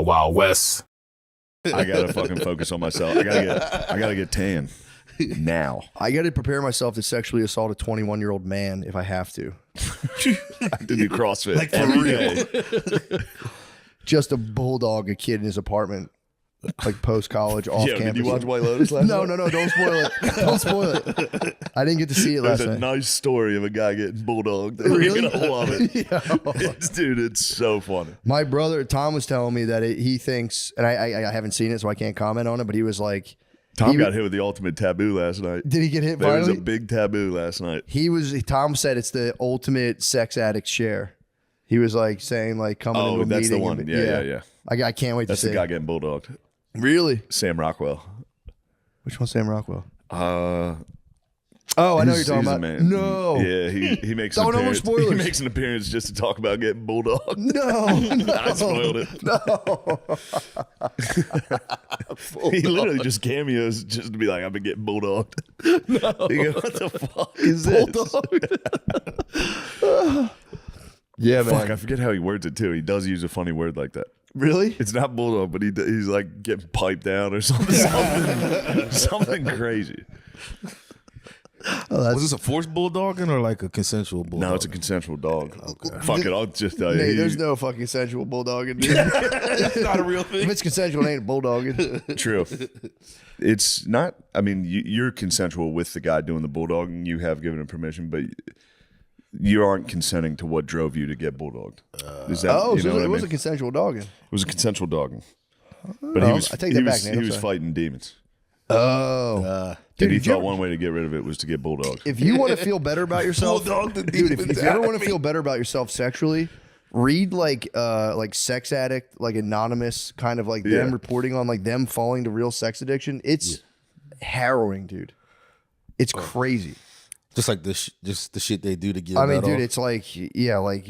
Wild Wild West. I gotta fucking focus on myself. I gotta get tan now. I got to prepare myself to sexually assault a 21-year-old man if I have to. I have to do CrossFit Like, for every real. day. Just a bulldog a kid in his apartment, like post-college, off Yeah, campus. did you watch White Lotus last night? No, don't spoil it. Don't spoil it. I didn't get to see it There's last a night. nice story of a guy getting bulldogged. Really? You're gonna love it. Yeah. Dude, it's so funny. My brother Tom was telling me that he thinks, and I haven't seen it, so I can't comment on it. But he was like, Tom got hit with the ultimate taboo last night. did he get hit There was violently? a big taboo last night. Tom said it's the ultimate sex addict share. He was like saying like coming into Oh, a that's the meeting one. and- Yeah. I can't wait That's to see. the guy getting bulldogged. Really? Sam Rockwell. Which one's Sam Rockwell? Uh, Oh, I know he's- you're talking he's a about. man. No. Yeah, he makes Don't an know more appearance. spoilers. He makes an appearance just to talk about getting bulldogged. No. I spoiled it. No. He literally just cameos just to be like, I've been getting bulldogged. No. You go, what the fuck is this? Yeah, man. Fuck, I forget how he words it too. He does use a funny word like that. Really? It's not bulldog, but he's like getting piped down or something. Something crazy. Was this a forced bulldogging or like a consensual bulldog? No, it's a consensual dog. Fuck it, I'll just tell you. Nate, there's no fucking consensual bulldogging. Dude. It's not a real thing. If it's consensual, it ain't bulldogging. True. It's not. I mean, you're consensual with the guy doing the bulldogging. You have given him permission, but you aren't consenting to what drove you to get bulldogged. Is that? Oh, you know so what it I was mean? a consensual dogging. It was a consensual dogging. But Oh, I take that back, Nate, he I'm was sorry. fighting demons. Oh. And he if you thought ever- one way to get rid of it was to get bulldogged. If you want to feel better about yourself, Bulldog the dude, if demons you ever out of want to me. feel better about yourself sexually, read like sex addict, like anonymous, kind of like them Yeah. reporting on like them falling to real sex addiction. It's harrowing, dude. It's crazy. Just like just the shit they do to get. I mean, that dude, off. it's like, yeah, like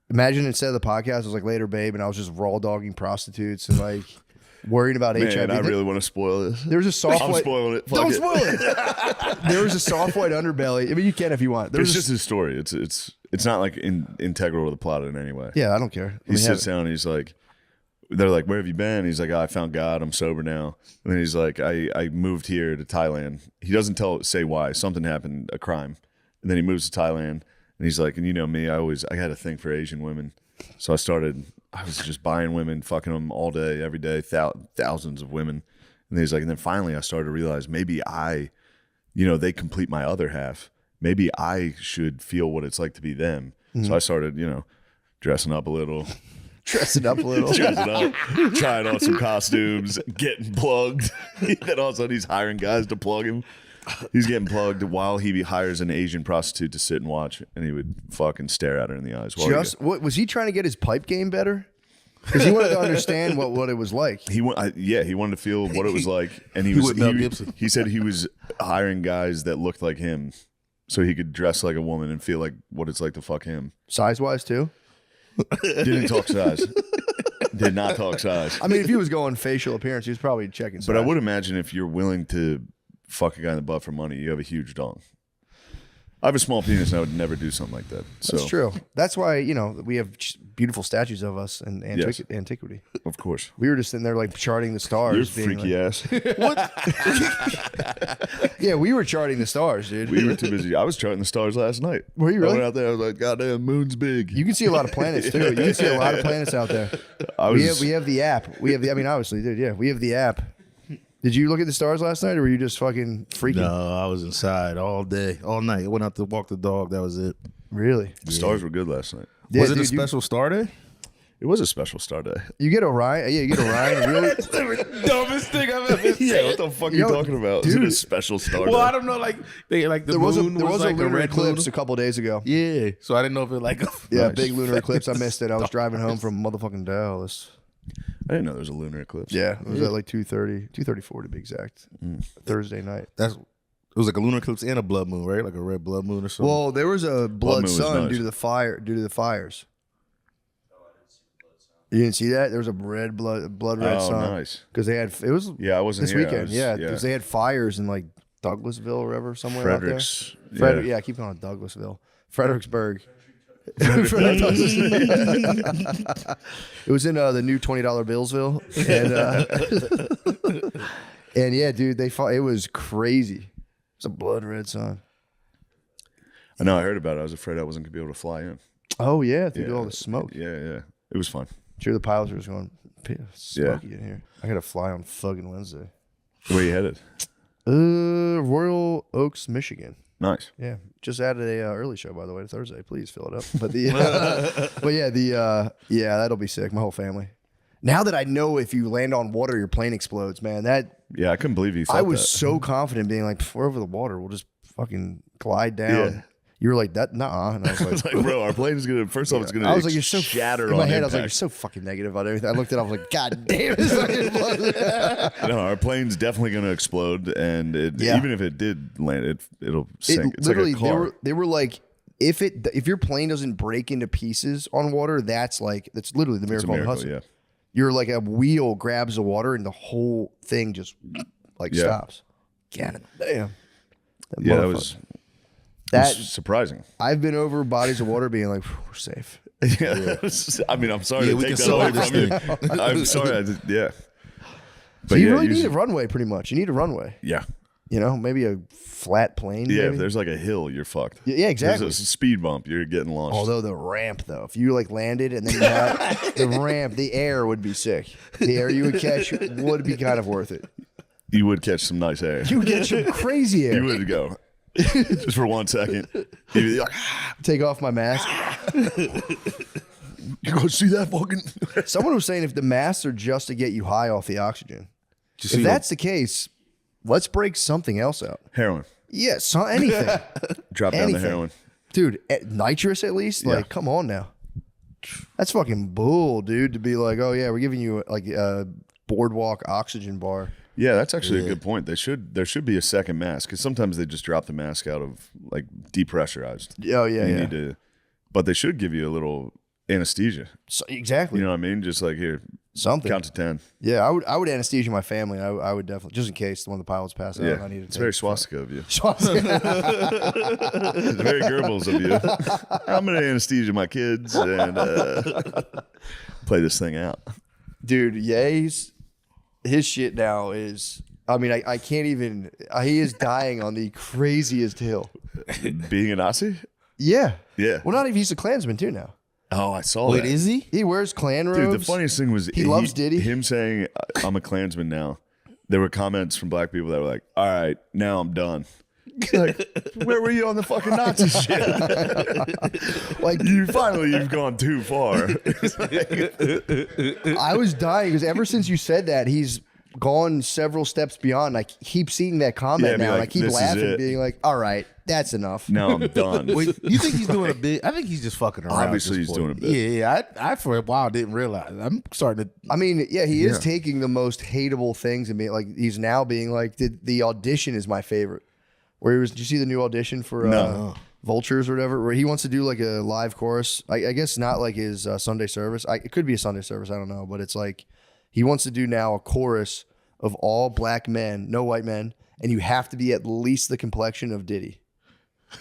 imagine instead of the podcast, it was like later, babe, and I was just raw dogging prostitutes and like worrying about HIV. Man, I really want to spoil this. There was a soft I'm white. spoiling it. Fuck Don't it. spoil it. There was a soft white underbelly. I mean, you can if you want. There It's was just his story. It's not like integral to the plot in any way. yeah, I don't care. He sits down and he's like, they're like, where have you been? He's like, I found God. I'm sober now. And then he's like, I moved here to Thailand. He doesn't say why. Something happened, a crime. And then he moves to Thailand. And he's like, and you know me, I had a thing for Asian women. So I was just buying women, fucking them all day, every day, thousands of women. And he's like, and then finally I started to realize maybe they complete my other half. Maybe I should feel what it's like to be them. So I started, dressing up a little. dressing up a little. Dressing up, trying on some costumes, getting plugged. Then all of a sudden he's hiring guys to plug him. He's getting plugged while he hires an Asian prostitute to sit and watch, and he would fucking stare at her in the eyes. What was he trying to get his pipe game better? Because he wanted to understand what it was like. He wanted to feel what it was like, and He with Mel Gibson. he said he was hiring guys that looked like him, so he could dress like a woman and feel like what it's like to fuck him. Size wise too. Didn't talk size. Did not talk size. I mean, if he was going facial appearance, he was probably checking size. But I would imagine if you're willing to fuck a guy in the butt for money, you have a huge dong. I have a small penis and I would never do something like that. So, That's true. That's why, we have beautiful statues of us in antiquity. of course. We were just sitting there like charting the stars. You're being freaky ass. Yeah, we were charting the stars, dude. We were too busy. I was charting the stars last night. Were you I really? went out there. I was like, goddamn, moon's big. You can see a lot of planets too. You can see a lot of planets out there. We have the app. Obviously, dude. Yeah, we have the app. Did you look at the stars last night, or were you just fucking freaking? No, I was inside all day, all night. I went out to walk the dog. That was it. Really? The stars were good last night. Yeah, Was it dude, a special star day? It was a special star day. You get Orion. Yeah, you get Orion. Really? Dumbest thing I've ever seen. Yeah, what the fuck are you talking about? Is it a special star Well, day? I don't know. Like the There was a moon lunar red eclipse moon. a couple days ago. Yeah, so I didn't know if it Yeah, Nice. big lunar eclipse. I missed it. I was driving home from motherfucking Dallas. I didn't know there was a lunar eclipse. Yeah, it was at like 2:34 to be exact. Thursday night. It was like a lunar eclipse and a blood moon, right? Like a red blood moon or something. Well, there was a blood moon was sun nice. due to the fires. You didn't see that? There was a blood red Oh, sun. nice. Because they had it was Yeah, I wasn't this here. I weekend. was- Yeah, because they had fires in like Douglasville or whatever somewhere Fredericks. out there. Yeah, I keep calling it Douglasville. Fredericksburg. It was in the new $20 Billsville, and yeah, dude, they fought. It was crazy. It's a blood red sun. I know. I heard about it. I was afraid I wasn't gonna be able to fly in. Oh yeah, through all the smoke. Yeah. It was fun. Sure, the pilots were just going smoky in here. I gotta fly on fucking Wednesday. Where you headed? Royal Oaks, Michigan. Nice. Yeah, just added a early show, by the way, to Thursday. Please fill it up. But yeah, that'll be sick. My whole family. Now that I know if you land on water, your plane explodes, man. I couldn't believe you thought I was that. so confident, being like, we're over the water, we'll just fucking glide down. Yeah. You were like, that, nuh-uh. And I was like, bro, our plane is gonna. First off, it's gonna. I was like, you're so shatter in on my head. impact. I was like, you're so fucking negative about everything. I looked at it. I was like, God damn it! No, our plane's definitely gonna explode, and even if it did land, it'll sink. It's literally, like a car. they were like, if your plane doesn't break into pieces on water, that's literally the miracle of the Hudson. Yeah. You're like a wheel grabs the water and the whole thing just stops. God damn. That was surprising. I've been over bodies of water being like, we're safe. Yeah. I mean, I'm sorry to we take can that away solve from you. I'm sorry. But So you really need a runway, pretty much. You need a runway. Yeah. You know, maybe a flat plane. Yeah, maybe? if there's like a hill, you're fucked. Yeah, exactly. There's a speed bump, you're getting launched. Although the ramp, though, if you like landed and then you had the ramp, the air would be sick. The air you would catch would be kind of worth it. You would catch some nice air. You would get some crazy air. You would go. Just for 1 second. You'd be like, Take off my mask. you go see that fucking. Someone was saying if the masks are just to get you high off the oxygen, if that's the case, let's break something else out. Heroin. Yeah, anything. Drop down the heroin. Dude, nitrous at least? Yeah. Like, come on now. That's fucking bull, dude, to be like, oh yeah, we're giving you like a boardwalk oxygen bar. Yeah, that's actually a good point. There should be a second mask, because sometimes they just drop the mask out of like depressurized. Oh yeah, you need to, but they should give you a little anesthesia. So, exactly. You know what I mean? Just like, here, something. count to 10. Yeah, I would anesthesia my family. I would definitely, just in case one of the pilots pass out. Yeah, I need to it's very swastika of you. It's swastika. very Goebbels of you. I'm gonna anesthesia my kids and play this thing out. Dude, his shit now is, I mean, I can't even, he is dying on the craziest hill. Being a Nazi? Yeah. Yeah. Well, not even, he's a Klansman too now. Oh, I saw that. Wait, is he? He wears Klan robes. Dude, the funniest thing was he loves Diddy. Him saying, I'm a Klansman now. There were comments from black people that were like, all right, now I'm done. Like, where were you on the fucking Nazi shit? Like, you've gone too far. I was dying because ever since you said that, he's gone several steps beyond. I keep seeing that comment now, and I keep laughing, being like, all right, that's enough. Now I'm done. Wait, you think he's doing a bit? I think he's just fucking around. Obviously, he's doing a bit. Yeah. I for a while didn't realize. I'm starting to. I mean, yeah, he is taking the most hateable things and being like, he's now being like, the audition is my favorite. Where he was, did you see the new audition for Vultures or whatever? Where he wants to do like a live chorus. I guess not like his Sunday service. It could be a Sunday service. I don't know. But it's like he wants to do now a chorus of all black men, no white men. And you have to be at least the complexion of Diddy.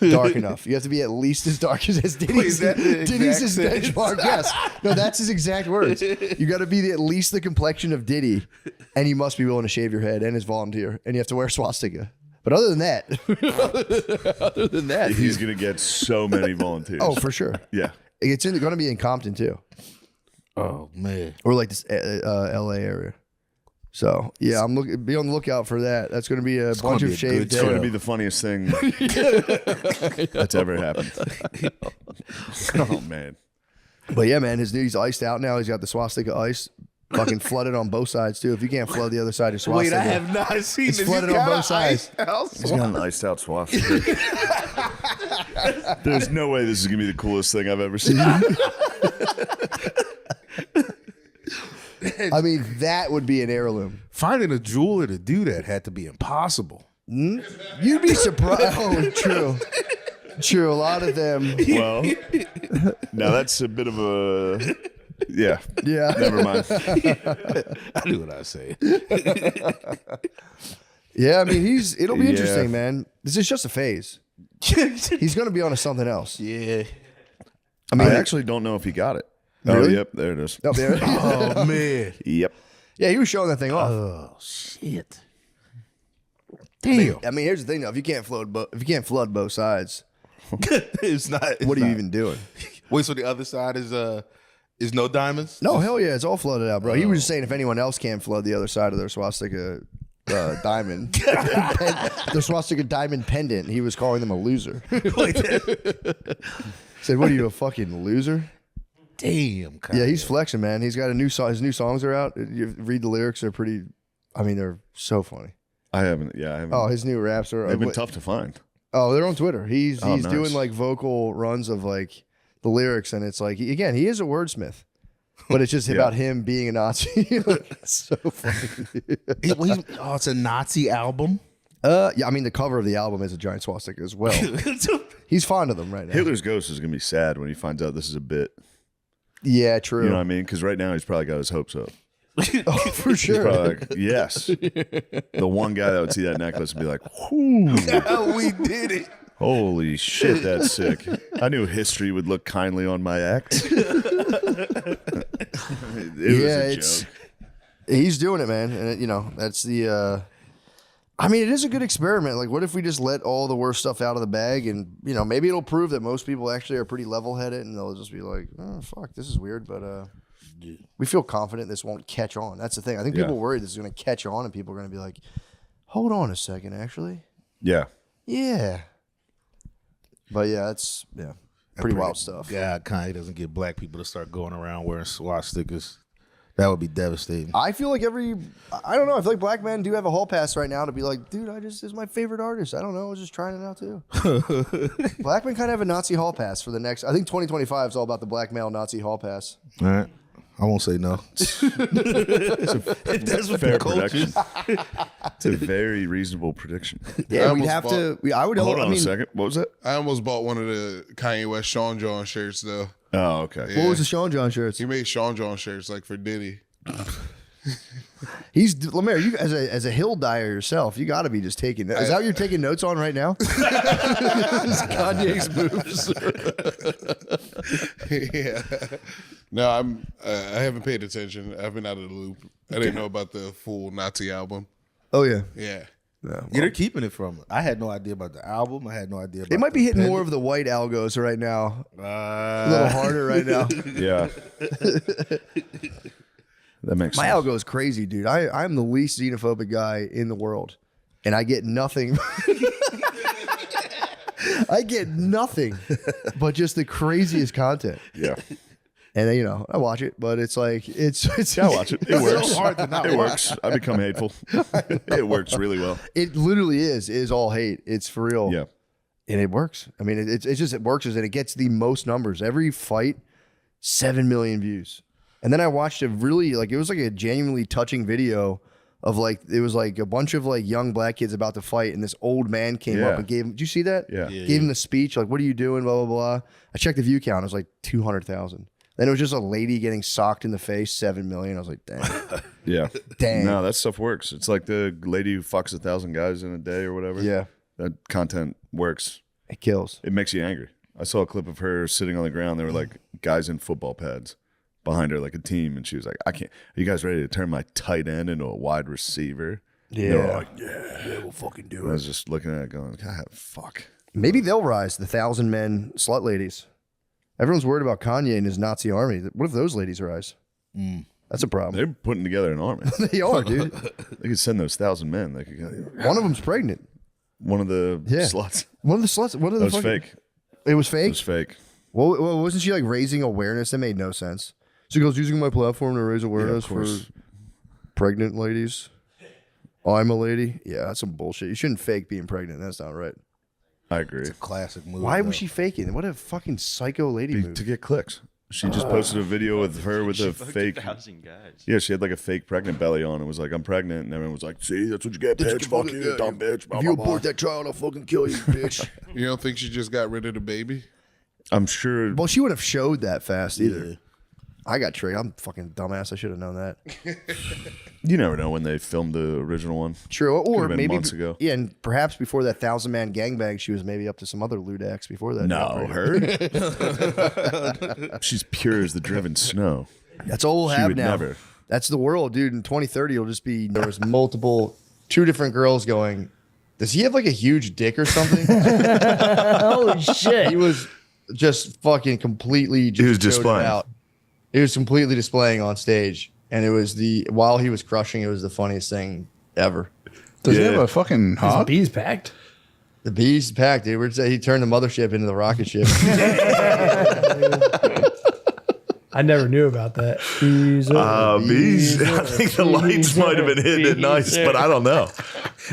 Dark enough. You have to be at least as dark as Diddy's. Wait, is that the Diddy's his exact benchmark. Yes. No, that's his exact words. You got to be at least the complexion of Diddy. And you must be willing to shave your head and his volunteer. And you have to wear swastika. But other than that, He's going to get so many volunteers. oh, for sure. Yeah. It's going to be in Compton too, Oh man. or like this L.A. area. So yeah, be on the lookout for that. That's going to be a bunch of shaved It's head. going to be the funniest thing that's ever happened. Oh, man. But yeah, man, he's iced out now. He's got the swastika ice. Fucking flooded on both sides too. If you can't flood the other side of swastika, Wait, I have not seen it's this. flooded on both sides. He's got an iced out swastika. There's no way this is going to be the coolest thing I've ever seen. I mean, that would be an heirloom. Finding a jeweler to do that had to be impossible. You'd be surprised. Oh, true. True. A lot of them. Well, now that's a bit of a... Yeah. Yeah. Never mind. I knew what I was saying. Yeah, I mean, it'll be interesting, man. This is just a phase. He's going to be on to something else. Yeah. I mean, I actually don't know if he got it. Really? Oh, yep, there it is. up there. Oh man. Yep. Yeah, he was showing that thing off. Oh shit. Damn. I mean, here's the thing though: if you can't flood both sides, It's not. what are you even doing? Wait, so the other side is no diamonds? No, hell yeah, it's all flooded out, bro. He was just saying if anyone else can't flood the other side of their swastika diamond, the swastika diamond pendant, he was calling them a loser. Said, "What are you, a fucking loser?" Damn. Yeah, he's flexing, man. He's got a new song. His new songs are out. You read the lyrics; they're pretty. I mean, they're so funny. I haven't. Yeah, I haven't. Oh, his new raps are. They've been tough to find. Oh, they're on Twitter. He's nice. doing like vocal runs of like the lyrics, and it's like again, he is a wordsmith, but it's just about him being a Nazi. It's so funny. It's a Nazi album. Yeah, I mean the cover of the album is a giant swastika as well. He's fond of them right now. Hitler's ghost is gonna be sad when he finds out this is a bit. Yeah, true. You know what I mean? Because right now he's probably got his hopes up. Oh, for He's sure. probably like, yes. The one guy that would see that necklace and be like, whoo, We did it. holy shit, that's sick. I knew history would look kindly on my act. It was a joke. He's doing it, man, and you know that's the. I mean, it is a good experiment. Like, what if we just let all the worst stuff out of the bag, and you know, maybe it'll prove that most people actually are pretty level-headed, and they'll just be like, "Oh, fuck, this is weird," but we feel confident this won't catch on. That's the thing. I think people worry this is going to catch on, and people are going to be like, "Hold on a second, actually." Yeah. Yeah. But yeah, it's pretty wild stuff. God, Kanye doesn't get black people to start going around wearing swastikas. That would be devastating. I feel like I don't know. I feel like black men do have a hall pass right now to be like, dude, this is my favorite artist. I don't know. I was just trying it out too. Black men kind of have a Nazi hall pass for the next. I think 2025 is all about the black male Nazi hall pass. All right. I won't say no. That's a fair prediction. It's a very reasonable prediction. Yeah, we'd have to. I would. Hold I on mean, a second. What was that? I almost bought one of the Kanye West Sean John shirts though. Oh, okay. What was the Sean John shirts? He made Sean John shirts like for Diddy. He's Lemaire. You as a hill dyer yourself, you got to be just taking. Is that what you're taking notes on right now? Kanye's moves. Yeah. No, I haven't paid attention. I've been out of the loop. I didn't know about the full Nazi album. Oh yeah. Yeah. No. Yeah, they're keeping it from it. I had no idea about the album. I had no idea about It might be hitting pen. more of the white algos right now. A little harder right now. Yeah. That makes My sense. algo is crazy, dude. I'm the least xenophobic guy in the world, and I get nothing. I get nothing but just the craziest content. Yeah. And then, you know, I watch it, but it's like it's I watch it. It works. so hard to not It watch. works. I become hateful. It works really well. It literally is all hate. It's for real. Yeah. And it works. I mean, it's just it works, and it gets the most numbers every fight. 7 million views. And then I watched a really it was like a genuinely touching video of like it was like a bunch of like young black kids about to fight, and this old man came up and gave him. Did you see that? Yeah. Gave him the speech like, "What are you doing?" Blah blah blah. I checked the view count. It was like 200,000. Then it was just a lady getting socked in the face. 7 million. I was like, damn. Yeah. Dang. No, that stuff works. It's like the lady who fucks 1,000 guys in a day or whatever. Yeah, That content works. it kills. It makes you angry. I saw a clip of her sitting on the ground. There were like guys in football pads behind her, like a team, and she was like, "I can't. Are you guys ready to turn my tight end into a wide receiver?" Yeah. They were like, yeah, we'll fucking do And I was just looking at it, going, "God, fuck." Maybe they'll rise, the 1,000 men slut ladies. Everyone's worried about Kanye and his Nazi army. What if those ladies rise? That's a problem. They're putting together an army. They are, dude. They could send those 1,000 men. They could. One of them's pregnant. One of the sluts. One of the sluts. One of That the was fucking, fake. It was It fake? was fake. Well, wasn't she like raising awareness? That made no sense. She goes, using my platform to raise awareness for course. pregnant ladies. I'm a lady. Yeah, that's some bullshit. You shouldn't fake being pregnant. That's not right. I agree. Classic move. Why though. was she faking? What a fucking psycho lady move. To get clicks. She just posted a video with her with a fake. 1,000 guys. Yeah, she had like a fake pregnant belly on. It was like, "I'm pregnant," and everyone was like, "See, that's what you get, bitch. Fuck you, dumb bitch." Blah, If you blah, abort blah. that child, I'll fucking kill you, bitch. You don't think she just got rid of the baby? I'm sure. Well, she wouldn't have showed that fast either. I got tricked. I'm a fucking dumbass. I should have known that. You never know when they filmed the original one. True, or Could've been maybe months ago. Yeah, and perhaps before that 1,000-man gangbang, she was maybe up to some other lewd acts before that. No, her. She's pure as the driven snow. That's all we'll She have would now. never. That's the world, dude. In 2030, it'll just be there was two different girls going. Does he have like a huge dick or something? Holy shit. He was just fucking completely. Just He was goated displaying. out. He was completely displaying on stage, and it was while he was crushing, it was the funniest thing ever. Does he Yeah. have a fucking hog? Bees packed. The bees packed, dude. We'd say he turned the mothership into the rocket ship. I never knew about that. Bees. Bees. I think the lights might have been hitting it nice, but I don't know.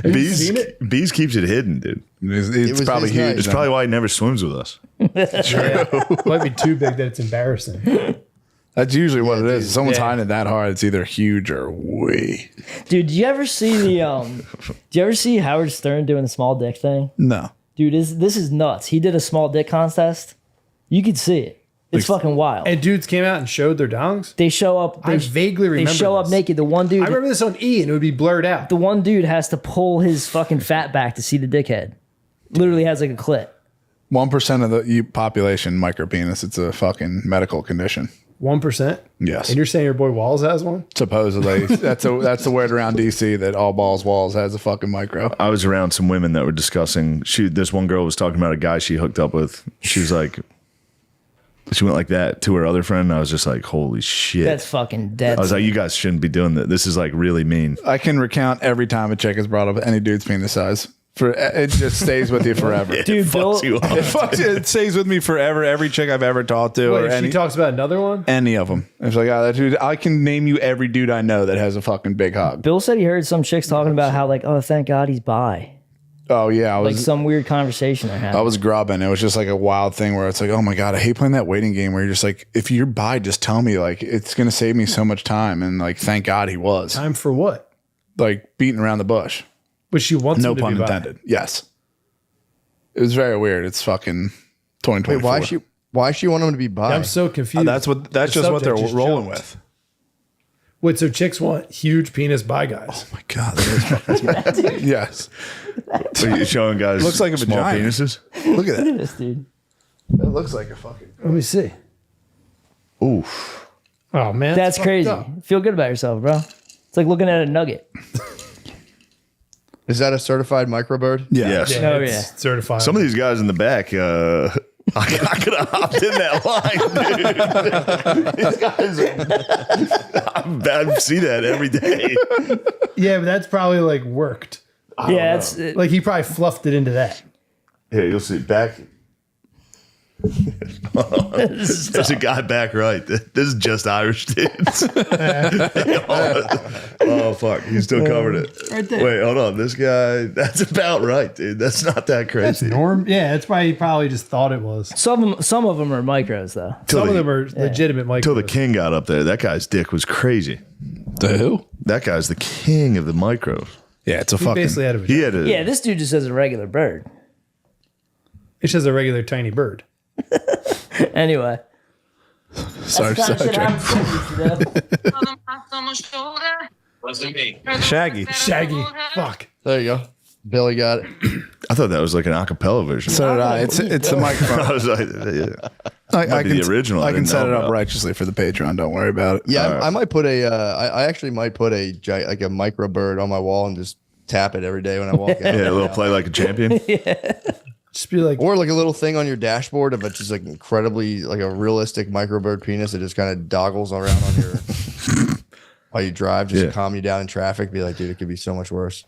Bees. seen it? Bees keeps it hidden, dude. It's was probably his night. huge. It's probably why he never swims with us. Might be too big that it's embarrassing. That's usually what it is. If someone's Yeah. hiding it that hard, it's either huge or way. Dude, do you ever see do you ever see Howard Stern doing the small dick thing? No. Dude, this is nuts. He did a small dick contest. You could see it. It's fucking wild. And dudes came out and showed their dongs. They show up. I vaguely remember They show up this. naked. The one dude. I remember this on E, and it would be blurred out. The one dude has to pull his fucking fat back to see the dickhead. Literally has like a clit. 1% of the population micropenis. It's a fucking medical condition. 1%. Yes. And you're saying your boy Walls has one? Supposedly. that's the word around DC that all balls walls has a fucking micro. I was around some women that were discussing. This one girl was talking about a guy she hooked up with. She was like, she went like that to her other friend. And I was just like, holy shit. That's fucking dead. I was like, you guys shouldn't be doing that. This is like really mean. I can recount every time a chick has brought up any dude's penis size. It just stays with you forever. Dude, It Bill, fucks you up. It stays with me forever. Every chick I've ever talked to, Wait, or she talks about another one? any of them. It's like, that dude. I can name you every dude I know that has a fucking big hog. Bill said he heard some chicks talking about how like, oh, thank God he's bi. Oh yeah, I Like was. some weird conversation they're having. I was grubbing. It was just like a wild thing where it's like, oh my God, I hate playing that waiting game where you're just like, if you're bi, just tell me. Like, it's going to save me so much time. And like, thank God he was. Time for what? Like, beating around the bush. But she wants No him to pun be bi. intended. Yes. It was very weird. It's fucking 2024. Wait, why she want him to be bi? I'm so confused. That's The just what they're subject just rolling jumped. with. Wait, so chicks want huge penis bi guys? Oh my God. That is fucking yes. So you're showing guys Looks like a small vagina. penises? Look at that. this dude. It looks like a fucking. Let me see. Oof. Oh man, That's fucked crazy. up. Feel good about yourself, bro. It's like looking at a nugget. Is that a certified microbird? Yeah. Yes. Yeah, Oh, it's yeah. certified. Some of these guys in the back, I could have hopped in that line, dude. These guys I see that every day. Yeah, but that's probably like worked. Yeah, it's Like he probably fluffed it into that. Here, you'll see back. There's a guy back right. This is just Irish dudes. Oh fuck, he still covered it. Right there. Wait, hold on. This guy, that's about right, dude. That's not that That's crazy. norm. Yeah, that's why he probably just thought it was. some of them are micros though. Some of them are legitimate Until the micros. king got up there, that guy's dick was crazy. The who? That guy's the king of the micros. Yeah, it's a He fucking. basically had a He had a Yeah, this dude just has a regular bird. It's just a regular tiny bird. Anyway. Sorry, Shaggy. Shaggy. Fuck. There you go. Billy got it. I thought that was like an acapella version. So did I. It's the microphone. I was like, yeah. I be the original. I I can didn't set know it up about. righteously for the Patreon. Don't worry about it. Yeah, I might put I actually might put like a microbird on my wall and just tap it every day when I walk out. Yeah, a little play like a champion. Just be like, Or like a little thing on your dashboard of it's just like incredibly like a realistic microbird penis that just kind of doggles around on your while you drive, just to Yeah. calm you down in traffic. Be like, dude, it could be so much worse.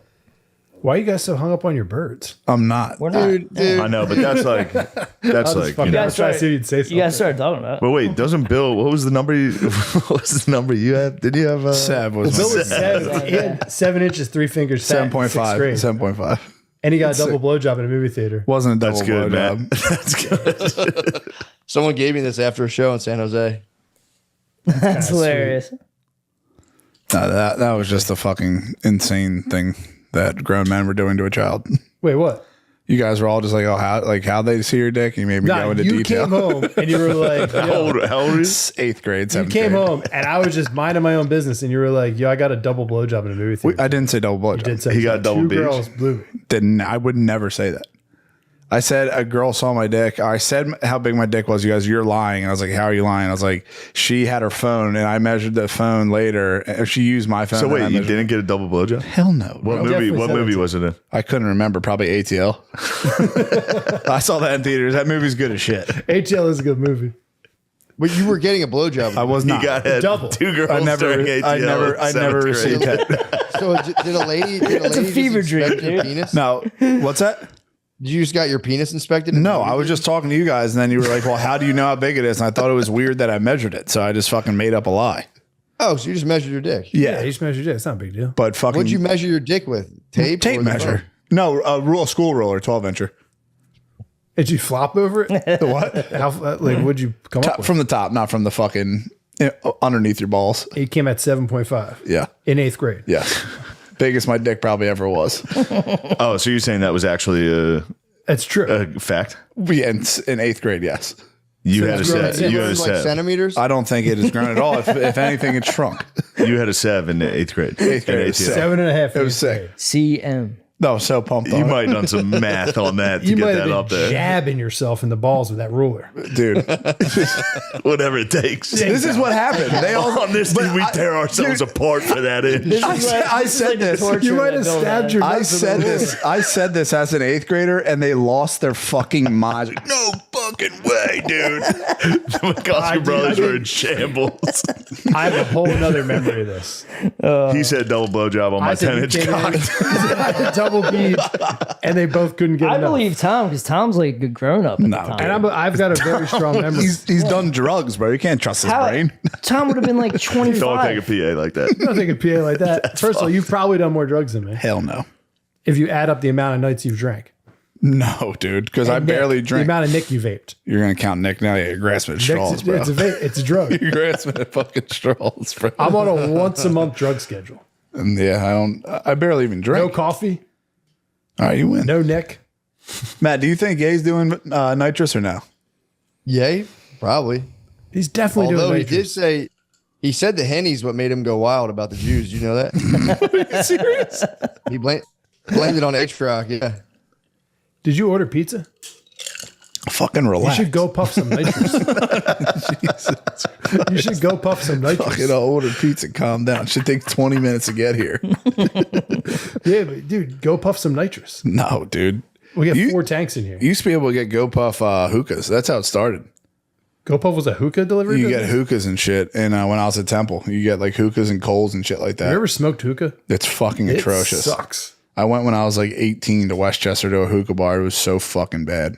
why are you guys so hung up on your birds? I'm not. We're not. Dude, I know, but that's like Fuck, you I know. was trying to see if you'd say something. You guys started talking about. But wait, doesn't Bill? What was the number? What was the number you had? Did you have? Seb was Bill my was 7. He had 7 inches, 3 fingers, fat, 7.5. sixth grade. 7.5. And he got a double blowjob in a movie theater. Wasn't a double That's good, blowjob. man. That's good. someone gave me this after a show in San Jose. That's hilarious. No, that was just a fucking insane thing that grown men were doing to a child. Wait, what? You guys were all just like, oh, how'd they see your dick? And you made me go into you detail. came home and you were like, How old were you? 8th grade, 7th you came grade. home and I was just minding my own business and you were like, yo, I got a double blowjob in a movie theater. I didn't say double blowjob. You did say He got double two beach. girls blew me. Didn't. I would never say that. I said a girl saw my dick. I said how big my dick was. You guys, you're lying. And I was like, how are you lying? I was like, she had her phone and I measured the phone later. She used my phone. So and I wait, you measured- didn't get a double blowjob? Hell no. What movie? definitely What said it movie to was it in? I couldn't remember. Probably ATL. I saw that in theaters. That movie's good as shit. HL is a good movie. But you were getting a blowjob. I was not. He got hit. Double. 2 girls I never. during ATL. I never 7th received grade. that. So did a lady? It's a fever dream, Your dude. penis? No. What's that? Did you just got your penis inspected? No, I was just talking to you guys, and then you were like, "Well, how do you know how big it is?" And I thought it was weird that I measured it, so I just fucking made up a lie. Oh, so you just measured your dick? Yeah, you just measured it. It's not a big deal. But fucking What'd you measure your dick with? Tape? tape or the measure? phone? No, a school roller, 12-incher. Did you flop over it? The what? How, like, what'd you come up with? From the top, not from the fucking underneath your balls. It came at 7.5 Yeah. in 8th grade. Yes. Biggest my dick probably ever was. Oh, so you're saying that was actually That's true. a fact? Yeah, in 8th grade, yes. You So had a it's grown set. at You had a Like set. centimeters? I don't think it has grown at all. If anything, it's shrunk. You had a 7 in 8th grade. 8th grade In was ATL. 7.5. It was sick. CM. No, so pumped You on might have done some math on that to You get might that have up been there. jabbing yourself in the balls with that ruler. it. Dude, Whatever it takes. this is what happened. They all On this team, we tear ourselves apart for that inch. I said this. You might have stabbed your I nuts with said a ruler. this. I said this as an 8th grader, and they lost their fucking minds. Like, No fucking way, dude. The McCoskey brothers were in shambles. I have a whole nother memory of this. He said double blowjob on my I said you 10-inch came cock. in, double beat, and they both couldn't get I enough. believe Tom because Tom's like a good grown up at the time. And I've got a very strong memory. he's done drugs, bro. You can't trust his How- brain. Tom would have been like 25. Don't take a PA like that. I don't think a PA like that. First of all, you've probably done more drugs than me Hell no. if you add up the amount of nights you've drank. No, dude, because I And barely Nick, drink. the amount of Nick you vaped. You're gonna count Nick now. Yeah, you're grasping at straws, Nick's- bro. it's a vape. It's a drug. You're grasping at fucking straws, bro. I'm on a once a month drug schedule. And yeah, I barely even No drink. coffee, All right, you win. no Nick. Matt, do you think Gay's doing nitrous or no? Yay, probably. He's definitely Although doing he nitrous. did say, he said the Henny's what made him go wild about the Jews. You know that? Serious? He blamed it on H-Rock. Yeah. Did you order pizza? Fucking You relax. should go puff some nitrous. You should go puff some nitrous. Fucking order pizza. Calm down. Should take 20 minutes to get here. Yeah, but dude, go puff some nitrous. No, dude. We got You- 4 tanks in here. You used to be able to get GoPuff hookahs. That's how it started. GoPuff was a hookah delivery You business? get hookahs and shit. And when I was at Temple, you get like hookahs and coals and shit like that. You ever smoked hookah? It's fucking It atrocious. sucks. I went when I was like 18 to Westchester to a hookah bar. It was so fucking bad.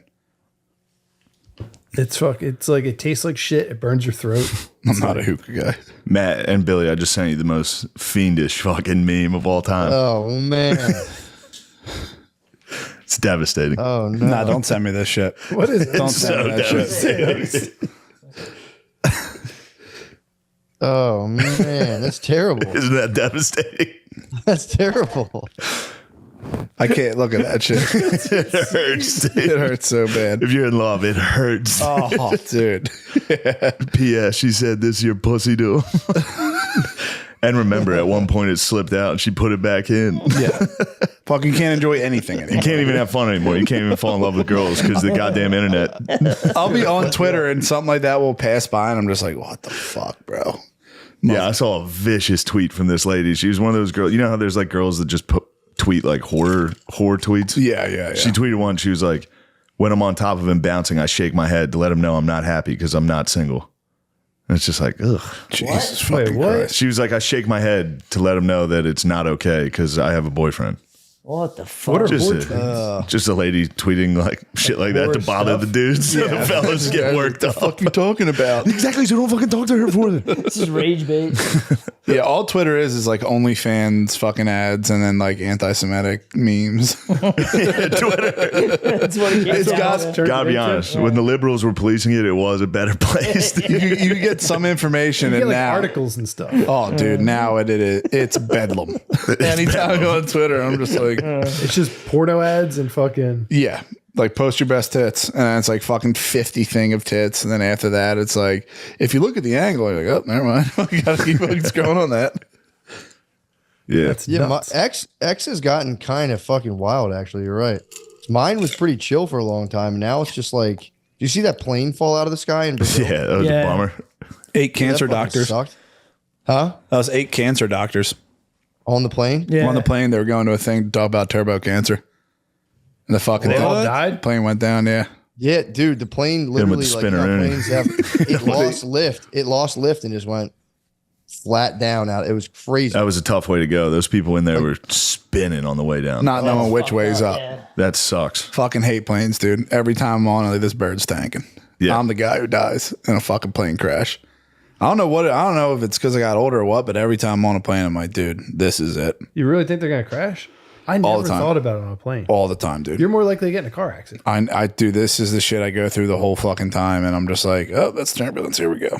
It's like it tastes like shit. It burns your throat. I'm not a hookah guy. Matt and Billy, I just sent you the most fiendish fucking meme of all time. Oh man. It's devastating. Oh no. Nah, don't send me this shit. What is it? Don't send me that shit. Oh man, that's terrible. Isn't that devastating? That's terrible. I can't look at that shit. It hurts. It Dude. hurts so bad. If you're in love, it hurts. Oh, dude. P.S. She said this your pussy to him. And remember, at one point it slipped out and she put it back in. Yeah. Fucking can't enjoy anything You anymore. can't even have fun anymore. You can't even fall in love with girls because the goddamn internet. I'll be on Twitter and something like that will pass by and I'm just like, what the fuck, bro? Yeah, I saw a vicious tweet from this lady. She was one of those girls. You know how there's like girls that just tweet like horror tweets? Yeah. She tweeted one. She was like, when I'm on top of him bouncing, I shake my head to let him know I'm not happy because I'm not single. And it's just like, ugh. Jesus Wait, fucking what? Christ. She was like, I shake my head to let him know that it's not okay because I have a boyfriend. What the fuck? What are Just board a, just a lady tweeting like shit like that to horror bother stuff? the dudes. So the fellas get worked What up. the fuck you talking about? Exactly. So don't fucking talk to her for them. This is rage bait. Yeah, all Twitter is like OnlyFans fucking ads and then like anti-Semitic memes. That's what it It's got- Gotta be honest. When the liberals were policing it, it was a better place. you get some information You and get like now articles and stuff. oh dude, now it's bedlam. Anytime I go on Twitter, I'm just like It's just porno ads and fucking. yeah, like post your best tits, and then it's like fucking 50 thing of tits, and then after that, it's like if you look at the angle, you're like, oh, never mind. You gotta keep scrolling on that. Yeah. That's Yeah, my nuts. X has gotten kind of fucking wild. Actually, you're right. Mine was pretty chill for a long time. Now it's just like, do you see that plane fall out of the sky in Brazil? Yeah, that was Yeah. a bummer. 8 cancer That fucking doctors. sucked. Huh? That was 8 cancer doctors On the plane? Yeah. on the plane. They were going to a thing to talk about turbo cancer, and the fucking They all thing- died? plane went down. Yeah, Yeah, dude. The plane with literally the like spinner in. planes have, it lost lift. It lost lift and just went flat down out. It was crazy. That was a tough way to go. Those people in there were spinning on the way down. not knowing which way's up. Yeah. That sucks. Fucking hate planes, dude. Every time I'm on, I'm like, this bird's tanking. Yeah. I'm the guy who dies in a fucking plane crash. I don't know if it's because I got older or what, but every time I'm on a plane, I'm like, dude, this is it. You really think they're gonna crash? I All never the time. thought about it on a plane. All the time, dude. You're more likely to get in a car accident. I do. This is the shit I go through the whole fucking time, and I'm just like, oh, that's turbulence. Here we go.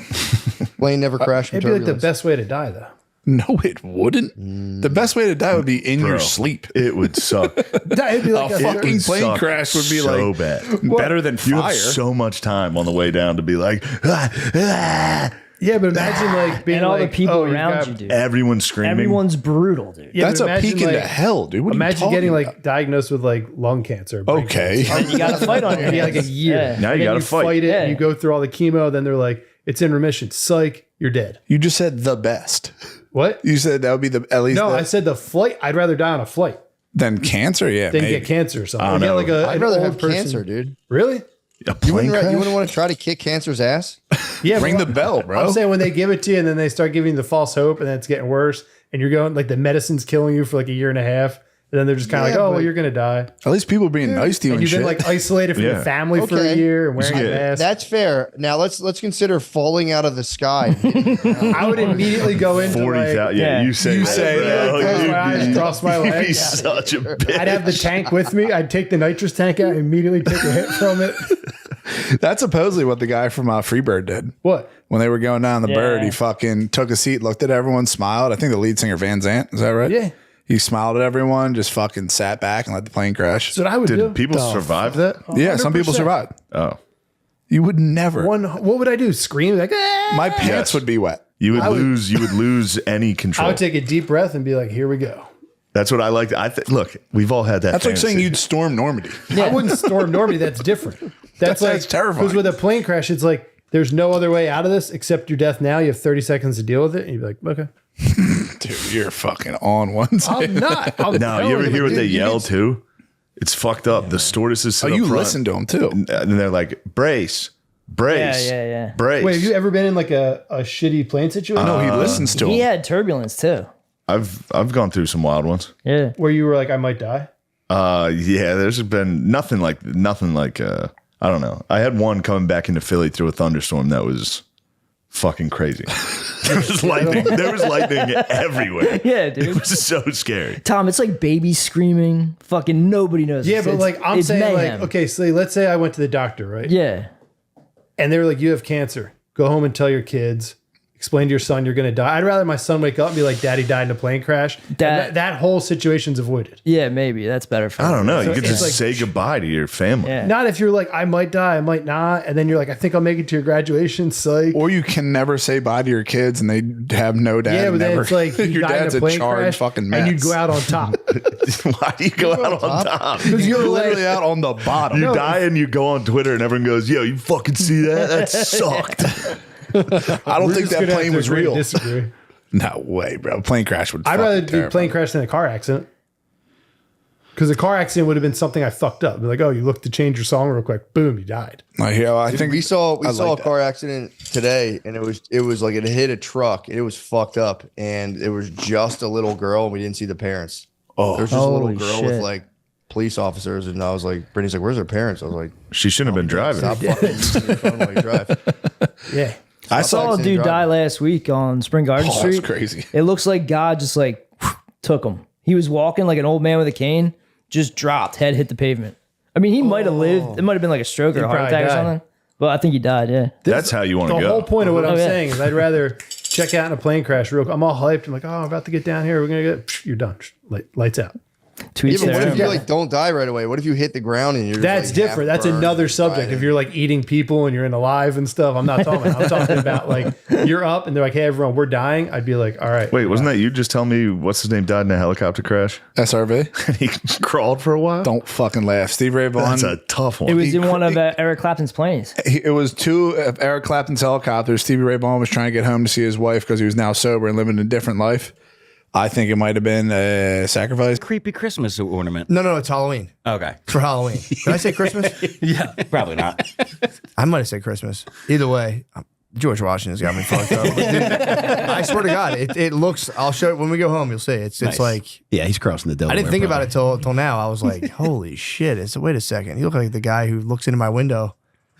Plane never crashed from It'd be like the turbulence. best way to die, though. No, it wouldn't. The best way to die would be in your sleep. It would suck. It'd be like A a fucking Would plane suck crash would be so like bad. better than You fire. have so much time on the way down to be like, Yeah, but imagine like being And all like, the people oh, you've around got- you, dude. everyone's screaming. Everyone's brutal, dude. Yeah, That's but a imagine, peek into like- hell, dude. What are you Imagine talking getting about? like diagnosed with like lung cancer. brain Okay. cancer. You got to fight on your Yeah, like a hands. year. Yeah. Now And you then got to fight. it. Yeah. And you go through all the chemo. Then they're like, it's in remission. Psych, you're dead. You just said the best. What? You said that would be the at least No, the, I said the flight. I'd rather die on a flight than cancer. Yeah, than maybe. get cancer or something. I don't Or get know. like I'd an rather old have person. cancer, dude. Really? A plane You crash? wouldn't want to try to kick cancer's ass? Yeah. Ring but the bell, bro. I'm saying when they give it to you and then they start giving you the false hope and then it's getting worse and you're going like the medicine's killing you for like a year and a half. And then they're just kind of Yeah, like, oh, well, but- you're going to die. At least people are being nice to you And and you've shit. been like isolated from Yeah. your family for a Okay. year and wearing a Yeah. mask. That's fair. Now let's consider falling out of the sky. I would immediately go into 40,000. like, Yeah, Yeah. you say You that, say bro. that. close You'd my eyes, be- cross my you'd be legs. such a bitch. I'd have the tank with me. I'd take the nitrous tank out, immediately take a hit from it. That's supposedly what the guy from Freebird did. What? When they were going down the Yeah. bird, he fucking took a seat, looked at everyone, smiled. I think the lead singer Van Zant, is that right? Yeah. He smiled at everyone, just fucking sat back and let the plane crash. That's what I would do. Did people survive that? Yeah, some people 100%. survived. Oh. You would never. What would I do? Scream like, "Ah!" My pants Yes. would be wet. You would lose any I control. would take a deep breath and be like, here we go. That's what I like. Look, we've all had that. That's like saying fantasy. you'd storm Normandy. I wouldn't storm Normandy. That's different. That's like That's terrifying. Because with a plane crash, it's like there's no other way out of this except your death now. You have 30 seconds to deal with it. And you'd be like, okay. Dude, you're fucking on one side. I'm not. I'm No, you ever telling hear what dude, they you yell need- too? It's fucked up. The stewardesses sit Oh, up you front, listen to them too. and they're like, brace, brace, Yeah. brace. Wait, have you ever been in like a shitty plane situation? No, he listens to He them. had turbulence too. I've gone through some wild ones. Yeah. Where you were like, I might die? Yeah, there's been nothing like I don't know. I had one coming back into Philly through a thunderstorm that was fucking crazy. There was lightning. There was lightning everywhere. Yeah, It dude. was so scary. Tom, it's like babies screaming. Fucking nobody knows. Yeah, It's- but like I'm it's saying, mayhem. like, okay, so let's say I went to the doctor, right? Yeah. And they were like, you have cancer. Go home and tell your kids. Explain to your son you're going to die. I'd rather my son wake up and be like, Daddy died in a plane crash. And that whole situation's avoided. Yeah, maybe. That's better for I don't know. So You could it's just like- say goodbye to your family. Yeah. Not if you're like, I might die, I might not. And then you're like, I think I'll make it to your graduation. Psych. Or you can never say bye to your kids and they have no dad. Yeah, but then never. it's like you your died dad's in a plane charred crash fucking mess. and you'd go out on top. Why do you go out on top? Because You're you're literally like, out on the bottom. You die and you go on Twitter and everyone goes, "Yo, you fucking see that? That sucked." I don't we're think just that gonna have plane to was agree to real. Disagree. No way, bro. Plane crash would. I'd fucking rather do terrify plane me. crash than a car accident. Because a car accident would have been something I fucked up. Be like, oh, you looked to change your song real quick. Boom, you died. Like, yeah, I think we saw I like a car accident today, and it was like it hit a truck. And it was fucked up, and it was just a little girl, and we didn't see the parents. Oh, there was just a little Holy girl with shit. like police officers, and I was like, Brittany's like, "Where's her parents?" I was like, She shouldn't have been driving. "Stop fucking using your phone while you drive." Yeah. I saw a dude die last week on Spring Garden Street. That's crazy. It looks like God just like took him. He was walking like an old man with a cane, just dropped, head hit the pavement. I mean, he might have lived. It might have been like a stroke or a heart attack or something. But I think he died, yeah. That's how you want to go. The whole point of what I'm saying is I'd rather check out in a plane crash real quick. I'm all hyped. I'm like, oh, I'm about to get down here. We're going to get, you're done. Lights out. Tweets Yeah, but what there. if you like don't die right away? What if you hit the ground and you're just, That's like, different. half That's burned, another subject. dying? If you're like eating people and you're in alive and stuff, I'm not talking about. I'm talking about like you're up and they're like, hey, everyone, we're dying. I'd be like, all right. Wait, wasn't that you just telling me what's his name died in a helicopter crash? SRV. And he crawled for a while? Don't fucking laugh. Steve Ray Vaughan. That's a tough one. It was in one of Eric Clapton's planes. It was two of Eric Clapton's helicopters. Stevie Ray Vaughan was trying to get home to see his wife because he was now sober and living a different life. I think it might have been a sacrifice. Creepy Christmas ornament. No, it's Halloween. Okay. It's for Halloween. Did I say Christmas? Yeah. Probably not. I might have said Christmas. Either way, George Washington's got me fucked up. Dude, I swear to God, it looks. I'll show it when we go home. You'll see. It's like. Yeah, he's crossing the Delaware. I didn't think about it till now. I was like, holy shit! Wait a second. He looked like the guy who looks into my window.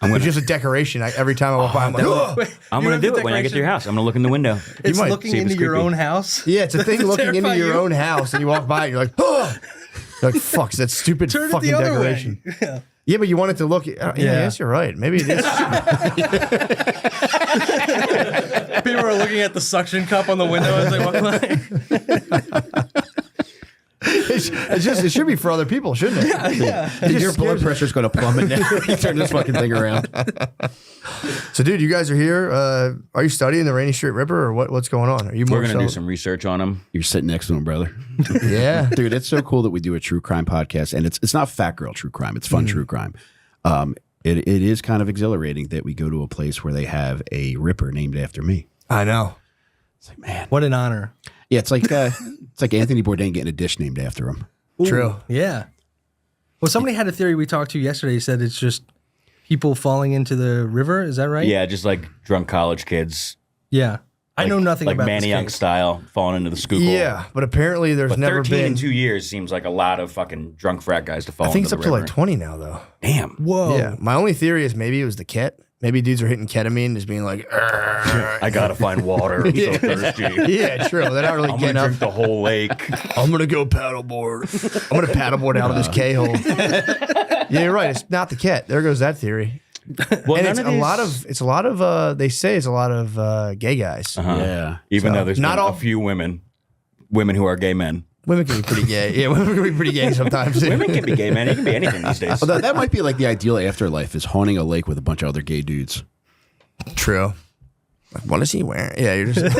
It's just a decoration. Every time I walk by, I'm like, oh. I'm going to do it when I get to your house. I'm going to look in the window. It's might looking see if into it's your creepy. own house. Yeah, it's a thing looking into terrify your you? own house, and you walk by, and you're like, oh. You're like, fuck, that stupid Turn it fucking the other decoration. way. Yeah. Yeah, but you want it to look. Yeah, I guess you're right. Maybe it is. People are looking at the suction cup on the window as they walk by. It should be for other people, shouldn't it? Yeah. Your blood pressure's going to plummet now. You turn this fucking thing around. So, dude, you guys are here. Are you studying the Rainy Street Ripper, or what's going on? Are you more We're going to do so- some research on him. You're sitting next to him, brother. Yeah, Dude, it's so cool that we do a true crime podcast, and it's not fat girl true crime. It's fun true crime. It is kind of exhilarating that we go to a place where they have a Ripper named after me. I know. It's like, man, What an honor. yeah, it's like Anthony Bourdain getting a dish named after him. True. Yeah. Well, somebody had a theory we talked to yesterday. Said it's just people falling into the river. Is that right? Yeah, just like drunk college kids. Yeah. I know nothing like about Manny this Young case. style, falling into the Schuylkill. Yeah, but apparently there's But never 13 been. in 2 years seems like a lot of fucking drunk frat guys to fall I think into it's the up to river. like 20 now, though. Damn. Whoa. Yeah. My only theory is maybe it was the ket. Maybe dudes are hitting ketamine, just being like, I gotta find water. I'm so thirsty. yeah, true. They're not really I'm getting gonna up. drink the whole lake. I'm gonna go paddleboard. I'm gonna paddleboard out of this K-hole. Yeah, you're right. It's not the ket. There goes that theory. Well, And none it's of a these- lot of they say it's a lot of gay guys. Uh-huh. Yeah. Even So, though there's not been all- a few women who are gay men. Women can be pretty gay. Yeah, women can be pretty gay sometimes. Women can be gay men. It can be anything these days. Well, that might be like the ideal afterlife is haunting a lake with a bunch of other gay dudes. True. Like, what is he wearing? Yeah, you're just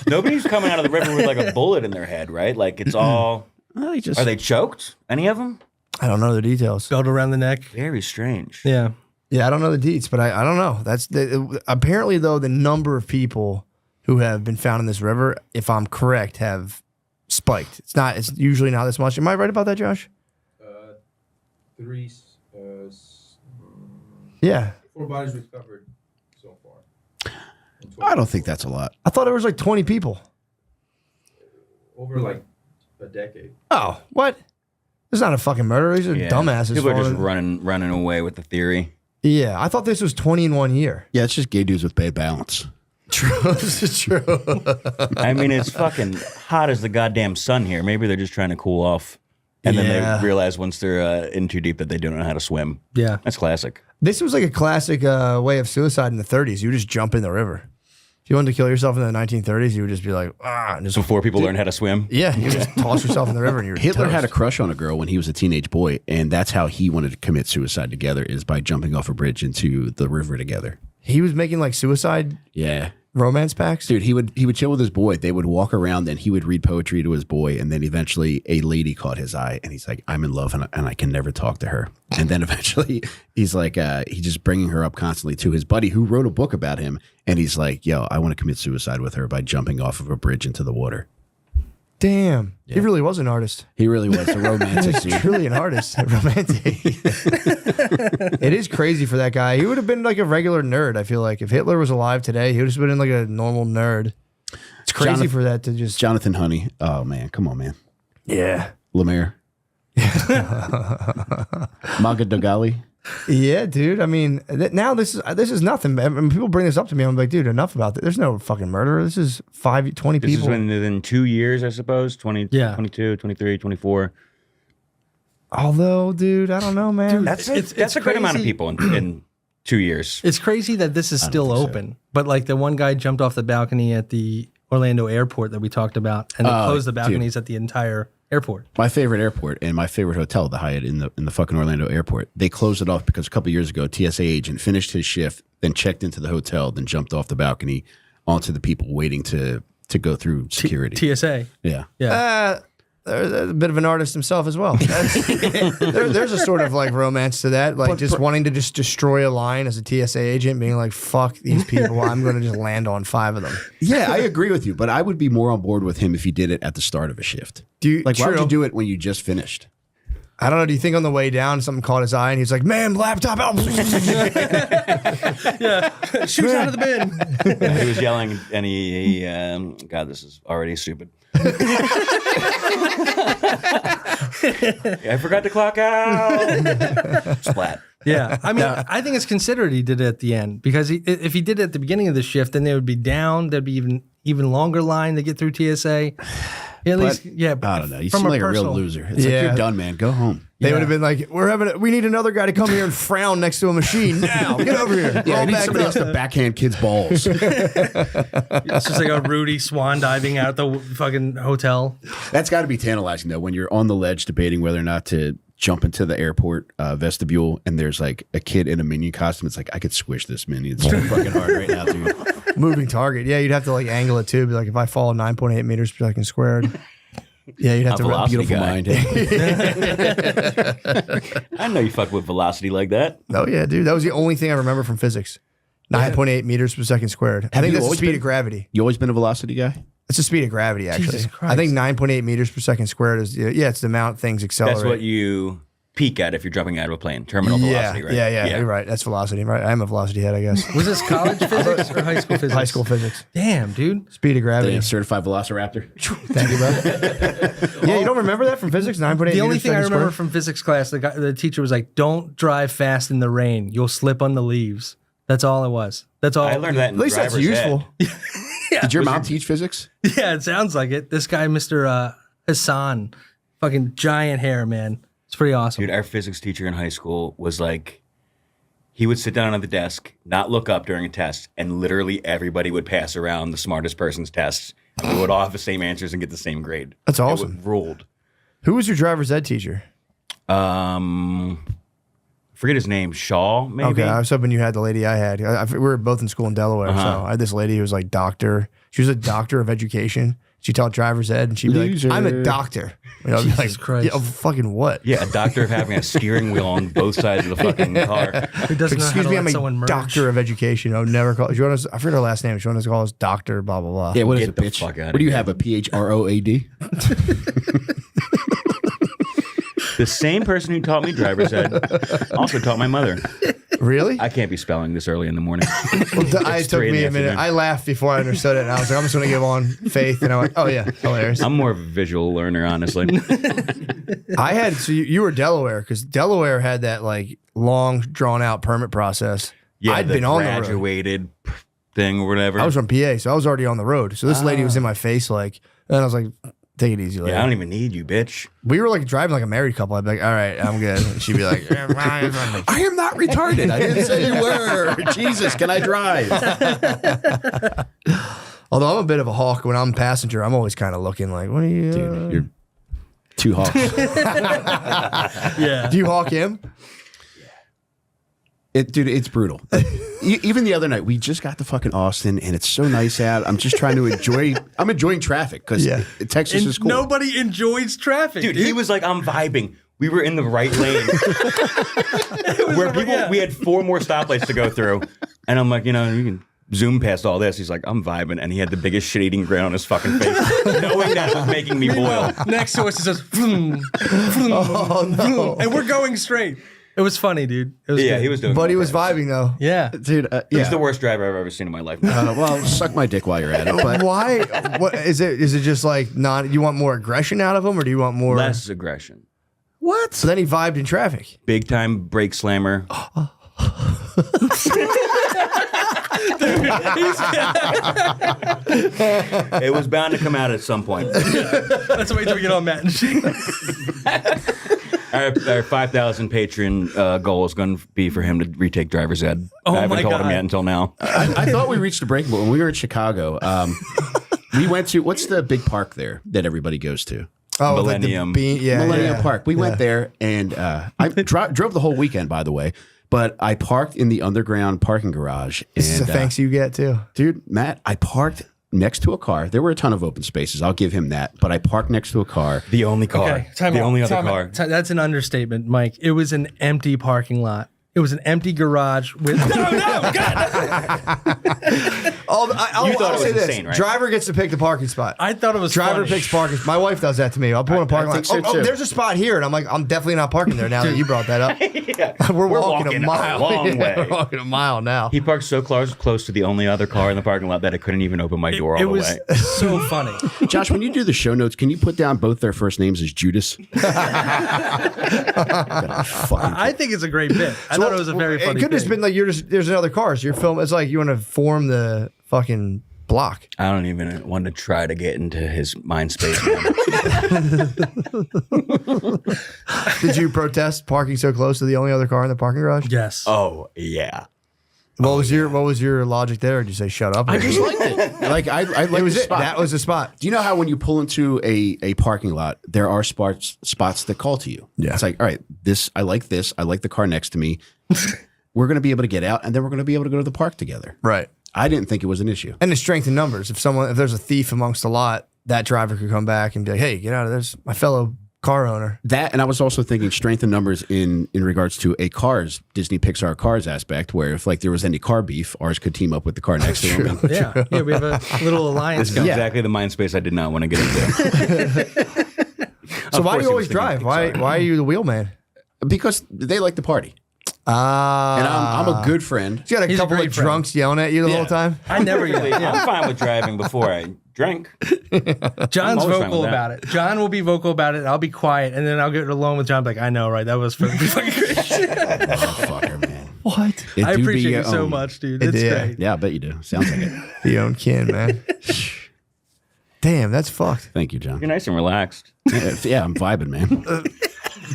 Nobody's coming out of the river with like a bullet in their head, right? Like it's all. Well, he just Are they choked? Any of them? I don't know the details. Belt around the neck. Very strange. Yeah. Yeah, I don't know the deets, but I don't know. That's apparently though the number of people who have been found in this river, if I'm correct, have spiked. It's usually not this much. Am I right about that, Josh? 3, Yeah. 4 bodies recovered so far. I don't think that's a lot. I thought it was like 20 people. Over like a decade. Oh, what? It's not a fucking murder. These are Yeah. dumbasses. People are just falling- running away with the theory. Yeah, I thought this was 20 in 1 year. Yeah, it's just gay dudes with bad balance. True. This is true. I mean, it's fucking hot as the goddamn sun here. Maybe they're just trying to cool off. And then Yeah. they realize once they're in too deep that they don't know how to swim. Yeah. That's classic. This was like a classic way of suicide in the 30s. You would just jump in the river. If you wanted to kill yourself in the 1930s, you would just be like, and just Before people learn how to swim. yeah, you just toss yourself in the river and you're Hitler had a toast. crush on a girl when he was a teenage boy, and that's how he wanted to commit suicide together is by jumping off a bridge into the river together. He was making like suicide Yeah. romance packs. Dude, he would chill with his boy. They would walk around and he would read poetry to his boy. And then eventually a lady caught his eye and he's like, I'm in love and I can never talk to her. And then eventually he's like, he's just bringing her up constantly to his buddy who wrote a book about him. And he's like, yo, I want to commit suicide with her by jumping off of a bridge into the water. Damn, he really was an artist. He really was a romantic He's dude. truly an artist, romantic. It is crazy for that guy. He would have been like a regular nerd. I feel like if Hitler was alive today, he would have just been like a normal nerd. It's crazy Jonathan- for that to just Jonathan Honey. Oh, man. Come on, man. yeah. Lemaire. Maga Dogali. Yeah, dude. I mean, now this is nothing. I mean, people bring this up to me. I'm like, dude, enough about that. There's no fucking murder. This is 20 people. This is within 2 years, I suppose. 22, 23, 24. Although, dude, I don't know, man. Dude, that's a good amount of people in 2 years. It's crazy that this is still open. But like the one guy jumped off the balcony at the Orlando airport that we talked about, and they closed the balconies at the entire airport. My favorite airport and my favorite hotel, the Hyatt in the fucking Orlando airport. They closed it off because a couple of years ago, a TSA agent finished his shift, then checked into the hotel, then jumped off the balcony onto the people waiting to go through security. TSA. Yeah. Yeah. There's a bit of an artist himself as well. There's a sort of like romance to that, like just wanting to just destroy a line as a TSA agent, being like, "Fuck these people, I'm going to just land on 5 of them." Yeah, I agree with you, but I would be more on board with him if he did it at the start of a shift. Why would you do it when you just finished? I don't know. Do you think on the way down something caught his eye and he's like, "Ma'am, laptop out." Yeah, shoes out of the bin. He was yelling, and he God, this is already stupid. I forgot to clock out. Splat. Yeah, I mean, I think it's considered he did it at the end because if he did it at the beginning of the shift, then they would be down. There'd be even longer line to get through TSA. At least, I don't know. You seem like a real loser. It's like, you're done, man. Go home. They would have been like, we need another guy to come here and frown next to a machine now. Get over here. Yeah, I need somebody else to backhand kids' balls. It's just like a Rudy swan diving out the fucking hotel. That's got to be tantalizing, though, when you're on the ledge debating whether or not to jump into the airport vestibule and there's like a kid in a Minion costume. It's like, I could squish this Minion. It's so fucking hard right now, dude. Moving target. Yeah, you'd have to like angle it too. Be like, if I fall 9.8 meters per second squared. Yeah, you'd have to run. Beautiful mind. I know you fucked with velocity like that. Oh yeah, dude. That was the only thing I remember from physics. 9.8 meters per second squared. I think that's the speed of gravity. You always been a velocity guy? It's the speed of gravity, actually. Jesus Christ. I think 9.8 meters per second squared is, it's the amount things accelerate. That's what you peak at if you're jumping out of a plane. Terminal velocity, right? Yeah, you're right. That's velocity, right? I'm a velocity head, I guess. Was this college physics or high school physics? High school physics. Damn, dude. Speed of gravity. Damn, certified velociraptor. Thank you, bro. Yeah, you don't remember that from physics? 9.8 meters The only thing I remember squared? from physics class, the teacher was like, "Don't drive fast in the rain. You'll slip on the leaves." That's all it was. That's all. I learned that in At least that's driver's useful. ed. Did your mom teach physics? Yeah, it sounds like it. This guy, Mr. Hassan, fucking giant hair, man. It's pretty awesome. Dude, our physics teacher in high school was like, he would sit down at the desk, not look up during a test, and literally everybody would pass around the smartest person's tests. And we would all have the same answers and get the same grade. That's awesome. It ruled. Who was your driver's ed teacher? Forget his name. Shaw, maybe? Okay, I was hoping you had the lady I had. We were both in school in Delaware, so I had this lady who was like doctor. She was a doctor of education. She taught driver's ed, and she'd be like, "I'm a doctor." You know, Jesus Christ. Yeah, fucking what? Yeah, a doctor of having a steering wheel on both sides of the fucking car. Who doesn't know how Excuse to me, let I'm someone a merge? doctor of education. I would never call. She wanted us, I forget her last name. She wanted us to call us doctor. Blah blah blah. Yeah, what is Get it, the bitch? fuck outta What do you here. have, a PHROAD? The same person who taught me driver's ed also taught my mother. Really? I can't be spelling this early in the morning. It took 3 in me the a minute. afternoon. I laughed before I understood it, and I was like, I'm just going to give on faith. And I went, oh yeah, hilarious. I'm more of a visual learner, honestly. I had so you were Delaware because Delaware had that like long drawn out permit process. Yeah, I'd the been on the road. graduated thing or whatever. I was from PA, so I was already on the road. So this lady was in my face, like, and I was like, "Take it easy, lady." Yeah, I don't even need you, bitch. We were like driving like a married couple. I'd be like, "All right, I'm good," and she'd be like, I am not retarded. I didn't say you were. Jesus, can I drive? Although I'm a bit of a hawk when I'm passenger, I'm always kind of looking like, "What are you?" Dude, you're too hawks. Yeah. Do you hawk him? Dude, it's brutal. Even the other night, we just got to fucking Austin, and it's so nice out. I'm just trying to enjoy. I'm enjoying traffic because Texas is cool. Nobody enjoys traffic, Dude, he was like, I'm vibing. We were in the right lane. Where people, we had 4 more stoplights to go through. And I'm like, you know, you can zoom past all this. He's like, I'm vibing. And he had the biggest shit-eating grin on his fucking face, knowing that it was making me boil. Next to us, it says, vroom, vroom, vroom, and we're going straight. It was funny, dude. It was good. He was doing But he it. was vibing though. Yeah. Dude, He's the worst driver I've ever seen in my life. well, suck my dick while you're at it. But Why? What is it? Is it just like not? You want more aggression out of him, or do you want more? Less aggression. What? So then he vibed in traffic. Big time brake slammer. It was bound to come out at some point. Let's wait till we get on Matt and Shane. Our 5,000 patron goal is going to be for him to retake driver's ed. Oh I haven't my told God. him yet until now. I thought we reached a break, but when we were in Chicago, we went to what's the big park there that everybody goes to? Oh, Millennium. Like the bean, yeah, Millennium yeah. Park. We went there, and I drove the whole weekend, by the way. But I parked in the underground parking garage. This is and, the thanks you get too. dude, Matt, I parked next to a car. There were a ton of open spaces. I'll give him that. But I parked next to a car. The only car. Okay, time the out, only other time car. out. That's an understatement, Mike. It was an empty parking lot. It was an empty garage with I'll thought it say was this. insane, right? Driver gets to pick the parking spot. I thought it was Driver funny. picks parking. My wife does that to me. I'll pull in a parking I lot. think so, too. There's a spot here, and I'm like, I'm definitely not parking there now that you brought that up. We're walking a mile. long way. We're walking a mile now. He parked so close to the only other car in the parking lot that I couldn't even open my door all It the was way. so funny. Josh, when you do the show notes, can you put down both their first names as Judas? I think it's a great bit. I thought it was a very funny It could have just thing. been like there's another car. So you're filming. It's like you want to form the fucking block. I don't even want to try to get into his mind space. Did you protest parking so close to the only other car in the parking garage? Yes. Oh, yeah. What was your logic there? Or did you say shut up? I just liked it. Like I liked it was the it. spot. That was the spot. Do you know how when you pull into a parking lot, there are spots that call to you? Yeah. It's like, all right, I like this. I like the car next to me. We're going to be able to get out, and then we're going to be able to go to the park together. Right. I didn't think it was an issue. And the strength in numbers. If there's a thief amongst a lot, that driver could come back and be like, "Hey, get out of there! There's my fellow car owner." That, and I was also thinking strength in numbers in regards to a Disney Pixar Cars aspect, where if like there was any car beef, ours could team up with the car next to them. Yeah. Yeah, we have a little alliance This is going. exactly the mind space I did not want to get into. So why do course you he always was thinking drive? Why Pixar. are you the wheelman? Because they like to party. And Ah, I'm a good friend. You got a He's a couple great of friend. drunks yelling at you the whole time. I never Really, I'm fine with driving before I drink. John's always fine vocal with that. about it. John will be vocal about it. And I'll be quiet, and then I'll get alone with John. Like, I know, right? That was fucking great shit. Fucker, man. What? It I do be appreciate your you so own. much, dude. It It's did. great. Yeah, I bet you do. Sounds like it. The own kin, man. Damn, that's fucked. Thank you, John. You're nice and relaxed. Yeah, I'm vibing, man.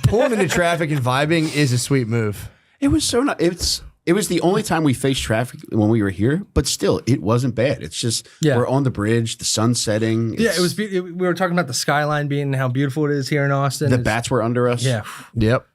Pulling into traffic and vibing is a sweet move. It was so nice. It was the only time we faced traffic when we were here, but still, it wasn't bad. It's just we're on the bridge, the sun's setting. Yeah, it was. We were talking about the skyline being how beautiful it is here in Austin. The It's- bats were under us. Yeah. Yep.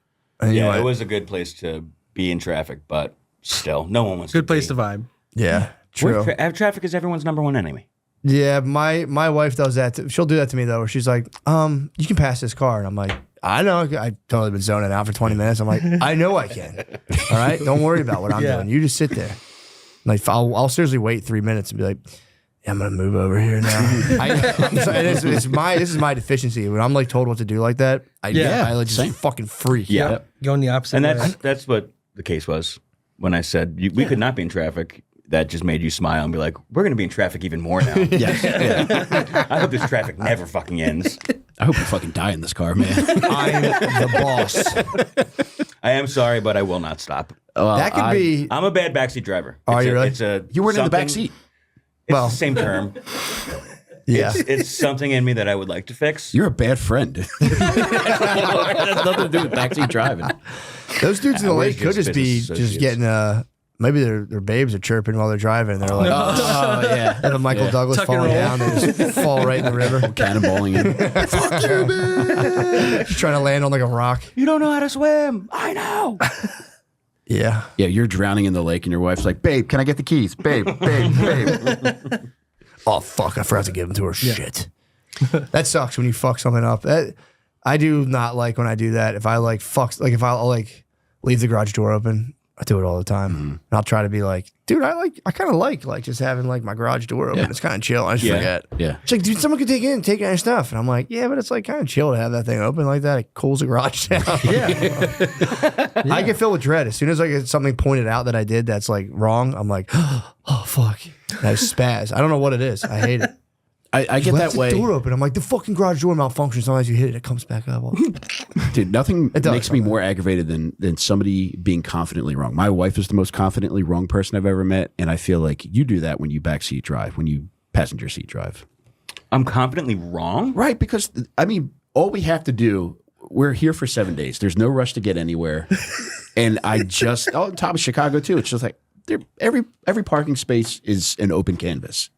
Anyway, Yeah, it was a good place to be in traffic, but still, no one wants Good place be. to vibe. Yeah, true. Traffic is everyone's number one enemy. Yeah, my wife does that. She'll do that to me though, where she's like, you can pass this car," and I'm like, "I know. I've totally been zoning out for 20 minutes." I'm like, "I know I can. All right, don't worry about what I'm doing. You just sit there." Like, I'll seriously wait 3 minutes and be like, "Yeah, I'm gonna move over here now." This is my deficiency. When I'm like told what to do like that, I like just fucking freak. Yeah. Going the opposite And way. that's what the case was when I said we could not be in traffic. That just made you smile and be like, we're going to be in traffic even more now. I hope this traffic never fucking ends. I hope you fucking die in this car, man. I'm the boss. I am sorry, but I will not stop. That could be. I'm a bad backseat driver. Are you really? It's a You weren't in the something- back seat. It's Well. the same term. Yeah. It's something in me that I would like to fix. You're a bad friend. It has nothing to do with backseat driving. Those dudes in the we're lake could just just be business just getting maybe their babes are chirping while they're driving. They're like, Oh, yeah. have a Michael Douglas Tuck and falling roll. down, they just fall right in the river. Cannonballing in. Just trying to land on like a rock. You don't know how to swim. I know. Yeah. Yeah, you're drowning in the lake, and your wife's like, "Babe, can I get the keys? Babe, babe." Oh fuck! I forgot to give them to her. Shit. That sucks when you fuck something up. I do not like when I do that. If I like if I'll like leave the garage door open, I do it all the time. And I'll try to be like, dude, I kind of like just having like my garage door open. Yeah. It's kind of chill. I just forget. Yeah. It's like, dude, someone could take your stuff. And I'm like, yeah, but it's like kind of chill to have that thing open like that. It cools the garage down. I get filled with dread. As soon as I get something pointed out that I did that's like wrong, I'm like, oh, fuck. And I spaz. I don't know what it is. I hate it. I get that way. The door open. I'm like, the fucking garage door malfunctions. Sometimes you hit it, it comes back up. Dude, nothing does, makes me more aggravated than somebody being confidently wrong. My wife is the most confidently wrong person I've ever met, and I feel like you do that when you backseat drive, when you passenger seat drive. I'm confidently wrong? Right, because, I mean, all we have to do, we're here for 7 days. There's no rush to get anywhere. And I just, on top of Chicago too, it's just like, every parking space is an open canvas.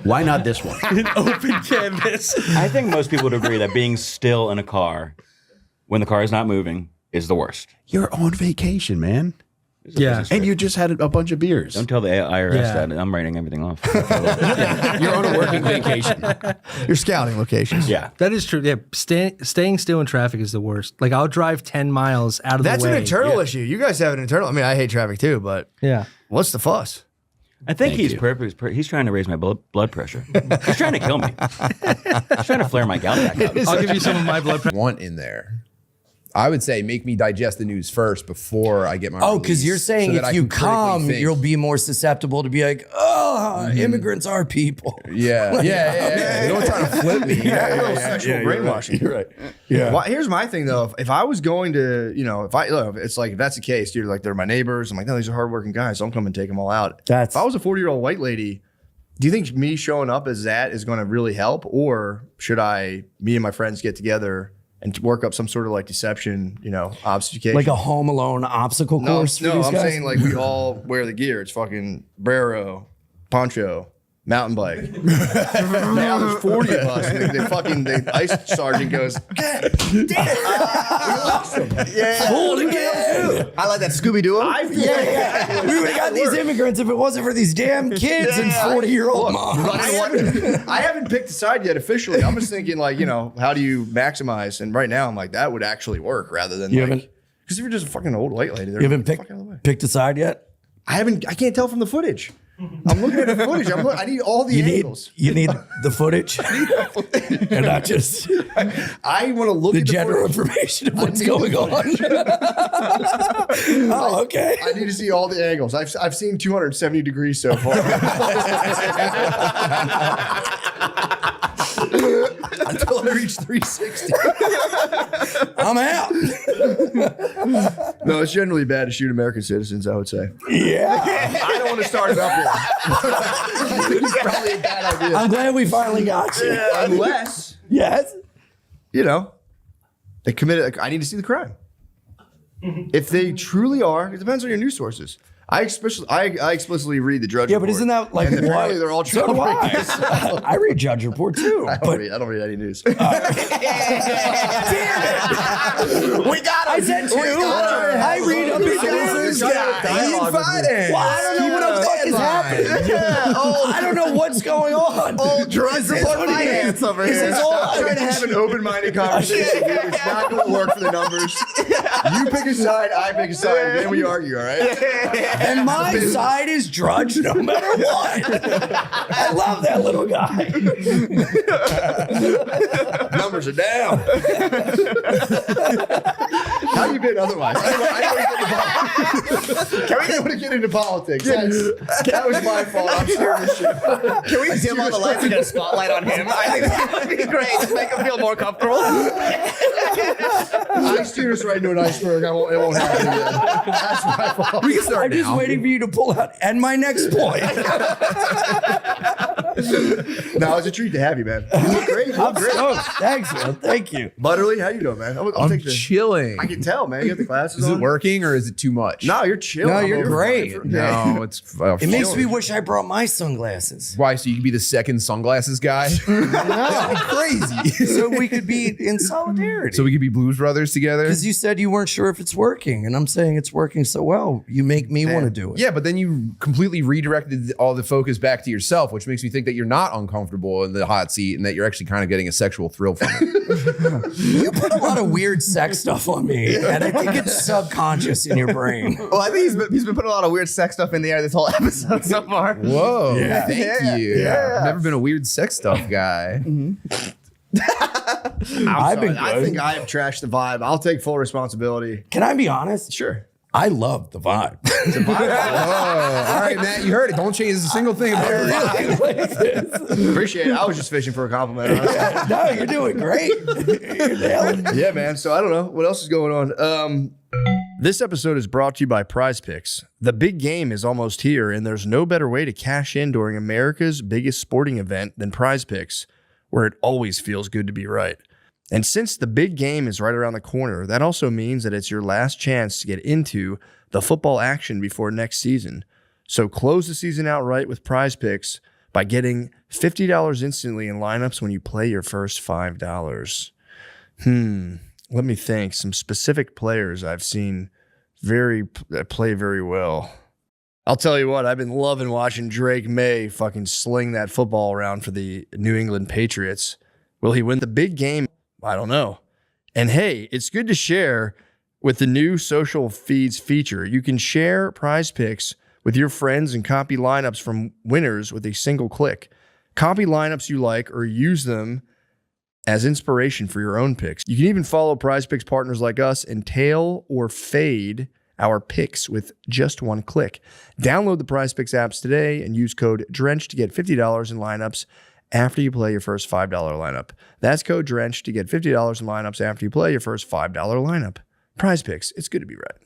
Why not this one? An open canvas. I think most people would agree that being still in a car when the car is not moving is the worst. You're on vacation, man. Yeah. And you just had a bunch of beers. Don't tell the IRS that. I'm writing everything off. You're on a working vacation. You're scouting locations. Yeah. That is true. Yeah, staying still in traffic is the worst. Like I'll drive 10 miles out of That's the way. an internal issue. You guys have an internal. I mean, I hate traffic too, but Yeah. what's the fuss? I think he's trying to raise my blood pressure. He's trying to kill me. He's trying to flare my gout back up. I'll give you some of my blood pressure. Want in there. I would say make me digest the news first before I get my Oh, because you're release, saying so that I if you can critically come, think. you'll be more susceptible to be like, oh, immigrants are people. Yeah. You don't try to flip me. Sexual brainwashing. You're right. Yeah. Well, here's my thing though. If I was going to, it's like if that's the case, dude, like they're my neighbors. I'm like, no, these are hardworking guys. So I'm coming and take them all out. If I was a 40-year-old white lady, do you think me showing up as that is going to really help, or should me and my friends get together and work up some sort of like deception, obfuscation? Like a Home Alone obstacle course for No, these I'm guys? saying like we all wear the gear. It's fucking Brero, poncho, mountain bike. Now there's 40 of us. And the ice sergeant goes, okay, we lost him. Yeah. Pull together. I like that Scooby-Doo. Yeah. We would have got these immigrants if it wasn't for these damn kids and 40-year-old moms. I haven't picked a side yet officially. I'm just thinking like, how do you maximize? And right now I'm like, that would actually work rather than because if you're just a fucking old white lady, You haven't picked a side yet? I can't tell from the footage. I'm looking at the footage. I need all the angles. You need the footage. And not just I want to look the at the general footage. information of what's going on. Oh, okay. I need to see all the angles. I've seen 270 degrees so far. Until I reach 360. I'm out. No, it's generally bad to shoot American citizens, I would say. Yeah. I don't want to start it up here. I think it's probably a bad idea. I'm glad we finally got you. Unless, Yes. they committed, I need to see the crime. If they truly are, it depends on your news sources. I explicitly read the Drudge Yeah, Report. but isn't that like and why? apparently they're all So do I. troublemakers. I read Judge Report too. I don't read any news. Damn it! We got him. I said two. I read a big news guy. Well, I don't know what the fuck is happening. I don't know what's going on. Old Drudge Report finance over here. I'm trying to have an open-minded conversation. Dude. It's not going to work for the numbers. You pick a side, I pick a side, and then we argue, all right? And my side is Drudge no matter what. I love that little guy. Numbers are down. How you been otherwise? I don't want to get into politics. That was my fault. I'm steering this shit. Can we dim all the lights and get a spotlight on him? I think that would be great. Just make him feel more comfortable. I steered us right into an iceberg. It won't happen again. That's my fault. We can start I'm just waiting for you to pull out. And my next point. No, it's a treat to have you, man. You look great. You look great. Thanks, man. Thank you. Butterly, how you doing, man? I'm chilling. I can tell, man. You got the glasses Is on. it working or is it too much? No, you're chilling. No, you're great. No, it's. It makes me wish I brought my sunglasses. Why? So you can be the second sunglasses guy? That'd be crazy. So we could be in solidarity. So we could be Blues Brothers together. Because you said you weren't sure if it's working, and I'm saying it's working so well. You make me want to do it. Yeah, but then you completely redirected all the focus back to yourself, which makes me think that you're not uncomfortable in the hot seat and that you're actually kind of getting a sexual thrill from it. You put a lot of weird sex stuff on me, and I think it's subconscious in your brain. Well, I think he's been putting a lot of weird sex stuff in the air this whole episode so far. Whoa, Yeah. thank you. Yeah. I've never been a weird sex stuff guy. I think I have trashed the vibe. I'll take full responsibility. Can I be honest? Sure. I love the vibe. All right, Matt, you heard it. Don't change a single thing about it. Appreciate it. I was just fishing for a compliment. Honestly. No, you're doing great. You're nailing it. Yeah, man. So I don't know what else is going on. This episode is brought to you by Prize Picks. The big game is almost here, and there's no better way to cash in during America's biggest sporting event than Prize Picks, where it always feels good to be right. And since the big game is right around the corner, that also means that it's your last chance to get into the football action before next season. So close the season out right with Prize Picks by getting $50 instantly in lineups when you play your first $5. Let me think. Some specific players I've seen play very well. I'll tell you what, I've been loving watching Drake May fucking sling that football around for the New England Patriots. Will he win the big game? I don't know. And hey, it's good to share with the new social feeds feature. You can share Prize Picks with your friends and copy lineups from winners with a single click. Copy lineups you like or use them as inspiration for your own picks. You can even follow Prize Picks partners like us and tail or fade our picks with just one click. Download the Prize Picks apps today and use code DRENCH to get $50 in lineups after you play your first $5 lineup. That's code DRENCH to get $50 in lineups after you play your first $5 lineup. Prize Picks. It's good to be right.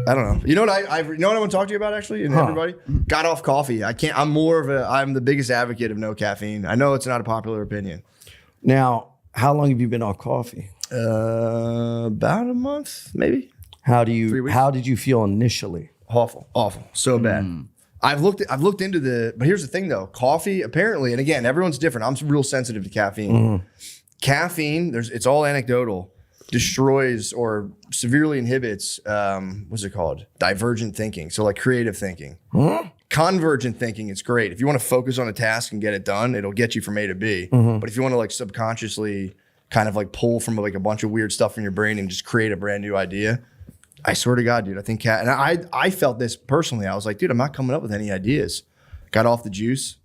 I don't know. You know what I want to talk to you about actually, and everybody got off coffee. I'm the biggest advocate of no caffeine. I know it's not a popular opinion. Now, how long have you been off coffee? About a month, maybe. How did you feel initially? Awful, so bad. I've looked into but here's the thing though, coffee apparently, and again, everyone's different. I'm real sensitive to caffeine. Caffeine, it's all anecdotal, destroys or severely inhibits, what's it called? Divergent thinking. So like creative thinking. Convergent thinking, it's great. If you want to focus on a task and get it done, it'll get you from A to B. But if you want to like subconsciously kind of like pull from like a bunch of weird stuff in your brain and just create a brand new idea, I swear to God, dude, I think and I felt this personally. I was like, dude, I'm not coming up with any ideas. Got off the juice.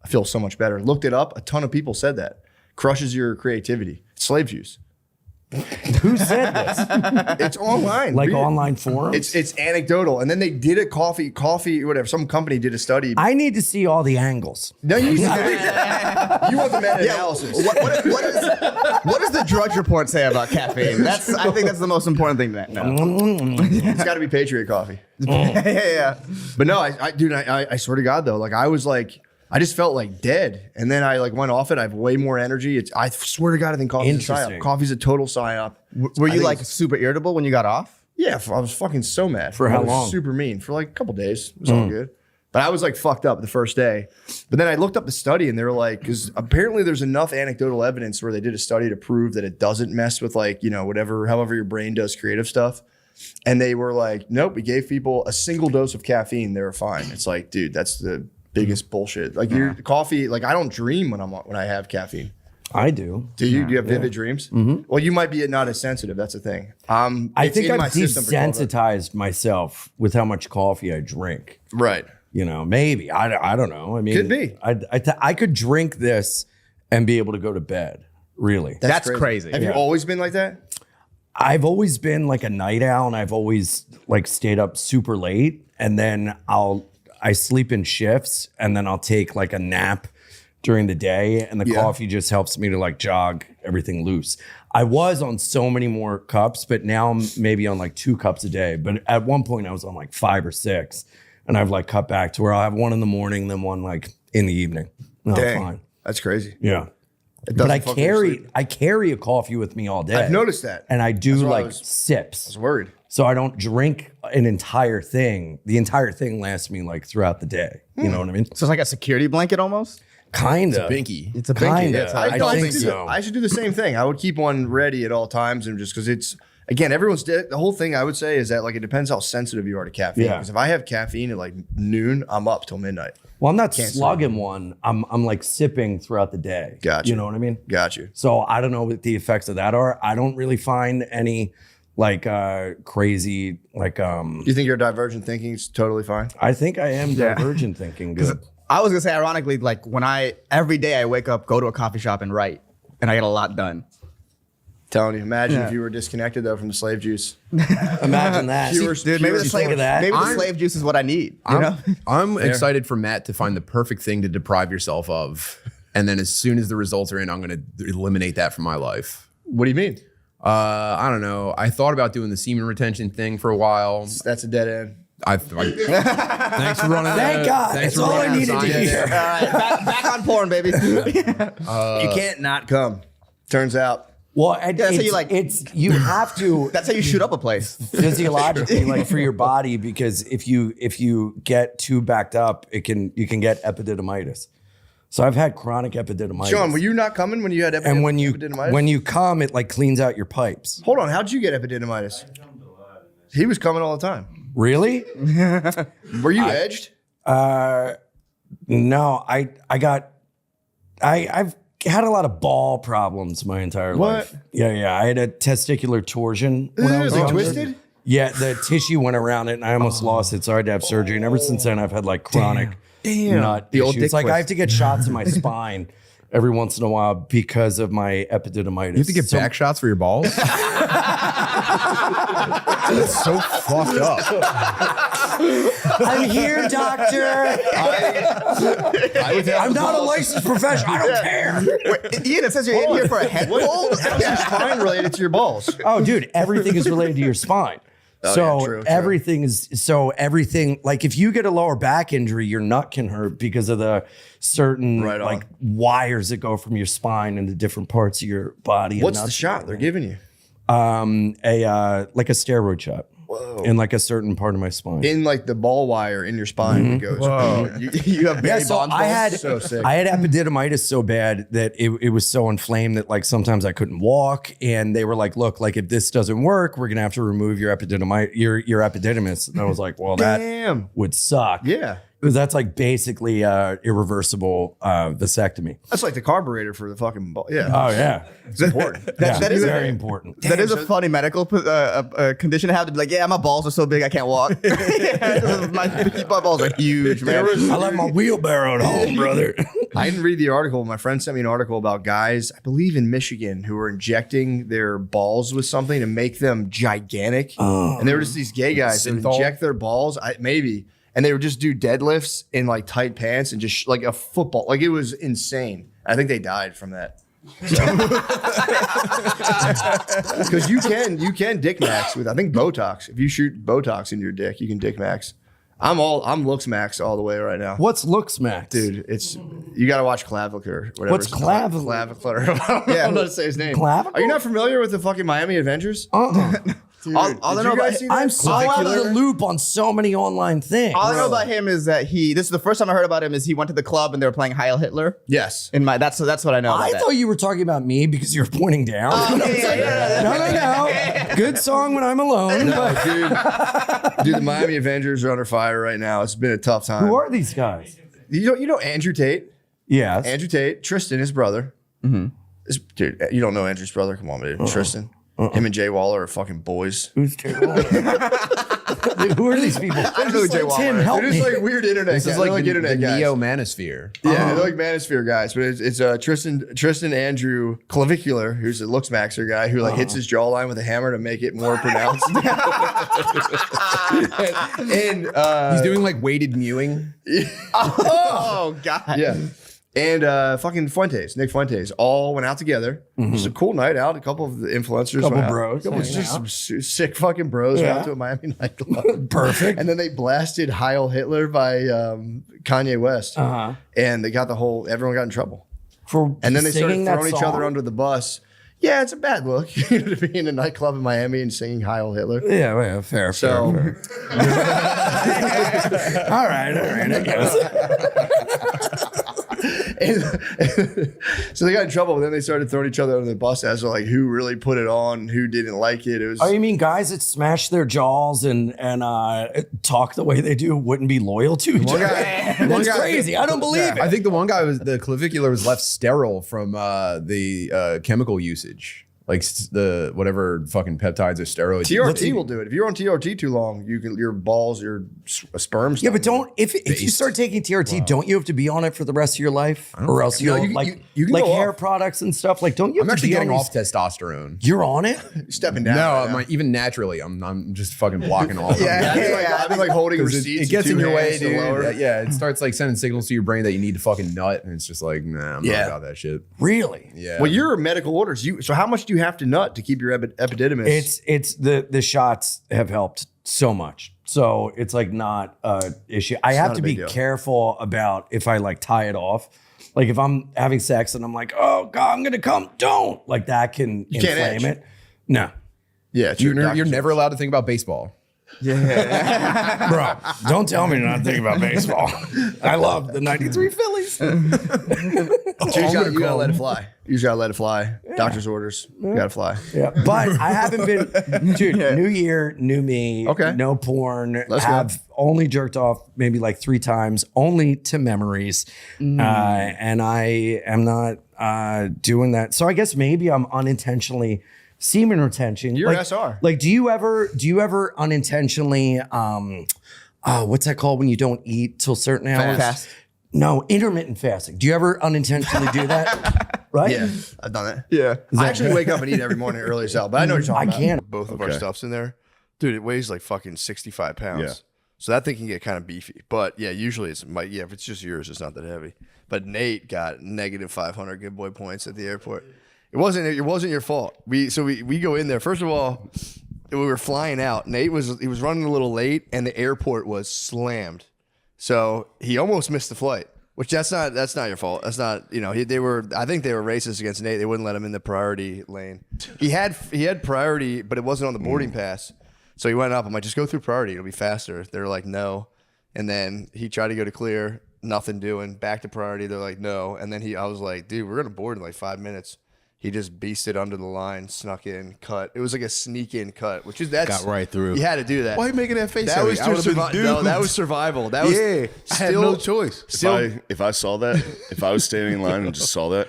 I feel so much better. Looked it up. A ton of people said that. Crushes your creativity. It's slave juice. Who said this? It's online. Like online forums? It's anecdotal. And then they did a coffee, whatever. Some company did a study. I need to see all the angles. No, you want the meta-analysis. What does the Drudge Report say about caffeine? I think that's the most important thing to know. It's got to be Patriot coffee. Yeah. But no, I swear to God though, like I just felt like dead. And then I like went off it. I have way more energy. I swear to God, I think coffee's a psyop. Coffee's a total psyop. Were you like super irritable when you got off? Yeah, I was fucking so mad. For how long? Super mean. For like a couple days. It was all good. But I was like fucked up the first day. But then I looked up the study and they were like, because apparently there's enough anecdotal evidence where they did a study to prove that it doesn't mess with like, however your brain does creative stuff. And they were like, nope, we gave people a single dose of caffeine. They were fine. It's like, dude, that's the biggest bullshit. Like your coffee, like I don't dream when I have caffeine. I do. Do you? Do you have vivid dreams? Well, you might be not as sensitive. That's the thing. I think I've desensitized myself with how much coffee I drink. Right. Maybe. I don't know. I mean, could be. I could drink this and be able to go to bed. Really. That's crazy. Have you always been like that? I've always been like a night owl, and I've always like stayed up super late, and then I sleep in shifts, and then I'll take like a nap during the day, and the coffee just helps me to like jog everything loose. I was on so many more cups, but now I'm maybe on like 2 cups a day. But at one point I was on like 5 or 6, and I've like cut back to where I'll have one in the morning, then one like in the evening. No, dang, fine. That's crazy. Yeah. But I carry a coffee with me all day. I've noticed that. And I do like sips. I was worried. So I don't drink an entire thing. The entire thing lasts me like throughout the day. You know what I mean? So it's like a security blanket almost? Kind of. It's a binky. I think so. I should do the same thing. I would keep one ready at all times, and just because it's, again, the whole thing I would say is that like it depends how sensitive you are to caffeine. Because if I have caffeine at like noon, I'm up till midnight. Well, I'm not slugging one. I'm like sipping throughout the day. Gotcha. You know what I mean? Got you. So I don't know what the effects of that are. I don't really find any like crazy like You think your divergent thinking is totally fine? I think I am divergent thinking good. I was gonna say, ironically, like every day I wake up, go to a coffee shop and write, and I get a lot done. Telling you, imagine if you were disconnected though from the slave juice. Imagine that, dude. Maybe the slave juice is what I need. You know? I'm excited for Matt to find the perfect thing to deprive yourself of, and then as soon as the results are in, I'm going to eliminate that from my life. What do you mean? I don't know. I thought about doing the semen retention thing for a while. That's a dead end. Thanks for running. Thank God. Thanks That's for all I running needed to hear. All right, back on porn, baby. You can't not come. Turns out. Well, that's how you like. You have to. That's how you shoot up a place Physiologically, like for your body, because if you get too backed up, you can get epididymitis. So I've had chronic epididymitis. Sean, were you not coming when you had epididymitis? When you come, it like cleans out your pipes. Hold on, how'd you get epididymitis? He was coming all the time. Really? Were you edged? No, I've had a lot of ball problems my entire life. Yeah. I had a testicular torsion when I was younger. Twisted? Yeah, the tissue went around it and I almost lost it, so I had to have surgery. And ever since then, I've had like chronic nut issues. It's like I have to get shots in my spine every once in a while because of my epididymitis. You have to get back shots for your balls? That's so fucked up. I'm here, doctor. I'm not a licensed professional. I don't care. Wait, Ian, it says you're in here for a head cold? How's your spine related to your balls? Oh, dude, everything is related to your spine. True. Everything, like if you get a lower back injury, your nut can hurt because of the certain like wires that go from your spine into different parts of your body. What's the shot they're giving you? Like a steroid shot. Whoa. In like a certain part of my spine. In like the ball wire in your spine it goes. Whoa. You have Barry Bonds balls? I had epididymitis so bad that it was so inflamed that like sometimes I couldn't walk, and they were like, look, like if this doesn't work, we're gonna have to remove your epididymis. And I was like, well, that would suck. Yeah. Because that's like basically irreversible vasectomy. That's like the carburetor for the fucking ball. Yeah. Oh yeah. It's important. That is very important. That is a funny medical condition to have, to be like, yeah, my balls are so big I can't walk. my balls are huge, man. I left my wheelbarrow at home, brother. I didn't read the article. My friend sent me an article about guys, I believe in Michigan, who were injecting their balls with something to make them gigantic. And they were just these gay guys that would inject their balls, and they would just do deadlifts in like tight pants and just like a football. Like it was insane. I think they died from that. Because you can dick max with, I think, Botox. If you shoot Botox into your dick, you can dick max. I'm looks max all the way right now. What's looks max? Dude, you got to watch Clavicular. What's Clavicular? Clavicular. I don't know how to say his name. Clavicular? Are you not familiar with the fucking Miami Adventures? Dude, I'm so out of the loop on so many online things. All I know about him is that this is the first time I heard about him is he went to the club and they were playing Heil Hitler. Yes. That's what I know about I thought you were talking about me because you were pointing down. No. Good song when I'm alone. Dude, the Miami Avengers are under fire right now. It's been a tough time. Who are these guys? You know Andrew Tate? Yes. Andrew Tate, Tristan, his brother. Mm-hmm. Dude, you don't know Andrew's brother? Come on, dude. Tristan. Him and Jay Waller are fucking boys. Who's Jay Waller? Dude, who are these people? I don't know who Jay Waller Tim, is. help They're just like weird internet guys. This is like the internet guys. neo-manosphere. Yeah, they're like manosphere guys. But it's Tristan Andrew Clavicular, who's a looks maxer guy who like hits his jawline with a hammer to make it more pronounced. and he's doing like weighted mewing. Oh God. Yeah. And fucking Nick Fuentes, all went out together. It was a cool night out. A couple of the influencers, just some sick fucking bros went out to a Miami nightclub. Perfect. And then they blasted Heil Hitler by Kanye West, and they got everyone got in trouble. And then they started throwing each other under the bus. Yeah, it's a bad look to be in a nightclub in Miami and singing Heil Hitler. Yeah, well, fair. All right, I guess. So they got in trouble, but then they started throwing each other under the bus as to like who really put it on, who didn't like it. It was. Oh, you mean guys that smash their jaws and talk the way they do wouldn't be loyal to each other? That's crazy. I don't believe it. I think the one guy the clavicular was left sterile from the chemical usage. like the whatever fucking peptides or steroids. TRT will do it. If you're on TRT too long, you can your balls, your sperm. Yeah, but don't if you start taking TRT, don't you have to be on it for the rest of your life, or else you can like hair products and stuff? Like, don't you? I'm actually getting off testosterone. You're on it. Stepping down. No, I'm even naturally, I'm just fucking blocking all of them. I've been like holding receipts. It gets in your way, dude. Lower. Yeah, it starts like sending signals to your brain that you need to fucking nut, and it's just like, nah, I'm not about that shit. Really? Yeah. Well, you're medical orders. So how much do you have to nut to keep your epididymis? It's the shots have helped so much. So it's like not an issue. I have to be careful about if I like tie it off. Like if I'm having sex and I'm like, oh God, I'm gonna come. Don't like that can inflame it. No. Yeah, you're never allowed to think about baseball. Yeah, bro. Don't tell me not to think about baseball. I love the '93 Phillies. You gotta let it fly. You just gotta let it fly. Yeah. Doctor's orders. You gotta fly. Yeah, but I haven't been, dude. New year, new me. Okay. No porn. Have only jerked off maybe like 3 times, only to memories, and I am not doing that. So I guess maybe I'm unintentionally. Semen retention. You're like, SR. Like, do you ever unintentionally, what's that called when you don't eat till certain hours? Fast. No, intermittent fasting. Do you ever unintentionally do that? Right? Yeah, I've done that. Yeah. I actually wake up and eat every morning early as hell, but I know what you're talking about. I can't. Both of our stuff's in there. Dude, it weighs like fucking 65 pounds. Yeah. So that thing can get kind of beefy. But yeah, usually if it's just yours, it's not that heavy. But Nate got negative 500 good boy points at the airport. It wasn't your fault. We go in there. First of all, we were flying out. Nate was running a little late, and the airport was slammed. So he almost missed the flight. Which that's not your fault. That's not I think they were racist against Nate. They wouldn't let him in the priority lane. He had priority, but it wasn't on the boarding pass. So he went up. I'm like, just go through priority. It'll be faster. They're like, no. And then he tried to go to clear. Nothing doing. Back to priority. They're like, no. And then I was like, dude, we're gonna board in like 5 minutes. He just beasted under the line, snuck in, cut. It was like a sneak in cut, got right through. You had to do that. Why are you making that face? That was that was survival. That was I had no choice. If I saw that, if I was standing in line and just saw that,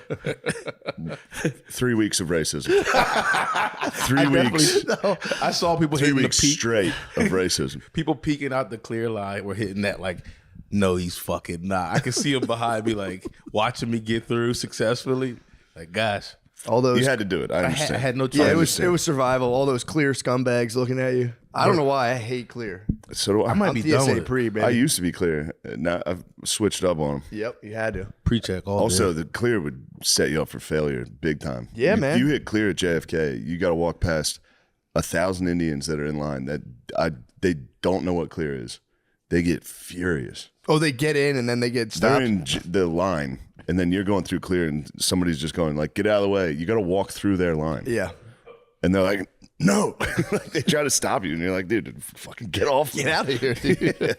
3 weeks of racism. 3 weeks. I saw people 3 hitting weeks the peak. straight of racism. People peeking out the clear line were hitting that like, no, he's fucking not. I can see him behind me like watching me get through successfully. Like, gosh. All those you had to do it. I understand. I had no choice. Yeah, it was survival. All those clear scumbags looking at you. I don't know why I hate clear. So do I. I might be done with it. pre, baby. I used to be clear. Now I've switched up on them. Yep, you had to. Pre-check all Also, day. the clear would set you up for failure big time. Yeah, man. You hit clear at JFK, you got to walk past 1,000 Indians that are in line they don't know what clear is. They get furious. Oh, they get in and then they get stopped. They're in the line, and then you're going through clear, and somebody's just going like, "Get out of the way!" You got to walk through their line. Yeah, and they're like, "No!" Like they try to stop you, and you're like, "Dude, fucking get off! Get out of here, dude."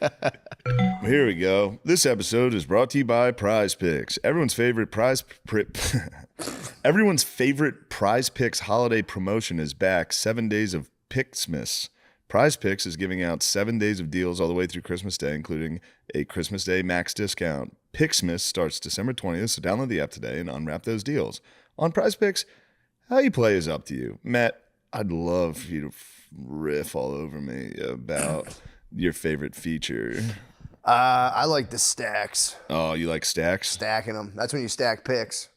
Here we go. This episode is brought to you by Prize Picks. Everyone's favorite Prize Picks holiday promotion is back. 7 days of Picksmas. Prize Picks is giving out 7 days of deals all the way through Christmas Day, including a Christmas Day max discount. Picksmas starts December 20th, so download the app today and unwrap those deals. On Prize Picks, how you play is up to you. Matt, I'd love for you to riff all over me about your favorite feature. I like the stacks. Oh, you like stacks? Stacking them. That's when you stack picks.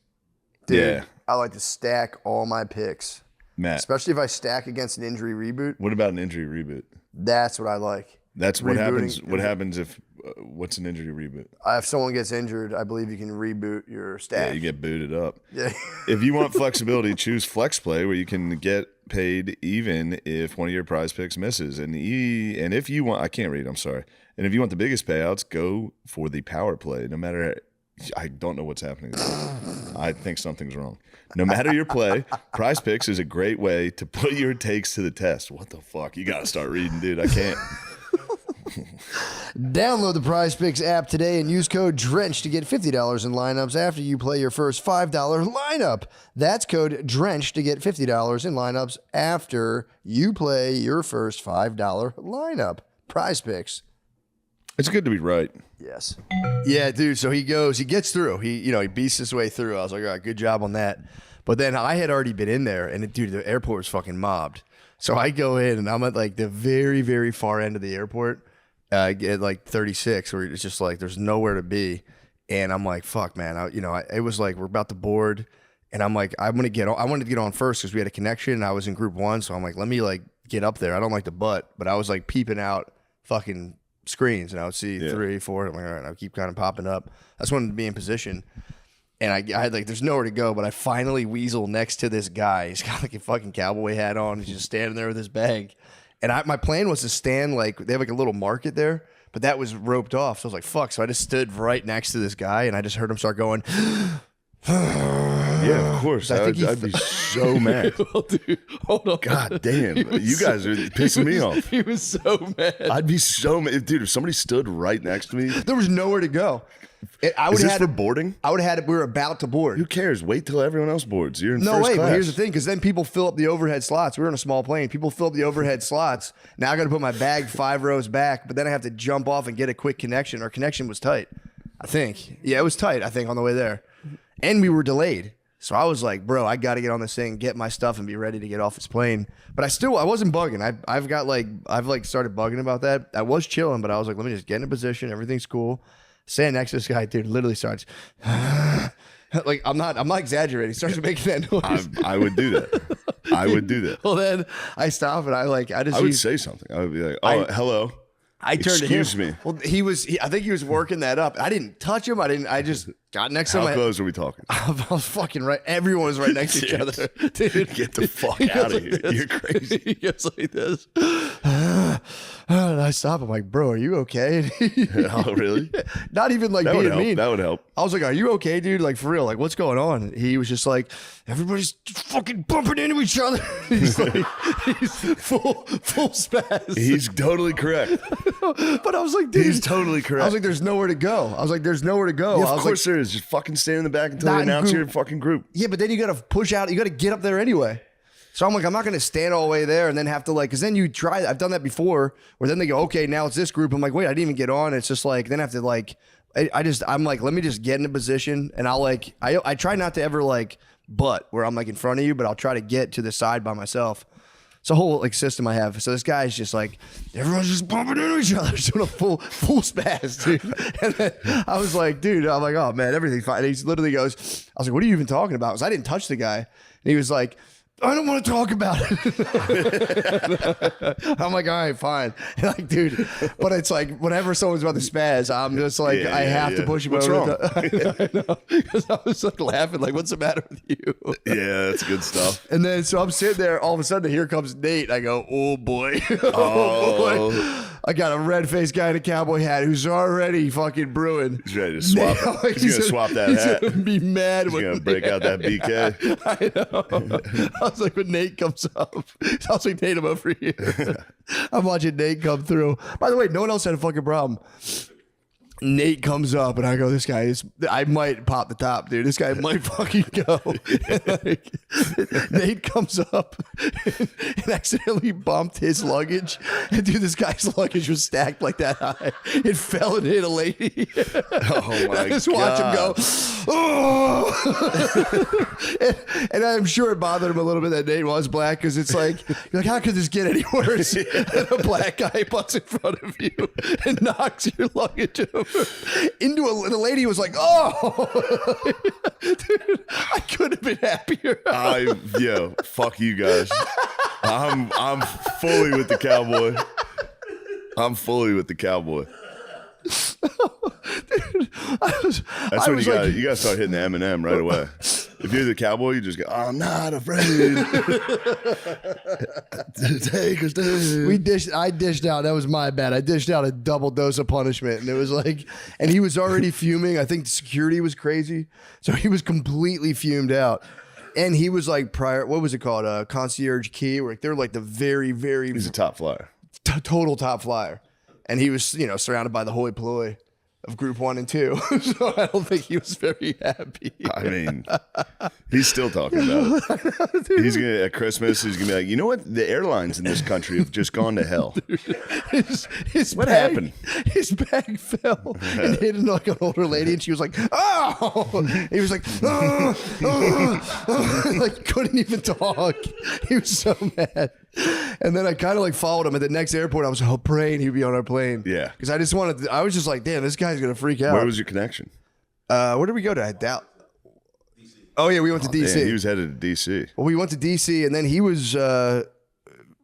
Dude, yeah. I like to stack all my picks. Matt. Especially if I stack against an injury reboot. What about an injury reboot? That's what I like. That's what happens. What happens if what's an injury reboot? If someone gets injured, I believe you can reboot your stack. Yeah, you get booted up. Yeah. If you want flexibility, choose Flex Play, where you can get paid even if one of your prize picks misses. And if you want, I can't read. I'm sorry. And if you want the biggest payouts, go for the Power Play. No matter, I don't know what's happening. I think something's wrong. No matter your play, Prize Picks is a great way to put your takes to the test. What the fuck? You got to start reading, dude. I can't. Download the Prize Picks app today and use code DRENCH to get $50 in lineups after you play your first $5 lineup. That's code DRENCH to get $50 in lineups after you play your first $5 lineup. Prize Picks. It's good to be right. Yes. Yeah, dude. So he gets through. He beats his way through. I was like, all right, good job on that. But then I had already been in there, and dude, the airport was fucking mobbed. So I go in, and I'm at like the very, very far end of the airport, at like 36, where it's just like there's nowhere to be. And I'm like, fuck, man. It was like we're about to board, and I'm like, I wanted to get on first because we had a connection, and I was in group 1. So I'm like, let me like get up there. I don't like the butt, but I was like peeping out fucking screens, and I would see 3, 4. I'm like, all right, I keep kind of popping up. I just wanted to be in position. And I had like, there's nowhere to go, but I finally weasel next to this guy. He's got like a fucking cowboy hat on. He's just standing there with his bag. And my plan was to stand like, they have like a little market there, but that was roped off. So I was like, fuck. So I just stood right next to this guy, and I just heard him start going, yeah, of course. I'd be so mad. Well, dude, hold on. God damn. You guys are pissing me off. He was so mad. I'd be so mad. Dude, if somebody stood right next to me. There was nowhere to go. Is this for boarding? I would have had it. We were about to board. Who cares? Wait till everyone else boards. You're in no first way. class. But here's the thing, because then people fill up the overhead slots. We were in a small plane. People fill up the overhead slots. Now I got to put my bag 5 rows back, but then I have to jump off and get a quick connection. Our connection was tight, I think. Yeah, it was tight, I think, on the way there. And we were delayed. So I was like, bro, I got to get on this thing, get my stuff, and be ready to get off this plane. But I wasn't bugging. I've started bugging about that. I was chilling, but I was like, let me just get in a position. Everything's cool. Standing next to this guy, dude, literally starts like I'm not exaggerating. He starts making that noise. I would do that. I would do that. Well, then I stop and I would say something. I would be like, "Oh, hello." I turned Excuse to him. me. Well, I think he was working that up. I didn't touch him. I just got next to him. How close are we talking? I was fucking right. Everyone was right next to each other. Dude, get the fuck out of here. You're crazy. He gets like this. And I stop. I'm like, bro, are you okay? Oh, really? Not even like being mean. That would help. I was like, are you okay, dude? Like, for real? Like, what's going on? He was just like, everybody's fucking bumping into each other. He's like, he's full spaz. He's totally correct. But I was like, dude. He's totally correct. I was like, there's nowhere to go. Yeah, of course there is. Just fucking stand in the back until they announce your fucking group. Yeah, but then you got to push out. You got to get up there anyway. So I'm like, I'm not going to stand all the way there and then have to like, because then you try. I've done that before where then they go, okay, now it's this group. I'm like, wait, I didn't even get on. It's just like, then I have to like, I'm like, let me just get in a position. And I'll like, I try not to ever like butt where I'm like in front of you, but I'll try to get to the side by myself. It's a whole like system I have. So this guy's just like, everyone's just bumping into each other. Just doing a full spaz, dude. And then I was like, dude, I'm like, oh man, everything's fine. And he literally goes, I was like, what are you even talking about? Because I didn't touch the guy. And he was like, I don't want to talk about it. I'm like, all right, fine. And like, dude, but it's like whenever someone's about to spaz, I'm just like, I have to push him What's over. wrong? I know. Because I was like laughing, like, what's the matter with you? Yeah, that's good stuff. And then so I'm sitting there, all of a sudden here comes Nate. I go, oh boy. Oh. Boy. I got a red-faced guy in a cowboy hat who's already fucking brewing. He's ready to swap. He's going to swap that hat. He's going to be mad. He's going to break out that BK. I know. I was like, when Nate comes up, I was like, Nate, I'm over here. I'm watching Nate come through. By the way, no one else had a fucking problem. Nate comes up and I go, this guy is, I might pop the top, dude. This guy might fucking go. Like, Nate comes up and accidentally bumped his luggage. And dude, this guy's luggage was stacked like that high. It fell and hit a lady. Oh my God. I just watch him go, oh. and I'm sure it bothered him a little bit that Nate was black because it's like, you're like, how could this get any worse? And a black guy butts in front of you and knocks your luggage over. The lady was like, oh. Dude, I couldn't have been happier. Yo, fuck you guys. I'm fully with the cowboy. I'm fully with the cowboy. Dude, That's when you gotta start hitting the Eminem right away. If you're the cowboy, you just go, I'm not afraid. Take us down. I dished out. That was my bad. I dished out a double dose of punishment. And it was like, and he was already fuming. I think the security was crazy. So he was completely fumed out. And he was like what was it called? Concierge key. Where they're like the very, very. He's a top flyer. Total top flyer. And he was, surrounded by the hoi polloi. of Group 1 and 2. So I don't think he was very happy. I mean, he's still talking about it. He's gonna at Christmas. He's gonna be like, you know what? The airlines in this country have just gone to hell. His What bag, happened? His bag fell and hit like an older lady, and she was like, "Oh!" He was like, like couldn't even talk. He was so mad. And then I kind of like followed him at the next airport. I was praying he'd be on our plane. Yeah, because I just wanted. I was just like, damn, this guy's gonna freak out. Where was your connection? Where did we go to? Oh yeah, we went to DC. Damn, he was headed to DC. Well, we went to DC, and then he was.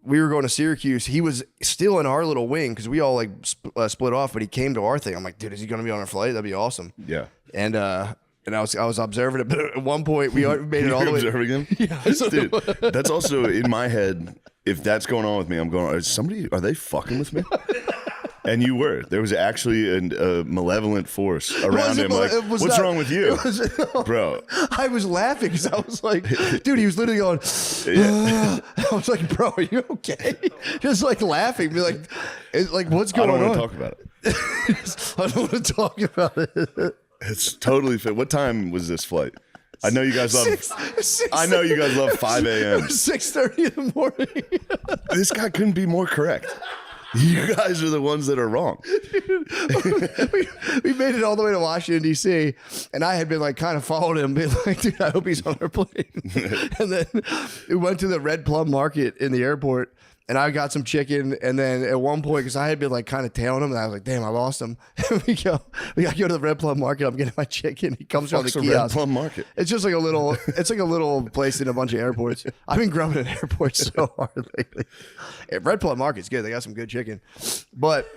We were going to Syracuse. He was still in our little wing because we all like split off. But he came to our thing. I'm like, dude, is he going to be on our flight? That'd be awesome. Yeah. And I was observing it, but at one point we made it all the way. Observing him? Yeah, dude. That's also in my head. If that's going on with me, I'm going. Are they fucking with me? And you were. There was actually a malevolent force around him. Like, what's wrong with you, bro? I was laughing because I was like, dude, he was literally going. I was like, bro, are you okay? Just like laughing, be like, what's going on? I don't want to talk about it. I don't want to talk about it. It's totally fit. What time was this flight? I know you guys love. 5 a.m. 6:30 in the morning. This guy couldn't be more correct. You guys are the ones that are wrong. we made it all the way to Washington, D.C., and I had been like kind of following him, being like, dude, I hope he's on our plane. And then we went to the Red Plum Market in the airport, and I got some chicken. And then at one point, because I had been like kind of tailing him, and I was like, damn, I lost him. And we got to go to the Red Plum Market. I'm getting my chicken. He comes around the kiosk. Red Plum Market. It's just like a little place in a bunch of airports. I've been grubbing at airports so hard lately. Red Plum Market's good. They got some good chicken. But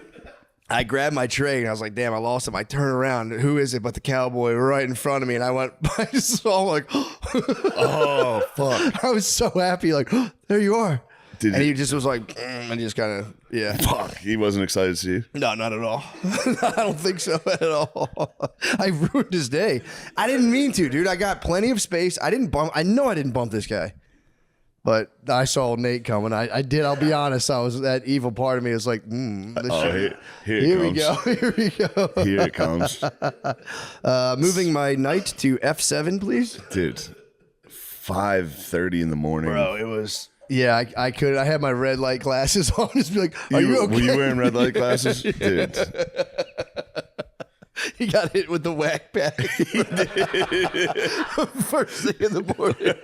I grabbed my tray and I was like, damn, I lost him. I turn around. Who is it but the cowboy right in front of me? And I went, I just saw him like, oh, fuck. I was so happy. Like, there you are. And he just was like, and just kind of, yeah. Fuck, he wasn't excited to see you? No, not at all. I don't think so at all. I ruined his day. I didn't mean to, dude. I got plenty of space. I know I didn't bump this guy. But I saw Nate coming. I did. I'll be honest. That evil part of me was like, here we go. Here we go. Here it comes. Moving my knight to F7, please. Dude, 5:30 in the morning. Bro, it was... Yeah, I could. I had my red light glasses on. Just be like, are you okay? Were you wearing red light glasses? Dude. He got hit with the whack pack. First thing in the morning.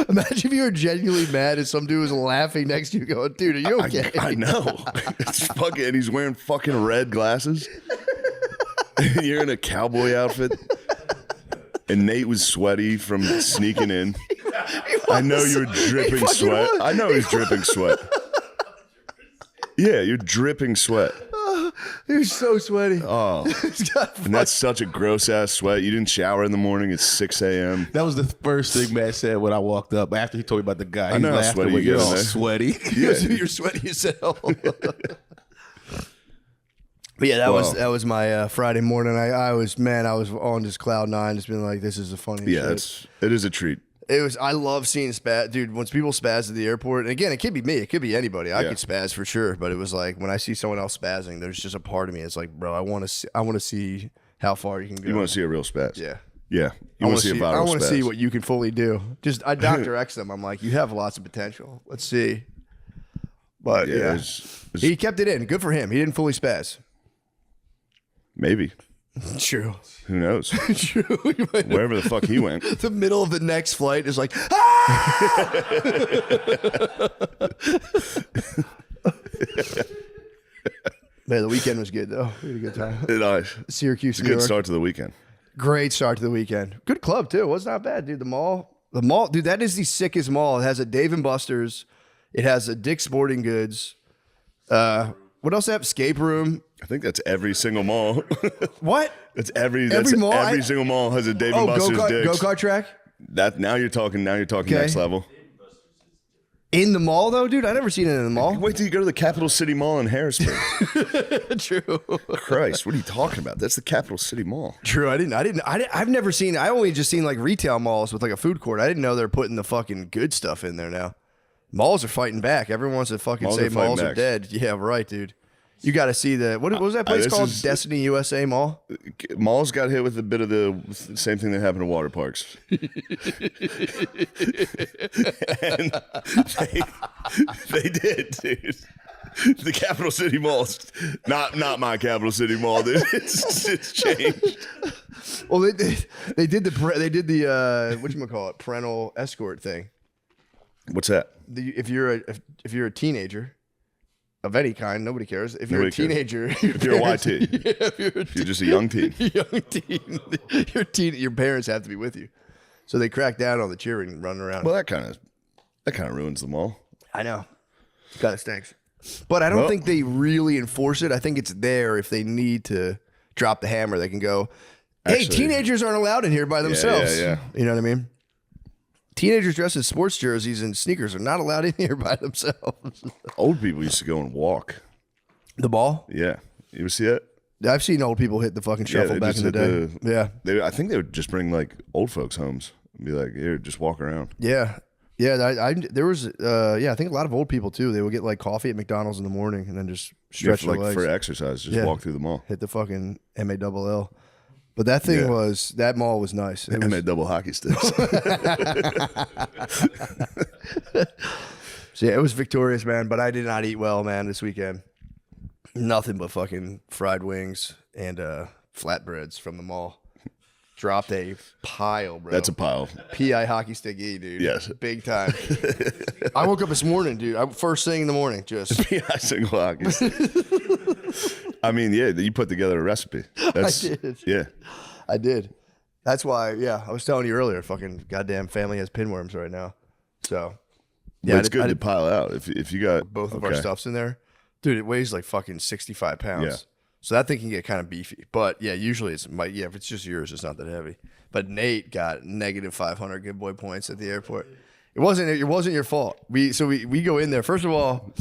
Imagine if you were genuinely mad and some dude was laughing next to you going, dude, are you okay? I know. It's fucking, and he's wearing fucking red glasses. You're in a cowboy outfit. And Nate was sweaty from sneaking in. I know you were dripping sweat. I know he's dripping sweat. Yeah, you're dripping sweat. He was so sweaty. Oh, and that's such a gross ass sweat. You didn't shower in the morning at 6 a.m. That was the first thing Matt said when I walked up. After he told me about the guy, I know how laughed sweaty when you you're get all in there. sweaty. Yeah. You're sweaty as hell. But yeah, that was my Friday morning. I was on just cloud nine, just being like, this is the funniest shit. It is a treat. I love seeing spaz, dude. When people spaz at the airport, and again, it could be me, it could be anybody. I could spaz for sure, but it was like when I see someone else spazzing, there's just a part of me. It's like, bro, I want to see how far you can go. You want to see a real spaz? Yeah. Yeah. You want to see a viral spaz? I want to see what you can fully do. Just I Dr. X them. I'm like, you have lots of potential. Let's see. But yeah, he kept it in. Good for him. He didn't fully spaz. Maybe. True. Who knows? True. Wherever the fuck he went. The middle of the next flight is like, Man, the weekend was good though. We had a good time. Syracuse, It's a good start to the weekend. Great start to the weekend. Good club too. It was not bad, dude. The mall, dude. That is the sickest mall. It has a Dave and Buster's. It has a Dick's Sporting Goods. What else? They have escape room. I think that's every single mall. What? That's every mall. Every single mall has a Dave and Buster's. Go-kart track. That now you're talking next level. In the mall though, dude. I never seen it in the mall. Wait till you go to the Capital City Mall in Harrisburg. True. Christ, what are you talking about? That's the Capital City Mall. True. I've never seen. I only just seen like retail malls with like a food court. I didn't know they're putting the fucking good stuff in there now. Malls are fighting back. Everyone wants to fucking say malls are dead. Yeah, right, dude. You got to see what was that place called? Destiny USA Mall? Malls got hit with a bit of the same thing that happened to water parks. And they did, dude. The capital city malls, not my capital city mall, dude. It's changed. Well, they did the whatchamacallit, parental escort thing. What's that? If you're a teenager of any kind, nobody cares. If you're a teenager, if you're a YT, if you're just a young teen, your parents have to be with you. So they crack down on the cheering running around. Well, that kind of ruins the mall. I know, it kind of stinks. But I don't think they really enforce it. I think it's there if they need to drop the hammer. They can go, hey, teenagers aren't allowed in here by themselves. Yeah. You know what I mean? Teenagers dressed in sports jerseys and sneakers are not allowed in here by themselves. Old people used to go and walk. The ball? Yeah. You ever see that? I've seen old people hit the fucking shuffle back in the day. I think they would just bring like old folks' homes and be like, here, just walk around. Yeah. Yeah, there was I think a lot of old people too. They would get like coffee at McDonald's in the morning and then just stretch their legs. For exercise, just walk through the mall. Hit the fucking MALL. But that thing that mall was nice. It MA double hockey sticks. So yeah, it was victorious, man. But I did not eat well, man, this weekend. Nothing but fucking fried wings and flatbreads from the mall. Dropped a pile, bro. That's a pile. PI hockey stick E, dude. Yes. Big time. I woke up this morning, dude. First thing in the morning, just PI single hockey stick. I mean, yeah, you put together a recipe. I did. Yeah. I did. That's why, I was telling you earlier, fucking goddamn family has pinworms right now. So, yeah. It's good to pile out. If you got both of our stuffs in there. Dude, it weighs like fucking 65 pounds. Yeah. So that thing can get kind of beefy. But yeah, usually if it's just yours, it's not that heavy. But Nate got negative 500 good boy points at the airport. It wasn't your fault. We go in there. First of all,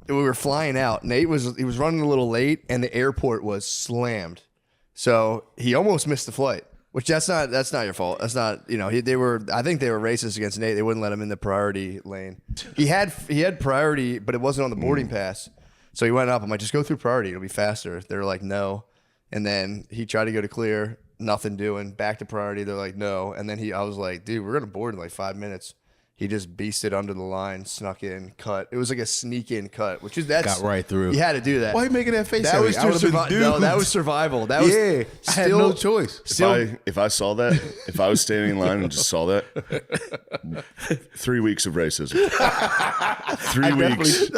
we were flying out. Nate was running a little late and the airport was slammed. So he almost missed the flight. Which that's not your fault. That's not, I think they were racist against Nate. They wouldn't let him in the priority lane. He had priority, but it wasn't on the boarding pass. So he went up. I'm like, just go through priority. It'll be faster. They're like, no. And then he tried to go to clear, nothing doing. Back to priority. They're like, no. And then I was like, dude, we're going to board in like 5 minutes. He just beasted under the line, snuck in, cut. It was like a sneak in cut, got right through. You had to do that. Why are you making that face? That was no, that was survival. That was I had no choice. If I saw that, if I was standing in line and just saw that, 3 weeks of racism. 3 weeks.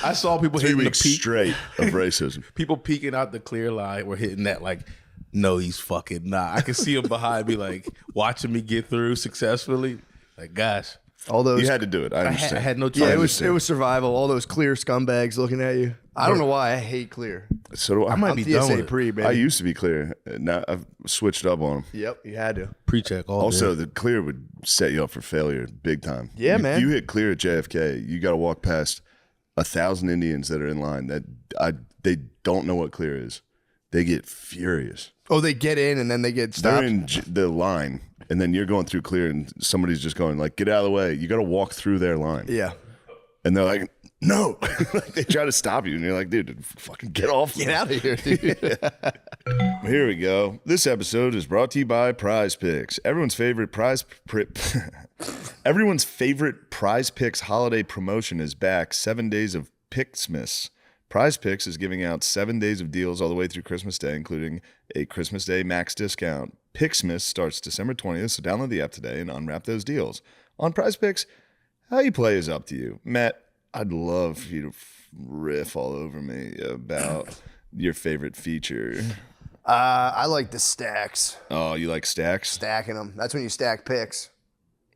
I saw people 3 hitting weeks the peak. straight of racism. People peeking out the clear line were hitting that like, no, he's fucking not. I can see him behind me like watching me get through successfully. Like, gosh. All those you had to do it. I understand. I had no choice. Yeah, it was survival. All those clear scumbags looking at you. I don't know why I hate clear. So do I. I might be done with it. pre, baby. I used to be clear. Now I've switched up on them. Yep, you had to. Pre-check all Also, day. the clear would set you up for failure big time. Yeah, man. You hit clear at JFK, you got to walk past 1,000 Indians that are in line that they don't know what clear is. They get furious. Oh, they get in and then they get stopped. They're in the line, and then you're going through clear, and somebody's just going like, "Get out of the way!" You got to walk through their line. Yeah, and they're like, "No!" Like they try to stop you, and you're like, "Dude, fucking get off! Get out of here, dude." Here we go. This episode is brought to you by Prize Picks, everyone's favorite Prize Picks holiday promotion is back. 7 days of Picksmas. Prize Picks is giving out 7 days of deals all the way through Christmas Day, including a Christmas Day max discount. Picksmas starts December 20th, so download the app today and unwrap those deals. On Prize Picks, how you play is up to you. Matt, I'd love for you to riff all over me about your favorite feature. I like the stacks. Oh, you like stacks? Stacking them. That's when you stack picks.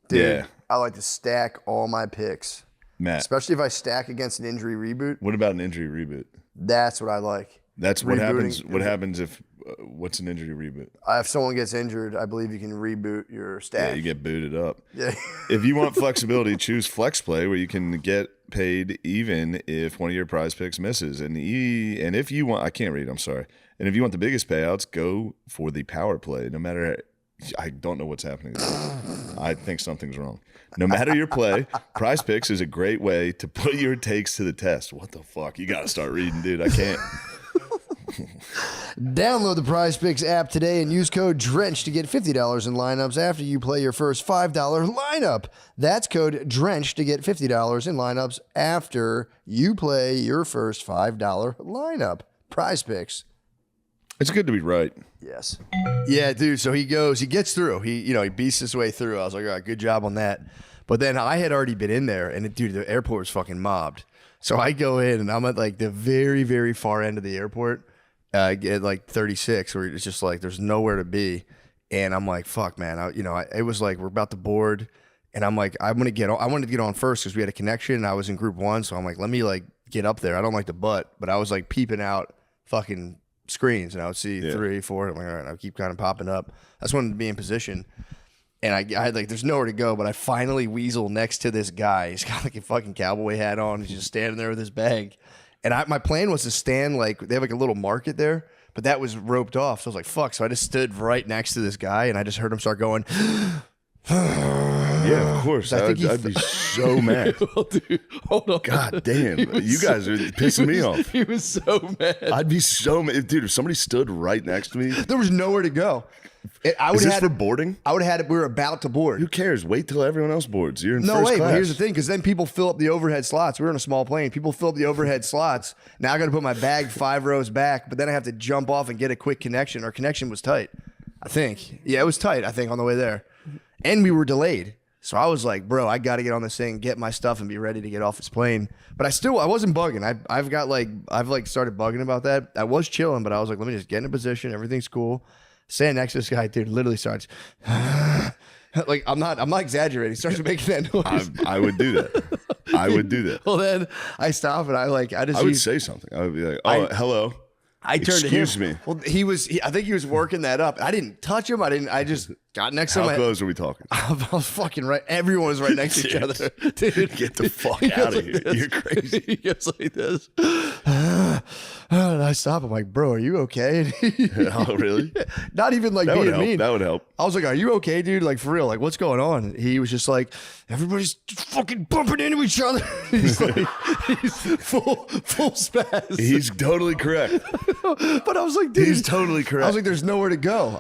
Dude, yeah. I like to stack all my picks. Matt. Especially if I stack against an injury reboot. What about an injury reboot? That's what I like. That's what happens. What happens if what's an injury reboot? If someone gets injured, I believe you can reboot your stack. Yeah, you get booted up. Yeah. If you want flexibility, choose Flex Play, where you can get paid even if one of your prize picks misses. And if you want, I can't read, I'm sorry. And if you want the biggest payouts, go for the power play. No matter I don't know what's happening. I think something's wrong. No matter your play, Prize Picks is a great way to put your takes to the test. What the fuck? You got to start reading, dude. I can't. Download the Prize Picks app today and use code DRENCH to get $50 in lineups after you play your first $5 lineup. That's code DRENCH to get $50 in lineups after you play your first $5 lineup. Prize Picks. It's good to be right. Yes. Yeah, dude. So he gets through. He beats his way through. I was like, all right, good job on that. But then I had already been in there, and dude, the airport was fucking mobbed. So I go in, and I'm at like the very, very far end of the airport, at like 36, where it's just like there's nowhere to be. And I'm like, fuck, man. It was like we're about to board, and I'm like, I wanted to get on first because we had a connection. And I was in group 1, so I'm like, let me like get up there. I don't like the butt, but I was like peeping out fucking screens, and I would see 3, 4. I'm like, all right, I keep kind of popping up. I just wanted to be in position, and I had like, there's nowhere to go, but I finally weasel next to this guy. He's got like a fucking cowboy hat on. He's just standing there with his bag, and my plan was to stand like they have like a little market there, but that was roped off. So I was like, fuck. So I just stood right next to this guy, and I just heard him start going. Yeah, of course. I'd be so mad. Well, dude, hold on. God damn. You guys are pissing me off. He was so mad. I'd be so mad. Dude, if somebody stood right next to me. There was nowhere to go. Is this for boarding? I would have had it. We were about to board. Who cares? Wait till everyone else boards. You're in no first way. class. But here's the thing, because then people fill up the overhead slots. We were in a small plane. People fill up the overhead slots. Now I got to put my bag 5 rows back, but then I have to jump off and get a quick connection. Our connection was tight, I think. Yeah, it was tight, I think, on the way there. And we were delayed. So I was like, bro, I got to get on this thing, get my stuff, and be ready to get off this plane. But I wasn't bugging. I've started bugging about that. I was chilling, but I was like, let me just get in a position. Everything's cool. Standing next to this guy, dude, literally starts like I'm not exaggerating. He starts making that noise. I would do that. I would do that. Well, then I stop and I would say something. I would be like, oh, hello. I turned Excuse to him. me. Well, I think he was working that up. I didn't touch him. I just got next to him. How close are we talking? I was fucking right. Everyone was right next to each other. Dude, get the fuck out of here. You're crazy. He gets like this. And I stop. I'm like, bro, are you okay? Oh, really? Not even like being mean. That would help. I was like, are you okay, dude? Like, for real? Like, what's going on? He was just like, everybody's fucking bumping into each other. He's full spaz. He's totally correct. But I was like, dude. He's totally correct. I was like, there's nowhere to go.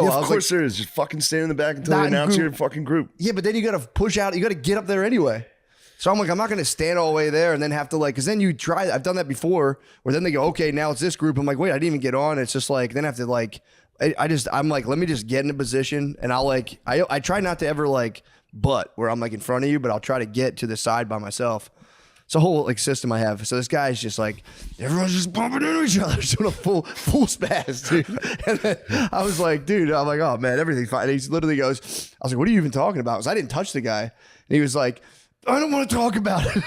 Yeah, of course there is. Just fucking stand in the back until they announce your fucking group. Yeah, but then you got to push out. You got to get up there anyway. So I'm like, I'm not going to stand all the way there and then have to because then you try. I've done that before where then they go, okay, now it's this group. I'm like, wait, I didn't even get on. It's just like, then I have to I'm like, let me just get in a position. And I try not to ever butt where I'm in front of you, but I'll try to get to the side by myself. It's a whole system I have. So this guy's just everyone's just bumping into each other. Just doing a full spaz, dude. And then I was like, dude, I'm like, oh man, everything's fine. And he literally goes, I was like, what are you even talking about? Because I didn't touch the guy. And he was like, I don't want to talk about it.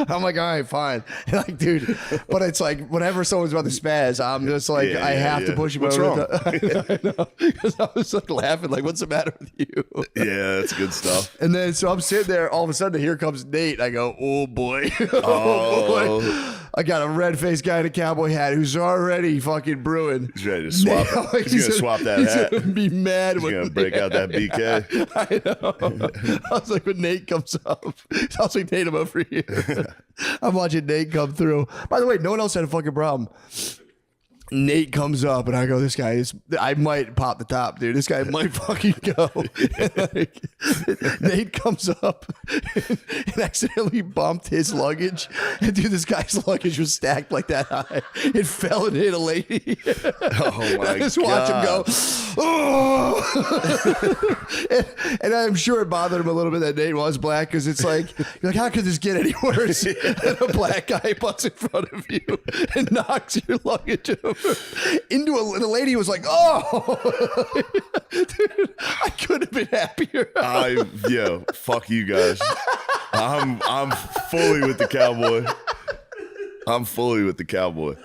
I'm like, all right, fine. And dude, but it's whenever someone's about to spaz, I'm just I have to push him What's over. wrong? I know. Because I was laughing, what's the matter with you? Yeah, that's good stuff. And then, so I'm sitting there, all of a sudden, here comes Nate. I go, oh boy. Oh. Boy. I got a red-faced guy in a cowboy hat who's already fucking brewing. He's ready to swap it. He's going to swap that hat. He's going to be mad. He's going to break out that BK. I know. I was like, when Nate comes up, I was like, Nate, I'm over here. I'm watching Nate come through. By the way, no one else had a fucking problem. Nate comes up and I go, this guy is, I might pop the top, dude. This guy might fucking go. Nate comes up and accidentally bumped his luggage. And dude, this guy's luggage was stacked like that high. It fell and hit a lady. Oh my God. Just watch him go, oh. and I'm sure it bothered him a little bit that Nate was black because it's you're like, how could this get any worse? And a black guy butts in front of you and knocks your luggage over. The lady was like, oh, dude, I couldn't have been happier. Yo, fuck you guys. I'm fully with the cowboy. I'm fully with the cowboy.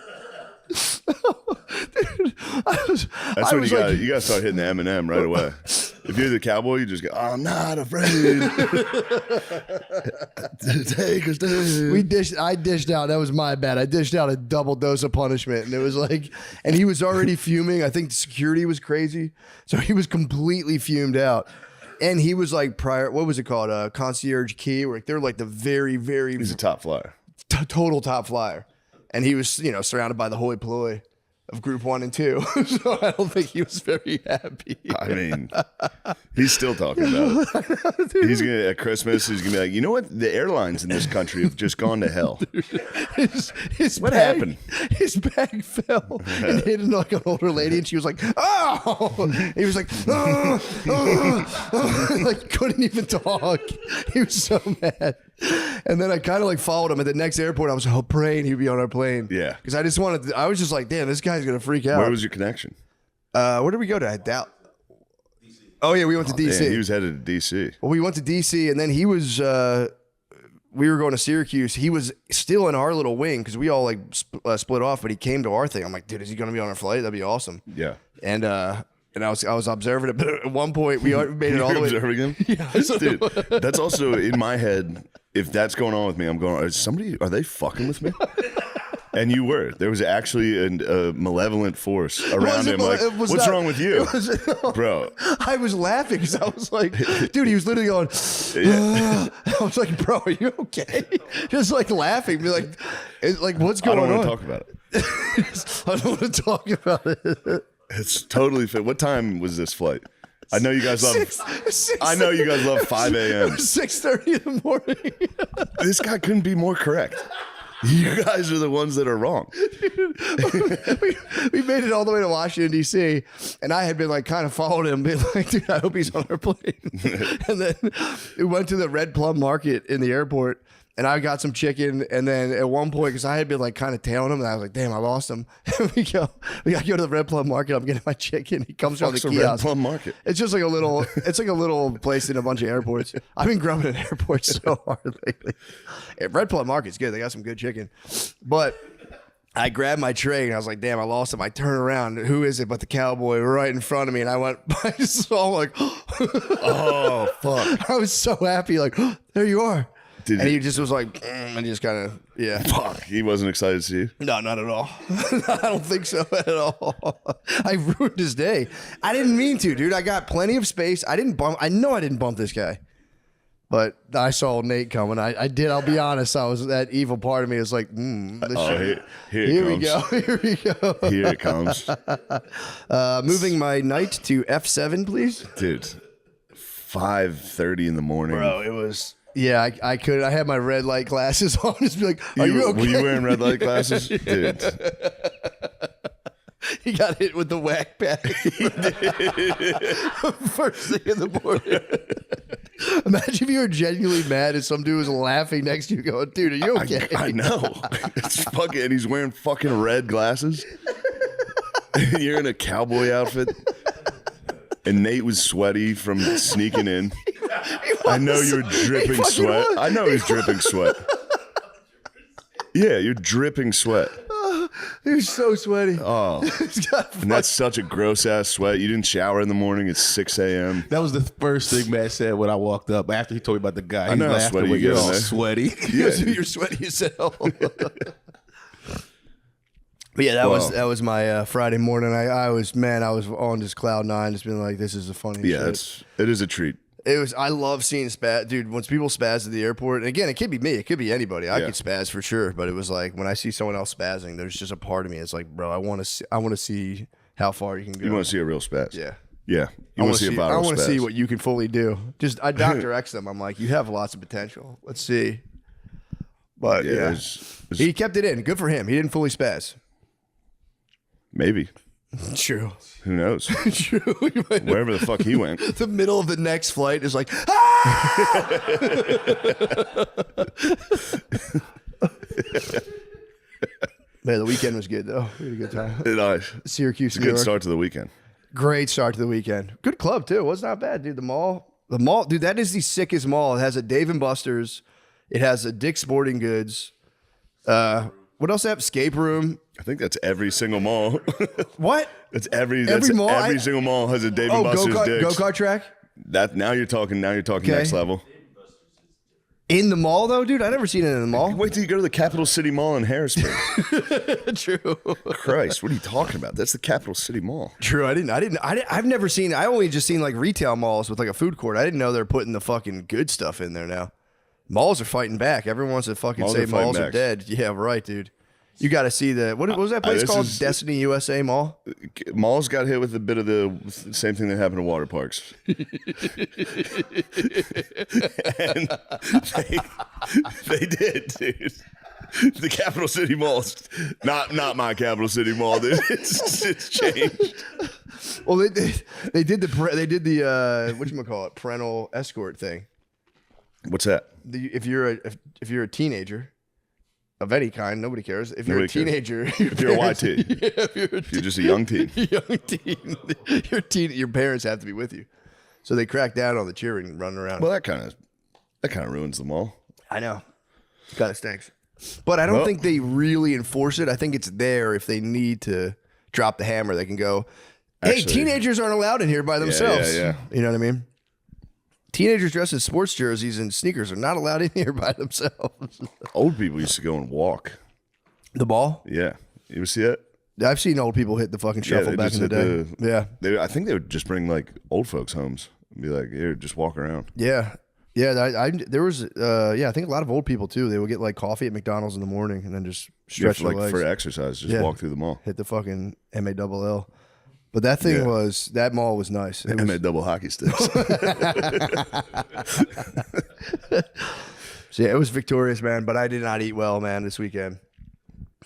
Dude, That's when you got to start hitting the M&M right away. If you're the cowboy, you just go, I'm not afraid. Take us to. I dished out. That was my bad. I dished out a double dose of punishment, and it was like, and he was already fuming. I think the security was crazy, so he was completely fumed out. And he was like what was it called? Concierge key. Where they're like the very, very. He's a top flyer. Total top flyer, and he was surrounded by the hoi polloi of Group 1 and 2. So I don't think he was very happy. I mean, he's still talking about it. He's gonna at Christmas. He's gonna be like, you know what? The airlines in this country have just gone to hell. What happened? His bag fell and hit like an older lady, and she was like, "Oh!" He was like, like couldn't even talk. He was so mad. And then I kind of like followed him at the next airport. I was praying he'd be on our plane. Yeah, because I just wanted. I was just like, damn, this guy's gonna freak out. Where was your connection? Where did we go to? Doubt. Oh yeah, we went to DC. Damn, he was headed to DC. Well, we went to DC, and then he was. We were going to Syracuse. He was still in our little wing because we all like split off. But he came to our thing. I'm like, dude, is he going to be on our flight? That'd be awesome. Yeah. And I was observing it, but at one point we made it all the way. Observing him? Yeah, dude. That's also in my head. If that's going on with me, I'm going. Are they fucking with me? And you were. There was actually a malevolent force around him. Like, what's wrong with you, bro? I was laughing because I was like, dude, he was literally going. I was like, bro, are you okay? Just like laughing, be like, what's going on? I don't want to talk about it. I don't want to talk about it. It's totally fit. What time was this flight? I know you guys love. 5 a.m. 6:30 in the morning. This guy couldn't be more correct. You guys are the ones that are wrong. we made it all the way to Washington, D.C., and I had been like kind of following him, being like, dude, I hope he's on our plane. And then we went to the Red Plum Market in the airport, and I got some chicken. And then at one point, because I had been like kind of tailing him, and I was like, damn, I lost him. And we got to go to the Red Plum Market. I'm getting my chicken. He comes from the kiosk. Red Plum Market. It's just like a little place in a bunch of airports. I've been grubbing at airports so hard lately. Red Plum Market's good. They got some good chicken. But I grabbed my tray and I was like, damn, I lost him. I turn around. Who is it but the cowboy right in front of me? And I just saw him like, oh, fuck. I was so happy. Like, there you are. And he just was like, and just kind of, yeah. Fuck, he wasn't excited to see you? No, not at all. I don't think so at all. I ruined his day. I didn't mean to, dude. I got plenty of space. I know I didn't bump this guy. But I saw Nate coming. I did. I'll be honest. That evil part of me is like, here we go. Here we go. Here it comes. Moving my knight to F7, please. Dude, 5:30 in the morning. Bro, it was... Yeah, I could. I had my red light glasses on. Just be like, are you okay? Were you wearing red light glasses? Dude. He got hit with the whack pack. First thing in the morning. Imagine if you were genuinely mad and some dude was laughing next to you going, dude, are you okay? I know. It's fucking, and he's wearing fucking red glasses. You're in a cowboy outfit. And Nate was sweaty from sneaking in. I know you're dripping sweat. I know he's dripping sweat. Yeah, you're dripping sweat. He was so sweaty. Oh, and that's such a gross ass sweat. You didn't shower in the morning. It's 6 a.m. That was the first thing Matt said when I walked up. After he told me about the guy, I know how laughed sweaty when you you're get all in there. sweaty. Yeah. You're sweaty as hell. But yeah, that was my Friday morning. I was on just cloud nine, just being like, this is the funniest shit. It is a treat. I love seeing spaz, dude. When people spaz at the airport, and again, it could be me, it could be anybody. I could spaz for sure, but it was like when I see someone else spazzing, there's just a part of me. It's like, bro, I want to see how far you can go. You want to see a real spaz? Yeah. Yeah. You want to see a viral spaz? I want to see what you can fully do. Just I Dr. X them. I'm like, you have lots of potential. Let's see. But yeah, he kept it in. Good for him. He didn't fully spaz. Maybe. True. Who knows? True. Wherever the fuck he went. The middle of the next flight is like, Man, the weekend was good though. We had a good time. It's Syracuse, a good start to the weekend. Great start to the weekend. Good club too. It was not bad, dude. The mall, dude. That is the sickest mall. It has a Dave and Buster's. It has a Dick's Sporting Goods. What else? They have escape room. I think that's every single mall. What? That's every mall. Every single mall has a Dave and Buster's. Go-kart track. Now you're talking next level. In the mall, though, dude? I never seen it in the mall. Wait till you go to the Capital City Mall in Harrisburg. True. Christ, what are you talking about? That's the Capital City Mall. True. I've never seen, I only just seen like retail malls with like a food court. I didn't know they're putting the fucking good stuff in there now. Malls are fighting back. Everyone wants to fucking say malls are dead. Yeah, right, dude. You got to see what was that place called? Destiny USA Mall? Malls got hit with a bit of the same thing that happened to water parks. And they did, dude. The Capital City Mall's not my Capital City Mall, dude. It's changed. Well, they did the whatchamacallit, parental escort thing. What's that? If you're a teenager of any kind, nobody cares. If you're a teenager, if you're a YT, if you're just a young teen, your parents have to be with you. So they crack down on the cheering running around. Well, that kind of ruins the mall. I know, it kind of stinks. But I don't think they really enforce it. I think it's there if they need to drop the hammer. They can go, "Hey, teenagers aren't allowed in here by themselves." Yeah. You know what I mean? Teenagers dressed in sports jerseys and sneakers are not allowed in here by themselves. Old people used to go and walk. The ball? Yeah. You ever see that? I've seen old people hit the fucking shuffle back in the day. I think they would just bring like old folks' homes and be like, here, just walk around. Yeah. Yeah. I think a lot of old people too. They would get like coffee at McDonald's in the morning and then just stretch their legs. For exercise, just walk through the mall. Hit the fucking MALL. But that thing that mall was nice. It was double hockey sticks. So yeah, it was victorious, man. But I did not eat well, man, this weekend.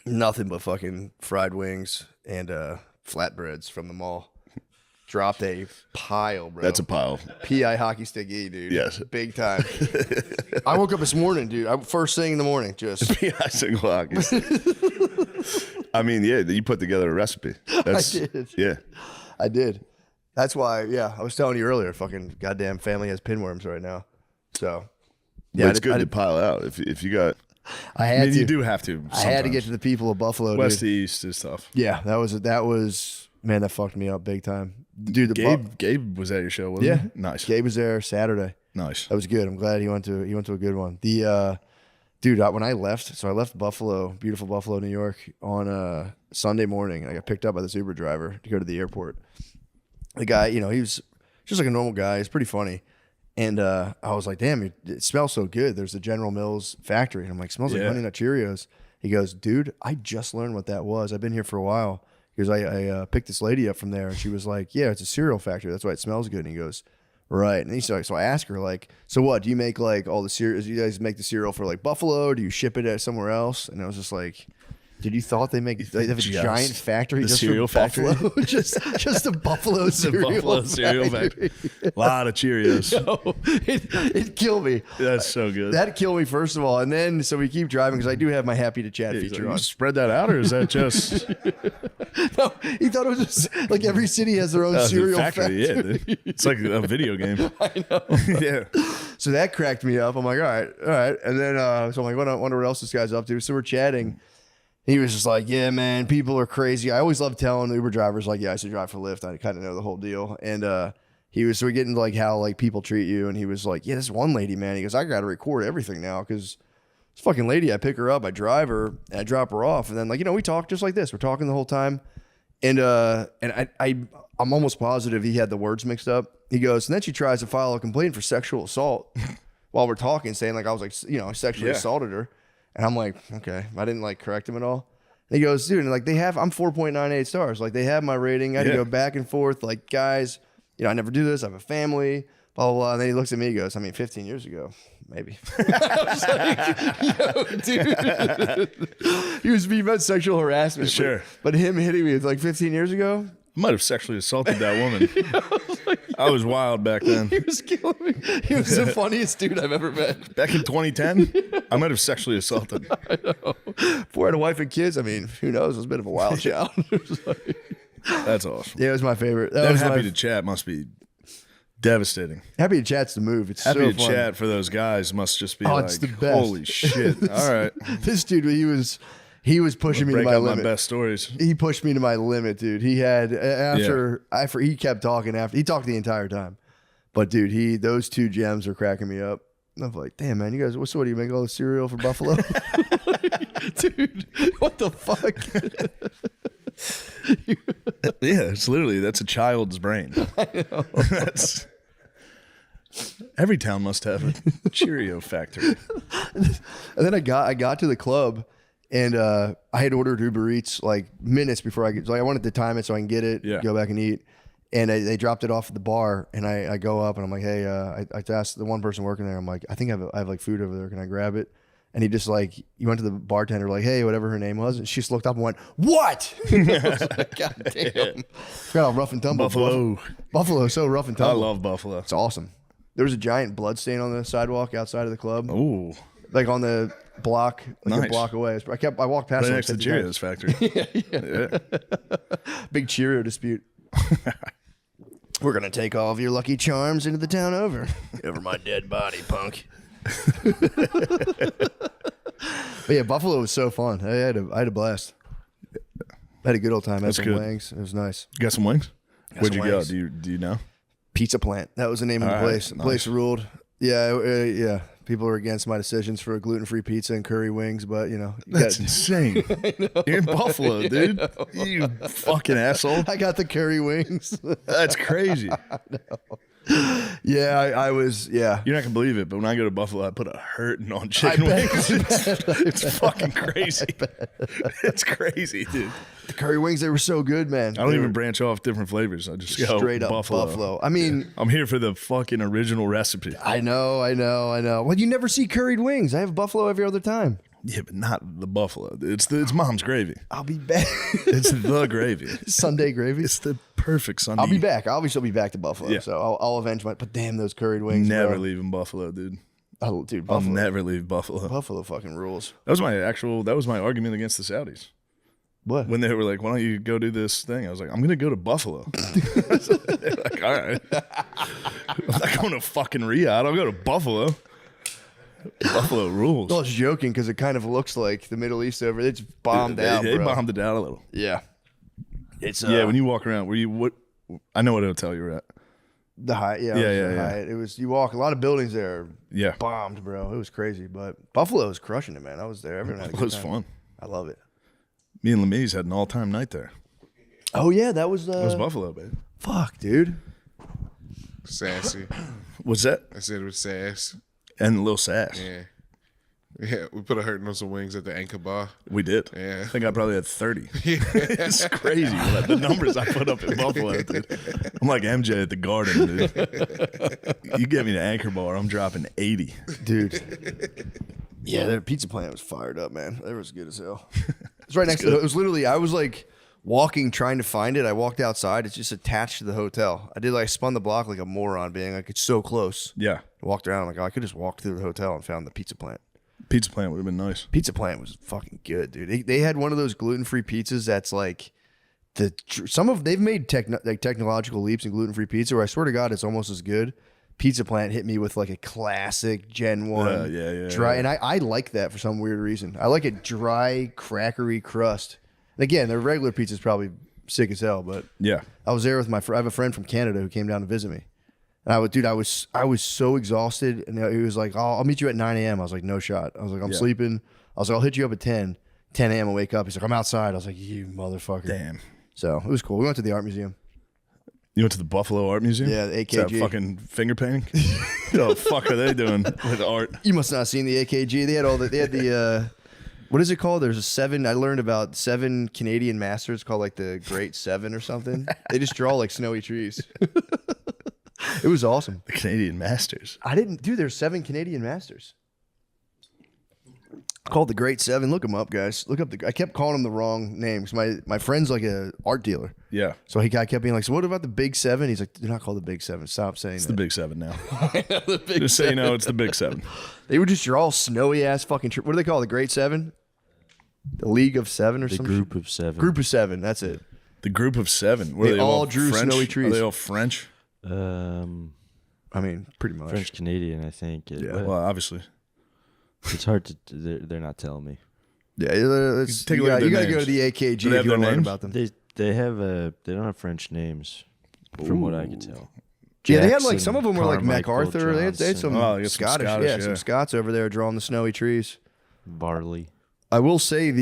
Nothing but fucking fried wings and flatbreads from the mall. Dropped a pile, bro. That's a pile. PI hockey stick E, dude. Yes. Big time. I woke up this morning, dude. First thing in the morning, just PI single hockey stick. I mean, yeah, you put together a recipe. I did. Yeah. I did. That's why, I was telling you earlier, fucking goddamn family has pinworms right now. So, yeah. It's good to pile out. If you got... you do have to. Sometimes. I had to get to the people of Buffalo, West dude. to East is tough. Yeah, that was, man, that fucked me up big time. Dude, Gabe was at your show, wasn't he? Nice. Gabe was there Saturday. Nice. That was good. I'm glad he went to a good one. Dude, when I left Buffalo, beautiful Buffalo, New York, on Sunday morning. I got picked up by this Uber driver to go to the airport. The guy, he was just like a normal guy. He's pretty funny. And I was like, damn, it smells so good. There's the General Mills factory. And I'm like, smells like Honey Nut Cheerios. He goes, dude, I just learned what that was. I've been here for a while. He goes, I picked this lady up from there. And she was like, yeah, it's a cereal factory. That's why it smells good. And he goes, right. And he's like, so I asked her, like, so what? Do you make like all the cereals? Do you guys make the cereal for like Buffalo? Or do you ship it somewhere else? And I was just like, dude, you thought they have a giant factory just cereal for Buffalo? just a Buffalo cereal factory. A lot of Cheerios. No, it killed me. That's so good. That killed me, first of all. And then, so we keep driving because I do have my Happy to Chat feature on. You spread that out, or is that just... No, he thought it was just like every city has their own cereal factory. Yeah, dude. It's like a video game. I know. Yeah. So that cracked me up. I'm like, all right. And then, so I'm like, wonder what else this guy's up to. So we're chatting. He was just like, yeah, man, people are crazy. I always love telling Uber drivers, like, yeah, I should drive for Lyft. I kind of know the whole deal. And so we get into like how like people treat you. And he was like, yeah, this one lady, man. He goes, I got to record everything now because this fucking lady, I pick her up, I drive her, and I drop her off. And then like, we talk just like this. We're talking the whole time. And I'm almost positive he had the words mixed up. He goes, and then she tries to file a complaint for sexual assault while we're talking, saying like I was like, sexually assaulted her. And I'm like, okay, I didn't like correct him at all. And he goes, dude, and like I'm 4.98 stars. Like they have my rating. I had to go back and forth. Like, guys, I never do this. I have a family, blah, blah, blah. And then he looks at me, he goes, 15 years ago, maybe. I was like, yo, dude. He meant sexual harassment. Sure. But him hitting me, it's like 15 years ago. I might have sexually assaulted that woman. I was wild back then. He was killing me. He was the funniest dude I've ever met. Back in 2010, I might have sexually assaulted. I know. Before I had a wife and kids, who knows? It was a bit of a wild child. That's awesome. Yeah, it was my favorite. That Happy to Chat must be devastating. Happy to Chat's the move. It's Happy so to fun. Chat for those guys must just be it's the best. Holy shit. All right. This dude, he was pushing me to my limit. My best stories. He pushed me to my limit, dude. He had he kept talking after. He talked the entire time. But dude, those two gems are cracking me up. I'm like, damn, man, you guys, what do you make all the cereal for Buffalo? Dude, what the fuck? Yeah, it's literally, that's a child's brain. I know. Every town must have a Cheerio factory. And then I got to the club, and I had ordered Uber Eats like minutes before I get. So I wanted to time it so I can get it, go back and eat. And they dropped it off at the bar, and I go up and I'm like, hey, I asked the one person working there. I'm like, I think I have like food over there. Can I grab it? And he just like, he went to the bartender like, hey, whatever her name was, and she just looked up and went, what? I was like, God damn. Forgot how rough and tumble. Buffalo, so rough and tumble. I love Buffalo. It's awesome. There was a giant blood stain on the sidewalk outside of the club. Ooh. Like on the block, like a block away. I walked past right it next to the Cheerios factory. yeah. Big Cheerio dispute. We're going to take all of your Lucky Charms into the town over my dead body, punk. But yeah, Buffalo was so fun. I had a blast. I had a good old time. I had some wings. It was nice. You got some wings? Where'd you go? Do you know? Pizza Plant. That was the name of the place. The place ruled. Yeah, yeah. People are against my decisions for a gluten-free pizza and curry wings, but you know. That's insane. You're in Buffalo, dude. You fucking asshole. I got the curry wings. That's crazy. Yeah, I was, yeah. You're not going to believe it, but when I go to Buffalo, I put a hurting on chicken wings. It's fucking crazy. It's crazy, dude. The curry wings, they were so good, man. I don't even branch off different flavors. I just go straight up Buffalo. I mean, I'm here for the fucking original recipe. I know. Well, you never see curried wings. I have Buffalo every other time. Yeah, but not the Buffalo. It's mom's gravy. I'll be back. It's the gravy. Sunday gravy. It's the perfect Sunday. I'll be back. I'll obviously be back to Buffalo. Yeah. So I'll avenge my. But damn, those curried wings. Never leaving Buffalo, dude. Oh, dude, Buffalo. I'll never leave Buffalo. Buffalo fucking rules. That was my argument against the Saudis. What? When they were like, why don't you go do this thing? I was like, I'm going to go to Buffalo. They're like, all right. I'm not going to fucking Riyadh. I'll go to Buffalo. Buffalo rules. Well, I was joking because it kind of looks like the Middle East over there. It's bombed out. They bro. bombed it out a little. Yeah. It's when you walk around, I know what hotel you were at. The Hyatt. Yeah. Hyatt. It was, you walk, a lot of buildings there are bombed, bro. It was crazy. But Buffalo was crushing it, man. I was there. Everyone had a good time. It was fun. I love it. Me and Lemiz had an all-time night there. Oh, yeah. That was... it was Buffalo, babe. Fuck, dude. Sassy. What's that? I said it was sass. And a little sass. Yeah. Yeah, we put a hurting on some wings at the Anchor Bar. We did. Yeah. I think I probably had 30. It's crazy. The numbers I put up in Buffalo, dude. I'm like MJ at the Garden, dude. You get me to Anchor Bar, I'm dropping 80. Dude. Yeah, their pizza plant was fired up, man. It was good as hell. It's right next to it. It was literally, I was like walking, trying to find it. I walked outside. It's just attached to the hotel. I spun the block like a moron, being like, it's so close. Yeah. I walked around. I'm like, oh, I could just walk through the hotel and found the pizza plant. Pizza plant would have been nice. Pizza plant was fucking good, dude. They had one of those gluten-free pizzas that's like they've made technological leaps in gluten-free pizza where I swear to God it's almost as good. Pizza Plant hit me with like a classic Gen 1 dry, and I like that for some weird reason. I like a dry, crackery crust. And again, their regular pizza is probably sick as hell, but yeah, I was there with I have a friend from Canada who came down to visit me. And I was so exhausted, and he was like, "Oh, I'll meet you at 9 a.m." I was like, "No shot." I was like, "I'm sleeping." I was like, "I'll hit you up at 10 a.m. I'll wake up." He's like, "I'm outside." I was like, "You motherfucker!" Damn. So it was cool. We went to the art museum. You went to the Buffalo Art Museum? Yeah, the AKG. Is that fucking finger painting? What the fuck are they doing with art? You must not have seen the AKG. They had the what is it called? There's a 7. I learned about 7 Canadian masters called like the Great 7 or something. They just draw like snowy trees. It was awesome. The Canadian masters. There's 7 Canadian masters. Called the Great 7. Look them up, guys. Look up I kept calling them the wrong names. My friend's like a art dealer. Yeah. So I kept being like, so what about the Big 7? He's like, they're not called the Big 7. Stop saying it's that. The Big 7 now. Just so you know, it's the Big 7. They would just draw snowy ass fucking what do they call it? The Great 7? The League of 7 or something? The Group of 7. Group of 7, that's it. The Group of 7. Were they all drew French? snowy trees. Are they all French? I mean, pretty much. French Canadian, I think. Yeah. Well, obviously. It's hard to. They're not telling me. Yeah, you got to go to the AKG if you want to learn about them. They don't have French names, from what I can tell. Yeah, they had like Jackson, some of them were like Carmichael MacArthur. They had Johnson, some Oh, you got some Scottish, Scottish, yeah, some yeah. Scots over there drawing the snowy trees. Barley. I will say I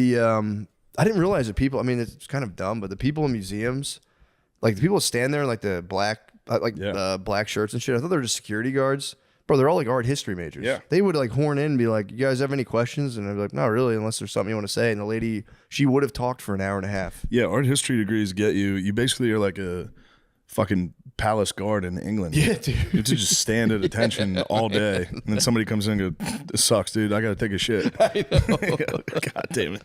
didn't realize that people. I mean, it's kind of dumb, but the people in museums, like the people that stand there in like the black, black shirts and shit. I thought they were just security guards. Bro, they're all like art history majors. Yeah. They would like horn in and be like, "You guys have any questions?" And I'd be like, "Not really, unless there's something you want to say." And the lady, she would have talked for an hour and a half. Yeah, art history degrees get you. You basically are like a fucking palace guard in England. Yeah, dude. You have to just stand at attention all day, and then somebody comes in and goes, "This sucks, dude. I got to take a shit." I know. God damn it.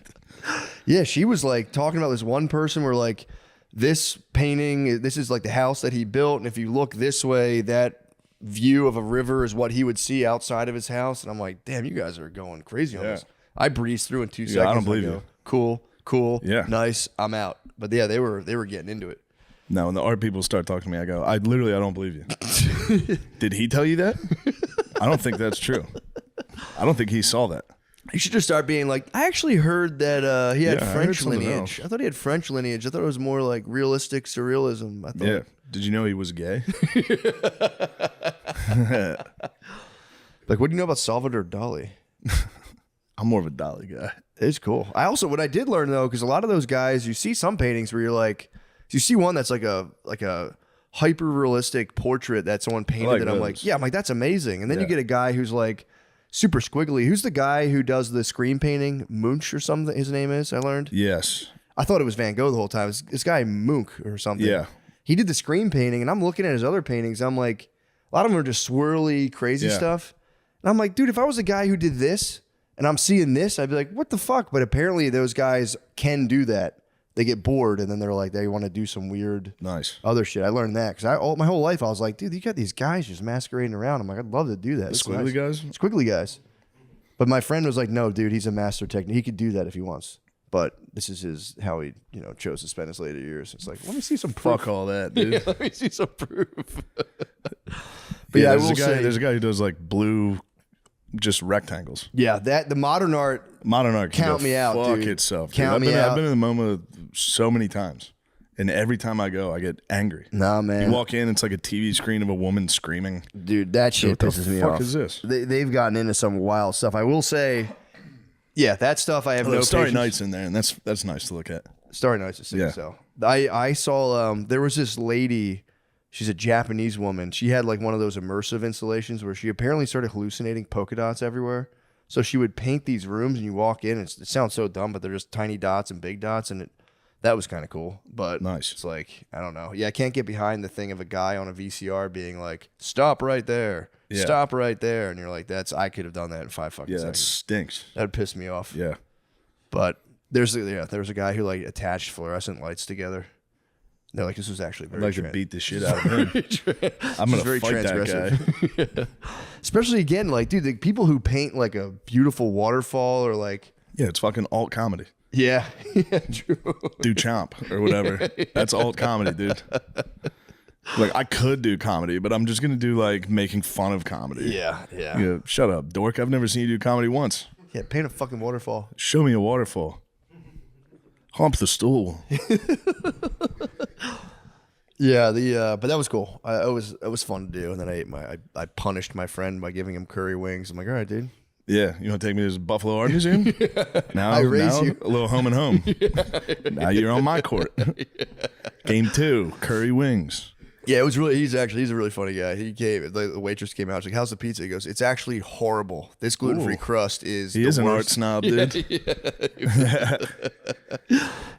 Yeah, she was like talking about this one person where like this painting, this is like the house that he built, and if you look this way, that view of a river is what he would see outside of his house. And I'm like, damn, you guys are going crazy on this. I breezed through in 2 seconds. I don't believe you. Cool. Yeah. Nice. I'm out. But yeah, they were getting into it. No, when the art people start talking to me, I go, I don't believe you. Did he tell you that? I don't think that's true. I don't think he saw that. You should just start being like, I actually heard that he had Yeah, I heard French something lineage. else. I thought he had French lineage. I thought it was more like realistic surrealism. I thought. Yeah. Did you know he was gay? Like, what do you know about Salvador Dali? I'm more of a Dali guy. It's cool. I also, what I did learn though, because a lot of those guys, you see some paintings where you're like, you see one that's like a hyper realistic portrait that someone painted, like and I'm those. like, yeah, I'm like, that's amazing. And then you get a guy who's like super squiggly. Who's the guy who does the screen painting? Munch or something. His name is. I learned. Yes. I thought it was Van Gogh the whole time. It's this guy Munch or something. Yeah. He did the screen painting, and I'm looking at his other paintings. I'm like, a lot of them are just swirly, crazy stuff. And I'm like, dude, if I was a guy who did this and I'm seeing this, I'd be like, what the fuck? But apparently those guys can do that. They get bored, and then they're like, they want to do some weird other shit. I learned that because my whole life I was like, dude, you got these guys just masquerading around. I'm like, I'd love to do that. It's Squiggly guys? Squiggly guys. But my friend was like, no, dude, he's a master technique. He could do that if he wants. But this is how he, chose to spend his later years. It's like, let me see some proof. Fuck all that, dude. Yeah, let me see some proof. But yeah, I will say, there's a guy who does like blue, just rectangles. Yeah, the modern art. Can Count go me out, fuck dude. itself. Count dude. me out. I've been in the MoMA so many times, and every time I go, I get angry. Nah, man. You walk in, it's like a TV screen of a woman screaming. Dude, that shit What the pisses me off. fuck is this? They've gotten into some wild stuff. I will say, yeah, that stuff I have no Starry patience. Night's in there, and that's nice to look at. Starry Night's a sick. Yeah. So I saw there was this lady. She's a Japanese woman. She had like one of those immersive installations where she apparently started hallucinating polka dots everywhere. So she would paint these rooms, and you walk in, and it sounds so dumb, but they're just tiny dots and big dots, and that was kind of cool. But nice. It's like, I don't know. Yeah, I can't get behind the thing of a guy on a VCR being like, "Stop right there, stop right there," and you're like, "I could have done that in 5 fucking Yeah, that seconds." stinks. That'd piss me off. Yeah. But there was a guy who like attached fluorescent lights together. They're like, this was actually very. I'd like to beat the shit out of him. I'm gonna very fight that guy. Especially again, like, dude, the people who paint like a beautiful waterfall or like, Yeah, it's fucking alt comedy. yeah, true. Do chomp or whatever. That's alt comedy, dude. Like, I could do comedy, but I'm just gonna do like making fun of comedy. Yeah. Shut up, dork. I've never seen you do comedy once. Yeah, paint a fucking waterfall. Show me a waterfall. Hump the stool. Yeah, but that was cool. It was fun to do, and then I punished my friend by giving him curry wings. I'm like, all right, dude. Yeah, you want to take me to this Buffalo Art Museum? Now, I raise you. A little home and home. Now you're on my court. Game 2, curry wings. Yeah, it was really. He's a really funny guy. He came. The waitress came out. She's like, "How's the pizza?" He goes, "It's actually horrible. This gluten-free crust is." He the is an art worst." snob, dude.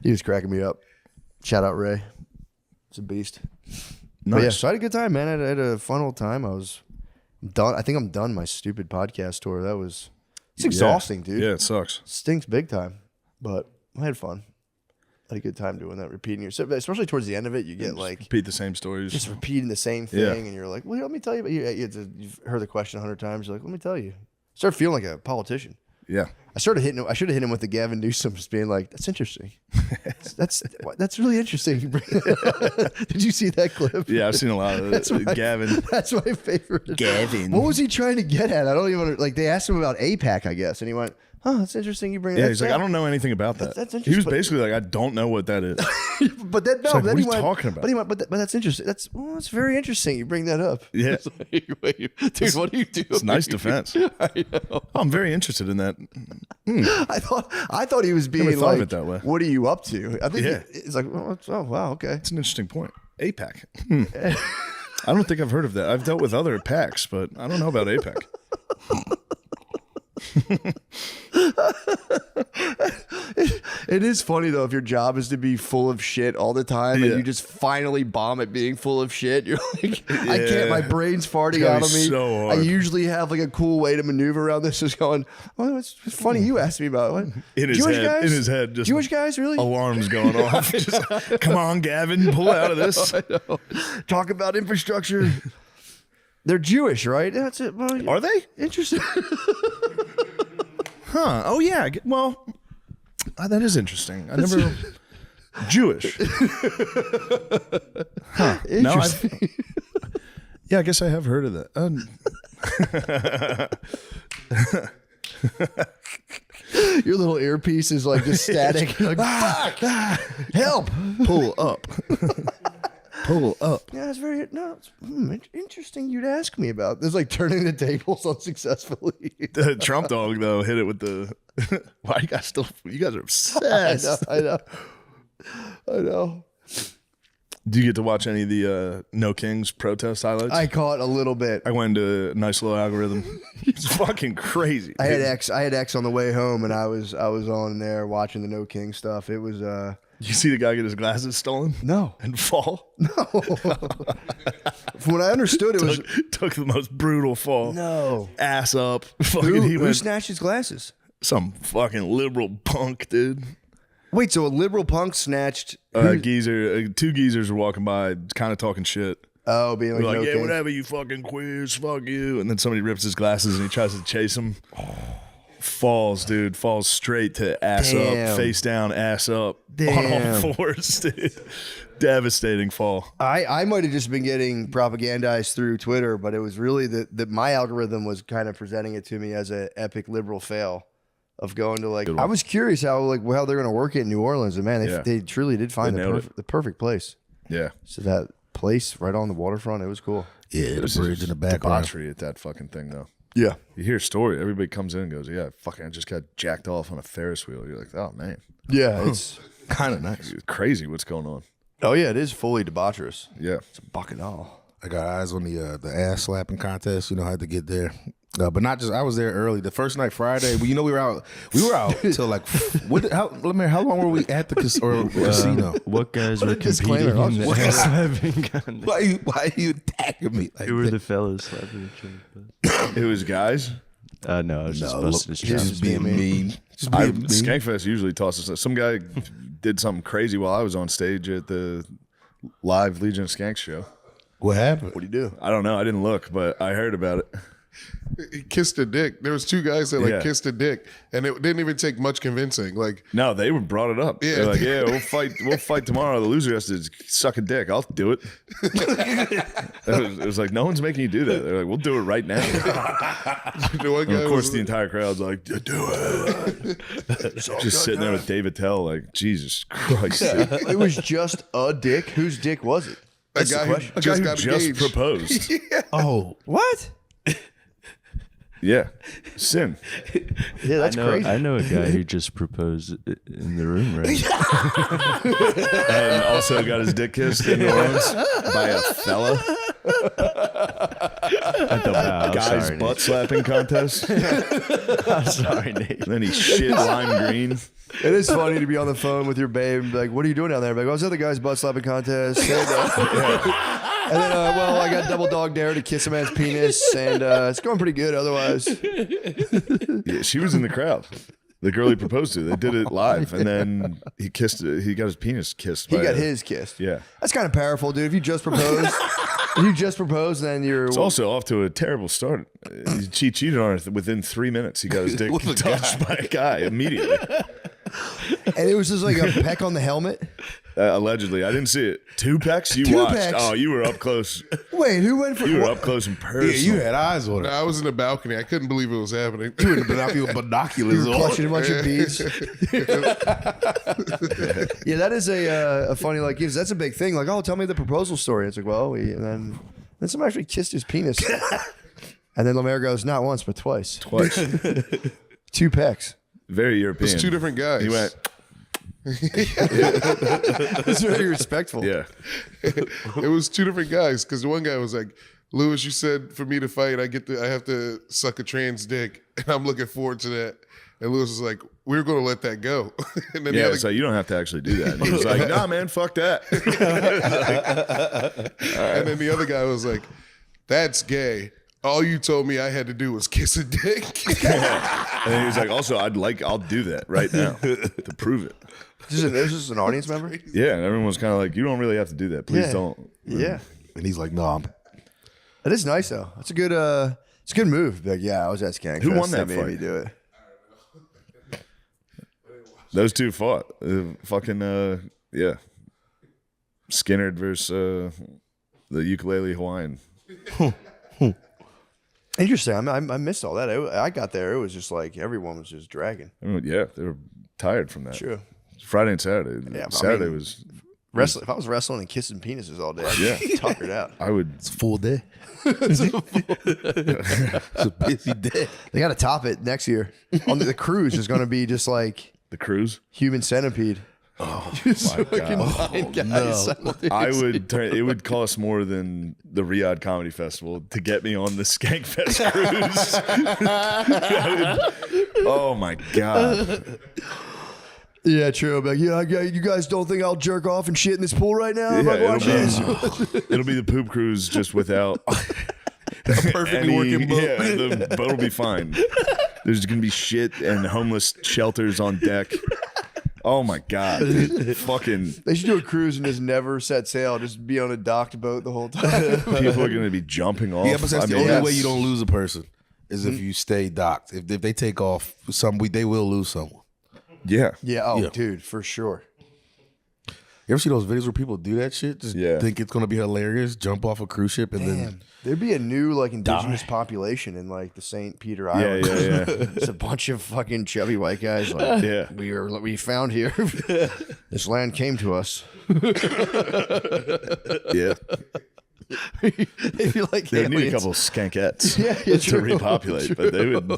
He was cracking me up. Shout out Ray. It's a beast. Nice. But yeah, so I had a good time, man. I had a fun old time. I was done. I think I'm done my stupid podcast tour. It's exhausting, dude. Yeah, it sucks. Stinks big time. But I had fun. I had a good time doing that, repeating yourself. Especially towards the end of it, you get like repeat the same stories. just repeating the same thing, Yeah. and you're like, "Well, let me tell you." But you've heard the question 100 times. You're like, "Let me tell you." Start feeling like a politician. Yeah. I should have hit him with the Gavin Newsom, just being like, "That's interesting. That's really interesting." Did you see that clip? Yeah, I've seen a lot of it. Gavin. That's my favorite. Gavin. What was he trying to get at? I don't even like. They asked him about APAC, I guess, and he went, "Oh, that's interesting. You bring Yeah, that." he's like, I don't know anything about that. That's He was interesting. basically like, I don't know what that is. But then no, It's like, then what he are you went, talking about? But he went, but that's interesting. That's very interesting. You bring that up. Yeah. It's like, wait, dude, what do you do? It's nice defense. I know. Oh, I'm very interested in that. I thought he was being Never thought like, of it that way. "What are you up to?" I think Yeah. it's like, oh wow, okay. It's an interesting point. APAC. I don't think I've heard of that. I've dealt with other PACs, but I don't know about APAC. It is funny though if your job is to be full of shit all the time and you just finally bomb at being full of shit. You're like, I can't. My brain's farting out of me. so I hard. usually have like a cool way to maneuver around this. Is going. Oh, it's funny you asked me about what? In his Jewish head, guys? in his head, just Jewish guys, really? alarms going off. Just, come on, Gavin, pull out of this. I know. Talk about infrastructure. They're Jewish, right? That's it. Well, Are they? interesting? Huh? Oh yeah. Well, that is interesting. I never Jewish. Huh? No, yeah, I guess I have heard of that. Your little earpiece is like just static. Like, help! Pull up. Pull up. Yeah, it's very interesting. You'd ask me about. There's like turning the tables unsuccessfully. The Trump dog though hit it with the. Why you guys still? You guys are obsessed. I know. Do you get to watch any of the No Kings protest highlights? I caught a little bit. I went into a nice little algorithm. It's fucking crazy. I had X on the way home, and I was on there watching the No King stuff. It was You see the guy get his glasses stolen? No. And fall? No. From what I understood, it was took the most brutal fall. No. Ass up. Who snatched his glasses? Some fucking liberal punk, dude. Wait, so a liberal punk snatched geezer? Two geezers were walking by, kind of talking shit. Oh, being like, They're like, no yeah, King. whatever, you fucking queers, fuck you. And then somebody rips his glasses and he tries to chase him. Falls, dude. Falls straight to ass up, face down, ass up, on all fours, dude. Devastating fall. I might have just been getting propagandized through Twitter, but it was really that my algorithm was kind of presenting it to me as an epic liberal fail of going to like. I was curious how they're going to work it in New Orleans, and man, they truly did find the perfect place. Yeah. So that place right on the waterfront, it was cool. Yeah, the bridge in the background. Debauchery at that fucking thing, though. Yeah. You hear a story, everybody comes in and goes, yeah, fucking, I just got jacked off on a Ferris wheel. You're like, oh, man. Yeah, it's kind of nice. It's crazy what's going on. Oh, yeah, it is fully debaucherous. Yeah. It's a bacchanal. I got eyes on the ass slapping contest. You know, I had to get there. But not just, I was there early. The first night, Friday, we were out till like, how long were we at the casino? What guys were competing in the ass slapping contest? Why are you attacking me? Like Who were the fellas slapping each other? It was guys? No, I was just busting his chops. Just being mean. Skankfest usually tosses. Some guy did something crazy while I was on stage at the live Legion of Skanks show. What happened? What do you do? I don't know. I didn't look, but I heard about it. He kissed a dick. There was two guys that kissed a dick, and it didn't even take much convincing. Like, no, they brought it up. Yeah. They're like, yeah, we'll fight tomorrow. The loser has to suck a dick. I'll do it. It was like, no one's making you do that. They're like, we'll do it right now. And of course, the entire crowd's like, do it. Just sitting there with David Tell, like, Jesus Christ. Dude. It was just a dick. Whose dick was it? A guy who just proposed. Oh, what? Yeah, sin. Yeah, that's crazy. I know a guy who just proposed in the room right now. And also got his dick kissed in New Orleans by a fella. Guy's sorry, butt slapping contest. I'm sorry, Nate. And then he shit lime green. It is funny to be on the phone with your babe and be like, what are you doing down there? Like, I was at the guy's butt slapping contest. And then, well, I got double dog dare to kiss a man's penis, and it's going pretty good otherwise. Yeah, she was in the crowd. The girl he proposed to. They did it live, and then he kissed. He got his penis kissed. He got his kissed. Yeah. That's kind of powerful, dude. If you just proposed, You just proposed, then you're. It's also off to a terrible start. She cheated on her within 3 minutes. He got his dick touched by a guy immediately. And it was just like a peck on the helmet. Allegedly, I didn't see it. 2 pecks? You Two watched? pecks? Oh, you were up close. Wait, who went for? You were what? up close and personal. Yeah, you had eyes on No, it. I was in the balcony. I couldn't believe it was happening. You were with binoculars You were on. clutching a bunch of beads. Yeah, that is a funny like. Yes, that's a big thing. Like, oh, tell me the proposal story. It's like, well, and then someone actually kissed his penis, and then Lemaire goes, not once but twice. 2 pecks. Very European. It was 2 different guys. He went. It's very respectful. Yeah. It was 2 different guys because the one guy was like, Lewis, you said for me to fight, I have to suck a trans dick, and I'm looking forward to that. And Lewis was like, we're going to let that go. And then Yeah, so you don't have to actually do that. And he was like, nah, man, fuck that. And then the other guy was like, that's gay. All you told me I had to do was kiss a dick. And then he was like, also, I'll do that right now to prove it. This is an audience member? Yeah, and everyone was kind of like, you don't really have to do that. Please don't. Yeah. And he's like, no, That is nice though. It's a good move. Be like, yeah, I was at Skankfest. Who won that made fight? me do it. Those 2 fought. Yeah. Skinner versus the ukulele Hawaiian. Interesting. I missed all that. I got there. It was just like everyone was just dragging. I mean, yeah, they were tired from that. True. Friday and Saturday. Yeah, Saturday was wrestling. If I was wrestling and kissing penises all day, I'd be tuckered out. I would. it's a full day. It's a busy day. They got to top it next year. On the cruise is going to be just like The cruise. human centipede. Oh Just my fucking God. 9 guys. I would turn. It would cost more than the Riyadh Comedy Festival to get me on the Skankfest cruise. Oh my God. Yeah, true. I'm like, yeah, you guys don't think I'll jerk off and shit in this pool right now? Yeah, it'll be the poop cruise just without perfectly working boat. Yeah, the boat will be fine. There's gonna be shit and homeless shelters on deck. Oh my God. Fucking They should do a cruise and just never set sail. Just be on a docked boat the whole time. people are gonna be jumping off. Yeah, but that's the I mean, only way you don't lose a person is if you stay docked. If they take off they will lose someone. Yeah. Yeah. Oh, Yeah. dude, for sure. You ever see those videos where people do that shit? Just think it's gonna be hilarious, jump off a cruise ship and then There'd be a new like indigenous population in like the St. Peter Island. Yeah. It's a bunch of fucking chubby white guys. Like, we found here. This land came to us. Yeah. They'd be like They need a aliens. couple of skankettes Yeah, to repopulate, but they would.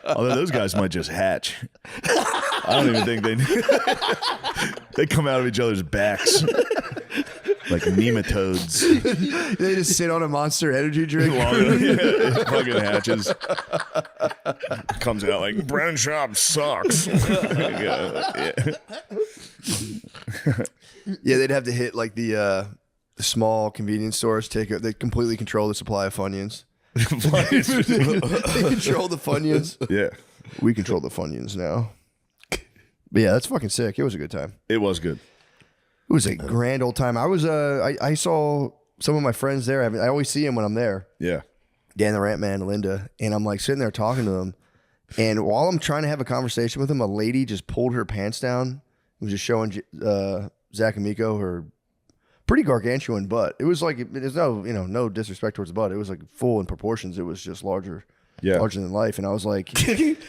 Although those guys might just hatch. I don't even think they come out of each other's backs like nematodes. They just sit on a Monster Energy drink. It fucking hatches. Comes out like brown shop sucks. Yeah. Yeah, they'd have to hit like the small convenience stores. They completely control the supply of Funyuns. They control the Funyuns. Yeah, we control the Funyuns now. But yeah, that's fucking sick. It was a good time. It was good. It was a grand old time. I was I saw some of my friends there. I always see them when I'm there. Yeah. Dan the Rant Man, Linda, and I'm like sitting there talking to them. And while I'm trying to have a conversation with them, a lady just pulled her pants down. Was just showing Zach and Miko her pretty gargantuan butt. It was like there's no disrespect towards the butt. It was like full in proportions. It was just larger. Yeah. Larger than life. And I was like,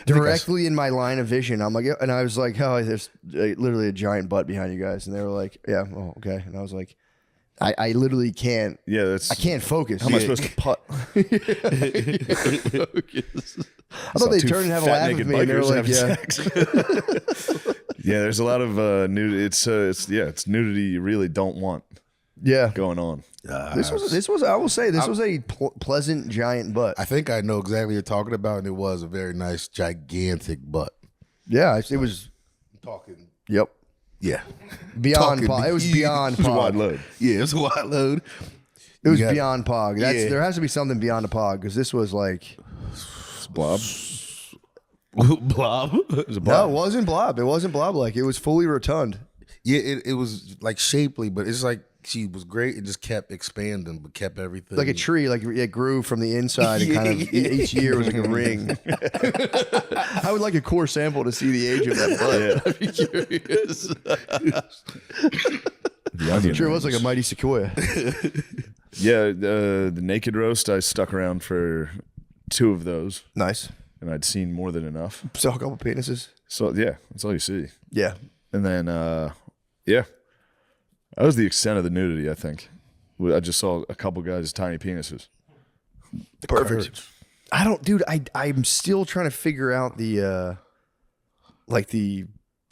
directly in my line of vision, I'm like, and I was like, oh, there's literally a giant butt behind you guys. And they were like, yeah, oh, okay. And I was like, I literally can't. Yeah, I can't focus. How am I supposed to putt? I thought they'd turn and have a laugh with me. And they were like, yeah. Yeah, there's a lot of nudity. It's nudity you really don't want. Yeah, going on. This was. I will say this was a pleasant giant butt. I think I know exactly what you're talking about, and it was a very nice, gigantic butt. Yeah, it was. Talking. Yep. Yeah. Beyond pog. It was beyond pog. It was a wide load. Yeah, it was a wide load. It was beyond pog. Yeah. There has to be something beyond a pog because this was like blob. Blob. It was a No, blob. it wasn't blob. It wasn't blob like. It was fully rotund. Yeah, it was like shapely, but it's like she was great and just kept expanding, but kept everything like a tree, like it grew from the inside and kind of each year was like a ring. I would like a core sample to see the age of that butt. I'd be curious. I'm sure it was like a mighty sequoia. Yeah, the naked roast, I stuck around for 2 of those. Nice. And I'd seen more than enough. Saw a couple penises. So yeah, that's all you see. Yeah. And then yeah. That was the extent of the nudity, I think. I just saw a couple guys' tiny penises. Perfect. I don't, dude. I'm still trying to figure out the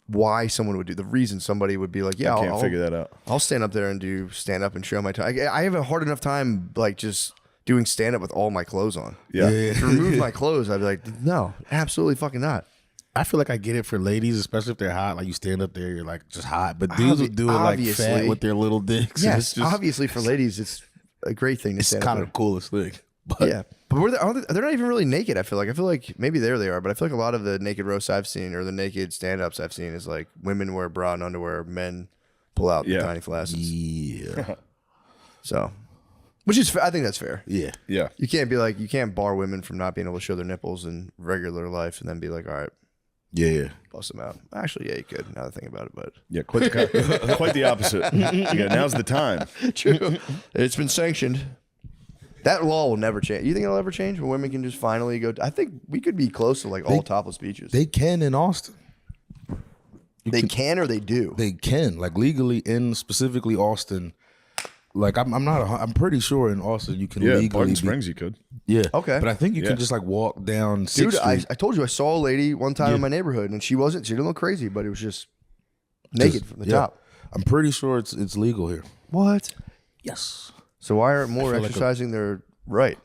why someone would do the reason somebody would be like, yeah, I can't figure that out. I'll stand up there and do stand up and show my time. I have a hard enough time like just doing stand up with all my clothes on. Yeah. To remove my clothes, I'd be like, no, absolutely fucking not. I feel like I get it for ladies, especially if they're hot. Like you stand up there, you're like just hot. But dudes will do it like fat with their little dicks. Yes, It's just, obviously for ladies, it's a great thing to it's stand kind up of the coolest thing. But there. Yeah, but they're not even really naked. I feel like maybe there they are, but I feel like a lot of the naked roasts I've seen or the naked stand ups I've seen is like women wear bra and underwear, men pull out the tiny flaccid. Yeah. So, which is I think that's fair. Yeah. Yeah. You can't bar women from not being able to show their nipples in regular life and then be like, all right. Yeah. Bust them out. Actually, yeah, you could. Now that I think about it, but yeah, quite the opposite. Yeah, now's the time. True. It's been sanctioned. That law will never change. You think it'll ever change when women can just finally go? I think we could be close to like all topless beaches. They can in Austin. They can or they do. They can, like legally in specifically Austin. Like I'm pretty sure in Austin you can legally. Barton Springs you could. Yeah. Okay. But I think you can just like walk down 6th Dude, I Street. told you I saw a lady one time in my neighborhood and she didn't look crazy, but it was just naked from the top. I'm pretty sure it's legal here. What? Yes. So why aren't more feel like exercising their right?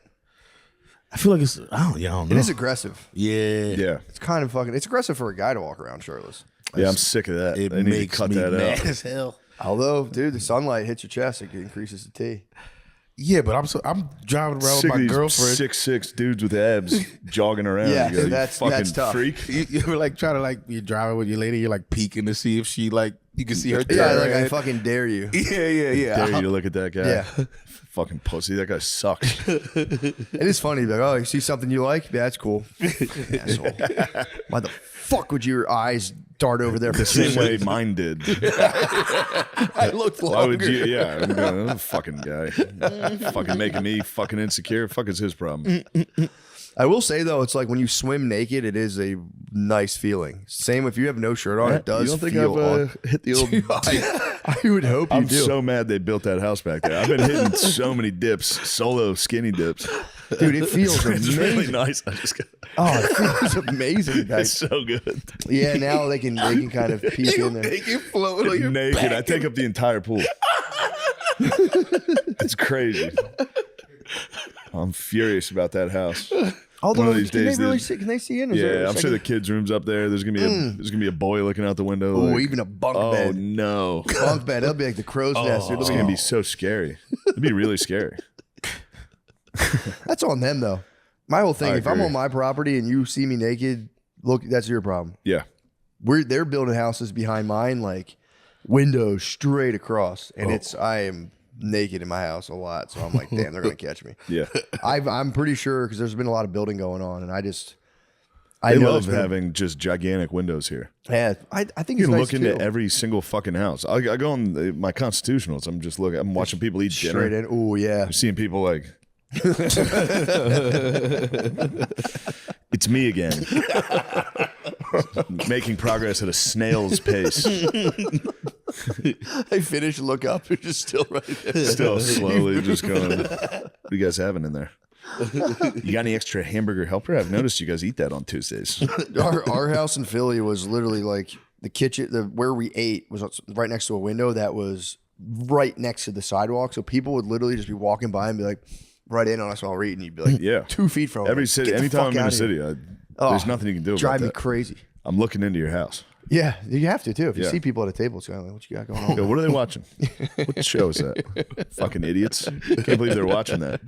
I feel like it's I don't know. It is aggressive. Yeah. Yeah. It's kind of fucking. It's aggressive for a guy to walk around shirtless. Yeah, I'm sick of that. It I need to makes cut me that mad out. as hell. Although, dude, the sunlight hits your chest, it increases the T. Yeah, but I'm driving around Sick with my of these girlfriend. 6'6" dudes with abs jogging around. Yeah, You go, you that's fucking tough. freak. You ever like try to like you're driving with your lady, you're like peeking to see if she like you can see her. Yeah, turn like I head. fucking dare you. Yeah. Dare you to look at that guy? Yeah. Fucking pussy. That guy sucks. It is funny. Like, oh, you see something you like? Yeah, that's cool. Asshole. Why the fuck would your eyes dart over there for The same way mine did. I looked longer. Why would you? Yeah, I'm going, "Oh, fucking guy, fucking making me fucking insecure. Fuck is his problem." I will say though, it's like when you swim naked, it is a nice feeling. Same if you have no shirt on, it does. You don't think feel I've hit the old? I would hope you I'm do. so mad they built that house back there. I've been hitting so many dips, solo skinny dips. Dude, it feels It's amazing. really nice. I just got, Oh, it feels amazing, guys. it's so good. Yeah, now they can kind of peek in there. They can float on your Naked, back. I take up the entire pool. It's crazy. I'm furious about that house. Although, One of these can days, they really there's- see? Can they see in? Is there Yeah, a I'm sure the second- kids' room's up there. There's gonna be a boy looking out the window. Oh, like, even a bunk oh bed. no, Bunk bed. That'll be like the crow's nest. Dude. it's gonna be so scary. It'd be really scary. That's on them though. My whole thing. I If I'm agree. on my property and you see me naked, look, that's your problem. Yeah, They're building houses behind mine, like windows straight across, and I am naked in my house a lot. So I'm like, damn, they're gonna catch me. yeah. I'm pretty sure because there's been a lot of building going on, and I They know love it's been- having just gigantic windows here. Yeah, I think You it's can nice look into too. every single fucking house. I go on my constitutionals. I'm just looking. I'm watching people eat straight dinner. in. Oh yeah. I'm seeing people like. It's me again. Making progress at a snail's pace. I finish, look up, you're just still right there. Still slowly just going. What are you guys having in there? You got any extra hamburger helper? I've noticed you guys eat that on Tuesdays. Our house in Philly was literally like the kitchen, where we ate was right next to a window that was right next to the sidewalk. So people would literally just be walking by and be like, right in on us while we're eating. You'd be like, Yeah. 2 feet from Every us. city, Get the anytime fuck I'm in a outta city, here. there's nothing you can do about Drive me that. crazy. I'm looking into your house. Yeah, you have to too. If you Yeah. see people at a table, it's kind of like, what you got going on? Yo, what are they watching? What show is that? Fucking idiots. Can't believe they're watching that.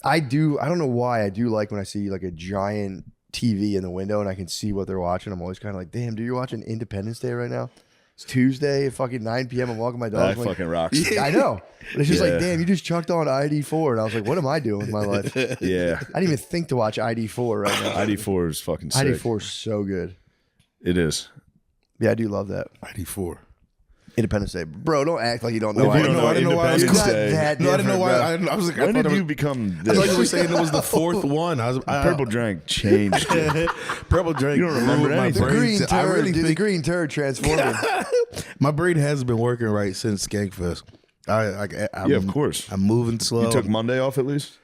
I don't know why. I do like when I see like a giant TV in the window and I can see what they're watching. I'm always kind of like, damn, dude, you're watching Independence Day right now? It's Tuesday at fucking 9 p.m. I'm walking my dog. That I'm like, fucking rocks. I know. But it's just Yeah. like, damn, you just chucked on ID4. And I was like, what am I doing with my life? Yeah. I didn't even think to watch ID4 right now. ID4 is fucking sick. ID4 is so good. It is. Yeah, I do love that. ID4. Independence Day. Bro, don't act like you don't know. If you I don't know I didn't know why. Independence You're not Day. that No, I didn't know why. different, I was like, When I thought did it you was, become I this? thought you were saying it was the fourth one. Purple Drank changed it. Purple drink. You don't remember ruined my anything. The brain. green I turd, really dude, the think green turd transformed. my brain hasn't been working right since Skankfest. Yeah, of course. I'm moving slow. You took Monday off at least?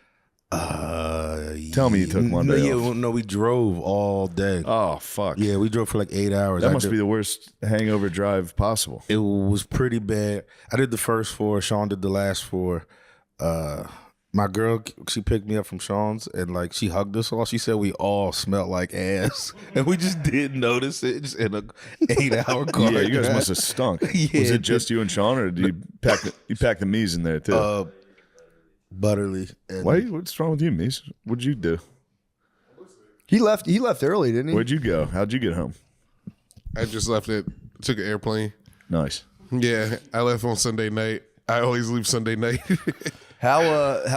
Tell me you took Monday off. No, we drove all day. Oh, fuck. Yeah, we drove for like 8 hours. That must be the worst hangover drive possible. It was pretty bad. I did the first 4. Sean did the last 4. My girl, she picked me up from Sean's and like she hugged us all. She said we all smelled like ass, and we just didn't notice it. Just in a 8-hour car. Yeah, you guys must have stunk. Yeah, Was it just you and Sean, or did you pack the Mies in there too? Butterly. And What's wrong with you, Mies? What'd you do? He left early, didn't he? Where'd you go? How'd you get home? I just left it. Took an airplane. Nice. Yeah, I left on Sunday night. I always leave Sunday night. How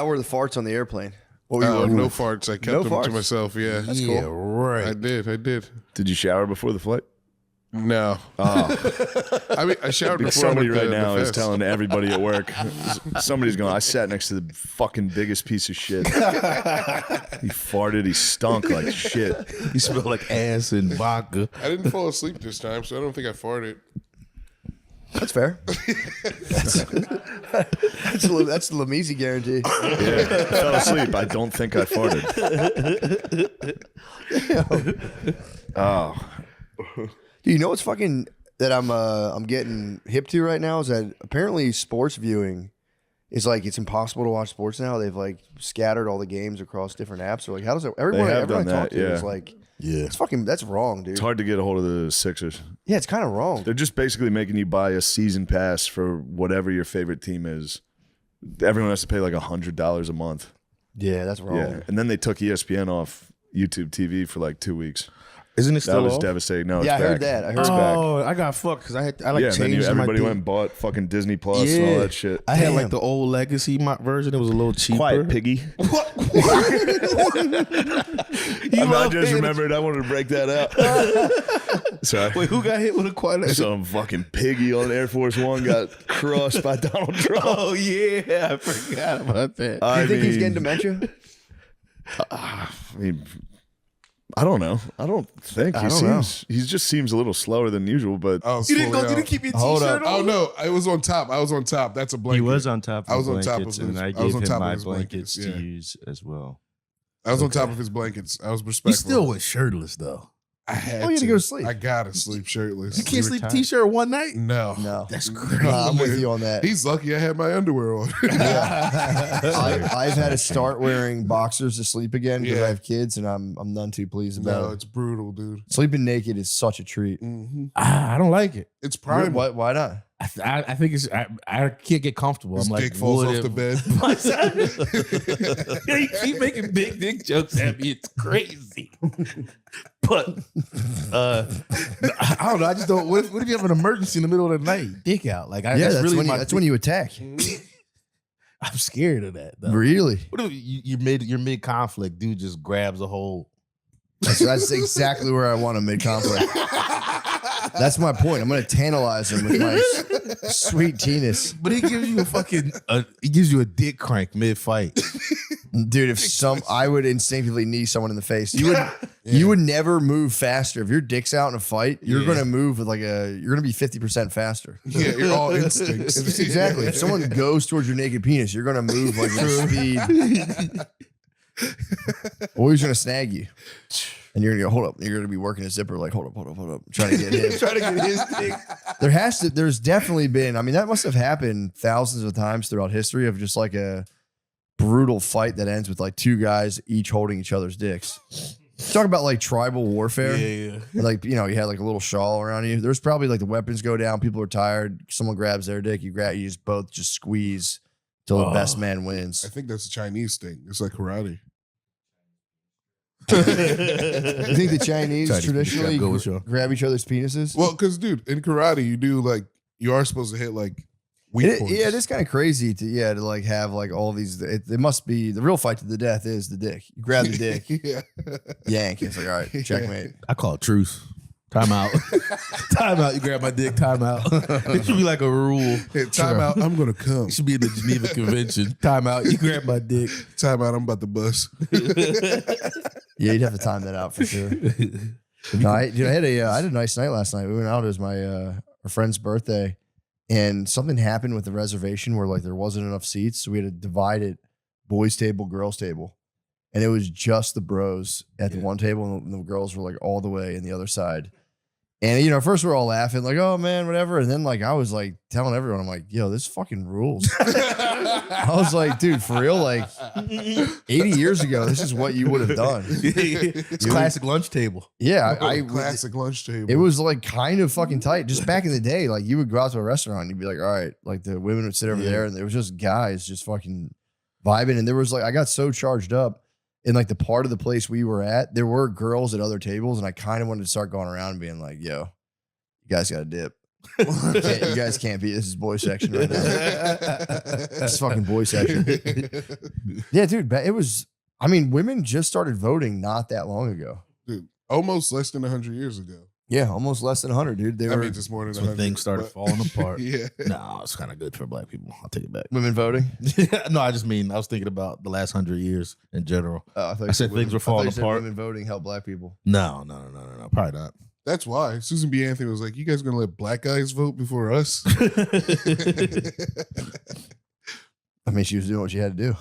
were the farts on the airplane? What were you no farts. I kept No them farts? to myself. Yeah, That's yeah, cool. right. I did. Did you shower before the flight? No. I mean, I showered before. Somebody I went right to now the is fest. telling everybody at work. Somebody's going, I sat next to the fucking biggest piece of shit. He farted. He stunk like shit. You smell like ass and vodka. I didn't fall asleep this time, so I don't think I farted. That's fair. That's the Lamisi guarantee. Yeah, I fell asleep. I don't think I farted. Oh. Dude, you know what's fucking that I'm getting hip to right now is that apparently sports viewing is like it's impossible to watch sports now. They've like scattered all the games across different apps. So like, how does it? Everyone I done talk that, to yeah. is like, Yeah. it's fucking that's wrong, dude. It's hard to get a hold of the Sixers. Yeah, it's kind of wrong. They're just basically making you buy a season pass for whatever your favorite team is. Everyone has to pay like $100 a month. Yeah, that's wrong. Yeah, and then they took ESPN off YouTube TV for like 2 weeks. Isn't it That still was off? devastating. No, Yeah, it's I heard back. that. I heard It's that. back. Oh, I got fucked because I like Yeah, and then changed my everybody thing. went and bought fucking Disney Plus and all that shit. I had like Damn. the old legacy version. It was a little cheaper. Quiet piggy. I just remembered. I wanted to break that out. Sorry. Wait, who got hit with a quiet legacy? Some fucking piggy on Air Force One got crushed by Donald Trump. Oh yeah, I forgot about that. Do you think he's getting dementia? I mean, I don't know. I don't think he don't know. seems. He just seems a little slower than usual. But I was fully out. keep your Hold t-shirt up. on? Oh no, I was on top. I was on top. That's a blanket. He was on top of I was on top of blankets, his- and I I was gave on him top of my his blankets blankets, to yeah. use as well. I was on top of his blankets. I was He respectful. still was shirtless though. I had Oh, you had to go to sleep. I gotta sleep shirtless. You can't sleep t-shirt one night. No. No, That's crazy. I'm with you on that. He's lucky I had my underwear on. I've had to start wearing boxers to sleep again because Yeah. I have kids, and I'm none too pleased about No, it. it's brutal, dude. Sleeping naked is such a treat. I don't like it. It's prime. Why not? I think it's I can't get comfortable. His I'm like, dick falls what off the if- bed. You keep making big dick jokes at me. It's crazy. But I don't know. I just don't. What if you have an emergency in the middle of the night? Dick out. Like Yeah, that's really that's when you attack. I'm scared of that. Though. Really? What if you're mid conflict? Dude just grabs a whole. That's exactly where I want to mid conflict. That's my point. I'm going to tantalize him with my sweet teenus. But he gives you a fucking. He gives you a dick crank mid fight. Dude, I would instinctively knee someone in the face. You would never move faster. If your dick's out in a fight, you're going to move with you're going to be 50% faster. Yeah, you're all instincts. Exactly. If someone goes towards your naked penis, you're going to move like with speed. Or he's going to snag you. And you're going to go, hold up. You're going to be working a zipper like, hold up. Trying to get him. Trying to get his dick. There's definitely been, I mean, that must have happened thousands of times throughout history of just like a brutal fight that ends with like two guys each holding each other's dicks. Talk about like tribal warfare. Yeah. Like, you know, you had like a little shawl around you. There's probably like the weapons go down. People are tired. Someone grabs their dick. You just both just squeeze till the best man wins. I think that's a Chinese thing. It's like karate. You think the Chinese traditionally go with you. grab each other's penises? Well, because dude, in karate, you are supposed to hit like weak points. Yeah, it is kind of crazy to like have like all these. It must be the real fight to the death is the dick. You grab the dick, Yeah. yank. It's like all right, checkmate. I call it truce. Time out. Time out. You grab my dick. Time out. It should be like a rule. Hey, time out. I'm gonna come. It should be in the Geneva Convention. Time out. You grab my dick. Time out. I'm about to bust. Yeah, you'd have to time that out for sure. No, I had a nice night last night. We went out. It was my our friend's birthday, and something happened with the reservation where like there wasn't enough seats, so we had to divide it, boys table, girls table. And it was just the bros at the one table, and the girls were like all the way in the other side. And at first we're all laughing, like, "Oh man, whatever." And then like I was like telling everyone, I'm like, "Yo, this fucking rules." I was like, "Dude, for real, like 80 years ago, this is what you would have done." It's classic lunch table. Yeah, Classic lunch table. it was like kind of fucking tight. Just back in the day, like you would go out to a restaurant, and you'd be like, "All right," like the women would sit over there, and there was just guys just fucking vibing. And there was like I got so charged up. In like the part of the place we were at, there were girls at other tables, and I kind of wanted to start going around and being like, "Yo, you guys got to dip. You guys can't be. This is boy section right now. This is fucking boy section." Yeah, dude. It was. I mean, women just started voting not that long ago. Dude, almost less than 100 years ago. Yeah, almost less than 100, dude. They were just more than That's when 100. things started falling apart. Yeah. No, it's kind of good for black people. I'll take it back. women voting. No, I just mean I was thinking about the last 100 years in general. I thought you I said things were falling apart. Women voting help black people. No, probably not. That's why Susan B. Anthony was like, "You guys gonna let black guys vote before us?" I mean, she was doing what she had to do.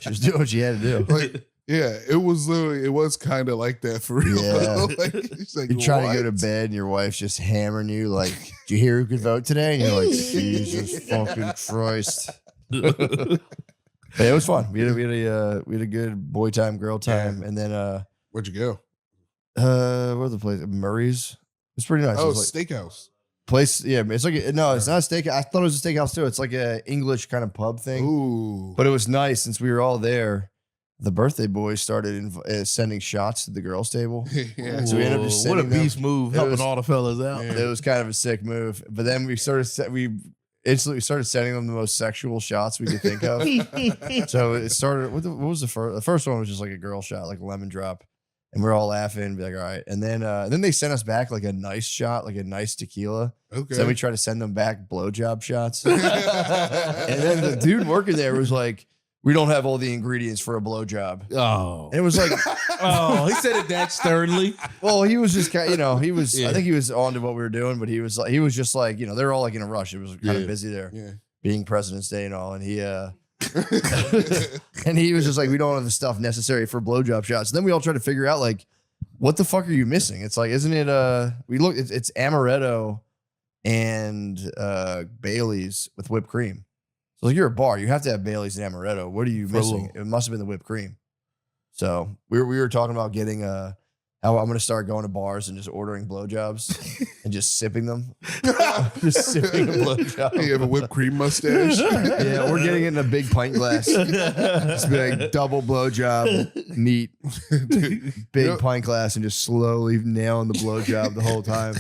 She was doing what she had to do. Like, yeah, it was kind of like that for real. Yeah. Like, it's like, You're trying to go to what? bed and your wife's just hammering you like, "Do you hear who could vote today?" And you're like, "Jesus fucking Christ." But it was fun. We had a good boy time, girl time, and then Where'd you go? where's the place? Murray's. It's pretty nice. Oh, It was like, steakhouse. place. Yeah, it's like no, it's not a steak. I thought it was a steakhouse too. It's like a English kind of pub thing. Ooh. But it was nice since we were all there. The birthday boys started sending shots to the girls' table. Yeah. So we ended up just What a sending them. beast move, It helping was- all the fellas out. It was kind of a sick move. But then we instantly started sending them the most sexual shots we could think of. So it started. What was the first? The first one was just like a girl shot, like a lemon drop, and we're all laughing, be like, "All right." And then they sent us back like a nice shot, like a nice tequila. Okay. So then we tried to send them back blowjob shots. And then the dude working there was like, "We don't have all the ingredients for a blowjob." Oh, And it was like, oh, he said it that sternly. well, he was just kind of, he was, Yeah. I think he was on to what we were doing, but he was just like, they're all like in a rush. It was kind of Yeah. busy there, Yeah. being President's Day and all. And he, and he was just like, "We don't have the stuff necessary for blowjob shots." And then we all tried to figure out like, what the fuck are you missing? It's like, isn't it, it's amaretto and Bailey's with whipped cream. So like, you're a bar, you have to have Bailey's and amaretto. What are you missing? It must have been the whipped cream. So we were talking about getting how I'm gonna start going to bars and just ordering blowjobs and just sipping them. Just sipping a blowjob. You have a whipped cream mustache. Yeah, we're getting it in a big pint glass. Just be like double blowjob, neat, big pint glass, and just slowly nailing the blowjob the whole time.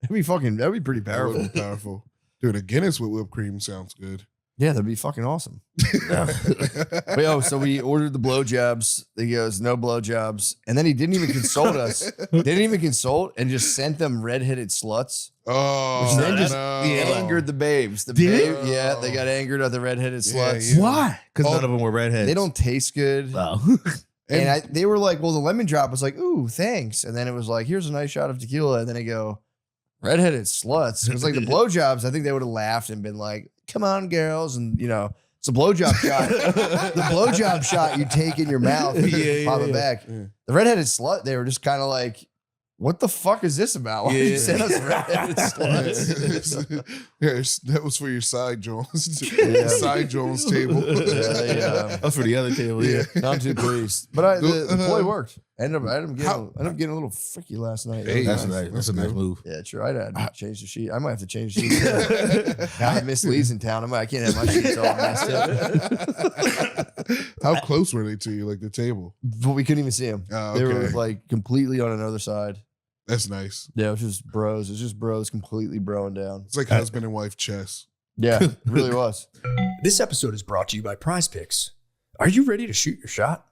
That'd be pretty That powerful. would be powerful. Dude, a Guinness with whipped cream sounds good. Yeah, that'd be fucking awesome. But yo, so we ordered the blowjobs. He goes, "No blowjobs," and then he didn't even consult us. Didn't even consult and just sent them redheaded sluts. Oh, Which then just no. angered the babes. The Did babe, yeah, they got angered at the redheaded Yeah, sluts. yeah. Why? Because none of them were redheads. They don't taste good. Oh. And they were like, well, the lemon drop was like, "Ooh, thanks." And then it was like, "Here's a nice shot of tequila." And then they go, "Redheaded sluts." It was like the blowjobs. I think they would have laughed and been like, "Come on, girls." And, it's a blowjob shot. The blowjob shot you take in your mouth and pop it back. Yeah. The redheaded slut, they were just kind of like, "What the fuck is this about? Why did you send us redheaded sluts?" Yes, that was for your side Jones. Yeah. Side Jones table. That's for the other table. Yeah. I'm too pleased. But the ploy worked. I ended up getting a little freaky last night. Hey, That's nice. nice. That's a nice move. Yeah, true. I had to change the sheet. I might have to change the sheet. Now that Miss Lee's in town, I can't have my sheets all messed up. How close were they to you, like the table? But we couldn't even see them. Oh, They were okay. like completely on another side. That's nice. Yeah, it was just bros. It was just bros completely broing down. It's like husband and wife chess. Yeah, it really was. This episode is brought to you by Prize Picks. Are you ready to shoot your shot?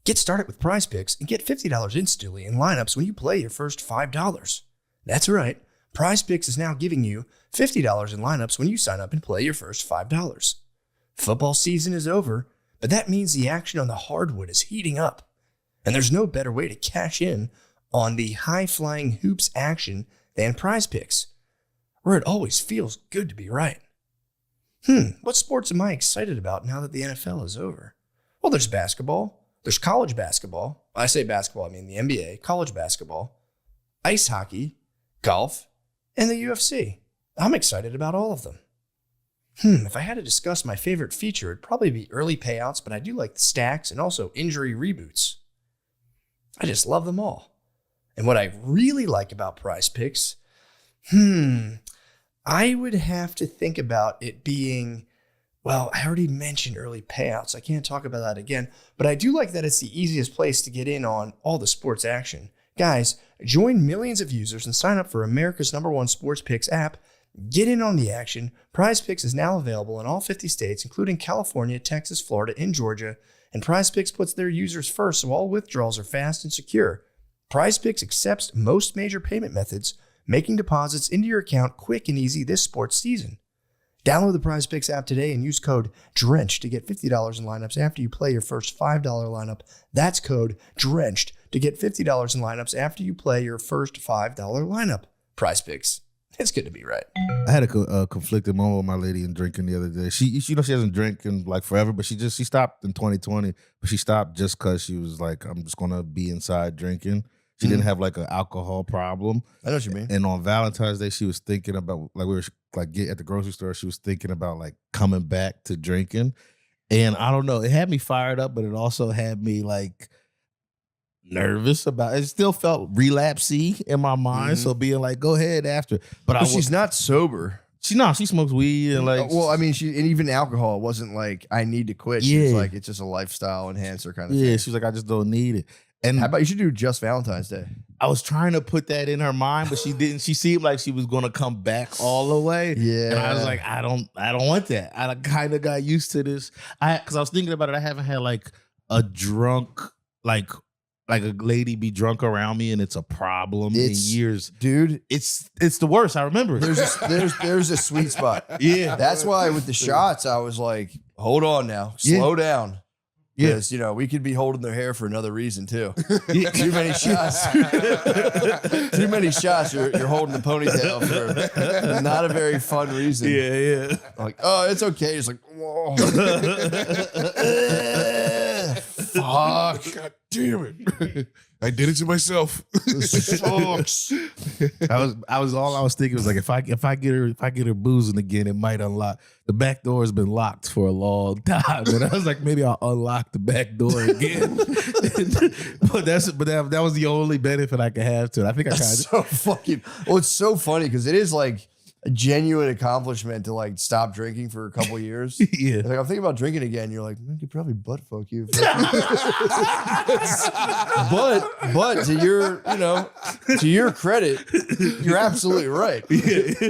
Get started with Prize Picks and get $50 instantly in lineups when you play your first $5. That's right. Prize Picks is now giving you $50 in lineups when you sign up and play your first $5. Football season is over, but that means the action on the hardwood is heating up. And there's no better way to cash in on the high-flying hoops action than Prize Picks, where it always feels good to be right. What sports am I excited about now that the NFL is over? Well, there's basketball. There's college basketball. When I say basketball, I mean the NBA, college basketball, ice hockey, golf, and the UFC. I'm excited about all of them. If I had to discuss my favorite feature, it'd probably be early payouts, but I do like the stacks and also injury reboots. I just love them all. And what I really like about Prize Picks, I would have to think about it being, well, I already mentioned early payouts. I can't talk about that again, but I do like that it's the easiest place to get in on all the sports action. Guys, join millions of users and sign up for America's #1 sports picks app. Get in on the action. Prize Picks is now available in all 50 states, including California, Texas, Florida, and Georgia. And Prize Picks puts their users first, so all withdrawals are fast and secure. Prize Picks accepts most major payment methods, making deposits into your account quick and easy this sports season. Download the Prize Picks app today and use code DRENCHED to get $50 in lineups after you play your first $5 lineup. That's code DRENCHED to get $50 in lineups after you play your first $5 lineup. Prize Picks. It's good to be right. I had a conflicted moment with my lady in drinking the other day. She hasn't drank in like forever, but she stopped in 2020. But she stopped just because she was like, I'm just gonna be inside drinking. She didn't have like an alcohol problem. I know what you mean. And on Valentine's Day, she was thinking about like we were like at the grocery store. She was thinking about like coming back to drinking, and I don't know. It had me fired up, but it also had me like nervous about it. Still felt relapsey in my mind. So being like, go ahead after. But she's not sober. She smokes weed and like. Well, I mean, and even alcohol, it wasn't like I need to quit. She was like, it's just a lifestyle enhancer kind of thing. Yeah, she was like, I just don't need it. And how about you should do just Valentine's Day? I was trying to put that in her mind, but she didn't. She seemed like she was gonna come back all the way. Yeah, and I was like, I don't want that. I kind of got used to this. Because I was thinking about it. I haven't had like a drunk like a lady be drunk around me, and it's a problem in years, dude. It's the worst. I remember. There's a sweet spot. Yeah, that's why with the shots, I was like, hold on now, slow down. Because, we could be holding their hair for another reason, too. Too many shots. Too many shots. You're holding the ponytail for not a very fun reason. Yeah. Like, oh, it's okay. It's like, whoa. Fuck. God damn it. I did it to myself. This sucks. I was thinking was like if I get her boozing again, it might unlock. The back door has been locked for a long time, and I was like, maybe I'll unlock the back door again. but that was the only benefit I could have to it. I think I kind of so fucking. Well, it's so funny because it is like a genuine accomplishment to like stop drinking for a couple years. Yeah, like I'm thinking about drinking again. You're like, I could probably butt fuck you. but to your credit, you're absolutely right. Yeah.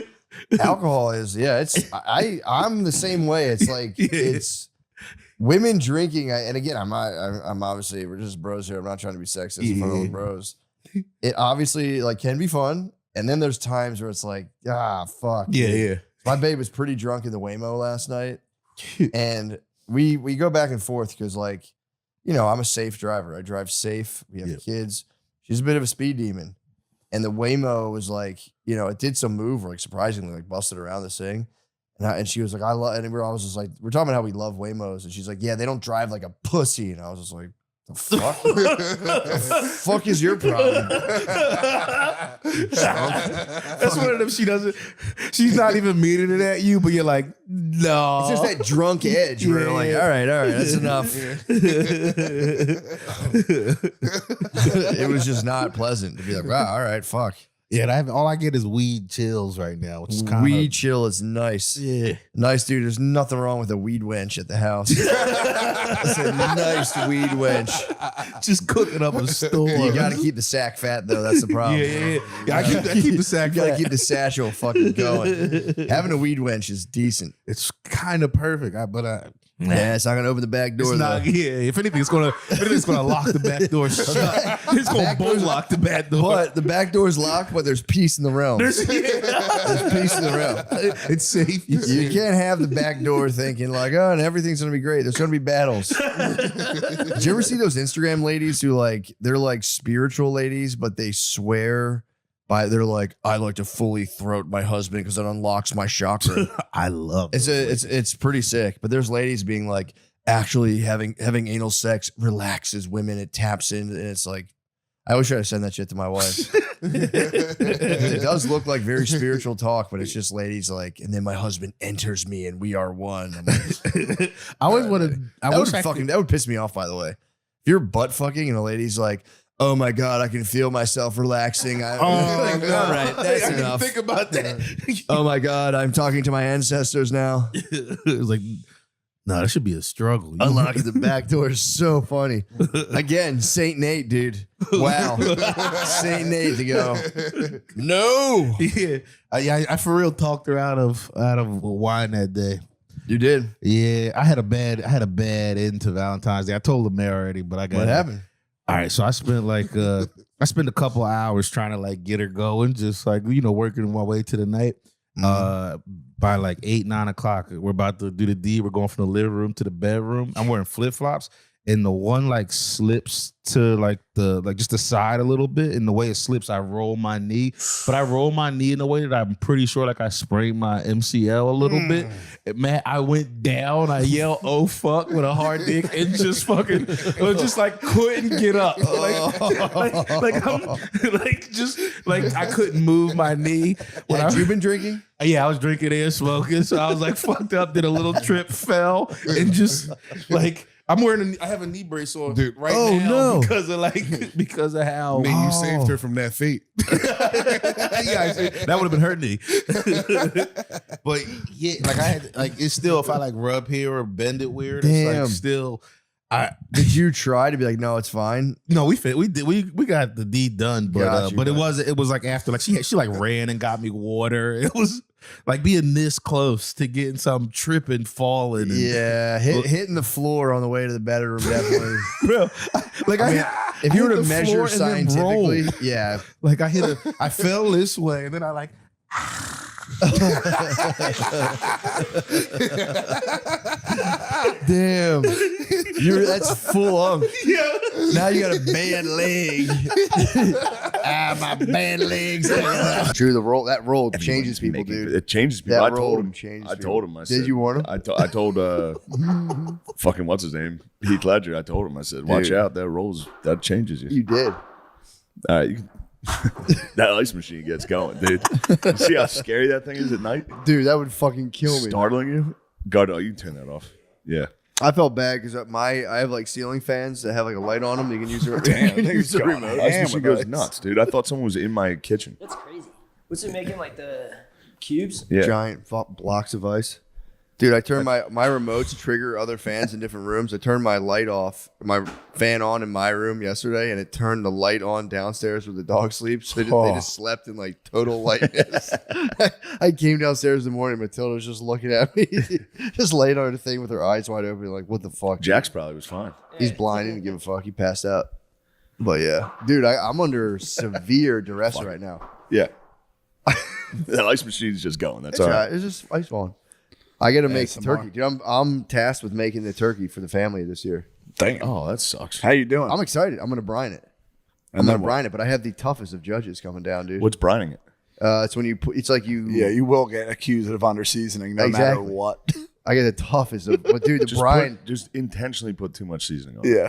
Alcohol is I'm the same way. It's like it's women drinking. And again, I'm obviously we're just bros here. I'm not trying to be sexist in front of the bros. It obviously like can be fun. And then there's times where it's like, fuck. Yeah, dude. yeah. My babe was pretty drunk in the Waymo last night. And we go back and forth because like, I'm a safe driver. I drive safe. We have kids. She's a bit of a speed demon. And the Waymo was like, it did some move, like surprisingly, like busted around this thing. And she was like, I was just like, we're talking about how we love Waymos. And she's like, yeah, they don't drive like a pussy. And I was just like, the fuck? The fuck is your problem? That's one of them. She's not even meaning it at you, but you're like, no. It's just that drunk edge where you're like, all right, that's enough. It was just not pleasant to be like, wow, all right, fuck. Yeah, and all I get is weed chills right now, which is kind of weed chill is nice. Yeah, nice, dude. There's nothing wrong with a weed wench at the house. That's a nice weed wench. Just cooking up a store. You got to keep the sack fat though. That's the problem. Yeah. I keep the sack. You got to keep the satchel fucking going. Having a weed wench is decent. It's kind of perfect, yeah, it's not gonna open the back door. It's not, if anything, it's gonna lock the back door shut. It's gonna bolt lock the back door. But the back door is locked, but there's peace in the realm. There's peace in the realm. It's safe. You can't have the back door thinking like, oh, and everything's gonna be great. There's gonna be battles. Did you ever see those Instagram ladies who they're like spiritual ladies, but they swear they're like, I like to fully throat my husband because it unlocks my chakra. I love it. It's pretty sick. But there's ladies being like, actually having anal sex relaxes women. It taps in, and it's like, I always try to send that shit to my wife. It does look like very spiritual talk, but it's just ladies like, and then my husband enters me and we are one. I always wanted. That would piss me off. By the way, if you're butt fucking and a lady's like, oh my God, I can feel myself relaxing. All right, that's enough. Think about that. Oh my God, I'm talking to my ancestors now. It's like, no, that should be a struggle. Unlocking the back door is so funny. Again, Saint Nate, dude. Wow. Saint Nate to go. No. Yeah. I for real talked her out of wine that day. You did? Yeah. I had a bad end to Valentine's Day. I told the mayor already, but I got what happened? All right, so I spent a couple of hours trying to get her going, just working my way to the night. By 8, 9 o'clock, we're about to do the deed. We're going from the living room to the bedroom. I'm wearing flip flops, and the one slips to just the side a little bit. And the way it slips, I roll my knee, but I roll my knee in a way that I'm pretty sure I sprained my MCL a little bit. And man, I went down. I yelled, "Oh fuck!" with a hard dick, and just fucking, it was just couldn't get up. I couldn't move my knee. Had you been drinking? Yeah, I was drinking and smoking, so I was fucked up. Did a little trip, fell, and just I have a knee brace on right now because of how you saved her from that fate. Yeah, that would have been her knee. But yeah, I had it's still if I rub here or bend it weird, it's still. Did you try to be like, no, it's fine? No, we got the deed done, but it was after she ran and got me water. It was being this close to getting something tripping, falling. Yeah, hitting the floor on the way to the bedroom definitely. Bro, if you were to measure scientifically, yeah, I fell this way and then I damn, that's full on. Yeah. Now you got a bad leg. My bad legs. True, that roll changes people, dude. It changes people. I told him. Changes I told him. I said, did you warn him? I told fucking what's his name, Heath Ledger. I told him. I said, watch out. That changes you. You did. That ice machine gets going, dude. You see how scary that thing is at night? Dude, that would fucking kill me. Startling you? God, you can turn that off. Yeah. I felt bad because I have ceiling fans that have a light on them. You can use the remote. Ice machine goes nuts, dude. I thought someone was in my kitchen. That's crazy. What's it making the cubes? Yeah. Giant blocks of ice. Dude, I turned my remotes to trigger other fans in different rooms. I turned my light off, my fan on in my room yesterday, and it turned the light on downstairs where the dog sleeps. They just slept in total lightness. I came downstairs in the morning, Matilda was just looking at me, just laid on the thing with her eyes wide open, what the fuck? Jax probably was fine. He's blind, he didn't give a fuck. He passed out. But yeah, dude, I'm under severe duress right now. Yeah. That ice machine's just going. That's all right. It's just ice falling. I got to make the turkey. Dude, I'm tasked with making the turkey for the family this year. Dang. Oh, that sucks. How you doing? I'm excited. I'm going to brine it. But I have the toughest of judges coming down, dude. What's brining it? It's when you put. It's like you. Yeah, you will get accused of under seasoning no matter what. I get the toughest of. But dude, the brine. Just intentionally put too much seasoning on. Yeah.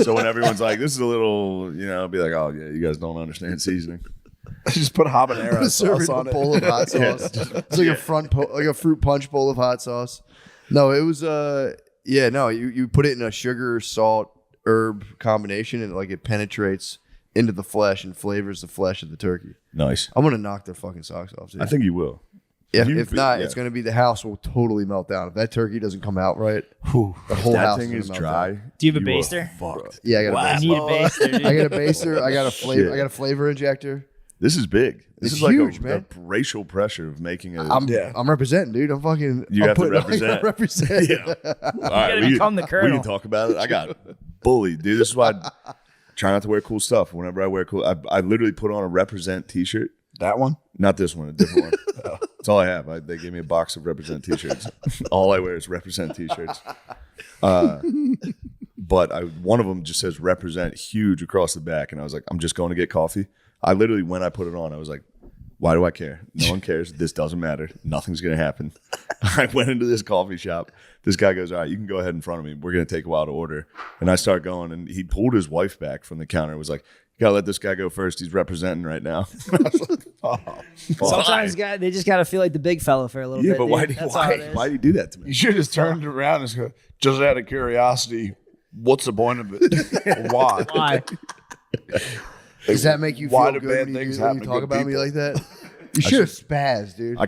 So when everyone's like, "This is a little," be like, "Oh yeah, you guys don't understand seasoning." Just put habanero sauce on it. Bowl of hot sauce. It's like a fruit punch bowl of hot sauce. No, it was you put it in a sugar, salt, herb combination, and it penetrates into the flesh and flavors the flesh of the turkey. Nice. I'm gonna knock their fucking socks off, dude. I think you will. If not, it's gonna be the house will totally melt down. If that turkey doesn't come out right, the whole that house thing is melt dry. down. Do you have a you are baster? Fucked. Yeah, I got a baster. I need a baster, dude. I got a baster. I got a flavor. Shit. I got a flavor injector. This is big. This It's is like huge, a man. racial pressure of making a. I'm representing, dude. I'm fucking. You I'm have to putting- represent. represent. Yeah. All right, gotta become the we colonel. can talk about it. I got bullied, dude. This is why I try not to wear cool stuff. Whenever I wear cool, I literally put on a Represent T-shirt. That one? Not this one, a different one. That's all I have. They gave me a box of Represent T-shirts. All I wear is Represent T-shirts. But one of them just says Represent huge across the back, and I was like, I'm just going to get coffee. I literally, when I put it on, I was like, why do I care? No one cares. This doesn't matter. Nothing's going to happen. I went into this coffee shop. This guy goes, all right, you can go ahead in front of me. We're going to take a while to order. And I start going, and he pulled his wife back from the counter and was like, you got to let this guy go first. He's representing right now. I was like, Sometimes they just gotta feel like the big fella for a little yeah, bit. but why dude. did That's all it is. why do you do that to me? You should have just turned around and go, just out of curiosity, what's the point of it? Why? Why? Does that make you Why feel do good bad when you, things do, when happen you to talk good about me people? like that? You should have spazzed, dude.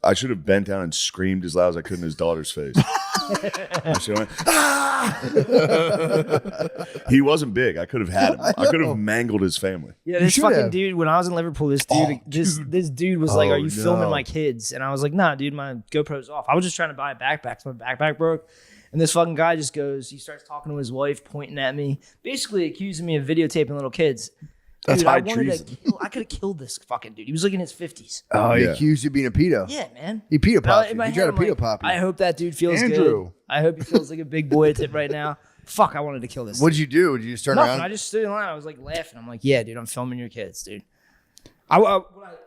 I should have bent down and screamed as loud as I could in his daughter's face. I should have went, ah! He wasn't big. I could have had him. I could have mangled his family. Yeah, this should fucking have. dude. When I was in Liverpool, this dude, this dude was like, Oh, "Are you filming no. my kids?" And I was like, "Nah, dude, my GoPro's off. I was just trying to buy a backpack. So my backpack broke." And this fucking guy just goes, he starts talking to his wife, pointing at me, basically accusing me of videotaping little kids. That's Dude, high I wanted treason. to kill, I could have killed this fucking dude. He was like in his 50s. Oh, he Yeah. accused you of being a pedo. Yeah, man. He pedo popped In you. my He head, tried to I'm like, pedo pop you. I hope that dude feels Andrew. good. I hope he feels like a big boy right now. Fuck, I wanted to kill this. What'd you do? Did you just turn Nothing. around? I just stood in line. I was like laughing. I'm like, yeah, dude, I'm filming your kids, dude.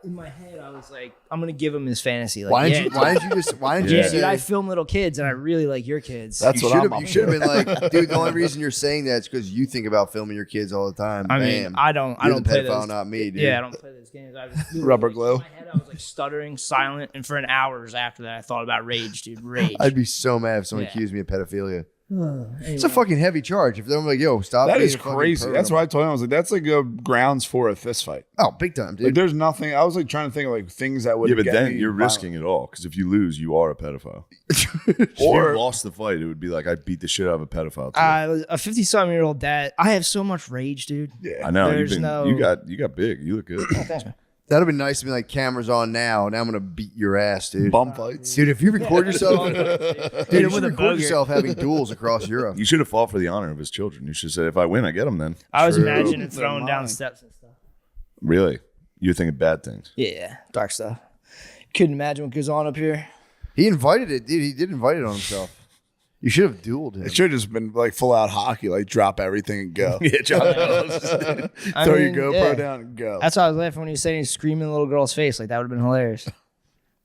In my head, I was like, I'm gonna give him his fantasy. Like, Why yeah, didn't you? Why didn't you just? Why didn't you yeah, say? dude, I film little kids, and I really like your kids. That's you what should I'm have. up You should have for. been like, dude. The only reason you're saying that is because you think about filming your kids all the time. I mean, Bam. I don't You're the play pedophile, those. not me, dude. Yeah, I don't play those games. I was literally, Rubber like, glue. In my head, I was like stuttering, silent, and for an hours after that, I thought about rage, dude. Rage. I'd be so mad if someone Yeah. accused me of pedophilia. Anyway. It's a fucking heavy charge. If they're like, yo, stop. That being is a fucking crazy. pervert. That's why I told him. I was like, that's like a grounds for a fist fight. Oh, big time, Like, dude. there's nothing. I was like trying to think of like things that would. Yeah, but get then me you're violent. risking it all because if you lose, you are a pedophile. If Or- you lost the fight, it would be like I beat the shit out of a pedophile. Too. A 50-something-year-old dad. I have so much rage, dude. Yeah. I know there's you got big. You look good. Thanks, man. That'd be nice to be like, cameras on now. Now I'm gonna beat your ass, dude. Bum fights. Dude, if you record yourself, dude, Hit you him should with a record booger. yourself having duels across Europe. You should have fought for the honor of his children. You should say, if I win, I get them. Then I was True. imagining throwing down steps and stuff. really, you're thinking bad things. Yeah, dark stuff. Couldn't imagine what goes on up here. He invited it, dude. He did invite it on himself. You should have dueled him. It should have just been like full out hockey, like drop everything and go. Yeah, John. I Throw mean, your GoPro yeah. down and go. That's why I was laughing when he was saying he's screaming in the little girl's face. Like, that would have been hilarious.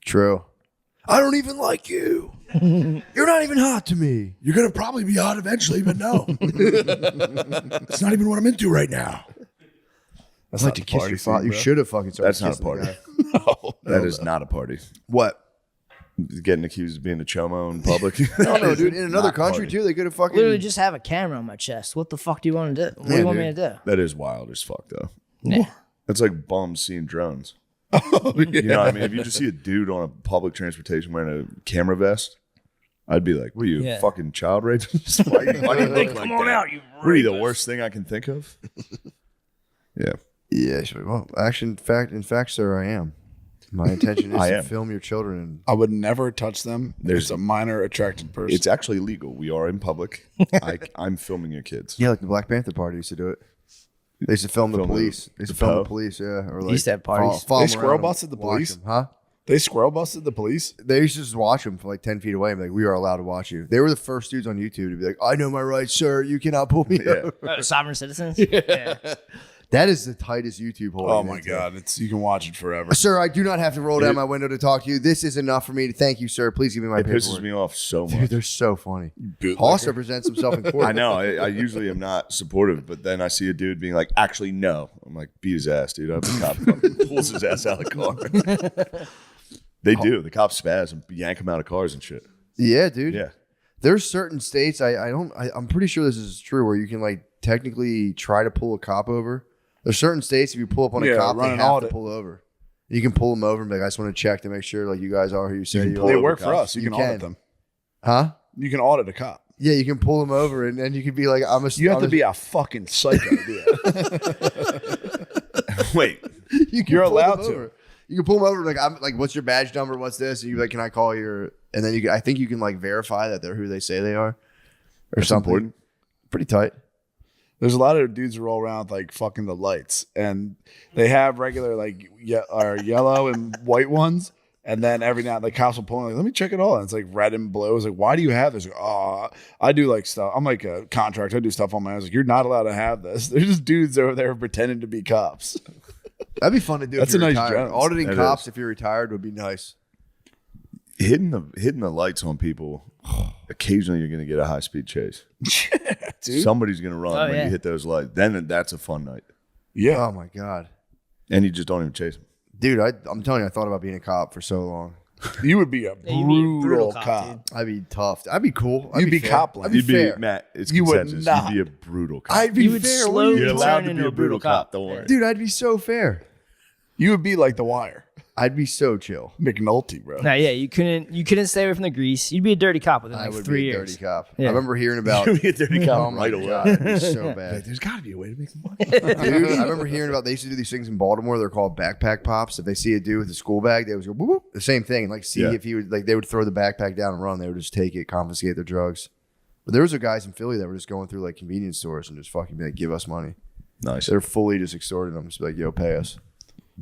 True. I don't even like you. You're not even hot to me. You're gonna probably be hot eventually, but no, it's not even what I'm into right now. I'd like to kiss your father. You should have fucking started That's not a kissing the party. guy. That is not a party. What? Getting accused of being a chomo in public. No, no, dude. In another Not country, party. too, they could have fucking. Literally just have a camera on my chest. What the fuck do you want to do? What do Yeah, you want me dude. to do? That is wild as fuck, though. Yeah. That's like bums seeing drones. You know what I mean? If you just see a dude on a public transportation wearing a camera vest, I'd be like, "What are you, Yeah. fucking child rapist? why do you look like Come on that? out, you What are you, the rapist." worst thing I can think of?" Yeah. Yeah, sure. Well, actually, in fact, sir, I am. My intention is I to am. film your children. And I would never touch them. There's- There's a minor attracted person. It's actually legal. We are in public. I'm filming your kids. yeah, like the Black Panther Party used to do it. They used to film the Film police. the- They used to the film the Poe? police. Yeah, or like used to have parties. follow They them squirrel around busted and the watch police? them, huh? They squirrel busted the police. They used to just watch them for like 10 feet away and be like, we are allowed to watch you. They were the first dudes on YouTube to be like, I know my rights, sir. You cannot pull me Yeah. over. Sovereign citizens? Yeah. That is the tightest YouTube hole. Oh you my can god, it's you can watch it forever. Sir, I do not have to roll down my window to talk to you. This is enough for me. Thank you, sir. Please give me my It paperwork. pisses me off so Dude, much. they're so funny. Bootlegger. Hoss represents himself in court. I know. I usually am not supportive, but then I see a dude being like, "Actually, no." I'm like, "Beat his ass, dude." I hope the cop fucking pulls his ass out of the car. They do. The cops spaz and yank him out of cars and shit. Yeah, dude. Yeah. There's certain states I'm pretty sure this is true where you can like technically try to pull a cop over There's certain states if you pull up on a Yeah, cop, they run an have audit. to pull over. You can pull them over and be like, I just want to check to make sure like you guys are who you say you are. They work for us. You can audit them. Huh? You can audit a cop. Yeah, you can pull them over and then you can be like, You have to be a fucking psycho, dude. Wait, you're pull allowed them to. over. You can pull them over like I'm like, what's your badge number? What's this? And you like, can I call your? And then I think you can like verify that they're who they say they are, or That's something. important. Pretty tight. There's a lot of dudes who roll around with like fucking the lights, and they have regular like yellow and white ones, and then every now the cops will pull in like, let me check it all, and it's like red and blue. It's like, why do you have this? Like, oh, I do like stuff. I'm like a contractor. I do stuff on my own. I was like, you're not allowed to have this. There's just dudes over there pretending to be cops. That'd be fun to do. That's if you're a nice retired. job. Auditing That cops is. if you're retired would be nice. Hitting the lights on people. Occasionally, you're going to get a high speed chase. Dude. Somebody's going to run Oh, when yeah. you hit those lights. Then that's a fun night, Yeah. Oh my god, and you just don't even chase them. dude! I'm telling you, I thought about being a cop for so long. You would be a Yeah, you'd be a brutal brutal cop. cop, I'd be tough. I'd be cool. I'd You'd be fair. cop-like. I'd be You'd be fair. Matt. It's You would consensus. not. You'd be a brutal cop. I'd be You would fair. slowly You're allowed turn to into be a brutal cop. Don't worry. Dude, I'd be so fair. You would be like The Wire. I'd be so chill. McNulty, bro. Nah, yeah, you couldn't stay away from the grease. You'd be a dirty cop within I like would 3 be a years. dirty cop. Yeah. I remember hearing about. You'd be a dirty cop Oh my right away. god, it'd be so bad. There's got to be a way to make some money. Dude, I remember hearing about they used to do these things in Baltimore. They're called backpack pops. If they see a dude with a school bag, they would go boop, boop, the same thing. And like see Yeah. if he would like they would throw the backpack down and run. They would just take it, confiscate their drugs. But there was a guys in Philly that were just going through like convenience stores and just fucking be like, give us money. Nice. They're fully just extorting them. Just be like, yo, pay us.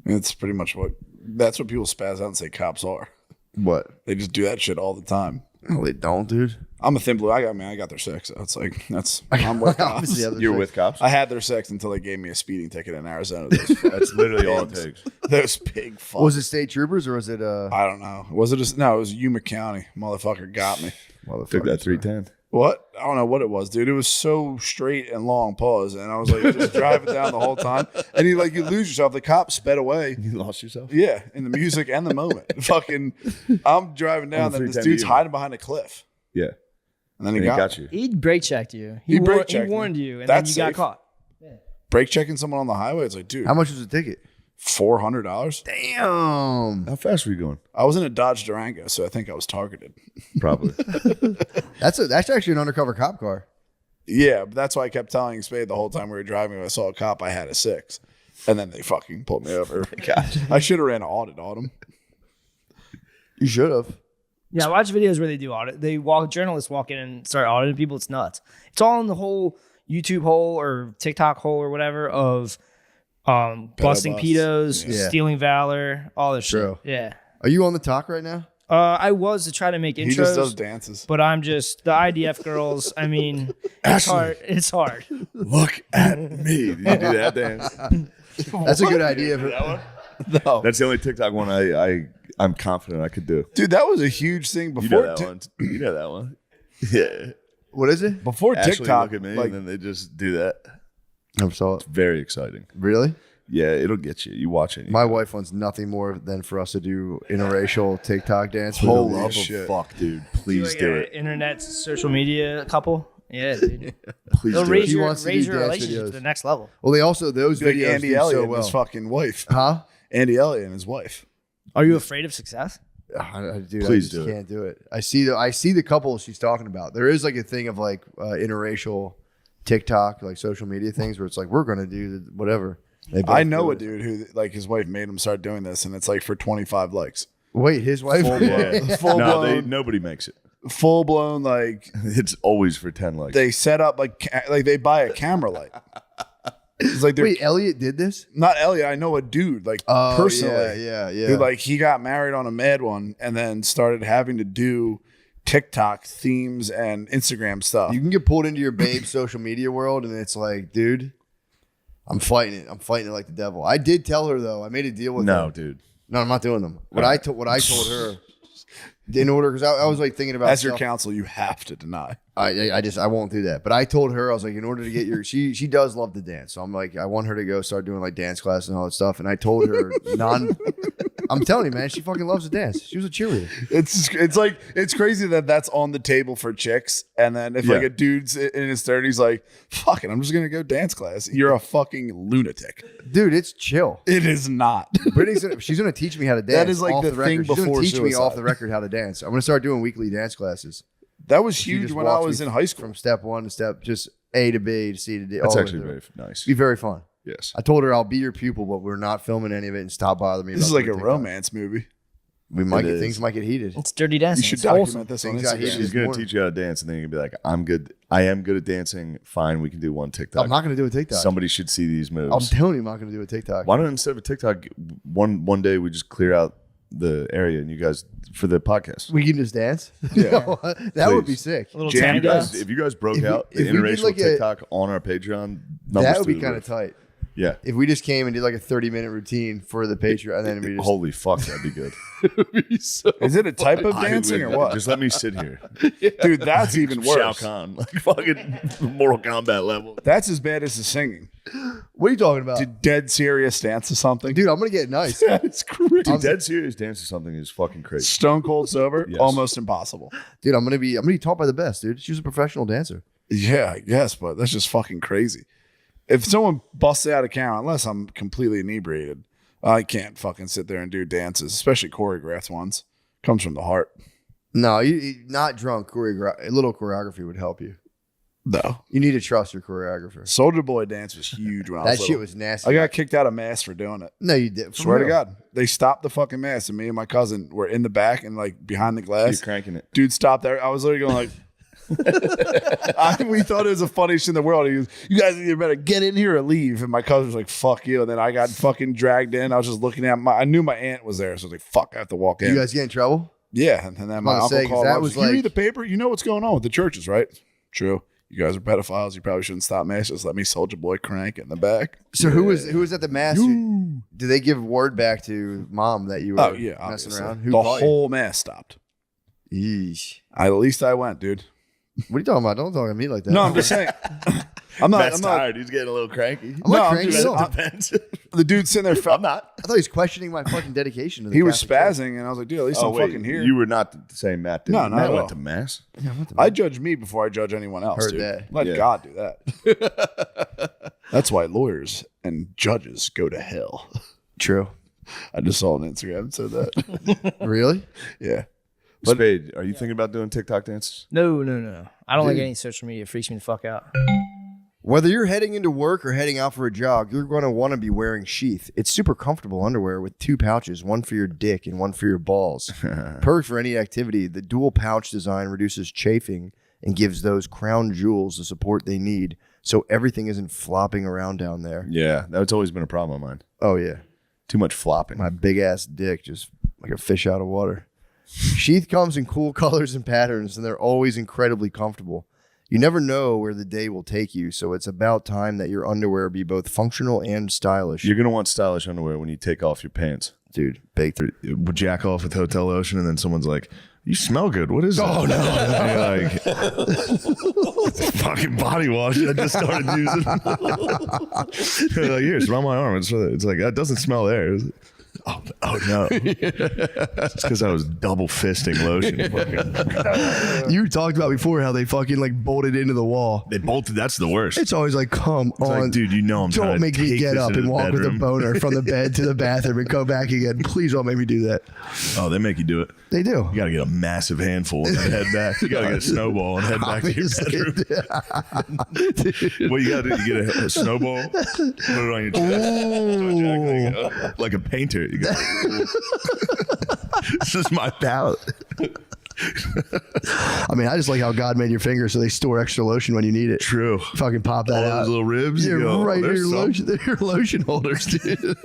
It's pretty much that's what people spaz out and say cops are. What? They just do that shit all the time. No, they don't, dude. I'm a thin blue. I got their sex. So it's like I'm with cops. Obviously, yeah, You're with cops? I had their sex until they gave me a speeding ticket in Arizona. That's literally all it takes. Those big fucks. Was it state troopers or was it I don't know. Was it just no? It was Yuma County. Motherfucker got me. Took that 310. What? I don't know what it was, dude. It was so straight and long pause, and I was like just driving down the whole time, and you lose yourself. The cop sped away. You lost yourself? Yeah, in the music and the moment. Fucking, I'm driving down, On the and this 310 dude's you. hiding behind a cliff, Yeah. and then he And got, you. He brake checked you. He brake checked He me. warned you, and That's then you safe. got caught. brake checking someone on the highway. It's like, dude, how much was the ticket? $400. Damn. How fast were you going? I was in a Dodge Durango, so I think I was targeted. Probably. That's actually an undercover cop car. Yeah, but that's why I kept telling Spade the whole time we were driving. If I saw a cop, I had a 6, and then they fucking pulled me over. I should have ran an audit on them. You should have. Yeah, watch videos where they do audit. Journalists walk in and start auditing people. It's nuts. It's all in the whole YouTube hole or TikTok hole or whatever of busting busts. pedos, Yeah. stealing valor, all this True. shit. Yeah. Are you on the talk right now? I was to try to make intros. He just does dances. But I'm just the IDF girls. I mean, it's hard. It's hard. Look at me. Did you do that dance? That's a good idea. No, That's the only TikTok one I'm confident I could do. dude, that was a huge thing You before. know that one. You know that one. Yeah. What is it? Before Ashley TikTok, look at me like, and then they just do that. I saw it. It's very exciting. Really? Yeah, it'll get you. You watch it. My wife wants nothing more than for us to do interracial TikTok dance. For Holy the love of shit. Fuck, dude. Please Like do a it. Internet social media couple. Yeah, dude. Please They'll do raise it. He your, wants to raise do your dance relationship videos. to the next level. Well, they also those like videos Andy do Elliott so and well. his fucking wife. Huh? Andy Elliott and his wife. Are you afraid of success? Dude, Please I just do it. can't do it. I see the couple she's talking about. There is like a thing of like interracial TikTok, like social media things where it's like we're gonna do whatever. They both I know do a it. dude who like his wife made him start doing this, and it's like for 25 likes. Wait, his wife? Yeah. Full No, blown, nobody makes it. full blown like It's always for 10 likes. they set up like they buy a camera light. It's like they're Wait, Elliot did this? not Elliot. I know a dude like Oh, personally. yeah. Who like he got married on a mad one and then started having to do TikTok themes and Instagram stuff. You can get pulled into your babe's social media world, and it's like, dude, I'm fighting it. I'm fighting it like the devil. I did tell her though. I made a deal with her. No, dude. No, I'm not doing them. What I told her, in order, because I was like thinking about As your stuff. counsel, you have to deny. I won't do that. But I told her, I was like, in order to get your, she does love to dance. So I'm like, I want her to go start doing like dance class and all that stuff. And I told her I'm telling you, man, she fucking loves to dance. She was a cheerleader. It's crazy that that's on the table for chicks, and then if like a dude's in his 30s, like, fuck it, I'm just gonna go dance class. You're a fucking lunatic, dude. It's chill. It is not. She's gonna teach me how to dance. That is like off the record. thing She's gonna before teach me suicide. off the record how to dance. I'm gonna start doing weekly dance classes. That was She huge just when I walks was me in high school. From step 1 to step, just A to B to C to D. That's all the way actually through. very nice. Be very fun. Yes. I told her I'll be your pupil, but we're not filming any of it and stop bothering me. This is about like a doing TikTok. romance movie. We might get things might get heated. It's dirty dancing. You should It's document awesome. this on Things got Instagram. heated She's this gonna morning. teach you how to dance, and then you're gonna be like, "I'm good. I am good at dancing. Fine, we can do one TikTok." I'm not gonna do a TikTok. Somebody should see these moves. I'm telling you, I'm not gonna do a TikTok. Why don't instead of a TikTok, one day we just clear out the area and you guys for the podcast? We can just dance. Yeah. That would be Please. sick. A little If you tango. guys broke If we- out the if we did interracial like a- TikTok on our Patreon, numbers That would through be the kind of roof. tight. Yeah. If we just came and did like a 30-minute routine for the Patreon, and then we just Holy fuck, that'd be good. Is it a type of I dancing would- or what? Just let me sit here. Dude, that's even Shao worse. Kahn, like fucking Mortal Kombat level. That's as bad as the singing. what are you talking about, Dead serious dance or something. dude? I'm gonna get nice. That's crazy. Dude, dead serious dance or something is fucking crazy. Stone cold sober, Yes. almost impossible. Dude, I'm gonna be taught by the best, dude. She was a professional dancer. Yeah, I guess, but that's just fucking crazy. If someone busts out of count, unless I'm completely inebriated, I can't fucking sit there and do dances, especially choreographed ones. Comes from the heart. No, you not drunk. A little choreography would help you. No. You need to trust your choreographer. Soldier Boy dance was huge when I was That shit little. was nasty. I got kicked out of mass for doing it. No, you did. For Swear to real. God. They stopped the fucking mass, and me and my cousin were in the back and like behind the glass. You're cranking it. Dude stopped there. I was literally going like, we thought it was the funniest shit in the world. He goes, "You guys either better get in here or leave." And my cousin was like, "Fuck you." And then I got fucking dragged in. I was just looking at I knew my aunt was there, so I was like, "Fuck, I have to walk in." You guys get in trouble? Yeah. And then my about to uncle say, 'cause called. that That was was you like- read the paper. You know what's going on with the churches, right? True. You guys are pedophiles. You probably shouldn't stop mass. Just let me Soldier Boy crank in the back. So who was at the mass? Did they give word back to mom that you were messing obviously. around? Who The caught you? whole mass stopped. Yeesh. At least I went, dude. What are you talking about? Don't talk to me like that. No, I'm just saying. I'm not. Matt's I'm not. tired. He's getting a little cranky. I'm not I'm cranky just- at all. Depends. The dude sitting there. I'm not. I thought he was questioning my fucking dedication to the He was Catholic Church. spazzing, and I was like, dude, at least Oh, I'm wait, fucking here. You were not the same Matt did. No, not Matt at went all. to mass. Yeah, what the I judge me before I judge anyone else. Heard dude. that. Let Yeah. God do that. That's why lawyers and judges go to hell. True. I just saw on Instagram and said that. Really? Yeah. Spade, are you thinking about doing TikTok dances? No. I don't like Dude. any social media. It freaks me the fuck out. Whether you're heading into work or heading out for a jog, you're going to want to be wearing Sheath. It's super comfortable underwear with 2 pouches, one for your dick and one for your balls. Perfect for any activity. The dual pouch design reduces chafing and gives those crown jewels the support they need, so everything isn't flopping around down there. Yeah, that's always been a problem of mine. Oh, yeah. Too much flopping. My big-ass dick just like a fish out of water. Sheath comes in cool colors and patterns, and they're always incredibly comfortable. You never know where the day will take you, so it's about time that your underwear be both functional and stylish. You're gonna want stylish underwear when you take off your pants, dude. Baked. Jack off with hotel lotion, and then someone's like, "You smell good. What is that?" Oh, no. And you're like, "It's fucking body wash I just started using." They're like, "Here, smell my arm." It's like that doesn't smell there. Oh no! It's because I was double fisting lotion. You talked about before how they fucking like bolted into the wall. They bolted. That's the worst. It's always like, come It's on, like, dude, you know I'm trying don't to make me take get this up into and the walk with a bedroom. boner from the bed to the bathroom and go back again. Please don't make me do that. Oh, they make you do it. They do. You got to get a massive handful and then head back. You got to get a snowball and head back to your bedroom. What you got to do? You get a snowball, put it on your chest, like a painter. You go, this is my palette. I mean, I just like how God made your fingers so they store extra lotion when you need it. True. Fucking pop that All out. those little ribs. Yeah, you go, right. there's Your some. lotion, they're your lotion holders, dude.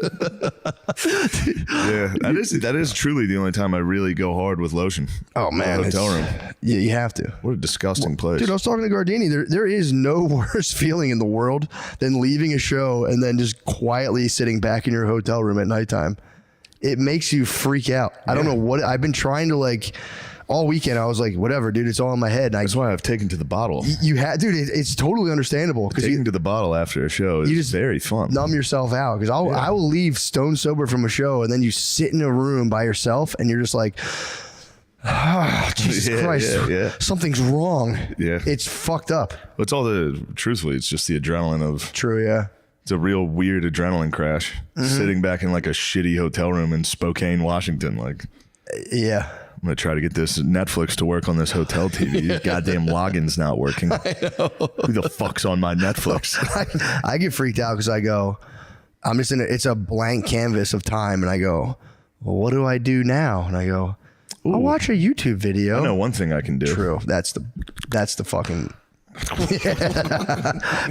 Yeah, that is truly the only time I really go hard with lotion. Oh man, hotel room. Yeah, you have to. What a disgusting place. Dude, I was talking to Gardini. There is no worse feeling in the world than leaving a show and then just quietly sitting back in your hotel room at nighttime. It makes you freak out. I don't know what I've been trying to like all weekend I was like, whatever, dude, it's all in my head. That's why I've taken to the bottle. You had, dude, it's totally understandable because Taking to the bottle after a show is just very fun. Numb yourself out because I will leave stone sober from a show and then you sit in a room by yourself and you're just like, oh, Jesus Christ, something's wrong. Yeah, it's fucked up. Well, it's all truthfully, it's just the adrenaline of. True, yeah. It's a real weird adrenaline crash. Sitting back in like a shitty hotel room in Spokane, Washington, like. Yeah. I'm gonna try to get this Netflix to work on this hotel TV. These goddamn login's not working. Who the fuck's on my Netflix? I get freaked out because I go, I'm just it's a blank canvas of time, and I go, well, what do I do now? And I go, I'll watch a YouTube video. I know one thing I can do. True. That's the fucking.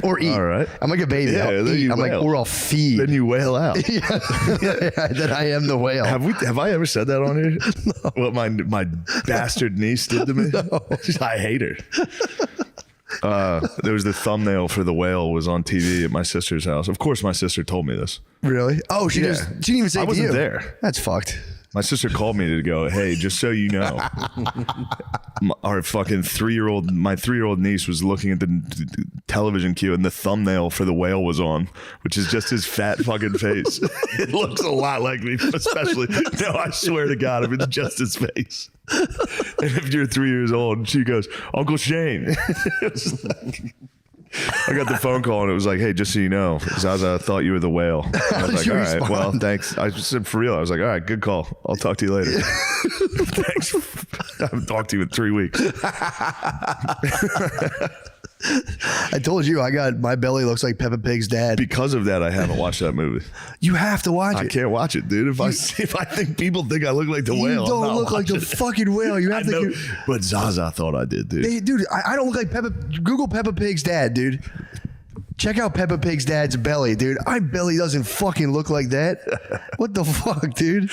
Or eat. All right. I'm like a baby. Yeah, I'll eat. I'm like, or I'll feed. Then you wail out. That I am the whale. Have I ever said that on here? No. What my bastard niece did to me? No. I hate her. There was the thumbnail for the whale was on TV at my sister's house. Of course, my sister told me this. Really? Oh, she didn't even say I it to wasn't you. there. That's fucked. My sister called me to go, hey, just so you know, our fucking my 3-year-old niece was looking at the television queue and the thumbnail for the whale was on, which is just his fat fucking face. It looks a lot like me, especially, no, I swear to God, if it's just his face. And if you're 3 years old, and she goes, Uncle Shane. I got the phone call and it was like, hey, just so you know, Zaza thought you were the whale. I was like, all right, well, thanks. I just said for real. I was like, all right, good call. I'll talk to you later. Thanks. I haven't talked to you in 3 weeks. I told you my belly looks like Peppa Pig's dad. Because of that, I haven't watched that movie. You have to watch it. I can't watch it, dude. If I think people think I look like the whale, you don't look like the fucking whale. You have to. But Zaza thought I did, dude. Dude, I don't look like Peppa. Google Peppa Pig's dad, dude. Check out Peppa Pig's dad's belly, dude. My belly doesn't fucking look like that. What the fuck, dude?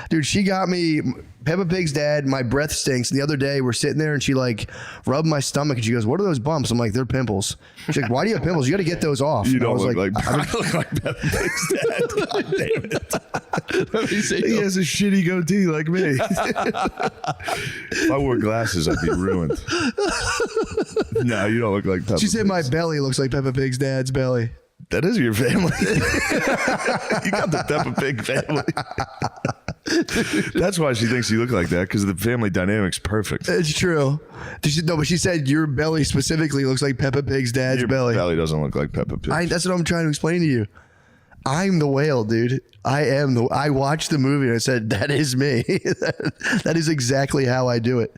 Dude, she got me Peppa Pig's dad. My breath stinks. And the other day, we're sitting there and she like rubbed my stomach and she goes, "What are those bumps?" I'm like, "They're pimples." She's like, "Why do you have pimples? You got to get those off." You don't look like I look like Peppa Pig's dad. God damn it. Let me see. He has a shitty goatee like me. If I wore glasses, I'd be ruined. No, you don't look like Peppa. She said my belly looks like Peppa Pig's dad's belly. That is your family. You got the Peppa Pig family. That's why she thinks you look like that, because the family dynamic's perfect. It's true. But she said your belly specifically looks like Peppa Pig's dad's belly. Your belly doesn't look like Peppa Pig. That's what I'm trying to explain to you. I'm the whale, dude. I watched the movie and I said, that is me. That is exactly how I do it.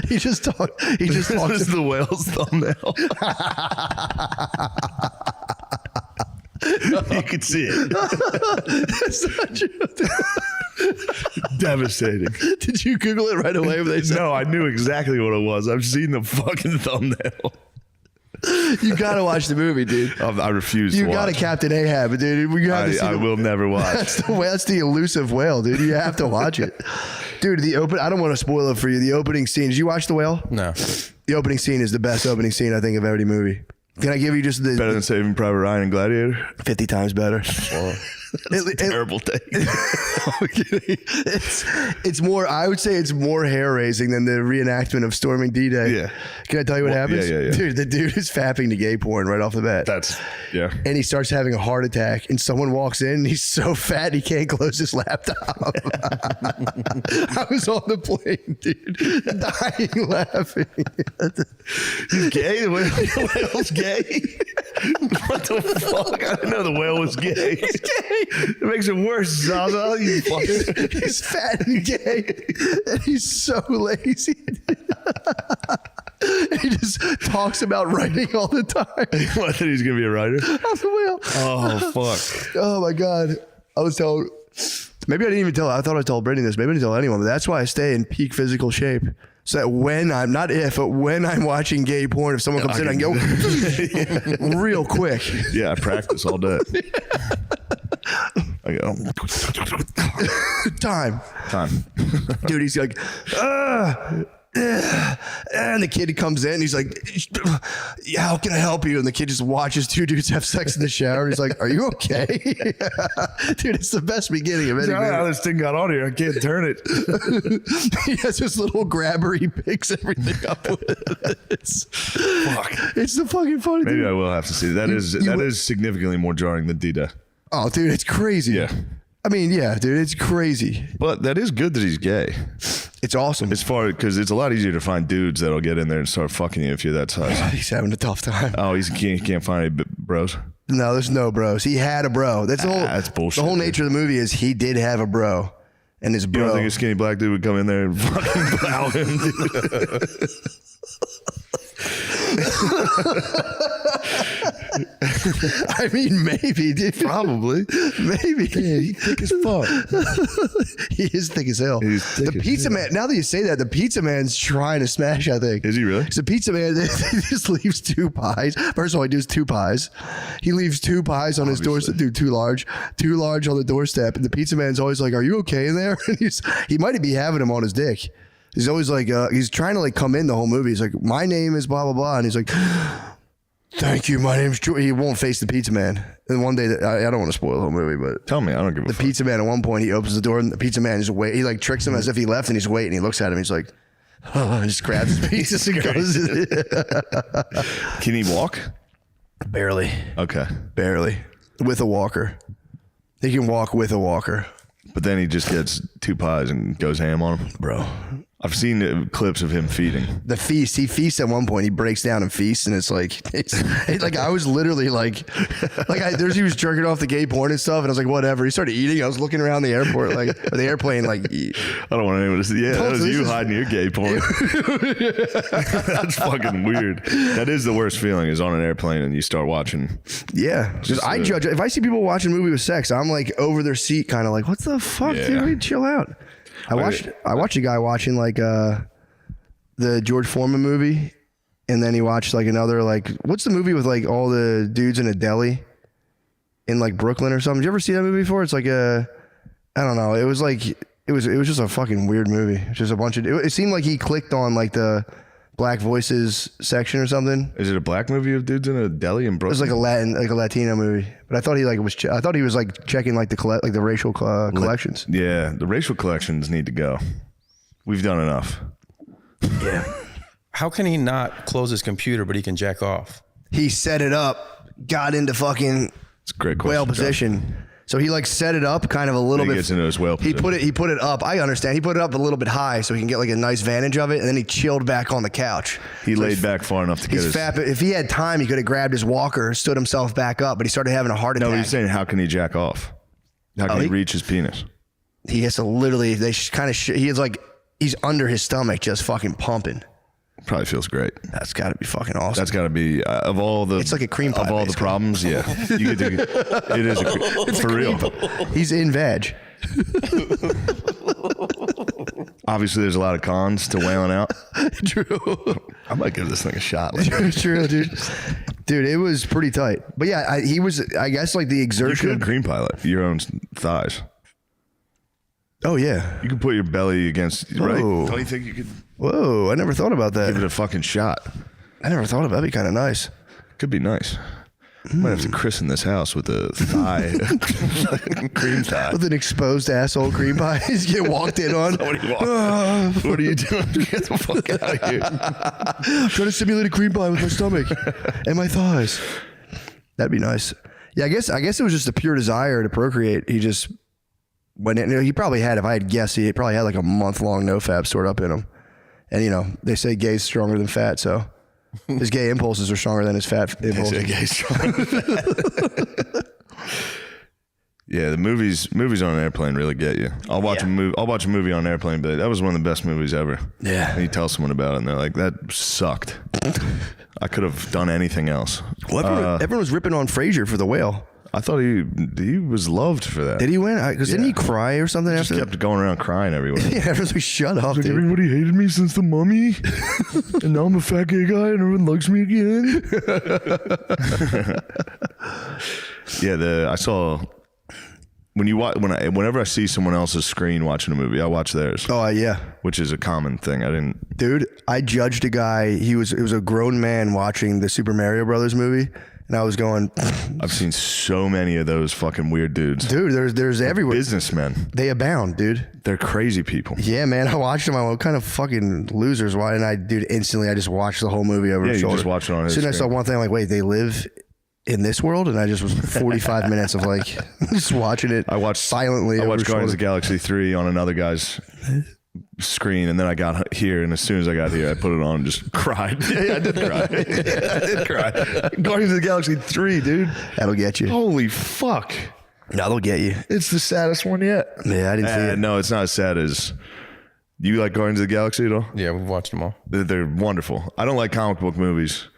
He just talked. This is the whale's thumbnail. You can see it. That's not true. Devastating. Did you Google it right away? No, I knew exactly what it was. I've seen the fucking thumbnail. You gotta watch the movie, dude. I refuse to watch. You gotta Captain Ahab, dude. I will never watch. That's the elusive whale, dude. You have to watch it. Dude, I don't want to spoil it for you. The opening scene. Did you watch The Whale? No. The opening scene is the best opening scene, I think, of every movie. Can I give you just better than Saving Private Ryan and Gladiator? 50 times better. It's a terrible take. It's more, I would say it's more hair raising than the reenactment of storming D-Day. Yeah. Can I tell you what happens? Yeah. Dude, the dude is fapping to gay porn right off the bat. Yeah. And he starts having a heart attack and someone walks in and he's so fat he can't close his laptop. I was on the plane, dude, dying laughing. He's gay? The whale's gay? What the fuck? I didn't know the whale was gay. He's gay. It makes it worse, Zaza. You fucker. He's fat and gay. And he's so lazy. He just talks about writing all the time. What, that he's going to be a writer? Off the whale. Oh, fuck. Oh, my God. I was told. Maybe I didn't even tell. I thought I told Brittany this. Maybe I didn't tell anyone. But that's why I stay in peak physical shape. So that when I'm, not if, but when I'm watching gay porn, if someone comes in, I can go real quick. Yeah, I practice all day. I go. Time. Time. Dude, he's like, and the kid comes in. He's like, yeah, how can I help you? And the kid just watches two dudes have sex in the shower. He's like, are you okay? Dude, it's the best beginning of any I don't know how this thing got on here. I can't turn it. He has this little grabber. He picks everything up with. It's the fucking funny thing. Maybe I will have to see it. That is significantly more jarring than D-Day. Oh, dude, it's crazy. Yeah. I mean, yeah, dude, it's crazy. But that is good that he's gay. It's awesome. As far because it's a lot easier to find dudes that'll get in there and start fucking you if you're that size. He's having a tough time. Oh, he can't find any bros. No, there's no bros. He had a bro. That's the whole. That's bullshit. The whole nature of the movie is he did have a bro, and his bro. You don't think a skinny black dude would come in there and fucking plow him? I mean, maybe, dude. Probably. Maybe. Yeah, he's thick as fuck. He is thick as hell. He's thick the as pizza hell. man, now that you say that, the pizza man's trying to smash, I think. Is he really? So pizza man he just leaves 2 pies. First of all, he does 2 pies. He leaves 2 pies on his doorstep, dude, too large on the doorstep. And the pizza man's always like, are you okay in there? And he might be having him on his dick. He's always like, he's trying to like come in the whole movie. He's like, my name is blah, blah, blah. And he's like, thank you, my name's George. He won't face the pizza man. And one day, I don't want to spoil the whole movie, but tell me, I don't give a fuck. The pizza man at one point, he opens the door and the pizza man just wait. He like tricks him as if he left and he's waiting. He looks at him. He's like, oh, and just grabs his pizzas and goes. Can he walk? Barely. Okay. Barely. With a walker. He can walk with a walker. But then he just gets 2 pies and goes ham on them. Bro. I've seen clips of him feeding. The feast. He feasts at one point. He breaks down and feasts, and it's like I was literally like he was jerking off the gay porn and stuff, and I was like, whatever. He started eating. I was looking around the airport, or the airplane, like. I don't want anyone to see. Yeah, that was you hiding your gay porn. That's fucking weird. That is the worst feeling. Is on an airplane and you start watching. Yeah, because I judge. If I see people watching a movie with sex, I'm like over their seat, kind of like, what the fuck, dude? Chill out. I watched a guy watching like the George Foreman movie, and then he watched like another like what's the movie with like all the dudes in a deli in like Brooklyn or something? Did you ever see that movie before? It's like I don't know. It was like it was just a fucking weird movie. Just a bunch of it seemed like he clicked on like the Black Voices section or something. Is it a black movie of dudes in a deli in Brooklyn? It was like a Latino movie, but I thought he was like checking like the racial collections. Yeah, the racial collections need to go. We've done enough. Yeah. How can he not close his computer, but he can jack off? He set it up, got into fucking it's a great question, whale position. So he like set it up kind of a little bit. He gets into his whale position. He put it up. I understand. He put it up a little bit high so he can get like a nice vantage of it, and then he chilled back on the couch. He laid back far enough to get his. Fat, but if he had time, he could have grabbed his walker, stood himself back up, but he started having a heart attack. No, he's saying how can he jack off? How can he reach his penis? He has to literally. He's under his stomach, just fucking pumping. Probably feels great. That's got to be fucking awesome. That's got to be of all the. It's like a cream pie. Of all the problems, yeah, you get to, it is for real. He's in veg. Obviously, there's a lot of cons to whaling out. True. I might give this thing a shot. True, dude. Dude, it was pretty tight. But yeah, he was. I guess like the exertion. You could cream pilot your own thighs. Oh yeah, you could put your belly against. Right? Don't you think you could? Whoa, I never thought about that. Give it a fucking shot. I never thought about it. That'd be kind of nice. Could be nice. Might have to christen this house with a thigh, cream thigh. With an exposed asshole cream pie. He's get walked in on. What are you doing? Get the fuck out of here. I'm trying to simulate a cream pie with my stomach and my thighs. That'd be nice. Yeah, I guess it was just a pure desire to procreate. He just went in. He probably had, if I had guessed, he probably had like a month-long nofap stored up in him. And they say gay's stronger than fat, so his gay impulses are stronger than his fat impulses. They say gay's stronger than fat. Yeah, the movies on an airplane really get you. I'll watch a movie on an airplane, but that was one of the best movies ever. Yeah. And you tell someone about it, and they're like, "That sucked. I could have done anything else." Well, everyone was ripping on Frasier for The Whale. I thought he was loved for that. Did he win? Because didn't he cry or something after? Just kept going around crying everywhere. Yeah, everyone's like, "Shut up, like, dude." Everybody hated me since The Mummy, and now I'm a fat gay guy, and everyone likes me again. Yeah, I saw whenever I see someone else's screen watching a movie, I watch theirs. Oh yeah, which is a common thing. Dude, I judged a guy. It was a grown man watching the Super Mario Brothers movie, and I was going. I've seen so many of those fucking weird dudes. Dude, there's everywhere. Businessmen. They abound, dude. They're crazy people. Yeah, man. I watched them. I went, what kind of fucking losers? Why didn't I, dude? Instantly, I just watched the whole movie over his shoulder. You just watch it on his Soon as I saw screen. one thing, I'm like, wait, they live in this world, and I just was 45 minutes of like just watching it. I watched silently. I over watched his Guardians of the shoulder. Galaxy 3 on another guy's screen, and then I got here, and as soon as I got here, I put it on and just cried. Yeah, I did cry. I did cry. Guardians of the Galaxy 3, dude. That'll get you. Holy fuck. That'll get you. It's the saddest one yet. Yeah, I didn't see it. No, it's not as sad as. You like Guardians of the Galaxy at all? Yeah, we've watched them all. They're wonderful. I don't like comic book movies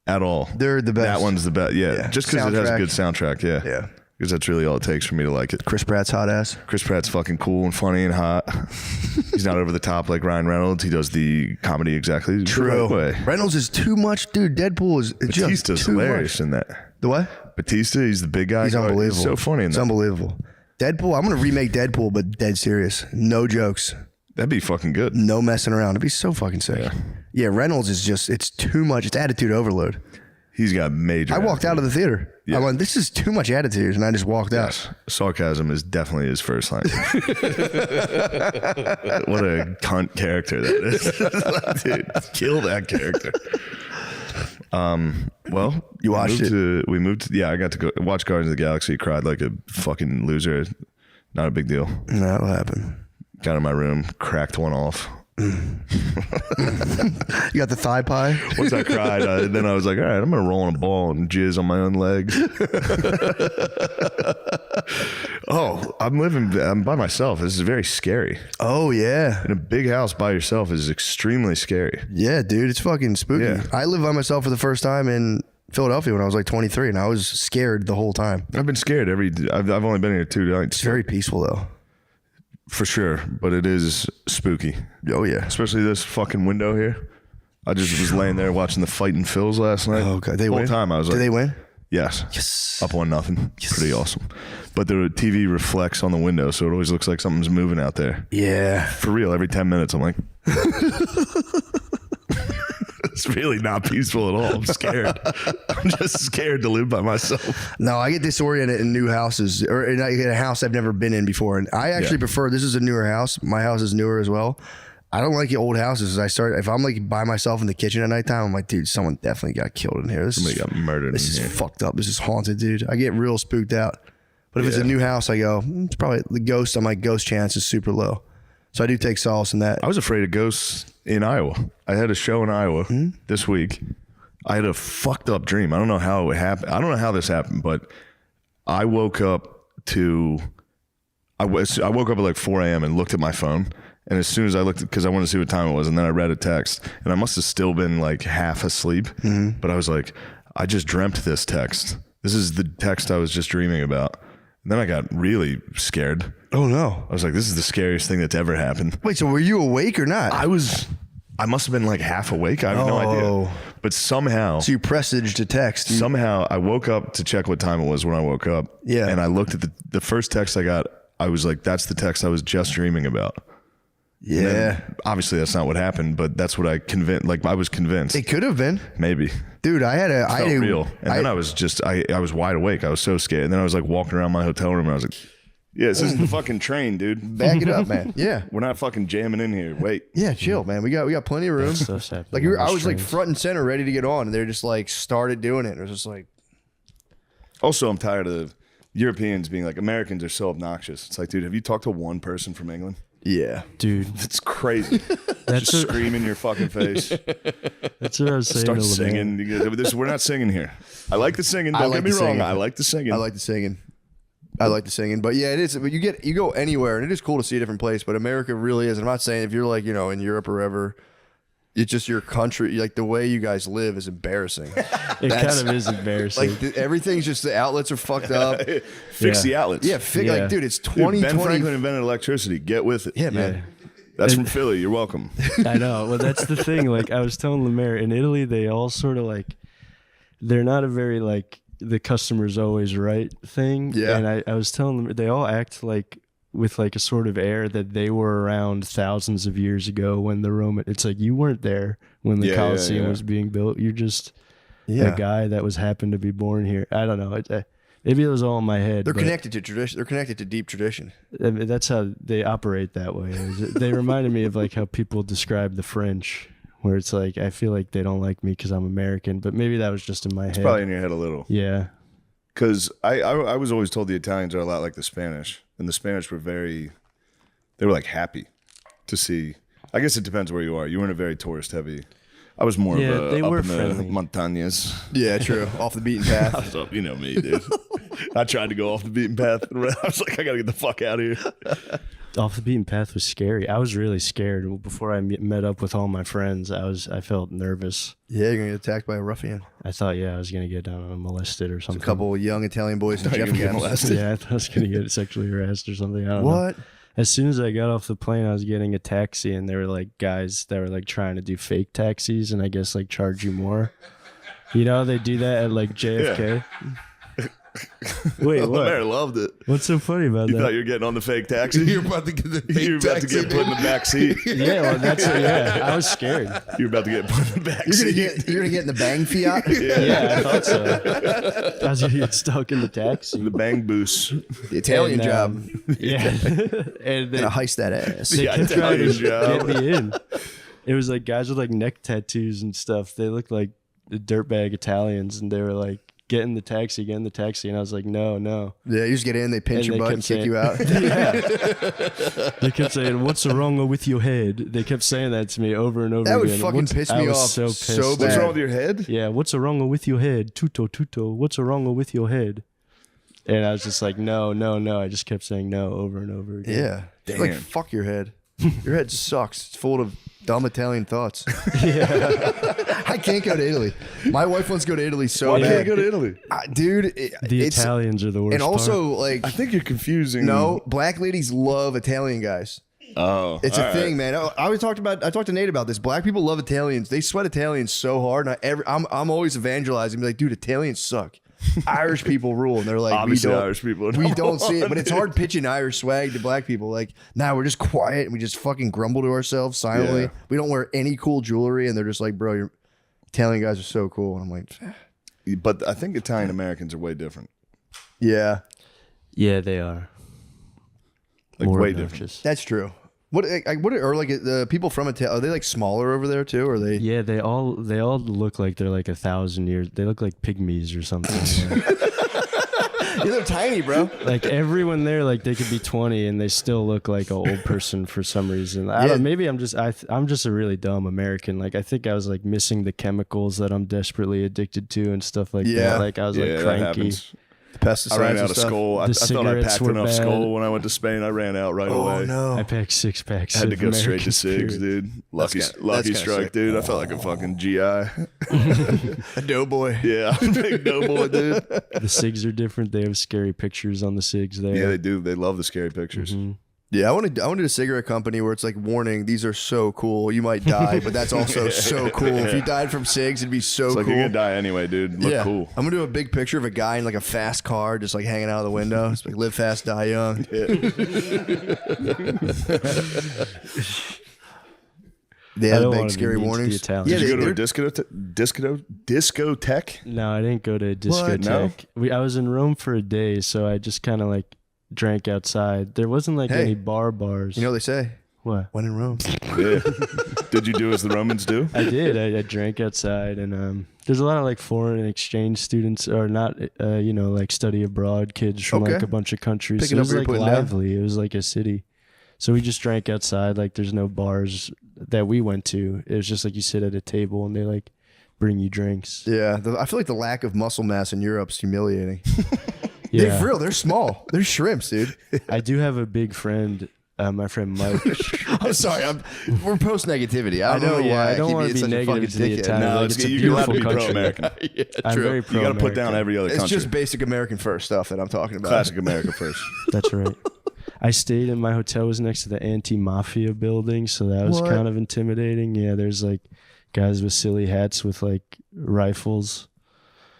at all. They're the best. That one's the best. Yeah, just because it has a Soundtrack. good soundtrack. Yeah, Yeah. because that's really all it takes for me to like it. Chris Pratt's hot ass. Chris Pratt's fucking cool and funny and hot. He's not over the top like Ryan Reynolds. He does the comedy exactly the right way. Reynolds is too much, dude. Deadpool is just Batista's too hilarious much. in that. The what? Batista, he's the big guy. He's unbelievable. He's so funny in It's that. unbelievable. Deadpool. I'm gonna remake Deadpool, but dead serious. No jokes. That'd be fucking good. No messing around. It'd be so fucking sick. Yeah, Reynolds is just, it's too much. It's attitude overload. He's got major. I walked out of the theater. Yeah. I went, this is too much attitude. And I just walked out. Sarcasm is definitely his first language. What a cunt character that is. Dude, kill that character. Well, you watched it. We moved to, yeah, I got to go watch Guardians of the Galaxy. Cried like a fucking loser. Not a big deal. No, that'll happen. Got in my room, cracked one off. You got the thigh pie? Once I cried, then I was like, all right, I'm going to roll in a ball and jizz on my own legs. I'm by myself. This is very scary. Oh, yeah. In a big house by yourself is extremely scary. Yeah, dude. It's fucking spooky. Yeah. I lived by myself for the first time in Philadelphia when I was like 23, and I was scared the whole time. I've been scared I've only been here 2 nights. It's very peaceful, though. For sure, but it is spooky. Oh, yeah. Especially this fucking window here. I just was laying there watching the Fighting Phils last night. Oh, God. They the whole win? time I was like, Did they win? Yes. Yes. Up 1-0. Yes. Pretty awesome. But the TV reflects on the window, so it always looks like something's moving out there. Yeah. For real, every 10 minutes, I'm like, it's really not peaceful at all. I'm scared. I'm just scared to live by myself. No, I get disoriented in new houses or in a house I've never been in before. And I actually prefer, this is a newer house. My house is newer as well. I don't like the old houses. If I'm like by myself in the kitchen at nighttime, I'm like, dude, someone definitely got killed in here. Somebody got murdered This in is here. fucked up. This is haunted, dude. I get real spooked out. But if it's a new house, I go, it's probably the ghost. I'm like, ghost chance is super low. So I do take solace in that. I was afraid of ghosts in Iowa. I had a show in Iowa this week. I had a fucked up dream. I don't know how it happened. I don't know how this happened, but I woke up I woke up at like 4 a.m. and looked at my phone. And as soon as I looked, because I wanted to see what time it was, and then I read a text, and I must have still been like half asleep. But I was like, I just dreamt this text. This is the text I was just dreaming about. And then I got really scared. Oh no. I was like, this is the scariest thing that's ever happened. Wait, so were you awake or not? I must have been like half awake. I have no idea. But somehow. So you presaged a text. Somehow I woke up to check what time it was when I woke up. Yeah. And I looked at the first text I got. I was like, that's the text I was just dreaming about. Yeah. Obviously that's not what happened, but that's what I was convinced. It could have been. Maybe. Dude, I felt real. And then I was just, I was wide awake. I was so scared. And then I was like walking around my hotel room and I was like, yeah, this isn't the fucking train, dude. Back it up, man. Yeah. We're not fucking jamming in here. Wait. Yeah, chill, man. We got plenty of room. Like I was like front and center ready to get on, and they're just like started doing it. It was just like. Also, I'm tired of Europeans being like, Americans are so obnoxious. It's like, dude, have you talked to one person from England? Yeah. Dude. It's crazy. Just scream in your fucking face. That's what I was saying. Start singing. We're not singing here. I like the singing. Don't get me wrong. I like the singing. I like the singing. But yeah, it is. But you go anywhere, and it is cool to see a different place. But America really is. And I'm not saying if you're like, in Europe or wherever, it's just your country. Like the way you guys live is embarrassing. It kind of is embarrassing. Like everything's just, the outlets are fucked up. Fix the outlets. Yeah, like, dude, it's 2020. Ben Franklin invented electricity. Get with it. Yeah, man. That's from Philly. You're welcome. I know. Well, that's the thing. Like I was telling Lemaire, in Italy, they all sort of like, they're not a very like the customer's always right thing. Yeah. And I was telling them, they all act like with like a sort of air that they were around thousands of years ago when the Roman, it's like you weren't there when the Colosseum was being built. You're just a guy that was happened to be born here. I don't know. Maybe it was all in my head. They're connected to tradition. They're connected to deep tradition. I mean, that's how they operate that way. They reminded me of like how people describe the French, where it's like, I feel like they don't like me because I'm American, but maybe that was just in my head. It's probably in your head a little. Yeah. Because I was always told the Italians are a lot like the Spanish, and the Spanish were they were like happy to see. I guess it depends where you are. You were in a very tourist heavy. I was more of a they up were in friendly. the montañas. Yeah, true. Off the beaten path. I was up, you know me, dude. I tried to go off the beaten path. I was like, I gotta get the fuck out of here. Off the beaten path was scary. I was really scared before I met up with all my friends. I felt nervous. Yeah, you're gonna get attacked by a ruffian. I thought, I was gonna get molested or something. A couple of young Italian boys in Jeff molested. Yeah, I thought I was gonna get sexually harassed or something. I don't know. What? As soon as I got off the plane, I was getting a taxi, and there were like guys that were like trying to do fake taxis, and I guess like charge you more. You know, they do that at like JFK. Yeah. Wait, what? Lemaire loved it. What's so funny about You that? thought you were getting on the fake taxi? You're about to get the fake You're about taxi, to get put in the back seat. Yeah, well, that's I was scared. You're about to get put in the back seat. You're gonna get in the bang Fiat. Yeah, I thought so. I was gonna get stuck in the taxi. The bang boost. The Italian job. Yeah, and Gonna heist that ass. they kept trying Italian to job. get me in. It was like guys with like neck tattoos and stuff. They looked like the dirtbag Italians, and they were like, get in the taxi, and I was like, no. Yeah, you just get in, they pinch your butt and kick you out. They kept saying, what's wrong with your head? They kept saying that to me over and over That would again. fucking piss me I was off so pissed. so What's bad. wrong with your head? Yeah, what's wrong with your head? Tuto, what's wrong with your head? And I was just like, no. I just kept saying no over and over again. Yeah. Damn. Like, fuck your head. Your head sucks. It's full of dumb Italian thoughts. I can't go to Italy. My wife wants to go to Italy so Why bad. can't you go to Italy? Dude, The Italians are the worst and also, part. like, I think you're confusing. no, black ladies love Italian guys. Oh, It's all a thing, man. I talked to Nate about this. Black people love Italians. They sweat Italians so hard. And I'm always evangelizing, be like, dude, Italians suck. Irish people rule, and they're like, Obviously, we don't. Irish people are We number don't see it, one, but it's hard pitching Irish swag to black people. Like, we're just quiet and we just fucking grumble to ourselves silently. Yeah. We don't wear any cool jewelry, and they're just like, bro, your Italian guys are so cool. And I'm like, But I think Italian Americans are way different. yeah, Yeah, they are. Like More way obnoxious. that's true. What are like the people from Italy? Are they like smaller over there too? Or are they? Yeah, they all look like they're like 1,000 years. They look like pygmies or something. Yeah, they're tiny, bro. Like everyone there, like they could be 20 and they still look like an old person for some reason. I Yeah. don't. Maybe I'm just a really dumb American. Like I think I was like missing the chemicals that I'm desperately addicted to and stuff like Yeah. that. Like I was Yeah, like that cranky. happens. The pesticides. I ran and out of stuff. skull. I The thought I cigarettes packed were enough bad. skull when I went to Spain. I ran out right Oh away. no! I packed 6 packs. I had to of go straight American to SIGs, Spirit. dude. Lucky that's kinda strike, sick. dude. I felt like a fucking GI. A doughboy. Yeah, I'm a big doughboy, dude. The SIGs are different. They have scary pictures on the SIGs there. Yeah, they do. They love the scary pictures. Mhm. Yeah, I wanted a cigarette company where it's like, warning, these are so cool. You might die, but that's also so cool. If you died from cigs, it'd be so It's like cool. you're gonna die anyway, dude. Look cool. I'm gonna do a big picture of a guy in like a fast car, just like hanging out of the window. It's like, live fast, die young. They I have don't big wanna be scary mean to the warnings. Italians. Did you go to they're- a discotheque? No, I didn't go to a discotheque. I was in Rome for a day, so I just kind of like drank outside. There wasn't like Hey, any bars. You know what they say? What? When in Rome. Yeah. Did you do as the Romans do? I did. I drank outside, and there's a lot of like foreign exchange students, or not, like study abroad kids from Okay. like a bunch of countries. Picking So it up was what you're like putting down. lively. It was like a city. So we just drank outside. Like there's no bars that we went to. It was just like you sit at a table and they like bring you drinks. Yeah, I feel like the lack of muscle mass in Europe's humiliating. Yeah. They're real. They're small. They're shrimps, dude. I do have a big friend, my friend Mike. I'm sorry. We're post negativity. I don't know yeah, why I don't want to be negative to the Italians. No, Like, it's, it's a you're allowed to beautiful be country. pro-American. Yeah, I'm true. very You pro. got to put down every other It's country. just basic American first stuff that I'm talking about. Classic America first. That's right. I stayed in my hotel was next to the anti-mafia building, so that was What? kind of intimidating. Yeah, there's like guys with silly hats with like rifles.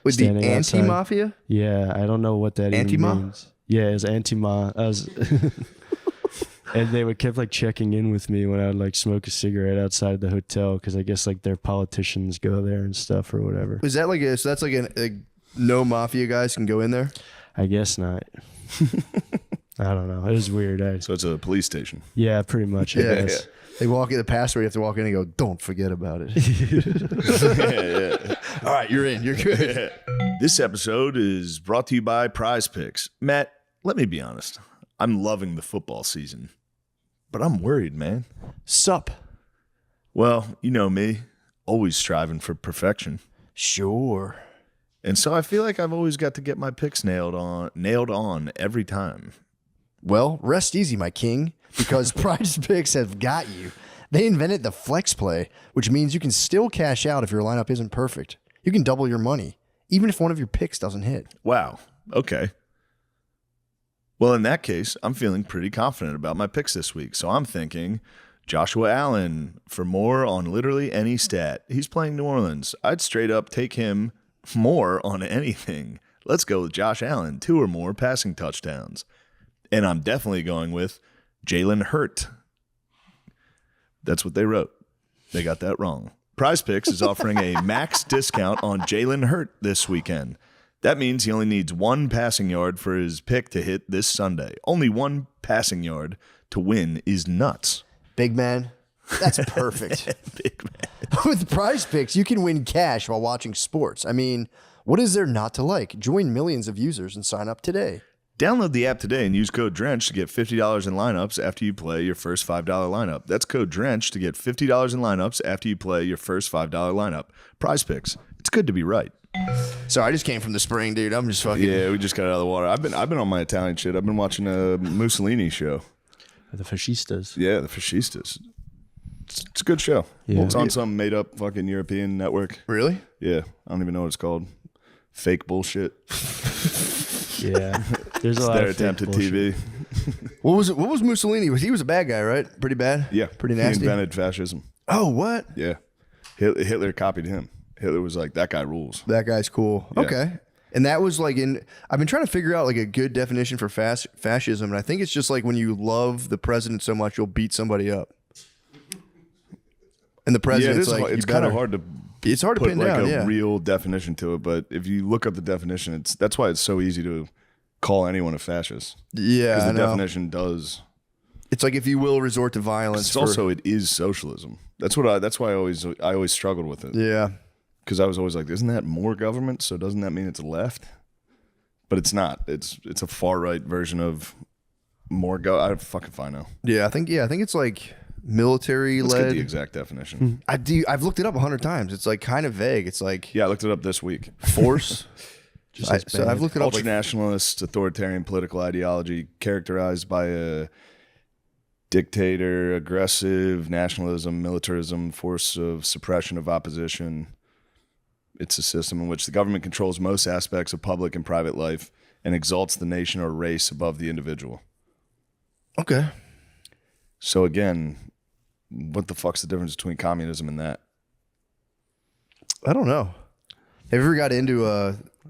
With the standing outside. anti-mafia? Yeah, I don't know what that even Anti-ma? means. Yeah, it's anti-ma. And they would kept like checking in with me when I would like smoke a cigarette outside the hotel because I guess like their politicians go there and stuff or whatever. Is that like so that's like a no mafia guys can go in there? I guess not. I don't know. It was weird. So it's a police station. Yeah, pretty much. I Yeah. guess. They walk in the password, you have to walk in and go, don't forget about it. All right, you're in. You're good. This episode is brought to you by Prize Picks. Matt, let me be honest. I'm loving the football season, but I'm worried, man. Sup? Well, you know me, always striving for perfection. Sure. And so I feel like I've always got to get my picks nailed on every time. Well, rest easy, my king, because Prize Picks have got you. They invented the flex play, which means you can still cash out if your lineup isn't perfect. You can double your money, even if one of your picks doesn't hit. Wow. Okay. Well, in that case, I'm feeling pretty confident about my picks this week. So I'm thinking Joshua Allen for more on literally any stat. He's playing New Orleans. I'd straight up take him more on anything. Let's go with Josh Allen, 2 or more passing touchdowns. And I'm definitely going with Jalen Hurt. That's what they wrote. They got that wrong. Prize Picks is offering a max discount on Jalen Hurt this weekend. That means he only needs 1 passing yard for his pick to hit this Sunday. Only 1 passing yard to win is nuts. Big man, that's perfect. Big man. With Prize Picks, you can win cash while watching sports. I mean, what is there not to like? Join millions of users and sign up today. Download the app today and use code DRENCH to get $50 in lineups after you play your first $5 lineup. That's code DRENCH to get $50 in lineups after you play your first $5 lineup. Prize Picks. It's good to be right. So I just came from the spring, dude. I'm just fucking. Yeah, we just got out of the water. I've been on my Italian shit. I've been watching a Mussolini show. The Fascistas. Yeah, the Fascistas. It's a good show. Yeah. It's on some made up fucking European network. Really? Yeah, I don't even know what it's called. Fake bullshit. Yeah, there's a It's lot their of fake attempt at bullshit. TV. What was Mussolini? He was a bad guy, right? Pretty bad? Yeah, Pretty nasty. He invented fascism. Oh, what? Yeah, Hitler copied him. Hitler was like, that guy rules. That guy's cool. Yeah. Okay. And that was like I've been trying to figure out like a good definition for fascism. And I think it's just like when you love the president so much, you'll beat somebody up. And the president's like, it's kind of hard to. It's hard to put pin like down. a Yeah. real definition to it, but if you look up the definition, that's why it's so easy to call anyone a fascist. Yeah. Because I the know. definition does. It's like if you will resort to violence. It's also it is socialism. That's why I always struggled with it. Yeah. Because I was always like, isn't that more government? So doesn't that mean it's left? But it's not. It's a far right version of more I fucking fine now. Yeah. I think it's like military Let's get led. the exact definition. I've looked it up 100 times. It's like kind of vague. It's like Yeah, I looked it up this week. force. Just So I've looked it up. Like, Ultranationalist authoritarian political ideology characterized by a dictator, aggressive nationalism, militarism, force of suppression of opposition. It's a system in which the government controls most aspects of public and private life and exalts the nation or race above the individual. okay. So again, what the fuck's the difference between communism and that? I don't know. Have you ever got into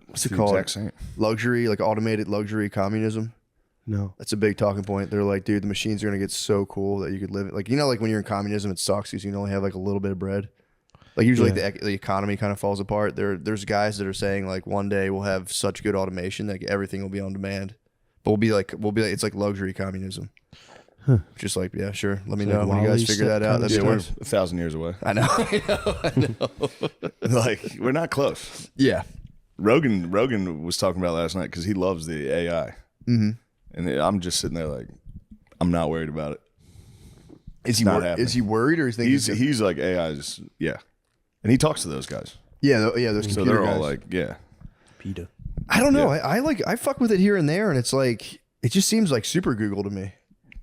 what's it the called? exact same. Luxury, like automated luxury communism? No. That's a big talking point. They're like, dude, the machines are gonna get so cool that you could live it. Like, you know, like when you're in communism, it sucks because you can only have like a little bit of bread. Like usually, like the economy kind of falls apart. There's guys that are saying like one day we'll have such good automation that everything will be on demand, but we'll be like it's like luxury communism. Just like, yeah, sure. Let me It's know like when you guys Wall-E figure stuff that out. kind of That's Yeah, we're nice. 1,000 years away. I know. I know. Like, we're not close. Yeah. Rogan was talking about last night because he loves the AI. Mm-hmm. And I'm just sitting there like, I'm not worried about it. Is he not happening. is he worried or is he He's like AI's, yeah. And he talks to those guys. yeah those So computer they're guys. all like, yeah. PETA. I don't know. I fuck with it here and there, and it's like it just seems like super Google to me.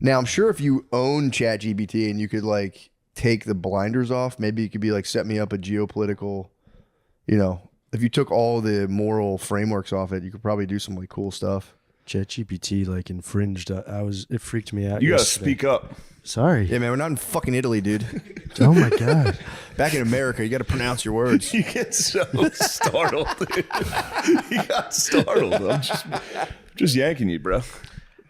Now I'm sure if you own ChatGPT and you could like take the blinders off, maybe you could be like set me up a geopolitical, you know, if you took all the moral frameworks off it, you could probably do some like cool stuff. ChatGPT like infringed. It freaked me out. You gotta yesterday. speak up. Sorry. Yeah, man, we're not in fucking Italy, dude. Oh my god. Back in America, you got to pronounce your words. You get so startled. Dude. You got startled. I'm just yanking you, bro.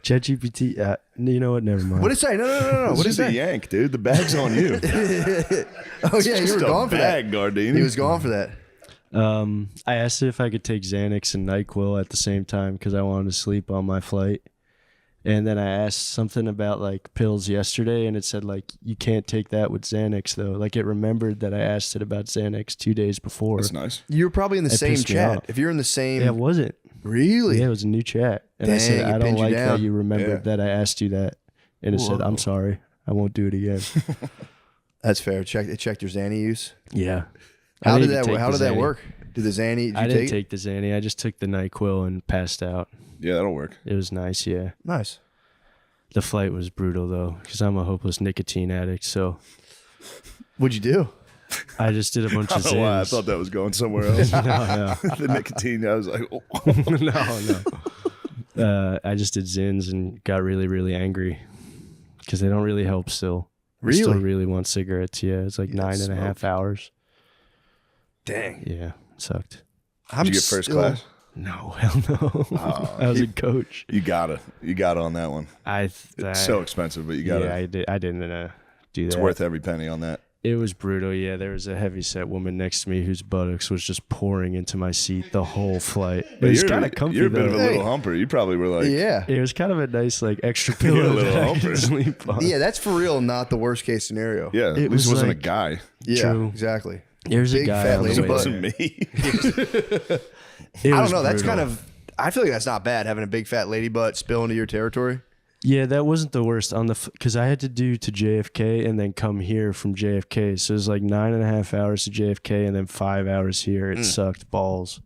ChatGPT. You know what? Never mind. What did it say? No. What is did it a say? yank, dude? The bag's on you. Oh yeah, you were gone for that. Gardini. He was gone for that. I asked it if I could take Xanax and NyQuil at the same time because I wanted to sleep on my flight. And then I asked something about like pills yesterday, and it said like you can't take that with Xanax though. Like it remembered that I asked it about Xanax 2 days before. That's nice. You were probably in the It same pissed me chat. off. If you're in the same, Yeah, it wasn't. Really? Yeah, it was a new chat. And I Dang, said, it I don't pinned you like down. that you remembered that I asked you that. And it said, I'm sorry. I won't do it again. That's fair. It checked your Xanny use. Yeah. How I did didn't that? take How the did that Xanny. work? Did the Xanny? Did I you didn't take it? take the Xanny. I just took the NyQuil and passed out. Yeah, that'll work. It was nice, yeah. Nice. The flight was brutal, though, because I'm a hopeless nicotine addict, so... What'd you do? I just did a bunch I of don't know why I Zins. thought that was going somewhere else. No. The nicotine, I was like, oh. No. I just did Zins and got really, really angry because they don't really help still. I Really? still really want cigarettes, yeah. It's like 9.5 hours. Dang. Yeah, it sucked. Did you get first class? No, hell no. I was a coach. You got on that one. It's so expensive, but you got Yeah, I didn't do that. It's worth every penny on that. It was brutal. Yeah, there was a heavyset woman next to me whose buttocks was just pouring into my seat the whole flight. It was kind of comfy. You're a bit of a though. little humper. You probably were like, Yeah. It was kind of a nice like extra You're a pillow little that I humper. could sleep on. Yeah, that's for real. Not the worst case scenario. Yeah, at It least it was wasn't like- a guy. Yeah, True. exactly. There's Big a guy fat on the lady way It butt. wasn't me. It I was don't know. That's brutal. kind of. I feel like that's not bad having a big fat lady butt spill into your territory. Yeah, that wasn't the worst on the because I had to do to JFK and then come here from JFK, so it was like 9.5 hours to JFK and then 5 hours here. It sucked balls.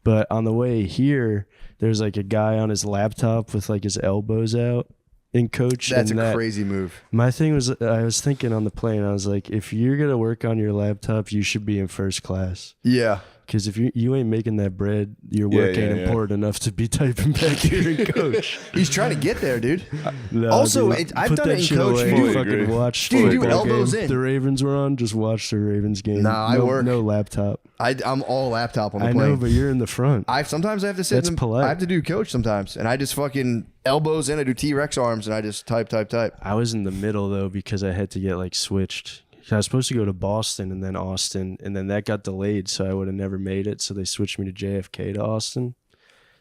But on the way here, there's like a guy on his laptop with like his elbows out in coach. That's and a that- crazy move. My thing was, I was thinking on the plane, I was like, if you're gonna work on your laptop, you should be in first class. Yeah. Because if you ain't making that bread, your work ain't important enough to be typing back here in coach. He's trying to get there, dude. No, Also, dude, I've put done that it in shit coach. away. You do- Fucking watch Dude, you football elbows game. in. The Ravens were on. Just watch the Ravens game. Nah, I no, work. No laptop. I'm all laptop on the I plane. know, but you're in the front. Sometimes I have to sit. That's polite. I have to do coach sometimes, and I just fucking elbows in. I do T-Rex arms, and I just type. I was in the middle though because I had to get like switched. I was supposed to go to Boston and then Austin, and then that got delayed, so I would have never made it. So they switched me to JFK to Austin.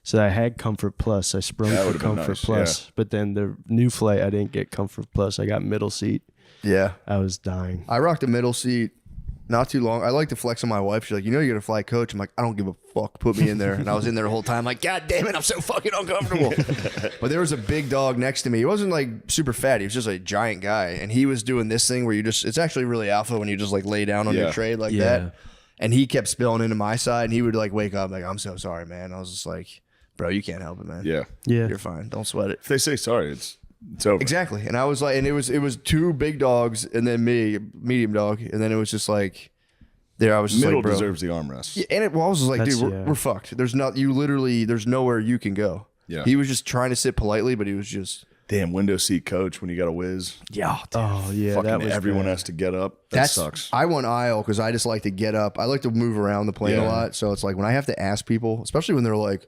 So I had Comfort Plus. I sprung That for would've been Comfort nice, Plus, but then the new flight I didn't get Comfort Plus. I got middle seat. Yeah, I was dying. I rocked a middle seat. Not too long. I like to flex on my wife. She's like, you're gonna fly coach. I'm like, I don't give a fuck. Put me in there. And I was in there the whole time. Like, God damn it, I'm so fucking uncomfortable. But there was a big dog next to me. He wasn't like super fat. He was just a giant guy. And he was doing this thing where it's actually really alpha when you just like lay down on your tray like that. And he kept spilling into my side, and he would like wake up like, I'm so sorry, man. I was just like, bro, you can't help it, man. Yeah. You're fine. Don't sweat it. If they say sorry, it's over. Exactly. And I was like, and it was two big dogs and then me, medium dog, and then it was just like, there I was just Middle like, bro. deserves the armrest. Yeah, and I was just like, That's- dude, we're fucked. There's nowhere you can go. Yeah. He was just trying to sit politely, but he was just Damn, window seat coach when you got a whiz. yeah. Oh yeah, Fucking that was everyone bad. has to get up. That sucks. I want aisle because I just like to get up. I like to move around the plane a Yeah. lot. So it's like when I have to ask people, especially when they're like,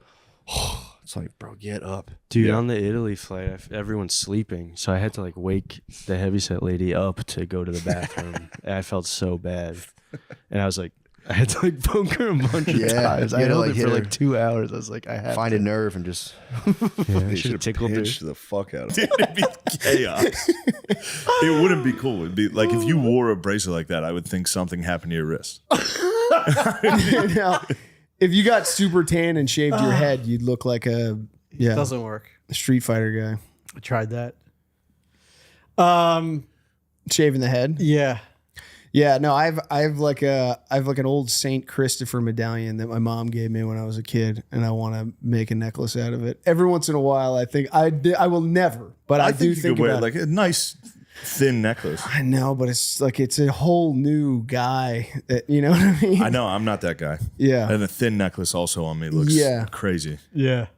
oh, it's like, bro, get up. Dude, Yeah. on the Italy flight, everyone's sleeping, so I had to like wake the heavyset lady up to go to the bathroom. And I felt so bad, and I was like, I had to like poke her a bunch of Yeah, times. you I had to, held like, it hit for her. like 2 hours. I was like, I have Find to. a nerve and just Yeah, I They should have should have tickled her. pinched the fuck out of it. It'd be chaos. It wouldn't be cool. It'd be like if you wore a bracelet like that, I would think something happened to your wrist. Now, if you got super tan and shaved your head, you'd look like a Doesn't work. Street Fighter guy. I tried that. Shaving the head. Yeah. Yeah, no, I have like an old Saint Christopher medallion that my mom gave me when I was a kid, and I want to make a necklace out of it. Every once in a while, I think I will never, but I do you think could wear about like a nice thin necklace. I know, but it's like it's a whole new guy. That you know what I mean? I know I'm not that guy. Yeah. And a thin necklace also on me looks Yeah. crazy. Yeah.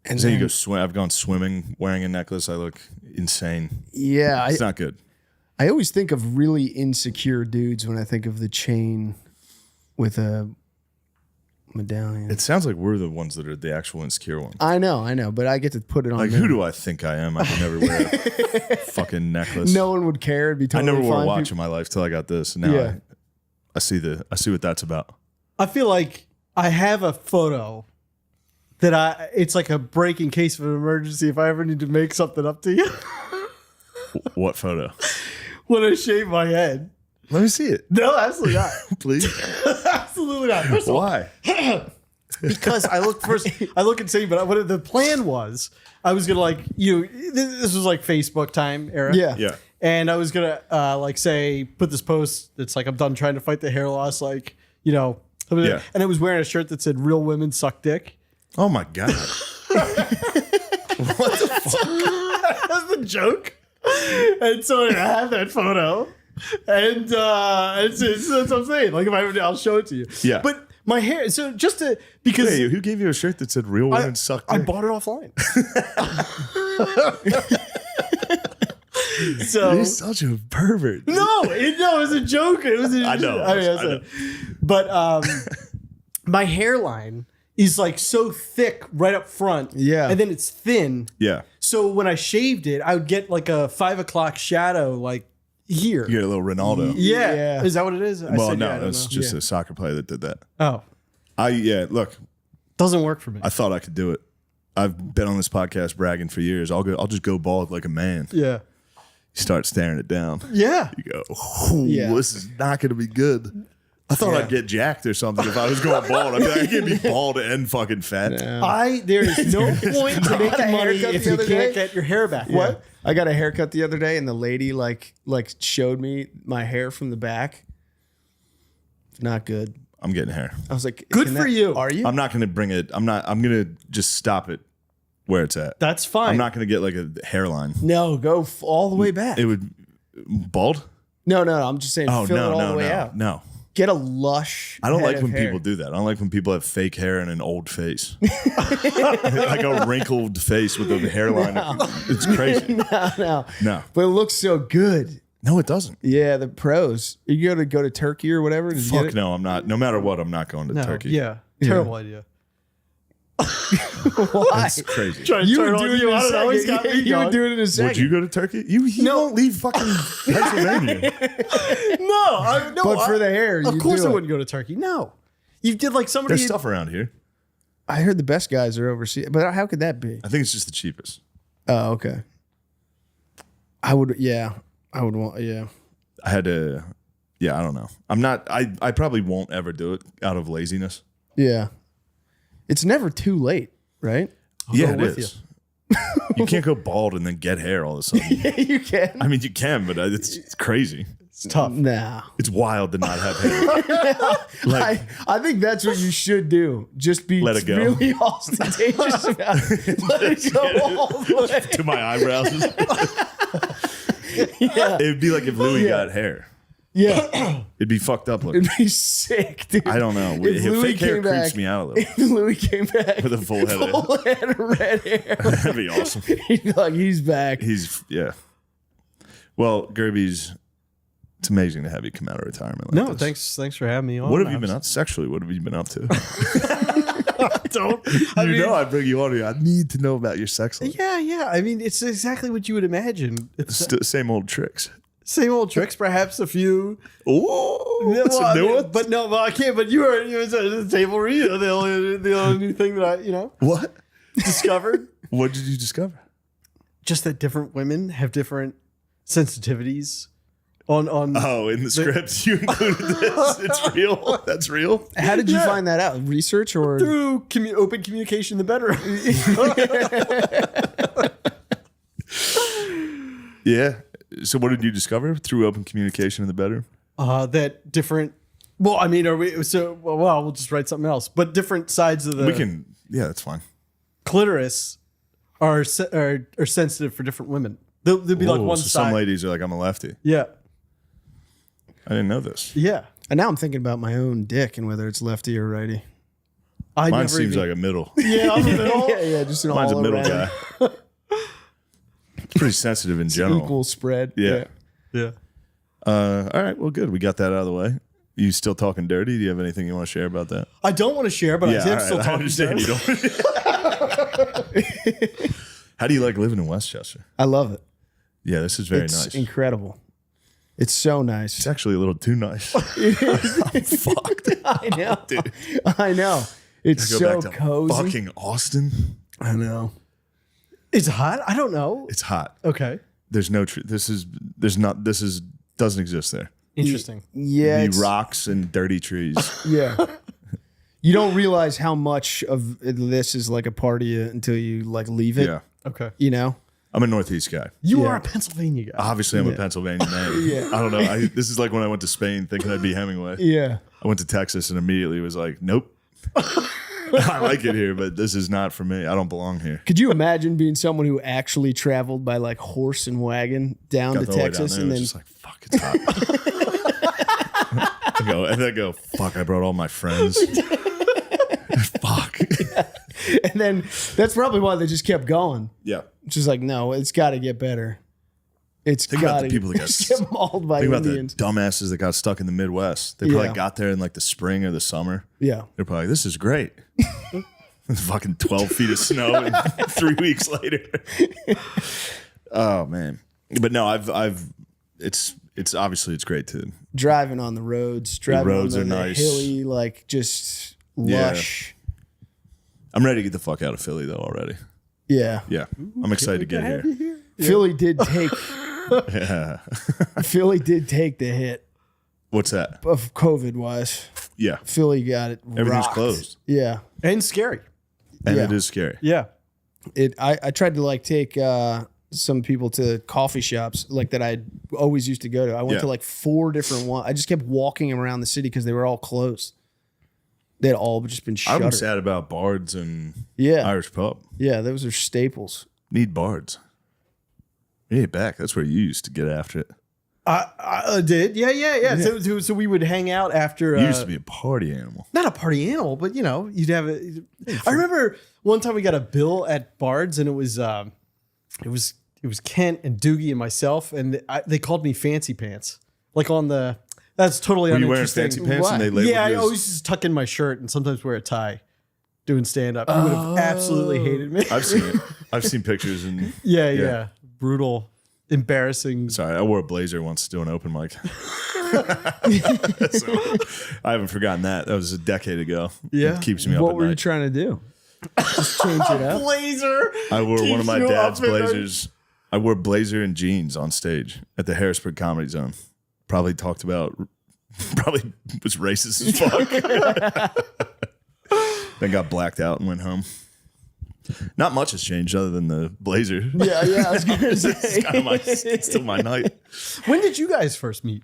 And then you go swim. I've gone swimming wearing a necklace. I look insane. Yeah, it's not good. I always think of really insecure dudes when I think of the chain with a medallion. It sounds like we're the ones that are the actual insecure ones. I know, but I get to put it on. Like, them. who do I think I am? I can never wear a fucking necklace. No one would care. It'd be totally I never wore a fine. watch in my life till I got this. And now I see what that's about. I feel like I have a photo that it's like a break in case of an emergency if I ever need to make something up to you. What photo? When I shave my head. Let me see it. No, absolutely not. Please. Absolutely not. First of all, Why? Because I look insane, but what the plan was, I was gonna this was like Facebook time era. Yeah. And I was gonna put this post that's like, I'm done trying to fight the hair loss, and I was wearing a shirt that said "Real women suck dick." Oh my god. What the fuck? That's the joke. And so I have that photo, and that's what I'm saying. Like, I'll show it to you. Yeah. But my hair. So just because Hey, who gave you a shirt that said "Real women suck dick"? I bought it offline. So you're such a pervert. No, it was a joke. It was. I know. But my hairline is like so thick right up front. Yeah. And then it's thin. Yeah. So when I shaved it, I would get like a 5 o'clock shadow, like here. You get a little Ronaldo. Yeah. Is that what it is? I Well, said, no, yeah, I don't it's know. just a soccer player that did that. Oh. Look. Doesn't work for me. I thought I could do it. I've been on this podcast bragging for years. I'll just go bald like a man. Yeah. You start staring it down. Yeah. You go, this is not going to be good. I thought I'd get jacked or something if I was going bald. I'd be like, I can't be bald and fucking fat. There is no point to making money if you can't get your hair back. Yeah. What? I got a haircut the other day, and the lady like showed me my hair from the back. Not good. I'm getting hair. I was like, good for you. Are you? I'm not going to bring it. I'm going to just stop it where it's at. That's fine. I'm not going to get like a hairline. No, go all the way back. It would bald? No. I'm just saying, fill it all the way out. No. Get a lush. I don't head like of when hair. people do that. I don't like when people have fake hair and an old face. Like a wrinkled face with a hairline. No. It's crazy. No. But it looks so good. No, it doesn't. Yeah, the pros. You go to Turkey or whatever. Did you get Fuck it? no, I'm not. No matter what, I'm not going to Turkey. Yeah. Terrible idea. Why? That's crazy. You would do it in a second. You would do it in a second. Would you go to Turkey? You won't leave fucking Pennsylvania. No. But for the hair, of you course do I it. wouldn't go to Turkey. No. You did like somebody. There's stuff around here. I heard the best guys are overseas, but how could that be? I think it's just the cheapest. Oh, okay. I would want. Yeah. I had to. Yeah, I don't know. I'm not. I probably won't ever do it out of laziness. Yeah. It's never too late, right? Yeah, it is. You can't go bald and then get hair all of a sudden. Yeah, you can. I mean, you can, but it's crazy. It's tough. Nah. It's wild to not have hair. I think that's what you should do. Just be Let it go. really ostentatious about it. Let it go all the way. To my eyebrows. Yeah. It would be like if Louis got hair. Yeah. It'd be fucked up looking. It'd be sick, dude. I don't know. If Louis Fake hair came creeps back- me out a little. If Louis came back With a full head of red hair. That'd be awesome. He'd be like, he's back. Yeah. Well, Gerby's, it's amazing to have you come out of retirement like No, this. thanks for having me on. What have you been up sexually? What have you been up to? I mean, I bring you on here. I need to know about your sex life. Yeah. I mean, it's exactly what you would imagine. It's Same old tricks. same old tricks, perhaps a few. Oh, Yeah, some new ones? But no, I can't. But you were at the table read. The only new thing that I What? discovered. What did you discover? Just that different women have different sensitivities. On in the script you included this. It's real. That's real. How did you find that out? Research or through open communication in the bedroom. Yeah. So what did you discover through open communication in the bedroom? That different. Well, I mean, are we? So well, we'll just write something else. But different sides of the. We can. Yeah, that's fine. Clitoris are sensitive for different women. They'll be like one so side. some ladies are like, I'm a lefty. Yeah. I didn't know this. Yeah. And now I'm thinking about my own dick and whether it's lefty or righty. Mine seems like a middle. Yeah, I'm a middle. yeah, just an Mine's all a middle around. guy. Pretty sensitive in general. Equal spread. Yeah. Yeah. All right. Well, good. We got that out of the way. You still talking dirty? Do you have anything you want to share about that? I don't want to share, but Yeah, I am all still right. I talking understand dirty. you don't. How do you like living in Westchester? I love it. Yeah, this is very It's nice. incredible. It's so nice. It's actually a little too nice. I know. Dude. I know. It's Go so back to cozy. fucking Austin. I know. It's hot. I don't know. It's hot. Okay. There's no truth. Doesn't exist there. Interesting. Yeah. The it's- rocks and dirty trees. Yeah. You don't realize how much of this is like a party until you like leave it. Yeah. Okay. You know? I'm a Northeast guy. You Yeah. are a Pennsylvania guy. Obviously, I'm a Yeah. Pennsylvania man. Yeah. I don't know. This is like when I went to Spain thinking I'd be Hemingway. Yeah. I went to Texas and immediately was like, nope. I like it here, but this is not for me. I don't belong here. Could you imagine being someone who actually traveled by like horse and wagon down Got to the whole way Texas down and there, then it was just like, fuck, it's hot. I go, fuck, I brought all my friends. Fuck. and then that's probably why they just kept going. Yeah. It's just like, no, it's got to get better. It's Think about got the to people that get mauled by Think about the Indians. dumbasses that got stuck in the Midwest. They probably Yeah. got there in like the spring or the summer. Yeah. They're probably like, this is great. Fucking 12 feet of snow and 3 weeks later. Oh man. But no, it's obviously it's great too. Driving on the roads, driving roads on are the nice. hilly, like just Yeah. lush. I'm ready to get the fuck out of Philly though already. Yeah. Yeah. I'm excited to get here. Philly did take Yeah. Philly did take the hit What's that? of COVID wise. Yeah. Philly got it. Everything's rocked. closed. Yeah. And scary. And Yeah. it is scary. Yeah. I tried to like take some people to coffee shops like that I always used to go to. I went Yeah. to like 4 different ones. I just kept walking around the city because they were all closed. They had all just been shuttered. I'm sad about Bards and Yeah. Irish Pub. Yeah, those are staples. Need Bards. We need it back. That's where you used to get after it. I did. Yeah. So we would hang out after. You used to be a party animal. Not a party animal, but you know, you'd have a. I remember one time we got a bill at Bard's, and it was Kent and Doogie and myself, and they called me Fancy Pants. Like on the, that's totally Were you wearing uninteresting. fancy pants and they labeled Yeah, I you as- always just tuck in my shirt and sometimes wear a tie, doing stand up. You would have absolutely hated me. I've seen it. I've seen pictures and Yeah. Brutal, embarrassing. Sorry, I wore a blazer once to do an open mic. So, I haven't forgotten that. That was a decade ago. Yeah. It keeps me up What at were you night. trying to do? Just change it up. Blazer. I wore one of my keeps you dad's up at night. blazers. I wore blazer and jeans on stage at the Harrisburg Comedy Zone. Probably was racist as fuck. Then got blacked out and went home. Not much has changed other than the blazer. Yeah, I was gonna say. It's kind of still my night. When did you guys first meet?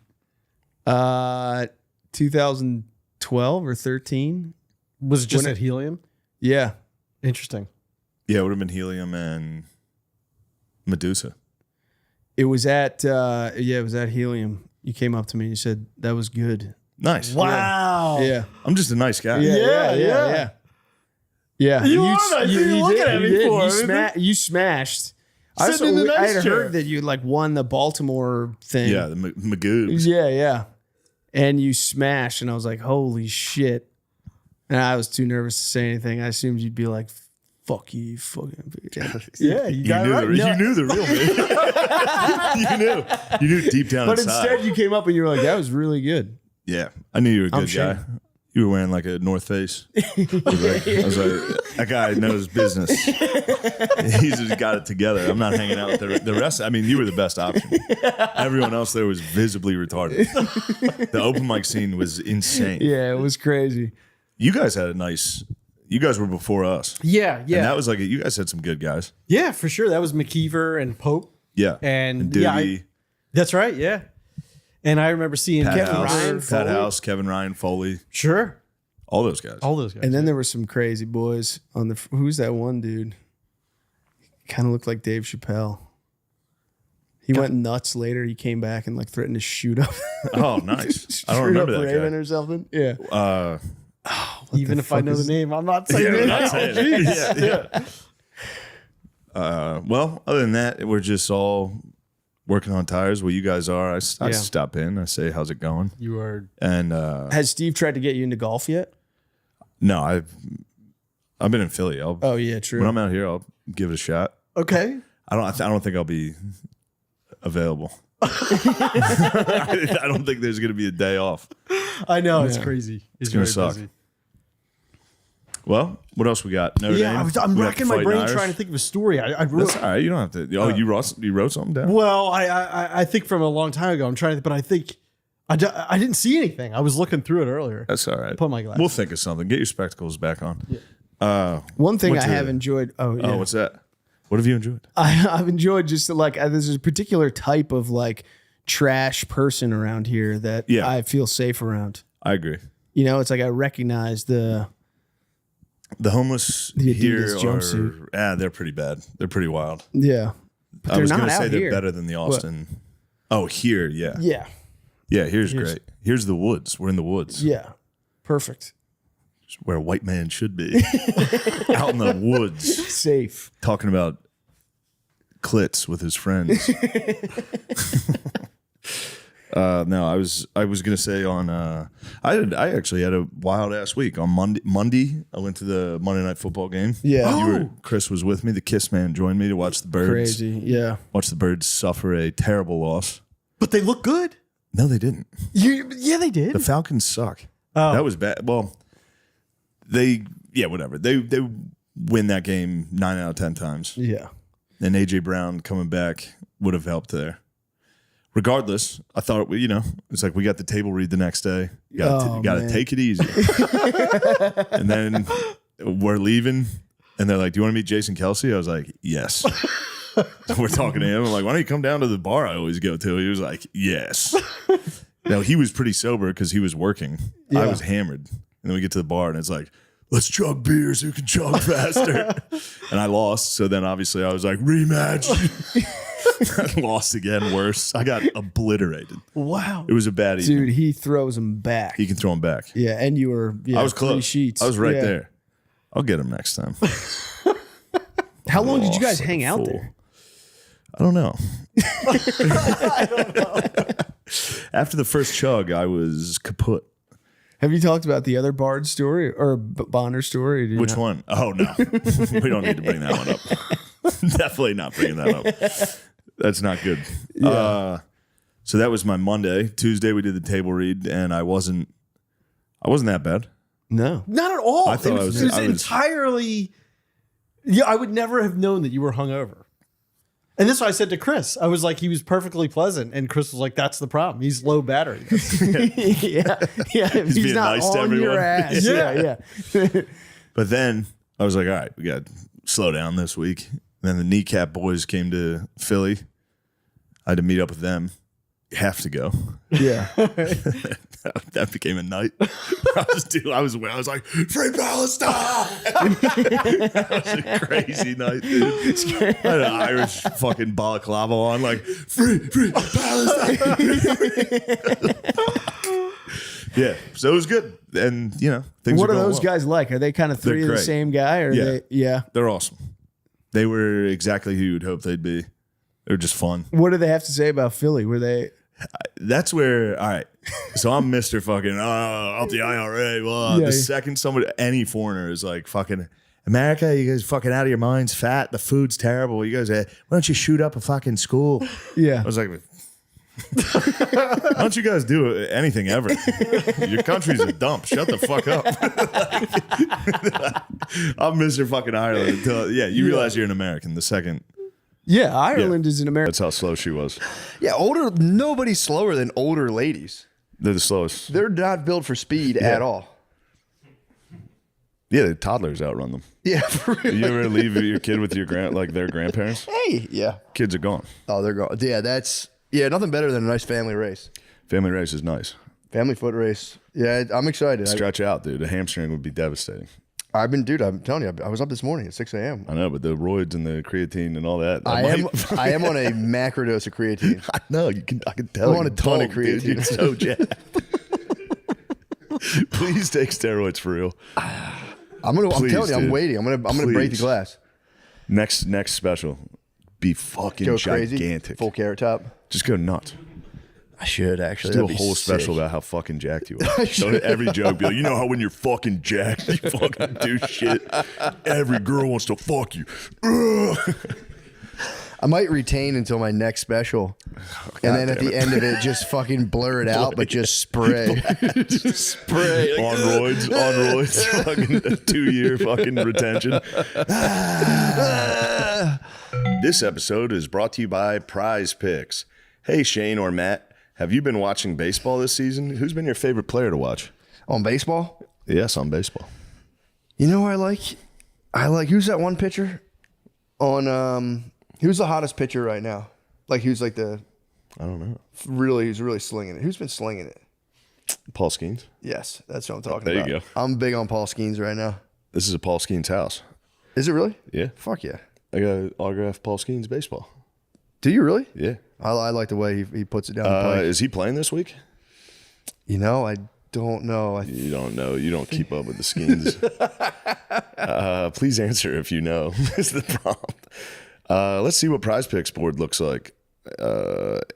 2012 or 13. Was it just When at Helium? Yeah. Interesting. Yeah, it would have been Helium and Medusa. It was at Helium. You came up to me and you said that was good. Nice. Wow. Yeah. I'm just a nice guy. Yeah. Yeah. You are nice. What are you looking at me for? You smashed. Sitting in the nice I had chair. heard that you like won the Baltimore thing. Yeah, the Magoobs. Yeah. And you smashed, and I was like, holy shit. And I was too nervous to say anything. I assumed you'd be like, fuck you, fucking bitch. Yeah, you got it right. You knew the real me. You knew deep down But inside. instead, you came up and you were like, that was really good. Yeah, I knew you were a I'm good sure. guy. You were wearing like a North Face. I was like, that guy knows business. He's just got it together. I'm not hanging out with the rest. I mean, you were the best option. Everyone else there was visibly retarded. The open mic scene was insane. Yeah, it was crazy. You guys had a nice. You guys were before us. Yeah. And that was like you guys had some good guys. Yeah, for sure. That was McKeever and Pope. Yeah. And Doogie, that's right. Yeah. And I remember seeing Pat Kevin House, Ryan. Pat Foley. House, Kevin Ryan, Foley. Sure. All those guys. All those guys. And then there were some crazy boys on the. Who's that one dude? Kind of looked like Dave Chappelle. He went nuts later. He came back and like threatened to shoot up. Oh, nice. I don't shoot remember up that Raven guy. or something. Yeah. Even if I know the name, I'm not saying it. Not saying it. Well, other than that, we're just all working on tires. Well, you guys are. I stop in. I say, how's it going? You are. And has Steve tried to get you into golf yet? No, I've been in Philly. Oh yeah, true. When I'm out here, I'll give it a shot. Okay. I don't think I'll be available. I don't think there's going to be a day off. I know it's crazy. It's going to suck. Busy. Well, what else we got? Notre Dame? I'm We got racking the my brain Fighting trying to Irish? think of a story. I wrote. That's all right. You don't have to. Oh, you wrote something down? Well, I think from a long time ago. I'm trying to, but I think I didn't see anything. I was looking through it earlier. That's all right. Put my glasses. We'll think of something. Get your spectacles back on. One thing I have enjoyed. Oh, yeah. Oh, what's that? What have you enjoyed? I've enjoyed just like there's a particular type of like trash person around here that I feel safe around. I agree. You know, it's like I recognize the homeless the here Adidas jumpsuit. they're pretty bad. They're pretty wild. Yeah, but I was not going to say out they're here. better than the Austin. Oh, here, yeah. Yeah. Yeah, here's great. Here's the woods. We're in the woods. Yeah, perfect. It's where a white man should be. Out in the woods. Safe. Talking about clits with his friends. No, I was gonna say on I actually had a wild ass week. On Monday I went to the Monday Night Football game. Yeah. Chris was with me. The Kiss Man joined me to watch the Birds. Crazy. Yeah. Watch the Birds suffer a terrible loss. But they look good. No, they didn't. Yeah, they did. The Falcons suck. Oh. That was bad. Well, whatever. They win that game 9 out of 10 times. Yeah. And AJ Brown coming back would have helped there. Regardless, I thought it's like we got the table read the next day. You got to take it easy. And then we're leaving, and they're like, "Do you want to meet Jason Kelsey?" I was like, "Yes." We're talking to him. I'm like, "Why don't you come down to the bar I always go to?" He was like, "Yes." Now he was pretty sober because he was working. Yeah. I was hammered, and then we get to the bar, and it's like, "Let's chug beers. Who can chug faster?" And I lost. So then obviously I was like, "Rematch." I lost again. Worse. I got obliterated. Wow. It was a bad evening. Dude, he throws them back. He can throw them back. Yeah, and you were. Yeah, I was 3 close. sheets. I was right Yeah. there. I'll get him next time. How long did you guys Lost like hang a out fool. there? I don't know. I don't know. After the first chug, I was kaput. Have you talked about the other Bard story or Bonner story? Or did you Which not? one? Oh, no. We don't need to bring that one up. Definitely not bringing that up. That's not good. Yeah. So that was my Monday. Tuesday, we did the table read, and I wasn't that bad. No. Not at all. I thought it was entirely. Yeah, I would never have known that you were hungover. And this is what I said to Chris. I was like, he was perfectly pleasant, and Chris was like, "That's the problem. He's low battery." yeah. He's being not nice to on your everyone. ass. Yeah. But then I was like, all right, we got to slow down this week. And then the Kneecap boys came to Philly. I had to meet up with them. You have to go. Yeah. That became a night. I was like, "Free Palestine!" That was a crazy night, dude. I had an Irish fucking balaclava on, like, free Palestine. Yeah, so it was good. And, things What are are going those well. guys like? Are they kind of They're three of the great. same guy? Or Yeah. They, yeah. They're awesome. They were exactly who you'd hope they'd be. They're just fun. What do they have to say about Philly? Were they? That's where, all right. So I'm Mr. fucking, up the IRA. Blah. Yeah. The second any foreigner is like, fucking, America, you guys fucking out of your minds, fat, the food's terrible. You guys, why don't you shoot up a fucking school? Yeah. I was like, why don't you guys do anything ever? Your country's a dump. Shut the fuck up. I'm Mr. fucking Ireland until, you realize you're an American the second. Yeah, Ireland is an American. That's how slow she was. Yeah, nobody's slower than older ladies. They're the slowest. They're not built for speed at all. Yeah, the toddlers outrun them. Yeah, for real. You ever leave your kid with their grandparents? Hey, yeah. Kids are gone. Oh, they're gone. Yeah, nothing better than a nice family race. Family race is nice. Family foot race. Yeah, I'm excited. Stretch out, dude. A hamstring would be devastating. I'm telling you, I was up this morning at 6 a.m. I know, but the roids and the creatine and all that. I am on a macrodose of creatine. I know. I can tell. I'm on a ton of creatine. Dude, you're so jacked. Please take steroids for real. I'm telling you, I'm waiting. I'm gonna break the glass. Next special, be fucking Go gigantic. crazy. Full carrot top. Just go nuts. I should actually. Just do a whole special about how fucking jacked you are. So every joke be like, you know how when you're fucking jacked, you fucking do shit. Every girl wants to fuck you. I might retain until my next special, and then at the end of it, just fucking blur it out, but just spray. Spray on roids, fucking 2-year fucking retention. This episode is brought to you by Prize Picks. Hey, Shane or Matt, have you been watching baseball this season? Who's been your favorite player to watch? On baseball? Yes, on baseball. You know who I like who's that one pitcher? Who's the hottest pitcher right now? Like who's like I don't know. Who's really slinging it? Who's been slinging it? Paul Skeens? Yes, that's what I'm talking there about. There you go. I'm big on Paul Skeens right now. This is a Paul Skeens house. Is it really? Yeah. Fuck yeah. I got an autographed Paul Skeens baseball. Do you really? Yeah. I like the way he puts it down. Is he playing this week? You know, I don't know. You don't know. You don't keep up with the Skeens. Please answer if you know. Is the prompt. Let's see what Prize Picks board looks like.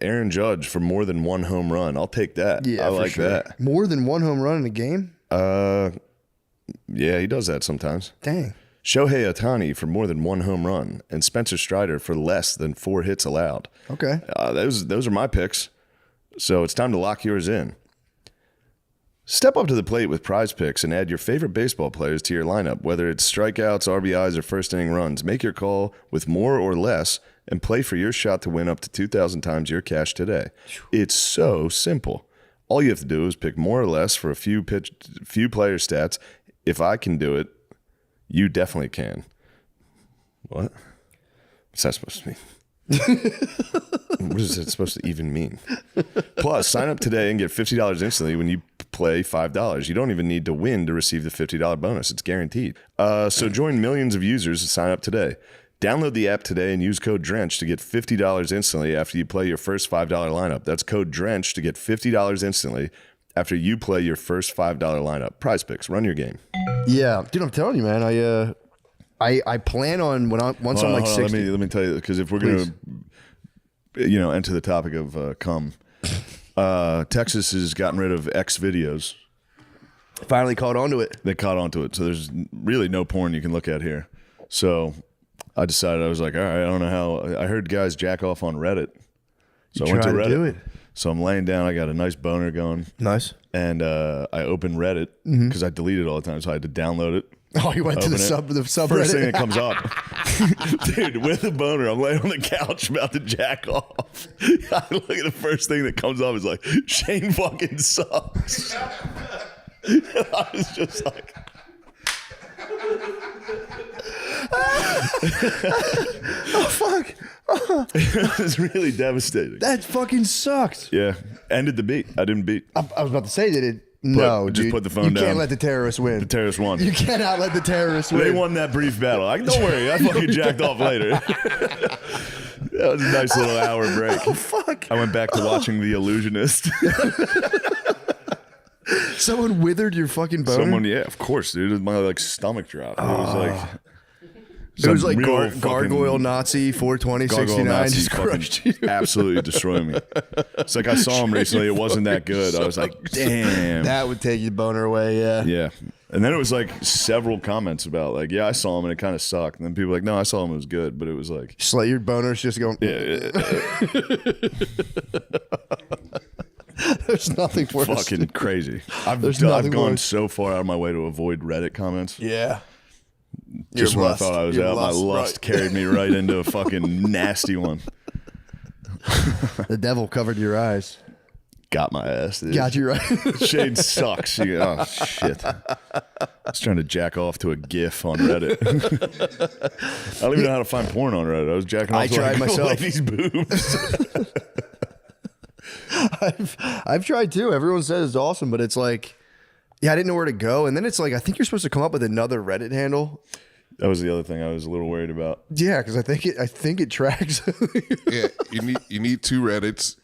Aaron Judge for more than one home run. I'll take that. Yeah, I like that. More than one home run in a game? Yeah, he does that sometimes. Dang. Shohei Ohtani for more than one home run, and Spencer Strider for less than 4 hits allowed. Okay. Those are my picks. So it's time to lock yours in. Step up to the plate with Prize Picks and add your favorite baseball players to your lineup, whether it's strikeouts, RBIs, or first inning runs. Make your call with more or less and play for your shot to win up to 2,000 times your cash today. It's so simple. All you have to do is pick more or less for a few player stats. If I can do it, you definitely can. What? What's that supposed to mean? What is it supposed to even mean? Plus, sign up today and get $50 instantly when you play $5. You don't even need to win to receive the $50 bonus. It's guaranteed. So join millions of users and sign up today. Download the app today and use code DRENCH to get $50 instantly after you play your first $5 lineup. That's code DRENCH to get $50 instantly after you play your first $5 lineup. Prize Picks, run your game. Yeah, dude, I'm telling you, man. I plan on once I'm like 60. Let me tell you, because if we're gonna, enter the topic of cum, Texas has gotten rid of X videos. Finally caught onto it. They caught onto it, so there's really no porn you can look at here. So I decided, I was like, all right, I don't know how. I heard guys jack off on Reddit, so I went to Reddit. Do it. So I'm laying down. I got a nice boner going. Nice. And I opened Reddit because I delete it all the time, so I had to download it. Oh, you went to the subreddit. First thing that comes up, dude, with a boner, I'm laying on the couch about to jack off. I look at the first thing that comes up is like, Shane fucking sucks. I was just like, oh fuck. It was really devastating. That fucking sucked. Yeah, ended the beat. I didn't beat. I was about to say, did it? No, just dude. put the phone down. You can't let the terrorists win. The terrorists won. You cannot let the terrorists win. They won that brief battle. Don't worry, I fucking jacked off later. That was a nice little hour break. Oh fuck! I went back to watching The Illusionist. Someone withered your fucking boner? Yeah, of course, dude. My stomach dropped. It was like. It was like gargoyle Nazi 420 69 just crushed you. Absolutely destroyed me. It's like I saw him recently. It wasn't that good. I was like, damn. That would take your boner away, yeah. Yeah. And then it was like several comments about like, yeah, I saw him and it kind of sucked. And then people were like, no, I saw him, it was good. But it was like. Just like your boner's just going. Yeah. There's nothing worse. Fucking crazy. I've gone so far out of my way to avoid Reddit comments. Yeah. Just when I thought I was out, my lust carried me right into a fucking nasty one. The devil covered your eyes. Got my ass, dude. Got you right. Shade sucks. Oh, shit. I was trying to jack off to a GIF on Reddit. I don't even know how to find porn on Reddit. I was jacking off to myself. Ladies' boobs. I've tried too. Everyone says it's awesome, but it's like, yeah, I didn't know where to go. And then it's like, I think you're supposed to come up with another Reddit handle. That was the other thing I was a little worried about. Yeah, because I think it tracks. Yeah, you need 2 Reddits,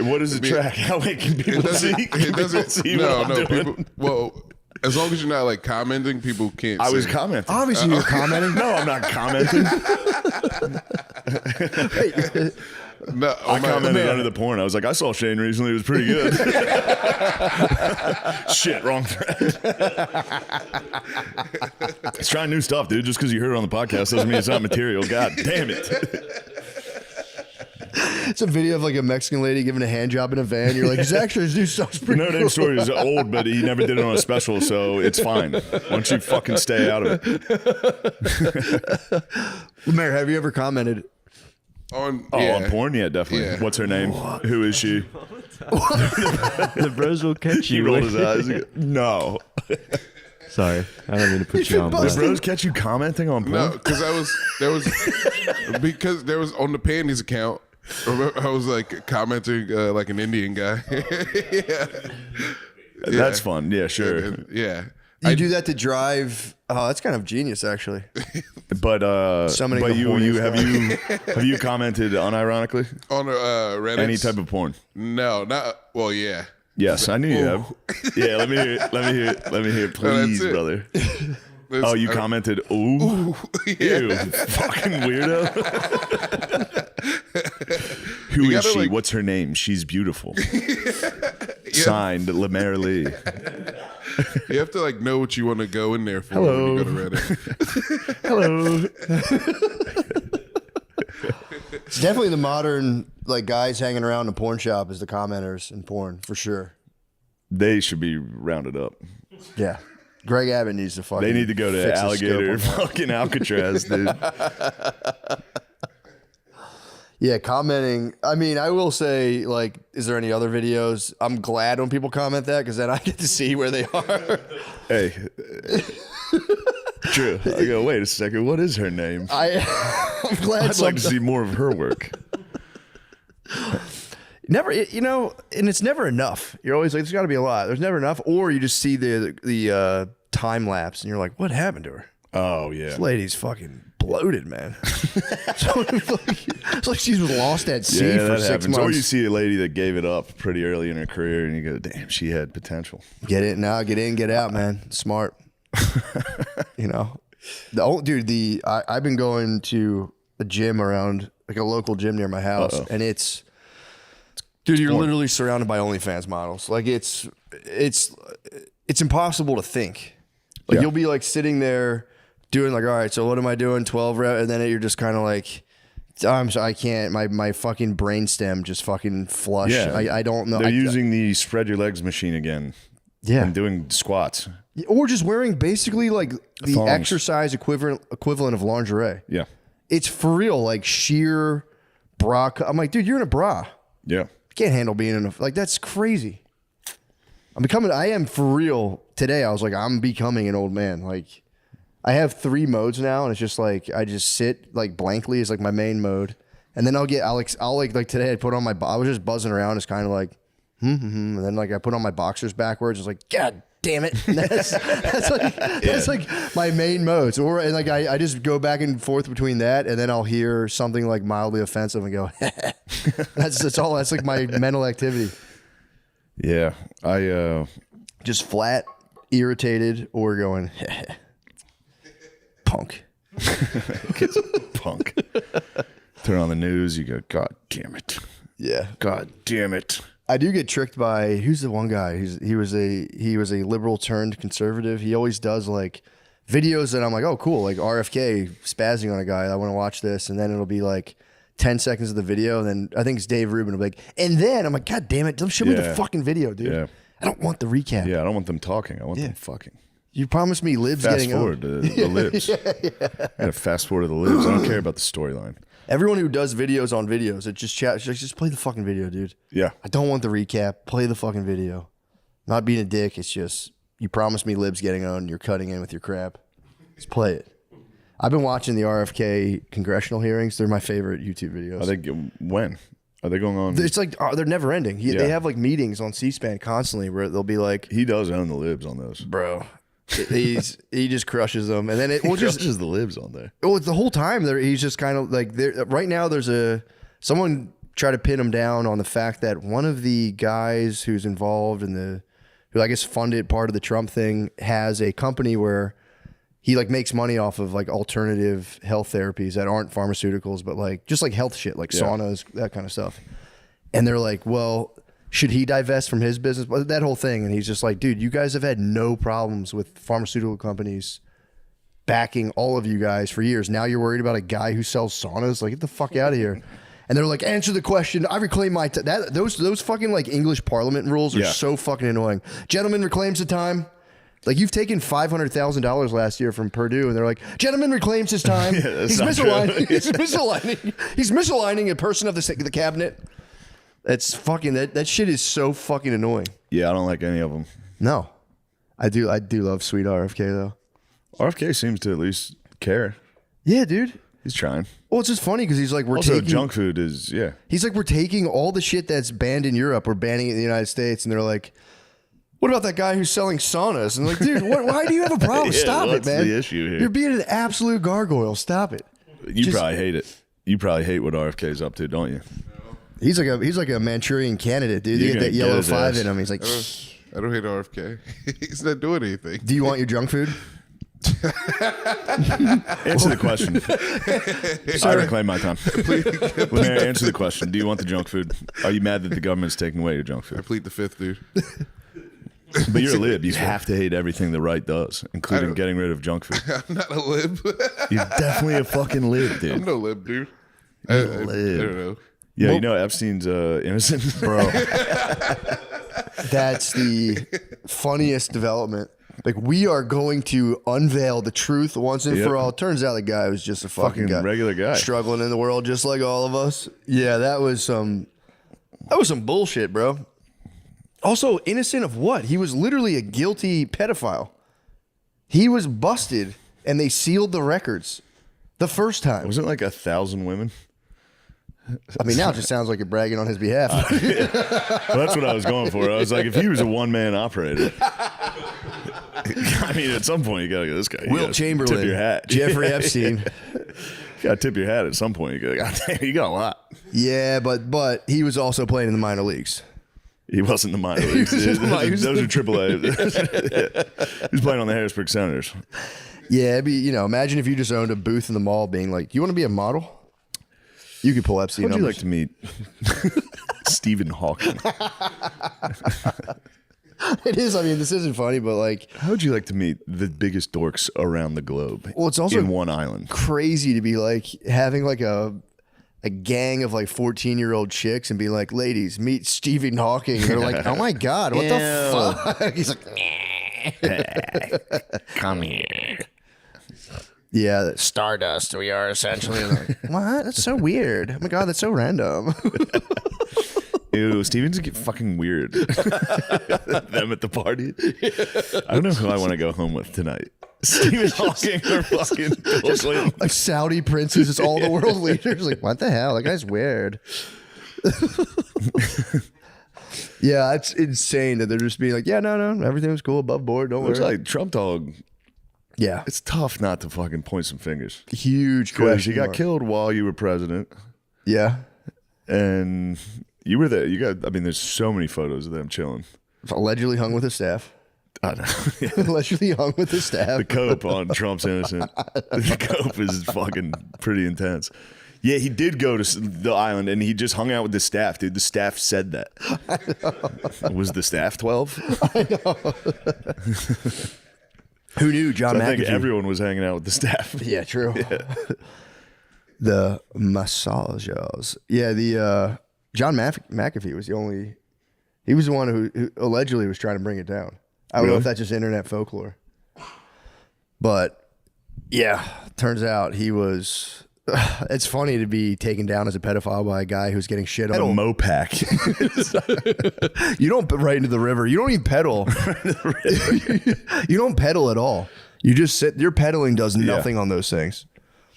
What is the track? How can people see? It doesn't. See No, what I'm doing? people. Well, as long as you're not like commenting, people can't. I was see. commenting. Obviously, you're commenting. No, I'm not commenting. No, I commented under the porn. I was like, I saw Shane recently. It was pretty good. Shit, wrong thread. Let's try new stuff, dude. Just because you heard it on the podcast doesn't mean it's not material. God damn it. It's a video of like a Mexican lady giving a hand job in a van. You're like, his new stuff's pretty Notre Dame cool. story is old, but he never did it on a special, so it's fine. Why don't you fucking stay out of it? Mayor, have you ever commented? On porn? Yeah, definitely. Yeah. What's her name? Who is she? The bros will catch He you. rolled his eyes. No. Sorry, I don't mean to put you on The blast. bros catch you commenting on porn? No, because there was on the panties account. I was like commenting like an Indian guy. Yeah. That's fun. Yeah, sure. Yeah. You do that to drive. Oh, that's kind of genius, actually. But Summoning but the you horniest have you commented unironically On Reddit. any type of porn? No, not well. Yeah. Yes, I knew you have. Yeah, let me hear it. Let me hear it, please, it. brother. Oh, you commented, ooh, yeah. ew, fucking weirdo. Who You is gotta, she? like- What's her name? She's beautiful. Signed, Lemaire Lee. You have to like know what you want to go in there for Hello. when you go to Reddit. Hello. It's definitely the modern like guys hanging around the porn shop is the commenters in porn for sure. They should be rounded up. Yeah. Greg Abbott needs to fucking. They need to go to fix his Alligator, scope on that. fucking Alcatraz, dude. Yeah, commenting. I mean, I will say, like, is there any other videos? I'm glad when people comment that because then I get to see where they are. Hey. True. I go, wait a second. What is her name? I'm glad. I'd like to see more of her work. Never, you know, and it's never enough. You're always like, there's got to be a lot. There's never enough, or you just see the time lapse, and you're like, what happened to her? Oh yeah, This lady's fucking bloated, man. It's like she was lost at sea for that 6 happens. months. Or you see a lady that gave it up pretty early in her career, and you go, damn, she had potential. Get it now, get in, get out, man. Smart. You know, I've been going to a gym around like a local gym near my house, and it's. Dude, you're literally surrounded by OnlyFans models. Like it's impossible to think. Like you'll be like sitting there doing like, all right, so what am I doing? 12 reps, and then you're just kind of like, I can't. My fucking brain stem just fucking flush. Yeah, I don't know. They're using the spread your legs machine again. Yeah, and doing squats. Or just wearing basically like the Thongs. exercise equivalent of lingerie. Yeah, it's for real. Like sheer bra. I'm like, dude, you're in a bra. Yeah. I can't handle being in a, like, that's crazy. I am for real. Today, I was like, I'm becoming an old man. Like, I have 3 modes now, and it's just like, I just sit like blankly is like my main mode. And then I'll like today I put on I was just buzzing around. It's kind of like, and then like I put on my boxers backwards. It's like, God damn it. And that's like my main modes. And like I just go back and forth between that, and then I'll hear something like mildly offensive and go, that's all. That's like my mental activity. Yeah. I just flat, irritated, or going, punk. Punk. Turn on the news, you go, God damn it. Yeah. God damn it. I do get tricked by who's the one guy? He was a liberal turned conservative. He always does like videos that I'm like, oh cool, like RFK spazzing on a guy. I want to watch this, and then it'll be like 10 seconds of the video, and then I think it's Dave Rubin will be like, and then I'm like, God damn it, don't show me the fucking video, dude. Yeah. I don't want the recap. Yeah, I don't want them talking. I want them fucking. You promised me libs Fast getting forward owned. to the libs. I gotta fast forward to the libs. I don't care about the storyline. Everyone who does videos on videos, it just play the fucking video, dude. Yeah. I don't want the recap. Play the fucking video. Not being a dick. It's just, you promised me libs getting owned. You're cutting in with your crap. Just play it. I've been watching the RFK congressional hearings. They're my favorite YouTube videos. Are they, when? Are they going on? It's like, they're never ending. They have like meetings on C-SPAN constantly where they'll be like. He does own the libs on those. Bro. He just crushes them, and then it crushes the libs on there. Well, the whole time he's just kind of like right now. There's someone try to pin him down on the fact that one of the guys who's involved in who I guess funded part of the Trump thing, has a company where he like makes money off of like alternative health therapies that aren't pharmaceuticals, but like just like health shit, like saunas, that kind of stuff. And they're like, well, should he divest from his business? Well, that whole thing. And he's just like, dude, you guys have had no problems with pharmaceutical companies backing all of you guys for years. Now you're worried about a guy who sells saunas? Like, get the fuck out of here. And they're like, answer the question. I reclaim my time. Those fucking like English Parliament rules are so fucking annoying. Gentleman reclaims the time. Like, you've taken $500,000 last year from Purdue, and they're like, gentleman reclaims his time. He's misaligning. He's misaligning a person of the cabinet. That's fucking that shit is so fucking annoying. Yeah, I don't like any of them. No, I do love sweet RFK though. RFK seems to at least care. Yeah, dude. He's trying. Well, it's just funny because he's like, junk food is, He's like, we're taking all the shit that's banned in Europe, we're banning it in the United States. And they're like, what about that guy who's selling saunas? And like, dude, why do you have a problem? Stop it, man. What's the issue here? You're being an absolute gargoyle. Stop it. You probably hate it. You probably hate what RFK's up to, don't you? He's like a Manchurian candidate, dude. You get that yellow 5 in him. He's like, I don't hate RFK. He's not doing anything. Do you want your junk food? Answer the question. I reclaim my time. Lemaire, answer the question. Do you want the junk food? Are you mad that the government's taking away your junk food? I plead the fifth, dude. But you're a lib. You have to hate everything the right does, including getting rid of junk food. I'm not a lib. You're definitely a fucking lib, dude. I'm no lib, dude. I don't know. Yeah, you know Epstein's innocent, bro. That's the funniest development. Like, we are going to unveil the truth once and for all. Turns out the guy was just a fucking guy, regular guy, struggling in the world just like all of us. Yeah, that was some bullshit, bro. Also, innocent of what? He was literally a guilty pedophile. He was busted, and they sealed the records the first time. Wasn't it like 1,000 women? I mean, now it just sounds like you're bragging on his behalf. Well, that's what I was going for. I was like, if he was a one-man operator, I mean, at some point you gotta go, this guy. Will Chamberlain, tip your hat. Jeffrey Epstein. You gotta tip your hat at some point. You go, God damn, you got a lot. Yeah, but he was also playing in the minor leagues. He wasn't in the minor leagues. Those are AAA. He was playing on the Harrisburg Senators. Yeah, it'd be, imagine if you just owned a booth in the mall being like, you want to be a model? You could pull Epstein. Would you like to meet Stephen Hawking? It is. I mean, this isn't funny, but like, how would you like to meet the biggest dorks around the globe? Well, it's also in one island. Crazy to be like having like a gang of like 14-year-old chicks and be like, ladies, meet Stephen Hawking. And they're like, oh my God, what the fuck? He's like, come here. Yeah, stardust. We are essentially like, what? That's so weird. Oh my God, that's so random. Ew, Steven's get fucking weird. Them at the party. I don't know who I want to go home with tonight. Stephen Hawking or fucking just like Saudi princes. It's all the world leaders. Like, what the hell? That guy's weird. Yeah, it's insane that they're just being like, yeah, no, everything was cool, above board. Don't worry. It's like Trump dog. Yeah, it's tough not to fucking point some fingers. Huge question. You got killed while you were president. Yeah, and you were there. There's so many photos of them chilling. Allegedly hung with his staff. I know. Allegedly hung with his staff. The cope on Trump's innocent. The cope is fucking pretty intense. Yeah, he did go to the island and he just hung out with the staff, dude. The staff said that. Was the staff 12? I know. Who knew John McAfee? I think everyone was hanging out with the staff. Yeah, true. Yeah. The massagers. Yeah, the John McAfee was he was the one who allegedly was trying to bring it down. I don't know if that's just internet folklore. But yeah, turns out he was. It's funny to be taken down as a pedophile by a guy who's getting shit on. A Mopac. You don't right into the river. You don't even pedal. You don't pedal at all. You just sit. Your pedaling does nothing on those things.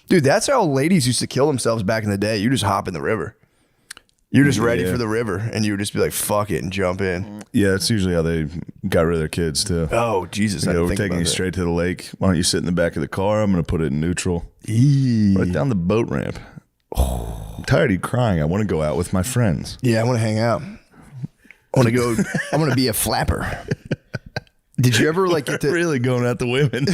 Dude, that's how ladies used to kill themselves back in the day. You just hop in the river. You're just ready for the river, and you would just be like, fuck it, and jump in. Yeah, that's usually how they got rid of their kids, too. Oh, Jesus. We're taking you straight to the lake. Why don't you sit in the back of the car? I'm going to put it in neutral. Eee. Right down the boat ramp. Oh. I'm tired of you crying. I want to go out with my friends. Yeah, I want to hang out. I want to go. I want to be a flapper. Did you ever like get to really going at the women?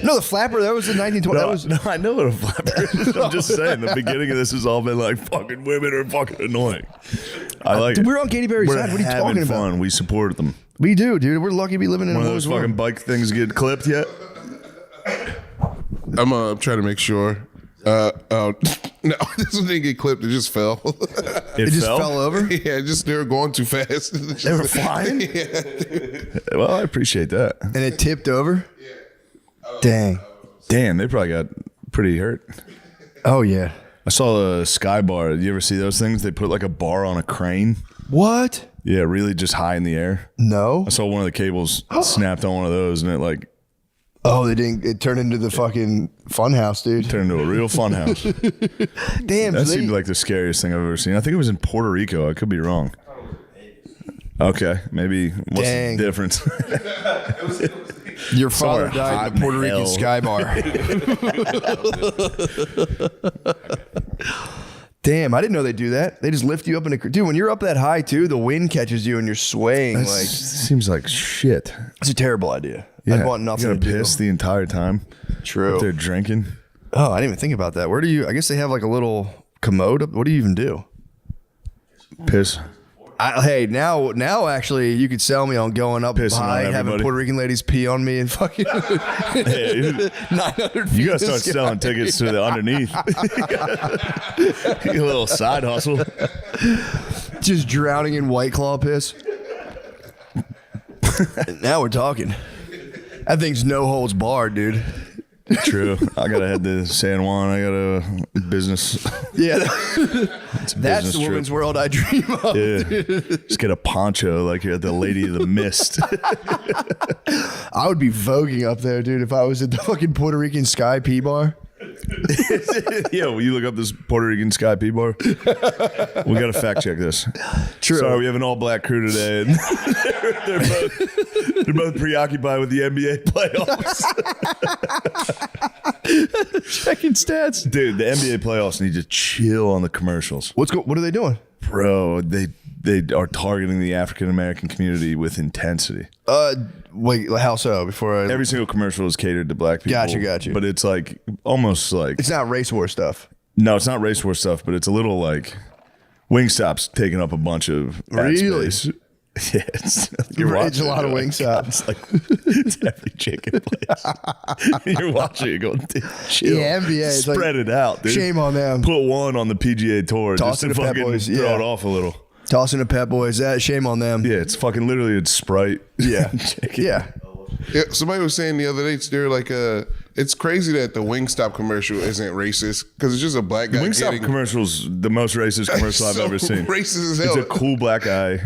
No, the flapper. That was the 1920. No, that was no, I know what a flapper is. I'm just saying the beginning of this has all been like fucking women are fucking annoying. I like it. We're on Katy Perry's side. What are you talking about? Fun. We support them. We do, dude. We're lucky to be living in one of those fucking bike things get clipped yet. I'm trying to make sure. No, this one didn't get clipped. It just fell. It just fell over? Yeah, they were going too fast. They were flying? Yeah. Well, I appreciate that. And it tipped over? Yeah. Dang, they probably got pretty hurt. Oh, yeah. I saw a sky bar. You ever see those things? They put like a bar on a crane. What? Yeah, really just high in the air. No. I saw one of the cables snapped on one of those and it like... Oh, they didn't. It turned into the fucking fun house, dude. Turned into a real fun house. Damn. That seemed like the scariest thing I've ever seen. I think it was in Puerto Rico. I could be wrong. Okay, maybe. What's the difference? Your father died in a Puerto Rican sky bar. Damn, I didn't know they do that. They just lift you up in a... Dude, when you're up that high, too, the wind catches you and you're swaying. Seems like shit. It's a terrible idea. Yeah, I'd want nothing you to gotta do. piss the entire time. True. Up there drinking. Oh, I didn't even think about that. Where do you... I guess they have like a little commode. What do you even do? Piss. Hey, now actually, you could sell me on going up Pissing high, on having everybody. Puerto Rican ladies pee on me and fucking 900 You gotta feet start selling tickets to the underneath. A little side hustle. Just drowning in White Claw piss. Now we're talking. That thing's no holds barred, dude. True. I gotta head to San Juan. I got a business. Yeah, It's a that's business the woman's trip. world I dream of. Yeah. Dude. Just get a poncho like you're at the Lady of the Mist. I would be voguing up there, dude, if I was at the fucking Puerto Rican Sky P bar. Yeah, will you look up this Puerto Rican Sky P bar? We got to fact check this. True. Sorry, we have an all black crew today. And they're both preoccupied with the NBA playoffs. Checking stats. Dude, the NBA playoffs need to chill on the commercials. What are they doing? Bro, they are targeting the African American community with intensity. Wait, how so? Every single commercial is catered to black people. Got you. But it's like almost like It's not race war stuff. no, it's not race war stuff, but it's a little like Wingstop's taking up a bunch of ad Really? space. Yeah, it's It's a lot of Wingstop. It's like it's every chicken place. You're watching it going, dude, chill. Yeah, NBA. It's Spread like, it out, dude. Shame on them. Put one on the PGA Tour Toss just it to to Pep fucking Boys, throw yeah. it off a little. Tossing the Pep Boys. Shame on them. Yeah, it's fucking literally it's Sprite. Yeah. Chicken. Yeah. Yeah, somebody was saying the other day, they're like, it's crazy that the Wingstop commercial isn't racist because it's just a black guy. Wingstop commercial's the most racist commercial I've so ever seen. racist as hell. It's a cool black guy.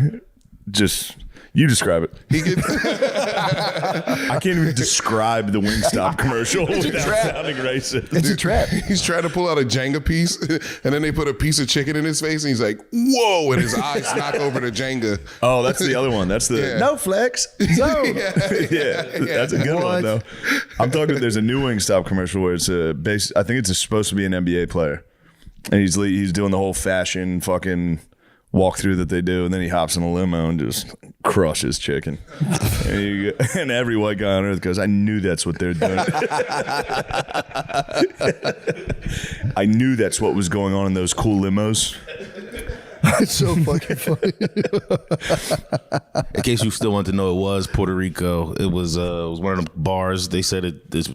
Just you describe it. I can't even describe the Wingstop commercial without sounding racist. It's a trap. He's trying to pull out a Jenga piece, and then they put a piece of chicken in his face, and he's like, "Whoa!" and his eyes knock over the Jenga. Oh, that's the other one. That's the Yeah. no flex. So Yeah. that's a good one though. I'm talking. There's a new Wingstop commercial where it's a base. I think it's supposed to be an NBA player, and he's doing the whole fashion fucking walkthrough that they do, and then he hops in a limo and just crushes chicken. And every white guy on earth goes, I knew that's what they're doing. I knew that's what was going on in those cool limos. It's so fucking funny. In case you still want to know, it was Puerto Rico. It was one of the bars. They said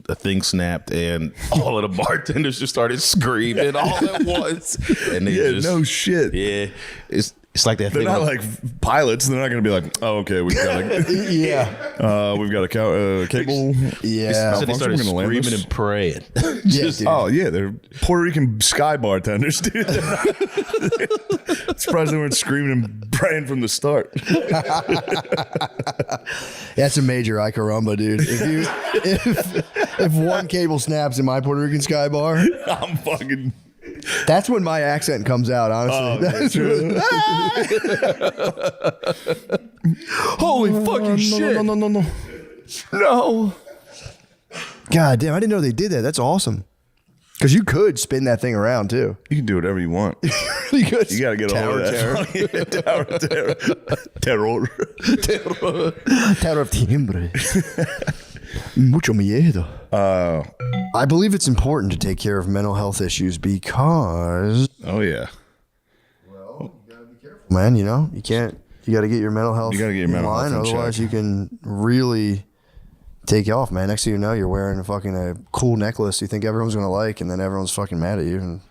a thing snapped, and all of the bartenders just started screaming all at once. And they no shit. Yeah, it's like that. They're thing not like, like pilots. They're not going to be like, oh, okay, we've got we've got a cable. Yeah. so they started We're gonna land screaming this. and praying. Oh yeah, they're Puerto Rican sky bartenders, dude. Surprised they weren't screaming and praying from the start. That's a major ay caramba, dude. If one cable snaps in my Puerto Rican Sky bar, I'm fucking. That's when my accent comes out, honestly. That's really, holy fucking shit. No. God damn, I didn't know they did that. That's awesome. Because you could spin that thing around too. You can do whatever you want. You got to get a hold of that. Terror. Terror of timbre. Mucho miedo. I believe it's important to take care of mental health issues because. Oh yeah. Well, you gotta be careful, man. You know, you can't. You got to get your mental health. You got to get your mental health in otherwise check. you can really take off, man. Next thing you know, you're wearing a cool necklace you think everyone's gonna like, and then everyone's fucking mad at you. And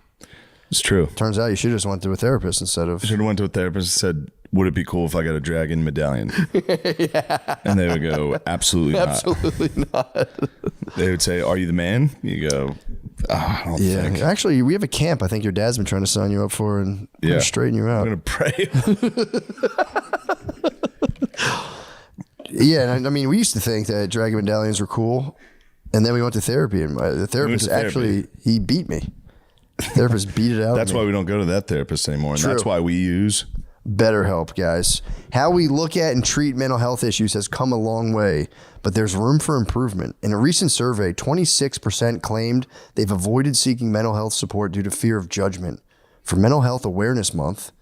it's true. Turns out you should have just went to a therapist instead of. Should have went to a therapist and said, "Would it be cool if I got a dragon medallion?" Yeah. And they would go, "Absolutely not." Absolutely not. They would say, "Are you the man?" You go, I don't think. Actually, we have a camp I think your dad's been trying to sign you up for, and straighten you out. I'm gonna pray. Yeah, and I mean, we used to think that dragon medallions were cool, and then we went to therapy, and the therapist actually he beat me. The therapist beat it out. That's why we don't go to that therapist anymore, and that's why we use BetterHelp, guys. How we look at and treat mental health issues has come a long way, but there's room for improvement. In a recent survey, 26% claimed they've avoided seeking mental health support due to fear of judgment. For Mental Health Awareness Month,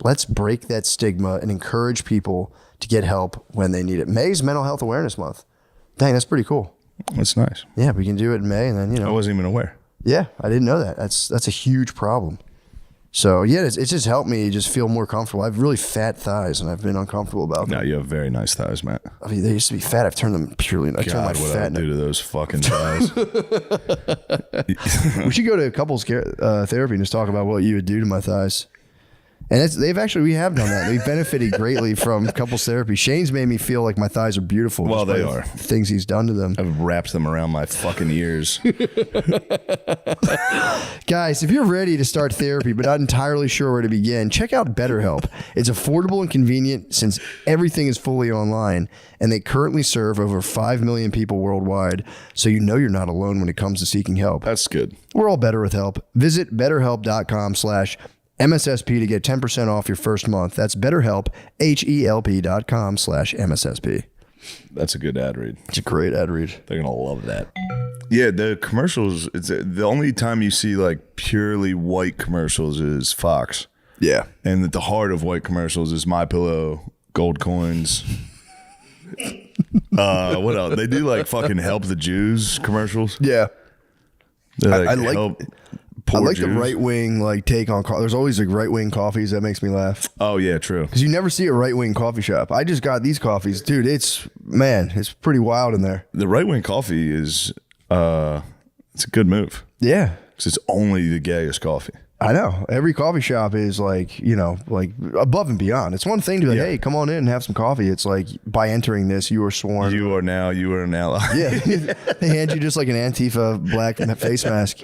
let's break that stigma and encourage people to get help when they need it. May's Mental Health Awareness Month. Dang, that's pretty cool. That's nice. Yeah, we can do it in May, and then I wasn't even aware. Yeah, I didn't know that. That's a huge problem. So yeah, it's just helped me just feel more comfortable. I have really fat thighs, and I've been uncomfortable about them. No, you have very nice thighs, Matt. I mean, they used to be fat. I've turned them purely. I turned my God, what fat I do to those fucking thighs. We should go to couples therapy and just talk about what you would do to my thighs. And we have done that. They've benefited greatly from couples therapy. Shane's made me feel like my thighs are beautiful. Well, they despite are. the things he's done to them. I've wrapped them around my fucking ears. Guys, if you're ready to start therapy but not entirely sure where to begin, check out BetterHelp. It's affordable and convenient since everything is fully online, and they currently serve over 5 million people worldwide, so you know you're not alone when it comes to seeking help. That's good. We're all better with help. Visit BetterHelp.com/MSSP to get 10% off your first month. That's BetterHelp, HELP.com/MSSP. That's a good ad read. It's a great ad read. They're going to love that. Yeah, the commercials, it's the only time you see like purely white commercials is Fox. Yeah. And at the heart of white commercials is MyPillow, gold coins. What else? They do like fucking Help the Jews commercials. Yeah. Like, I like the right wing take on there's always like right wing coffees that makes me laugh. Oh yeah, true. Because you never see a right wing coffee shop. I just got these coffees, dude. It's pretty wild in there. The right wing coffee is it's a good move. Yeah, because it's only the gayest coffee. I know. Every coffee shop is like above and beyond. It's one thing to be like, hey, come on in and have some coffee. It's like, by entering this, you are sworn. You are an ally. Yeah. They hand you just like an Antifa black face mask.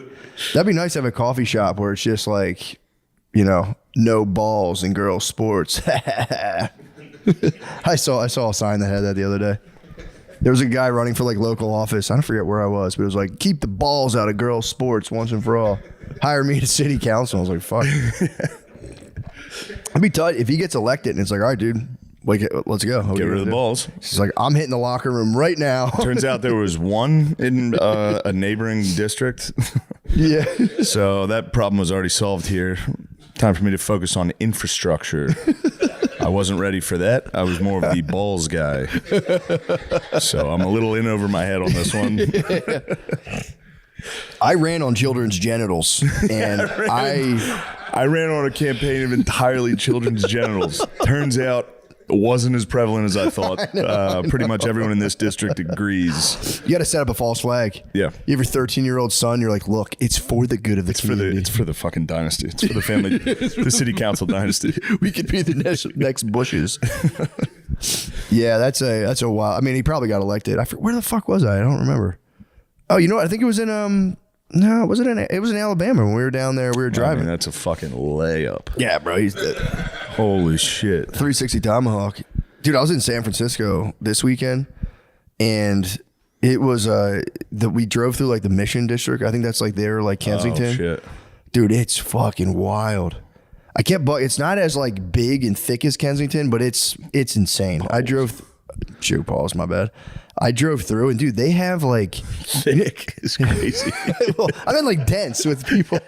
That'd be nice to have a coffee shop where it's just like, no balls in girls' sports. I saw a sign that had that the other day. There was a guy running for like local office. I don't forget where I was, but it was like, keep the balls out of girls' sports once and for all. Hire me to city council. I was like, fuck. I'd be tight if he gets elected and it's like, all right, dude, let's go. Get rid of the balls. He's like, I'm hitting the locker room right now. Turns out there was one in a neighboring district. Yeah. So that problem was already solved here. Time for me to focus on infrastructure. I wasn't ready for that. I was more of the balls guy. So I'm a little in over my head on this one. I ran on children's genitals, and I ran on a campaign of entirely children's genitals. Turns out it wasn't as prevalent as I thought. Pretty much everyone in this district agrees. You got to set up a false flag. Yeah. You have your 13-year-old son. You're like, look, it's for the good of the community. It's for the fucking dynasty. It's for the family, the city council dynasty. We could be the next Bushes. Yeah, that's a wild. I mean, he probably got elected. Where the fuck was I? I don't remember. Oh, you know what? I think it was in it was in Alabama when we were down there. We were driving. I mean, that's a fucking layup. Yeah, bro. He's dead. Holy shit. 360 Tomahawk. Dude, I was in San Francisco this weekend, and it was we drove through like the Mission District. I think that's like there, like Kensington. Oh, shit. Dude, it's fucking wild. It's not as like big and thick as Kensington, but it's insane. I drove Pause, my bad. I drove through, and dude, they have like thick. It's crazy. Well, I mean, like dense with people.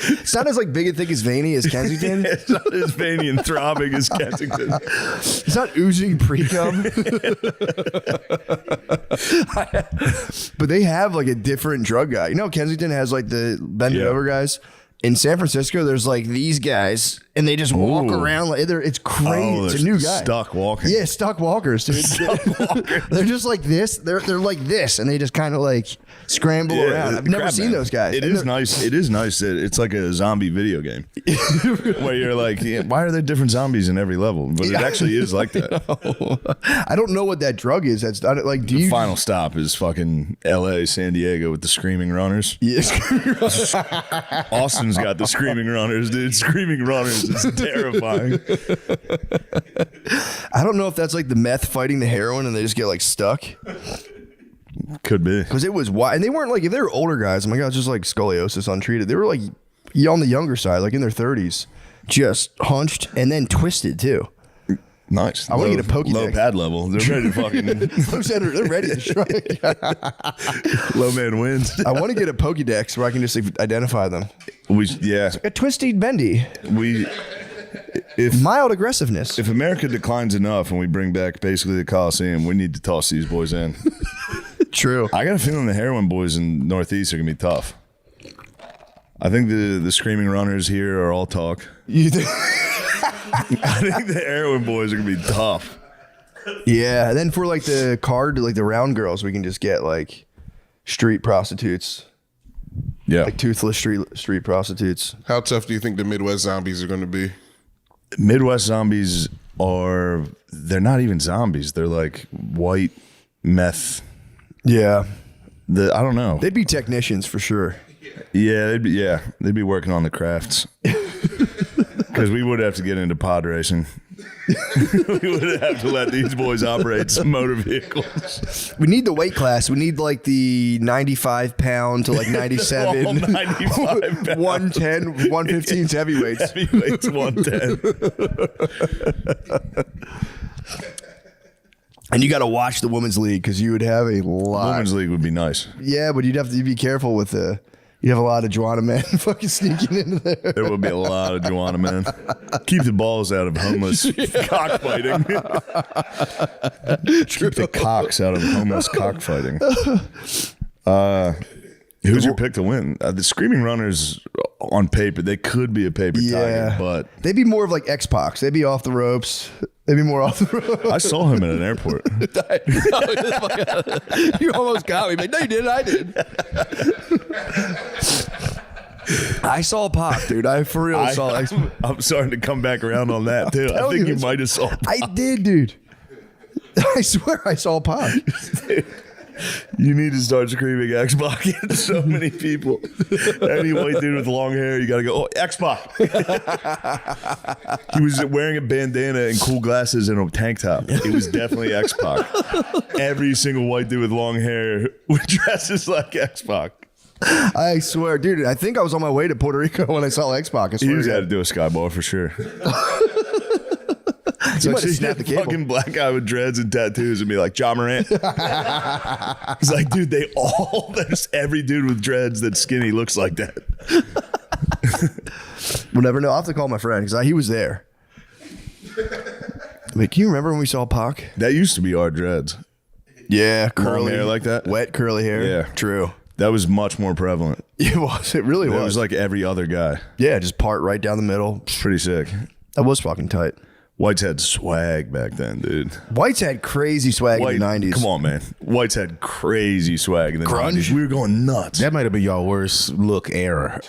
It's not as like big and thick as veiny as Kensington. It's not as veiny and throbbing as Kensington. It's not oozing pre-cum. But they have like a different drug guy. You know, Kensington has like the bend it over guys. In San Francisco, there's like these guys, and they just walk around like it's crazy. It's a new guy. Stuck walking. Yeah, stuck walkers, dude. They're just like this. They're like this, and they just kind of like scramble around. I've never seen those guys. It is nice. It is nice that it's like a zombie video game where you're like, why are there different zombies in every level? But it actually is like that. I don't know what that drug is. That's not like. Do you? Final stop is fucking L.A., San Diego with the screaming runners. Yeah, Austin's got the screaming runners, dude. Screaming runners is terrifying. I don't know if that's like the meth fighting the heroin, and they just get like stuck. Could be because it was wide, and they weren't like if they were older guys. Oh my god, just like scoliosis untreated. They were like on the younger side, like in their 30s, just hunched and then twisted too. Nice. I want to get a Pokédex. Low pad level. They're ready to fucking. They're ready to strike. Low man wins. I want to get a Pokédex where I can just like, identify them. It's like a twisty bendy. If mild aggressiveness. If America declines enough and we bring back basically the Coliseum, we need to toss these boys in. True. I got a feeling the heroin boys in Northeast are gonna be tough. I think the screaming runners here are all talk. You think? I think the heroin boys are gonna be tough. Yeah, and then for like the card, like the round girls, we can just get like street prostitutes. Yeah, like toothless street prostitutes. How tough do you think the Midwest zombies are going to be? Midwest zombies they're not even zombies. They're like white meth. Yeah. I don't know. They'd be technicians for sure. Yeah, they'd be working on the crafts. Because we would have to get into pod racing. We would have to let these boys operate some motor vehicles. We need the weight class. We need like the 95 pound to like 97. All 95 pounds. 110, 115 heavyweights. Heavyweights 110. And you got to watch the women's league because you would have a lot. Women's league would be nice. Yeah, but you'd have to be careful with you'd have a lot of Joanna men fucking sneaking into there. There would be a lot of Joanna men. Keep the balls out of homeless cockfighting. Keep the cocks out of homeless cockfighting. Who's your pick to win? The Screaming Runners on paper, they could be a paper tiger, but they'd be more of like X-Pac. They'd be off the ropes. They'd be more off the ropes. I saw him at an airport. You almost got me, but no, you didn't. I did. I saw Pac, dude. I for real saw X-Pac. I'm starting to come back around on that too. I think you might have saw Pac. I did, dude. I swear I saw Pac. You need to start screaming X-Pac at so many people. Any white dude with long hair, you got to go, oh, X-Pac. He was wearing a bandana and cool glasses and a tank top. It was definitely X-Pac. Every single white dude with long hair dresses like X-Pac. I swear, dude, I think I was on my way to Puerto Rico when I saw X-Pac. I He swear was had to do a skyball for sure. You might have So snapped the cable. fucking black guy with dreads and tattoos and be like, Ja Morant. He's like, dude, there's every dude with dreads that's skinny looks like that. We'll never know. I'll have to call my friend because he was there. Wait, can you remember when we saw Pac? That used to be our dreads. Yeah, Long curly hair like that. wet curly hair. Yeah. True. That was much more prevalent. It was. It really was. It was like every other guy. Yeah, just part right down the middle. Pretty sick. That was fucking tight. Whites had swag back then, dude. Whites had crazy swag in the 90s. Come on, man. Whites had crazy swag in the 90s. We were going nuts. That might have been y'all worst look era.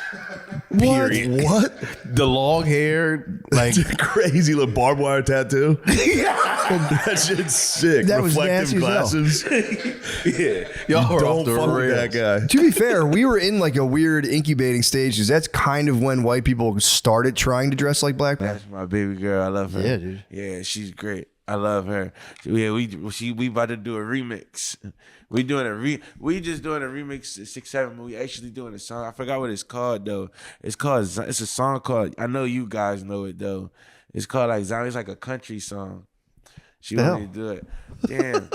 Period. What? The long hair, like crazy little barbed wire tattoo. That shit's sick. That was Reflective nasty as hell. glasses. Yeah. Y'all were Don't off the fuck with rails. that guy. To be fair, we were in like a weird incubating stage because that's kind of when white people started trying to dress like black people. That's my baby girl. I love her. Yeah, dude. Yeah, she's great. I love her. Yeah, we about to do a remix. We just doing a remix 6-7. We actually doing a song. I forgot what it's called though. It's a song called. I know you guys know it though. It's called like Zombie. It's like a country song. She wanted me to do it. Damn.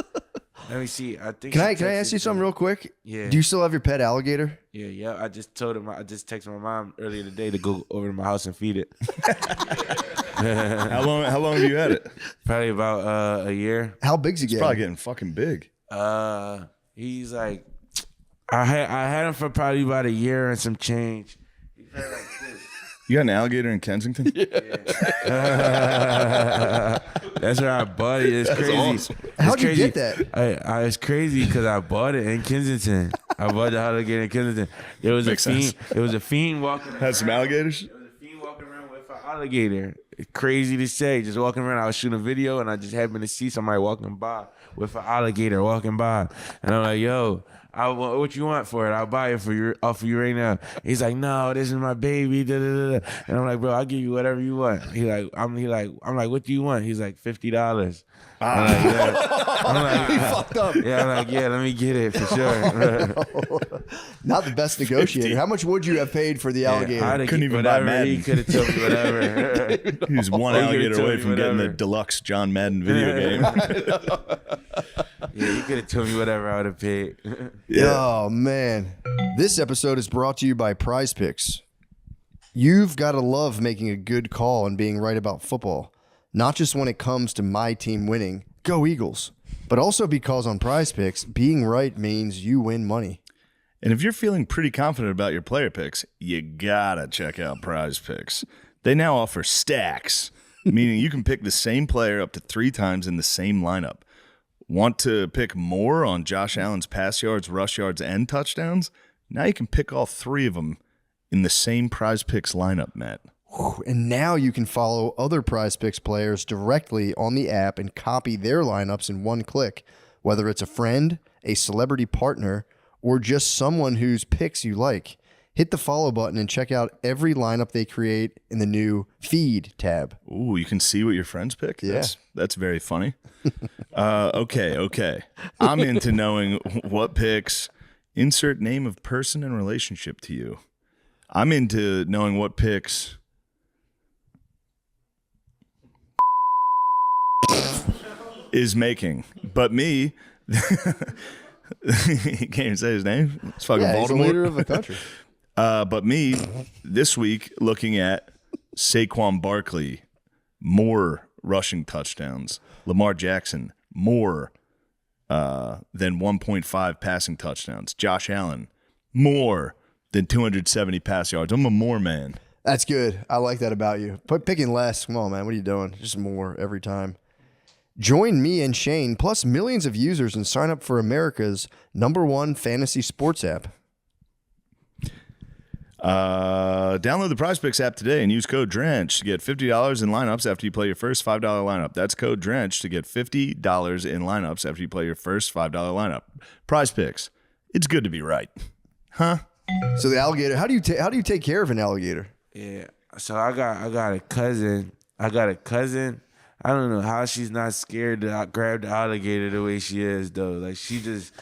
Let me see. I think. Can I ask you something real quick? Yeah. Do you still have your pet alligator? Yeah. I just told him. I just texted my mom earlier today to go over to my house and feed it. How long have you had it? Probably about a year. How big's he It's getting? probably getting fucking big. He's like, I had him for probably about a year and some change. He's probably like this. You got an alligator in Kensington? That's where I bought it. It's crazy. Awesome. How'd you crazy. get that? It's crazy because I bought it in Kensington. I bought the alligator in Kensington. There was Makes a fiend. sense. It was a fiend walking. Had some alligators? There was a fiend walking around with an alligator. It's crazy to say. Just walking around. I was shooting a video and I just happened to see somebody walking by with an alligator walking by, and I'm like, "Yo, what you want for it? I'll buy it for you, off of you right now." He's like, "No, this is my baby." Da, da, da. And I'm like, "Bro, I'll give you whatever you want." I'm like, "What do you want?" He's like, $50. I'm like, yeah. He fucked up. Yeah, I'm like, yeah, let me get it for sure. Not the best negotiator. How much would you have paid for the alligator? Couldn't even buy Madden. He could have told me whatever. He was one He could've alligator told away me from getting the whatever. deluxe John Madden video game. Yeah, you could have told me whatever I would have paid. Oh man, this episode is brought to you by Prize Picks. You've got to love making a good call and being right about football, not just when it comes to my team winning, go Eagles, but also because on Prize Picks, being right means you win money. And if you're feeling pretty confident about your player picks, you gotta check out Prize Picks. They now offer stacks, meaning you can pick the same player up to 3 times in the same lineup. Want to pick more on Josh Allen's pass yards, rush yards, and touchdowns? Now you can pick all 3 of them in the same Prize Picks lineup, Matt. And now you can follow other Prize Picks players directly on the app and copy their lineups in one click, whether it's a friend, a celebrity partner, or just someone whose picks you like. Hit the follow button and check out every lineup they create in the new Feed tab. Ooh, you can see what your friends pick? Yeah. That's very funny. Okay. I'm into knowing what picks insert name of person and relationship to you. I'm into knowing what picks is making. But me, he can't even say his name. It's fucking Yeah, Baltimore. he's the leader of the country. But me, this week, looking at Saquon Barkley, more rushing touchdowns. Lamar Jackson, more than 1.5 passing touchdowns. Josh Allen, more than 270 pass yards. I'm a more man. That's good. I like that about you. But picking less, come on, man. What are you doing? Just more every time. Join me and Shane, plus millions of users, and sign up for America's #1 fantasy sports app. Download the PrizePicks app today and use code DRENCH to get $50 in lineups after you play your first $5 lineup. That's code DRENCH to get $50 in lineups after you play your first $5 lineup. PrizePicks. It's good to be right. Huh? So the alligator, how do you take care of an alligator? Yeah. So I got a cousin. I don't know how she's not scared to grab the alligator the way she is, though. Like, she just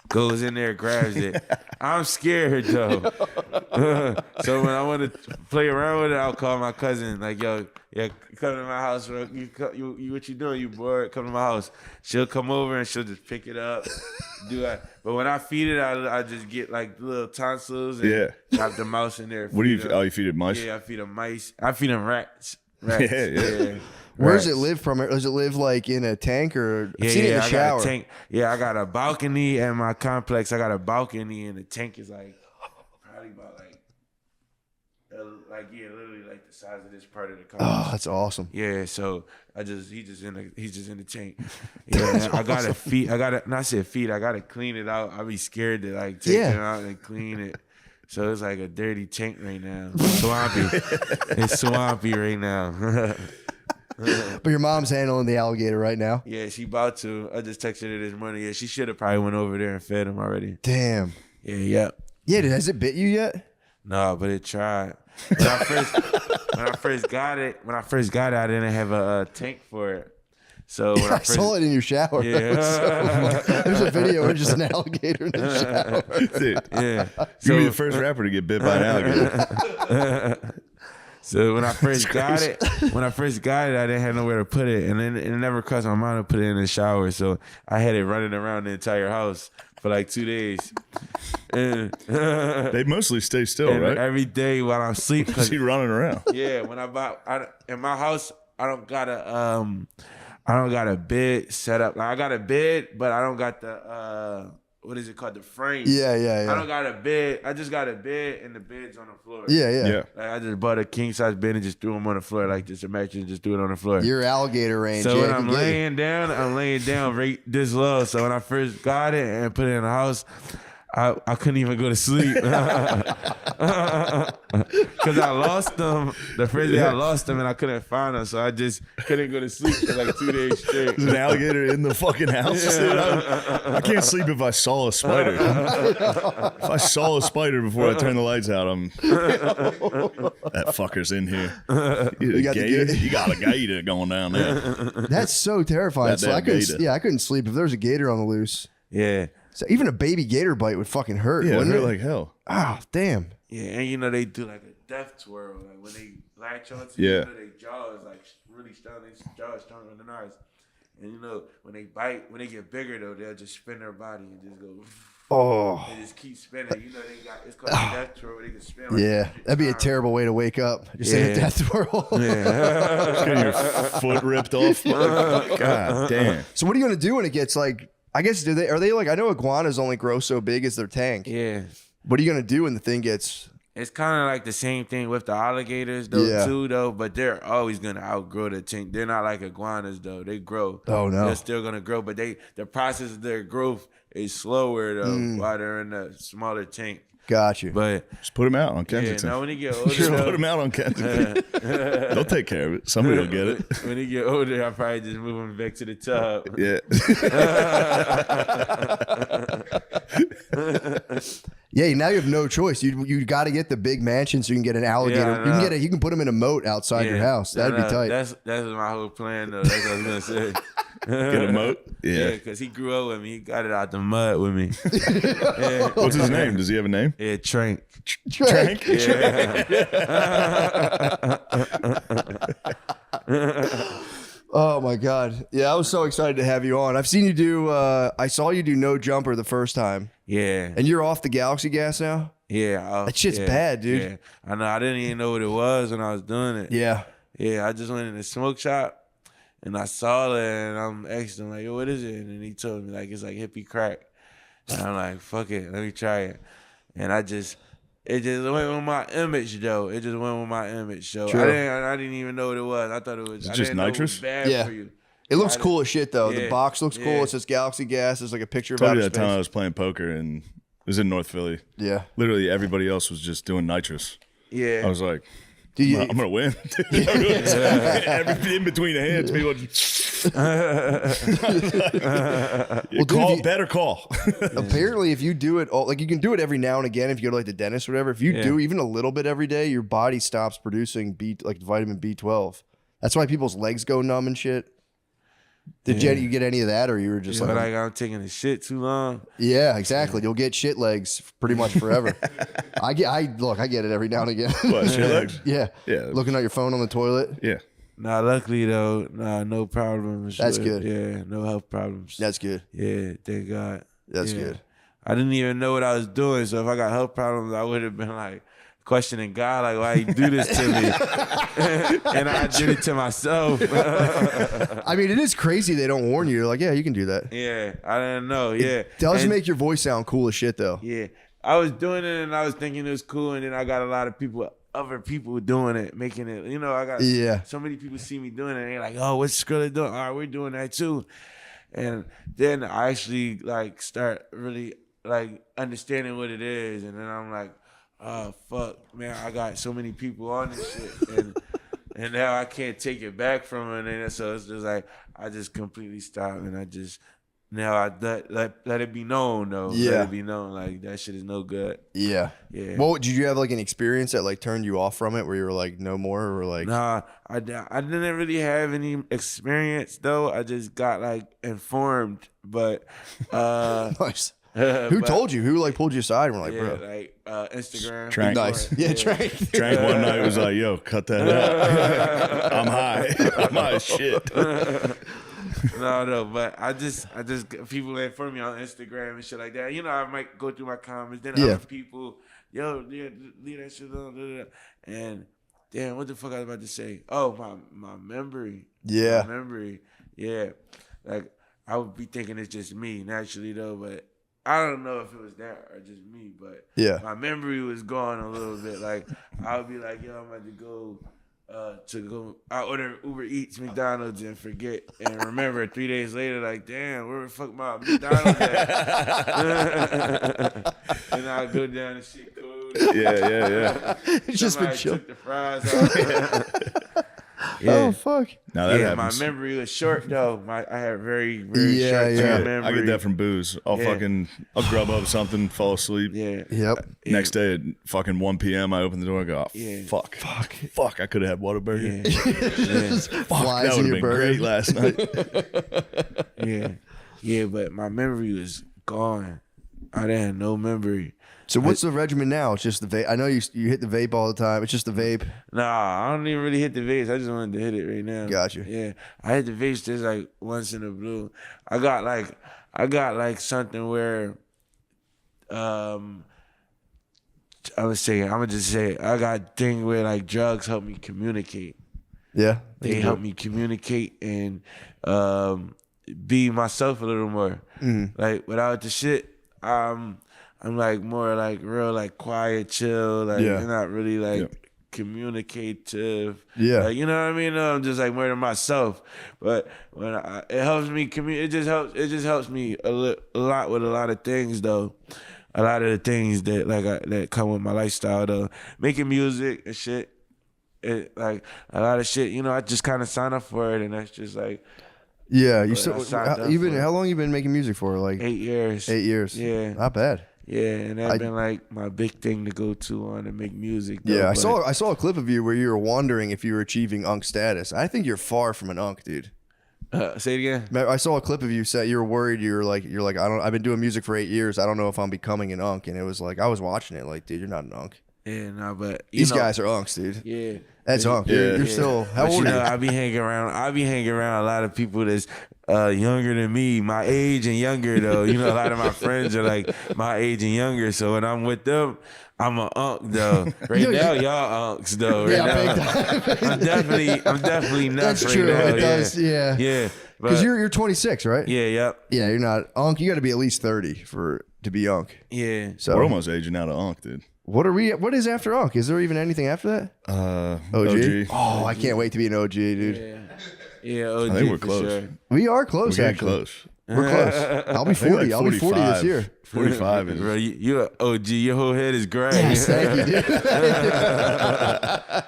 goes in there and grabs it. I'm scared, though. So when I want to play around with it, I'll call my cousin. Like, yo, yeah, come to my house. Bro. You what you doing? You bored? Come to my house. She'll come over and she'll just pick it up. But when I feed it, I just get like little tonsils and drop the mouse in there. What do you? Oh, you feed it mice? Yeah, I feed them mice. I feed them rats. Yeah. Where does it live from? Does it live like in a tank or I've seen it in the I shower? got a tank. Yeah, I got a balcony at my complex. I got a balcony and the tank is like probably about literally like the size of this part of the complex. Oh, that's awesome. Yeah, so he's just in the tank. Yeah, I gotta feed. I gotta clean it out. I be scared to like take it out and clean it. So it's like a dirty tank right now. Swampy. It's swampy right now. But your mom's handling the alligator right now. Yeah, she about to. I just texted her this morning. Yeah, she should have probably went over there and fed him already. Damn. Yeah. Yeah, has it bit you yet? No, but it tried. When I first got it, I didn't have a tank for it. So when I saw it in your shower. Yeah. There's a video where just an alligator in the shower. Dude, yeah. You'll be the first rapper to get bit by an alligator. So when I first got it, I didn't have nowhere to put it, and then it never crossed my mind to put it in the shower. So I had it running around the entire house for like 2 days. And they mostly stay still, right? Every day while I'm asleep, because you're running around. Yeah, when in my house, I don't got a bed set up. Like I got a bed, but I don't got the what is it called? The frame. Yeah. I don't got a bed. I just got a bed, and the bed's on the floor. Yeah. Like I just bought a king size bed and just threw them on the floor, like just imagine just threw it on the floor. Your alligator range. So when I'm laying down right this low. So when I first got it and put it in the house, I couldn't even go to sleep because I lost them. The first day I lost them and I couldn't find them, so I just couldn't go to sleep for like 2 days straight. There's an alligator in the fucking house. Dude, I can't sleep if I saw a spider. If I saw a spider before I turn the lights out, that fucker's in here. You got a gator going down there. That's so terrifying. So I couldn't sleep if there was a gator on the loose. Yeah. So even a baby gator bite would fucking hurt. Yeah, wouldn't it it? hurt like hell. Ah, damn. Yeah, and they do like a death twirl, like when they latch onto you, their jaw is like really strong. Their jaw is stronger than ours. And when they bite, when they get bigger though, they'll just spin their body and just go. Oh. They just keep spinning. It's called a death twirl where they can spin. Like Yeah, that'd be a terrible way to wake up. Just in a death twirl. Yeah. Getting your foot ripped off. God damn. So what are you gonna do when it gets like? I guess are they like? I know iguanas only grow so big as their tank. Yeah. What are you gonna do when the thing gets? It's kind of like the same thing with the alligators though, but they're always gonna outgrow the tank. They're not like iguanas though. They grow. Oh no. They're still gonna grow, but the process of their growth is slower though while they're in the smaller tank. Got you. But just put them out on Kensington. Yeah, no, when they get older, put them out on Kensington. They'll take care of it. Somebody will get it. When they get older, I'll probably just move them back to the tub. Yeah. Yeah, now you have no choice. You got to get the big mansion so you can get an alligator. Yeah, you can put them in a moat outside your house. That'd be tight. That's my whole plan though. That's what I was gonna say. Get a moat? Yeah. Because he grew up with me. He got it out the mud with me. What's his name? Does he have a name? Yeah, Trank. Trank? Oh my God. Yeah, I was so excited to have you on. I've seen you do, I saw you do no jumper the first time. Yeah. And you're off the Galaxy gas now? Yeah. That shit's bad, dude. Yeah. I know. I didn't even know what it was when I was doing it. Yeah. Yeah, I just went in the smoke shop and I saw it and I'm asking him like, yo, what is it? And he told me like, it's like hippie crack. And I'm like, fuck it, let me try it. And it just went with my image though. It just went with my image. So I didn't even know what it was. I thought it was just nitrous. Bad for you. It looks cool as shit though. Yeah. The box looks cool. Yeah. It says Galaxy Gas. There's like a picture of I told outer you that space. time I was playing poker and it was in North Philly. Yeah. Literally everybody else was just doing nitrous. Yeah. I was like, I'm gonna win. Everything in between the hands, people just better call. Apparently, if you do it, like you can do it every now and again, if you go to like the dentist or whatever. If you do even a little bit every day, your body stops producing vitamin B12. That's why people's legs go numb and shit. Did you get any of that, or you were just like I'm taking the shit too long? Yeah, exactly. You'll get shit legs pretty much forever. I get it every now and again. What, shit legs? Yeah. Looking at your phone on the toilet. Yeah. Nah, luckily though, no problems. That's good. Yeah, no health problems. That's good. Yeah, thank God. That's good. I didn't even know what I was doing, so if I got health problems, I would have been like questioning God, like, why you do this to me? And I did it to myself. I mean, it is crazy they don't warn you. They're like, yeah, you can do that. Yeah, I didn't know. Yeah, It does make your voice sound cool as shit, though. Yeah, I was doing it and I was thinking it was cool, and then I got a lot of other people doing it, making it. I got so many people see me doing it, and they're like, oh, what's Skrilla doing? All right, we're doing that too. And then I actually start really understanding what it is, and then I'm like, oh fuck, man, I got so many people on this shit, and now I can't take it back from it, and so it's just like I just completely stopped, and I just now I let it be known though. Yeah. Let it be known like that shit is no good. Yeah. Yeah. Well, did you have like an experience that like turned you off from it, where you were like, no more, or like? Nah, I didn't really have any experience though. I just got informed, but nice. Who told you? Who like pulled you aside and were like, Yeah, bro? like Instagram. Trank. Nice. Yeah, Trank. Trank one night was like, yo, cut that out. I'm high. I'm high as shit. No, but I just people that follow me on Instagram and shit like that. You know, I might go through my comments. Then other people, yo, yeah, leave that shit on. And damn, what the fuck I was about to say? Oh, my memory. Yeah. My memory. Yeah. Like I would be thinking it's just me naturally though, but I don't know if it was that or just me, but my memory was gone a little bit. Like I would be like, yo, I'm about to go I order Uber Eats, McDonald's and forget and remember 3 days later, like, damn, where the fuck my McDonald's at? And I'll go down and shit code. Yeah. It's just been chill. Took the fries out. Oh fuck! Now that My happens. memory was short though. I had very short term memory. I get that from booze. I'll grub up something, fall asleep. Yeah. Yep. Next day at fucking 1 p.m. I open the door and go, fuck. I could have had Whataburger. Flies that in would your have been burger. great last night. Yeah, but my memory was gone. I didn't have no memory. So what's the regimen now? It's just the vape. I know you hit the vape all the time. It's just the vape. Nah, I don't even really hit the vapes. I just wanted to hit it right now. Gotcha. Yeah, I hit the vapes just like once in a blue. I got like something where, I'm gonna just say I got a thing where like drugs help me communicate. Yeah. They help me communicate and be myself a little more. Like without the shit, I'm like more like real like quiet, chill, like not really like communicative. Yeah. Like, you know what I mean? I'm just like more to myself. But when it helps me it just helps me a lot with a lot of things though. A lot of the things that that come with my lifestyle though. Making music and shit. Like a lot of shit, you know, I just kind of signed up for it and that's just like Yeah, how long you been making music for? Like 8 years. 8 years. Yeah. Not bad. Yeah, and that's been like my big thing to go to on and make music. Though, Yeah, I saw a clip of you where you were wondering if you were achieving Unk status. I think you're far from an Unk, dude. Say it again. I saw a clip of you say you were worried. You're like I've been doing music for 8 years. I don't know if I'm becoming an Unk, and it was like I was watching it like, dude, you're not an Unk. Yeah, no, but These guys are Unks, dude. Yeah, that's Unk. You're still. How old are you? I be hanging around a lot of people that's younger than me, my age and younger though. You know, a lot of my friends are like my age and younger. So when I'm with them, I'm an Unk though. Right now, y'all Unks though. Right now. I'm definitely not. That's right true. now. It does. Yeah. Yeah. Because you're 26, right? Yeah. Yep. Yeah, you're not Unk. You got to be at least 30 to be Unk. Yeah. So we're almost aging out of Unk, dude. What is after Unk? Is there even anything after that? OG. Oh, I can't wait to be an OG, dude. Yeah, OG. I think we're for close. Sure. We are close, We're actually. close. We're close. I'll be 40. Like I'll be 40 this year. 45 is. Bro, you're an OG. Your whole head is gray. Yes, thank you, dude.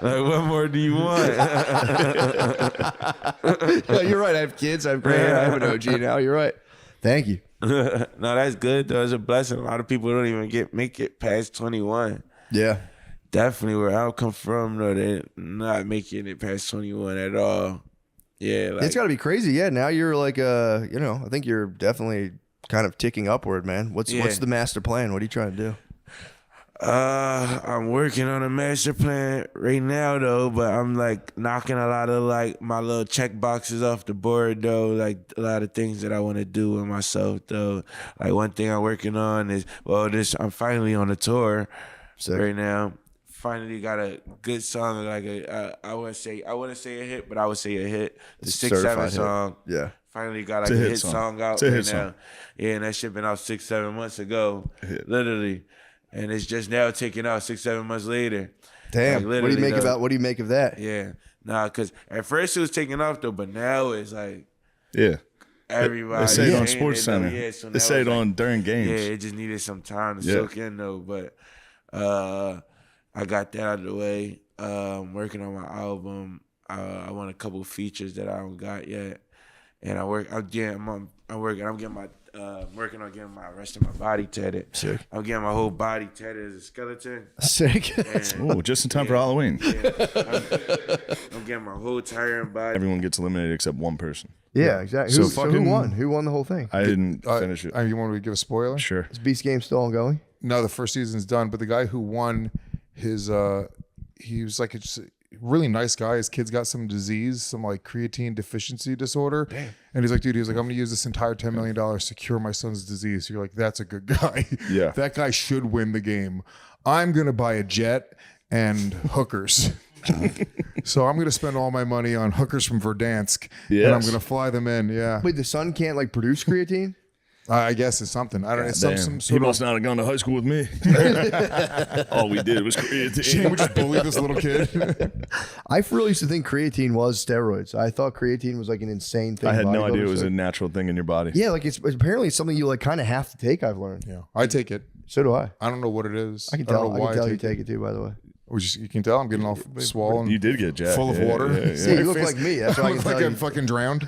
Like, what more do you want? No, you're right. I have kids. I have gray hair. I have an OG now. You're right. Thank you. No, that's good though. It's a blessing. A lot of people don't even make it past 21. Yeah. Definitely where I come from, though, they're not making it past 21 at all. Yeah, like, It's got to be crazy. Yeah, now you're like, I think you're definitely kind of ticking upward, man. What's the master plan? What are you trying to do? I'm working on a master plan right now, though, but I'm like knocking a lot of like my little check boxes off the board, though. Like a lot of things that I want to do with myself, though. Like one thing I'm working on is, I'm finally on a tour right now. Finally got a good song, like I wouldn't say a hit, but I would say a hit. The 6-7 song. Yeah. Finally got like a hit song out right now. Yeah, and that shit been out 6-7 months ago. Literally. And it's just now taking out 6-7 months later. Damn. Like, what do you make of that? Yeah. Nah, cause at first it was taking off though, but now it's like everybody. They say it on Sports Center. Yeah, so they say it on during games. Yeah, it just needed some time to soak in though. But I got that out of the way. Working on my album. I want a couple features that I don't got yet, and I'm getting my working on getting my rest of my body tatted. Sick. I'm getting my whole body tatted as a skeleton. Sick. Oh, just in time for Halloween. I'm getting my whole entire body. Everyone gets eliminated except one person. Yeah, exactly. So who won? Who won the whole thing? I didn't finish it. You want me to give a spoiler? Sure. Is Beast Game still ongoing? No, the first season's done. But the guy who won, he was like a really nice guy. His kid's got some disease, some like creatine deficiency disorder. Damn. And he's like, dude, I'm going to use this entire $10 million to cure my son's disease. So you're like, that's a good guy. Yeah. That guy should win the game. I'm going to buy a jet and hookers. So I'm going to spend all my money on hookers from Verdansk. Yes. And I'm going to fly them in. Yeah. Wait, the son can't like produce creatine? I guess it's something. I don't know. It's some He sort must of. not have gone to high school with me. All we did was creatine. Shane would just bully this little kid. I really used to think creatine was steroids. I thought creatine was like an insane thing. I had no idea it bodybuilders was a took. natural thing in your body. Yeah, like it's apparently something you like kind of have to take. I've learned. Yeah, I take it. So do I. I don't know what it is. I can don't tell. know I why can tell you it. take it too. By the way. You can tell I'm getting all swollen. You did get jacked. Full of water. Yeah. See, you look like me. That's why I can look tell like you. I'm fucking drowned.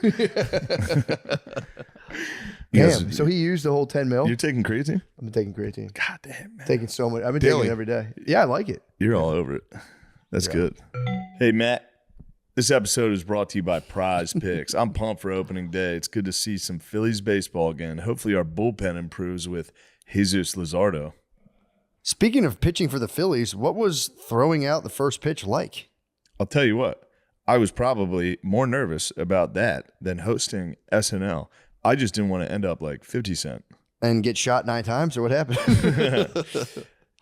Damn. So he used the whole 10 mil. You're taking creatine? I'm taking creatine. God damn, man. Taking so much. I've been Daily. taking it every day. Yeah, I like it. You're all over it. That's good. Hey, Matt. This episode is brought to you by Prize Picks. I'm pumped for opening day. It's good to see some Phillies baseball again. Hopefully our bullpen improves with Jesus Luzardo. Speaking of pitching for the Phillies, what was throwing out the first pitch like? I'll tell you what. I was probably more nervous about that than hosting SNL. I just didn't want to end up like 50 Cent. And get shot 9 times, or what happened?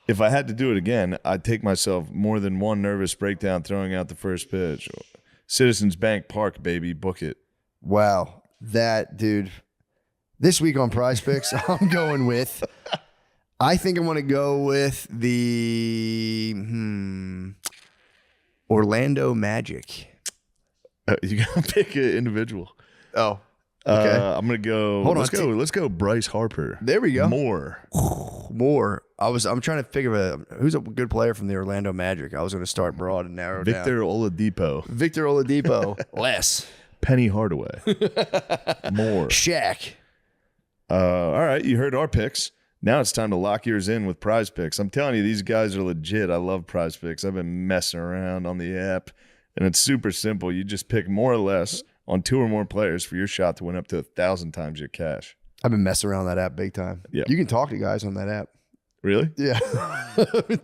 If I had to do it again, I'd take myself more than one nervous breakdown throwing out the first pitch. Citizens Bank Park, baby, book it. Wow. That, dude. This week on Prize Picks, I'm going with, I think I'm going to go with the Orlando Magic. You got to pick an individual. Oh. Okay. I'm gonna go. Hold let's on. go. Let's go. Bryce Harper. There we go. More. I'm trying to figure out who's a good player from the Orlando Magic. I was going to start broad and narrow down. Victor Oladipo. Less. Penny Hardaway. More. Shaq. All right. You heard our picks. Now it's time to lock yours in with Prize Picks. I'm telling you, these guys are legit. I love Prize Picks. I've been messing around on the app, and it's super simple. You just pick more or less on 2 or more players for your shot to win up to 1,000 times your cash. I've been messing around that app big time. Yeah. You can talk to guys on that app. Really? Yeah. I've been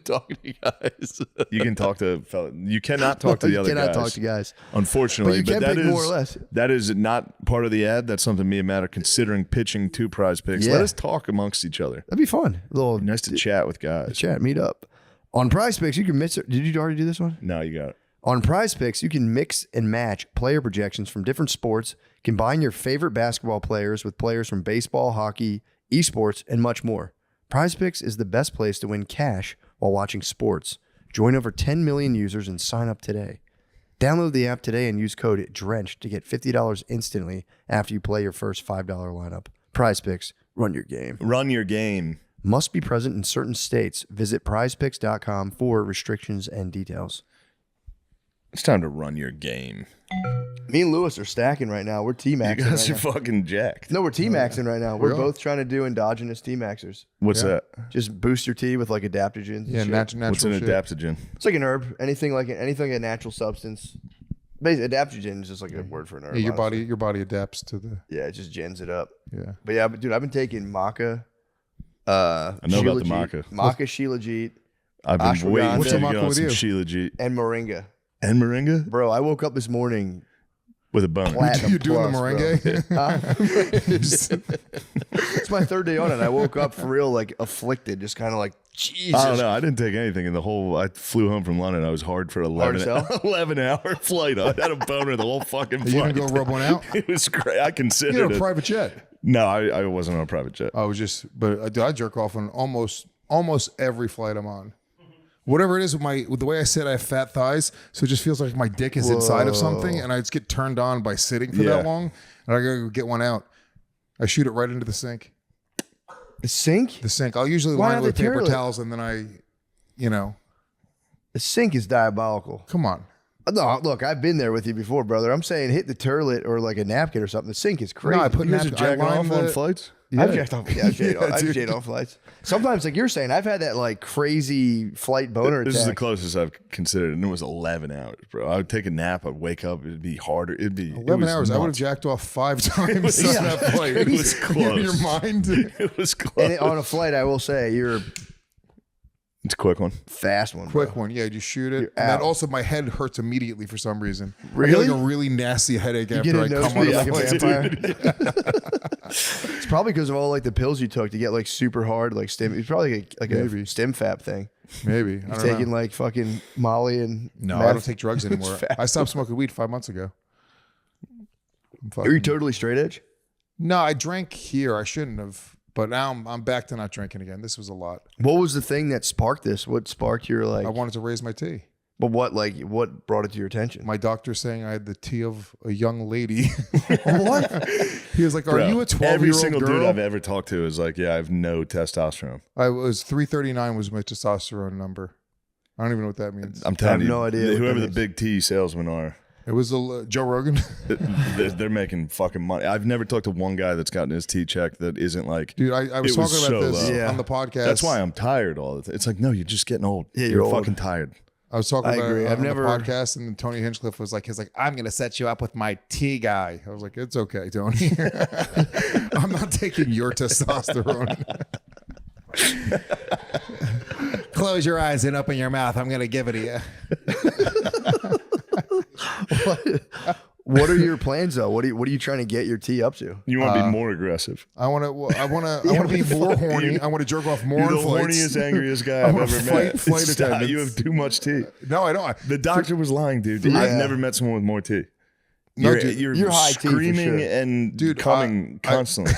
talking to guys. You can talk to fellas. You cannot talk to the other guys. You cannot talk to guys. Unfortunately. But you can pick more or less. That is not part of the ad. That's something me and Matt are considering pitching to Prize Picks. Yeah. Let us talk amongst each other. That'd be fun. Nice to chat with guys. Meet up. On Prize Picks, you can mix it. Did you already do this one? No, you got it. On Prize Picks, you can mix and match player projections from different sports, combine your favorite basketball players with players from baseball, hockey, esports, and much more. Prize Picks is the best place to win cash while watching sports. Join over 10 million users and sign up today. Download the app today and use code DRENCH to get $50 instantly after you play your first $5 lineup. Prize Picks, run your game. Run your game. Must be present in certain states. Visit prizepicks.com for restrictions and details. It's time to run your game. Me and Lewis are stacking right now. We're T-maxing. You guys right are now. fucking jacked. No, we're T-maxing right now. We're Really? both trying to do endogenous T-maxers. What's that? Just boost your T with like adaptogens. and Yeah, shit. natural What's an shit. adaptogen? It's like an herb. Anything like a natural substance. Basically, adaptogen is just like a word for an herb. Yeah, your honestly. body adapts to the. Yeah, it just gens it up. Yeah. But yeah, dude, I've been taking maca. I know about the Shilajit, maca. Maca, Shilajit, I've been waiting ashwagandha, What's to the get maca on with some you? Shilajit. and moringa. And moringa? Bro, I woke up this morning With a bone. platinum You doing the plus, merengue? bro. It's my 3rd day on it. I woke up for real, like afflicted, just kind of like Jesus. I don't know. I didn't take anything in the whole. I flew home from London. I was hard for 11-hour flight. I had a boner the whole fucking Are you flight. gonna go rub one out? It was great. I You considered had a it. private jet. No, I wasn't on a private jet. I was just, but dude, I jerk off on almost every flight I'm on. Whatever it is with the way I sit, I have fat thighs, so it just feels like my dick is inside of something, and I just get turned on by sitting for that long, and I gotta go get one out. I shoot it right into the sink. The sink? The sink. I'll usually Why line it not with the paper toilet? towels, and then the sink is diabolical. Come on. No, look, I've been there with you before, brother. I'm saying hit the turlet or like a napkin or something. The sink is crazy. No, I put napkin. I line on flights. I've jacked off. Yeah, I've jacked off flights. Sometimes, like you're saying, I've had that like crazy flight boner This attack. is the closest I've considered, and it was 11 hours, bro. I would take a nap. I'd wake up. It'd be harder. It'd be 11 hours. I would have jacked off 5 times on that flight. It was close. Your mind. It was close. And on a flight, I will say you're It's a quick one. Fast one. Quick one. Yeah, you shoot it. You're And then out. also my head hurts immediately for some reason. Really? I get like a really nasty headache You after get I a come on nosebleed the like a flight. vampire. It's probably because of all like the pills you took to get like super hard, like stim. It's probably like a stim fap thing. Maybe. I You're don't taking know. like fucking Molly and No, meth. I don't take drugs anymore. It's fat. I stopped smoking weed 5 months ago. Are you totally straight edge? No, I drank here. I shouldn't have. But now I'm back to not drinking again. This was a lot. What was the thing that sparked this? What sparked your like? I wanted to raise my tea. But what brought it to your attention? My doctor saying I had the tea of a young lady. What? He was like, "Are Bro, you a 12-year-old Every single girl?" dude I've ever talked to is like, yeah, I have no testosterone. I was 339 was my testosterone number. I don't even know what that means. I'm telling you, no idea what whoever that the big T salesmen are, It was Joe Rogan. they're making fucking money. I've never talked to one guy that's gotten his T checked that isn't like, Dude, I was it was talking about so this low. on the podcast. That's why I'm tired all the time. It's like, no, you're just getting old. Yeah, you're you're old. fucking tired. I was talking I about agree. it I've on never- the podcast, and then Tony Hinchcliffe was like, I'm going to set you up with my tea guy. I was like, it's okay, Tony. I'm not taking your testosterone. Close your eyes and open your mouth. I'm going to give it to you. What are your plans though? What are you trying to get your tea up to? You want to be more aggressive. I want to be more horny. I want to jerk off more You're on the flights. horniest, angriest guy I I've wanna ever fight met. flight Stop. attendants. You have too much tea. No, I don't. The doctor was lying, dude. Yeah. I've never met someone with more tea. No, You're, dude, you're you're high tea for screaming sure. and Dude, coming constantly.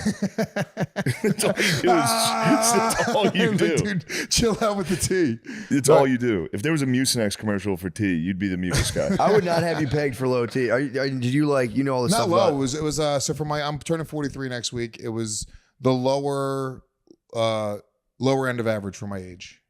That's all you do. That's all you I'm like, do. dude, chill out with the tea. It's all you do. If there was a Mucinex commercial for tea, you'd be the mucus guy. I would not have you pegged for low tea. Did you like all this Not stuff? low. about- It was so for I'm turning 43 next week. It was the lower end of average for my age.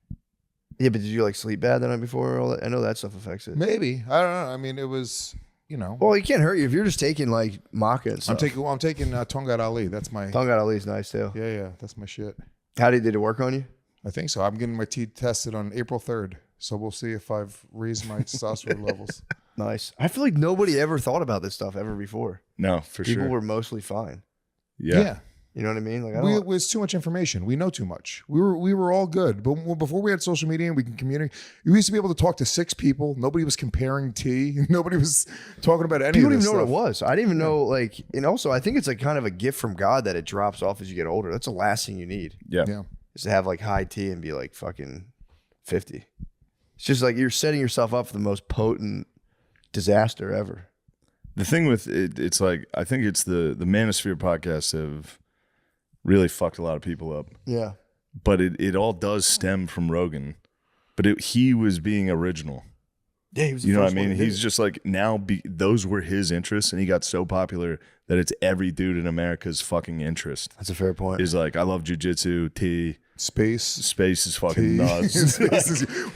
Yeah, but did you like sleep bad the night before? All that? I know that stuff affects it. Maybe. I don't know. I mean, it was, Well, it can't hurt you if you're just taking like maca and stuff. I'm taking Tongat Ali. That's my Tongat Ali's nice too. Yeah, that's my shit. How did it work on you? I think so. I'm getting my tea tested on April 3rd. So we'll see if I've raised my testosterone levels. Nice. I feel like nobody ever thought about this stuff ever before. No, for People sure. were mostly fine. Yeah. You know what I mean? Like It was too much information. We know too much. We were all good. But before we had social media and we can communicate, we used to be able to talk to 6 people. Nobody was comparing tea. Nobody was talking about any People of don't this even know stuff. what it was. I didn't even know and also I think it's like kind of a gift from God that it drops off as you get older. That's the last thing you need. Yeah. Is to have like high tea and be like fucking 50. It's just like you're setting yourself up for the most potent disaster ever. The thing with it, it's like, I think it's the Manosphere podcasts have really fucked a lot of people up. Yeah. But it all does stem from Rogan. But he was being original. Yeah, he was the You know what I first one mean? to do He's it. just like, now those were his interests, and he got so popular that it's every dude in America's fucking interest. That's a fair point. Is like, I love jujitsu, tea. Space is fucking tea. nuts.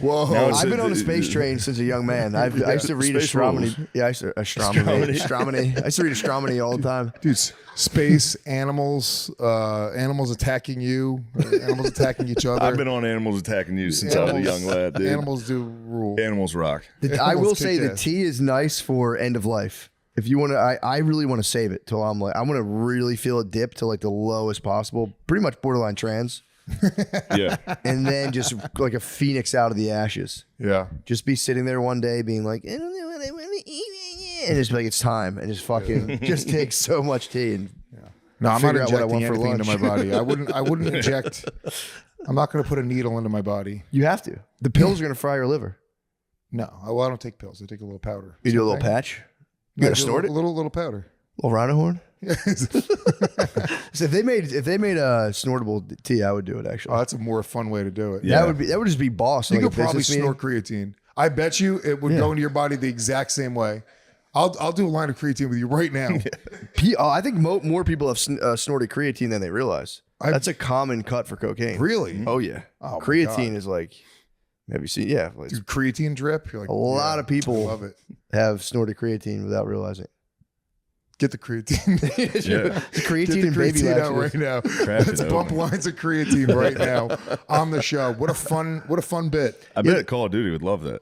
Whoa. Now it's I've been on a space train since a young man. I used to read Space astronomy. rules. Yeah, I used to astronomy. I used to read astronomy all the time. Dude, space, animals attacking you, animals attacking each other. I've been on animals attacking you since I was a young lad, dude. Animals do rule. Animals rock. I will Animals say kick the ass. tea is nice for end of life. If you want to, I really want to save it till I'm like, I want to really feel it dip to like the lowest possible, pretty much borderline trans. Yeah. And then just like a phoenix out of the ashes. Yeah. Just be sitting there one day being like, I don't know what I want to eat. And just be like, it's time. And just fucking, just take so much tea and No, I'm not figure out what I injecting want for anything into my lunch. body. I wouldn't inject. I'm not going to put a needle into my body. You have to. The pills are going to fry your liver. No, well, I don't take pills. I take a little powder. You do a little Something. patch? You Yeah, got to do snort it? a little powder. Little rhino horn? Yes. So if they made a snortable tea, I would do it actually. Oh, that's a more fun way to do it. That would just be boss. You like could a probably business meeting. snort creatine. I bet you it would go into your body the exact same way. I'll do a line of creatine with you right now. I think more people have snorted creatine than they realize. That's a common cut for cocaine. Really? Oh yeah. Oh, my creatine God. is like Have you seen? Yeah, like, Dude, creatine drip. You're like, a lot of people love it. have snorted creatine without realizing it. Get the creatine. Yeah. Creatine Get the and baby creatine out laxatives. right now. Crack Let's it bump open. lines of creatine right now on the show. What a fun bit. I bet Call of Duty would love that.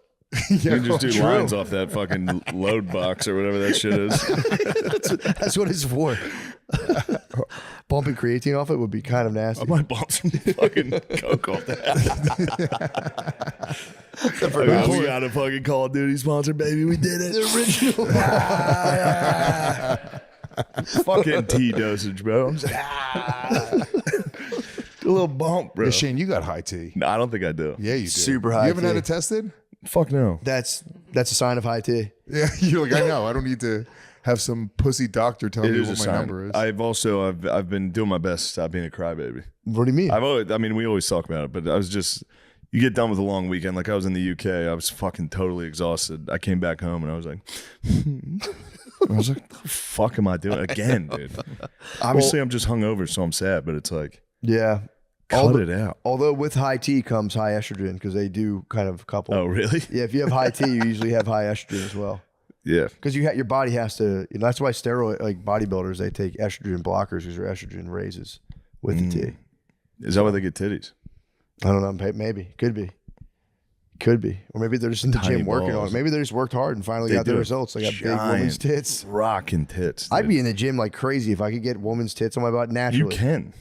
You can just do true. lines off that fucking load box or whatever that shit is. That's what it's for. Bumping creatine off it would be kind of nasty. I might bump some fucking coke off that. We got a fucking Call of Duty sponsor, baby. We did it. The original. Fucking tea dosage, bro. I'm just, a little bump, bro. Yeah, Shane, you got high T. No, I don't think I do. Yeah, you do. Super high You haven't T. had it tested? Fuck no. That's a sign of high T. Yeah, you're like, I know. I don't need to have some pussy doctor tell It me is what a my sign. number is. I've been doing my best to stop being a crybaby. What do you mean? We always talk about it, but I was just, you get done with a long weekend. Like I was in the UK, I was fucking totally exhausted. I came back home and I was like, what the fuck am I doing again, dude? Obviously, I'm just hungover, so I'm sad. But it's like, Yeah. cut it out. Although with high T comes high estrogen because they do kind of couple. Oh, really? Yeah, if you have high T, you usually have high estrogen as well. Yeah. Because your body has to. That's why steroid like bodybuilders they take estrogen blockers because their estrogen raises with the T. Is that why they get titties? I don't know. Maybe could be, or maybe they're just in the Tiny gym working on balls. it. Maybe they just worked hard and finally got the do. results. They got big Giant woman's tits, rocking tits. I'd dude. be in the gym like crazy if I could get woman's tits on my butt naturally. You can.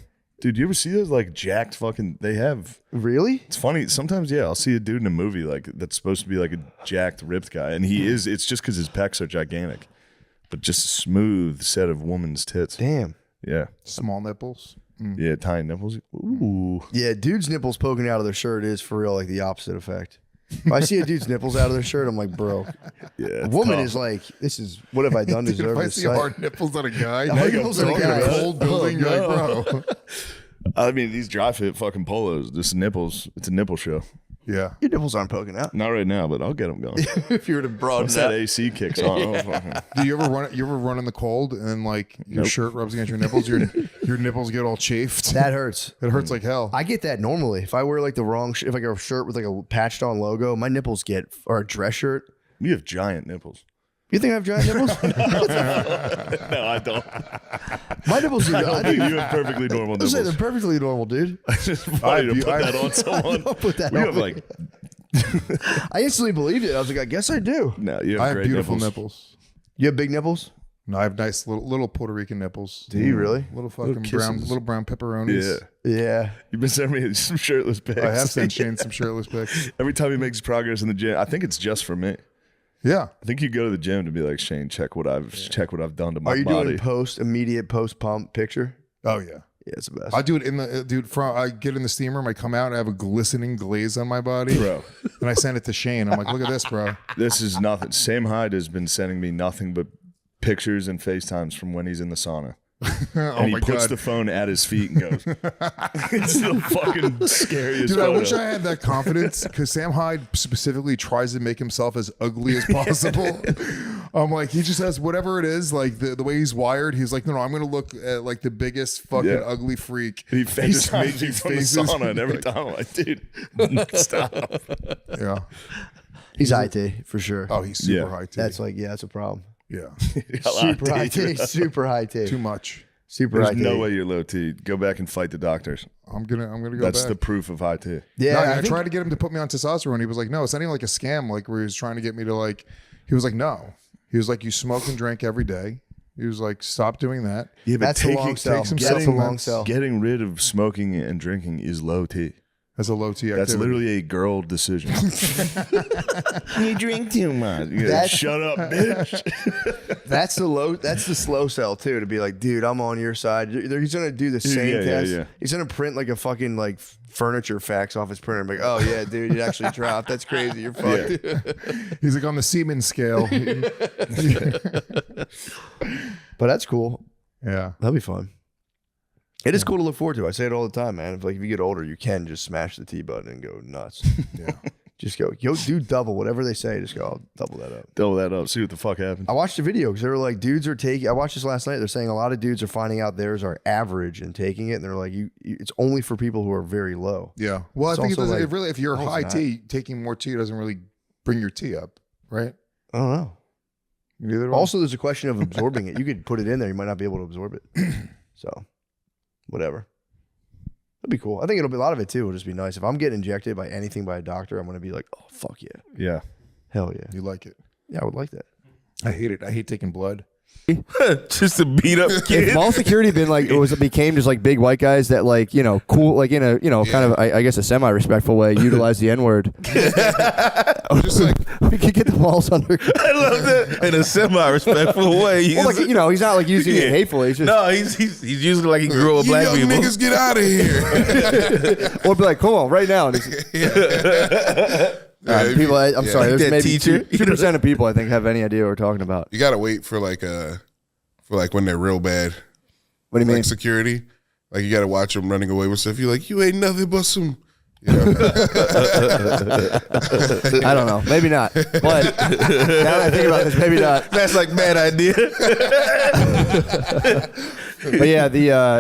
Dude, you ever see those like jacked fucking, they have. Really? It's funny. Sometimes, yeah, I'll see a dude in a movie like that's supposed to be like a jacked, ripped guy. And he is, it's just because his pecs are gigantic. But just a smooth set of woman's tits. Damn. Yeah. Small nipples. Yeah, tiny nipples. Ooh. Yeah, dudes' nipples poking out of their shirt is for real like the opposite effect. If I see a dude's nipples out of their shirt, I'm like, bro. Yeah. A woman is like, this is what have I done to Dude, deserve if I this? see sight? hard nipples on a guy, Hard nipples on a guy. cold building, Oh, you're no. like, bro. I mean, these dry fit fucking polos, this nipples, it's a nipple show. Yeah. Your nipples aren't poking out. Not right now, but I'll get them going. If you were to broaden Once that that AC kicks on. Oh, fucking. Do you ever run in the cold and like your Nope. shirt rubs against your nipples? Your nipples get all chafed. That hurts. It hurts like hell. I get that normally. If I wear like the wrong, if I get a shirt with like a patched on logo, my nipples get, or a dress shirt. You have giant nipples. You think I have giant nipples? No, I don't. My nipples are. I think you have perfectly normal I say nipples. they're perfectly normal, dude. It's just funny to put that on someone. Don't put that We on have me. like, I instantly believed it. I was like, I guess I do. no, you have I have great beautiful nipples. You have big nipples? No, I have nice little Puerto Rican nipples. Do you really? Little fucking Little brown, kisses. little brown pepperonis. Yeah. Yeah. You've been sending me some shirtless pics. I have sent Shane some shirtless pics. Every time he makes progress in the gym, I think it's just for me. Yeah. I think you go to the gym to be like, Shane, check what I've done to my Are you body. doing immediate post pump picture? Oh yeah. Yeah, it's the best. I do it in the I get in the steam room. I come out and I have a glistening glaze on my body, Bro. and I send it to Shane. I'm like, look at this, bro. This is nothing. Sam Hyde has been sending me nothing but pictures and FaceTimes from when he's in the sauna. And he my puts God. the phone at his feet and goes, it's the fucking scariest Dude, I photo. wish I had that confidence because Sam Hyde specifically tries to make himself as ugly as possible. I'm like, he just has whatever it is, like the way he's wired. He's like, no, I'm going to look at like the biggest fucking Yeah. ugly freak. And he and just FaceTimes make me these from the sauna, and every time I'm like, dude, stop. Yeah. He's high T for sure. Oh, he's super Yeah. high T. That's like, yeah, that's a problem. Yeah. Super high T. Super high T. Too much. Super high There's T. no way you're low T. Go back and fight the doctors. I'm gonna go That's back. the proof of high T. Yeah, No, I I think- tried to get him to put me on testosterone. He was like, no, it's not even like a scam, like where he was trying to get me to like, he was like, no. He was like, you smoke and drink every day. He was like, stop doing that. Yeah, but That's the long sell. take some That's the long supplements. sell. Getting rid of smoking and drinking is low T. That's a low T activity. That's literally a girl decision. You drink too much. You gotta That's- shut up, bitch. That's the slow sell too. To be like, dude, I'm on your side. He's gonna do the same Yeah, yeah, test. yeah. He's gonna print like a fucking like furniture fax off his printer. And be like, oh yeah, dude, you actually dropped. That's crazy. You're fucked. He's like on the Siemens scale. But that's cool. Yeah. That'll be fun. It is cool to look forward to. I say it all the time, man. If you get older, you can just smash the T button and go nuts. Yeah. Just go, yo, do double whatever they say. Just go, I'll double that up. Double that up. See what the fuck happens. I watched a video because they were like, dudes are taking. I watched this last night. They're saying a lot of dudes are finding out theirs are average and taking it, and they're like, it's only for people who are very low. Yeah. Well, It's I think it also doesn't. like, It really, if you're no, it's high not. T, taking more tea doesn't really bring your tea up, right? I don't know. Neither do I. Also, there's a question of absorbing it. You could put it in there, you might not be able to absorb it. So, whatever. That'd be cool. I think it'll be a lot of it too. It'll just be nice. If I'm getting injected by anything by a doctor, I'm gonna be like, oh fuck yeah, Yeah. hell yeah. You like it? Yeah, I would like that. I hate it. I hate taking blood. Just to beat up kids. If mall security been like became just like big white guys that like cool like in a kind of I guess a semi respectful way utilize the N-word. Just like we could get the walls under. I love that in a semi-respectful way. Well, like he's not like using it hatefully. He's just No, he's using it like he grew up you black young people. niggas get out of here. or be like, come on, right now. And people, I'm sorry. There's That maybe teacher. 2% of people I think have any idea what we're talking about. You gotta wait for like when they're real bad. What do you mean? Like security. Like you gotta watch them running away with stuff. You're like, you ain't nothing but some. You know? I don't know. Maybe not. But now that I think about this, maybe not. That's like bad idea. But yeah,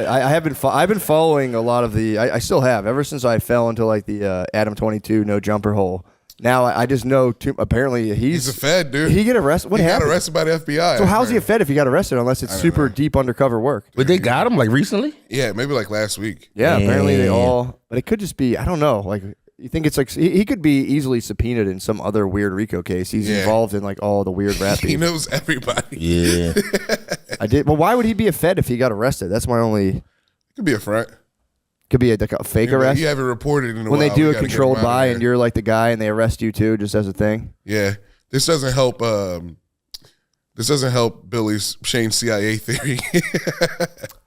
I've been following a lot of the. I still have ever since I fell into like the Adam 22 no jumper hole. Now I just know. Apparently He's a Fed, dude. He get arrested. What he happened? got arrested by the FBI. So how's he a Fed if he got arrested? Unless it's super deep undercover work. But they got him like recently. Yeah, maybe like last week. Yeah, apparently they all. But it could just be. I don't know. Like you think it's like he could be easily subpoenaed in some other weird RICO case. He's involved in like all the weird rap. He knows everybody. Yeah. I did. Well, why would he be a Fed if he got arrested? That's my only. Could be a front. Could be like a fake You know, arrest. you haven't reported in a when while. they do We a gotta get controlled him out of buy here. and you're like the guy and they arrest you too, just as a thing. Yeah, this doesn't help. This doesn't help Billy's Shane CIA theory.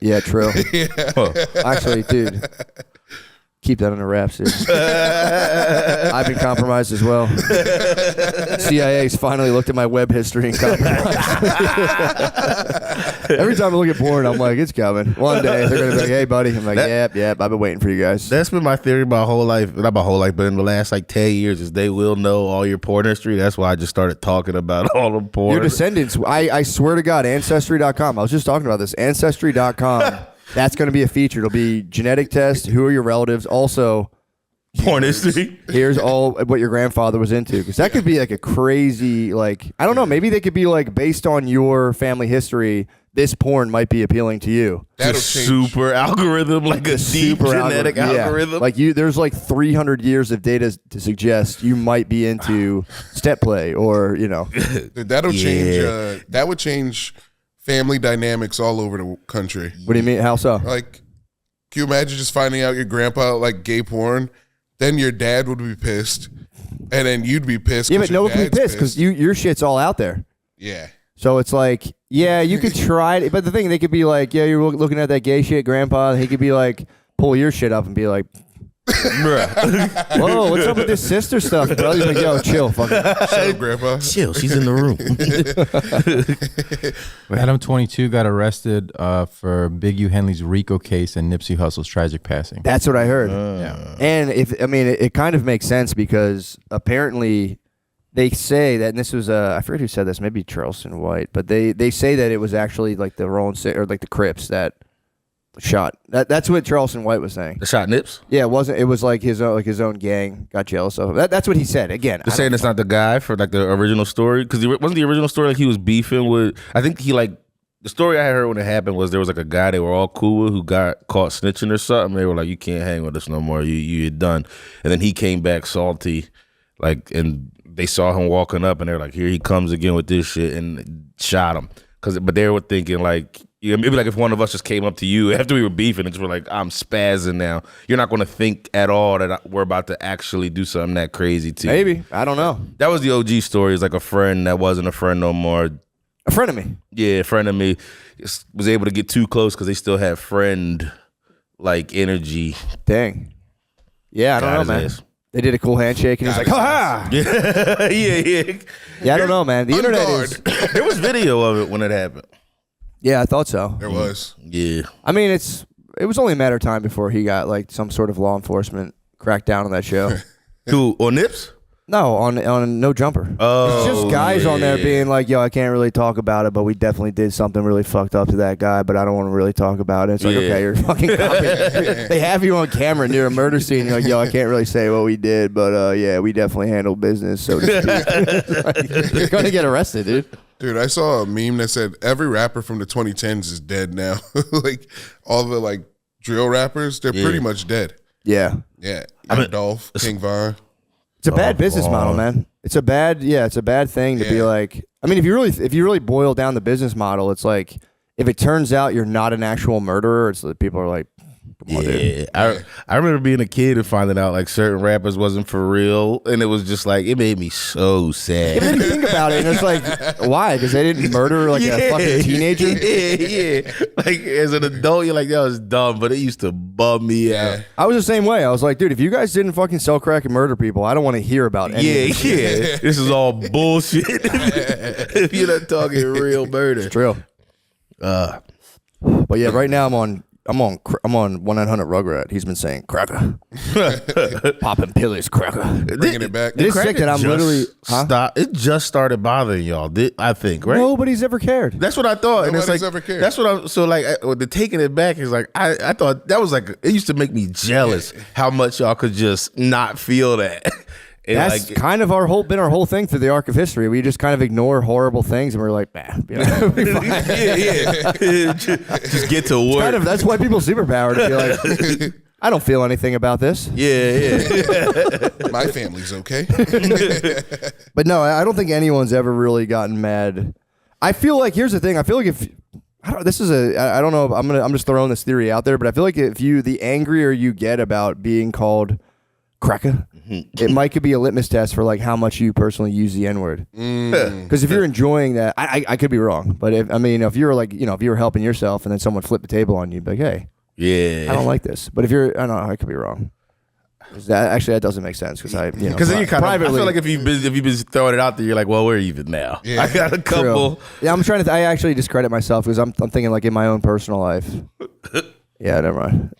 Yeah, true. Yeah. Actually, dude, keep that under wraps, dude. I've been compromised as well. CIA's finally looked at my web history and compromised. Every time I look at porn, I'm like, it's coming. One day they're gonna be like, hey, buddy. I'm like, yep. I've been waiting for you guys. That's been my theory my whole life. Not my whole life, but in the last like 10 years, is they will know all your porn history. That's why I just started talking about all the porn. Your descendants. I swear to God, Ancestry.com. I was just talking about this. Ancestry.com. That's going to be a feature. It'll be genetic test. Who are your relatives? Also, porn history. Here's all what your grandfather was into. Because that could be like a crazy, like, I don't know. Maybe they could be like, based on your family history, this porn might be appealing to you. That'll change. Super algorithm, like a deep genetic algorithm. Yeah. Like there's like 300 years of data to suggest you might be into step play or, That'll change. That would change family dynamics all over the country. What do you mean? How so? Like, can you imagine just finding out your grandpa like gay porn? Then your dad would be pissed, and then you'd be pissed. Yeah, but no one can be pissed because your shit's all out there. Yeah. So it's like, yeah, you could try it, but the thing, they could be like, yeah, you're looking at that gay shit, grandpa. He could be like, pull your shit up and be like, whoa, what's up with this sister stuff, bro? He's like, yo, chill, fucking. Shut up, grandpa. Chill, she's in the room. Adam 22 got arrested for Big U Henley's RICO case and Nipsey Hussle's tragic passing. That's what I heard. And it kind of makes sense because apparently they say that, and this was I forget who said this, maybe Charleston White, but they say that it was actually like the or like the Crips that shot. That's what Charleston White was saying. The shot Nips? Yeah, it wasn't. It was like his own gang got jealous of him. That's what he said. Again, They're saying it's not the guy for like the original story, because wasn't the original story like he was beefing with. I think he like the story I heard when it happened was there was like a guy they were all cool with who got caught snitching or something. They were like, you can't hang with us no more. You're done. And then he came back salty, like, and they saw him walking up and they're like, here he comes again with this shit, and shot him. But they were thinking like, maybe like if one of us just came up to you after we were beefing and just were like, I'm spazzing now, you're not going to think at all that we're about to actually do something that crazy to you. Maybe. I don't know. That was the OG story. It's like a friend that wasn't a friend no more. A friend of me. Yeah, a friend of me was able to get too close because they still had friend like energy. Dang. Yeah, I don't know, man. They did a cool handshake and he's like, ha ha! Yeah, I don't know, man. The internet is. There was video of it when it happened. Yeah, I thought so. There was. Yeah. I mean, it was only a matter of time before he got like some sort of law enforcement crackdown on that show. Who, on Nips? No, on No Jumper. Oh, it's just guys on there being like, yo, I can't really talk about it, but we definitely did something really fucked up to that guy, but I don't want to really talk about it. It's like, okay, you're fucking copying. They have you on camera near a murder scene. You're like, yo, I can't really say what we did, but yeah, we definitely handled business, so to speak. You're going to get arrested, dude. Dude, I saw a meme that said every rapper from the 2010s is dead now. Like all the like drill rappers, they're pretty much dead. Yeah. Yeah. Dolph, King Von. It's a bad business model, man. It's a bad thing to be like. I mean, if you really boil down the business model, it's like if it turns out you're not an actual murderer, it's people are like, come on, dude. I remember being a kid and finding out like certain rappers wasn't for real, and it was just like it made me so sad. Yeah, but then you think about it, and it's like, why? Because they didn't murder like a fucking teenager. Yeah. Like as an adult, you're like, that was dumb, but it used to bum me out. I was the same way. I was like, dude, if you guys didn't fucking sell crack and murder people, I don't want to hear about any of this. This is all bullshit. If you're not talking real murder, it's true. But yeah, right now I'm on 1-900 Rugrat. He's been saying cracker, popping pills, cracker, bringing it back. It's sick that I'm literally stop. It just started bothering y'all. I think right. Nobody's ever cared. That's what I thought. Nobody's and it's like ever cared. that's what I'm. So like the taking it back is like I thought that was like it used to make me jealous how much y'all could just not feel that. And that's like, kind of our whole thing through the arc of history. We just kind of ignore horrible things and we're like, bah, just get to work. That's why people's superpower to be like, I don't feel anything about this. Yeah. My family's okay. But no, I don't think anyone's ever really gotten mad. I feel like here's the thing. I feel like if I don't know. I'm just throwing this theory out there, but I feel like the angrier you get about being called cracker, it might could be a litmus test for like how much you personally use the N-word. Because if you're enjoying that, I could be wrong, but if you're like, if you were helping yourself and then someone flipped the table on you, you'd be like, hey, I don't like this. But if you're, I don't know, I could be wrong. That doesn't make sense because then you kind of, I feel like if you've been throwing it out there, you're like, well, we're even now. Yeah. I got a couple. True. Yeah, I'm trying to. I actually discredit myself because I'm thinking like in my own personal life. Yeah, never mind.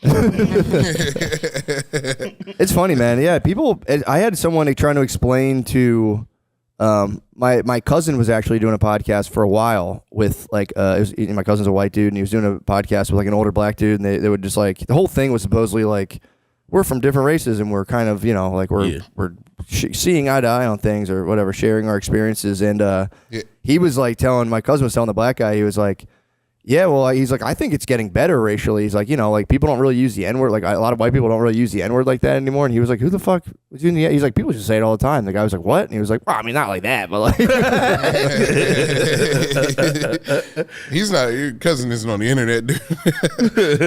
It's funny, man. Yeah, people. I had someone trying to explain to my cousin was actually doing a podcast for a while with like my cousin's a white dude and he was doing a podcast with like an older black dude and they would just like the whole thing was supposedly like we're from different races and we're kind of like we're seeing eye to eye on things or whatever, sharing our experiences and he was like my cousin was telling the black guy, he was like, yeah, well, he's like, I think it's getting better racially. He's like, like people don't really use the N-word. Like a lot of white people don't really use the N-word like that anymore. And he was like, who the fuck was using the N-word? He's like, people just say it all the time. The guy was like, what? And he was like, well, I mean, not like that, but like. He's not, your cousin isn't on the internet, dude.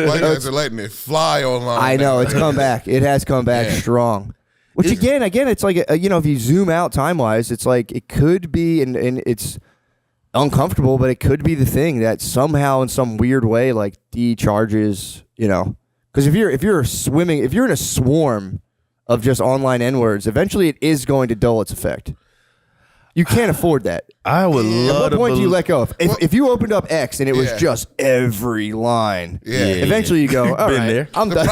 White guys are letting it fly online. I know, it's come back. It has come back strong. Which again, it's like, if you zoom out time-wise, it's like, it could be, and it's uncomfortable, but it could be the thing that somehow in some weird way like decharges, because if you're in a swarm of just online N-words, eventually it is going to dull its effect. You can't afford that. I would love. At what point do you let go of? If you opened up X and it was just every line, eventually you go, all right, there. I'm done.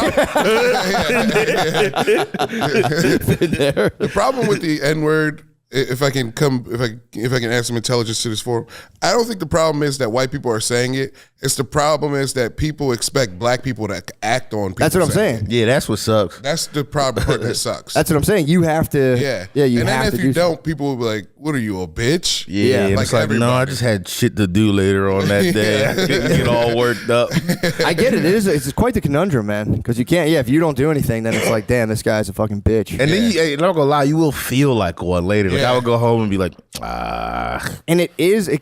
Been there. The problem with the N-word, if I can add some intelligence to this forum, I don't think the problem is that white people are saying it. It's the problem is that people expect black people to act on people. That's what I'm saying. Yeah, that's what sucks. That's the problem part that sucks. That's what I'm saying. You have to. Yeah. You and have then to if you don't, people will be like, "What are you, a bitch?" Yeah. And like it's like, no, I just had shit to do later on that day. I couldn't get all worked up. I get it. It's quite the conundrum, man. Because you can't. Yeah, if you don't do anything, then it's like, damn, this guy's a fucking bitch. And then I'm not gonna lie, you will feel like one later. Like I would go home and be like, ah. And it is a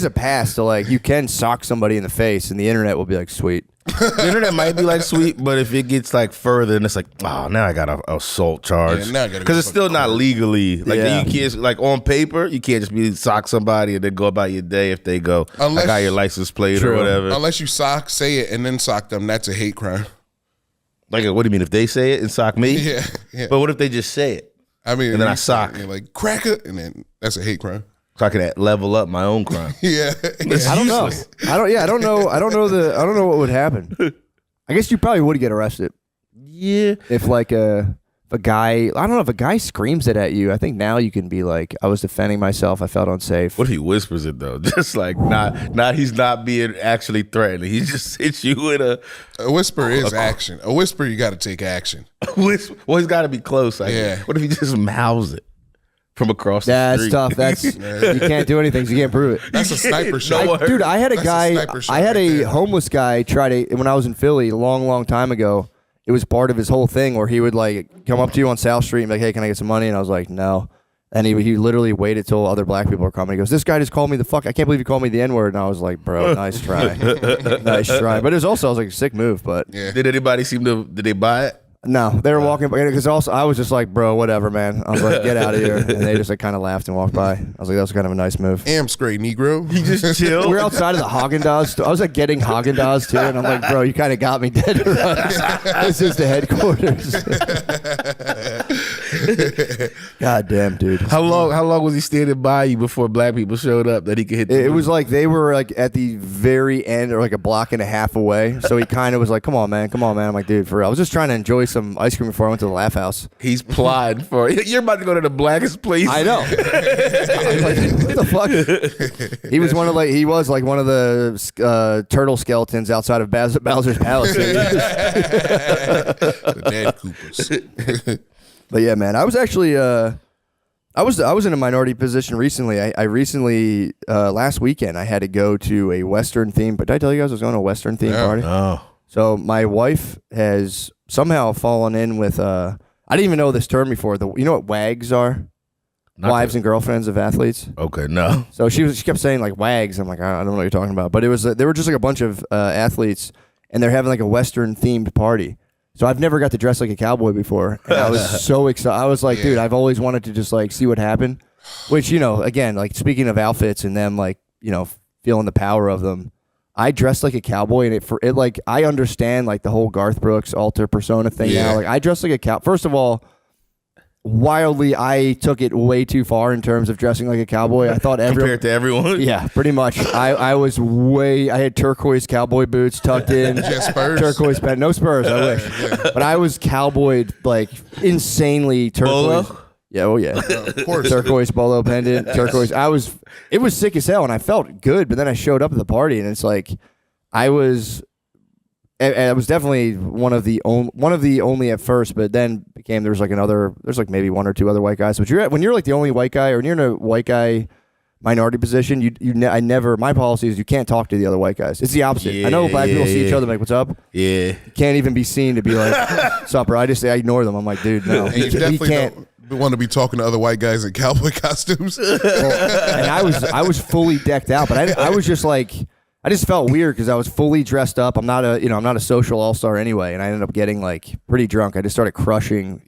pass to like you can sock somebody in the face and the internet will be like, sweet. The internet might be like sweet, but if it gets like further and it's like, oh, now I got an assault charge because it's still not legally like you can't like on paper you can't just be sock somebody and then go about your day if they go I got your license plate or whatever. Unless you say it and then sock them, that's a hate crime. Like what do you mean if they say it and sock me? Yeah. But what if they just say it? I mean, and then I sock. You're like cracker, and then that's a hate crime. So I can level up my own crime. Yeah. I don't know. I don't know what would happen. I guess you probably would get arrested. Yeah. If like a guy, I don't know, if a guy screams it at you, I think now you can be like, I was defending myself, I felt unsafe. What if he whispers it though? Just like not he's not being actually threatening. He just hits you with a whisper is action. A whisper, you got to take action. Well, he's got to be close. Yeah. What if he just mouths it from across the street? That's tough. You can't do anything. So you can't prove it. That's a sniper shot. Dude, I had a guy. I had a homeless guy try to, when I was in Philly a long time ago. It was part of his whole thing where he would like come up to you on South Street and be like, "Hey, can I get some money?" And I was like, "No." And he literally waited till other black people were coming. He goes, "This guy just called me the fuck. I can't believe he called me the N-word." And I was like, "Bro, nice try, nice try." But it was also, I was like, a sick move. But did anybody did they buy it? No, they were walking by because also I was just like, "Bro, whatever, man." I was like, "Get out of here," and they just like kind of laughed and walked by. I was like, "That was kind of a nice move." Straight Negro. He just chilled. We were outside of the Haagen-Dazs. I was like getting Haagen-Dazs too, and I'm like, "Bro, you kind of got me dead to rights. This is the headquarters." God damn, dude. How long was he standing by you before black people showed up that he could hit? It was like they were like at the very end or like a block and a half away. So he kind of was like, come on, man. I'm like, dude, for real. I was just trying to enjoy some ice cream before I went to the Laugh House. He's plotting for it. You're about to go to the blackest place. I know. I'm like, what the fuck? He was one of the turtle skeletons outside of Bowser's Palace. The dead Coopers. But yeah, man, I was actually I was in a minority position recently. I recently last weekend I had to go to a Western theme. But did I tell you guys I was going to a Western theme party? Oh. So my wife has somehow fallen in with I didn't even know this term before. You know what WAGs are? Wives and girlfriends of athletes. Okay, no. So she kept saying like WAGs. I'm like, I don't know what you're talking about. But it was they were just like a bunch of athletes, and they're having like a Western themed party. So I've never got to dress like a cowboy before, and I was so excited. I was like, dude, I've always wanted to just like see what happened. Which, you know, again, like speaking of outfits and them, like, you know, feeling the power of them. I dressed like a cowboy, and it like I understand like the whole Garth Brooks alter persona thing now. Like I dressed like a cow. First of all, wildly, I took it way too far in terms of dressing like a cowboy. I thought compared to everyone. Yeah, pretty much. I was I had turquoise cowboy boots tucked in. Just Spurs? Turquoise pen. No Spurs, I wish. But I was cowboyed like insanely turquoise. Bolo? Yeah, oh yeah. Of course. Turquoise bolo pendant, turquoise. It was sick as hell, and I felt good, but then I showed up at the party, and it's like I was definitely one of the only at first, but then there's like maybe one or two other white guys. But when you're like the only white guy, or when you're in a white guy minority position, my policy is you can't talk to the other white guys. It's the opposite. Yeah, I know black people see each other like, what's up? Yeah. You can't even be seen to be like, what's up, bro? I ignore them. I'm like, dude, no. And you definitely don't want to be talking to other white guys in cowboy costumes. And I was fully decked out, but I was just like, I just felt weird because I was fully dressed up. I'm not a social all-star anyway, and I ended up getting like pretty drunk. I just started crushing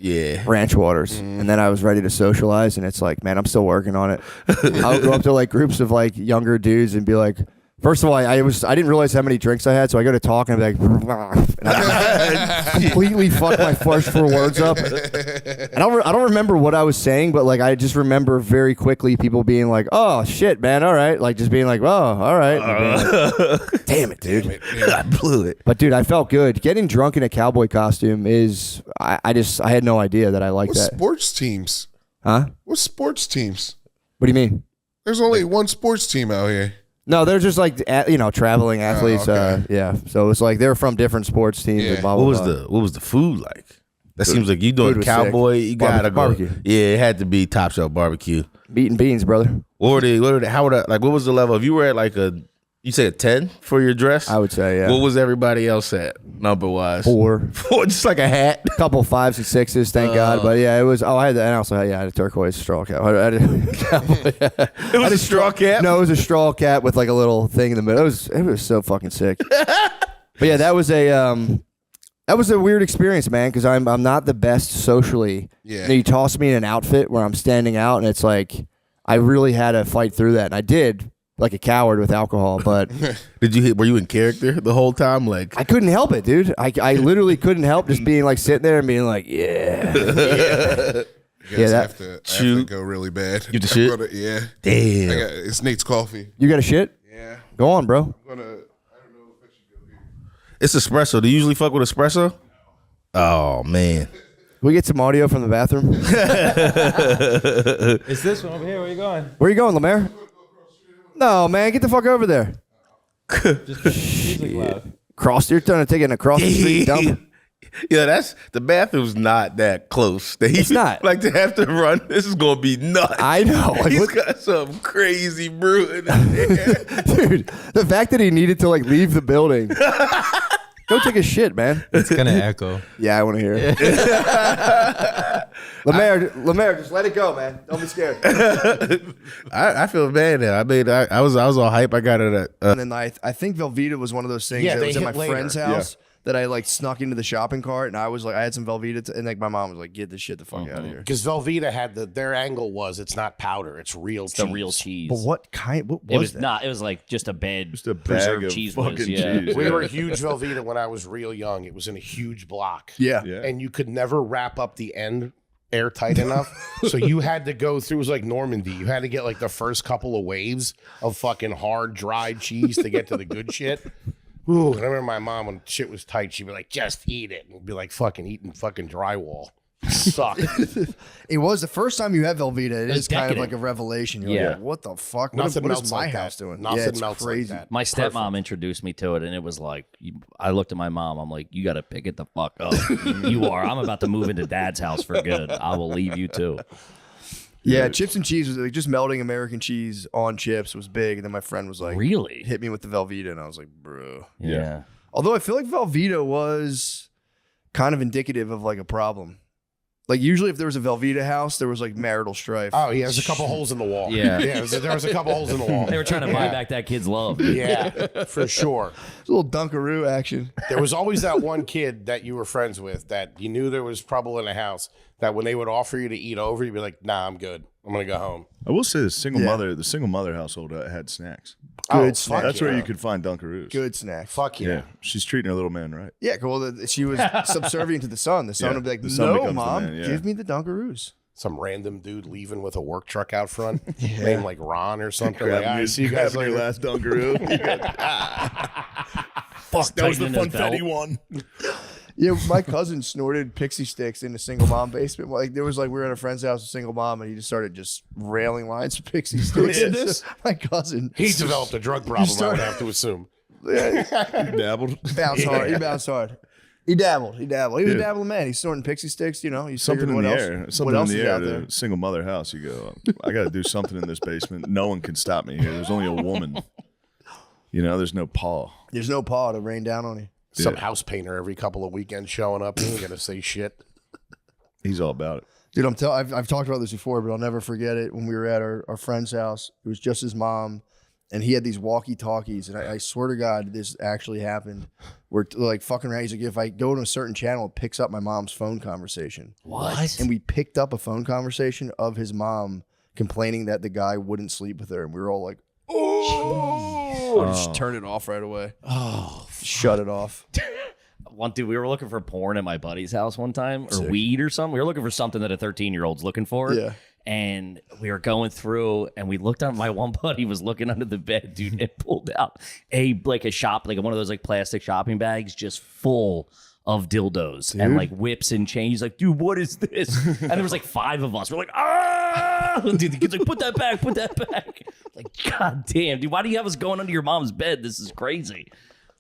ranch waters, and then I was ready to socialize. And it's like, man, I'm still working on it. I'll go up to like groups of like younger dudes and be like, first of all, I didn't realize how many drinks I had, so I go to talk and I'd be like, and I completely fuck my first 4 words up. And I don't remember what I was saying, but like I just remember very quickly people being like, "Oh shit, man, all right," like just being like, "Oh, all right." Like, damn it, dude, I blew it. But dude, I felt good. Getting drunk in a cowboy costume is I had no idea that I liked that. Sports teams? Huh? What sports teams? What do you mean? There's only one sports team out here. No, they're just like traveling athletes. Okay. Yeah, so it's like they're from different sports teams. And blah, blah, What was the food like? That seems like you doing cowboy. Sick. You gotta barbecue. go. Yeah, it had to be top shelf barbecue. Meat and beans, brother. What was the level? If you were at like you say a 10 for your dress? I would say, yeah. What was everybody else at number wise? 4, just like a hat. A couple 5s and 6s, thank God. But yeah, it was. Oh, I had that. And also, I had a turquoise straw cap. It was a straw cap. No, it was a straw cap with like a little thing in the middle. It was so fucking sick. But yeah, that was a weird experience, man. Because I'm not the best socially. Yeah. You toss me in an outfit where I'm standing out, and it's like I really had to fight through that, and I did. Like a coward with alcohol, but were you in character the whole time? Like I couldn't help it, dude. I literally couldn't help just being like sitting there and being like, yeah. You guys have to go really bad. You the shit? Yeah. Damn. It's Nate's coffee. You got a shit? Yeah. Go on, bro. It's espresso. Do you usually fuck with espresso? Oh man. we get some audio from the bathroom? It's this one over here. Where you going? Where you going, Lemaire? No, man, get the fuck over there. Just put music loud. You're trying to take it across the street dump? Yeah, that's the bathroom's not that close. It's not. Like to have to run. This is gonna be nuts. I know. Like, He's got some crazy brewing in there. Dude, the fact that he needed to like leave the building. Go take a shit, man. It's gonna echo. Yeah, I want to hear it. Lemaire, just let it go, man. Don't be scared. I feel bad now. I mean, I was all hype. I got it at. And then I think Velveeta was one of those things that was at my friend's house. That I like snuck into the shopping cart, and I was like, I had some Velveeta, and like my mom was like, "Get this shit the fuck out of here." Because Velveeta had their angle was it's not powder, it's real cheese. The real cheese. But what kind? What was it was that? not. It was like just a bag of cheese fucking whiz. Yeah. cheese. We were huge Velveeta when I was real young. It was in a huge block. Yeah. And you could never wrap up the end airtight enough. So you had to go through, it was like Normandy. You had to get like the first couple of waves of fucking hard, dried cheese to get to the good shit. Ooh, and I remember my mom, when shit was tight, she'd be like, just eat it. And it'd be like fucking eating fucking drywall. Suck. It was the first time you had Velveeta. It is kind of decadent. like a revelation. You're like, what the fuck? What Nothing is melts my like house that. doing? Nothing Yeah, it's melts crazy. like that. My stepmom introduced me to it, and it was like, I looked at my mom. I'm like, you got to pick it the fuck up. You are. I'm about to move into Dad's house for good. I will leave you too. Yeah, chips and cheese was like just melting American cheese on chips was big. And then my friend was like, Really? hit me with the Velveeta, and I was like, bro. Yeah. Although I feel like Velveeta was kind of indicative of like a problem. Like usually if there was a Velveeta house, there was like marital strife. Oh, yeah, there's a couple holes in the wall. Yeah. There was a couple holes in the wall. They were trying to buy back that kid's love. Yeah, for sure. It's a little Dunkaroo action. There was always that one kid that you were friends with that you knew there was trouble in the house, that when they would offer you to eat over, you'd be like, nah, I'm good. I'm going to go home. I will say the single mother household had snacks. Good snacks. That's where you could find Dunkaroos. Good snacks. Fuck yeah. She's treating her little man right. Yeah, well, she was subservient to the son. The son Yeah, would be like, the son no, becomes the mom, man, yeah. give me the Dunkaroos. Some random dude leaving with a work truck out front, named like Ron or something. Like, Grabbing I your- see you guys grabbing your later. last Dunkaroo. Fuck, That was the tightening his funfetti belt. one. Yeah, my cousin snorted pixie sticks in a single mom basement. Like there was like we were at a friend's house, a single mom, and he just started just railing lines of pixie sticks. did this? My cousin. He developed a drug problem, I would have to assume. Dabbled. Bounced hard. He bounced hard. He dabbled. He was a dabbling man. He's snorting pixie sticks. You know, he's Something in what the else, air. what Something in else the is air out at there? a single mother house. You go, I got to do something in this basement. No one can stop me here. There's only a woman. You know, there's no paw. There's no paw to rain down on you. Some house painter every couple of weekends showing up. He ain't going to say shit. He's all about it. Dude, I've talked about this before, but I'll never forget it. When we were at our friend's house, it was just his mom, and he had these walkie-talkies, and I swear to God, this actually happened. We're like fucking around. He's like, if I go to a certain channel, it picks up my mom's phone conversation. What? And we picked up a phone conversation of his mom complaining that the guy wouldn't sleep with her, and we were all like, oh, just turn it off right away. Oh, shut it off. One dude, we were looking for porn at my buddy's house one time, or weed or something. We were looking for something that a 13-year-old's looking for. Yeah. And we were going through, and we looked on. My one buddy was looking under the bed, dude, and pulled out a one of those like plastic shopping bags, just full of dildos and like whips and chains. He's like, dude, what is this? And there was like 5 of us. We're like, ah! Dude, the kid's like, put that back. Like, god damn, dude, why do you have us going under your mom's bed? This is crazy.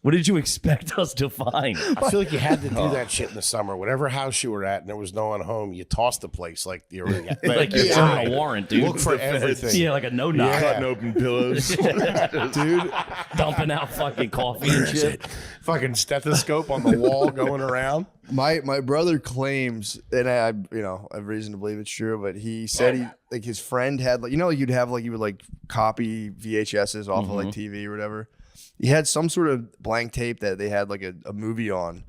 What did you expect us to find? I feel like you had to do that shit in the summer. Whatever house you were at and there was no one home, you tossed the place like you're like you're on a warrant, dude. Look for everything. Yeah, like a no-knock. Cutting open pillows. Dude. Dumping out fucking coffee and shit. Fucking stethoscope on the wall going around. My brother claims, and I have reason to believe it's true, but he said his friend had like, you'd have like, you would like copy VHSs off of like TV or whatever. He had some sort of blank tape that they had like a movie on,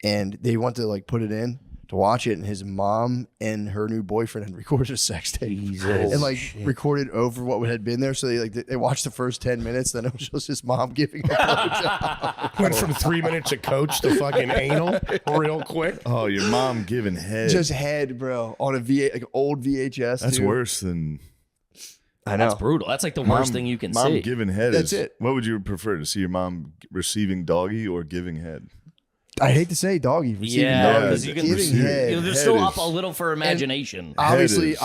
and they went to like put it in to watch it, and his mom and her new boyfriend had recorded a sex tape and like recorded over what had been there. So they watched the first 10 minutes, then it was just his mom giving a blowjob. Went from 3 minutes of coach to fucking anal real quick. Oh, your mom giving head. Just head, bro, on a old VHS. That's dude. worse than. I know. That's brutal. That's like the worst thing you can mom see. Giving head. That's is, it. What would you prefer, to see your mom receiving doggy or giving head? I hate to say doggy. Yeah, because you can. Giving head. They're still up a little for imagination. Obviously, it's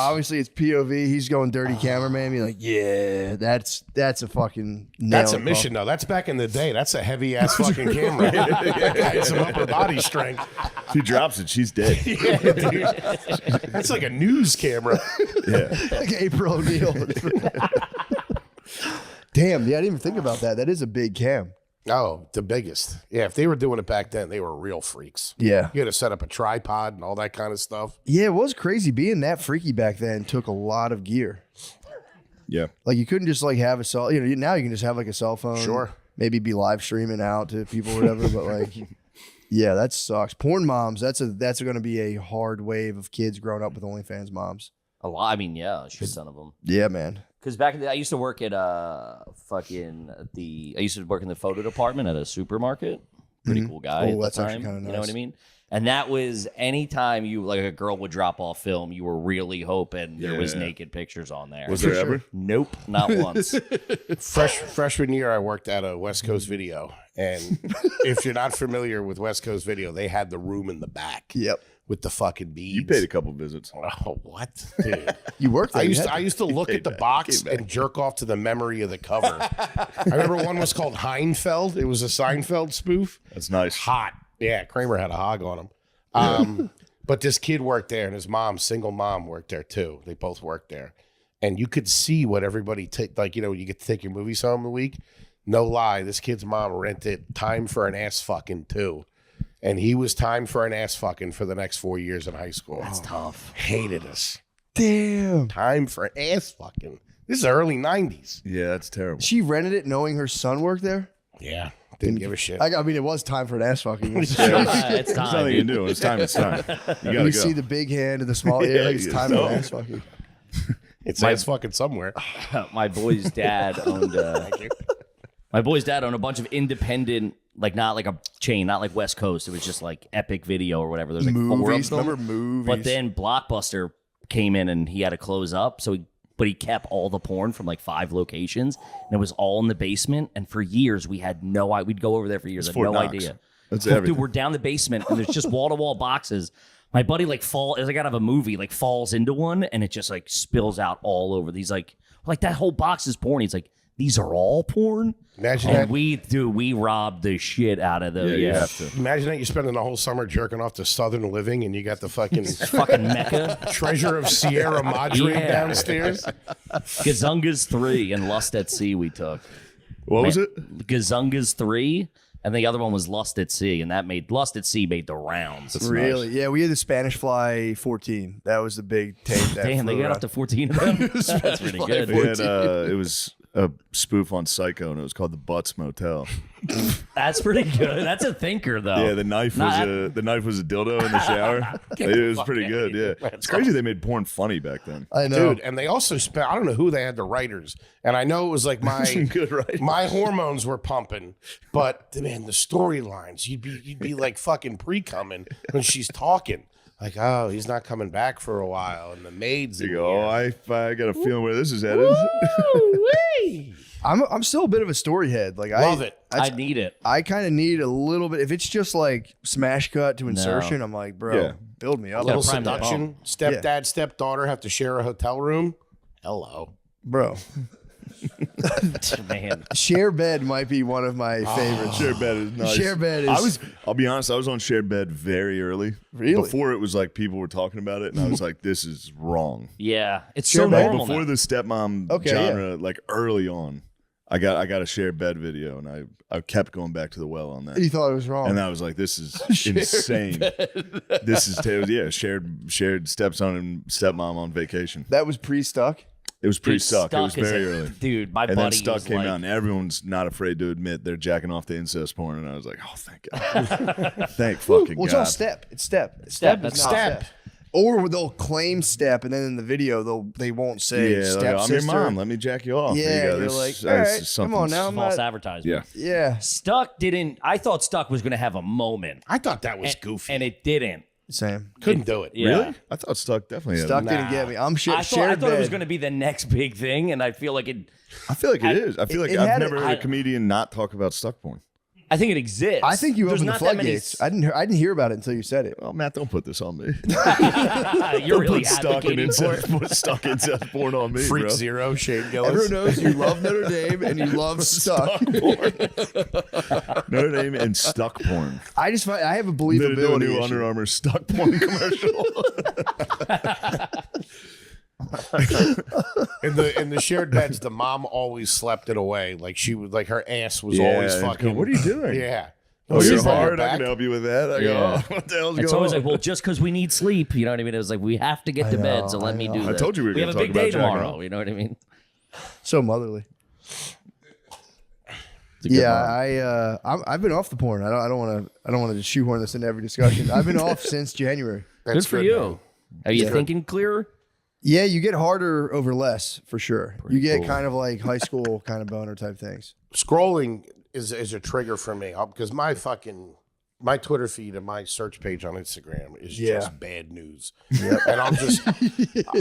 POV. He's going dirty cameraman. You're like, yeah, that's a fucking. That's a mission though. That's back in the day. That's a heavy ass fucking camera. That guy has some upper body strength. If he drops it, she's dead. Yeah, dude. That's like a news camera. Yeah, like April O'Neil. Damn, yeah, I didn't even think about that. That is a big cam. Oh, the biggest. Yeah, if they were doing it back then, they were real freaks. Yeah. You had to set up a tripod and all that kind of stuff. Yeah, it was crazy. Being that freaky back then took a lot of gear. Yeah. Like you couldn't just like have a cell, now you can just have like a cell phone. Sure. Maybe be live streaming out to people or whatever, but like yeah, that sucks. Porn moms, that's going to be a hard wave of kids growing up with OnlyFans moms. A lot. I mean, yeah, a shit ton of them. Yeah, man. Because back in the, I used to work at I used to work in the photo department at a supermarket. Pretty cool guy. Oh, that's at the actually time, kind of nice. You know what I mean? And that was anytime you like a girl would drop off film, you were really hoping there was naked pictures on there. Was there ever? Nope, not once. Freshman year, I worked at a West Coast Video, and if you're not familiar with West Coast Video, they had the room in the back. Yep. With the fucking beads. You paid a couple visits. Oh, what? Dude. You worked there. I used to look at the box and jerk off to the memory of the cover. I remember one was called Heinfeld. It was a Seinfeld spoof. That's nice. Hot. Yeah, Kramer had a hog on him. But this kid worked there, and his mom, single mom, worked there too. They both worked there. And you could see what everybody you get to take your movies home a week. No lie, this kid's mom rented Time for an Ass Fucking too. And he was time for an ass fucking for the next 4 years in high school. That's tough. Hated us. Damn. Time for an ass fucking. This is early 90s. Yeah, that's terrible. She rented it knowing her son worked there? Yeah. Didn't give a shit. I mean, it was time for an ass fucking. It's time. There's nothing you can do. It's time. It's time. You gotta You go. see the big hand and the small ear. Like it's time for an ass fucking. It's ass fucking somewhere. My boy's dad owned. My boy's dad owned a bunch of independent, like not like a chain, not like West Coast. It was just like Epic Video or whatever. There's like Movies, 4 of them. remember movies? But then Blockbuster came in and he had to close up. But he kept all the porn from like 5 locations, and it was all in the basement. And for years, we had no idea. We'd go over there for years, had no idea. That's Dude, everything. we're down the basement, and there's just wall to wall boxes. My buddy it's like out of a movie, like falls into one, and it just like spills out all over. He's like that whole box is porn. He's like, these are all porn. Imagine and that. we robbed the shit out of those. You have to. Imagine that you're spending the whole summer jerking off to Southern Living, and you got the fucking fucking Mecca treasure of Sierra Madre downstairs. Gazungas 3 and Lust at Sea we took. What was it? Gazungas 3, and the other one was Lust at Sea, and Lust at Sea made the rounds. Really? Yeah, we had the Spanish Fly 14. That was the big tape. That Damn, they flew got around. up to 14 of them. That's pretty good. We had, it was a spoof on Psycho, and it was called the Butts Motel. That's pretty good. That's a thinker, though. Yeah, the knife was a dildo in the shower. It was pretty good. Yeah, it's crazy they made porn funny back then. I know. Dude, and they also spent, I don't know who they had the writers, and I know it was like Good writers. my hormones were pumping, but man, the storylines, you'd be like fucking pre-coming when she's talking. Like, oh, he's not coming back for a while, and the maid's in You go, here. I got a feeling where this is headed. I'm still a bit of a story head. Like Love it. I need it. I kind of need a little bit. If it's just like smash cut to insertion, I'm like, bro, Yeah. build me up. A little prime that seduction. Stepdad, stepdaughter have to share a hotel room. Hello. Bro. Man. Share bed might be one of my favorites. Shared bed is nice. Share bed is. I'll be honest, I was on shared bed very early. Really? Before it was like people were talking about it, and I was like, this is wrong. Yeah, it's Share so bed? normal Before now. the stepmom Okay, genre, like early on, I got a shared bed video, and I kept going back to the well on that. You thought it was wrong. And I was like, this is insane. This is terrible. Yeah, shared stepson and stepmom on vacation. That was pre-stuck. It was pretty Dude, stuck. It was Stuck is very a- early. Dude, my And then buddy Stuck was came like- out, and everyone's not afraid to admit they're jacking off to incest porn. And I was like, oh, thank God. Thank fucking Well, it's God. all step. It's step. Step, is that's not step. Or they'll claim step, and then in the video they won't say Yeah, step like, I'm your sister. mom. Let me jack you off. Yeah, There you go. you're This- like, this all right, is come something- on now. I'm false not, advertisement. Yeah. yeah, Stuck didn't. I thought Stuck was going to have a moment, I thought that was goofy. and it didn't. same. Couldn't do it. Yeah. Really? I thought Stuck definitely had Stuck it. didn't get me. I'm I shared thought it bed. was going to be the next big thing, and I feel like it. I feel like it is. I feel like it I've had never it- heard a comedian not talk about Stuck porn. I think it exists. I think you There's opened the not that many floodgates. I didn't hear about it until you said it. Well, Matt, don't put this on me. You're really put stuck in advocating for it. put stuck incest porn on me, Freak bro. Zero, Shane Gillis. Everyone knows you love Notre Dame and you love stuck. Notre Dame and stuck porn. I just find I have a They do a believability new issue. Under Armour stuck porn commercial. In the shared beds, the mom always slept it away. Like she would, like her ass was Yeah, always and fucking. go, what are you doing? Yeah. Oh, She's you're on her hard. I back. can help you with that. I go, oh, what the hell's It's going always on? like, well, just because we need sleep, you know what I mean? It was like, we have to get to bed, so let me do I this. told you we were have a gonna big talk day about jacking tomorrow, off. you know what I mean? So motherly. Yeah, I've been off the porn. I don't want to shoehorn this into every discussion. I've been off since January. Good for you. Are you thinking clearer? Yeah, you get harder over less for sure. You get kind of like high school kind of boner type things. Scrolling is a trigger for me because my Twitter feed and my search page on Instagram is just bad news. And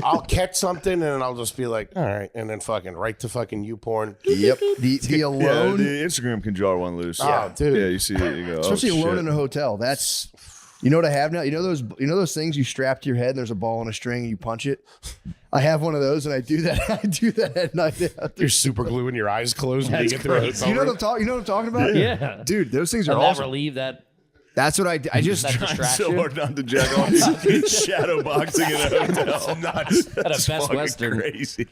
I'll catch something and I'll just be like, all right, and then fucking right to fucking YouPorn. Yep. The alone. Yeah, the Instagram can jar one loose. Oh, dude. Yeah, you see it. You go, Especially oh, alone shit. in a hotel. That's, you know what I have now? You know those things you strap to your head and there's a ball and a string and you punch it? I have one of those and I do that. I do that at night. You're super gluing your eyes closed when you get through a hotel You know room. what I'm talking about? Yeah. Dude, those things are I'll awesome. never leave that. That's what I just That Trying distraction. so hard not to jack off. Shadow boxing in a hotel. Nuts. At a That's Best fucking Western. crazy.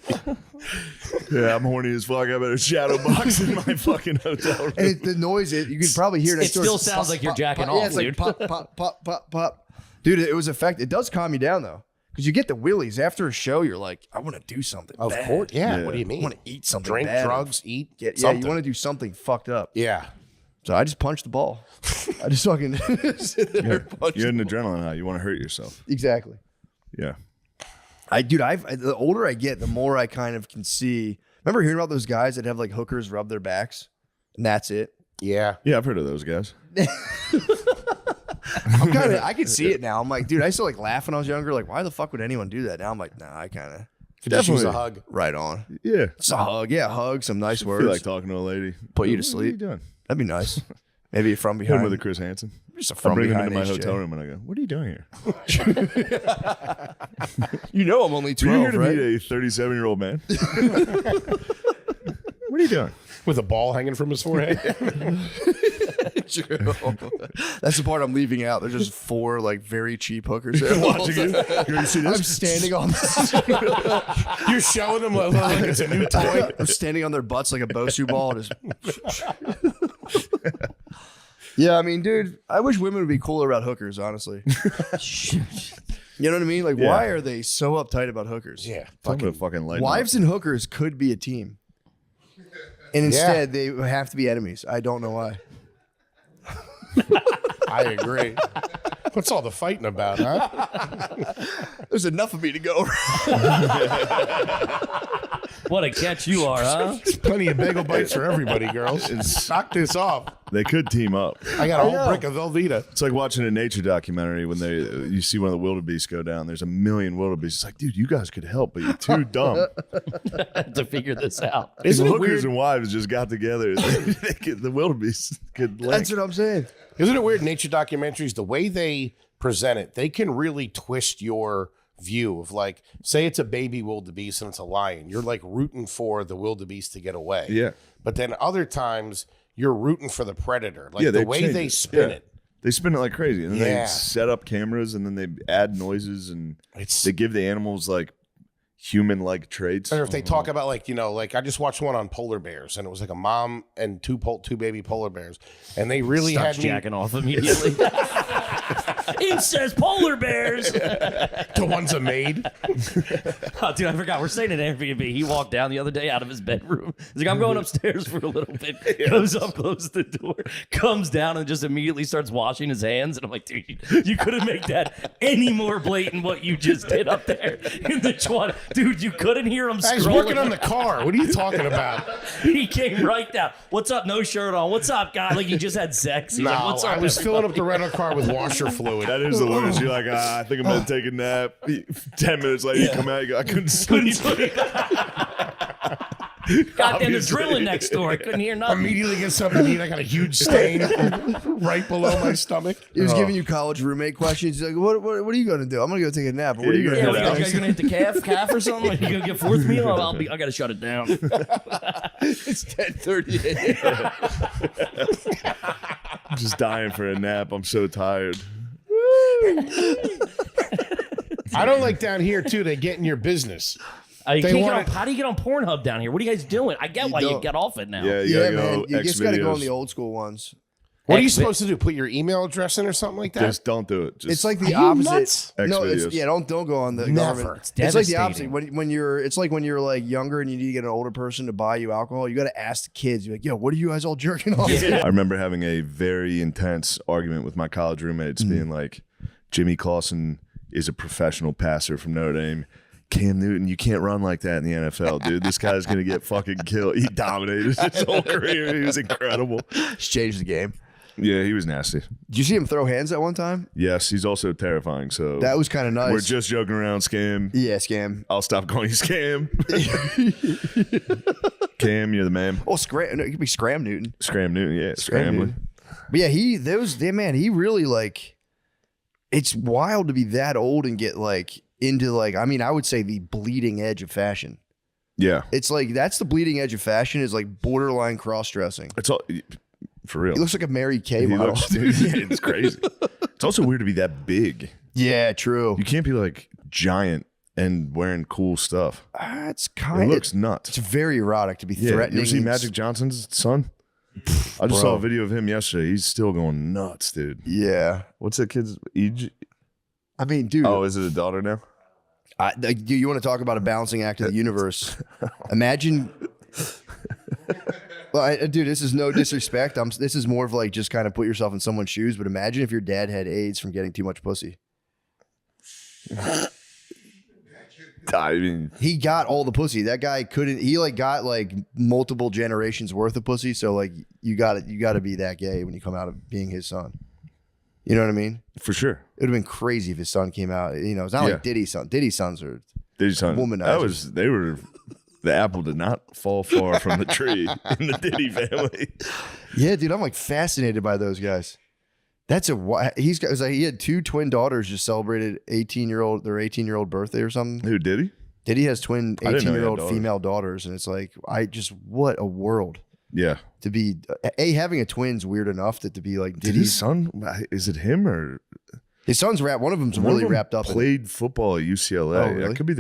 Yeah, I'm horny as fuck. I better shadow box in my fucking hotel room. and the noise you can probably hear it. It still sounds like you're jacking Yeah, off, it's like dude. pop, pop, pop, pop, pop. Dude, it was effective. It does calm you down though. Because you get the willies after a show, you're like, I want to do something. Of bad. course. Yeah. What do you I mean? want to eat something. Drink, bad. drugs, eat. Yeah, something. you want to do something fucked up. Yeah. So I just punched the ball. I just fucking sit there and punch You're an the ball. adrenaline high. You want to hurt yourself. Exactly. Yeah. The older I get, the more I kind of can see. Remember hearing about those guys that have like hookers rub their backs, and that's it. Yeah. Yeah, I've heard of those guys. I can see it now. I'm like, dude, I used to like laugh when I was younger. Like, why the fuck would anyone do that? Now I'm like, nah, I kind of Could just use a hug. right on. Yeah. It's a hug. Yeah, hug, some nice I words. feel like talking to a lady. Put you to What are sleep. you doing? That'd be nice. Maybe from Hit him behind. with a Chris Hansen. Just a I from bring him behind into my HJ. hotel room and I go, what are you doing here? You know I'm only Are you here 12, to right? meet a 37-year-old man? What are you doing? With a ball hanging from his forehead. True. That's the part I'm leaving out. There's just 4 like very cheap hookers there. Watching you. You see this? I'm standing on. You're showing them like it's a new toy. I'm standing on their butts like a Bosu ball. And just yeah, I mean, dude, I wish women would be cooler about hookers. Honestly, you know what I mean? Like, Yeah. why are they so uptight about hookers? Yeah. Fucking lighten Wives and hookers could be a team, and instead they have to be enemies. I don't know why. I agree. What's all the fighting about, huh? There's enough of me to go. What a catch you are, huh? There's plenty of bagel bites for everybody, girls. Knock this off. They could team up. I got a whole brick of Velveeta. It's like watching a nature documentary when you see one of the wildebeest go down. There's a million wildebeest. It's like, dude, you guys could help, but you're too dumb. To figure this out. Isn't it Hookers weird? and wives just got together. The wildebeest could link. That's what I'm saying. Isn't it weird? Nature documentaries, the way they present it, they can really twist your view of like, say it's a baby wildebeest and it's a lion. You're like rooting for the wildebeest to get away. Yeah. But then other times you're rooting for the predator. Like Yeah, the way change they it. spin Yeah. it. They spin it like crazy. And then Yeah. they set up cameras and then they add noises and they give the animals like human-like traits. Or if they talk about like, you know, like I just watched one on polar bears and it was like a mom and two baby polar bears. And they really Starts had me jacking off immediately. It says polar bears. the one's a maid. Oh, dude, I forgot. We're staying at Airbnb. He walked down the other day out of his bedroom. He's like, I'm going upstairs for a little bit. Goes up, closes the door, comes down, and just immediately starts washing his hands. And I'm like, dude, you couldn't make that any more blatant what you just did up there in the 20. Dude, you couldn't hear him I was scrolling. working on the car. What are you talking about? He came right down. What's up? No shirt on. What's up, guy? Like he just had sex. He's No, like, what's up? I was filling up the everybody?" rental car with washer fluid. That is the worst. You're like, I think I'm going to take a nap. 10 minutes later, you come out, you go, I couldn't sleep. Goddamn, they're drilling next door. I couldn't hear nothing. Immediately get something to eat. I got a huge stain right below my stomach. He was giving you college roommate questions. He's like, what are you going to do? I'm going to go take a nap. What are you going to do? You guys going to hit the calf or something? Are you going to get fourth meal? I got to shut it down. It's 10:30 a.m. I'm just dying for a nap. I'm so tired. I don't like down here too. They get in your business. How do you get on Pornhub down here? What are you guys doing? I get why you get off it now. Yeah, man. You just got to go on the old school ones. What are you supposed to do? Put your email address in or something like that? Just don't do it. It's like the opposite. No, don't go on the government. It's like the opposite. When you're like younger and you need to get an older person to buy you alcohol, you got to ask the kids. You're like, yo, what are you guys all jerking off? I remember having a very intense argument with my college roommates, being like, Jimmy Clausen is a professional passer from Notre Dame. Cam Newton, you can't run like that in the NFL, dude. This guy's gonna get fucking killed. He dominated his whole career. He was incredible. It's changed the game. Yeah, he was nasty. Did you see him throw hands at one time? Yes, he's also terrifying. So that was kind of nice. We're just joking around, Scam. Yeah, Scam. I'll stop calling you Scam. Cam, you're the man. Oh, no, it could be Scram Newton. Scram Newton, yeah, Scrambling. But yeah, he really like. It's wild to be that old and get like into like, I mean, I would say the bleeding edge of fashion. Yeah. It's like, that's the bleeding edge of fashion, is like borderline cross-dressing. It's all, for real. He looks like a Mary Kay model. It's crazy. It's also weird to be that big. Yeah, true. You can't be like giant and wearing cool stuff. It looks nuts. It's very erotic to be threatening. You ever see Magic Johnson's son? I just saw a video of him yesterday. He's still going nuts, dude. Yeah. What's that kid's age? I mean, dude. Oh, is it a daughter now? You want to talk about a balancing act of the universe? Imagine. Well, dude, this is no disrespect. This is more of like just kind of put yourself in someone's shoes. But imagine if your dad had AIDS from getting too much pussy. I mean, he got all the pussy. That guy couldn't. He like got like multiple generations worth of pussy. So like you got to be that gay when you come out of being his son. You know what I mean? For sure. It would have been crazy if his son came out. You know, it's not like Diddy's son. Diddy's sons are womanizers. The apple did not fall far from the tree in the Diddy family. Yeah, dude, I'm like fascinated by those guys. He had two twin daughters just celebrated their 18-year-old birthday or something. Who, Diddy? Diddy has twin 18-year-old female daughters, and it's like, what a world. Yeah. To be having a twin's weird enough that to be like Diddy's son, is it him or his son's wrapped? One of them's really wrapped up. Played football at UCLA. Oh, really? I could be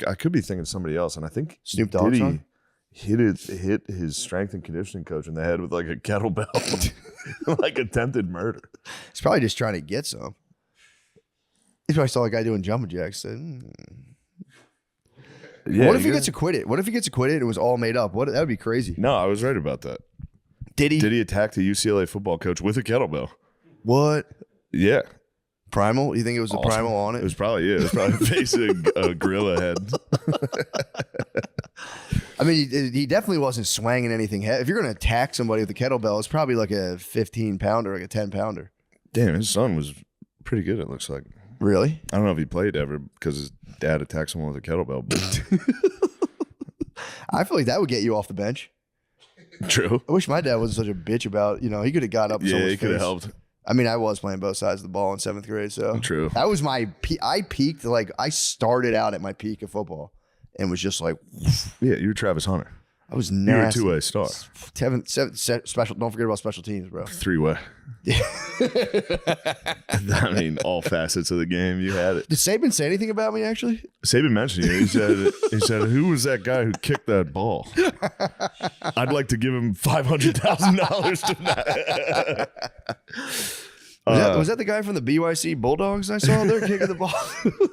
I could be thinking of somebody else, and I think Snoop Dogg's Diddy son? hit his strength and conditioning coach in the head with like a kettlebell, like attempted murder. He's probably just trying to get some. He probably saw a guy doing jumping jacks. Said, Yeah, what if he gets acquitted? What if he gets acquitted and it was all made up? That would be crazy. No, I was right about that. Diddy attacked a UCLA football coach with a kettlebell. What? Yeah. Primal? You think it was the primal on it? It was probably facing a gorilla head. I mean, he definitely wasn't swanging anything. If you're going to attack somebody with a kettlebell, it's probably like a 15-pounder, like a 10-pounder. Damn, his son was pretty good, it looks like. Really? I don't know if he played ever because his dad attacked someone with a kettlebell. But I feel like that would get you off the bench. True. I wish my dad wasn't such a bitch about, he could have gotten up in someone's he could have face. helped. I mean, I was playing both sides of the ball in 7th grade, so. True. That was I peaked, like, I started out at my peak of football and was just like. Yeah, you were Travis Hunter. I was nasty. You were a 2-way star. Seven, special. Don't forget about special teams, bro. 3-way. I mean, all facets of the game, you had it. Did Saban say anything about me, actually? Saban mentioned you. He said, who was that guy who kicked that ball? I'd like to give him $500,000 tonight. Was that the guy from the BYC Bulldogs I saw there kicking the ball?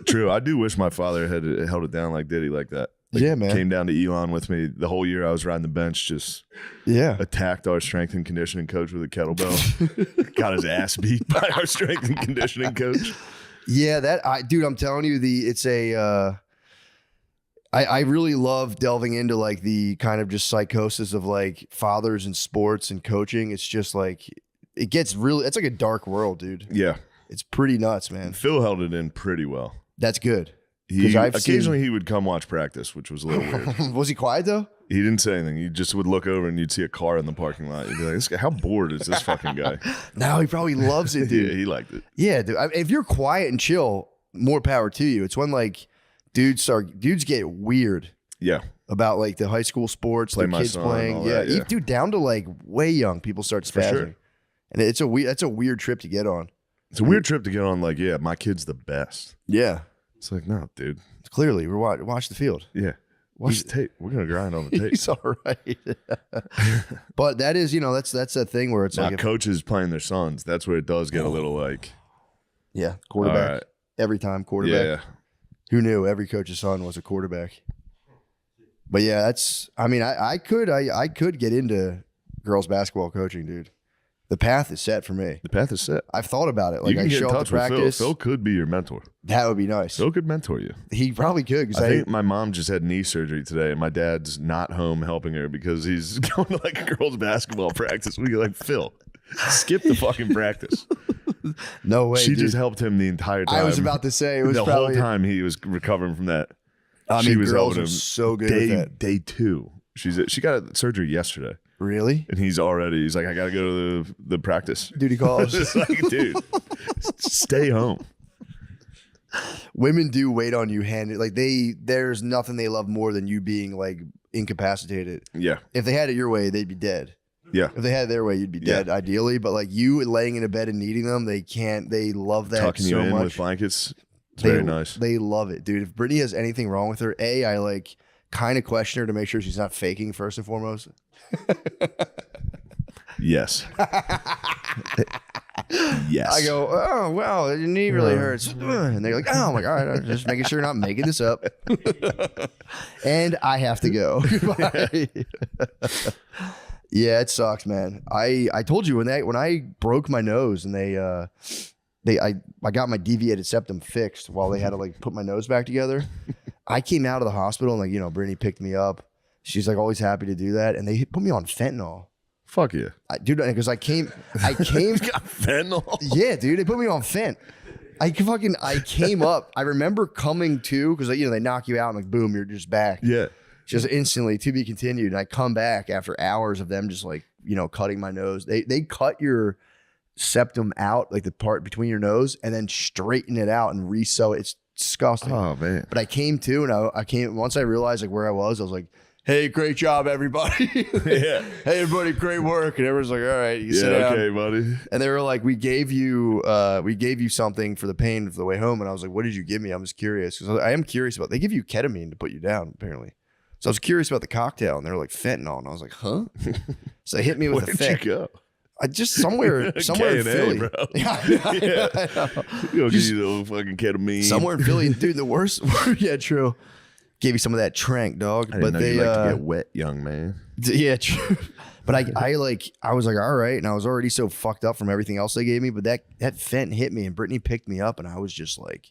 True. I do wish my father had held it down like Diddy like that. Like, yeah, man. Came down to Elon with me the whole year I was riding the bench, just attacked our strength and conditioning coach with a kettlebell. Got his ass beat by our strength and conditioning coach. Yeah, dude, I'm telling you, I really love delving into like the kind of just psychosis of like fathers in sports and coaching. It's just like, it's like a dark world, dude. Yeah. It's pretty nuts, man. Phil held it in pretty well. That's good. Occasionally he would come watch practice, which was a little weird. Was he quiet though? He didn't say anything. He just would look over and you'd see a car in the parking lot. You'd be like, this guy, how bored is this fucking guy? No, he probably loves it, dude. Yeah, he liked it. Yeah, dude. If you're quiet and chill, more power to you. It's when like dudes get weird. Yeah. About like the high school sports, the kids playing. Yeah. Dude, down to like way young people start spazzing. Sure. And that's a weird trip to get on. It's a weird trip to get on. Like, yeah, my kid's the best. Yeah. It's like, no, dude. Clearly, we're watch the field. Yeah. Watch the tape. We're gonna grind on the tape. He's all right. But that is, that's that thing where it's now, like coaches playing their sons. That's where it does get a little like. Yeah, quarterback. Every time quarterback. Yeah. Who knew every coach's son was a quarterback? But yeah, I could get into girls basketball coaching, dude. The path is set for me. The path is set. I've thought about it. Like, You can I get show in up touch to with Phil. practice. Phil could be your mentor. That would be nice. Phil could mentor you. He probably could. Because I think my mom just had knee surgery today, and my dad's not home helping her because he's going to like a girls' basketball practice. We like, Phil, skip the fucking practice. No way. She dude. just helped him the entire time. I was about to say it was the probably, whole time he was recovering from that. I she mean, was girls helping are him so good at that. Day 2. She got surgery yesterday. Really? And he's like, I gotta go to the practice. Duty calls. It's like, dude, stay home. Women do wait on you handed. Like there's nothing they love more than you being like incapacitated. Yeah. If they had it your way, they'd be dead. Yeah. If they had it their way, you'd be dead ideally. But like you laying in a bed and needing them, they can't. They love that Tucking so you in much. with blankets. It's very nice. They love it, dude. If Brittany has anything wrong with her, I like kind of question her to make sure she's not faking first and foremost. Yes. Yes. I go, oh, well, your knee really hurts. And they're like, oh my God, I'm just making sure you're not making this up. And I have to go. Yeah, it sucks, man. I told you when I broke my nose and I got my deviated septum fixed while they had to like put my nose back together. I came out of the hospital and like, Brittany picked me up. She's like always happy to do that. And they put me on fentanyl. Fuck yeah. Dude, because I came got fentanyl. Yeah, dude, they put me on fent. I came up. I remember coming to, because they knock you out and like boom, you're just back. Yeah. Just instantly to be continued. And I come back after hours of them just like, cutting my nose. They cut your septum out, like the part between your nose, and then straighten it out and re-sew it. It's disgusting. Oh man. But I came to, and I came once I realized like where I was like, hey, great job, everybody. Yeah. Hey, everybody, great work. And everyone's like, all right, you sit down. Okay, buddy. And they were like, we gave you something for the pain of the way home. And I was like, what did you give me? I'm just curious. Because I am curious about, they give you ketamine to put you down, apparently. So I was curious about the cocktail, and they were like, fentanyl. And I was like, huh? So they hit me with a Where'd fent. you go? I just somewhere in Philly. bro. Yeah, You'll give you the little fucking ketamine. Somewhere in Philly. Dude, the worst. Yeah, true. Gave you some of that trank, dog. I didn't know you like to get wet, young man. Yeah, true. But I was like, all right. And I was already so fucked up from everything else they gave me. But that fent hit me, and Brittany picked me up, and I was just like,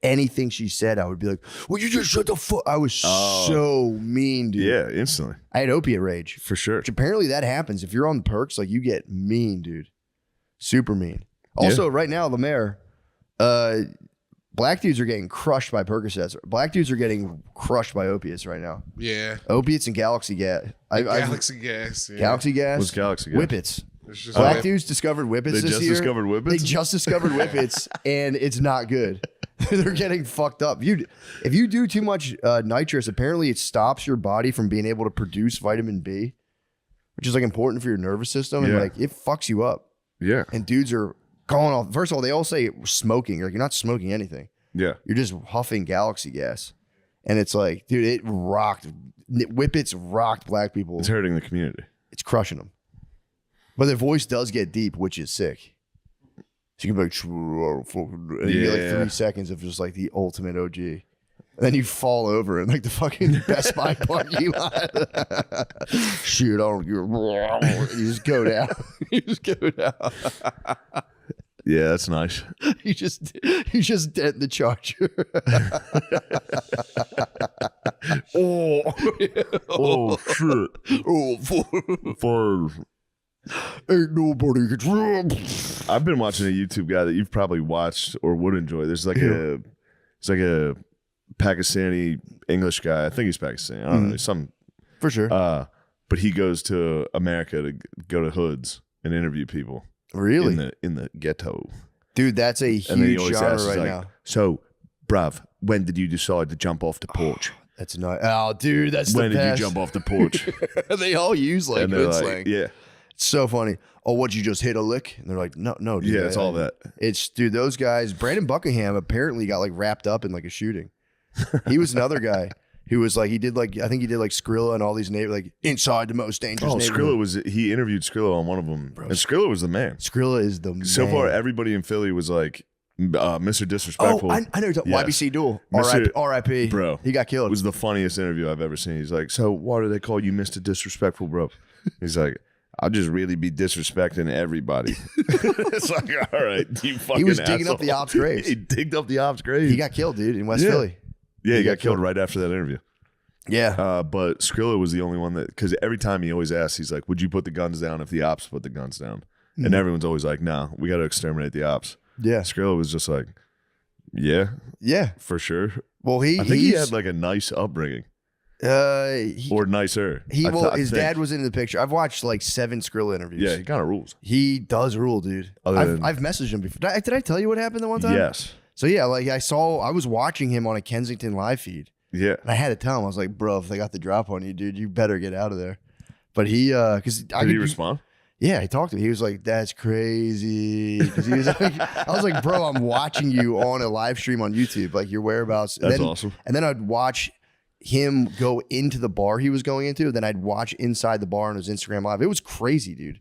anything she said, I would be like, well, you just shut the fuck. I was so mean, dude. Yeah, instantly. I had opiate rage. For sure. Which apparently that happens. If you're on perks, like you get mean, dude. Super mean. Also, right now, Lemaire, black dudes are getting crushed by Percocets. Black dudes are getting crushed by opiates right now. Yeah. Opiates and Galaxy Gas. Galaxy Gas. Yeah. Galaxy Gas. What's Galaxy Gas? Whippets. Just Black dudes discovered Whippets They this just year. discovered Whippets? They just discovered Whippets, and it's not good. They're getting fucked up. If you do too much nitrous, apparently it stops your body from being able to produce vitamin B, which is like important for your nervous system, and like it fucks you up. Yeah. And dudes are going off. First of all, they all say smoking. You're not smoking anything. Yeah. You're just huffing Galaxy Gas, and it's like, dude, it rocked. Whippets rocked black people. It's hurting the community. It's crushing them. But their voice does get deep, which is sick. So you can be like, and you get like 3 seconds of just like the ultimate OG. And then you fall over in like the fucking Best Buy parking lot. Shit, you just go down. You just go down. Yeah, that's nice. You just dent the charger. Oh shit. Oh, ain't nobody can. I've been watching a YouTube guy that you've probably watched or would enjoy. There's like it's like a Pakistani English guy. I think he's Pakistani. I don't know. Some for sure. But he goes to America to go to hoods and interview people. Really? In the ghetto. Dude, that's a huge genre right now. So, bruv, when did you decide to jump off the porch? That's not. Oh, dude, that's when the best. did you jump off the porch? They all use like And hood they're slang. yeah. It's so funny. Oh, what, you just hit a lick? And they're like, no, dude. Yeah, it's all that. It's, dude, those guys. Brandon Buckingham apparently got like wrapped up in like a shooting. He was another guy who was like, I think he did like Skrilla and all these like inside the most dangerous. Skrilla he interviewed Skrilla on one of them. And Skrilla was the man. Skrilla is the man. So far, everybody in Philly was like, Mr. Disrespectful. Oh, I know. Yes. YBC Duel. Mr. R.I.P. Bro. He got killed. It was the funniest interview I've ever seen. He's like, so why do they call you Mr. Disrespectful, bro? He's like, I'll just really be disrespecting everybody. It's like, all right, you fucking He was digging asshole. up the ops graves. He digged up the ops graves. He got killed, dude, in West Yeah. Philly. Yeah, he got killed right after that interview. Yeah. But Skrilla was the only one that, because every time he always asks, he's like, would you put the guns down if the ops put the guns down? Mhm. And everyone's always like, no, we got to exterminate the ops. Yeah. Skrilla was just like, yeah, for sure. Well, I think he had like a nice upbringing. Or nicer. His dad was in the picture. I've watched like 7 Skrilla interviews. Yeah, he kind of rules. He does rule, dude. I've messaged him before. Did I tell you what happened the one time? Yes. So yeah, like I was watching him on a Kensington live feed. Yeah. And I had to tell him, I was like, bro, if they got the drop on you, dude, you better get out of there. But he, because Did he respond? Yeah, he talked to me. He was like, "That's crazy." Because he was like, I was like, "Bro, I'm watching you on a live stream on YouTube, like your whereabouts." And That's then, awesome. And then I'd watch him go into the bar he was going into. Then I'd watch inside the bar on his Instagram live. It was crazy, dude.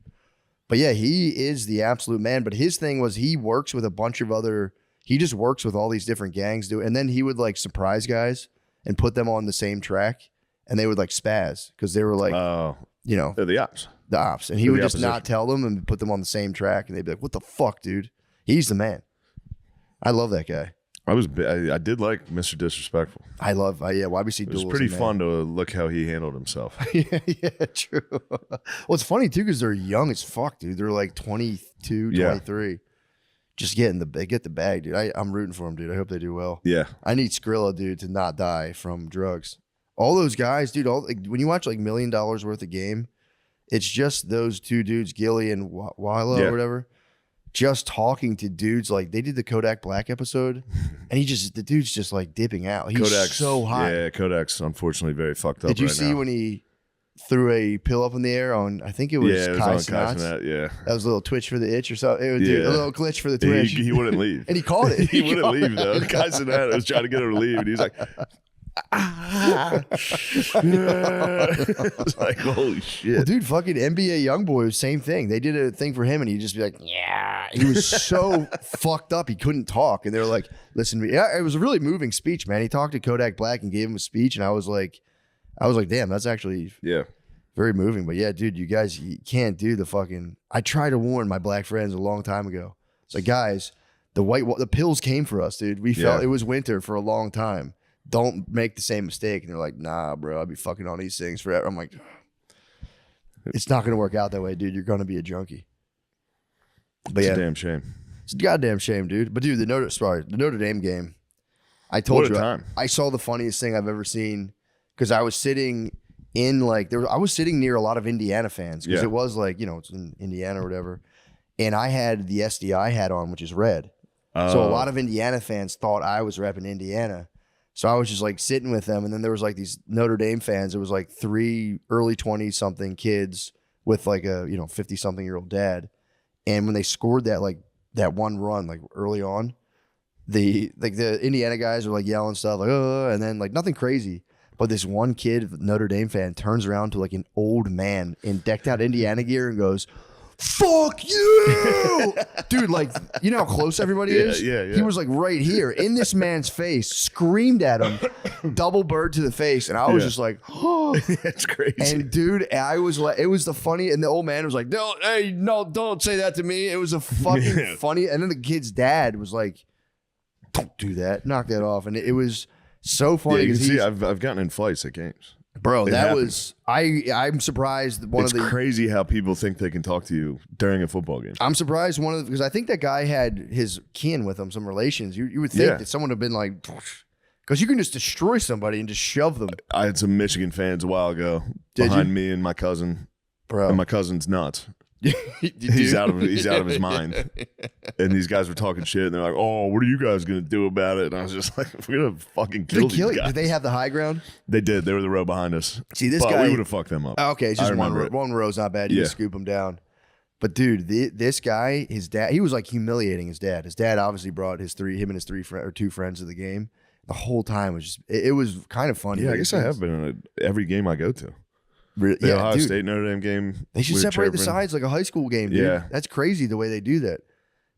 But yeah, he is the absolute man. But his thing was he works with a bunch of other. He just works with all these different gangs, dude. And then he would like surprise guys and put them on the same track, and they would like spaz because they were like, you know, they're the ops. The ops. And he They're would the just opposition. not tell them and put them on the same track. And they'd be like, what the fuck, dude? He's the man. I love that guy. I did like Mr. Disrespectful. I love, YBC It was Duel. pretty fun to look how he handled himself. Yeah, true. Well, it's funny too because they're young as fuck, dude. They're like 22, Yeah. 23. Just they get the bag, dude. I'm rooting for them, dude. I hope they do well. Yeah. I need Skrilla, dude, to not die from drugs. All those guys, dude, when you watch like $1 million worth of game, it's just those two dudes, Gilly and Wilo or whatever, just talking to dudes. Like they did the Kodak Black episode, and the dude's just like dipping out. He's Kodak's so hot. Yeah, Kodak's unfortunately very fucked up. Did you right see now. when he threw a pill up in the air on? I think it was Yeah, it was Kai on Cenat. Kai Cenat, yeah. That was a little twitch for the itch or something. It was dude, a little glitch for the He- twitch. He wouldn't leave. And he caught it. He wouldn't leave though. Kai Cenat was trying to get him to leave, and he's like, it's like, holy shit. Well, dude, fucking NBA YoungBoy, same thing. They did a thing for him, and he'd just be like, "Yeah." He was so fucked up, he couldn't talk, and they were like, "Listen to me." Yeah, it was a really moving speech, man. He talked to Kodak Black and gave him a speech, and I was like, "Damn, that's actually very moving." But yeah, dude, you guys, you can't do the fucking. I tried to warn my black friends a long time ago. It's like, guys, the pills came for us, dude. We felt it was winter for a long time. Don't make the same mistake. And they're like, nah, bro, I'd be fucking on these things forever. I'm like, it's not going to work out that way, dude. You're going to be a junkie. But It's a damn shame. It's a goddamn shame, dude. But dude, the Notre Dame game, I told What a you, time. I saw the funniest thing I've ever seen because I was sitting in I was sitting near a lot of Indiana fans because it was like, it's in Indiana or whatever. And I had the SDI hat on, which is red. So a lot of Indiana fans thought I was repping Indiana. So I was just like sitting with them, and then there was like these Notre Dame fans. It was like 3 early 20-something kids with like a 50-something-year-old dad. And when they scored that one run like early on, the Indiana guys were like yelling stuff like and then like nothing crazy. But this one kid, Notre Dame fan, turns around to like an old man in decked out Indiana gear and goes, "Fuck you!" Dude, like, you know how close everybody is? Yeah. He was like right here in this man's face, screamed at him, double bird to the face. And I was just like, oh, that's crazy. And dude, I was like, it was the funny. And the old man was like, don't say that to me. It was a fucking funny. And then the kid's dad was like, don't do that. Knock that off. And it was so funny. Yeah, you can 'cause see he's- I've gotten in fights at games. Bro, It that happens. was I'm surprised. It's crazy how people think they can talk to you during a football game. I'm surprised because I think that guy had his kin with him, some relations. You would think that someone would have been like, Because you can just destroy somebody and just shove them. I had some Michigan fans a while ago behind me and my cousin. Bro. And my cousin's nuts. he's out of his mind. And these guys were talking shit and they're like, "Oh, what are you guys gonna do about it?" And I was just like, "We're gonna fucking kill these guys." Did they have the high ground? They did. They were the row behind us. See, this but guy, we would have fucked them up. Okay, it's just one row's not bad. You just scoop them down. But dude, this guy, his dad, he was like humiliating his dad. His dad obviously brought him and his two friends to the game. The whole time was just, it was kind of funny. Yeah, I guess I have been in every game I go to. The Ohio State Notre Dame game. They should separate the sides like a high school game, dude. Yeah. That's crazy the way they do that.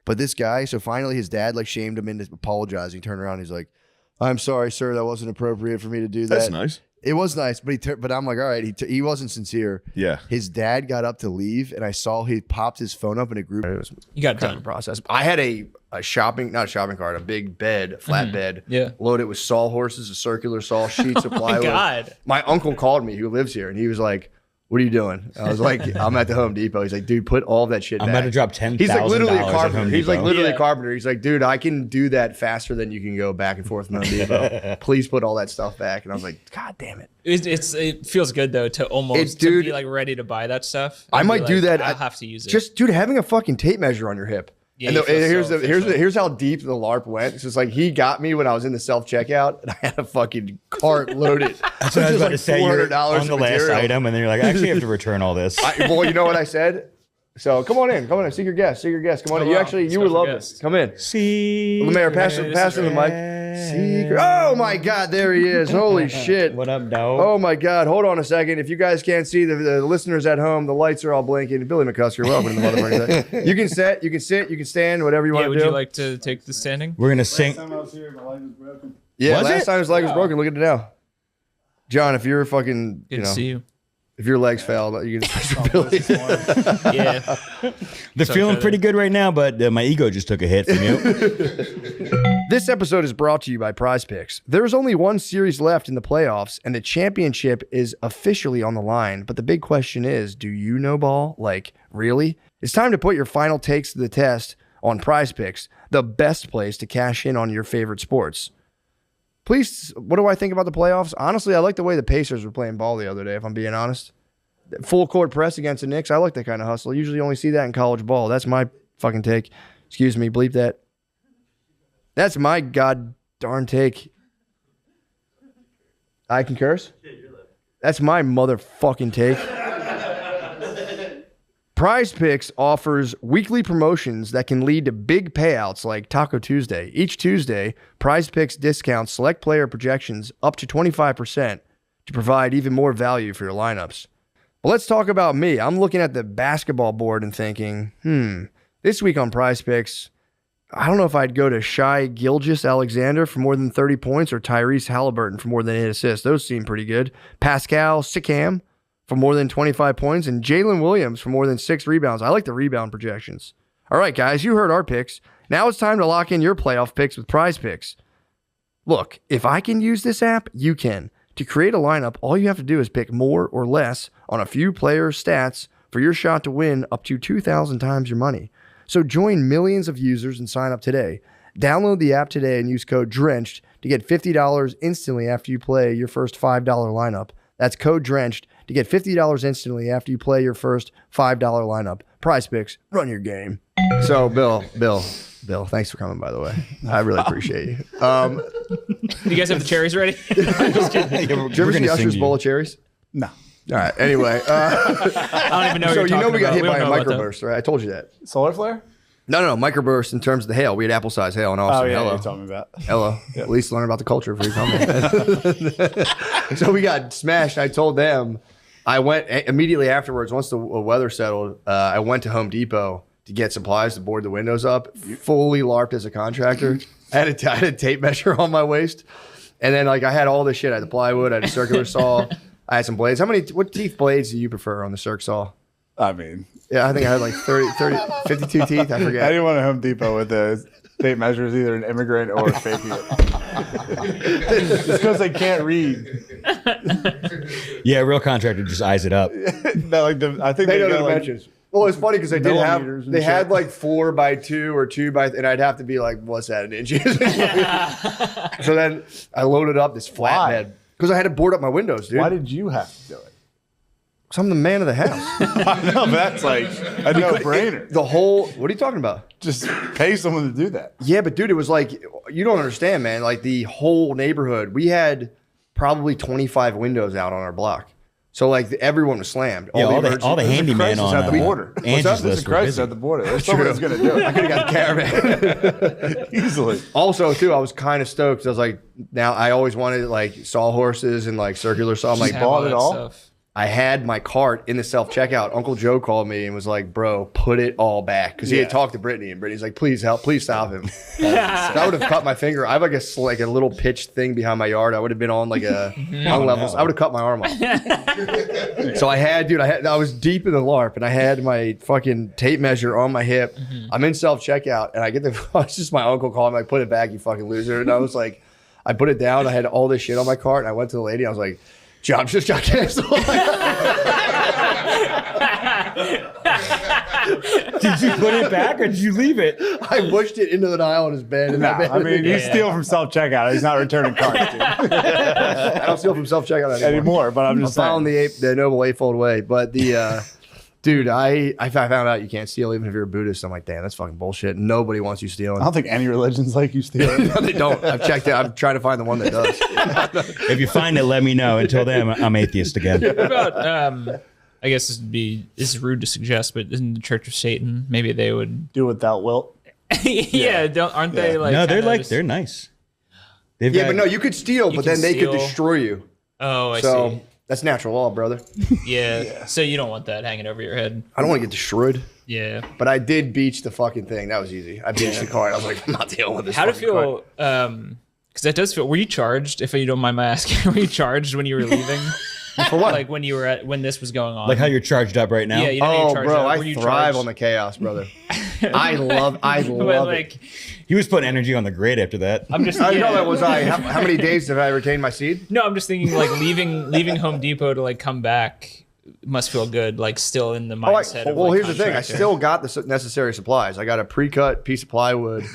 But this guy, so finally his dad like shamed him into apologizing. He turned around, he's like, "I'm sorry, sir, that wasn't appropriate for me to do that." That's nice. It was nice, but I'm like, all right, he wasn't sincere. Yeah. His dad got up to leave, and I saw he popped his phone up in a group. It was You got kind of a process. I had a not a shopping cart, a big bed, a flat bed, loaded with sawhorses, a circular saw, sheets of plywood. God. My uncle called me, who lives here, and he was like, "What are you doing?" I was like, "I'm at the Home Depot." He's like, "Dude, put all that shit I'm back." about to drop $10,000 He's like literally a at carpenter. Home He's like Depot. literally a carpenter. He's like, "Dude, I can do that faster than you can go back and forth from Home Depot. Please put all that stuff back." And I was like, "God damn it." It feels good though to almost to be like ready to buy that stuff. I might do that. I'll have to use it. Just dude, having a fucking tape measure on your hip. Yeah, and you feel so here's how deep the LARP went. It's just like he got me when I was in the self checkout, and I had a fucking cart loaded. That's what I was about to say. You're $400 on the last item, and then you're like, I actually have to return all this. Well, you know what I said? So come on in. Secret guest. Come on in. You would love this. Come in. See, Lemaire, pass him the mic. Secret. Oh my God, there he is. Holy shit. What up, dog? Oh my God. Hold on a second. If you guys can't see the listeners at home, the lights are all blinking. Billy McCusker, welcome to the motherfucker. You can sit, you can stand, whatever you want to would do. you like to take the standing? We're gonna sing. Yeah, Was last it? time his leg was broken. Look at it now. John, if you're fucking, Good to see you. If your legs failed, you can Billy. Yeah. They're feeling pretty good right now, but my ego just took a hit from you. This episode is brought to you by Prize Picks. There is only one series left in the playoffs, and the championship is officially on the line. But the big question is, do you know ball? Like, really? It's time to put your final takes to the test on Prize Picks, the best place to cash in on your favorite sports. Please, what do I think about the playoffs? Honestly, I like the way the Pacers were playing ball the other day, if I'm being honest. Full court press against the Knicks. I like that kind of hustle. Usually only see that in college ball. That's my fucking take. Excuse me, bleep that. That's my god darn take. I can curse? That's my motherfucking take. Prize Picks offers weekly promotions that can lead to big payouts like Taco Tuesday. Each Tuesday, Prize Picks discounts select player projections up to 25% to provide even more value for your lineups. But let's talk about me. I'm looking at the basketball board and thinking, this week on Prize Picks, I don't know if I'd go to Shai Gilgeous-Alexander for more than 30 points or Tyrese Halliburton for more than 8 assists. Those seem pretty good. Pascal Siakam for more than 25 points and Jalen Williams for more than 6 rebounds. I like the rebound projections. All right, guys, you heard our picks. Now it's time to lock in your playoff picks with Prize Picks. Look, if I can use this app, you can. To create a lineup, all you have to do is pick more or less on a few players' stats for your shot to win up to 2,000 times your money. So join millions of users and sign up today. Download the app today and use code DRENCHED to get $50 instantly after you play your first $5 lineup. That's code DRENCHED to get $50 instantly after you play your first $5 lineup. Prize Picks, run your game. So, Bill, thanks for coming, by the way. I really appreciate you. Do you guys have the cherries ready? I'm just kidding. Did you ever see Usher's bowl of cherries? No. All right, anyway. I don't even know what So you're you know talking we got about. hit We by a don't know about that. microburst, right? I told you that. Solar flare? No, microburst in terms of the hail. We had apple-sized hail in Austin. Oh, yeah, Hello. you told me about. Hello. At least learn about the culture before you come. So we got smashed. I told them, I went immediately afterwards, once the weather settled, I went to Home Depot to get supplies to board the windows up, fully LARPed as a contractor. I had a tape measure on my waist. And then like I had all this shit. I had the plywood, I had a circular saw, I had some blades. What teeth blades do you prefer on the circ saw? I mean, yeah, I think I had like 52 teeth. I forget. Anyone at Home Depot with a tape measure is either an immigrant or faking it. Just because they can't read. Yeah, a real contractor just eyes it up. No, I think They know go, the dimensions. Well, it's funny because they did have millimeters and they shit. had like 4x2 or 2x, and I'd have to be like, what's that in inches? So then I loaded up this flatbed because I had to board up my windows, dude. Why did you have to do it? Because I'm the man of the house. I know, but that's like a no-brainer. The whole, what are you talking about? Just pay someone to do that. Yeah, but dude, it was like, you don't understand, man. Like the whole neighborhood, we had probably 25 windows out on our block. So like everyone was slammed. Yeah, all the handyman on at the border. Angie's list were Christ busy. at the border. That's someone's going to do it. I could have got the caravan. Easily. Also, too, I was kind of stoked. I was like, now I always wanted like sawhorses and like circular saw. I'm like, bought it all? I had my cart in the self-checkout. Uncle Joe called me and was like, bro, put it all back. Because he had talked to Brittany, and Brittany's like, please help, please stop him. I would have cut my finger. I have like a little pitched thing behind my yard. I would have been on like a on levels. I would have cut my arm off. So I was deep in the LARP, and I had my fucking tape measure on my hip. I'm in self-checkout, and I get it's just my uncle calling me, like, put it back, you fucking loser. And I was like, I put it down. I had all this shit on my cart, and I went to the lady. I was like, job just got canceled. Did you put it back or did you leave it? I pushed it into the aisle on his bed. And I mean, you steal from self-checkout. He's not returning cards, dude. I don't steal from self-checkout anymore. But I'm just following the noble eightfold way. But the dude, I found out you can't steal even if you're a Buddhist. I'm like, damn, that's fucking bullshit. Nobody wants you stealing. I don't think any religion's like you stealing. No, they don't. I've checked it. I'm trying to find the one that does. If you find it, let me know. Until then, I'm atheist again. What about I guess this is rude to suggest, but in the Church of Satan, maybe they would do without wilt. Aren't they like? No, they're nice. But no, you could steal, but then they could destroy you. Oh, I see. That's natural law, brother. Yeah. So you don't want that hanging over your head. I don't want to get destroyed. Yeah. But I did beach the fucking thing. That was easy. I beached the car. And I was like, I'm not dealing with this. How did it feel? Because that does feel. Were you charged? If you don't mind my asking, were you charged when you were leaving? For what? Like when you were when this was going on? Like how you're charged up right now? Yeah. You know you're charged bro, up. I Were you thrive charged? on the chaos, brother. I love like, it. He was putting energy on the grid after that. I'm just. I know that was I. How many days did I retain my seed? No, I'm just thinking like leaving Home Depot to like come back must feel good. Like still in the mindset. Of, well, like, here's the thing. I still got the necessary supplies. I got a pre-cut piece of plywood.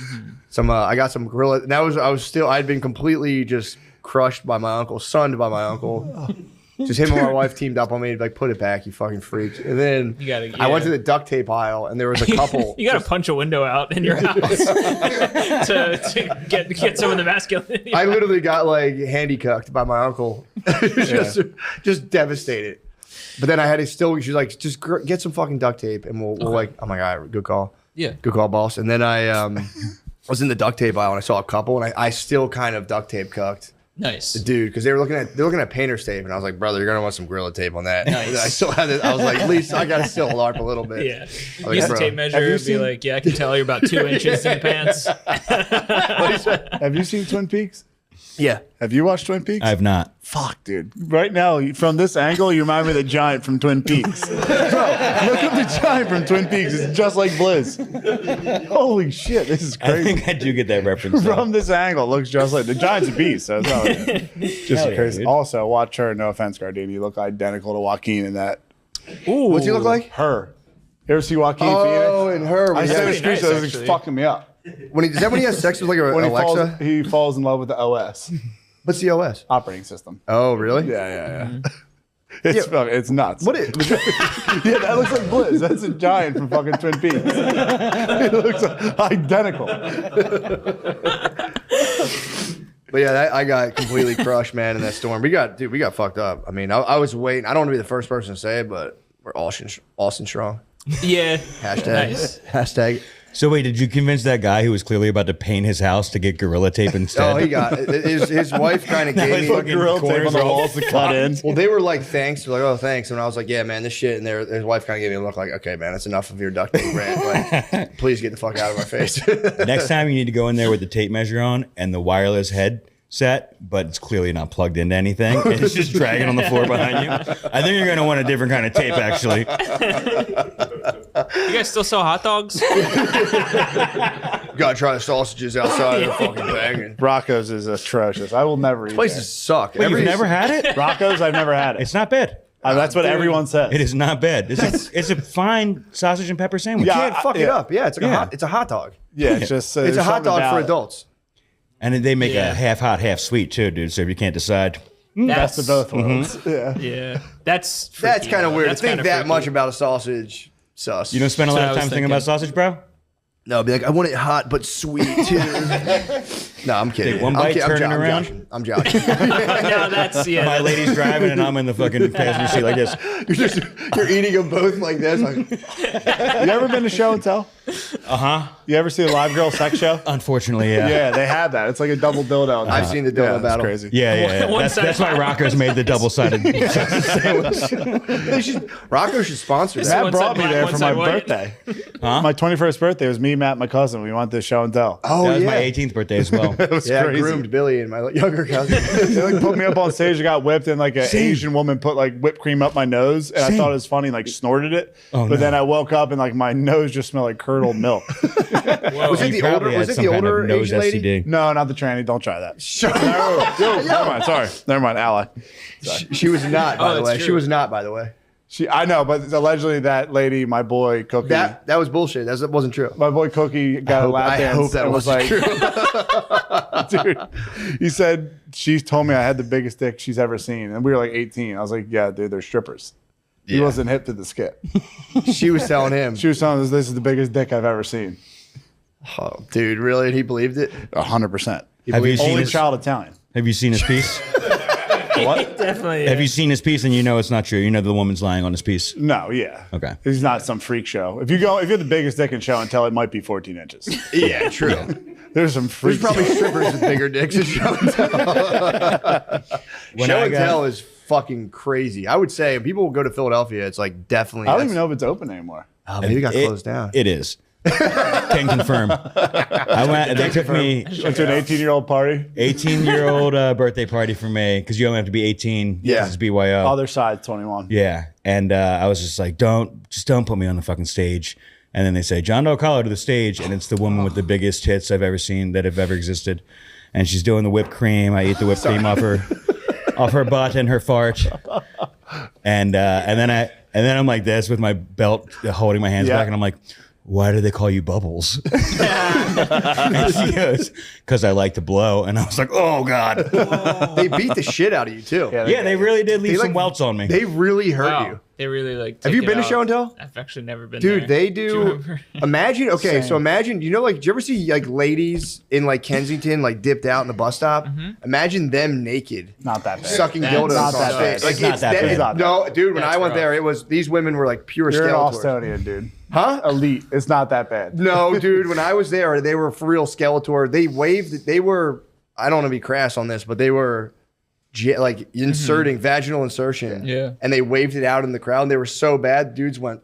I got some gorilla. And I'd been completely just crushed by my uncle, sunned by my uncle. Just him and my wife teamed up on me to like, put it back, you fucking freaks. And then I went to the duct tape aisle, and there was a couple. You got to punch a window out in your house to get some of the masculinity. I literally got like handicucked by my uncle, just devastated. But then I had to still. She's like, just get some fucking duct tape, and we'll like. I'm like, all right, good call. Yeah, good call, boss. And then I was in the duct tape aisle, and I saw a couple, and I still kind of duct tape cucked. Nice, the dude, because they're looking at painter's tape, and I was like, brother, you're gonna want some Gorilla tape on that. Nice. I still had it. I was like, at least I gotta still LARP a little bit. Yeah, Like, use the tape measure and be like, yeah, I can tell you're about 2 inches in pants. Have you seen Twin Peaks? Yeah. Have you watched Twin Peaks? I have not. Fuck, dude. Right now, from this angle, you remind me of the giant from Twin Peaks. Bro, look at the giant from Twin Peaks. It's just like Blizz. Holy shit, this is crazy. I think I do get that reference. From this angle, it looks just like the giant's a beast. So it's just crazy. Dude. Also, watch her. No offense, Gardini. You look identical to Joaquin in that. Ooh, what's he look like? Her. You ever see Joaquin Phoenix? Oh, and her. I said Yeah. a screenshot. It's fucking me up. Is that when he has sex with like When Alexa? he falls in love with the OS. What's the OS? Operating system. Oh, really? Yeah. It's nuts. What is? Yeah, that looks like Blizz. That's a giant from fucking Twin Peaks. It looks identical. But yeah, I got completely crushed, man, in that storm. We got fucked up. I mean, I was waiting. I don't want to be the first person to say it, but we're Austin strong. Yeah. Hashtag. So wait, did you convince that guy who was clearly about to paint his house to get Gorilla Tape instead? Oh, he got it. His wife kind of gave me Gorilla Tape on the walls to cut in. Well, they were like, thanks. They're like, oh, thanks. And I was like, yeah, man, this shit. And his wife kind of gave me a look like, okay, man, that's enough of your duct tape rant. Like, please get the fuck out of my face. Next time you need to go in there with the tape measure on and the wireless headset, but it's clearly not plugged into anything. And it's just dragging on the floor behind you. I think you're going to want a different kind of tape, actually. You guys still sell hot dogs? Gotta try the sausages outside of the fucking thing. Rocco's is atrocious. I will never eat Places there. suck. Wait, you've never had it? Rocco's, I've never had it. It's not bad. That's what everyone says. It is not bad. It's a fine sausage and pepper sandwich. You can't fuck it up. Yeah, it's like it's a hot dog. Yeah, it's just it's a hot dog for adults. And then they make a half hot, half sweet too, dude. So if you can't decide, best of both worlds. Yeah, that's kind of weird. That's To think kinda that freaky. much about a sausage, sus. you don't spend a lot of time thinking about sausage, bro. No, be like, I want it hot but sweet too. No, I'm kidding. Take one bite, turn it around. I'm joking. No, that's My lady's driving and I'm in the fucking passenger seat like this. You're eating them both like this. Like, You ever been to show and tell? You ever see a live girl sex show? Unfortunately, yeah. Yeah, they have that. It's like a double dildo. I've seen the dildo battle. It's crazy. Yeah. That's why Rocco's made the double-sided sandwich. Rocco should sponsor that. Matt brought me there for my birthday. Huh? My 21st birthday was me, Matt, and my cousin. We went to show and tell. Oh, that was yeah. my 18th birthday as well. It was Yeah, I crazy. groomed Billy and my younger cousin. They like put me up on stage. I got whipped, and like an Asian woman put like whipped cream up my nose, and I thought it was funny, and, like snorted it. Oh, but then I woke up and like my nose just smelled like curdled milk. Was it the older Asian lady? STD. No, not the tranny. Don't try that. Never mind. Sorry. Never mind. Ally. She was not, by the way. true. She was not, by the way. I know, but allegedly that lady, my boy Cookie. That was bullshit. That wasn't true. My boy Cookie got a lap I dance hope that and was wasn't like, dude, he said, she told me I had the biggest dick she's ever seen. And we were like 18. I was like, yeah, dude, they're strippers. He wasn't hip to the skit. She was telling him. She was telling us this is the biggest dick I've ever seen. Oh, dude, really? And he believed it? 100%. Have you seen Only his, child Italian. Have you seen his piece? What? Definitely. Have you seen his piece and you know it's not true? You know the woman's lying on his piece. No, yeah. Okay. He's not some freak show. If you're the biggest dick in show and tell, it might be 14 inches. Yeah, true. There's some freaks. There's probably strippers with bigger dicks in show and tell. Show and tell is fucking crazy. I would say people will go to Philadelphia. It's like definitely. I don't even know if it's open anymore. Oh, maybe it got closed down. It is. Can confirm. They took me Went to an 18-year-old party. 18-year-old birthday party for me because you only have to be 18. Yeah. It's BYO. Other side, 21. Yeah, and I was just like, don't put me on the fucking stage. And then they say, John Doe Collar to the stage, and it's the woman with the biggest tits I've ever seen that have ever existed, and she's doing the whipped cream. I eat the whipped cream off her butt and her fart, and then I'm like this with my belt holding my hands back, and I'm like, why do they call you Bubbles? And she goes, because I like to blow. And I was like, oh, God. They beat the shit out of you, too. Yeah, they really did leave some welts on me. They really hurt you. They really like. Have you take been it to show and out. tell? I've actually never been. Dude, there. they Do you do. remember? Imagine, okay, Same. so imagine, you know, like, do you ever see like ladies in like Kensington, like dipped out in the bus stop? Imagine them naked, Not that bad. sucking That's dildos not on that stage. bad. Like, It's not that that- bad. No, dude, when That's I went rough. there, it was these women were like pure You're an Skeletors. Austonian, dude. Huh? Elite. It's not that bad. No, dude, when I was there, they were for real Skeletor. They waved, they were, I don't want to be crass on this, but they were like inserting, vaginal insertion. Yeah. And they waved it out in the crowd. And they were so bad, dudes went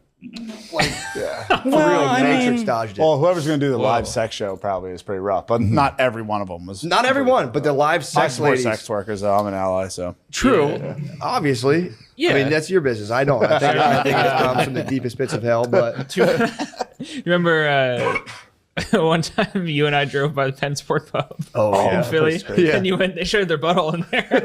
like, for real, Matrix dodged it. Well, whoever's going to do the live sex show probably is pretty rough, but not every one of them was. Not everyone, but the live I sex support ladies. sex workers, though. I'm an ally, so. True, obviously. Yeah. I mean, that's your business. I don't. I think it comes from the deepest pits of hell, but. You remember one time you and I drove by the Penn Sport Pub in Philly, Yeah. and they showed their butthole in there.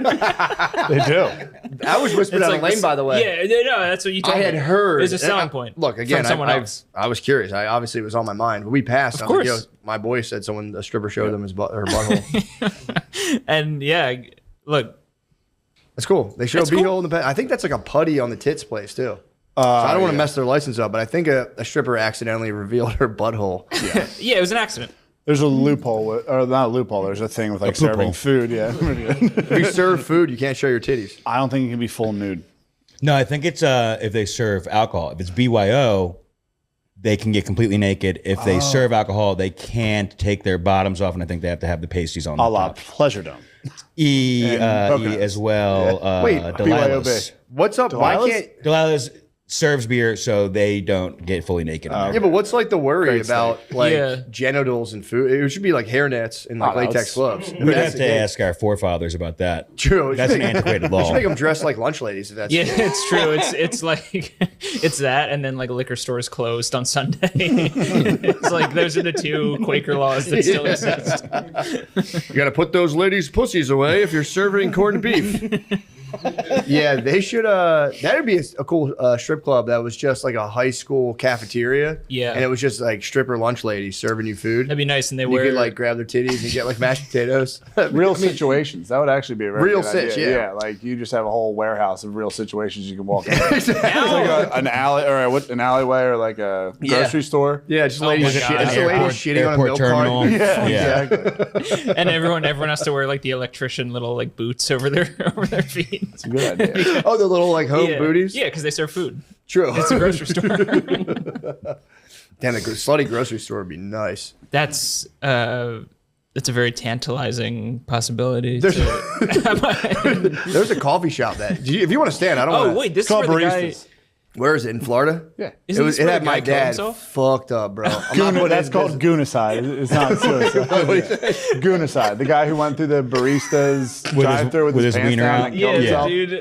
They do. I was whispered It's down like the lane, by the way. Yeah, no, that's what you told I me. had heard. It's a selling point. Look, again, from someone else. I was curious. I obviously it was on my mind. But we passed. Of I was course. like, yo, my boy said a stripper showed them her butthole. And yeah, look, That's cool. They show That's beehole cool. in the pen. I think that's like a putty on the tits place too. So I don't want to mess their license up, but I think a stripper accidentally revealed her butthole. yeah, it was an accident. There's a loophole, or not a loophole, there's a thing with like poop serving hole. food, yeah. If you serve food, you can't show your titties. I don't think you can be full nude. No, I think it's if they serve alcohol. If it's BYO, they can get completely naked. If they serve alcohol, they can't take their bottoms off, and I think they have to have the pasties on. A la Pleasure Dome. E coconuts. as well. Wait, Delilah's. What's up? Why can't? Delilah's serves beer, so they don't get fully naked. in there. Yeah, but what's like the worry Great about like Yeah. genitals and food? It should be like hairnets and like no, latex it's- gloves. We'd have to ask our forefathers about that. True. That's an antiquated You law. should make them dress like lunch ladies. If that's Yeah, it's true. It's like it's that, and then like liquor stores closed on Sunday. It's like those are the two Quaker laws that still exist. You got to put those ladies' pussies away if you're serving corned beef. Yeah, they should. That'd be a cool strip club that was just like a high school cafeteria. Yeah. and it was just like stripper lunch ladies serving you food. That'd be nice, and they you wear could like grab their titties and get like mashed potatoes. Real situations. That would actually be a very Real good sitch, idea. yeah. Like you just have a whole warehouse of real situations you can walk into. It's like an alley or an alleyway or like a grocery store. Yeah, just ladies shitting on a milk terminal. cart. Yeah, exactly. and everyone has to wear like the electrician little like boots over their feet. It's a good idea. Oh, the little like home booties. Yeah, because they serve food. True. It's a grocery store. Damn, a slutty grocery store would be nice. That's a very tantalizing possibility. There's a coffee shop that if you want to stand, I don't. Oh wait, this is where the guy. Where is it in Florida? Yeah, it had my dad fucked up, bro. That's called goonicide. It's not suicide. Goonicide. The guy who went through the barista's drive-through with his pants wiener down out. and killed himself. Dude.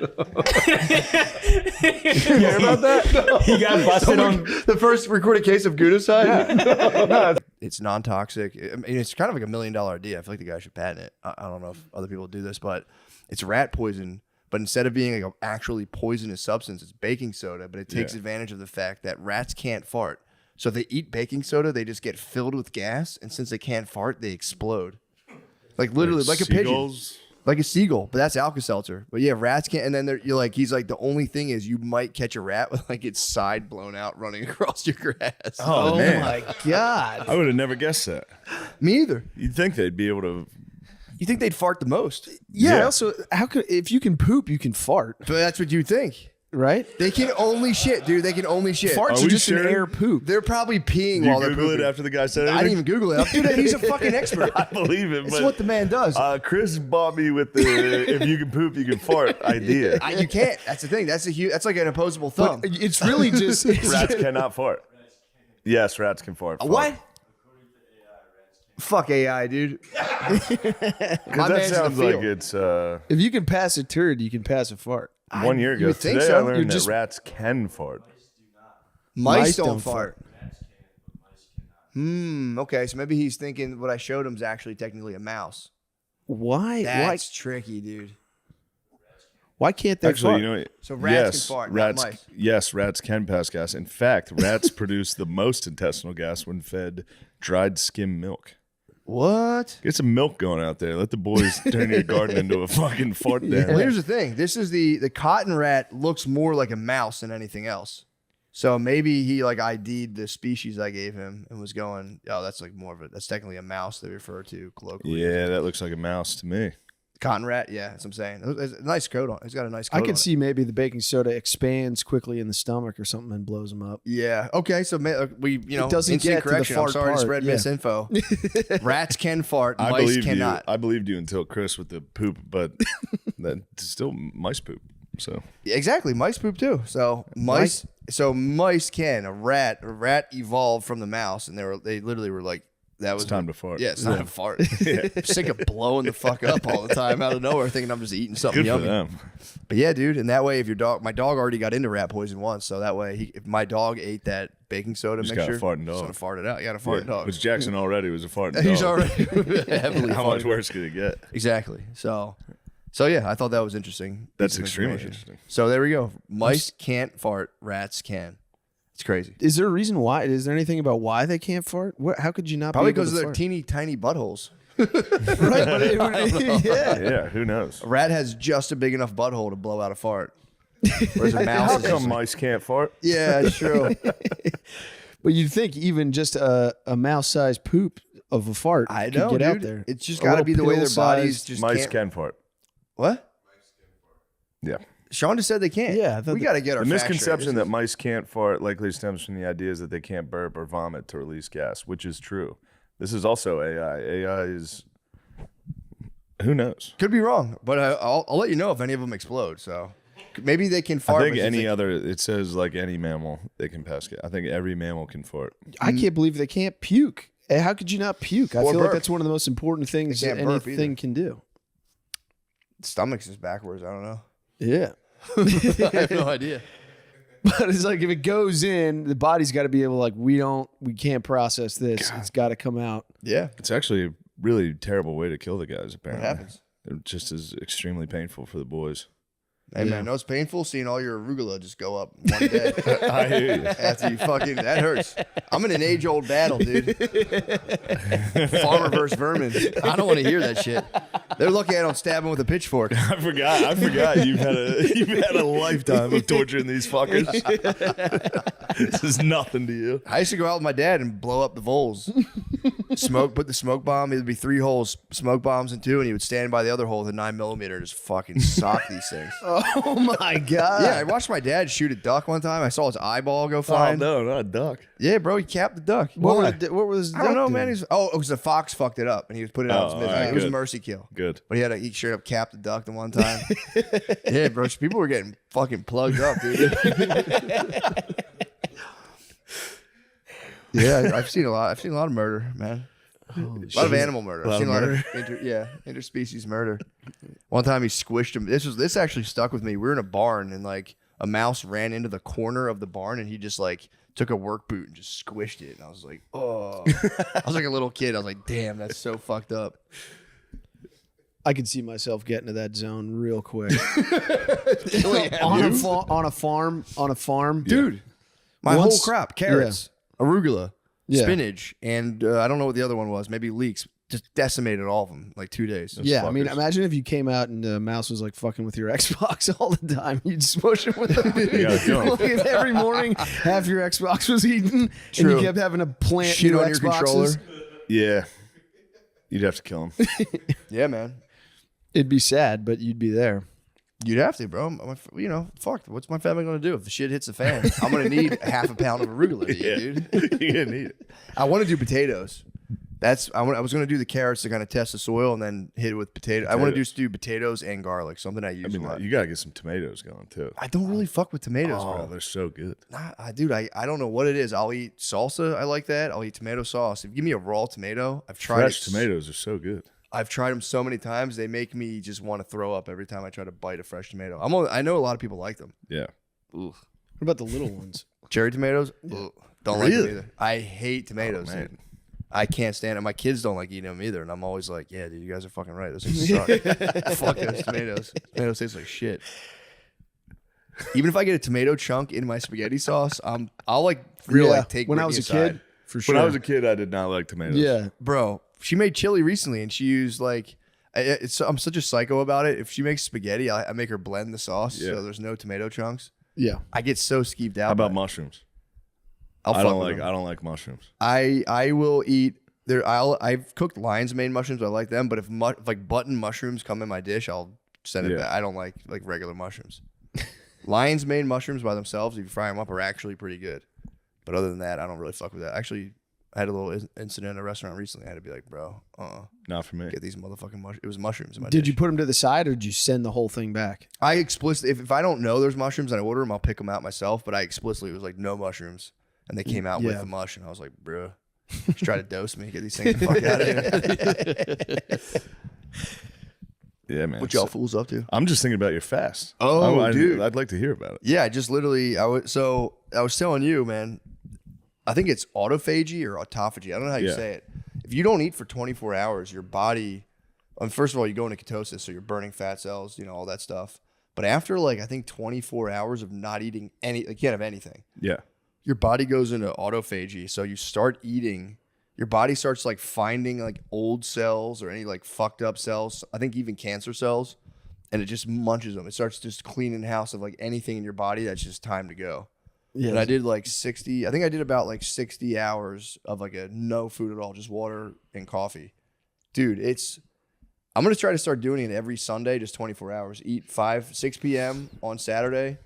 You hear about that? He got busted on the first recorded case of goonicide. It's non-toxic. I mean, it's kind of like $1 million idea. I feel like the guy should patent it. I don't know if other people do this, but it's rat poison. But instead of being like an actually poisonous substance, it's baking soda. But it takes advantage of the fact that rats can't fart. So if they eat baking soda, they just get filled with gas. And since they can't fart, they explode. Like literally, like a pigeon. Like a seagull. But that's Alka-Seltzer. But yeah, rats can't. And then he's like, the only thing is you might catch a rat with like its side blown out running across your grass. Oh man. My God. I would have never guessed that. Me either. You'd think they'd be able to. You think they'd fart the most? Yeah. Also, if you can poop, you can fart. But that's what you think. Right? They can only shit, dude. They can only shit. Farts are just an air poop. They're probably peeing You while they're Google pooping. it after the guy said it. I didn't even Google it. Dude, he's a fucking expert. I believe it. It's but, what the man does. Chris bought me with the if you can poop, you can fart idea. You can't. That's the thing. That's like an opposable thumb. But it's really just Rats cannot fart. Yes, rats can fart. What? Fuck AI, dude. Because that sounds like it's. If you can pass a turd, you can pass a fart. 1 year ago would think today, so. I learned You're that just- rats can fart. Mice don't fart. Okay, so maybe he's thinking what I showed him is actually technically a mouse. Why? That's tricky, dude. Why can't they Actually, fart? you know, So rats can fart, not Rats, mice. yes, rats can pass gas. In fact, rats produce the most intestinal gas when fed dried skim milk. What? Get some milk going out there. Let the boys turn your garden into a fucking fart den. Well, here's the thing. This is the cotton rat looks more like a mouse than anything else. So maybe he like ID'd the species I gave him and was going, oh, that's like more of a, that's technically a mouse they refer to colloquially. Yeah, that looks like a mouse to me. Cotton rat, yeah, that's what I'm saying. It's a nice coat on. It's got a nice coat I on could it. see maybe the baking soda expands quickly in the stomach or something and blows them up. Yeah. Okay. So we, It doesn't instant get to the correction. I'm fart sorry to part, spread yeah. misinfo. Rats can fart. I Mice believed cannot. you. I believed you until Chris with the poop, but that's still mice poop. So Exactly. Mice poop too. So mice. So mice can. A rat evolved from the mouse, and they literally were like, that was time to fart. Yeah, it's time to fart. I'm sick of blowing the fuck up all the time out of nowhere, thinking I'm just eating something good for yummy. them. But yeah, dude, and that way, if my dog already got into rat poison once, so that way, if my dog ate that baking soda Just mixture, got a farting dog. it's gonna fart it out. You got a farting dog. Which Jackson already was a farting dog. He's already heavily. How much farting. worse could it get? Exactly. So yeah, I thought that was interesting. That's Piece of extremely information. interesting. So there we go. Mice can't fart. Rats can. It's crazy. Is there a reason why? Is there anything about why they can't fart? How could you not? Probably be able because to of their fart? teeny tiny buttholes. Right, but yeah. Yeah, who knows? A rat has just a big enough butthole to blow out a fart. Whereas a mouse How is come just like- mice can't fart? Yeah, it's true. But you'd think even just a mouse-sized poop of a fart I could know, get dude. out there. It's just A got to little be the way their pill-sized- bodies just Mice can't. can fart. What? Yeah. Sean just said they can't. Yeah, I thought we got to get our The facts straight. misconception This that mice can't fart likely stems from the ideas that they can't burp or vomit to release gas, which is true. This is also AI. AI is who knows? could be wrong, but I'll let you know if any of them explode. So maybe they can fart. I think but any they- other. It says like any mammal they can pass gas. I think every mammal can fart. I can't believe they can't puke. How could you not puke? I Or feel like burp. that's one of the most important things They that can't burp anything either. can do. stomach's is backwards. I don't know. Yeah. I have no idea. But it's like if it goes in, the body's got to be able we can't process this. It's got to come out. Yeah. It's actually a really terrible way to kill the guys. Apparently, happens? It just is extremely painful for the boys. Hey man, no, it's painful seeing all your arugula just go up one day. I hear you. After you that hurts. I'm in an age-old battle, dude. Farmer versus vermin. I don't want to hear that shit. They're lucky I don't stab them with a pitchfork. I forgot. You've had a lifetime of torturing these fuckers. This is nothing to you. I used to go out with my dad and blow up the voles. Put the smoke bomb. It'd be 3 holes, smoke bombs in 2, and he would stand by the other hole with a 9mm and just fucking sock these things. Oh my god! Yeah, I watched my dad shoot a duck one time. I saw his eyeball go flying. Oh no, not a duck. Yeah, bro, he capped the duck. What was I don't know, man. It was a fox fucked it up, and he was putting it out. Right, it was a mercy kill. Good, but he straight up capped the duck the one time. Yeah, bro, people were getting fucking plugged up, dude. Yeah, I've seen a lot of murder, man. A lot of animal murder. I've seen a lot of interspecies murder. One time he squished him. This actually stuck with me. We were in a barn and like a mouse ran into the corner of the barn and he just like took a work boot and just squished it. And I was like, oh. I was like a little kid. I was like, damn, that's so fucked up. I could see myself getting to that zone real quick. on a farm, dude. My whole crop: carrots, arugula, spinach, and I don't know what the other one was. Maybe leeks. Just decimated all of them like 2 days. I mean, imagine if you came out and the mouse was like fucking with your Xbox all the time. You'd smush it with them. Every morning, half your Xbox was eaten, and you kept having to plant shit new on your controller. Yeah, you'd have to kill him. Yeah, man. It'd be sad, but you'd be there. You'd have to, bro. Fuck. What's my family going to do if the shit hits the fan? I'm going to need half a pound of arugula to eat, dude. You're going to need it. I want to do potatoes. I was going to do the carrots to kind of test the soil and then hit it with potatoes. I want to do potatoes and garlic, something I use a lot. You got to get some tomatoes going, too. I don't really fuck with tomatoes, bro. They're so good. Dude, I don't know what it is. I'll eat salsa. I like that. I'll eat tomato sauce. If you give me a raw tomato, I've tried Fresh tomatoes are so good. I've tried them so many times. They make me just want to throw up every time I try to bite a fresh tomato. I know a lot of people like them. Yeah. Ooh. What about the little ones? Cherry tomatoes? Don't like them either. I hate tomatoes, dude. I can't stand it. My kids don't like eating them either. And I'm always like, yeah, dude, you guys are fucking right. Those things suck. Fuck those tomatoes. Tomatoes taste like shit. Even if I get a tomato chunk in my spaghetti sauce, I'll take when I was a kid, for sure. When I was a kid, I did not like tomatoes. Yeah. Bro, she made chili recently and she used I'm such a psycho about it. If she makes spaghetti, I make her blend the sauce so there's no tomato chunks. Yeah. I get so skeeved out. How about mushrooms? I don't like mushrooms. I will eat there. I've cooked lion's mane mushrooms. I like them, but if like button mushrooms come in my dish, I'll send it back. I don't like regular mushrooms. Lion's mane mushrooms by themselves, if you fry them up, are actually pretty good. But other than that, I don't really fuck with that. Actually, I had a little incident in a restaurant recently. I had to be like, bro, not for me. Get these motherfucking mushrooms. It was mushrooms in my dish. dish. You put them to the side, or did you send the whole thing back? I explicitly, if I don't know there's mushrooms and I order them, I'll pick them out myself. But I explicitly was like, no mushrooms. And they came out with the mush, and I was like, bro, just try to dose me, get these things the fuck out of here. Yeah, man. What y'all fools up to? I'm just thinking about your fast. Oh, dude. I'd like to hear about it. Yeah, I just literally, I was telling you, man, I think it's autophagy or autophagy. I don't know how you say it. If you don't eat for 24 hours, your body, first of all, you go into ketosis, so you're burning fat cells, all that stuff. But after I think 24 hours of not eating you can't have anything. Yeah. Your body goes into autophagy. So you start eating, your body starts finding old cells or any fucked up cells. I think even cancer cells, and it just munches them. It starts just cleaning house of anything in your body that's just time to go. Yeah. And I did 60, I think I did about 60 hours of a no food at all, just water and coffee. Dude, I'm going to try to start doing it every Sunday, just 24 hours. Eat 6 p.m. on Saturday.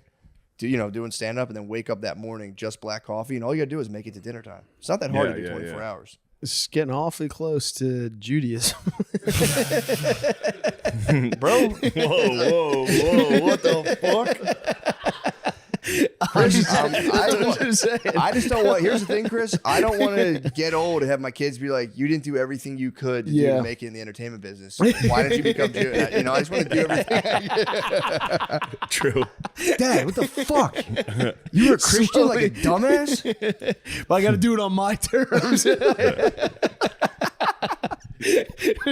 Doing stand up and then wake up that morning, just black coffee. And all you got to do is make it to dinner time. It's not that hard to do 24 hours. It's getting awfully close to Judaism. Bro. Whoa. What the fuck? I just don't want. Here's the thing, Chris. I don't want to get old and have my kids be like, "You didn't do everything you could to do to make it in the entertainment business. Why didn't you become Jewish?" I just want to do everything. True. Dad, what the fuck? You were a Christian like a dumbass? But I got to do it on my terms.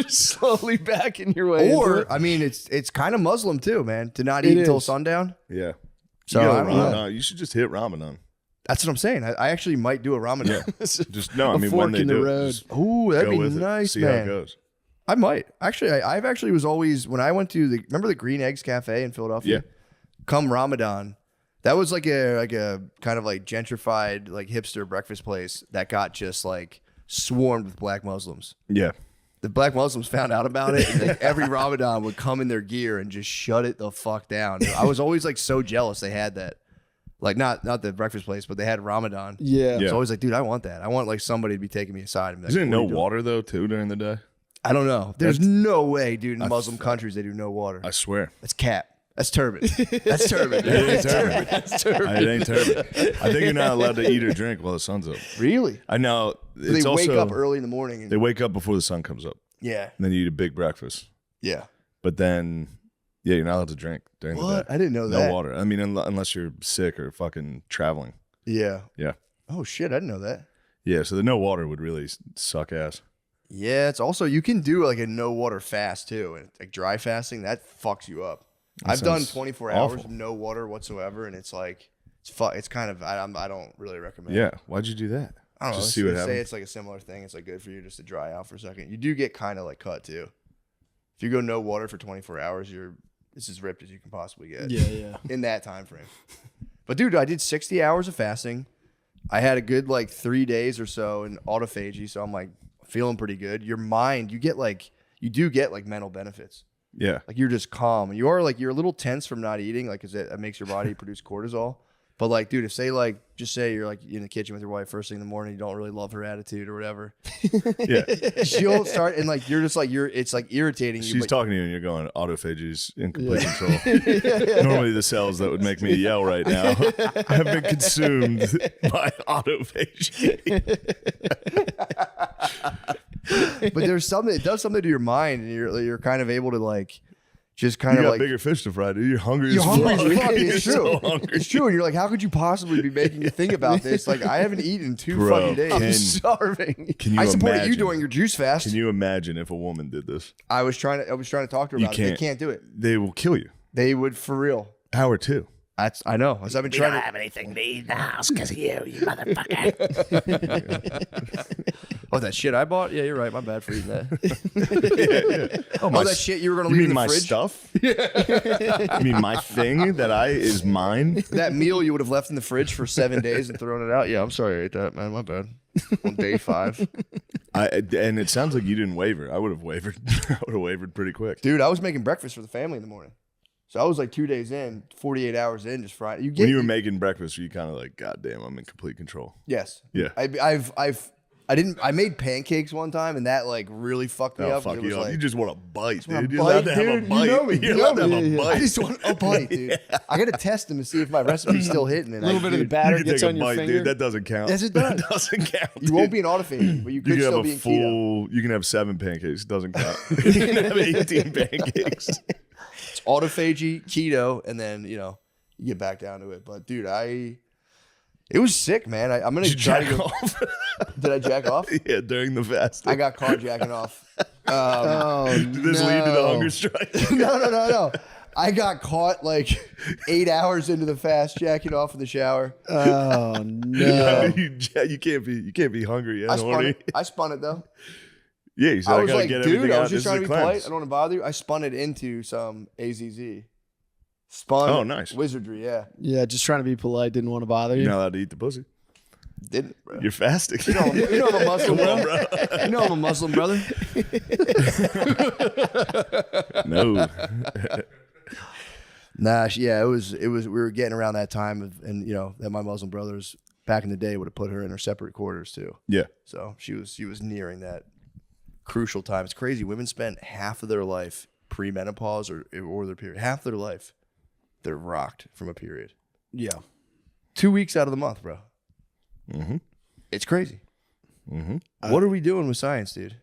slowly backing your way. into Or it. I mean, it's kind of Muslim too, man, to not eat It until is. sundown. Yeah. So you, I don't know. Ramadan, you should just hit Ramadan. That's what I'm saying. I actually might do a Ramadan. Just no. I A mean, fork when they in the do road. it, just Ooh, that'd go be with it, nice, see man. how it goes. I might actually. I've actually was always when I went to remember the Green Eggs Cafe in Philadelphia. Yeah. Come Ramadan, that was like a kind of like gentrified like hipster breakfast place that got just like swarmed with black Muslims. Yeah. The black Muslims found out about it, and like every Ramadan would come in their gear and just shut it the fuck down. I was always like so jealous they had that. Like not the breakfast place, but they had Ramadan. Yeah. So I was like, dude, I want that. I want like somebody to be taking me aside. And be like, Isn't it "What are no you doing?" water though too during the day? I don't know. There's That's- no way, dude. In Muslim countries, they do no water. I swear. That's cap. That's turban. That's turban. It ain't That's turban. That's turban. It ain't turban. I think you're not allowed to eat or drink while the sun's up. Really? I know. They It's wake also- up early in the morning. And, They wake up before the sun comes up. Yeah. And then you eat a big breakfast. Yeah. But then, yeah, you're not allowed to drink during the What? day. I didn't know No that. water. I mean, unless you're sick or fucking traveling. Yeah. Yeah. Oh shit! I didn't know that. Yeah. So the no water would really suck ass. Yeah. It's also you can do like a no water fast too, and like dry fasting that fucks you up. That I've done sounds 24 hours awful. of no water whatsoever, and it's like it's kind of I don't really recommend. Yeah. Why'd you do that? I don't know. Just see what Say happens. it's like a similar thing. It's like good for you just to dry out for a second. You do get kind of like cut too. If you go no water for 24 hours, it's as ripped as you can possibly get. Yeah. In that time frame. But dude, I did 60 hours of fasting. I had a good like 3 days or so in autophagy, so I'm like feeling pretty good. Your mind, you do get like mental benefits. Yeah. Like you're just calm. You're a little tense from not eating, like because it makes your body produce cortisol. But like, dude, just say you're like in the kitchen with your wife first thing in the morning, you don't really love her attitude or whatever. Yeah. She'll start and like you're just like it's like irritating you. She's but- talking to you and you're going, autophagy's in complete control. Normally the cells that would make me yell right now have been consumed by autophagy. But there's something, it does something to your mind, and you're kind of able to like just kind You of got like bigger fish to fry, dude. You're hungry you're as hungry fuck. as fuck. You're It's so true. hungry. It's true. And you're like, how could you possibly be making you think about this? Like, I haven't eaten in 2 Bro, fucking days. can- starving. Can you I supported imagine? you doing your juice fast. Can you imagine if a woman did this? I was trying to talk to her You about it. They can't do it. They will kill you. They would for real. Howard too. I know. As I've been trying to. have anything to eat in the house because of you motherfucker. Oh, that shit I bought? Yeah, you're right. My bad for eating that. Oh, that shit you were gonna you leave mean in the my fridge? stuff? You mean my thing that is mine? That meal you would have left in the fridge for 7 days and thrown it out. Yeah, I'm sorry I ate that, man. My bad. On day 5. And it sounds like you didn't waver. I would have wavered. I would have wavered pretty quick. Dude, I was making breakfast for the family in the morning. So I was like 2 days in, 48 hours in, just frying. When you were making breakfast, were you kind of like, God damn, I'm in complete control? Yes. Yeah. I made pancakes one time and that like really fucked me Oh, up. fuck It you was up. like, You just want a bite, want a dude. You're allowed to bite, have a dude. bite. You know me. You're allowed to have a bite. I just want a bite, dude. I got to test them to see if my recipe's still hitting. And A little bit of the batter You can gets take on a your bite, finger. dude. That doesn't count. Yes, it does. That doesn't count. You won't be an autophagy, but you could can still have be a in keto. full. You can have 7 pancakes. It doesn't count. You can have 18 pancakes. It's autophagy, keto, and then, you get back down to it. But dude, it was sick, man. I'm going to try to go. off. Did I jack off? Yeah, during the fast. I got caught jacking off. Did this lead to the hunger strike? No. I got caught like 8 hours into the fast jacking off in the shower. Oh no! You can't be hungry and horny. I spun it though. Yeah, you said I was gotta like, get dude, everything I out. was just This trying is to a be polite. cleanse. I don't want to bother you. I spun it into some AZZ. Spun. Oh, nice. Wizardry, yeah. Yeah, just trying to be polite. Didn't want to bother you. You're not allowed to eat the pussy. Didn't, bro. You're fasting. You know I'm a Muslim, Come on, bro. bro. You know I'm a Muslim, brother. No. Nah, yeah, it was. We were getting around that time, and that my Muslim brothers back in the day would have put her in her separate quarters too. Yeah. So she was nearing that crucial time. It's crazy. Women spend half of their life pre-menopause or their period. Half their life, they're rocked from a period. Yeah. 2 weeks out of the month, bro. Mm-hmm. It's crazy. Mm-hmm. What are we doing with science, dude?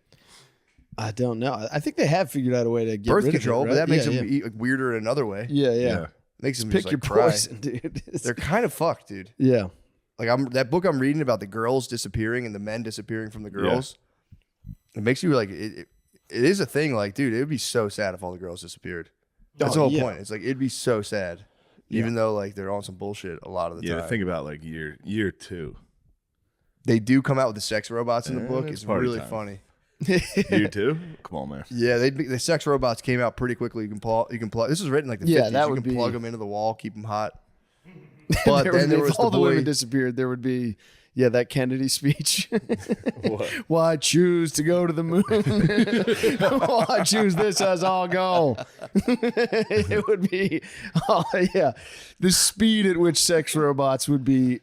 I don't know. I think they have figured out a way to get Birth rid control, of it, but right? that makes Yeah, them eat weirder in another way. Yeah. Makes them Just just pick like your cry. poison, dude. They're kind of fucked, dude. Yeah. Like that book I'm reading about the girls disappearing and the men disappearing from the girls. It makes you like it is a thing. Like, dude, it would be so sad if all the girls disappeared. That's the whole point. It's like it'd be so sad, even though like they're on some bullshit a lot of the time. Yeah, think about like year 2. They do come out with the sex robots in the book. It's It's party really time. funny. Year 2? Come on, man. Yeah, the sex robots came out pretty quickly. You can plug. This was written like the 50s. that You would can be- plug them into the wall, keep them hot. But then there if was all the the women boy. disappeared, there would be that Kennedy speech. Why choose to go to the moon? Why choose this as our goal? It would be, the speed at which sex robots would be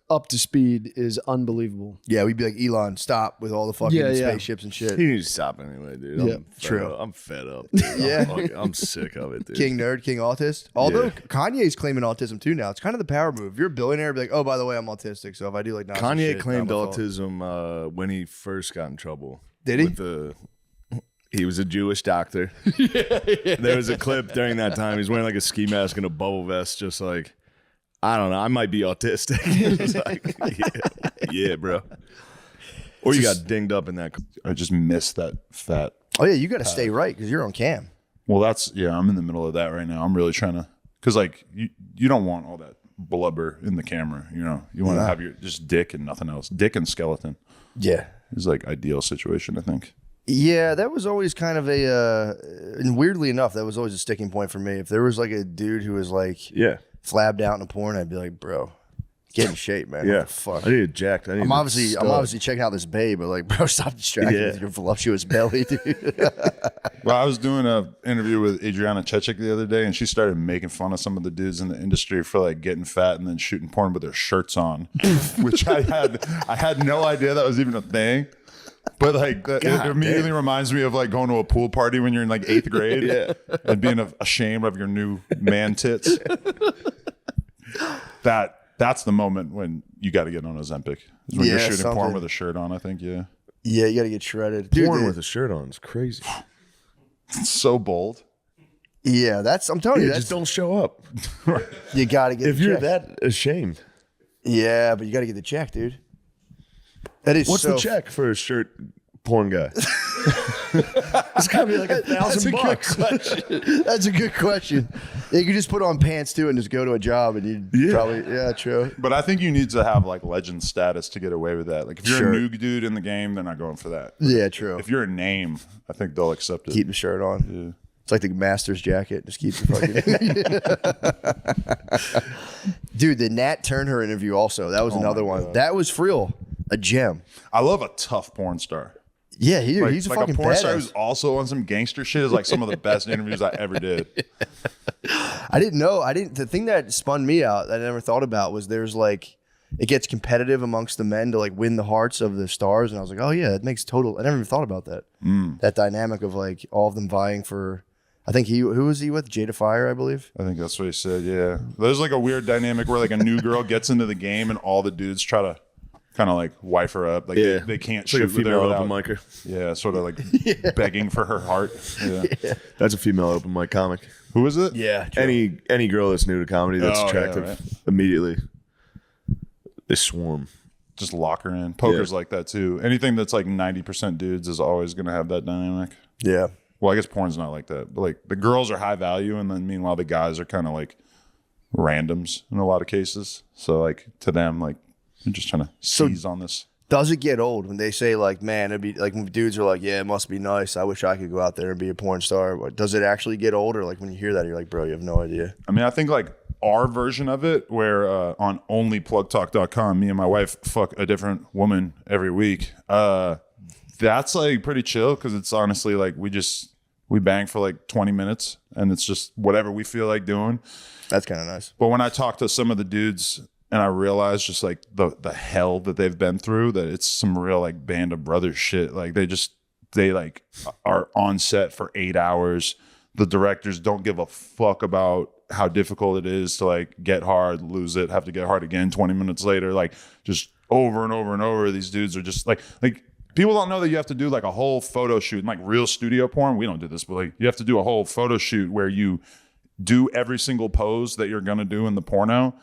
up to speed is unbelievable. Yeah, we'd be like, Elon, stop with all the fucking spaceships and shit. He needs to stop anyway, dude. Yeah, I'm fed true. up. I'm fed up. Dude. Yeah. I'm sick of it, dude. King nerd, king autist. Although Kanye's claiming autism too now. It's kind of the power move. If you're a billionaire, be like, oh, by the way, I'm autistic. So if I do like Nazi Kanye shit, claimed not my fault. autism when he first got in trouble. Did he? He was a Jewish doctor. There was a clip during that time. He's wearing like a ski mask and a bubble vest, just like, I don't know, I might be autistic. It's like, yeah, bro. Or you got dinged up in that. I just missed that fat. Oh yeah, you got to stay right because you're on cam. Well, I'm in the middle of that right now. I'm really trying to, because like you don't want all that blubber in the camera. You know, you want to have your just dick and nothing else. Dick and skeleton. Yeah, is like ideal situation, I think. Yeah, that was always kind of and weirdly enough, that was always a sticking point for me. If there was like a dude who was like, flabbed out in a porn, I'd be like, bro, get in shape, man. Yeah, What the fuck? I need it jacked. I'm obviously checking out this babe, but like, bro, stop distracting me with your voluptuous belly, dude. Well, I was doing an interview with Adriana Chechik the other day, and she started making fun of some of the dudes in the industry for like getting fat and then shooting porn with their shirts on, which I had no idea that was even a thing. But like, it immediately reminds me of like going to a pool party when you're in like 8th grade and being ashamed of your new man tits. That's the moment when you got to get on Ozempic. Is when you're shooting porn with a shirt on, I think. Yeah, you got to get shredded. Porn with a shirt on is crazy. It's so bold. Yeah, I'm telling you, just don't show up. You got to get. If you're that ashamed. Yeah, but you got to get the check, dude. That is. What's the check for a shirt porn guy? It's gotta be like $1,000. That's a good question. Yeah, you could just put on pants too and just go to a job and you'd probably true. But I think you need to have like legend status to get away with that. Like if you're a new dude in the game, they're not going for that. Yeah, true. If you're a name, I think they'll accept it. Keep the shirt on. Yeah. It's like the Masters jacket. Just keep the fucking. Dude, the Nat Turner interview also. That was another one. God. That was for real. A gem. I love a tough porn star. Yeah, he's a fucking porn badass. star who's also on some gangster shit is like some of the best interviews I ever did. I didn't know. The thing that spun me out that I never thought about was there's like it gets competitive amongst the men to like win the hearts of the stars, and I was like, oh yeah, it makes total. I never even thought about that. That dynamic of like all of them vying for. I think who was he with? Jada Fire, I believe. I think that's what he said. Yeah, there's like a weird dynamic where like a new girl gets into the game and all the dudes try to kind of like wife her up. Like they can't it's shoot like a with her female without, open micer. Yeah, sort of like begging for her heart. Yeah. That's a female open mic comic. Who is it? Yeah, true. Any girl that's new to comedy that's attractive, right. immediately they swarm. Just lock her in. Poker's like that too. Anything that's like 90% dudes is always going to have that dynamic. Yeah. Well, I guess porn's not like that, but like the girls are high value, and then meanwhile the guys are kind of like randoms in a lot of cases. So like to them, like they're just trying to seize on this. Does it get old when they say like, man, it'd be like when dudes are like, yeah, it must be nice. I wish I could go out there and be a porn star. But does it actually get old, or like when you hear that, you're like, bro, you have no idea. I mean, I think like our version of it, where on onlyplugtalk.com, me and my wife fuck a different woman every week. That's like pretty chill because it's honestly like we bang for like 20 minutes and it's just whatever we feel like doing. That's kind of nice. But when I talk to some of the dudes and I realize just like the hell that they've been through, that it's some real like Band of Brothers shit. Like they like are on set for 8 hours. The directors don't give a fuck about how difficult it is to like get hard, lose it, have to get hard again 20 minutes later. Like just over and over and over. These dudes are just like people don't know that you have to do like a whole photo shoot and like real studio porn. We don't do this, but like you have to do a whole photo shoot where you do every single pose that you're going to do in the porno,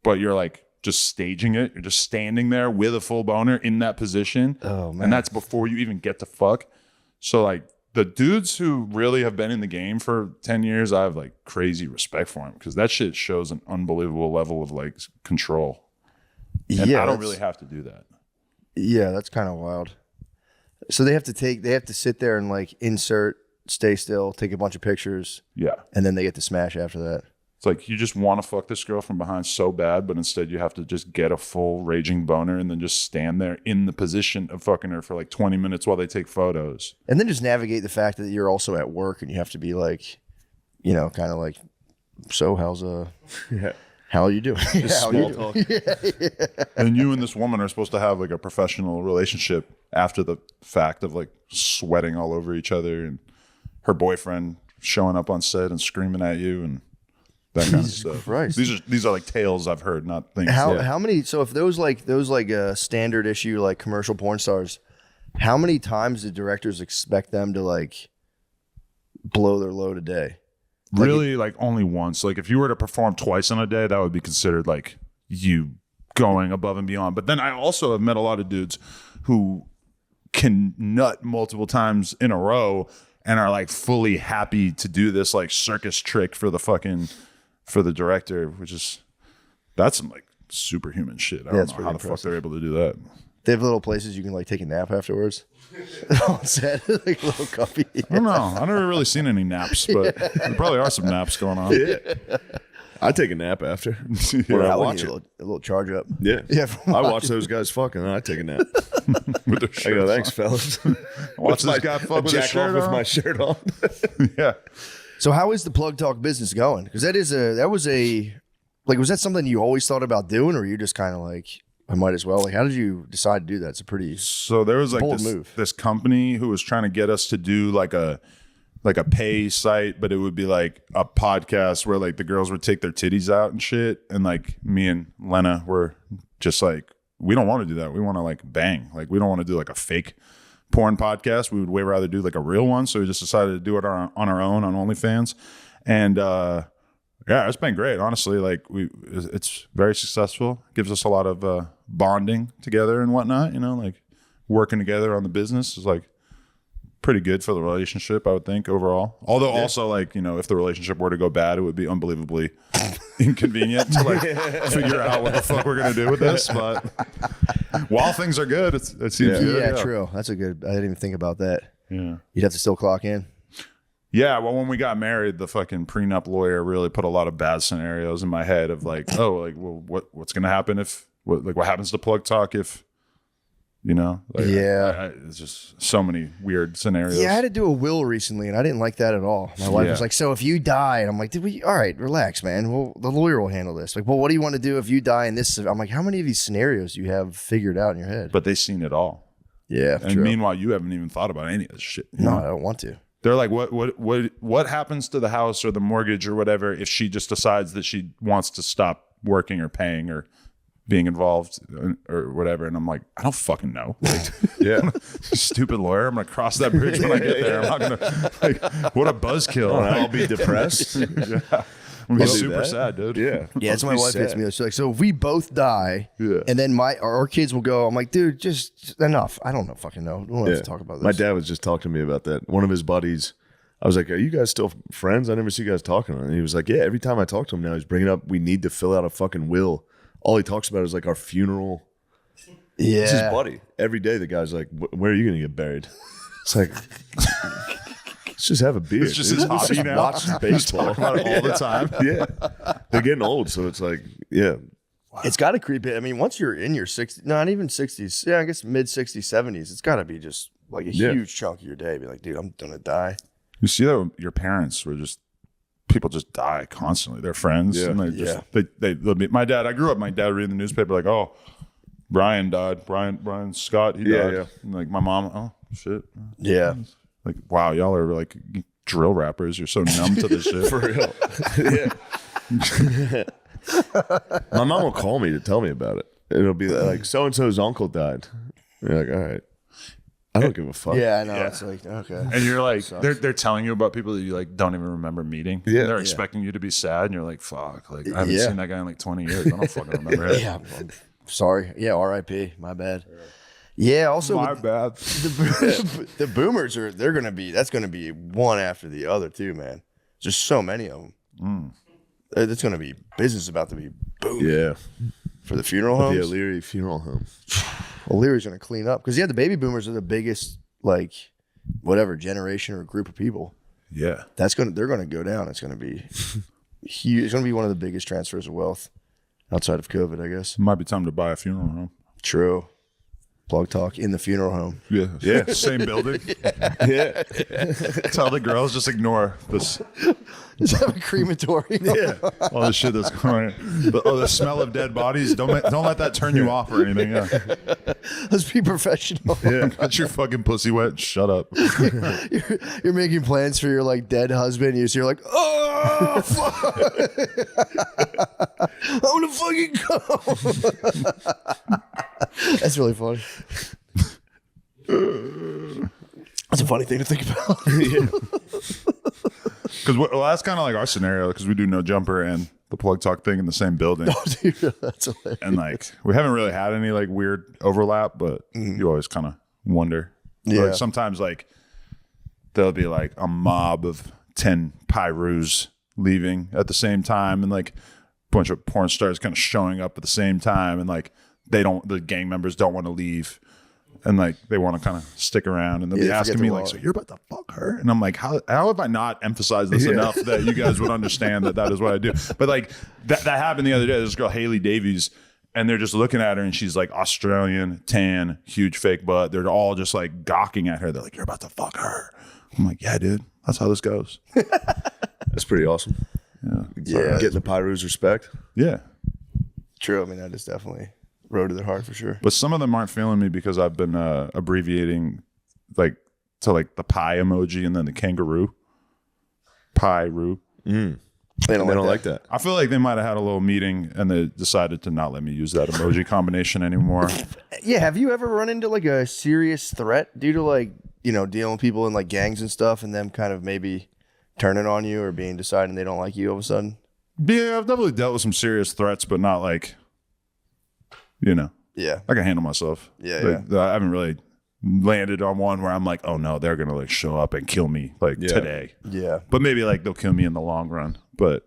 but you're like just staging it. You're just standing there with a full boner in that position. Oh man. And that's before you even get to fuck. So like the dudes who really have been in the game for 10 years, I have like crazy respect for them because that shit shows an unbelievable level of like control. And I don't really have to do that. Yeah, that's kind of wild. So they have to sit there and like insert, stay still, take a bunch of pictures. Yeah. And then they get to smash after that. It's like you just want to fuck this girl from behind so bad, but instead you have to just get a full raging boner and then just stand there in the position of fucking her for like 20 minutes while they take photos. And then just navigate the fact that you're also at work and you have to be like, you know, kind of like, so how's how are you doing? Just small talk. And you and this woman are supposed to have like a professional relationship after the fact of like sweating all over each other and her boyfriend showing up on set and screaming at you and that kind of stuff. Christ. These are like tales I've heard, not things. How many? So if those standard issue like commercial porn stars, how many times do directors expect them to like blow their load a day? Really, like only once. Like if you were to perform twice in a day, that would be considered like you going above and beyond. But then I also have met a lot of dudes who can nut multiple times in a row and are like fully happy to do this like circus trick for the director, which is that's some like superhuman shit. I don't know how the fuck they're able to do that. They have little places you can like take a nap afterwards. On set, like a little coffee. I don't know. I've never really seen any naps, but there probably are some naps going on. Yeah. I take a nap after when I watch it. A little charge up. Yeah. I watch those guys fucking and I take a nap. With their shirt I go, thanks, fellas. Watch this guy fuck with his shirt with on. my shirt on. Yeah. So how is the Plug Talk business going? Because was that something you always thought about doing, or you just kind of like, I might as well? Like, how did you decide to do that? It's a pretty so there was like bold move. This company who was trying to get us to do like a pay site, but it would be like a podcast where like the girls would take their titties out and shit, and like me and Lena were just like, we don't want to do that. We want to like bang. Like we don't want to do like a fake porn podcast. We would way rather do like a real one. So we just decided to do it on our own on OnlyFans, and yeah, it's been great. Honestly, like it's very successful. Gives us a lot of bonding together and whatnot. You know, like working together on the business is like pretty good for the relationship, I would think overall. Although also like, you know, if the relationship were to go bad, it would be unbelievably inconvenient to like figure out what the fuck we're gonna do with this. But while things are good, it seems good. Yeah, true. That's a good. I didn't even think about that. Yeah, you'd have to still clock in. Yeah, well, when we got married, the fucking prenup lawyer really put a lot of bad scenarios in my head of like, oh, like, well, what's gonna happen if what happens to Plug Talk if, you know, like, it's just so many weird scenarios. Yeah, I had to do a will recently, and I didn't like that at all. My wife was like, "So if you die," and I'm like, all right, relax, man. Well, the lawyer will handle this. Like, well, what do you want to do if you die in this? I'm like, how many of these scenarios do you have figured out in your head? But they've seen it all. Yeah, and meanwhile, you haven't even thought about any of this shit. No, I don't want to. They're like, what happens to the house or the mortgage or whatever if she just decides that she wants to stop working or paying or being involved or whatever? And I'm like, I don't fucking know. Like, yeah, stupid lawyer. I'm gonna cross that bridge when I get there. I'm not gonna like, what a buzzkill. I'll be depressed. Yeah. I'm gonna be super sad, dude. Yeah, yeah. That's my wife hits me. She's like, so if we both die, and then our kids will go. I'm like, dude, just enough. I don't know, fucking know. We don't have to talk about this. My dad was just talking to me about that. One of his buddies. I was like, are you guys still friends? I never see you guys talking. And he was like, yeah. Every time I talk to him now, he's bringing up we need to fill out a fucking will. All he talks about is like our funeral. Yeah, it's his buddy. Every day, the guy's like, where are you gonna get buried? It's like. Let's just have a beer. It's just his hobby now. Watch baseball. Talk about it all the time. Yeah. They're getting old, so it's like, yeah. It's got to creep in. I mean, once you're in your 60s, not even 60s, I guess mid 60s, 70s, it's got to be just like a huge chunk of your day. Be like, dude, I'm going to die. You see that your parents were just, people just die constantly. They're friends. Yeah. And my dad, I grew up, my dad reading the newspaper like, oh, Brian died. Brian Scott, he died. Yeah. And like my mom, oh, shit. Yeah. Like, wow, y'all are like drill rappers. You're so numb to this shit. For real. Yeah. My mom will call me to tell me about it. It'll be like, so-and-so's uncle died. You're like, all right. I don't give a fuck. Yeah, I know. Yeah. It's like, okay. And you're like, they're telling you about people that you like don't even remember meeting. Yeah. And they're expecting you to be sad. And you're like, fuck. Like, I haven't seen that guy in like 20 years. I don't fucking remember it. Yeah. I'm sorry. Yeah, RIP. My bad. Yeah. Also, My bad. The boomers that's gonna be one after the other too, man. There's so many of them. It's gonna be business about to be booming. Yeah. For the funeral The homes. O'Leary funeral home. O'Leary's gonna clean up because the baby boomers are the biggest like whatever generation or group of people. Yeah. They're gonna go down. It's gonna be huge. It's gonna be one of the biggest transfers of wealth outside of COVID, I guess. Might be time to buy a funeral home. True. Plug talk in the funeral home. Yeah. Yeah. Same building. Yeah. Tell the girls just ignore this. Just have a crematory. Yeah. All the shit that's going on. The smell of dead bodies. Don't let that turn you off or anything. Yeah. Let's be professional. Yeah. Get your fucking pussy wet. Shut up. You're making plans for your like dead husband. You're like, oh fuck. I wanna fucking go. That's really funny. That's a funny thing to think about. Because that's kind of like our scenario because we do No Jumper and the Plug Talk thing in the same building. Oh, dude, that's hilarious. And like we haven't really had any like weird overlap, but you always kind of wonder. Yeah. Like, sometimes like there'll be like a mob of 10 Pyrus leaving at the same time, and like a bunch of porn stars kind of showing up at the same time, and like the gang members don't want to leave. And like they want to kind of stick around, and they'll be asking me like, "So you're about to fuck her?" And I'm like, "How have I not emphasized this enough that you guys would understand that is what I do?" But like that happened the other day. This girl Haley Davies, and they're just looking at her, and she's like Australian, tan, huge fake butt. They're all just like gawking at her. They're like, "You're about to fuck her." I'm like, "Yeah, dude, that's how this goes." That's pretty awesome. Yeah. Getting the Pyro's respect. Yeah. True. I mean, that is definitely road to their heart for sure. But some of them aren't feeling me because I've been abbreviating like to like the pie emoji and then the kangaroo. Pyru. They don't like that. I feel like they might have had a little meeting and they decided to not let me use that emoji combination anymore. Yeah. Have you ever run into like a serious threat due to like, dealing with people in like gangs and stuff and them kind of maybe turning on you or being deciding they don't like you all of a sudden? Yeah, I've definitely dealt with some serious threats, but not like, Yeah. I can handle myself. Yeah, I haven't really landed on one where I'm like, oh no, they're gonna like show up and kill me like today. Yeah. But maybe like they'll kill me in the long run. But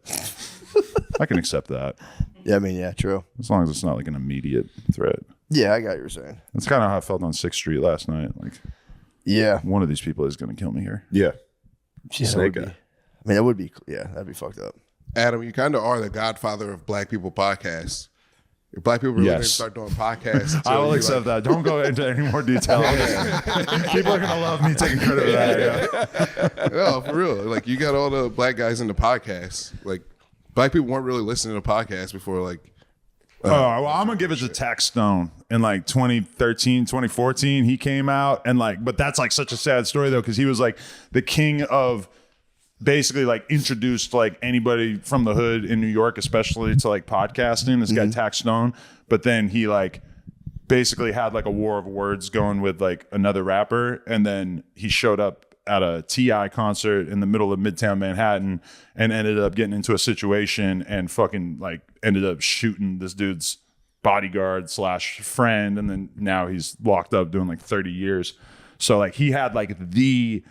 I can accept that. Yeah, I mean, yeah, true. As long as it's not like an immediate threat. Yeah, I got what you're saying. That's kind of how I felt on 6th Street last night. Like, yeah, one of these people is gonna kill me here. Yeah. Snake guy. I mean, that would be, that'd be fucked up. Adam, you kind of are the godfather of Black people podcasts. If Black people really didn't start doing podcasts, I will accept that. Don't go into any more detail. People are gonna love me taking credit for that. Yeah. No, for real. Like you got all the Black guys into podcasts. Like Black people weren't really listening to podcasts before. Like, well, I'm gonna give it to Tax Stone in like 2013, 2014. He came out and like, but that's like such a sad story though because he was like the king of. Basically like introduced like anybody from the hood in New York, especially to like podcasting, this guy Tax Stone. But then he like basically had like a war of words going with like another rapper. And then he showed up at a T.I. concert in the middle of Midtown Manhattan and ended up getting into a situation and fucking like ended up shooting this dude's bodyguard / friend. And then now he's locked up doing like 30 years. So like he had like the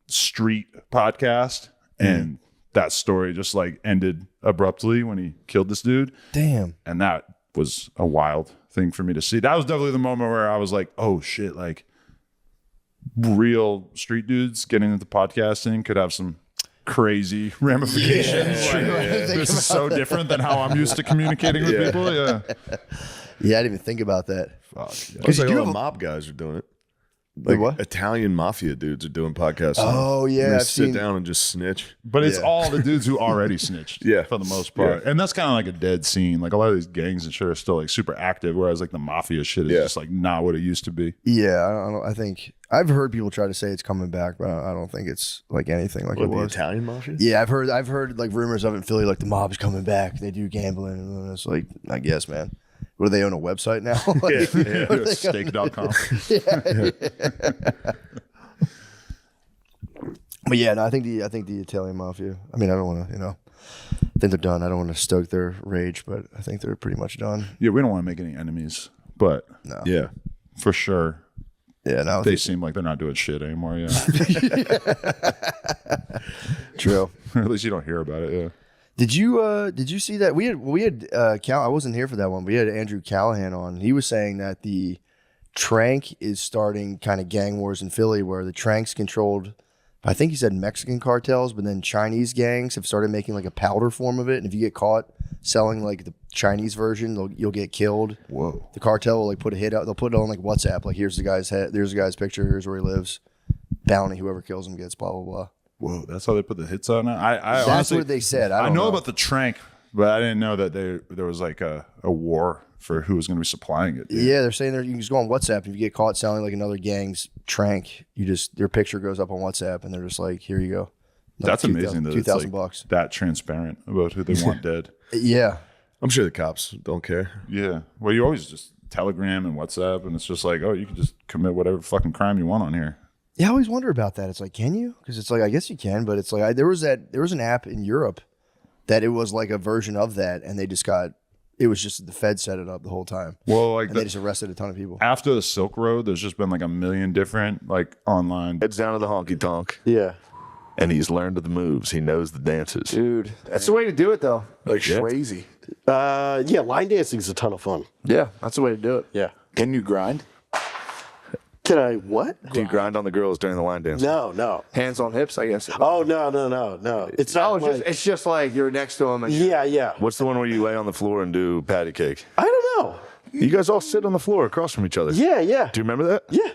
street podcast. And that story just like ended abruptly when he killed this dude. Damn. And that was a wild thing for me to see. That was definitely the moment where I was like, oh shit, like real street dudes getting into podcasting could have some crazy ramifications. Yeah. Like, this is so different than how I'm used to communicating with people. Yeah. Yeah, I didn't even think about that. Fuck. Because like all the mob guys are doing it. Like what? Italian mafia dudes are doing podcasts. Oh, yeah, They I've sit seen- down and just snitch. But it's all the dudes who already snitched, for the most part, Yeah. and that's kind of like a dead scene. Like a lot of these gangs and shit are still like super active, whereas like the mafia shit is just like not what it used to be. Yeah, I think I've heard people try to say it's coming back, but I don't think it's like anything like What, it the was. Italian mafia? Yeah, I've heard like rumors of it in Philly, like the mob's coming back. They do gambling, and it's like, I guess, man. What do they own a website now? Like, what are they Steak.com. Yeah. But yeah, no, I think the Italian mafia. I mean, I don't want to, I think they're done. I don't want to stoke their rage, but I think they're pretty much done. Yeah, we don't want to make any enemies, but No. Yeah, for sure, Yeah, no, they seem like they're not doing shit anymore. Yeah, true. Or at least you don't hear about it. Yeah. Did you see that we had I wasn't here for that one, but we had Andrew Callahan on. He was saying that the Trank is starting kind of gang wars in Philly, where the Trank's controlled, I think he said Mexican cartels, but then Chinese gangs have started making like a powder form of it, and if you get caught selling like the Chinese version, you'll get killed. Whoa! The cartel will like put a hit out. They'll put it on like WhatsApp, like here's the guy's head, there's the guy's picture, here's where he lives. Bounty, whoever kills him gets blah blah blah. Whoa, that's how they put the hits on it. That's honestly, what they said. I know about the Trank, but I didn't know that there was like a war for who was going to be supplying it. Dude. Yeah, they're saying you can just go on WhatsApp, and if you get caught selling like another gang's Trank, their picture goes up on WhatsApp, and they're just like, here you go. That's amazing that it's like $2,000 that transparent about who they want dead. Yeah, I'm sure the cops don't care. Yeah, well, you always just Telegram and WhatsApp, and it's just like, oh, you can just commit whatever fucking crime you want on here. Yeah, I always wonder about that. It's like, can you? Because it's like, I guess you can, but it's like there was an app in Europe that it was like a version of that, and it was just the Fed set it up the whole time. Well, like they just arrested a ton of people. After the Silk Road, there's just been like a million different like online. Heads down to the honky tonk. Yeah. And he's learned the moves. He knows the dances. Dude. That's the way to do it, though. Like crazy. Yeah, line dancing is a ton of fun. Yeah, that's the way to do it. Yeah. Can you grind? Can I what? Do you grind on the girls during the line dance? No. Hands on hips, I guess. Oh, no. It's not it's just like you're next to them. And yeah. What's the one where you lay on the floor and do patty cake? I don't know. You guys all sit on the floor across from each other. Yeah. Do you remember that? Yeah.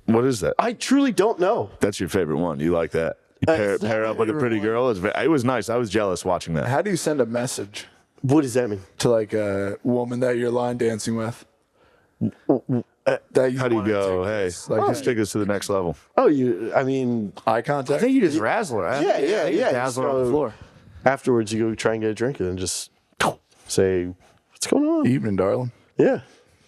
What is that? I truly don't know. That's your favorite one. You like that? You pair up with a pretty girl. It was nice. I was jealous watching that. How do you send a message? What does that mean? To like a woman that you're line dancing with? How do you go? Hey, let's take this to the next level. Oh, I mean, eye contact. I think you just razzle her. Yeah. Dazzle her on the floor. Afterwards, you go try and get a drink and then just say, "What's going on?" Evening, darling. Yeah.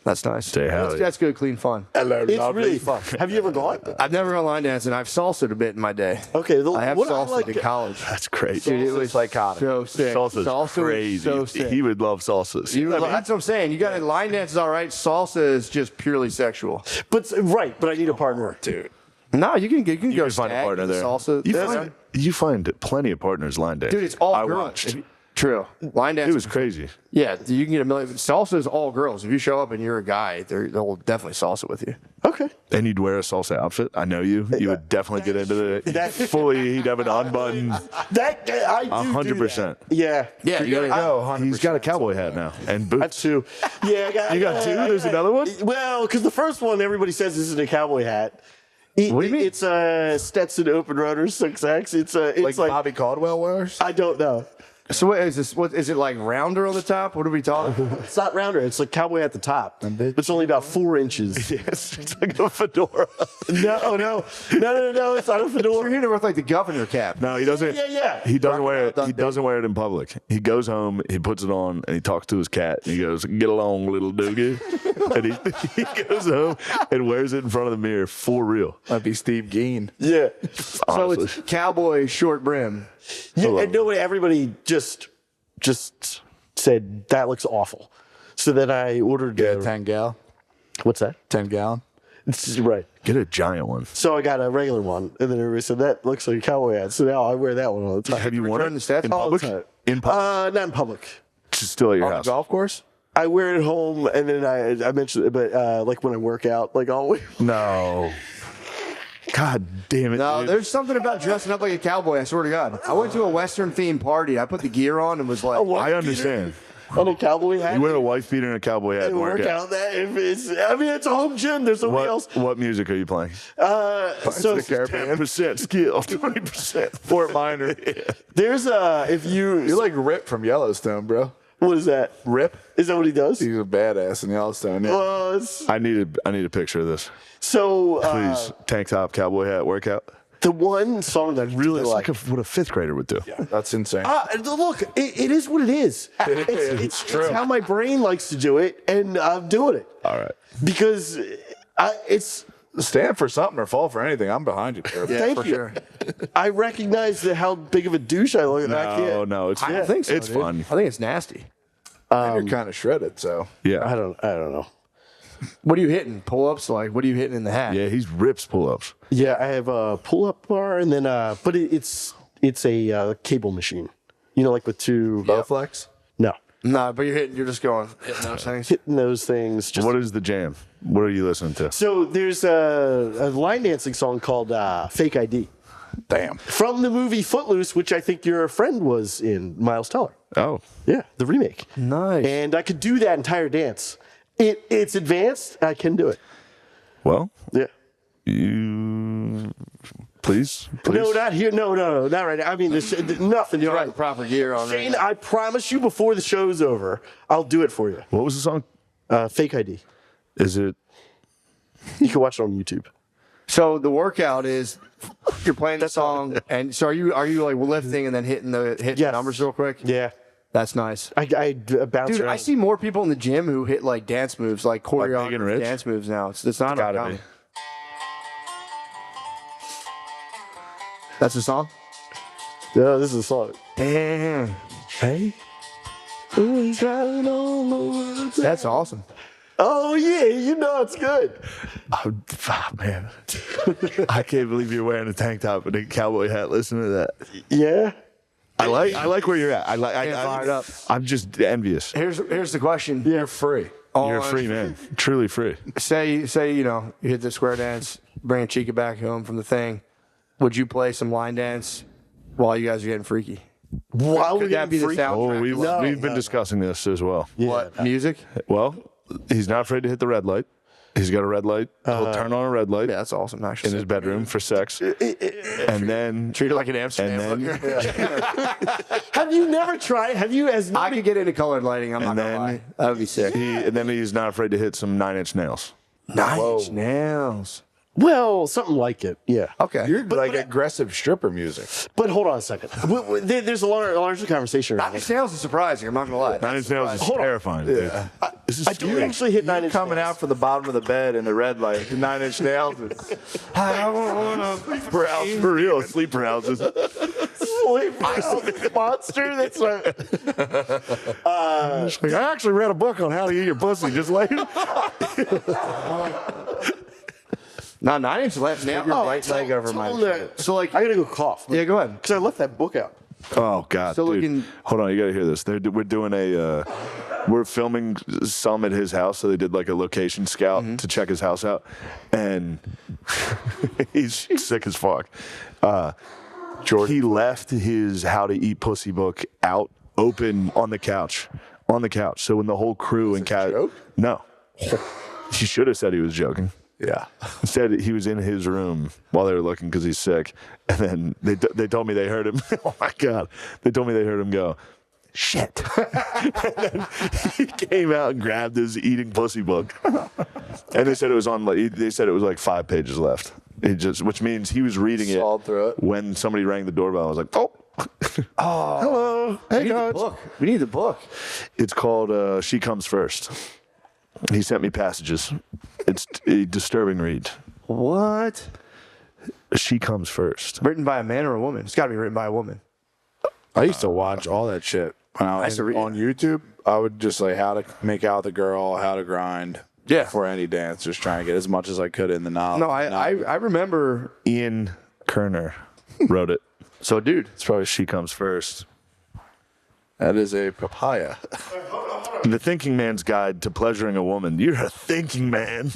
That's nice. Say howdy. That's good, clean fun. It's really fun. Have you ever gone? I've never gone line dancing. I've salsa'd a bit in my day. Okay, I have salsa'd in college. That's great. Dude, it was psychotic. So sick. Salsa's crazy. So sick. He would love salsas. That's what I'm saying. You got line dance is all right. Salsa is just purely sexual. But I need a partner, dude. No, you can go find a partner there. Salsa. You find plenty of partners line dance. Dude, it's all I girls. watched. True. Line dance. It was crazy. Yeah, you can get a million. Salsa is all girls. If you show up and you're a guy, they'll definitely salsa with you. Okay. And you'd wear a salsa outfit. I know you. You would definitely get into it. Fully, he'd have an unbuttoned. I do 100%. Yeah. Yeah, you gotta go. 100%. He's got a cowboy hat now and boots. That's two. Yeah, you got two? There's another one? Well, because the first one, everybody says this is a cowboy hat. What do you mean? It's a Stetson Open Runners 6X. It's like Bobby Caldwell wears? I don't know. So what is this? What is it like? Rounder on the top? What are we talking? It's not rounder. It's like cowboy at the top. It's only about 4 inches. Yes, it's like a fedora. No. It's not a fedora. You're hitting with like the governor cap. No, he doesn't. Yeah. He doesn't wear it. He doesn't wear it in public. He goes home, he puts it on, and he talks to his cat. And he goes, "Get along, little doogie." And he goes home and wears it in front of the mirror for real. Might be Steve Geen. Yeah. So it's cowboy short brim. Yeah, and everybody just said that looks awful. So then I ordered 10 gal. What's that? 10 gallon. Right. Get a giant one. So I got a regular one, and then everybody said that looks like a cowboy hat. So now I wear that one all the time. Have you worn it the stats in all the public? time. In public? Not in public. Just still at your On house. the golf course? I wear it at home, and then I mentioned it, but like when I work out, like always. No. God damn it. No, dude. there's something about dressing up like a cowboy. I swear to God. I went to a Western themed party. I put the gear on and was like, I understand. On a cowboy hat. You wear a wife beater and a cowboy hat and and work out that. It's a home gym. There's somebody else. What music are you playing? So 10% skill, 20% Fort Minor. There's You're like Rip from Yellowstone, bro. What is that? Rip? Is that what he does? He's a badass in Yellowstone. Yeah. I need a picture of this. So please, tank top, cowboy hat, workout. The one song that I really like. What a fifth grader would do. Yeah, that's insane. Look, it is what it is. It's true. It's how my brain likes to do it, and I'm doing it. All right. Because it's stand for something or fall for anything. I'm behind you. Thank you. Sure. I recognize how big of a douche I look. No, it's. I don't think so. It's dude. fun. I think it's nasty. And you're kind of shredded, so yeah. I don't know. What are you hitting? Pull ups? Like, what are you hitting in the hat? Yeah, he's rips pull ups. Yeah, I have a pull-up bar, and then but it's a cable machine. You know, like with two Bowflex? No, But you're just going hitting those things. Hitting those things. Just, What is the jam? What are you listening to? so there's a line dancing song called "Fake ID." Damn. From the movie Footloose, which I think your friend was in, Miles Teller. Oh. Yeah, the remake. Nice. And I could do that entire dance. It's advanced. I can do it. Well, yeah. You please. No, not here. No, not right now. I mean, there's nothing. You don't have the proper gear on. Shane, I promise you, before the show's over, I'll do it for you. What was the song? Fake ID. Is it? You can watch it on YouTube. So the workout is you're playing the song, and so are you like lifting and then hitting the numbers real quick? Yeah. That's nice. I bounce Dude, around. I see more people in the gym who hit like dance moves, like choreographed dance moves now. It's not uncommon. That's the song? Yeah, this is a song. Damn. Hey. That's awesome. Oh, yeah, you know it's good. Oh, man. I can't believe you're wearing a tank top and a cowboy hat. Listen to that. Yeah. I like where you're at. I'm just envious. Here's the question. You're free. You're a free man. Truly free. Say you hit the square dance, bring Chica back home from the thing. Would you play some line dance while you guys are getting freaky? While Could that be the soundtrack? Oh, we've been discussing this as well. Yeah. What music? Well, he's not afraid to hit the red light. He's got a red light. He'll turn on a red light. Yeah, that's awesome. Actually, in his bedroom for sex, and then treat it like an Amsterdam. Have you never tried? Have you? I could get into colored lighting. I'm not gonna lie. That would be sick. And then he's not afraid to hit some 9-inch nails. 9-inch nails. Well, something like it. Yeah. Okay. You're like aggressive stripper music. But hold on a second. There's a larger conversation. 9-inch nails is surprising. I'm not gonna lie. 9-inch nails is terrifying. Yeah. This is I do actually hit 9-inch coming out from the bottom of the bed in the red light. 9-inch nails. I want to for real. Sleep paralysis. Sleep paralysis monster. That's right. I actually read a book on how to eat your pussy. Just later. No, 9-inch left nail. Your right leg over my. So like, I gotta go cough. Yeah, go ahead. Because I left that book out. Oh God, So dude. looking- Hold on, you gotta hear this. We're doing we're filming some at his house, so they did like a location scout to check his house out, and he's sick as fuck. He left his How to Eat Pussy book out, open on the couch. So when the whole crew and cat, no, he should have said he was joking. Yeah. Said he was in his room while they were looking because he's sick. And then they told me they heard him. Oh, my God. They told me they heard him go, shit. And then he came out and grabbed his eating pussy book. And they said it was like 5 pages left. Which means he was reading it through it when somebody rang the doorbell. I was like, oh. Hello. Hey, guys. We need the book. It's called She Comes First. He sent me passages. It's a disturbing read. What? She Comes First. Written by a man or a woman? It's got to be written by a woman. I used to watch all that shit when I was on YouTube. I would just like how to make out with a girl, how to grind. Yeah. For any dance, just trying to get as much as I could in the knowledge. No, I remember Ian Kerner wrote it. So, dude, it's probably She Comes First. That is a papaya. The Thinking Man's Guide to Pleasuring a Woman. You're a thinking man.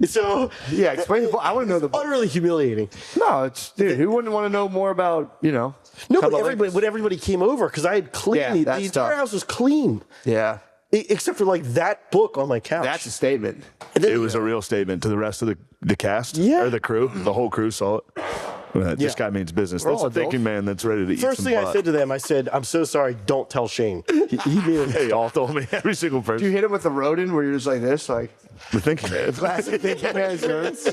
So yeah, explain the book. I want to know the book. Utterly humiliating. No, it's dude. Who wouldn't want to know more about No, but everybody came over because I had clean. Yeah, the entire house was clean. Yeah. Except for like that book on my couch. That's a statement. It was a real statement to the rest of the cast. Yeah. Or the crew. The whole crew saw it. This guy means business. We're That's all a thinking adults. man that's ready to eat First some thing I butt. said to them, I said, "I'm so sorry. Don't tell Shane." He made They all told me. Every single person. Do you hit him with the rodent where you're just like this, like The thinking man. classic thinking man's words?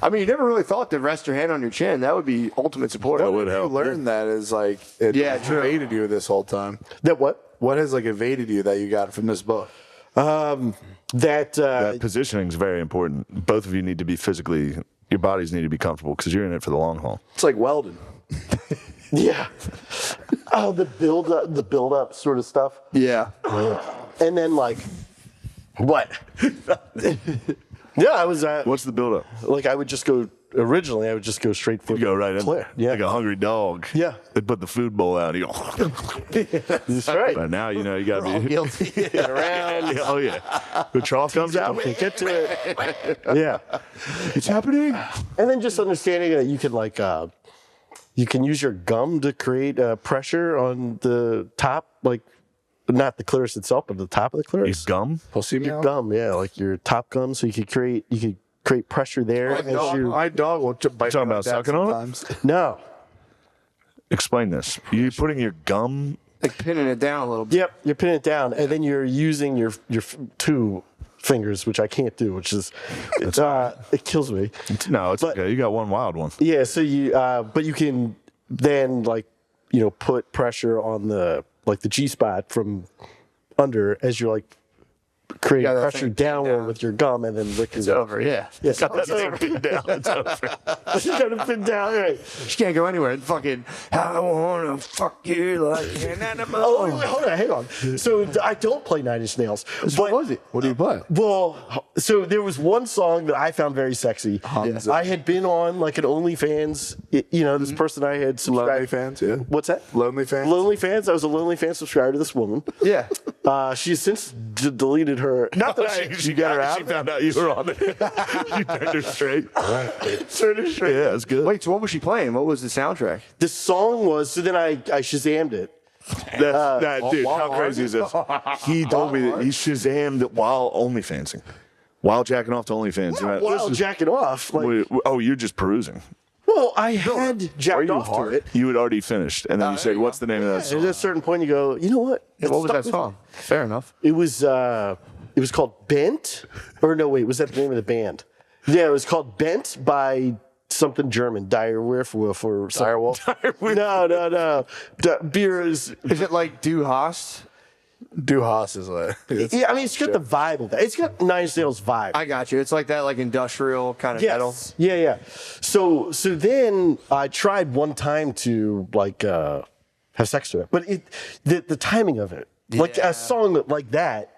I mean, you never really thought to rest your hand on your chin. That would be ultimate support. That would help. You learned that is like it evaded you this whole time. That what? What has like evaded you that you got from this book? That positioning is very important. Both of you need to be physically. Your bodies need to be comfortable because you're in it for the long haul. It's like welding. Yeah. Oh, the build up sort of stuff. Yeah. And then like What? Yeah, I was. What's the buildup? Like I would just go. Originally, I would just go straight for go right in, yeah, like a hungry dog. Yeah, they put the food bowl out. And you go. That's right. But now you know you got to be guilty. Around. Oh yeah, the trough comes out. Can't get to it. Yeah, it's happening. And then just understanding that you can like, you can use your gum to create pressure on the top, like not the clitoris itself, but the top of the clitoris. Your gum, your gum, yeah, like your top gum. So you could create pressure there. My dog will bite. Talking about sucking on it? No. Explain this. You putting your gum, like pinning it down a little bit. Yep, you're pinning it down, and then you're using your two fingers, which I can't do, which is it kills me. It's okay. You got one wild one. Yeah. So you, but you can then put pressure on the G spot from under as you're like. Create pressure downward with your gum and then lick it. It's over, yeah. Yes. Got that thing pinned down. It's over. You got to pin down, right? She can't go anywhere. And fucking, I wanna fuck you like an animal. Oh, wait, hold on, hang on. So I don't play Nine Inch Nails. What was it? What do you play? Well, so there was one song that I found very sexy. I had been on like an OnlyFans. This person I had subscribed. Lonely fans, yeah. What's that? Lonely fans. Lonely fans. I was a Lonely Fan subscriber to this woman. Yeah. She's since deleted her. Not that she got her out. She found out you were on it. She turned her straight. Turned her straight. Yeah, it's good. Wait, so what was she playing? What was the soundtrack? The song was. So then I Shazammed it. Dude, how crazy is this? He told me that he Shazammed it while OnlyFansing. While jacking off to OnlyFans. While jacking off. You're just perusing. Well, I had jacked off to it. You had already finished, and then you said, "What's the name of that song?" At a certain point, you go, "You know what? Yeah, what was that song?" Fair enough. It was called Bent, or no, wait, was that the name of the band? Yeah, it was called Bent by something German, Direwolf or Direwolf. No. Beer is it like Du Hast? Du Hast is like. Yeah, I mean, it's got the vibe of that. It's got Nine Inch Nails vibe. I got you. It's like that, like industrial kind of metal. Yeah. So then I tried one time to have sex to it, but the timing of it, like a song like that,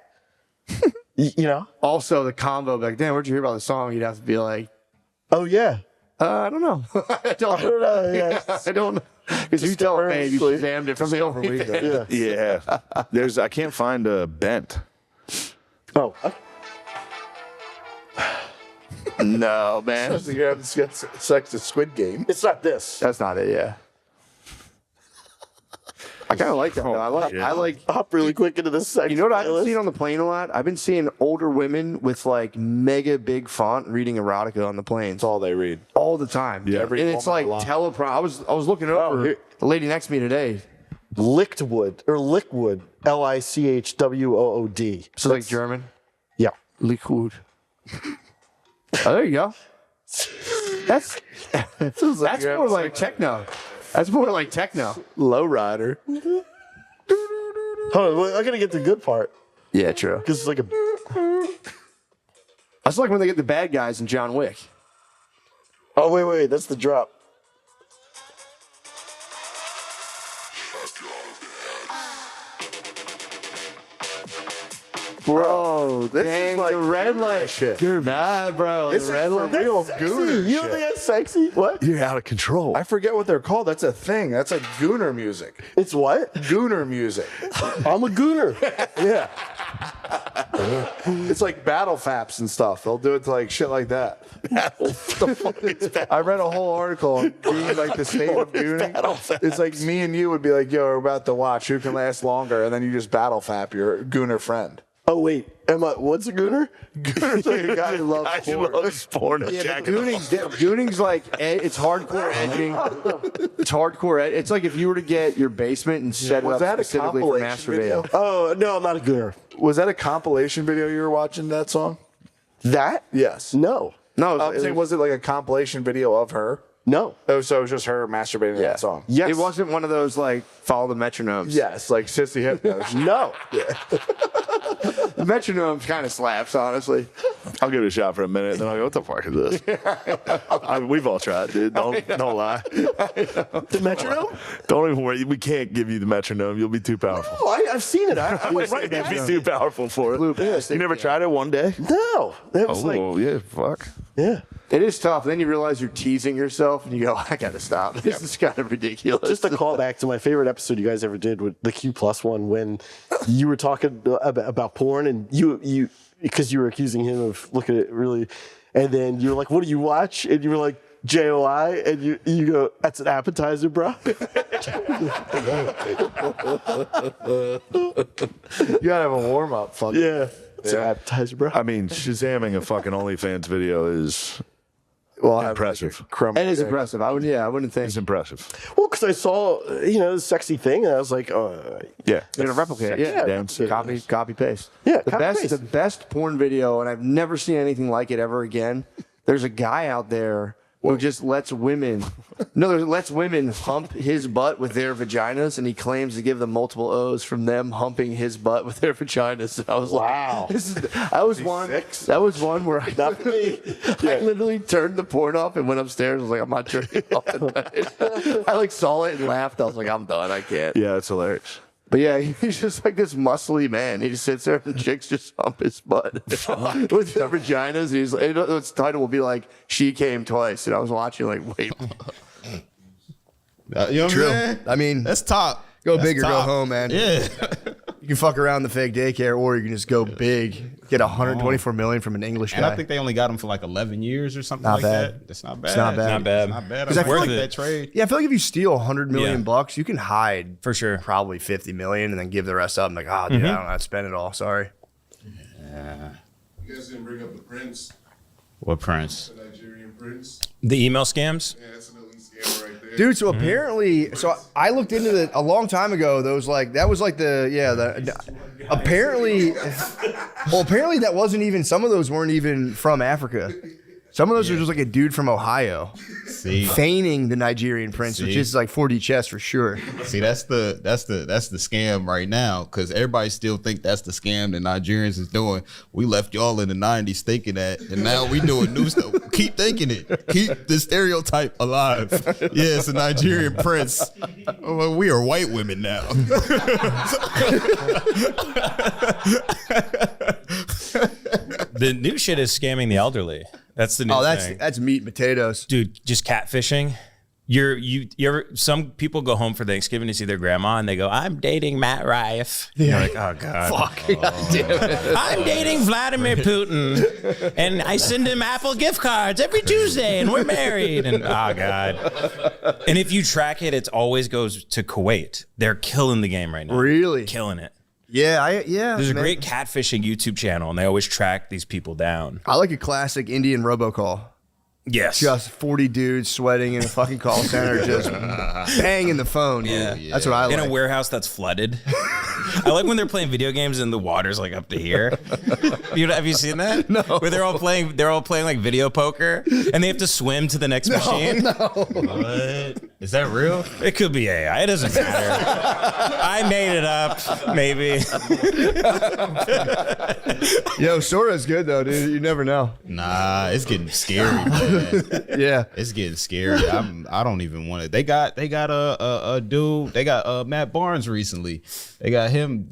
Also, the combo back then. Where'd you hear about the song? You'd have to be like, "Oh yeah." I don't know. I don't know. Yeah. I don't know. Because you tell me you Shazammed it from the over weekend. Yeah. I can't find a Bent. Oh. No, man. You have sex to Squid Game. It's not this. That's not it, yeah. I kind of like that. Though. I like hop really quick into this sex. You know what I've been seeing on the plane a lot? I've been seeing older women with like mega big font reading erotica on the plane. That's all they read. All the time. Yeah. And it's like teleprom. I was looking over the lady next to me today. Lichtwood. Lichwood. So like German? Yeah. Lichwood. Oh, there you go. That's more like techno. That's more like techno. Lowrider. Hold on, I gotta get the good part. Yeah, true. Because it's like That's like when they get the bad guys in John Wick. Oh, wait, that's the drop. Bro, this is like the red light shit. Nah, bro. This the red light. real gooner. You don't think that's sexy? What? You're out of control. I forget what they're called. That's a thing. That's like gooner music. It's what? Gooner music. I'm a gooner. Yeah. It's like battle faps and stuff. They'll do it to like shit like that. I read a whole article on being like the state of gooning. It's like me and you would be like, yo, we're about to watch who can last longer, and then you just battle fap your gooner friend. Oh wait, what's a gooner? Gooner's like a guy who loves porn. Yeah, gooning's like it's hardcore edging. It's hardcore. It's like if you were to get your basement and set it up specifically for masturbating. Oh no, I'm not a gooner. Was that a compilation video you were watching? That song? That? Yes. No. I'm saying, was it like a compilation video of her? No. Oh, so it was just her masturbating to that song. Yes. It wasn't one of those like follow the metronomes. Yes, like Sissy Hypnos. No. The metronome kind of slaps, honestly. I'll give it a shot for a minute, then I'll go, what the fuck is this? We've all tried, dude. Don't lie. The metronome? Don't even worry. We can't give you the metronome. You'll be too powerful. Oh, I've seen it. Right, you'd be too powerful for it. You never tried it one day? No. That was yeah, fuck. Yeah. It is tough. Then you realize you're teasing yourself, and you go, "I gotta stop. This is kind of ridiculous." Just a callback to my favorite episode you guys ever did with the Q+ one, when you were talking about porn, and you because you were accusing him of looking at it really, and then you were like, "What do you watch?" And you were like, "JOI," and you go, "That's an appetizer, bro." You gotta have a warm up. Fuck yeah. It's an appetizer, bro. I mean, Shazamming a fucking OnlyFans video is impressive. It is impressive. I wouldn't think it's impressive. Well, because I saw the sexy thing, and I was like, yeah, you're gonna replicate it. Yeah, copy paste. Yeah, the best porn video, and I've never seen anything like it ever again. There's a guy out there who just lets women hump his butt with their vaginas, and he claims to give them multiple O's from them humping his butt with their vaginas. I was wow. That was one where I literally turned the porn off and went upstairs. I was like, I'm not turning it off tonight. I saw it and laughed. I was like, I'm done. I can't. Yeah, it's hilarious. But yeah, he's just like this muscly man. He just sits there and chicks just hump his butt with their vaginas. And he's like, its title will be like, "She Came Twice." And I was watching like, wait. You know what I'm saying? I mean, that's top. Go That's big or top. go home, man. Yeah. You can fuck around the fake daycare, or you can just go big. Get 124 million from an English And guy. I think they only got him for like 11 years or something Not like bad. that. That's not bad. It's not bad. Not bad. Not bad. 'Cause I I feel like like that trade. Yeah, I feel like if you steal 100 million Yeah. bucks, you can hide for sure probably 50 million and then give the rest up. I'm like, oh, dude, Mhm. I don't know how to spend it all. Sorry. Yeah. You guys didn't bring up the Prince, What Prince? the Nigerian Prince. The email scams? Yeah, that's an elite scammer right there. Dude, so apparently, so I looked into it a long time ago. That was like apparently that wasn't even, some of those weren't even from Africa. Some of those were just like a dude from Ohio feigning the Nigerian Prince, which is like 4D chess for sure. See, that's the scam right now, because everybody still think that's the scam that Nigerians is doing. We left y'all in the 90s thinking that, and now we doing new stuff. Keep thinking it. Keep the stereotype alive. Yeah, it's a Nigerian Prince. Well, we are white women now. The new shit is scamming the elderly. That's the new thing. That's meat and potatoes. Dude, just catfishing. You ever, some people go home for Thanksgiving to see their grandma and they go, "I'm dating Matt Rife." Yeah. You're like, oh God. Fuck. God damn it. I'm dating Vladimir Putin and I send him Apple gift cards every Tuesday and we're married. And oh God. And if you track it, it always goes to Kuwait. They're killing the game right now. Really? Killing it. Yeah, There's a man. great catfishing YouTube channel and they always track these people down. I like a classic Indian robocall. Yes. Just 40 dudes sweating in a fucking call center, just banging the phone. Yeah. That's what I like. In a warehouse that's flooded. I like when they're playing video games and the water's like up to here. Have you seen that? No. Where they're all playing like video poker and they have to swim to the next machine. No. What? Is that real? It could be AI. It doesn't matter. I made it up, maybe. Yo, Sora's good though, dude. You never know. Nah, it's getting scary, man. Yeah, it's getting scary. I don't even want it. They got a dude. They got Matt Barnes recently. They got him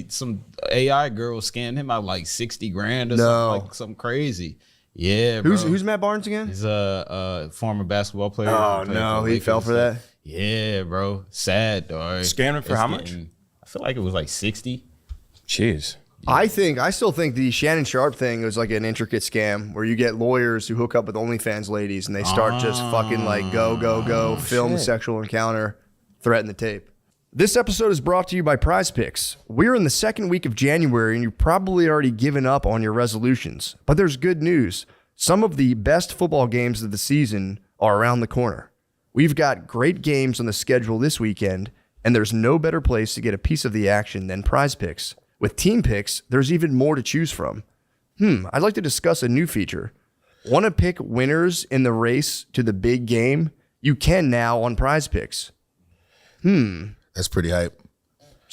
some AI girl scanned him out like 60 grand or something, like something crazy. Yeah, bro. Who's Matt Barnes again? He's a former basketball player. Oh no, he fell for that. Yeah, bro. Sad, dog. Scanned him for how much? I feel like it was like 60. Jeez. I still think the Shannon Sharp thing was like an intricate scam where you get lawyers who hook up with OnlyFans ladies and they start just fucking like go, film a sexual encounter, threaten the tape. This episode is brought to you by Prize Picks. We're in the second week of January and you've probably already given up on your resolutions. But there's good news. Some of the best football games of the season are around the corner. We've got great games on the schedule this weekend, and there's no better place to get a piece of the action than Prize Picks. With team picks, there's even more to choose from. I'd like to discuss a new feature. Want to pick winners in the race to the big game? You can now on Prize Picks. That's pretty hype.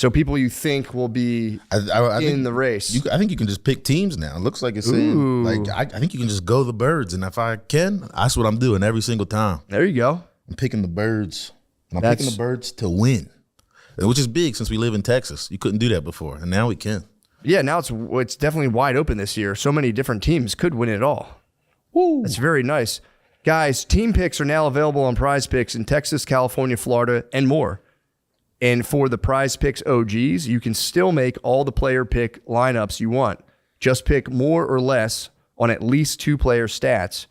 So people you think will be I in the race. I think you can just pick teams now. It looks like it's saying, like, I think you can just go the birds. And if I can, that's what I'm doing every single time. There you go. I'm picking the birds. And I'm picking the birds to win, which is big since we live in Texas. You couldn't do that before, and now we can. Yeah, now it's definitely wide open this year. So many different teams could win it all. Woo. That's very nice. Guys, team picks are now available on Prize Picks in Texas, California, Florida, and more. And for the Prize Picks OGs, you can still make all the player pick lineups you want. Just pick more or less on at least 2 player stats.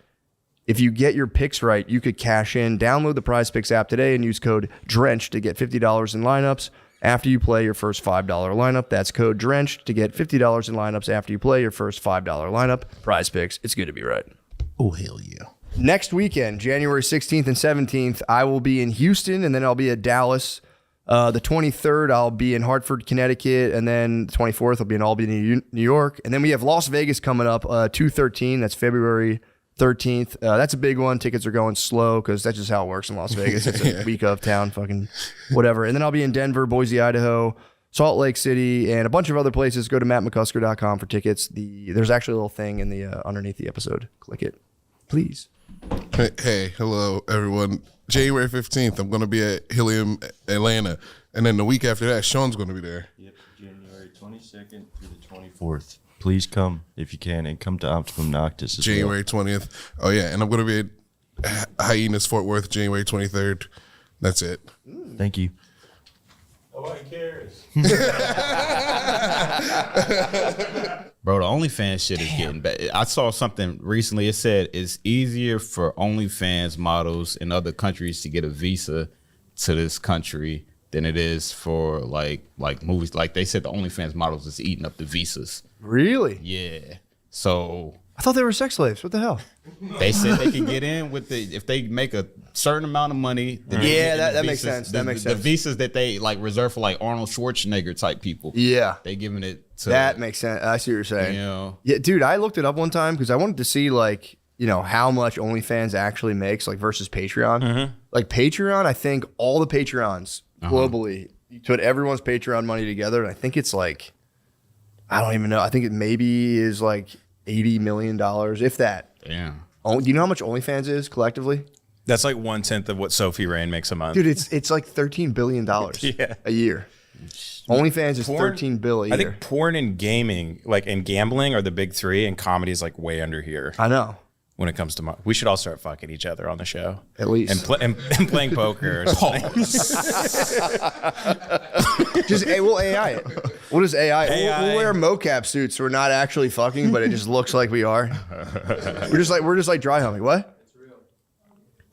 If you get your picks right, you could cash in. Download the Prize Picks app today and use code DRENCH to get $50 in lineups after you play your first $5 lineup. That's code DRENCH to get $50 in lineups after you play your first $5 lineup. Prize Picks, it's good to be right. Oh, hell yeah. Next weekend, January 16th and 17th, I will be in Houston, and then I'll be at Dallas. The 23rd, I'll be in Hartford, Connecticut, and then the 24th, I'll be in Albany, New York. And then we have Las Vegas coming up, 2/13. That's February 13th. That's a big one. Tickets are going slow because that's just how it works in Las Vegas. It's a week of town, fucking whatever. And then I'll be in Denver, Boise, Idaho, Salt Lake City, and a bunch of other places. Go to mattmccusker.com for tickets. There's actually a little thing in the underneath the episode. Click it, please. Hey, hello, everyone. January 15th, I'm going to be at Helium, Atlanta. And then the week after that, Sean's going to be there. Yep, January 22nd through the 24th. Please come if you can, and come to Optimum Noctis as January 20th. Oh, yeah. And I'm going to be at Hyenas, Fort Worth, January 23rd. That's it. Thank you. Nobody cares. Bro, the OnlyFans shit is getting bad. I saw something recently. It said it's easier for OnlyFans models in other countries to get a visa to this country than it is for like movies. Like they said, the OnlyFans models is eating up the visas. Really? Yeah. So I thought they were sex slaves. What the hell? They said they can get in with if they make a certain amount of money. Yeah, that makes sense. That makes sense. The visas that they like reserve for like Arnold Schwarzenegger type people. Yeah, they giving it to that makes sense. I see what you're saying. Yeah, yeah, dude. I looked it up one time because I wanted to see like how much OnlyFans actually makes like versus Patreon. Mm-hmm. Like Patreon, I think all the Patreons globally, you put everyone's Patreon money together, and I think it's like I don't even know. I think it maybe is like $80 million, if that. Yeah. Oh, do you know how much OnlyFans is collectively? That's like 1/10 of what Sophie Rain makes a month. Dude, it's like $13 billion a year. OnlyFans is $13 billion a year. I think porn and gaming, like and gambling, are the big 3, and comedy is like way under here. I know. When it comes to we should all start fucking each other on the show. At least. And playing poker or something. Just we'll AI it. We'll just AI. We'll wear mocap suits. So we're not actually fucking, but it just looks like we are. We're just like dry humping. What?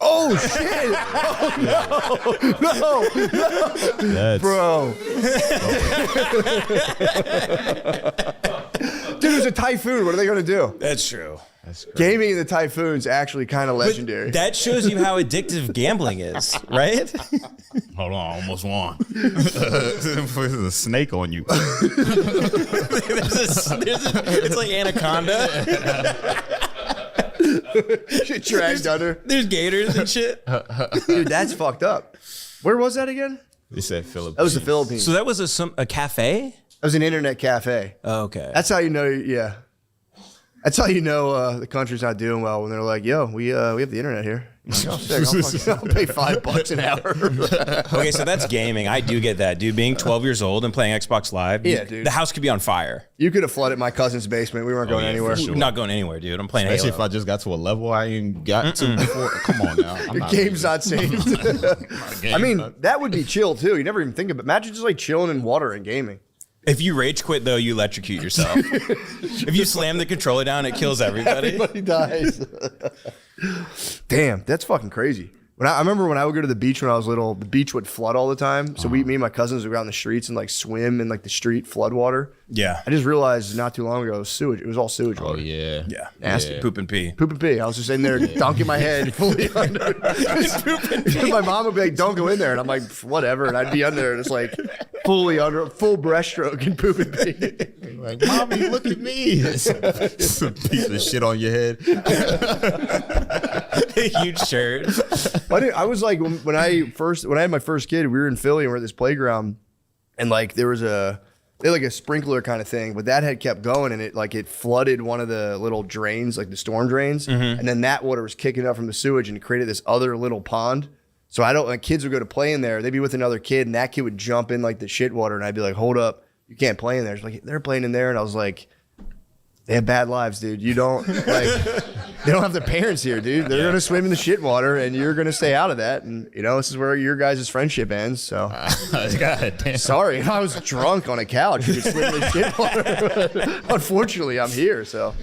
Oh shit! Oh no, bro. Dude, it was a typhoon. What are they gonna do? That's true. Gaming in the typhoon's actually kind of legendary. But that shows you how addictive gambling is, right? Hold on, almost won. There's a snake on you. It's like Anaconda. Shit dragged under. There's gators and shit. Dude, that's fucked up. Where was that again? They said Philippines. That was the Philippines. So that was a cafe? That was an internet cafe. Oh, okay. That's how you know, yeah. That's how you know the country's not doing well when they're like, "Yo, we have the internet here." Like, oh, sick. I'll pay $5 an hour. Okay, so that's gaming. I do get that, dude. Being 12 years old and playing Xbox Live, yeah, dude. The house could be on fire. You could have flooded my cousin's basement. We weren't going anywhere. Sure. Not going anywhere, dude. I'm playing Especially Halo. if I just got to a level I ain't got to before. Come on now. The game's not saved. I mean, that would be chill too. You never even think of it. Imagine just like chilling in water and gaming. If you rage quit, though, you electrocute yourself. If you slam the controller down, it kills everybody. Everybody dies. Damn, that's fucking crazy. I remember when I would go to the beach when I was little, the beach would flood all the time. So me and my cousins would go out in the streets and like swim in like the street flood water. Yeah. I just realized not too long ago it was sewage. It was all sewage water. Oh yeah. Yeah. Nasty. Yeah. Poop and pee. Poop and pee. I was just in there dunking my head fully under. My mom would be like, "Don't go in there," and I'm like, "Whatever," and I'd be under just like fully under, full breaststroke and poop and pee. Like, "Mommy, look at me!" It's a piece of shit on your head. A huge shirt. I was like when I had my first kid, we were in Philly and we're at this playground. and like they had like a sprinkler kind of thing, but that had kept going, and it flooded one of the little drains, like the storm drains, and then that water was kicking up from the sewage and created this other little pond. So kids would go to play in there. They'd be with another kid, and that kid would jump in like the shit water, and I'd be like, "Hold up, you can't play in there." It's like, they're playing in there, and I was like, they have bad lives, dude. You don't they don't have their parents here, dude. They're gonna swim in the shit water, and you're gonna stay out of that. And this is where your guys' friendship ends. So, God damn. Sorry, if I was drunk on a couch, you could swim in the shit water. Unfortunately, I'm here, so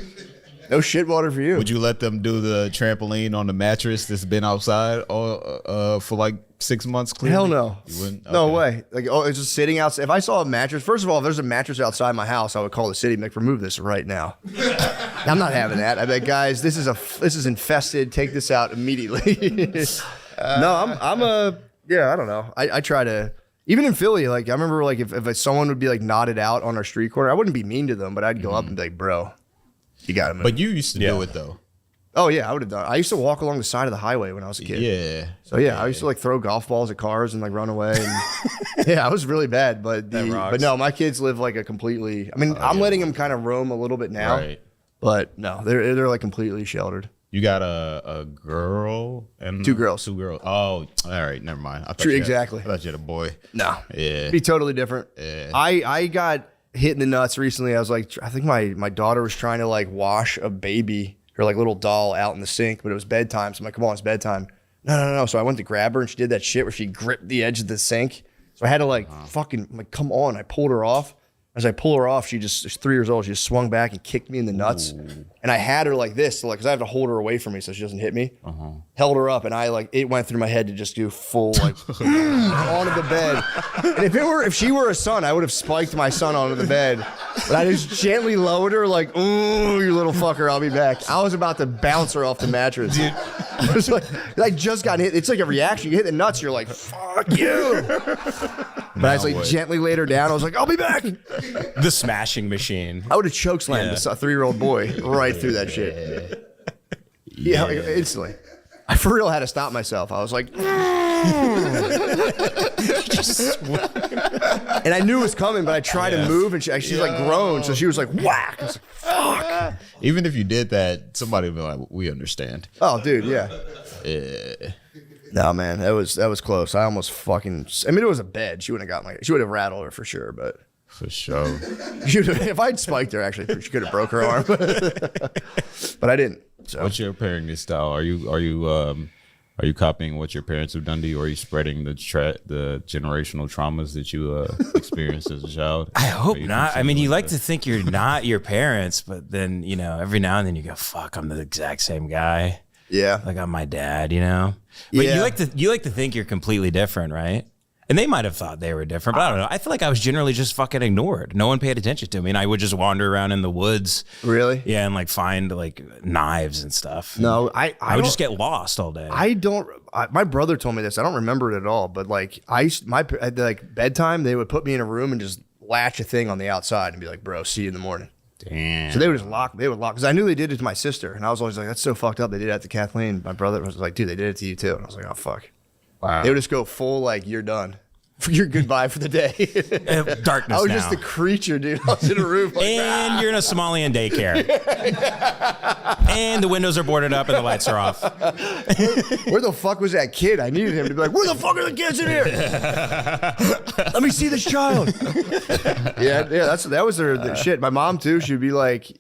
no shit water for you. Would you let them do the trampoline on the mattress that's been outside for like 6 months? Clearly? Hell no. You wouldn't? No Okay. way. Like, it's just sitting outside. If I saw a mattress, first of all, if there's a mattress outside my house, I would call the city and be like, remove this right now. I'm not having that. I'd be like, guys, this is infested. Take this out immediately. No, I don't know. I try to, even in Philly, like I remember like if someone would be like nodded out on our street corner, I wouldn't be mean to them, but I'd go up and be like, bro, you got to move. But you used to do it though. Oh yeah, I would have done. I used to walk along the side of the highway when I was a kid. Yeah. So yeah, I used to like throw golf balls at cars and like run away. And, yeah, I was really bad. But no, my kids live like a completely. I mean, I'm letting them kind of roam a little bit now. Right. But no, they're like completely sheltered. You got a girl and 2 girls. 2 girls. Oh, all right, never mind. I thought True, I exactly. thought you had a boy. No. Yeah. Be totally different. Yeah. I got hit in the nuts recently. I was like, I think my daughter was trying to like wash a baby, her like little doll, out in the sink, but it was bedtime. So I'm like, come on, it's bedtime. No. So I went to grab her and she did that shit where she gripped the edge of the sink. So I had to like come on. I pulled her off. As I pull her off, she's 3 years old. She just swung back and kicked me in the nuts. Ooh. And I had her like this, so like, cause I have to hold her away from me so she doesn't hit me. Held her up, and it went through my head to just do full like onto the bed. And if she were a son, I would have spiked my son onto the bed. But I just gently lowered her, like, ooh, you little fucker, I'll be back. I was about to bounce her off the mattress. Dude. It was like, I just got hit. It's like a reaction. You hit the nuts, you're like, fuck you. But I just like gently laid her down. I was like, I'll be back. The smashing machine. I would have chokeslammed a 3-year-old boy right through that shit. Yeah, like, instantly. I for real had to stop myself. I was like, and I knew it was coming, but I tried to move, and she's like grown, so she was like whack. I was like, fuck. Even if you did that, somebody would be like, we understand. Oh, dude, yeah. Yeah. No, man, that was close. I almost fucking. I mean, it was a bed. She wouldn't have gotten she would have rattled her for sure, but. For sure. If I'd spiked her, actually, she could have broke her arm. But I didn't. So. What's your parenting style? Are you copying what your parents have done to you, or are you spreading the generational traumas that you experienced as a child? I hope not. I mean, you like to think you're not your parents, but then every now and then you go, "Fuck, I'm the exact same guy." Yeah, like I'm my dad. But you like to think you're completely different, right? And they might have thought they were different, but I don't know. I feel like I was generally just fucking ignored. No one paid attention to me, and I would just wander around in the woods. Really? Yeah, and like find like knives and stuff. No, I would just get lost all day. My brother told me this. I don't remember it at all, but like at like bedtime, they would put me in a room and just latch a thing on the outside and be like, "Bro, see you in the morning." Damn. So they would lock, because I knew they did it to my sister, and I was always like, "That's so fucked up." They did that to Kathleen. My brother was like, "Dude, they did it to you too." And I was like, "Oh fuck." Wow. They would just go full like, "You're done. You're goodbye for the day." Darkness. I was now. just a creature, dude. I was in a room like, and you're in a Somalian daycare. And the windows are boarded up and the lights are off. Where the fuck was that kid? I needed him to be like, "Where the fuck are the kids in here? Let me see this child." Yeah, that was the shit. My mom too. She'd be like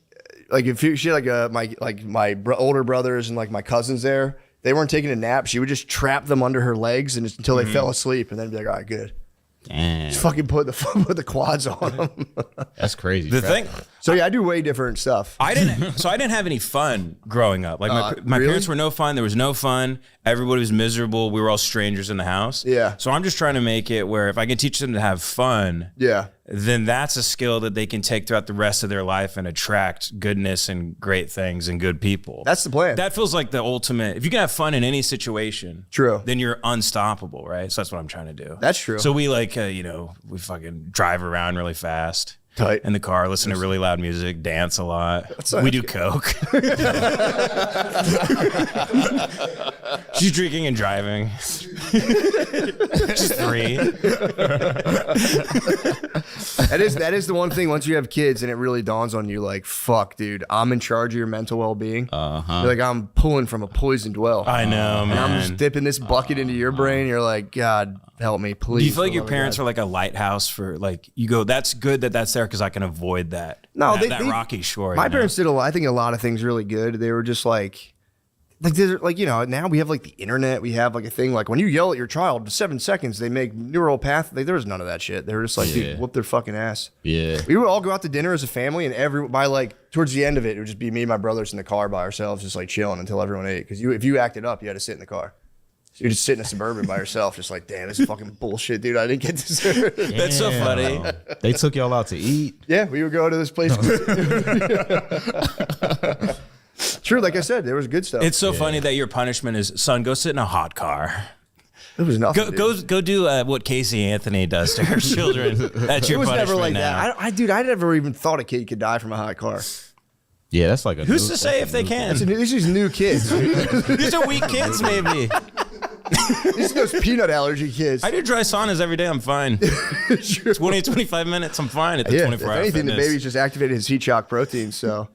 if she had my older brothers and like my cousins there. They weren't taking a nap. She would just trap them under her legs until they fell asleep, and then be like, "All right, good." Damn. Just fucking put the quads on them. That's crazy. The thing. So yeah, I do way different stuff. I didn't have any fun growing up. Like my really? parents were no fun. There was no fun. Everybody was miserable. We were all strangers in the house. Yeah. So I'm just trying to make it where if I can teach them to have fun, yeah, then that's a skill that they can take throughout the rest of their life and attract goodness and great things and good people. That's the plan. That feels like the ultimate. If you can have fun in any situation, true, then you're unstoppable, right? So that's what I'm trying to do. That's true. So we we fucking drive around really fast. Tight. In the car, listen to really loud music, dance a lot. We do coke. She's drinking and driving. Just 3. That is the one thing. Once you have kids, and it really dawns on you, like, fuck, dude, I'm in charge of your mental well-being. You're like, I'm pulling from a poisoned well. I know, man. And I'm just dipping this bucket into your brain. You're like, God, help me, please. Do you feel like your parents are like a lighthouse for like you go? That's good that's there because I can avoid that. No, that rocky shore. My parents did I think a lot of things really good. They were just like now we have like the internet. We have like a thing like when you yell at your child, 7 seconds they make neural path. There was none of that shit. They were just like, dude, whoop their fucking ass. Yeah. We would all go out to dinner as a family, and by like towards the end of it, it would just be me and my brothers in the car by ourselves, just like chilling until everyone ate. Because if you acted up, you had to sit in the car. So you're just sitting in a Suburban by yourself, just like, damn, this is fucking bullshit, dude. I didn't get dessert. That's so funny. They took y'all out to eat. Yeah, we would go to this place. True, like I said, there was good stuff. It's so funny that your punishment is, son, go sit in a hot car. It was nothing. Go do what Casey Anthony does to her children. That's your It was punishment never like now. that. I never even thought a kid could die from a hot car. Yeah, that's like a. Who's to say if they can? These are new kids. These are weak kids, maybe. These are those peanut allergy kids. I do dry saunas every day. I'm fine. 20, 25 minutes. I'm fine at the 24-hour If anything, the fitness. baby's just activated his heat shock protein. So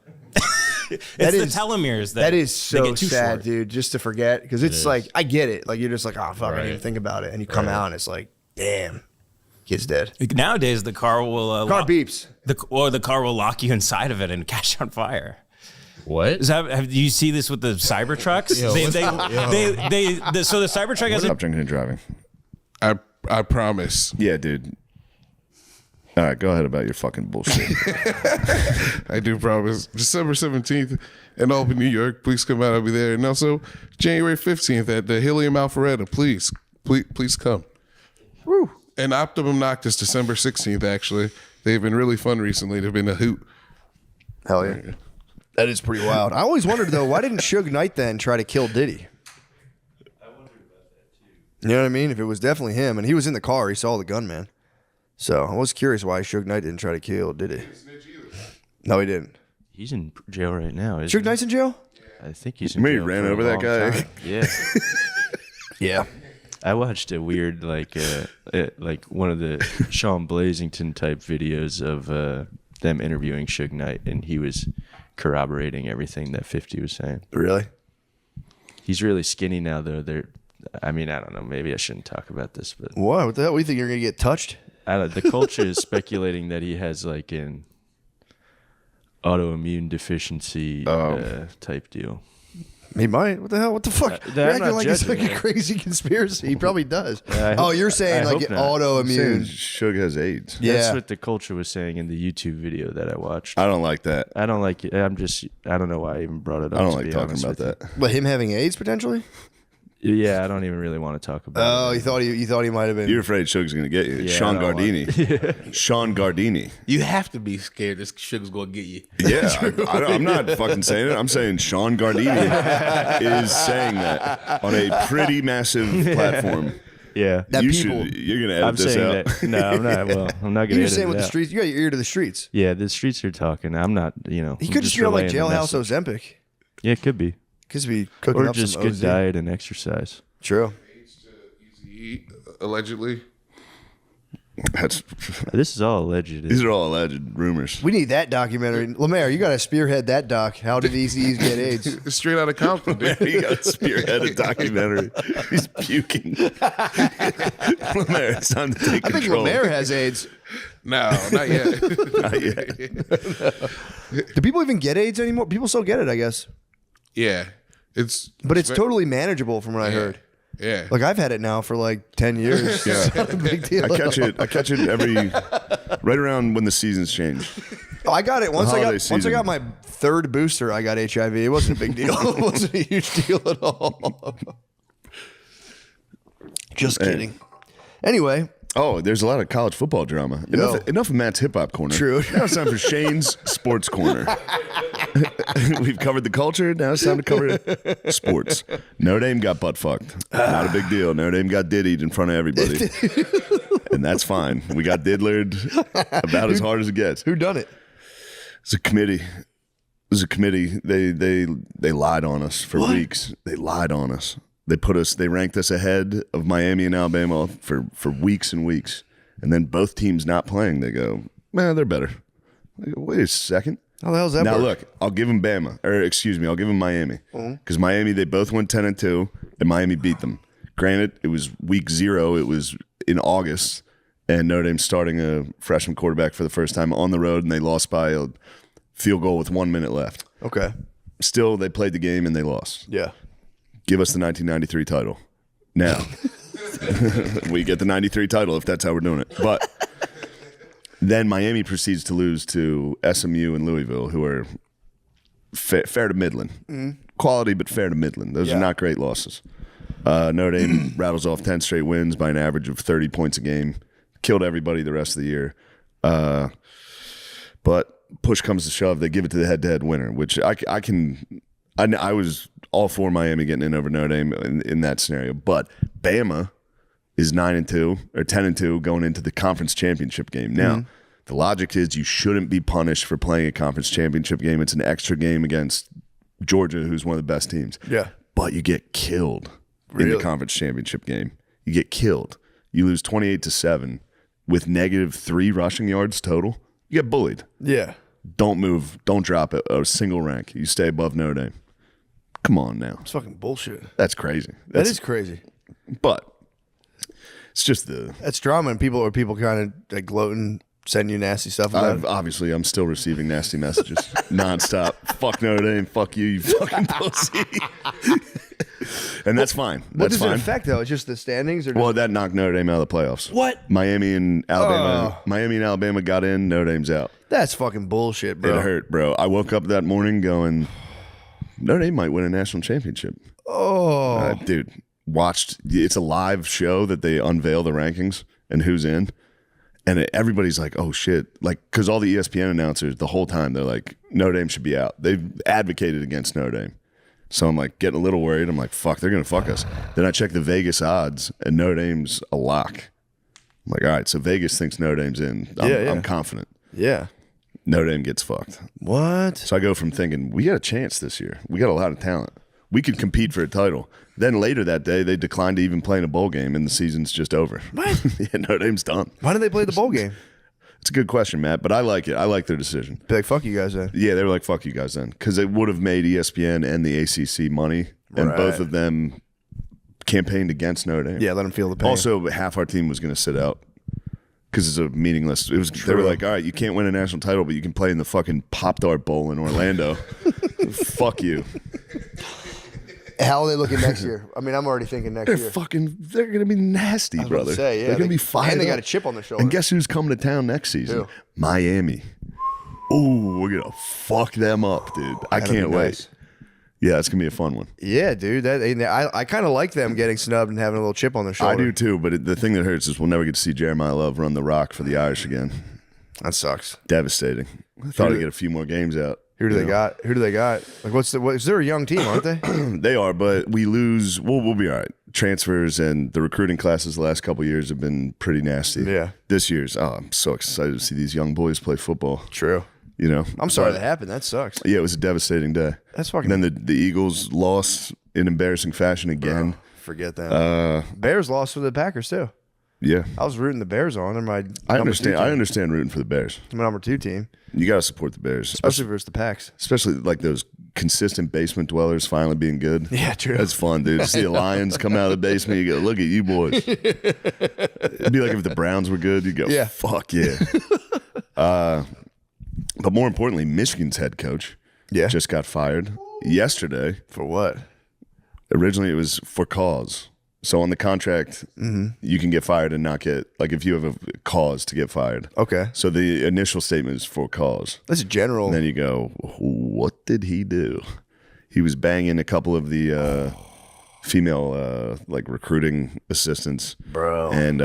it's the telomeres that is they so get too sad, short. dude. Just to forget, because it's like I get it. Like you're just like, oh fuck, I didn't even think about it, and you come out and it's like, damn, kid's dead. Nowadays, the car will beeps. The car will lock you inside of it and catch on fire. What? Have you see this with the Cybertrucks? Yo, So the Cybertruck has Stop drinking and driving. I promise. Yeah, dude. All right, go ahead about your fucking bullshit. I do promise. December 17th in Albany, New York. Please come out. I'll be there. And also January 15th at the Helium Alpharetta. Please come. Woo. And Optimum Noctis December 16th, actually. They've been really fun recently. They've been a hoot. Hell yeah. That is pretty wild. I always wondered though, why didn't Suge Knight then try to kill Diddy? I wondered about that too. You know what I mean? If it was definitely him, and he was in the car, he saw the gunman. So I was curious why Suge Knight didn't try to kill Diddy. No, he didn't. He's in jail right now. Suge Knight's in jail? I think he's in Maybe jail. ran for a over that long guy. time. Yeah. Yeah. I watched a weird like one of the Sean Blazington type videos of them interviewing Suge Knight, and he was corroborating everything that 50 was saying. Really? He's really skinny now, though. I mean, I don't know. Maybe I shouldn't talk about this, but What the hell? We think you're gonna get touched? the culture is speculating that he has like an autoimmune deficiency type deal. He might. What the hell? What the fuck? I'm You're acting not like it's judging, like a man. crazy conspiracy. He probably does. I hope- You're saying I like hope not. autoimmune. Suge has AIDS. Yeah. That's what the culture was saying in the YouTube video that I watched. I don't like that. I don't like it. I don't know why I even brought it up. I don't to like be talking honest about with that. But him having AIDS potentially? Yeah, I don't even really want to talk about Oh, it. you thought he might have been. You're afraid Suge's going to get you. Yeah, Sean I don't Gardini. Sean Gardini. You have to be scared this Suge's gonna get you. Yeah, I'm not fucking saying it. I'm saying Sean Gardini is saying that on a pretty massive platform. Yeah, You're gonna edit I'm this saying out. that. No, I'm not. Well, I'm not gonna. You're edit saying it with the out. streets. You got your ear to the streets. Yeah, the streets are talking. I'm not. He I'm could just be on like relaying the Jailhouse message. Ozempic. Yeah, it could be. Could be cooking Or up just some good OZ. diet and exercise. True. Allegedly. This is all alleged. These are all alleged rumors. We need that documentary. Lemaire, you got to spearhead that doc. How did Eazy-E's get AIDS? Straight out of Compton, dude. You got to spearhead a documentary. He's puking. Lemaire, it's time to take I think control. Lemaire has AIDS. No, not yet. Not yet. Do people even get AIDS anymore? People still get it, I guess. Yeah. But it's totally manageable from what I heard. Yeah. Like I've had it now for like 10 years. Yeah. It's not a big deal. I catch it every right around when the seasons change. Oh, I got it once. The I holiday got season. my third booster. I got HIV. It wasn't a big deal. It wasn't a huge deal at all. Just kidding. Anyway. Oh, there's a lot of college football drama. Enough of Matt's hip hop corner. True. Now it's time for Shane's sports corner. We've covered the culture. Now it's time to cover sports. Notre Dame got butt fucked. Not a big deal. Notre Dame got diddied in front of everybody, and that's fine. We got diddlered about as hard as it gets. Who done it? It's a committee. It was a committee. They lied on us for weeks. They lied on us. They ranked us ahead of Miami and Alabama for weeks and weeks. And then both teams not playing, they go, man, they're better. I go, wait a second. How the hell's that Now work? look, I'll give them I'll give them Miami. Because Miami, they both went 10-2, and Miami beat them. Granted, it was week 0. It was in August, and Notre Dame starting a freshman quarterback for the first time on the road, and they lost by a field goal with 1 minute left. Okay. Still, they played the game, and they lost. Yeah. Give us the 1993 title. Now, we get the 93 title if that's how we're doing it. But then Miami proceeds to lose to SMU and Louisville, who are fair to Midland. Quality, but fair to Midland. Those are not great losses. Notre Dame rattles off 10 straight wins by an average of 30 points a game. Killed everybody the rest of the year. But push comes to shove, they give it to the head-to-head winner, which I was all for Miami getting in over Notre Dame in that scenario. But Bama is 9-2 or 10-2 going into the conference championship game. Now, the logic is you shouldn't be punished for playing a conference championship game. It's an extra game against Georgia, who's one of the best teams. Yeah. But you get killed in the conference championship game. You get killed. You lose 28-7 with -3 rushing yards total. You get bullied. Yeah. Don't move. Don't drop a single rank. You stay above Notre Dame. Come on now. It's fucking bullshit. That's crazy. That is crazy. But it's just that's drama, and people kind of like gloating, sending you nasty stuff about it. Obviously, I'm still receiving nasty messages nonstop. Fuck Notre Dame. Fuck you, you fucking pussy. And that's fine. What That's does fine. it affect though? It's just the standings, or Well, that knocked Notre Dame out of the playoffs. What? Miami and Alabama got in. Notre Dame's out. That's fucking bullshit, bro. It hurt, bro. I woke up that morning going, Notre Dame might win a national championship. Oh, dude, watched. It's a live show that they unveil the rankings and who's in, and everybody's like, "Oh shit!" Like, because all the ESPN announcers the whole time they're like, "Notre Dame should be out." They've advocated against Notre Dame, so I'm like getting a little worried. I'm like, "Fuck, they're gonna fuck us." Then I check the Vegas odds, and Notre Dame's a lock. I'm like, all right, so Vegas thinks Notre Dame's in. I'm confident. Yeah. Notre Dame gets fucked. What? So I go from thinking, we got a chance this year. We got a lot of talent. We could compete for a title. Then later that day, they declined to even play in a bowl game, and the season's just over. What? Yeah, Notre Dame's done. Why did they play the bowl game? It's a good question, Matt, but I like it. I like their decision. Be like, fuck you guys then. Yeah, they were like, fuck you guys then. Because it would have made ESPN and the ACC money, and both of them campaigned against Notre Dame. Yeah, let them feel the pain. Also, half our team was going to sit out. Because it's a meaningless. They were like, all right, you can't win a national title, but you can play in the fucking Pop Tart Bowl in Orlando. Fuck you. How are they looking next year? I mean, I'm already thinking next year. They're going to be nasty, brother. Say, yeah, they're going to be fired. And they up. got a chip on their shoulder. And guess who's coming to town next season? Who? Miami. Ooh, we're going to fuck them up, dude. I can't wait. Nice. Yeah, it's going to be a fun one. Yeah, dude. I kind of like them getting snubbed and having a little chip on their shoulder. I do too, but the thing that hurts is we'll never get to see Jeremiah Love run the rock for the Irish again. That sucks. Devastating. I thought I'd get a few more games out. Who do they got? Who do they got? Like, is there a young team, aren't they? They are, but we lose. We'll be all right. Transfers and the recruiting classes the last couple of years have been pretty nasty. Yeah. This year's, I'm so excited to see these young boys play football. True. You know, I'm sorry that happened. That sucks. Yeah, it was a devastating day. That's fucking. And then the Eagles lost in embarrassing fashion again. Forget that. Bears lost to the Packers too. Yeah, I was rooting the Bears on. They're my I understand rooting for the Bears. My number 2 team. You got to support the Bears, especially versus the Packs. Especially like those consistent basement dwellers finally being good. Yeah, true. That's fun, dude. To see the Lions come out of the basement, you go, look at you boys. It'd be like if the Browns were good, you go, yeah, fuck yeah. But more importantly, Michigan's head coach just got fired yesterday. For what? Originally, it was for cause. So on the contract, you can get fired and not get, like if you have a cause to get fired. Okay. So the initial statement is for cause. That's general. And then you go, what did he do? He was banging a couple of the female like recruiting assistants. Bro. And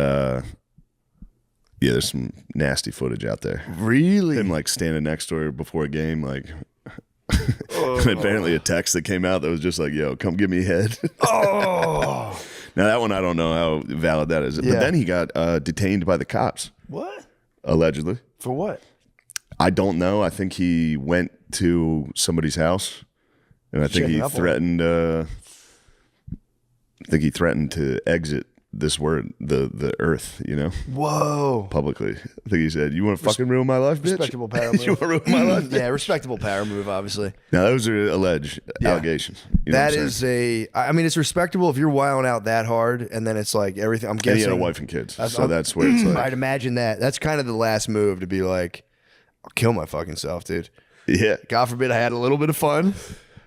yeah, there's some nasty footage out there. Really? Him like standing next to her before a game, like and apparently a text that came out that was just like, yo, come give me head. Oh. Now that one I don't know how valid that is. Yeah. But then he got detained by the cops. What? Allegedly. For what? I don't know. I think he went to somebody's house and I think he threatened I think he threatened to exit the earth, Whoa. publicly. I think he said, "You want to fucking ruin my life, bitch? Respectable power move. You want to ruin my life?" Yeah, respectable power move, obviously. Now, those are alleged allegations. You know That what I'm is saying? I mean, it's respectable if you're wilding out that hard, and then it's like everything. I'm And guessing he had a wife and kids, so that's where it's like, I'd imagine that's kind of the last move to be like, I'll kill my fucking self, dude. Yeah. God forbid I had a little bit of fun.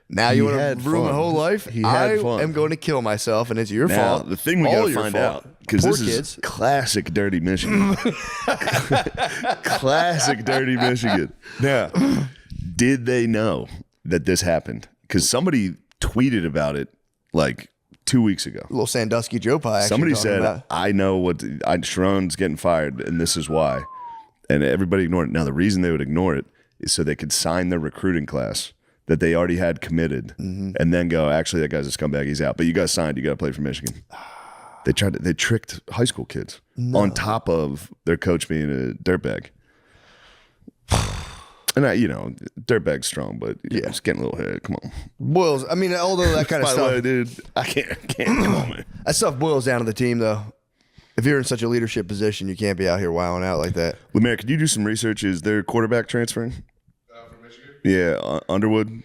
Now you want to ruin my whole life? He had fun. I am going to kill myself, and it's your now, fault. the thing we All gotta your find fault. out, because Poor this kids. is classic dirty Michigan. Classic dirty Michigan. Now, did they know that this happened? Because somebody tweeted about it like 2 weeks ago. A little Sandusky Joe Pie. actually Somebody talking said, about. "I know Sharon's getting fired, and this is why." And everybody ignored it. Now, the reason they would ignore it is so they could sign their recruiting class that they already had committed, and then go, "Actually, that guy's a scumbag. He's out. But you got signed. You got to play for Michigan." They tricked high school kids on top of their coach being a dirtbag. And dirtbag's strong, but it's getting a little head. Come on, Boils. I mean, although that kind of By the stuff, way, dude, I can't. Come on, man. that stuff boils down to the team, though. If you're in such a leadership position, you can't be out here wilding out like that. Lemaire, could you do some research? Is their quarterback transferring? From Michigan? Yeah, Underwood.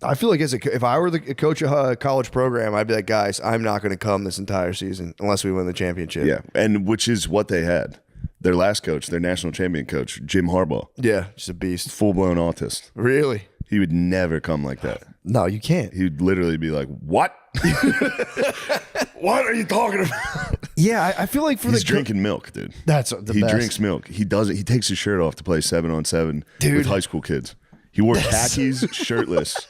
I feel like if I were the coach of a college program, I'd be like, guys, I'm not going to come this entire season unless we win the championship. Yeah, and which is what they had. Their last coach, their national champion coach, Jim Harbaugh. Yeah, just a beast. Full-blown autist. Really? He would never come like that. No, you can't. He'd literally be like, "What? What are you talking about?" Yeah, I feel like he's drinking milk, dude. That's the he best. drinks milk. He does it. He takes his shirt off to play 7-on-7 Dude. with high school kids. He wore khakis, shirtless,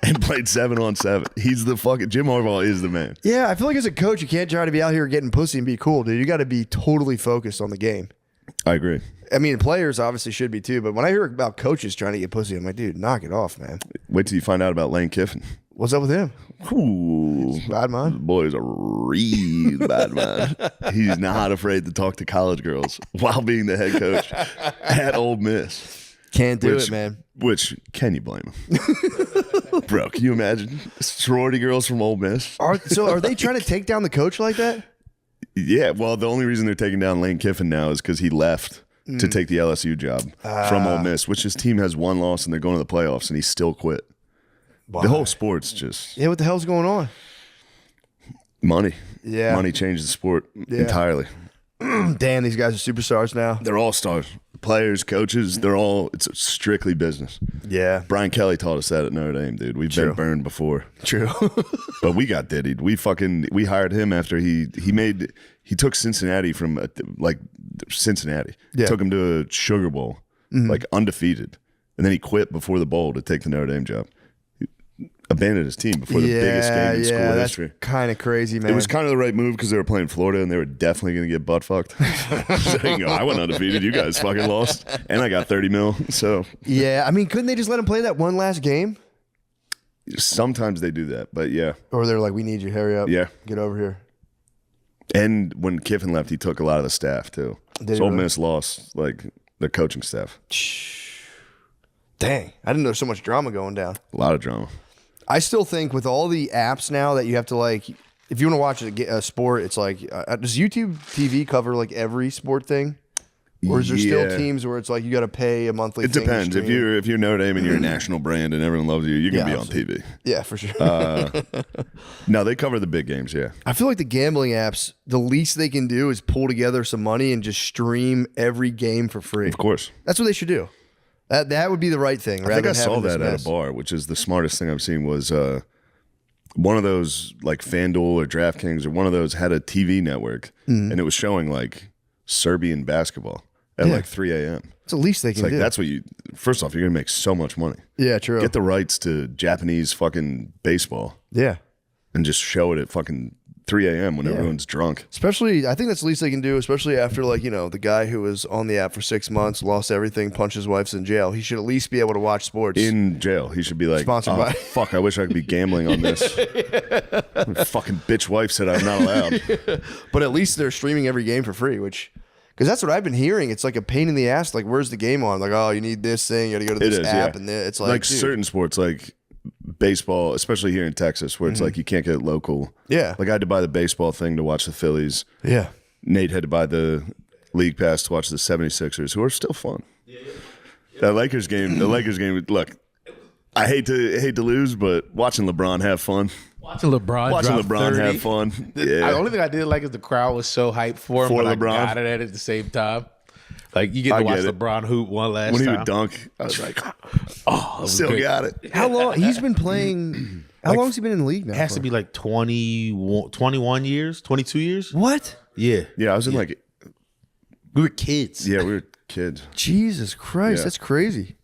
and played 7-on-7. He's the fucking Jim Harbaugh is the man. Yeah, I feel like as a coach, you can't try to be out here getting pussy and be cool, dude. You got to be totally focused on the game. I agree. I mean, players obviously should be too, but when I hear about coaches trying to get pussy, I'm like, dude, knock it off, man. Wait till you find out about Lane Kiffin. What's up with him? Ooh, bad man. The boy is a real bad man. He's not afraid to talk to college girls while being the head coach at Ole Miss. Can't do it, man. Which, can you blame him? Bro, can you imagine? Sorority girls from Ole Miss. Are they trying to take down the coach like that? Yeah, well, the only reason they're taking down Lane Kiffin now is because he left to take the LSU job from Ole Miss, which his team has one loss and they're going to the playoffs, and he still quit. Why? The whole sport's just Yeah, what the hell's going on? money. Yeah. Money changed the sport entirely. Damn, these guys are superstars now. They're all stars. Players, coaches, it's strictly business. Yeah. Brian Kelly taught us that at Notre Dame, dude. We've been burned before. True. But we got diddied. We hired him after he took Cincinnati from Cincinnati. Yeah. Took him to a Sugar Bowl, like undefeated. And then he quit before the bowl to take the Notre Dame job. He abandoned his team before the biggest game in school history. That's kind of crazy, man. It was kind of the right move because they were playing Florida and they were definitely going to get butt fucked. So, I went undefeated. You guys fucking lost. And I got 30 mil. So Yeah, I mean, couldn't they just let him play that one last game? sometimes they do that, but yeah. Or they're like, we need you, hurry up. Yeah. Get over here. And when Kiffin left, he took a lot of the staff too. Did So he Ole really? Miss lost like their coaching staff. Dang, I didn't know so much drama going down. A lot of drama. I still think with all the apps now that you have to like, if you want to watch a sport, it's like, does YouTube TV cover like every sport thing? Or is there still Yeah. teams where it's like you got to pay a monthly It thing to depends. If stream? you're Notre Dame and you're a national brand and everyone loves you, you're gonna Yeah, be on TV. Yeah, for sure. No, they cover the big games. Yeah, I feel like the gambling apps, the least they can do is pull together some money and just stream every game for free. of course. That's what they should do. That would be the right thing. I think I saw that at a bar, which is the smartest thing I've seen. Was one of those like FanDuel or DraftKings or one of those had a TV network, Mhm. and it was showing like Serbian basketball at Yeah. like 3 a.m. It's the least they It's can like do. that's what you. First off, you're gonna make so much money. Yeah, true. Get the rights to Japanese fucking baseball. Yeah. And just show it at fucking 3 a.m. when Yeah. everyone's drunk. Especially, I think that's the least they can do, especially after, like, you know, the guy who was on the app for 6 months, lost everything, punched his wife's in jail. He should at least be able to watch sports. In jail. He should be like, Sponsored "Oh, by- fuck, I wish I could be gambling on this. My fucking bitch wife said I'm not allowed. But at least they're streaming every game for free, which, because that's what I've been hearing. It's like a pain in the ass. Like, where's the game on? Like, oh, you need this thing. You got to go to It this is, app. yeah. And it's like, dude, certain sports, like baseball, especially here in Texas, where it's like you can't get local. Yeah. Like I had to buy the baseball thing to watch the Phillies. Yeah. Nate had to buy the league pass to watch the 76ers, who are still fun. That Lakers game, look, I hate to lose, but watching LeBron have fun. Watching LeBron have fun. Yeah. The only thing I did like is the crowd was so hyped for him, but LeBron. I got it at the same time. Like you get to watch LeBron hoop one last when time. When he would dunk, I was like, oh, still great. got it. How long he's been playing? How long has he been in the league now? It has to be like 21 years, 22 years. What? Yeah. Yeah, I was in like we were kids. Yeah, we were kids. Jesus Christ, that's crazy.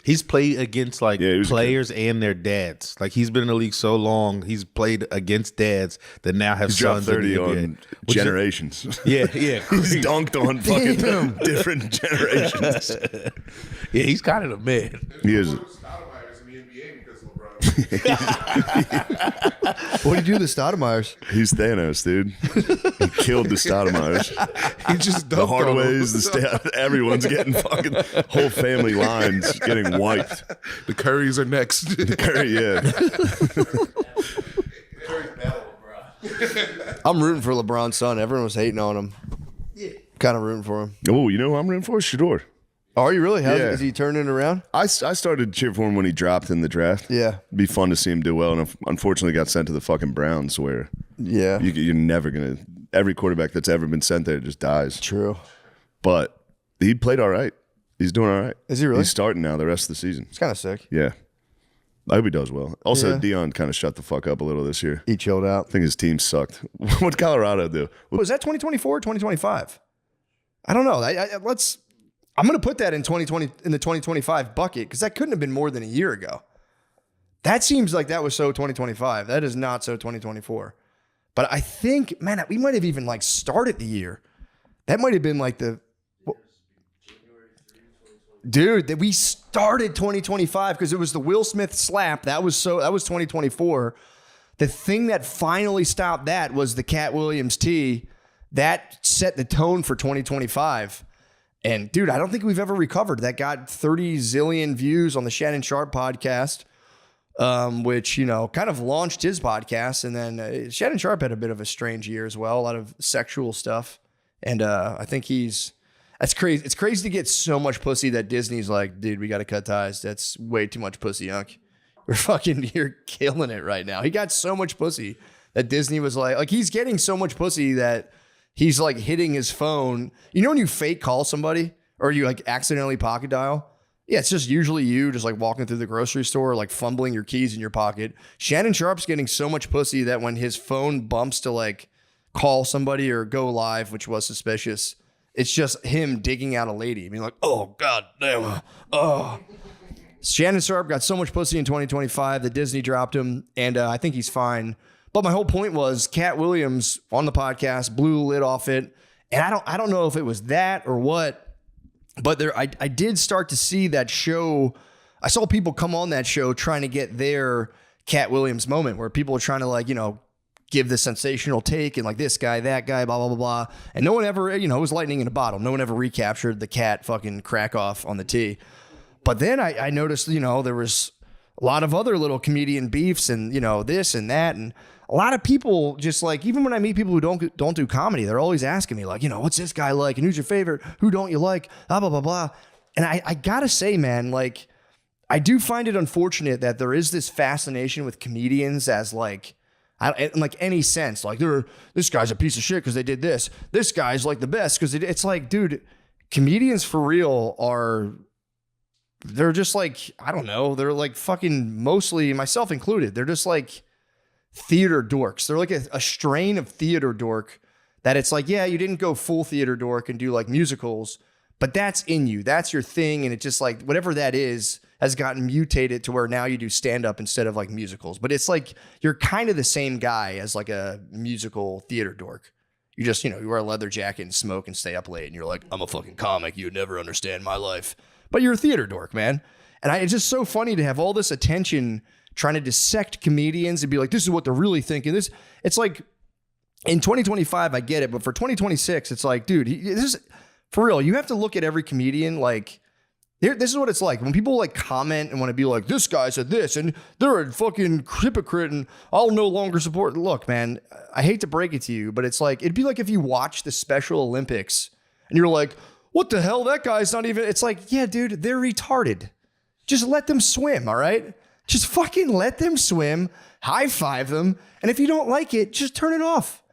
He's played against like players and their dads. Like he's been in the league so long, he's played against dads that now have He's sons dropped 30 in the NBA. on generations. Yeah. He's dunked on fucking different generations. Yeah, he's kind of the man. He is. What do you do to Stoudemire's? He's Thanos, dude. He killed the Stoudemire's. He just the Hardaways, everyone's getting fucking whole family lines getting wiped. The Currys are next. The Curry, yeah. I'm rooting for LeBron's son. Everyone was hating on him. Yeah. Kind of rooting for him. Oh, you know who I'm rooting for? Shador. Are you really? Is he turning it around? I started to cheer for him when he dropped in the draft. Yeah. It'd be fun to see him do well, and unfortunately got sent to the fucking Browns, where you're never going to – every quarterback that's ever been sent there just dies. True. But he played all right. He's doing all right. Is he really? He's starting now the rest of the season. It's kind of sick. Yeah. I hope he does well. Also, Yeah. Dion kind of shut the fuck up a little this year. He chilled out. I think his team sucked. What'd Colorado do? Was that 2024 or 2025? I don't know. I'm going to put that in 2020 in the 2025 bucket because that couldn't have been more than a year ago. That seems like that was so 2025. That is not so 2024. But I think, man, we might have even like started the year. That might have been like dude, that we started 2025 because it was the Will Smith slap. That was 2024. The thing that finally stopped that was the Cat Williams tee. That set the tone for 2025. And dude, I don't think we've ever recovered. That got 30 zillion views on the Shannon Sharp podcast, which, kind of launched his podcast. And then Shannon Sharp had a bit of a strange year as well, a lot of sexual stuff. And I think that's crazy. It's crazy to get so much pussy that Disney's like, dude, we got to cut ties. That's way too much pussy, Unc. You're killing it right now. He got so much pussy that Disney was like he's getting so much pussy that he's like hitting his phone. You know when you fake call somebody or you like accidentally pocket dial? Yeah, it's just usually you just like walking through the grocery store, like fumbling your keys in your pocket. Shannon Sharp's getting so much pussy that when his phone bumps to like call somebody or go live, which was suspicious, it's just him digging out a lady. Being like, oh, God damn. Oh. Shannon Sharp got so much pussy in 2025 that Disney dropped him, and I think he's fine. But my whole point was Cat Williams on the podcast blew the lid off it. And I don't know if it was that or what, but I did start to see that show. I saw people come on that show trying to get their Cat Williams moment where people are trying to give the sensational take and like this guy, that guy, blah, blah, blah, blah. And no one ever, it was lightning in a bottle. No one ever recaptured the Cat fucking crack off on the tee. But then I noticed, there was a lot of other little comedian beefs and, this and that. And a lot of people just like, even when I meet people who don't do comedy, they're always asking me like, what's this guy like? And who's your favorite? Who don't you like? Blah, blah, blah, blah. And I gotta say, man, like, I do find it unfortunate that there is this fascination with comedians as like, in like any sense, like this guy's a piece of shit because they did this. This guy's like the best because it's like, dude, comedians for real they're just like, I don't know. They're like fucking mostly, myself included. They're just like theater dorks. They're like a strain of theater dork that it's like, yeah, you didn't go full theater dork and do like musicals, but that's in you. That's your thing. And it's just like, whatever that is has gotten mutated to where now you do stand-up instead of like musicals. But it's like, you're kind of the same guy as like a musical theater dork. You just, you wear a leather jacket and smoke and stay up late and you're like, I'm a fucking comic. You'd never understand my life. But you're a theater dork, man. And it's just so funny to have all this attention trying to dissect comedians and be like, this is what they're really thinking. It's like, in 2025, I get it. But for 2026, it's like, dude, this is, for real, you have to look at every comedian like This is what it's like when people like comment and want to be like, this guy said this and they're a fucking hypocrite and I'll no longer support. Look, man, I hate to break it to you, but it's like, it'd be like if you watch the Special Olympics and you're like, what the hell? That guy's not even, it's like, yeah, dude, they're retarded. Just let them swim, all right? Just fucking let them swim, high five them. And if you don't like it, just turn it off.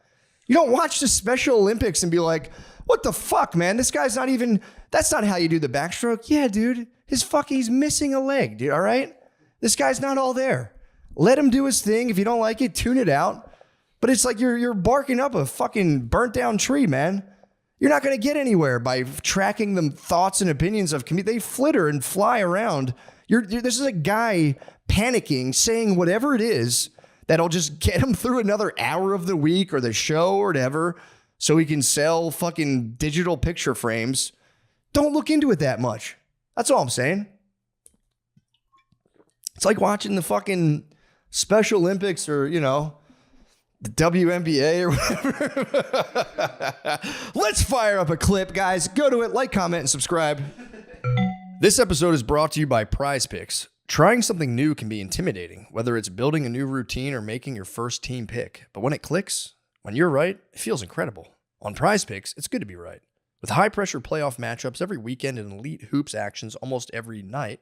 You don't watch the Special Olympics and be like, what the fuck, man? This guy's not even, that's not how you do the backstroke. Yeah, dude, he's missing a leg, dude, all right? This guy's not all there. Let him do his thing. If you don't like it, tune it out. But it's like you're barking up a fucking burnt down tree, man. You're not going to get anywhere by tracking the thoughts and opinions of they flitter and fly around. This is a guy panicking, saying whatever it is that'll just get him through another hour of the week or the show or whatever so he can sell fucking digital picture frames. Don't look into it that much. That's all I'm saying. It's like watching the fucking Special Olympics or, the WNBA or whatever. Let's fire up a clip, guys. Go to it, like, comment, and subscribe. This episode is brought to you by Prize Picks. Trying something new can be intimidating, whether it's building a new routine or making your first team pick. But when it clicks, when you're right, it feels incredible. On Prize Picks, it's good to be right. With high-pressure playoff matchups every weekend and elite hoops actions almost every night,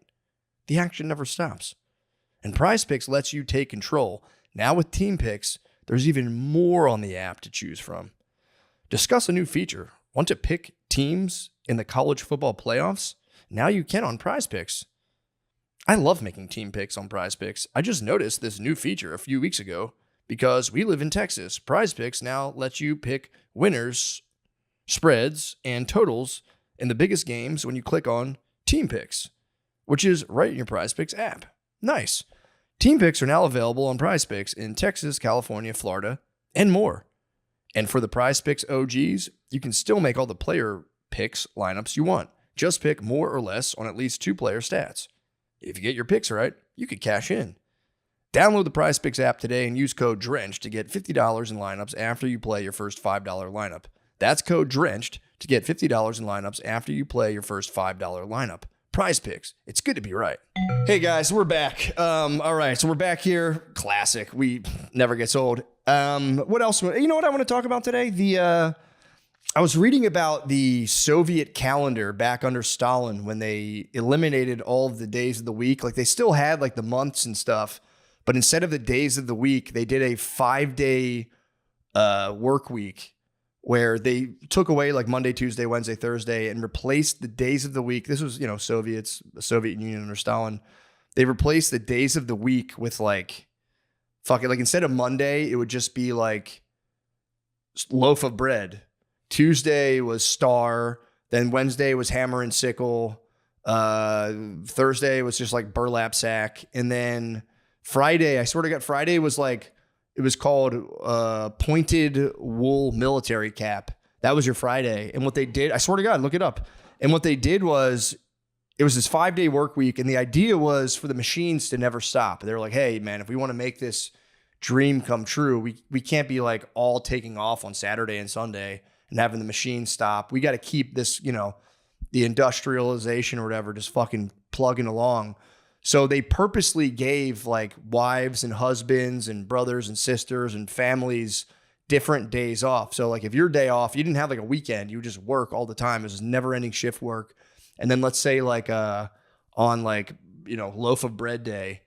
the action never stops. And Prize Picks lets you take control. Now with Team Picks, there's even more on the app to choose from. Discuss a new feature. Want to pick teams in the college football playoffs? Now you can on Prize Picks. I love making team picks on Prize Picks. I just noticed this new feature a few weeks ago because we live in Texas. Prize Picks now lets you pick winners, spreads, and totals in the biggest games when you click on Team Picks, which is right in your Prize Picks app. Nice. Team Picks are now available on Prize Picks in Texas, California, Florida, and more. And for the Prize Picks OGs, you can still make all the player picks lineups you want. Just pick more or less on at least 2 player stats. If you get your picks right, you could cash in. Download the Prize Picks app today and use code DRENCHED to get $50 in lineups after you play your first $5 lineup. That's code DRENCHED to get $50 in lineups after you play your first $5 lineup. Prize Picks. It's good to be right. Hey guys, we're back. All right, so we're back here. Classic. We never gets old. What else? You know what I want to talk about today? I was reading about the Soviet calendar back under Stalin when they eliminated all of the days of the week. Like they still had like the months and stuff, but instead of the days of the week, they did a 5-day work week where they took away like Monday, Tuesday, Wednesday, Thursday and replaced the days of the week. This was, Soviets, the Soviet Union under Stalin. They replaced the days of the week with like instead of Monday, it would just be like loaf of bread. Tuesday was star, then Wednesday was hammer and sickle, Thursday was just like burlap sack, and then Friday, I swear to God, Friday was like, it was called pointed wool military cap. That was your Friday. And what they did, I swear to God, look it up. And what they did was, it was this 5-day work week, and the idea was for the machines to never stop. They were like, hey, man, if we want to make this dream come true, we can't be like all taking off on Saturday and Sunday and having the machine stop. We got to keep this, the industrialization or whatever, just fucking plugging along. So they purposely gave like wives and husbands and brothers and sisters and families different days off. So like if your day off, you didn't have like a weekend, you would just work all the time. It was never ending shift work. And then let's say like on like, loaf of bread day,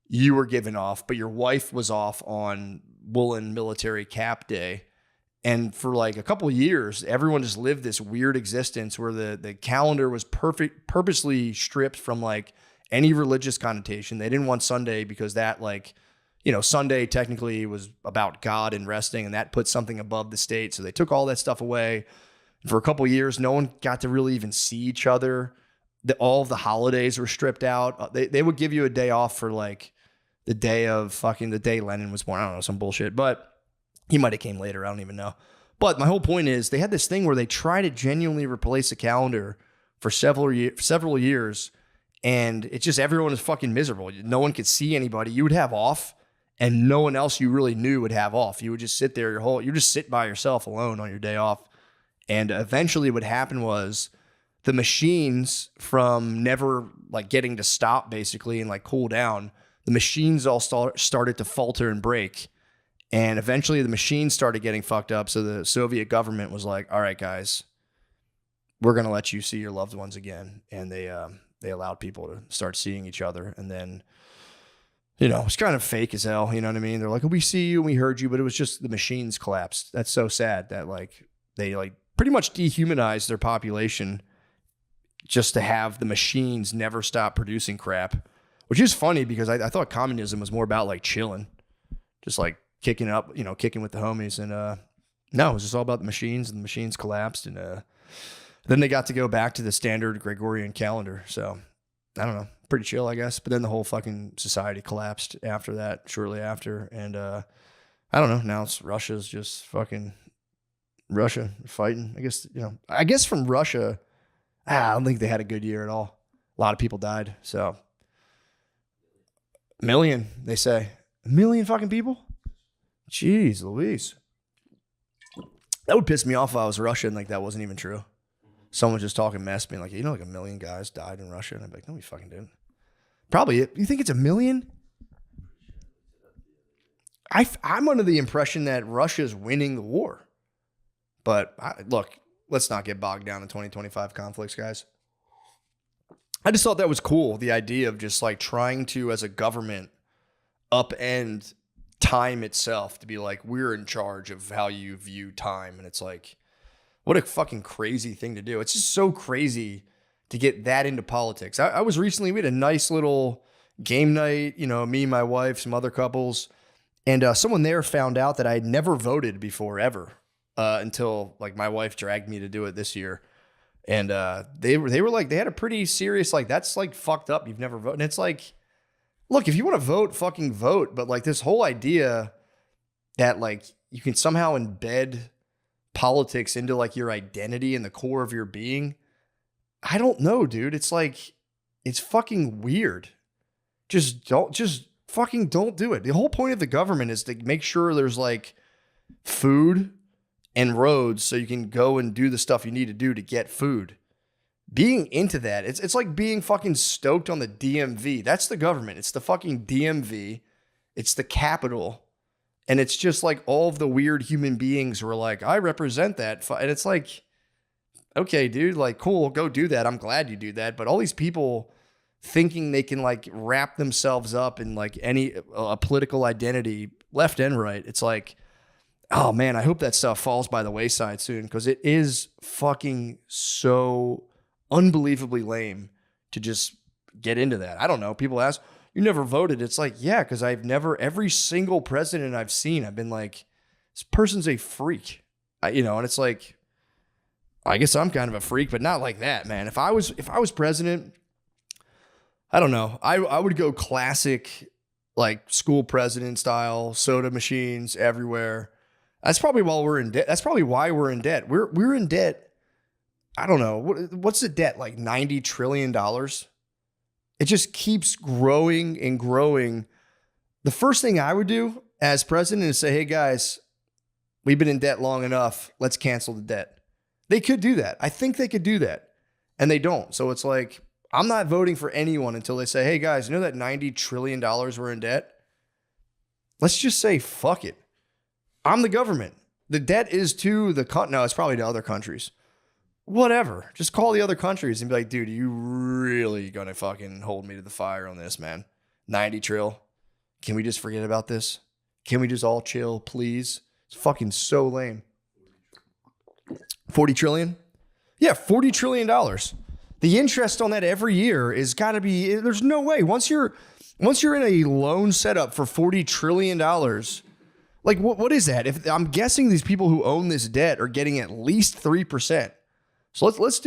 you were given off, but your wife was off on woolen military cap day. And for like a couple of years, everyone just lived this weird existence where the calendar was purposely stripped from like any religious connotation. They didn't want Sunday because that Sunday technically was about God and resting, and that put something above the state. So they took all that stuff away. And for a couple of years, no one got to really even see each other. All of the holidays were stripped out. They would give you a day off for like the day Lenin was born. I don't know, some bullshit, but he might have came later. I don't even know. But my whole point is they had this thing where they try to genuinely replace the calendar for several years. And it's just everyone is fucking miserable. No one could see anybody. You would have off and no one else you really knew would have off. You would just sit there you just sit by yourself alone on your day off. And eventually what happened was the machines from never like getting to stop basically and like cool down, the machines all started to falter and break. And eventually the machines started getting fucked up. So the Soviet government was like, all right, guys, we're going to let you see your loved ones again. And they allowed people to start seeing each other. And then, you know, it's kind of fake as hell. You know what I mean? They're like, we see you and we heard you, but it was just the machines collapsed. That's so sad that like they like pretty much dehumanized their population just to have the machines never stop producing crap, which is funny because I thought communism was more about like chilling, just like kicking up, you know, kicking with the homies. And no, it was just all about the machines, and the machines collapsed. And then they got to go back to the standard Gregorian calendar. So I don't know, pretty chill, I guess. But then the whole fucking society collapsed after that, shortly after. And I don't know, now it's Russia's just fucking Russia fighting. I guess, you know, I guess from Russia, I don't think they had a good year at all. A lot of people died. So, million, they say. 1 million fucking people? Jeez Louise. That would piss me off if I was Russia and like that wasn't even true. Someone just talking mess, being like, you know, like 1 million guys died in Russia. And I'd be like, no, we fucking didn't. Probably it. You think it's 1 million? I'm under the impression that Russia's winning the war. But look, let's not get bogged down in 2025 conflicts, guys. I just thought that was cool. The idea of just like trying to, as a government, upend time itself to be like, we're in charge of how you view time. And it's like, what a fucking crazy thing to do. It's just so crazy to get that into politics. I was recently, we had a nice little game night, you know, me, my wife, some other couples. And someone there found out that I had never voted before ever until like my wife dragged me to do it this year. And they were like, they had a pretty serious, like, that's like fucked up. You've never voted. And it's like, look, if you want to vote, fucking vote. But like this whole idea that like you can somehow embed politics into like your identity and the core of your being, I don't know, dude. It's like, it's fucking weird. Just fucking don't do it. The whole point of the government is to make sure there's like food and roads so you can go and do the stuff you need to do to get food. Being into that, it's like being fucking stoked on the DMV. That's the government. It's the fucking DMV. It's the capital. And it's just like all of the weird human beings who are like, I represent that. And it's like, okay, dude, like, cool, go do that. I'm glad you do that. But all these people thinking they can like wrap themselves up in like a political identity, left and right. It's like, oh man, I hope that stuff falls by the wayside soon, because it is fucking so unbelievably lame to just get into that. I don't know. People ask, you never voted. It's like, yeah, because every single president I've seen, I've been like, this person's a freak. And it's like, I guess I'm kind of a freak, but not like that, man. If I was president, I don't know. I would go classic, like school president style, soda machines everywhere. That's probably why we're in debt. That's probably why we're in debt. We're in debt. I don't know. What's the debt? Like $90 trillion? It just keeps growing and growing. The first thing I would do as president is say, hey guys, we've been in debt long enough. Let's cancel the debt. They could do that. I think they could do that. And they don't. So it's like, I'm not voting for anyone until they say, hey guys, you know that $90 trillion we're in debt? Let's just say, fuck it. I'm the government. The debt is to the no, it's probably to other countries. Whatever. Just call the other countries and be like, dude, you really gonna fucking hold me to the fire on this, man? 90 trill. Can we just forget about this? Can we just all chill, please? It's fucking so lame. 40 trillion? Yeah, $40 trillion. The interest on that every year is gotta be, there's no way. Once you're in a loan setup for $40 trillion, like what is that? If I'm guessing these people who own this debt are getting at least 3%. So let's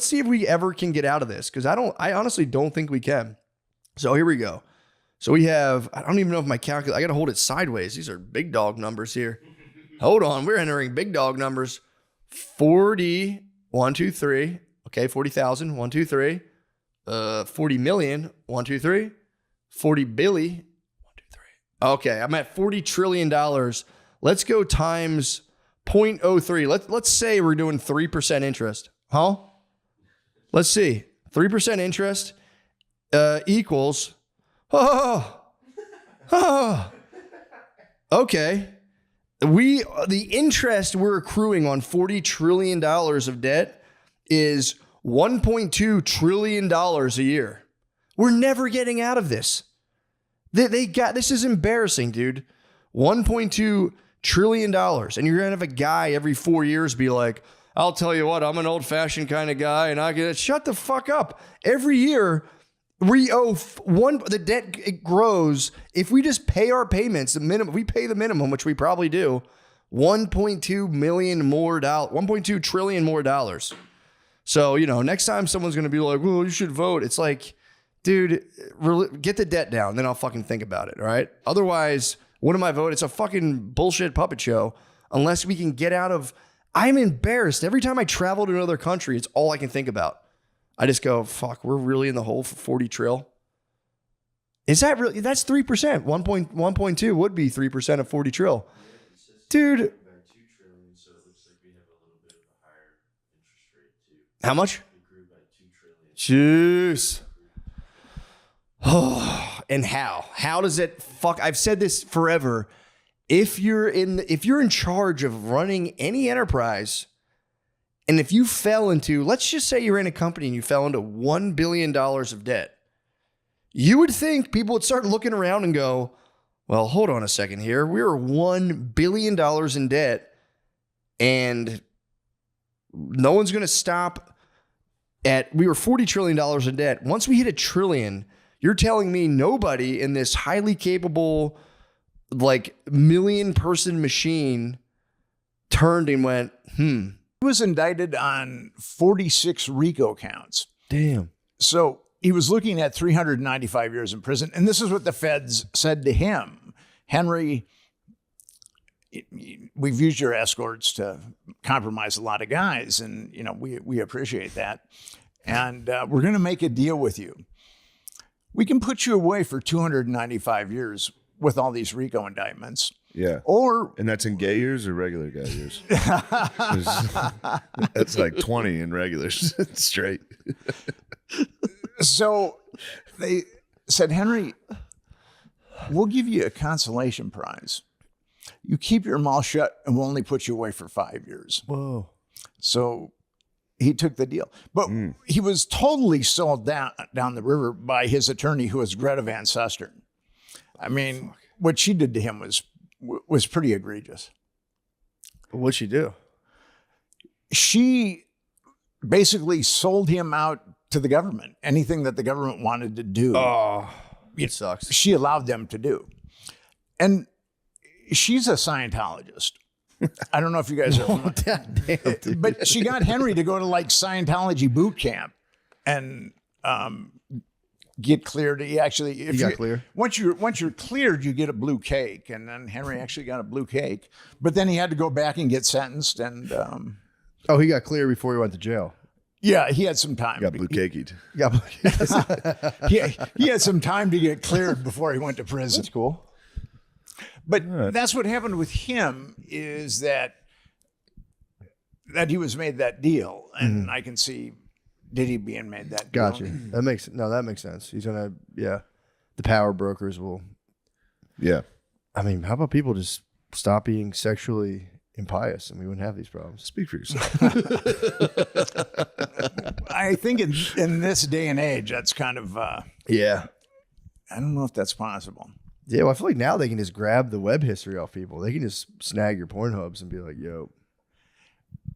see if we ever can get out of this, because I honestly don't think we can. So here we go. So we have, I don't even know if my calculator, I got to hold it sideways. These are big dog numbers here. Hold on, we're entering big dog numbers. 40, 1, 2, 3. Okay, 40,000, 1, 2, 3. 40 million, 1, 2, 3. 40 billy, 1, 2, 3. Okay, I'm at $40 trillion. Let's go times 0.03. Let's say we're doing 3% interest. Huh? Let's see. 3% interest equals. Okay. The interest we're accruing on $40 trillion of debt is $1.2 trillion a year. We're never getting out of this. This is embarrassing, dude. $1.2 trillion. And you're going to have a guy every 4 years be like, I'll tell you what, I'm an old fashioned kind of guy and I get shut the fuck up. Every year we owe the debt it grows. If we just pay our payments, the minimum, we pay the minimum, which we probably do, $1.2 trillion more dollars. So, next time someone's going to be like, well, you should vote. It's like, dude, get the debt down. Then I'll fucking think about it. All right. Otherwise, what am I voting? It's a fucking bullshit puppet show. Unless we can get out of, I'm embarrassed. Every time I travel to another country, it's all I can think about. I just go, fuck, we're really in the hole for 40 trill. Is that really, that's 3%. 1.2 would be 3% of 40 trill. Dude. How much? Jeez. Oh, and how? How does it fuck? I've said this forever. If you're in charge of running any enterprise, and if you fell into, let's just say you're in a company and you fell into $1 billion of debt, you would think people would start looking around and go, well, hold on a second here. We were $1 billion in debt and no one's going to stop we were $40 trillion in debt. Once we hit $1 trillion, you're telling me nobody in this highly capable, like million-person machine turned and went, He was indicted on 46 RICO counts. Damn. So he was looking at 395 years in prison. And this is what the feds said to him. Henry, we've used your escorts to compromise a lot of guys. And, we appreciate that. And we're going to make a deal with you. We can put you away for 295 years with all these RICO indictments. Yeah. And that's in gay years or regular guy years? That's like 20 in regulars straight. So they said, Henry, we'll give you a consolation prize. You keep your mouth shut and we'll only put you away for 5 years. Whoa. So he took the deal. But he was totally sold down the river by his attorney, who was Greta Van Susteren. I mean, what she did to him was pretty egregious. What'd she do? She basically sold him out to the government. Anything that the government wanted to do. Oh, it sucks. She allowed them to do. And she's a Scientologist. I don't know if you guys are. But she got Henry to go to like Scientology boot camp and get cleared. He actually, if you got clear. Once you're cleared, you get a blue cake, and then Henry actually got a blue cake. But then he had to go back and get sentenced. And he got clear before he went to jail. Yeah, he had some time. Got blue cakeed. He had some time to get cleared before he went to prison. That's cool. But that's what happened with him, is that he was made that deal, and I can see Diddy being made that deal. Gotcha. That makes sense. He's gonna, the power brokers will. Yeah. I mean, how about people just stop being sexually impious and we wouldn't have these problems? Speak for yourself. I think in this day and age, that's kind of yeah. I don't know if that's possible. Yeah, well, I feel like now they can just grab the web history off people. They can just snag your Pornhubs and be like, yo.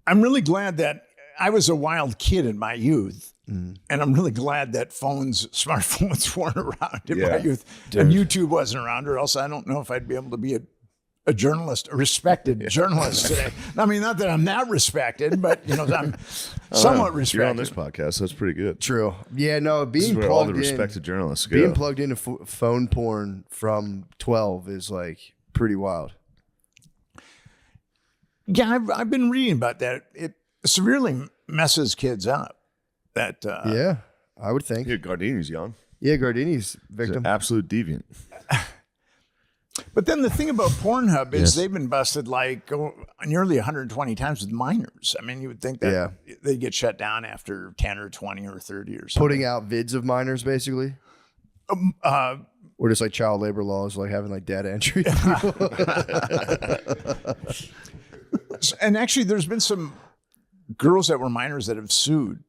I'm really glad that I was a wild kid in my youth. And I'm really glad that smartphones weren't around in my youth. Dude. And YouTube wasn't around, or else I don't know if I'd be able to be a journalist, a respected journalist today. I mean, not that I'm that respected, but I'm somewhat respected. You're on this podcast, so that's pretty good. True. Yeah, no, this is where all the respected journalists go. Being plugged into phone porn from 12 is like pretty wild. Yeah, I've been reading about that. It severely messes kids up. Yeah, I would think. Yeah, Gardini's young. Yeah, Gardini's victim. He's an absolute deviant. But then the thing about Pornhub is they've been busted like nearly 120 times with minors. I mean, you would think that they'd get shut down after 10 or 20 or 30 or something. Putting out vids of minors, basically? Or just like child labor laws, like having like data entry. And actually, there's been some girls that were minors that have sued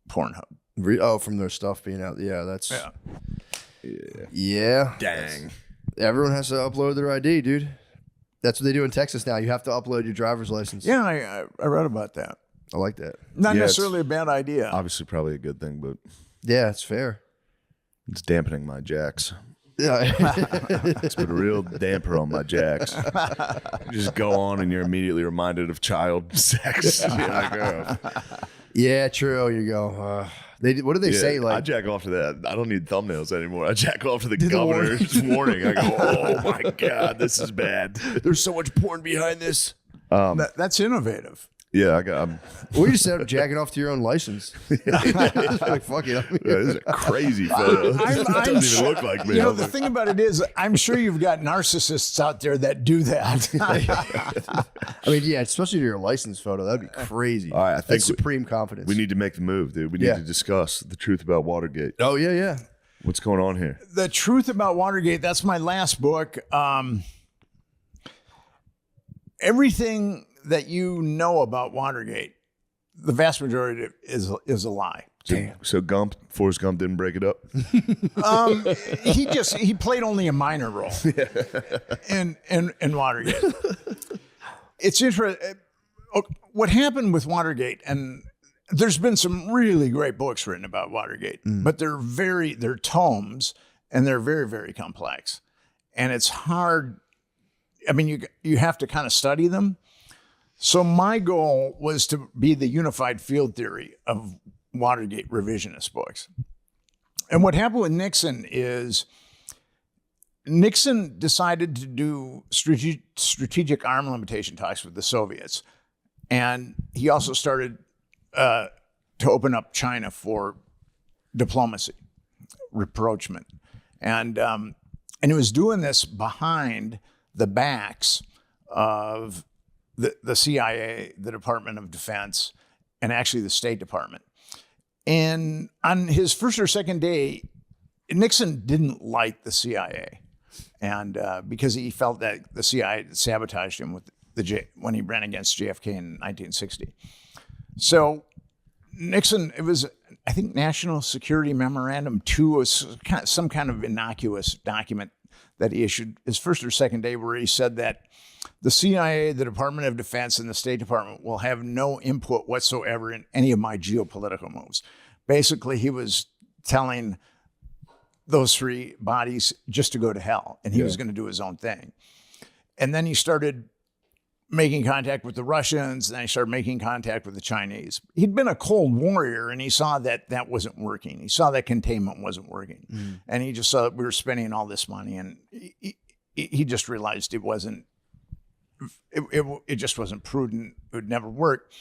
Pornhub. From their stuff being out. Yeah, that's... Yeah. Dang. Everyone has to upload their ID, dude. That's what they do in Texas now. You have to upload your driver's license. Yeah, I read about that. I like that. Not necessarily a bad idea. Obviously, probably a good thing, but yeah, it's fair. It's dampening my jacks. Yeah, it's put a real damper on my jacks. You just go on and you're immediately reminded of child sex. You're like, oh. Yeah, true. You go. What do they say? Like, I jack off to that. I don't need thumbnails anymore. I jack off to the governor's warning. I go, oh my God, this is bad. There's so much porn behind this. That's innovative. Yeah, We just end up jacking off to your own license. Like, fuck it. This is a crazy photo. It doesn't even look like me. You know, the thing about it is, I'm sure you've got narcissists out there that do that. I mean, yeah, especially your license photo. That'd be crazy. All right, I think that's supreme confidence. We need to make the move, dude. We need to discuss the truth about Watergate. Oh, yeah. What's going on here? The Truth About Watergate, that's my last book. Everything that you know about Watergate, the vast majority of it is a lie. So Forrest Gump didn't break it up? He played only a minor role in Watergate. It's interesting. What happened with Watergate, and there's been some really great books written about Watergate, but they're tomes, and they're very, very complex. And it's hard. I mean, you have to kind of study them. So my goal was to be the unified field theory of Watergate revisionist books. And what happened with Nixon is Nixon decided to do strategic arm limitation talks with the Soviets. And he also started to open up China for diplomacy, rapprochement. And he was doing this behind the backs of the CIA, the Department of Defense, and actually the State Department. And on his first or second day, Nixon didn't like the CIA, and because he felt that the CIA sabotaged him with when he ran against JFK in 1960. So Nixon, it was, I think, National Security Memorandum 2 was some kind of innocuous document that he issued his first or second day, where he said that the CIA, the Department of Defense, and the State Department will have no input whatsoever in any of my geopolitical moves. Basically, he was telling those three bodies just to go to hell, and he was going to do his own thing. And then he started making contact with the Russians, and then he started making contact with the Chinese. He'd been a Cold Warrior, and he saw that wasn't working. He saw that containment wasn't working. And he just saw that we were spending all this money, and he just realized it wasn't, it just wasn't prudent. It would never work.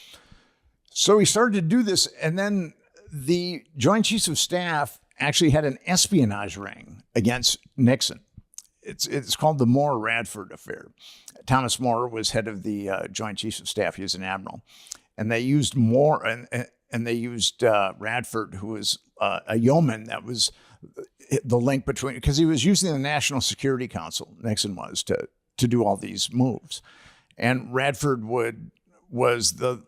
So he started to do this, and then the Joint Chiefs of Staff actually had an espionage ring against Nixon. It's called the Moore-Radford affair. Thomas Moore was head of the Joint Chiefs of Staff. He was an admiral, and they used Moore and they used Radford, who was a yeoman. That was the link between, because he was using the National Security Council, Nixon was, to do all these moves, and Radford was the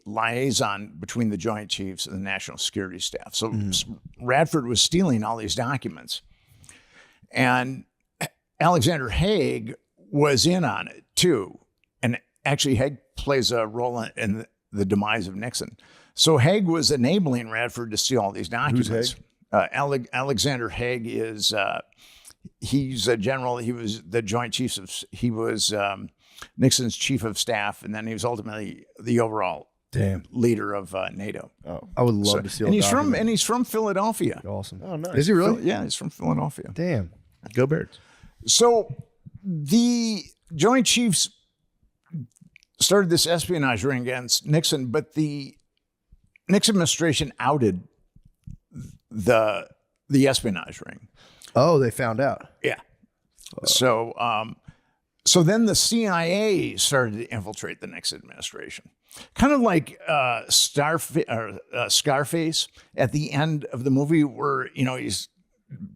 liaison between the Joint Chiefs and the National Security Staff. So Radford was stealing all these documents. And Alexander Haig was in on it too. And actually Haig plays a role in the demise of Nixon. So Haig was enabling Radford to steal all these documents. Who's Haig? Alexander Haig is, he's a general. He was the Joint Chiefs of, he was Nixon's chief of staff. And then he was ultimately the overall leader of NATO. Oh, I would love to see. And he's from Philadelphia. Awesome. Oh, nice. Is he really? Yeah, he's from Philadelphia. Damn. Go Birds. So the Joint Chiefs started this espionage ring against Nixon, but the Nixon administration outed the espionage ring. Oh, they found out. Yeah. So then the CIA started to infiltrate the Nixon administration. Kind of like Scarface at the end of the movie where, he's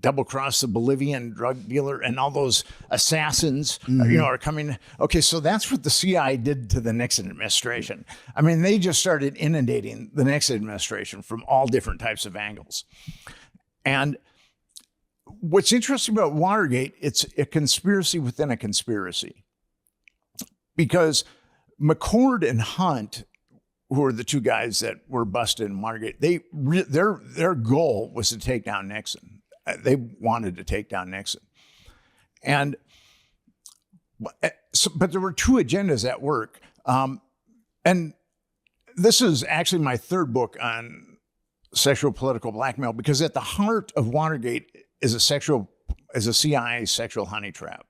double-crossed the Bolivian drug dealer and all those assassins, are coming. Okay, so that's what the CIA did to the Nixon administration. I mean, they just started inundating the Nixon administration from all different types of angles. And what's interesting about Watergate, it's a conspiracy within a conspiracy. Because McCord and Hunt, who are the two guys that were busted in Watergate, their goal was to take down Nixon. They wanted to take down Nixon. But there were two agendas at work. And this is actually my third book on sexual political blackmail, because at the heart of Watergate is a CIA sexual honey trap.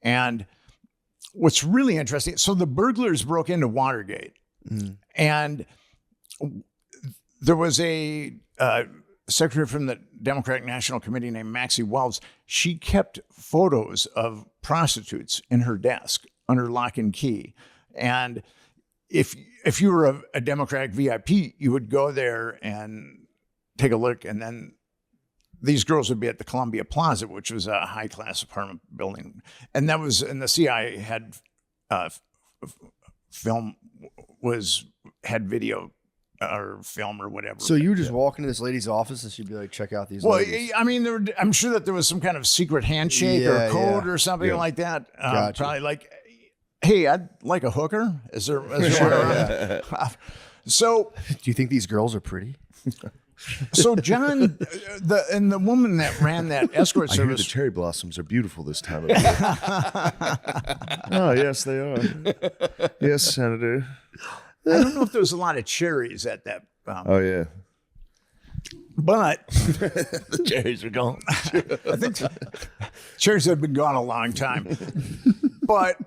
And what's really interesting, so the burglars broke into Watergate, and there was a secretary from the Democratic National Committee named Maxie Wells. She kept photos of prostitutes in her desk under lock and key. And if you were a Democratic VIP, you would go there and take a look, and then these girls would be at the Columbia Plaza, which was a high-class apartment building. And the CIA had had video or film or whatever. So you would just walk into this lady's office and she'd be like, check out these ladies. I mean, I'm sure that there was some kind of secret handshake or code or something like that. Gotcha. Probably like, hey, I'd like a hooker. Is there one around? So, do you think these girls are pretty? So John, the woman that ran that escort I hear service, the cherry blossoms are beautiful this time of year. Oh, yes, they are. Yes, Senator. I don't know if there was a lot of cherries at that. Oh, yeah. But the cherries are gone. I think cherries have been gone a long time. But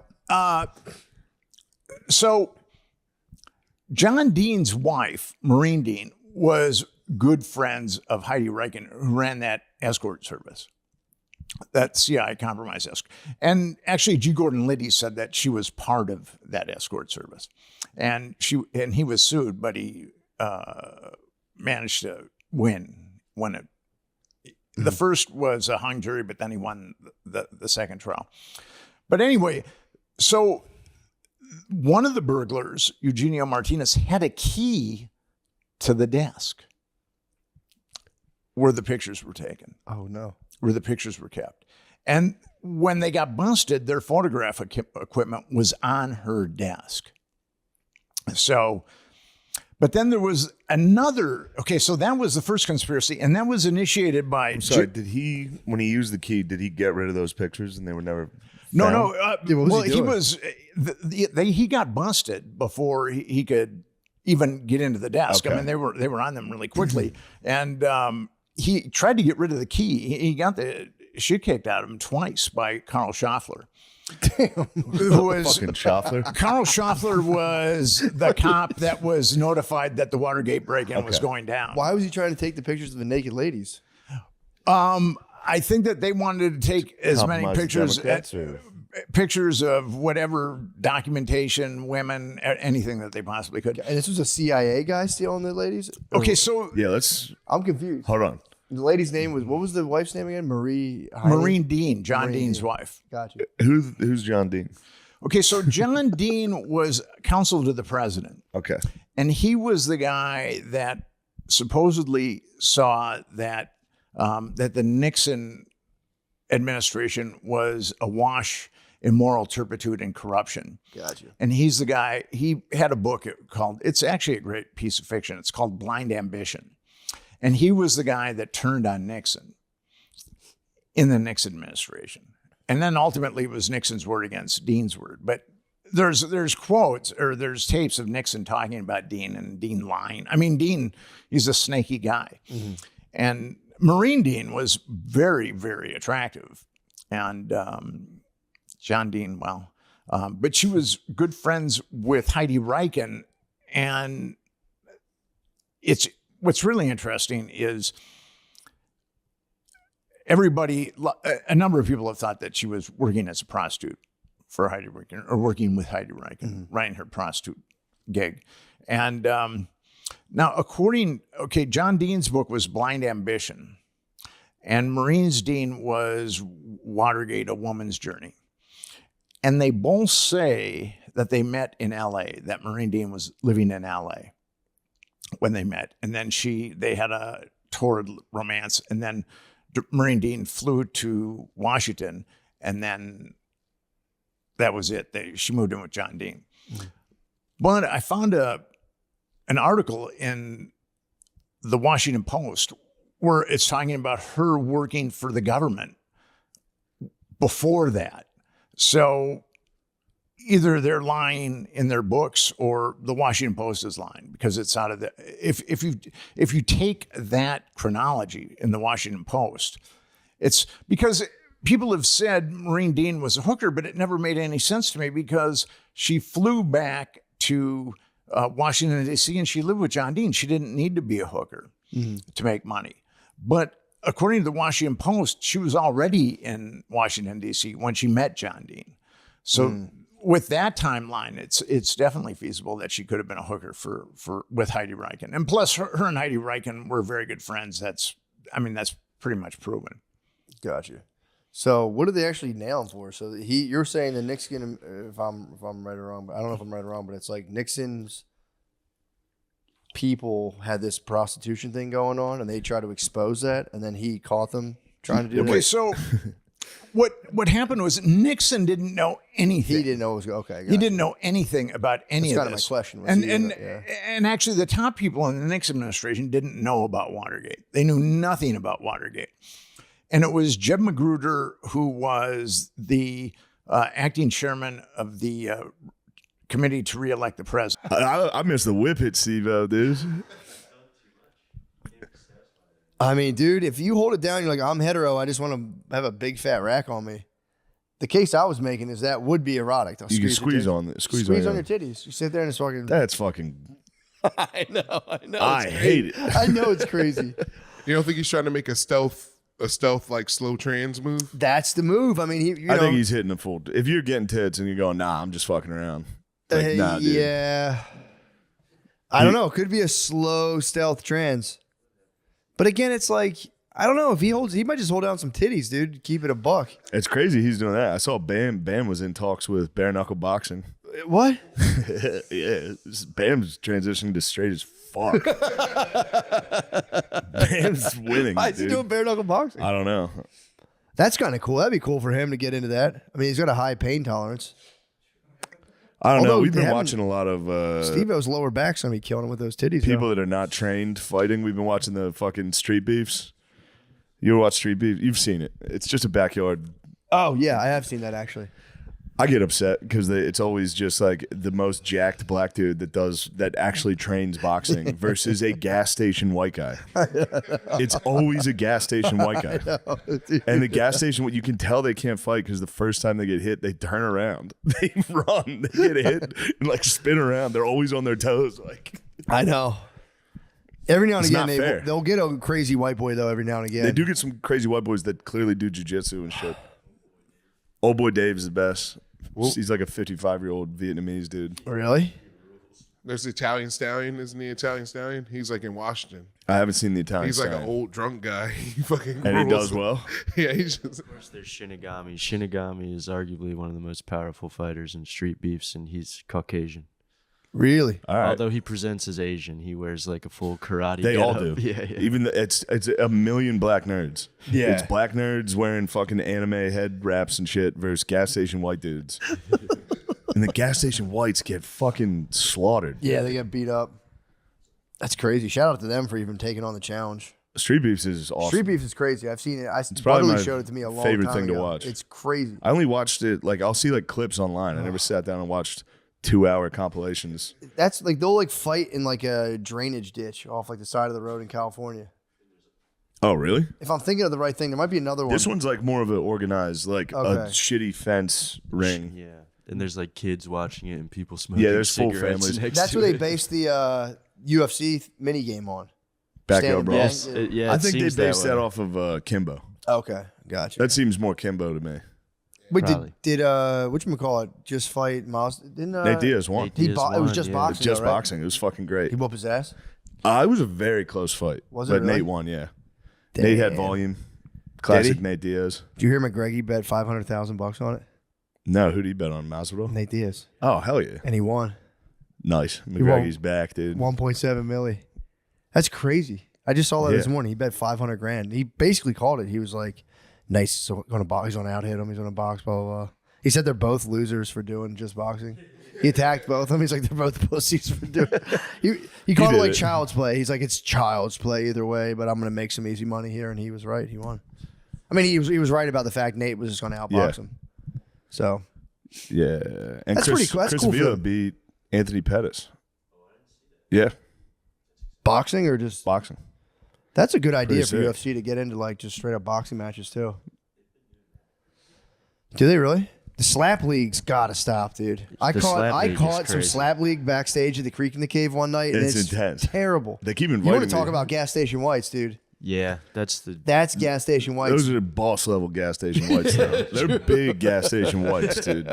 so John Dean's wife, Maureen Dean, was good friends of Heidi Reichen, who ran that escort service, that CIA compromise escort. And actually, G. Gordon Liddy said that she was part of that escort service. And he was sued, but he managed to win it. The first was a hung jury, but then he won the second trial. But anyway, so one of the burglars, Eugenio Martinez, had a key to the desk where the pictures were taken. Oh, no. Where the pictures were kept. And when they got busted, their photograph equipment was on her desk. So, but then there was another, so that was the first conspiracy, and that was initiated by... I'm sorry, when he used the key, did he get rid of those pictures and they were never No. found? He got busted before he could even get into the desk. Okay. I mean, they were on them really quickly. And he tried to get rid of the key. He got the shit kicked out of him twice by Carl Schaffler. Damn. Who was Fucking Schaffler. Carl Schaffler was the cop that was notified that the Watergate break-in was going down. Why was he trying to take the pictures of the naked ladies? I think that they wanted to take as many Compromise the pictures Democrats, or- pictures of whatever documentation, women, anything that they possibly could. And this was a CIA guy stealing the ladies? Okay, so Yeah, I'm confused. hold on. The lady's name was, what was the wife's name again? Maureen Dean, John Dean's wife. Gotcha. Who's John Dean? Okay, so John Dean was counsel to the president. Okay. And he was the guy that supposedly saw that that the Nixon administration was awash in moral turpitude and corruption. Gotcha. And he's the guy, he had a book called, it's actually a great piece of fiction. It's called Blind Ambition. And he was the guy that turned on Nixon in the Nixon administration. And then ultimately it was Nixon's word against Dean's word. But there's quotes or there's tapes of Nixon talking about Dean and Dean lying. I mean, Dean, he's a snaky guy. Mm-hmm. And Maureen Dean was very, very attractive. And John Dean, but she was good friends with Heidi Reichen. And what's really interesting is a number of people have thought that she was working as a prostitute for Heidi Riken, or working with Heidi Riken, running her prostitute gig. And now, John Dean's book was Blind Ambition, and Maureen's Dean was Watergate, A Woman's Journey. And they both say that they met in L.A., that Maureen Dean was living in L.A. when they met. And then they had a torrid romance, and then Maureen Dean flew to Washington, and then that was it. She moved in with John Dean. But I found an article in the Washington Post where it's talking about her working for the government before that. So either they're lying in their books or the Washington Post is lying, because it's out of the, if you take that chronology in the Washington Post, it's because people have said Maureen Dean was a hooker, but it never made any sense to me, because she flew back to Washington, D.C., and she lived with John Dean. She didn't need to be a hooker to make money. But according to the Washington Post, she was already in Washington, D.C. when she met John Dean. So with that timeline, it's definitely feasible that she could have been a hooker with Heidi Riken. And plus, her and Heidi Riken were very good friends. That's pretty much proven. Gotcha. So what did they actually nail him for? So you're saying that Nixon, if I'm right or wrong, but I don't know if I'm right or wrong, but it's like Nixon's people had this prostitution thing going on, and they tried to expose that, and then he caught them trying to do that. Okay, so what happened was Nixon didn't know anything. He didn't know it was okay. He didn't know anything about any of this. That's kind of my question. And actually, the top people in the Nixon administration didn't know about Watergate. They knew nothing about Watergate. And it was Jeb Magruder, who was the acting chairman of the committee to reelect the president. I missed the whip hit, Steve-O, dude. I mean, dude, if you hold it down, you're like, I'm hetero, I just want to have a big fat rack on me. The case I was making is that would be erotic. You can squeeze on your titties. You sit there and it's fucking. That's fucking. I know. I hate it. I know it's crazy. You don't think he's trying to make a stealth like slow trans move? That's the move. I mean, I think he's hitting a full. If you're getting tits and you're going, nah, I'm just fucking around. Like, nah, dude. Yeah. I don't know. It could be a slow stealth trans. But again, it's like, I don't know if he might just hold down some titties, dude. Keep it a buck. It's crazy he's doing that. I saw Bam was in talks with bare knuckle boxing. What? Yeah, Bam's transitioning to straight as fuck. Bam's winning. Why is he doing bare knuckle boxing? I don't know. That's kind of cool. That'd be cool for him to get into that. I mean, he's got a high pain tolerance. I don't know. We've been watching a lot of Steve-O's lower back's gonna be killing him with those titties. People that are not trained fighting. We've been watching the fucking street beefs. You watch street beef? You've seen it. It's just a backyard. Oh yeah, I have seen that actually. I get upset because it's always just like the most jacked black dude that actually trains boxing versus a gas station white guy. It's always a gas station white guy. And the gas station, you can tell they can't fight because the first time they get hit, they turn around, they run, they get hit and like spin around. They're always on their toes. Like I know. Every now and It's again, not fair. they'll get a crazy white boy though. Every now and again, They do get some crazy white boys that clearly do jujitsu and shit. Old boy Dave's the best. He's like a 55-year-old Vietnamese dude. Really? There's the Italian Stallion, isn't he? Italian Stallion. He's like in Washington. I haven't seen the Italian He's like Stallion. an old drunk guy. He fucking And he rules. does well? Yeah, he's just. Of course, there's Shinigami. Shinigami is arguably one of the most powerful fighters in street beefs, and he's Caucasian. Really? All right. Although he presents as Asian, he wears like a full karate. They all getup. do. Yeah. Even it's a million black nerds. Yeah. It's black nerds wearing fucking anime head wraps and shit versus gas station white dudes. And the gas station whites get fucking slaughtered. Yeah, they get beat up. That's crazy. Shout out to them for even taking on the challenge. Street Beefs is awesome. Street Beef is crazy. I've seen it. It's probably my showed it to me a long favorite time thing ago. to watch. It's crazy. I only watched it, like, I'll see like clips online. I never sat down and watched 2-hour compilations. That's like they'll like fight in like a drainage ditch off like the side of the road in California. Oh, really? If I'm thinking of the right thing, there might be another one. This one's like more of an organized, like a Okay. shitty fence ring. Yeah. And there's like kids watching it and people smoking. Yeah, there's full cigarettes families. next That's to where they it. based the UFC mini game on. Backyard Stand Brawls. and bang. Yeah, I it think they seems based that that way. off of Kimbo. Okay, gotcha. That seems more Kimbo to me. Wait, did whatchamacallit just fight Miles? Didn't Nate Diaz won. It was just boxing. It was just though, right? boxing. It was fucking great. He whooped his ass. It was a very close fight. Was it But really? Nate won, yeah. Nate had volume. Classic Nate Diaz. Did you hear McGregor bet $500,000 on it? No, who did he bet on? Masvidal? Nate Diaz. Oh, hell yeah. And he won. Nice. He won McGregor's back, dude. 1.7 milli. That's crazy. I just saw that Yeah. this morning. He bet $500,000. He basically called it. He was like, "Nice, so gonna box. He's gonna out hit him. He's gonna box." Blah blah blah. He said they're both losers for doing just boxing. He attacked both of them. He's like, they're both pussies for doing it. He called it like child's play. He's like, it's child's play either way, but I'm going to make some easy money here. And he was right. He won. I mean, he was right about the fact Nate was just going to outbox him. So. Yeah. And That's pretty cool. That's Chris cool for Villa him. beat Anthony Pettis. Yeah. Boxing or just? Boxing. That's a good idea Pretty for sick. UFC to get into like just straight up boxing matches too. Do they really? The slap league's got to stop, dude. I caught some slap league backstage at the Creek in the Cave one night. And It's it's intense. Terrible. They keep You inviting want to talk me. about gas station whites, dude? Yeah, that's gas station whites. Those are boss level gas station whites. Though. They're big gas station whites, dude.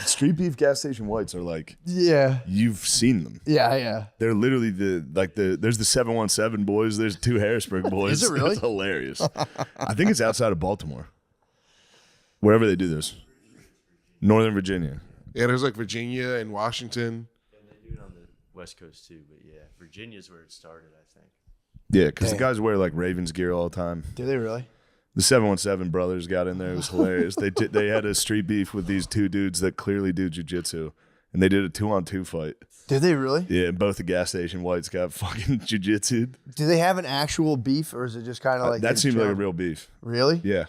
Street beef gas station whites are like, yeah, you've seen them. Yeah. They're literally there's the 717 boys. There's 2 Harrisburg boys. Is it really? It's hilarious. I think it's outside of Baltimore. Wherever they do this. Northern Virginia. Yeah, there's like Virginia and Washington. And they do it on the West Coast too, but yeah, Virginia's where it started, I think. Yeah, because the guys wear like Ravens gear all the time. Do they really? The 717 brothers got in there. It was hilarious. They had a street beef with these 2 dudes that clearly do jiu-jitsu. And they did a 2-on-2 fight. Did they really? Yeah, and both the gas station whites got fucking jiu-jitsu'd. Do they have an actual beef, or is it just kind of like that seemed like a real beef. Really? Yeah.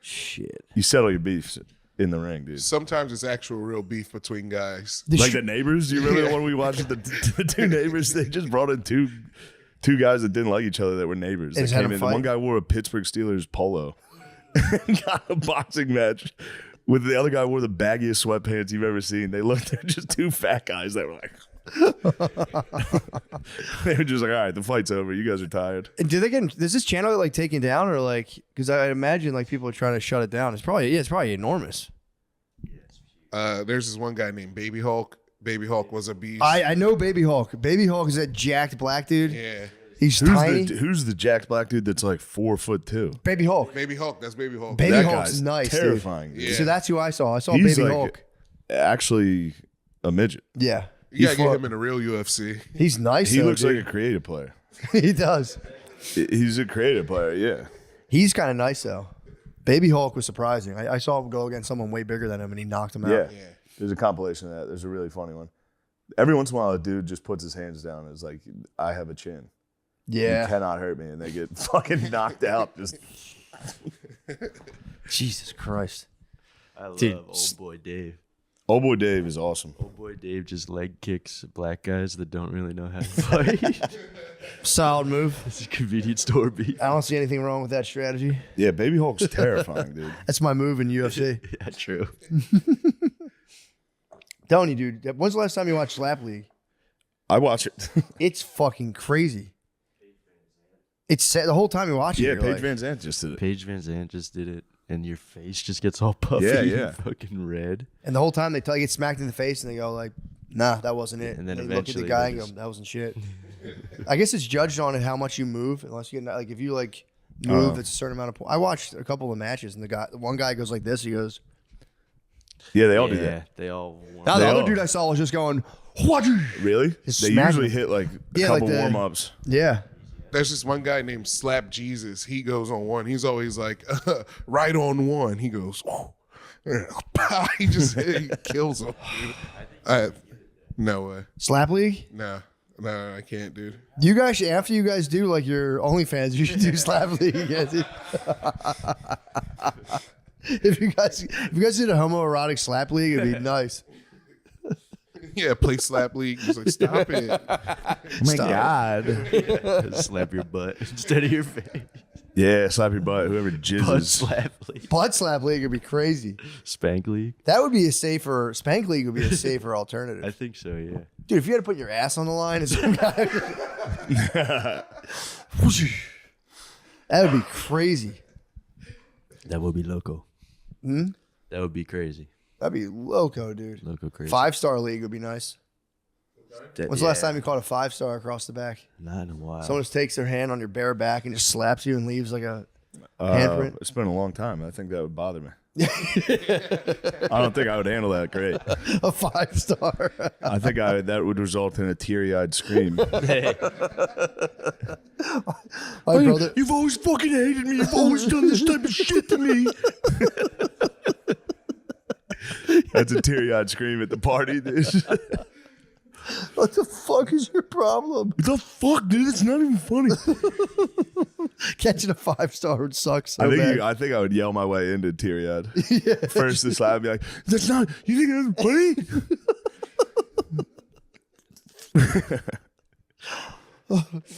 Shit. You settle your beefs in the ring, dude. Sometimes it's actual real beef between guys. Like the neighbors? You remember the one we watched? The 2 neighbors? They just brought in two guys that didn't like each other that were neighbors. They And just had came a in. fight? One guy wore a Pittsburgh Steelers polo and got a boxing match with the other guy wore the baggiest sweatpants you've ever seen. They looked, they're just 2 fat guys that were like, they were just like, all right, the fight's over. You guys are tired. And is this channel like taken down, or like, because I imagine like people are trying to shut it down. It's probably enormous. There's this one guy named Baby Hulk. Baby Hulk was a beast. I know Baby Hulk. Baby Hulk is that jacked black dude. Yeah. He's tiny. Who's the jacked black dude that's like 4'2"? Baby Hulk. Baby Hulk. That's Baby Hulk. Baby That Hulk's guy's nice, terrifying. dude. Yeah. So that's who I saw. I saw He's Baby like Hulk. actually a midget. Yeah. You gotta He get fought- him in a real UFC. He's nice. He though, looks dude. like a creative player. He does. He's a creative player, yeah. He's kind of nice though. Baby Hulk was surprising. I saw him go against someone way bigger than him, and he knocked him out. Yeah. There's a compilation of that. There's a really funny one. Every once in a while, a dude just puts his hands down and is like, I have a chin. Yeah. You cannot hurt me. And they get fucking knocked out. Just Jesus Christ. I love Dude, old boy Dave. Old boy Dave is awesome. Old boy Dave just leg kicks black guys that don't really know how to fight. Solid move. It's a convenience store beat. I don't see anything wrong with that strategy. Yeah, Baby Hulk's terrifying, dude. That's my move in UFC. Yeah, true. Telling you, dude. When's the last time you watched Slap League? I watch it. It's fucking crazy. It's sad the whole time you watch it. Yeah, you're Paige like, Van Zandt just did it. Paige Van Zandt just did it, and your face just gets all puffy Yeah. and fucking red. And the whole time they tell you get smacked in the face, and they go like, "Nah, that wasn't it." And then they look at the eventually guy they and go, just- "That wasn't shit." I guess it's judged on how much you move, unless you get like if you like move, it's a certain amount of points. I watched a couple of matches, and one guy goes like this. He goes. Yeah, they all do Yeah, that. they all. Now the other dude I saw was just going, "What?" Really? Just They smacking usually him. hit like a Yeah, like couple the- warm-ups. Yeah. There's this one guy named Slap Jesus. He goes on one. He's always like, right on one. He goes, he just he kills him. No way. Slap League? No, I can't, dude. You guys, after you guys do like your OnlyFans, you should do Slap League. Yeah, dude. If you guys did a homoerotic Slap League, it'd be nice. Yeah, play Slap League. He's like, stop it. Oh my God. Slap your butt instead of your face. Yeah, slap your butt. Whoever jizzes. Butt slap league. Butt Slap League would be crazy. Spank league. That would be a safer, Spank League would be a safer alternative. I think so, yeah. Dude, if you had to put your ass on the line, and some guy, that would be crazy. That would be loco. Hmm? That would be crazy. That'd be loco, dude. Loco crazy. 5-star league would be nice. When's the last time you caught a 5-star across the back? Not in a while. Someone just takes their hand on your bare back and just slaps you and leaves like a handprint. It's been a long time. I think that would bother me. I don't think I would handle that great. A 5-star. I think that would result in a teary-eyed scream. My brother, you've always fucking hated me. You've always done this type of shit to me. That's a teary-eyed scream at the party, dude. What the fuck is your problem? What the fuck, dude? It's not even funny. Catching a 5-star would suck so I bad. think I would yell my way into teary-eyed. First, the slap, I'd be like, "That's not. You think that's funny?"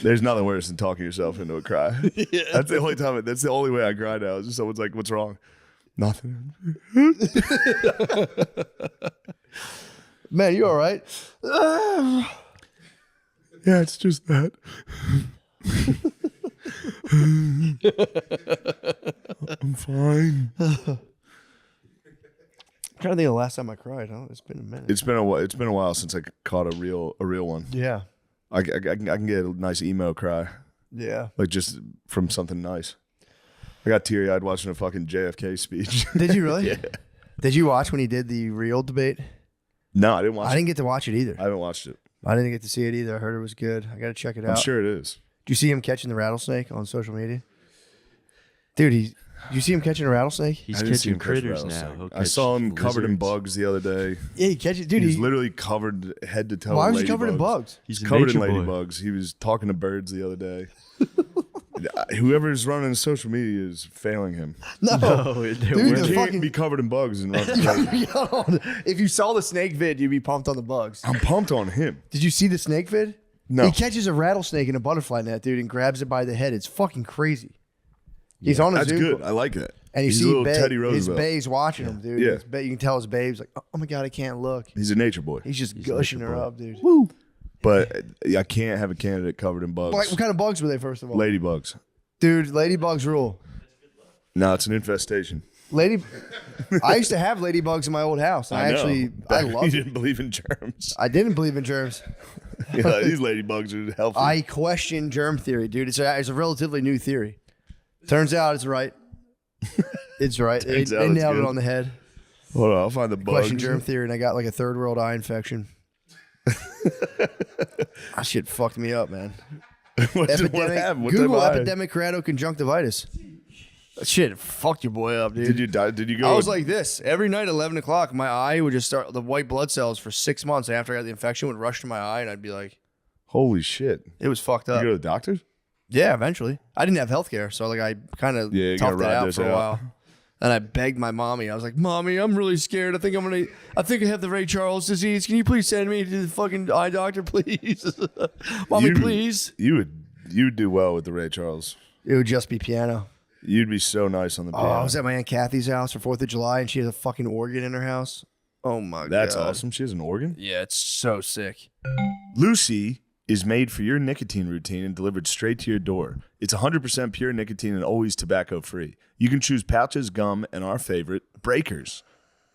There's nothing worse than talking yourself into a cry. Yeah. That's the only time. That's the only way I cry now. Is just someone's like, "What's wrong?" Nothing. Man, you all right? Yeah, it's just that. I'm fine. I'm trying to think of the last time I cried. Huh? It's been a minute. It's been a while. It's been a while since I caught a real one. Yeah. I can get a nice emo cry. Yeah. Like just from something nice. I got teary-eyed watching a fucking JFK speech. Did you really? Yeah. Did you watch when he did the real debate? No, I didn't watch it. I didn't get to watch it either. I haven't watched it. I didn't get to see it either. I heard it was good. I got to check it out. I'm sure it is. Did you see him catching the rattlesnake on social media? Dude, did you see him catching a rattlesnake? He's I didn't see catching him catch critters rattlesnake. now. He'll I saw him catch covered in lizards. bugs the other day. Yeah, he catches. Dude, He's literally covered head to toe. Why in was he covered in bugs? He's He's a covered in nature boy. ladybugs. He was talking to birds the other day. Whoever's running social media is failing him. No, You dude, the can't fucking. be covered in bugs and run social media. If you saw the snake vid, you'd be pumped on the bugs. I'm pumped on him. Did you see the snake vid? No. He catches a rattlesnake in a butterfly net, dude, and grabs it by the head. It's fucking crazy. He's on a That's Zoom good. call. I like that. And you He's a see little Teddy his Roosevelt. bae's watching him, dude. Yeah. His bae, you can tell his babe's like, oh my God, I can't look. He's a nature boy. He's just gushing her up, dude. Woo. But I can't have a candidate covered in bugs. Like, what kind of bugs were they, first of all? Ladybugs. Dude, ladybugs rule. No, it's an infestation. I used to have ladybugs in my old house. And I know. actually, I You loved it. didn't believe in germs. I didn't believe in germs. Yeah, these ladybugs are healthy. I question germ theory, dude. It's a relatively new theory. Turns out it's right. It's right. They Turns out it's nailed it good. on the head. Hold on, I'll find the bugs. Question germ theory, and I got like a third world eye infection. That shit fucked me up, man. What happened? What Google type of eye? epidemic keratoconjunctivitis. That shit fucked your boy up, dude. Did you die? Did you go? I was like this. Every night at 11 o'clock, my eye would just start, the white blood cells for 6 months after I got the infection would rush to my eye, and I'd be like, holy shit. it was fucked You up. go to the doctor? Yeah, eventually. I didn't have health care, so like I kind of Yeah, you gotta toughed it ride out this for a out. while. And I begged my mommy. I was like, "Mommy, I'm really scared. I think I have the Ray Charles disease. Can you please send me to the fucking eye doctor, please? Mommy, please." You would do well with the Ray Charles. It would just be piano. You'd be so nice on the Oh, piano. I was at my Aunt Kathy's house for 4th of July, and she has a fucking organ in her house. Oh my god. That's awesome. She has an organ? Yeah, it's so sick. Lucy is made for your nicotine routine and delivered straight to your door. It's 100% pure nicotine and always tobacco free. You can choose pouches, gum, and our favorite, breakers.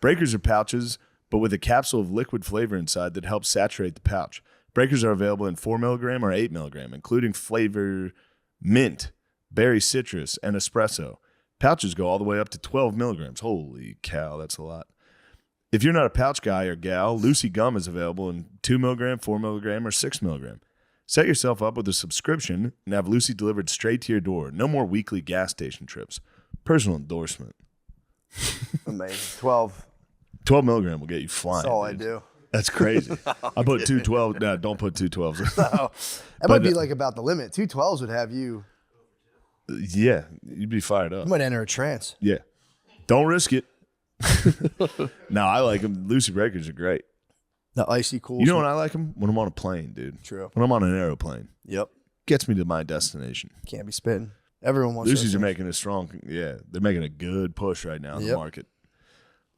Breakers are pouches, but with a capsule of liquid flavor inside that helps saturate the pouch. Breakers are available in 4 milligram or 8 milligram, including flavor mint, berry citrus, and espresso. Pouches go all the way up to 12 milligrams. Holy cow, that's a lot. If you're not a pouch guy or gal, Lucy Gum is available in 2 milligram, 4 milligram, or 6 milligram. Set yourself up with a subscription and have Lucy delivered straight to your door. No more weekly gas station trips. Personal endorsement. Amazing. 12. 12 milligram will get you flying. That's all I dude. do. That's crazy. I put 212. No, don't put 212s. No. That might be like about the limit. 212s would have you. Yeah, you'd be fired up. You might enter a trance. Yeah. Don't risk it. No, I like them. Lucy Breakers are great. The icy cool. You know when I like them? When I'm on a plane, dude. True. When I'm on an aeroplane. Yep. Gets me to my destination. Can't be spitting. Everyone wants Lucy's those are things. making a strong, they're making a good push right now in the Yep. market.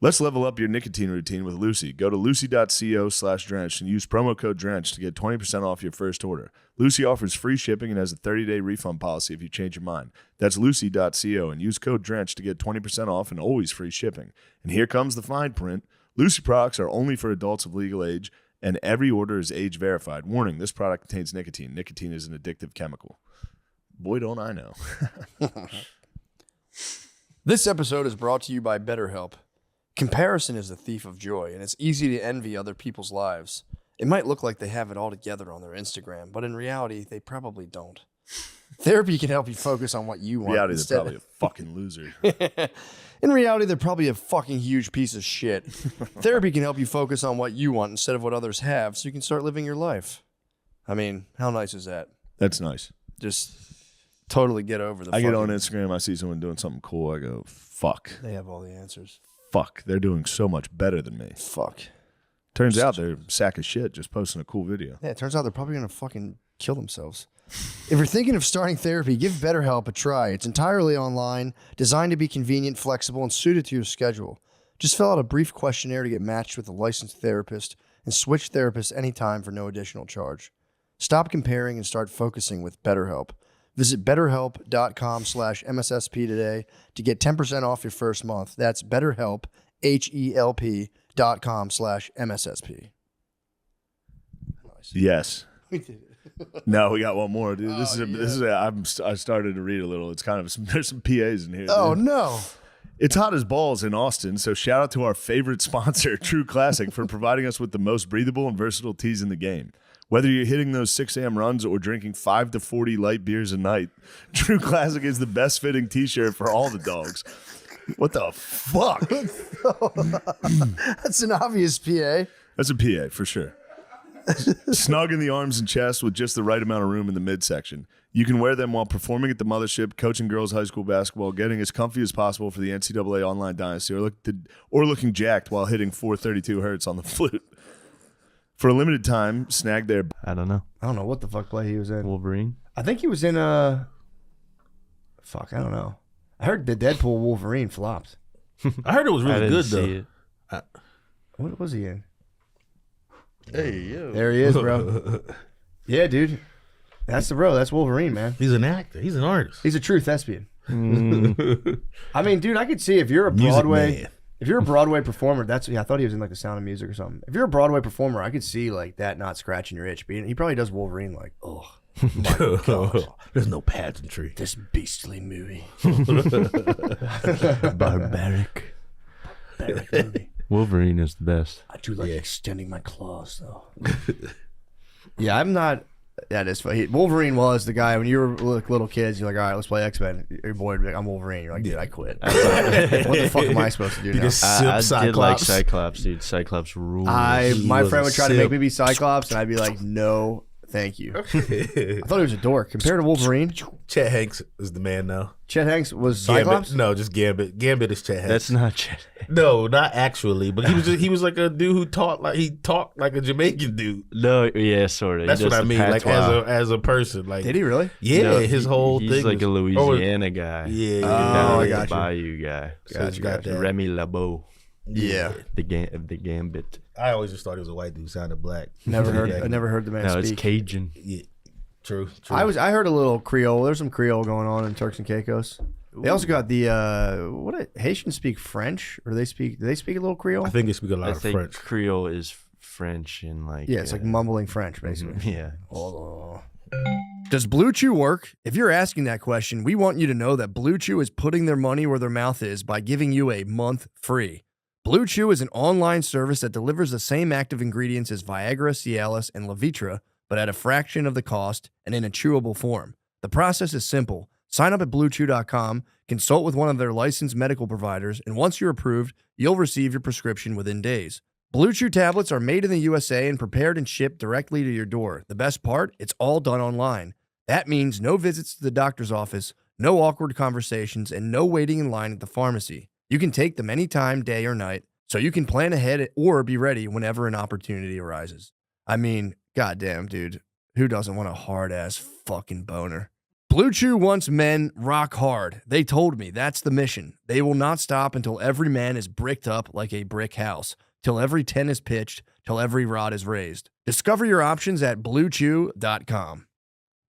Let's level up your nicotine routine with Lucy. Go to lucy.co/drenched and use promo code drenched to get 20% off your first order. Lucy offers free shipping and has a 30-day refund policy if you change your mind. That's lucy.co and use code drenched to get 20% off and always free shipping. And here comes the fine print. Lucy products are only for adults of legal age, and every order is age verified. Warning, this product contains nicotine. Nicotine is an addictive chemical. Boy, don't I know. This episode is brought to you by BetterHelp. Comparison is the thief of joy, and it's easy to envy other people's lives. It might look like they have it all together on their Instagram, but in reality, they probably don't. Therapy can help you focus on what you want. Reality, they're probably a fucking loser. In reality, they're probably a fucking huge piece of shit. Therapy can help you focus on what you want instead of what others have, so you can start living your life. I mean, how nice is that? That's nice. Just totally get over the I get on Instagram, I see someone doing something cool, I go, fuck. They have all the answers. Fuck, they're doing so much better than me. Fuck. Turns out they're a sack of shit just posting a cool video. Yeah, it turns out they're probably going to fucking kill themselves. If you're thinking of starting therapy, give BetterHelp a try. It's entirely online, designed to be convenient, flexible, and suited to your schedule. Just fill out a brief questionnaire to get matched with a licensed therapist and switch therapists anytime for no additional charge. Stop comparing and start focusing with BetterHelp. Visit betterhelp.com/MSSP today to get 10% off your first month. That's BetterHelp, HELP.com/MSSP. Yes. We did it. No, we got one more, dude. I started to read a little. It's kind of there's some PAs in here. Oh, dude. no. It's hot as balls in Austin, so shout out to our favorite sponsor, True Classic, for providing us with the most breathable and versatile teas in the game. Whether you're hitting those 6 a.m. runs or drinking 5 to 40 light beers a night, True Classic is the best fitting t-shirt for all the dogs. What the fuck? That's an obvious PA. That's a PA for sure. Snug in the arms and chest with just the right amount of room in the midsection. You can wear them while performing at the mothership, coaching girls high school basketball, getting as comfy as possible for the NCAA Online Dynasty, or looking jacked while hitting 432 hertz on the flute. For a limited time, snag their... I don't know. I don't know what the fuck play he was in. Wolverine? I think he was in Fuck, I don't know. I heard the Deadpool Wolverine flopped. I heard it was really good, though. What was he in? Hey, yo. There he is, bro. Yeah, dude. That's the bro. That's Wolverine, man. He's an actor. He's an artist. He's a true thespian. I mean, dude, I could see if you're a Broadway... If you're a Broadway performer, I thought he was in like The Sound of Music or something. If you're a Broadway performer, I could see like that not scratching your itch. He probably does Wolverine like, oh, my God. There's no pageantry. This beastly movie. Barbaric. Movie. Wolverine is the best. I do like extending my claws, though. Yeah, I'm not... That is funny. Wolverine was the guy when you were little kids. You're like, all right, let's play X-Men. Your boy would be like, I'm Wolverine. You're like, dude, I quit. What the fuck am I supposed to do now? I did like Cyclops, dude. Cyclops rules. My friend would try to make me be Cyclops, and I'd be like, no, thank you. I thought he was a dork. Compared to Wolverine, Chet Hanks is the man now. Chet Hanks was Cyclops? Gambit. No, just Gambit. Gambit is Chet Hanks. That's not Chet. No, not actually. But he was like a dude who talked like a Jamaican dude. No, yeah, sort of. That's what I mean. Like as a person. Like, did he really? Yeah, no, his whole he's thing. He's like a Louisiana guy. Yeah. I got you. Bayou guy. Gotcha. Remy LeBeau. Yeah. The Gambit. I always just thought he was a white dude, sounded black. I never heard the man speak. No, it's Cajun. Yeah. True. I heard a little Creole. There's some Creole going on in Turks and Caicos. They also got the Haitians speak French, or do they speak a little Creole? I think they speak a lot of French. Creole is French and like it's like mumbling French basically. Yeah. Does Blue Chew work? If you're asking that question, we want you to know that Blue Chew is putting their money where their mouth is by giving you a month free. Blue Chew is an online service that delivers the same active ingredients as Viagra, Cialis, and Levitra, but at a fraction of the cost and in a chewable form. The process is simple. Sign up at BlueChew.com, consult with one of their licensed medical providers, and once you're approved, you'll receive your prescription within days. Blue Chew tablets are made in the USA and prepared and shipped directly to your door. The best part? It's all done online. That means no visits to the doctor's office, no awkward conversations, and no waiting in line at the pharmacy. You can take them anytime, day or night, so you can plan ahead or be ready whenever an opportunity arises. I mean, goddamn, dude. Who doesn't want a hard-ass fucking boner? Blue Chew wants men rock hard. They told me that's the mission. They will not stop until every man is bricked up like a brick house, till every 10 is pitched, till every rod is raised. Discover your options at BlueChew.com.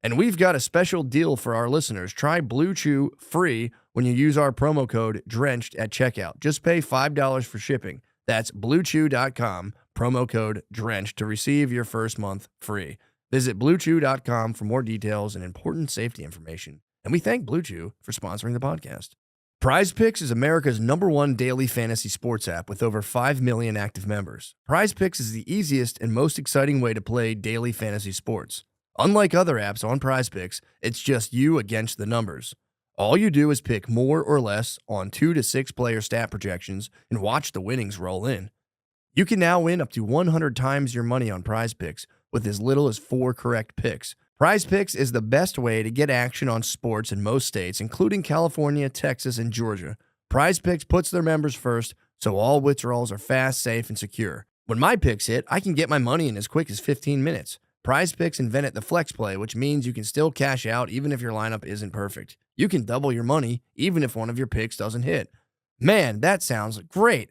And we've got a special deal for our listeners. Try Blue Chew free when you use our promo code DRENCHED at checkout. Just pay $5 for shipping. That's BlueChew.com, promo code DRENCHED to receive your first month free. Visit BlueChew.com for more details and important safety information. And we thank Blue Chew for sponsoring the podcast. Prize Picks is America's #1 daily fantasy sports app with over 5 million active members. Prize Picks is the easiest and most exciting way to play daily fantasy sports. Unlike other apps on Prize Picks, it's just you against the numbers. All you do is pick more or less on 2 to 6 player stat projections and watch the winnings roll in. You can now win up to 100 times your money on Prize Picks with as little as 4 correct picks. Prize Picks is the best way to get action on sports in most states, including California, Texas, and Georgia. Prize Picks puts their members first, so all withdrawals are fast, safe, and secure. When my picks hit, I can get my money in as quick as 15 minutes. Prize Picks invented the flex play, which means you can still cash out even if your lineup isn't perfect. You can double your money even if one of your picks doesn't hit. Man, that sounds great.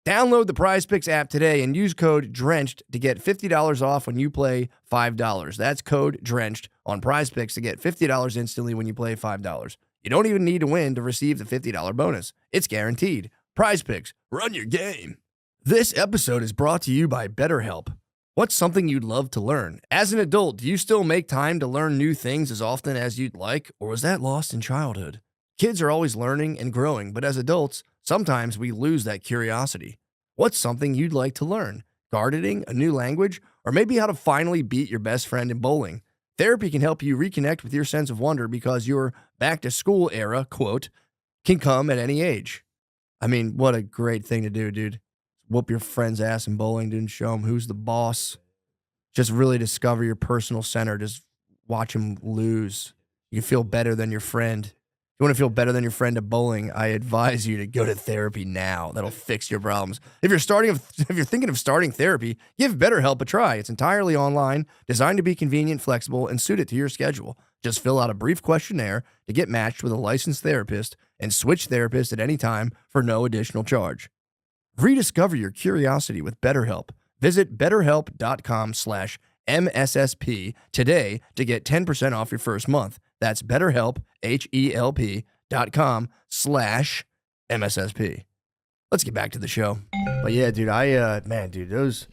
Download the Prize Picks app today and use code DRENCHED to get $50 off when you play $5. That's code DRENCHED on Prize Picks to get $50 instantly when you play $5. You don't even need to win to receive the $50 bonus. It's guaranteed. Prize Picks, run your game. This episode is brought to you by BetterHelp. What's something you'd love to learn? As an adult, do you still make time to learn new things as often as you'd like, or was that lost in childhood? Kids are always learning and growing, but as adults, sometimes we lose that curiosity. What's something you'd like to learn? Gardening, a new language, or maybe how to finally beat your best friend in bowling? Therapy can help you reconnect with your sense of wonder because your back-to-school era, quote, can come at any age. I mean, what a great thing to do, dude. Whoop your friend's ass in bowling, dude, and show him who's the boss. Just really discover your personal center. Just watch him lose. You can feel better than your friend. If you want to feel better than your friend at bowling, I advise you to go to therapy now. That'll fix your problems. If you're thinking of starting therapy, give BetterHelp a try. It's entirely online, designed to be convenient, flexible, and suited to your schedule. Just fill out a brief questionnaire to get matched with a licensed therapist and switch therapists at any time for no additional charge. Rediscover your curiosity with BetterHelp. Visit BetterHelp.com/MSSP today to get 10% off your first month. That's BetterHelp, HELP.com/MSSP. Let's get back to the show. But yeah, dude, because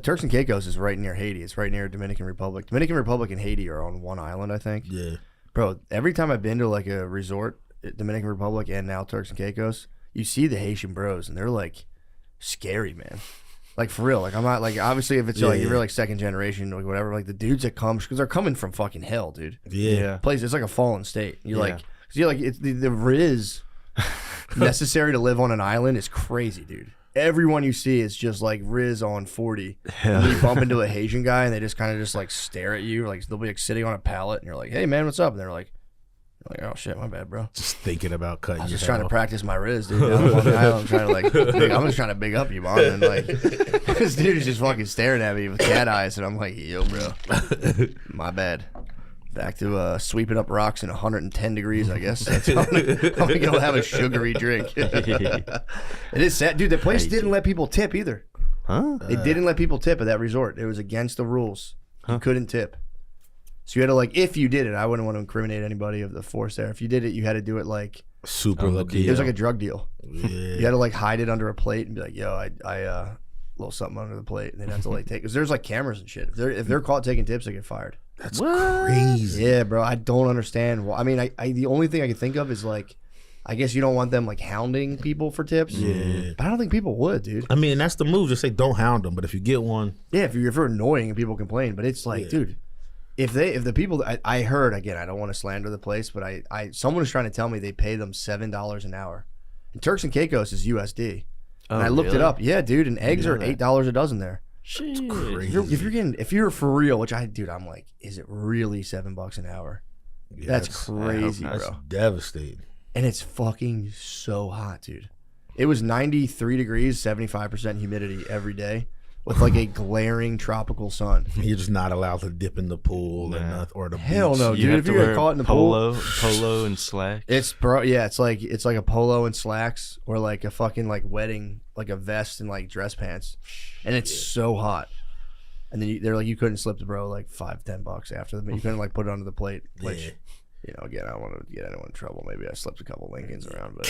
Turks and Caicos is right near Haiti. It's right near Dominican Republic. Dominican Republic and Haiti are on one island, I think. Yeah. Bro, every time I've been to like a resort, Dominican Republic and now Turks and Caicos, you see the Haitian bros, and they're like scary, man. Like for real. Like I'm not like obviously if it's like you're like second generation or whatever, like the dudes that come because they're coming from fucking hell, dude. Yeah. Place it's like a fallen state. You're like it's the Riz necessary to live on an island is crazy, dude. Everyone you see is just like Riz on 40. And you bump into a Haitian guy and they just kind of just like stare at you, like they'll be like sitting on a pallet and you're like, hey man, what's up? And they're like, oh shit, my bad, bro. Just thinking about cutting. I was your just hair trying to off. practice my Riz, dude. I'm on the island trying to like, I'm just trying to big up you, man. And like, this dude is just fucking staring at me with cat eyes, and I'm like, yo, bro, my bad. Back to sweeping up rocks in 110 degrees, I guess. That's I'm gonna go have a sugary drink. It is sad, dude. The place didn't let people tip either. Huh? They didn't let people tip at that resort. It was against the rules. You couldn't tip. So you had to like, if you did it, I wouldn't want to incriminate anybody of the force there. If you did it, you had to do it like super low key. It was like a drug deal. Yeah. You had to like hide it under a plate and be like, yo, I little something under the plate, and they'd have to like take because there's like cameras and shit. If they're caught taking tips, they get fired. That's crazy. Yeah, bro. I don't understand. Well, I mean, I the only thing I can think of is like, I guess you don't want them like hounding people for tips. Yeah. But I don't think people would, dude. I mean, that's the move. Just say don't hound them. But if you get one, yeah, if you're annoying and people complain, but it's like, dude. If the people I heard again, I don't want to slander the place, but someone was trying to tell me they pay them $7 an hour. And Turks and Caicos is USD. And I looked it up. Yeah, dude, and eggs are $8 a dozen there. It's crazy. If you're for real, which I'm like, is it really $7 an hour? Yeah, that's crazy, bro. That's devastating. And it's fucking so hot, dude. It was 93 degrees, 75% humidity every day. with like a glaring tropical sun. You're just not allowed to dip in the pool or the Hell beach. no, dude. If you get caught in the polo and slacks. it's it's like a polo and slacks or like a fucking like wedding, like a vest and like dress pants, and it's so hot. And then they're like, you couldn't slip the bro like $5-10 after them. You couldn't like put it onto the plate, which. You know, again, I don't want to get anyone in trouble. Maybe I slipped a couple Lincolns around, but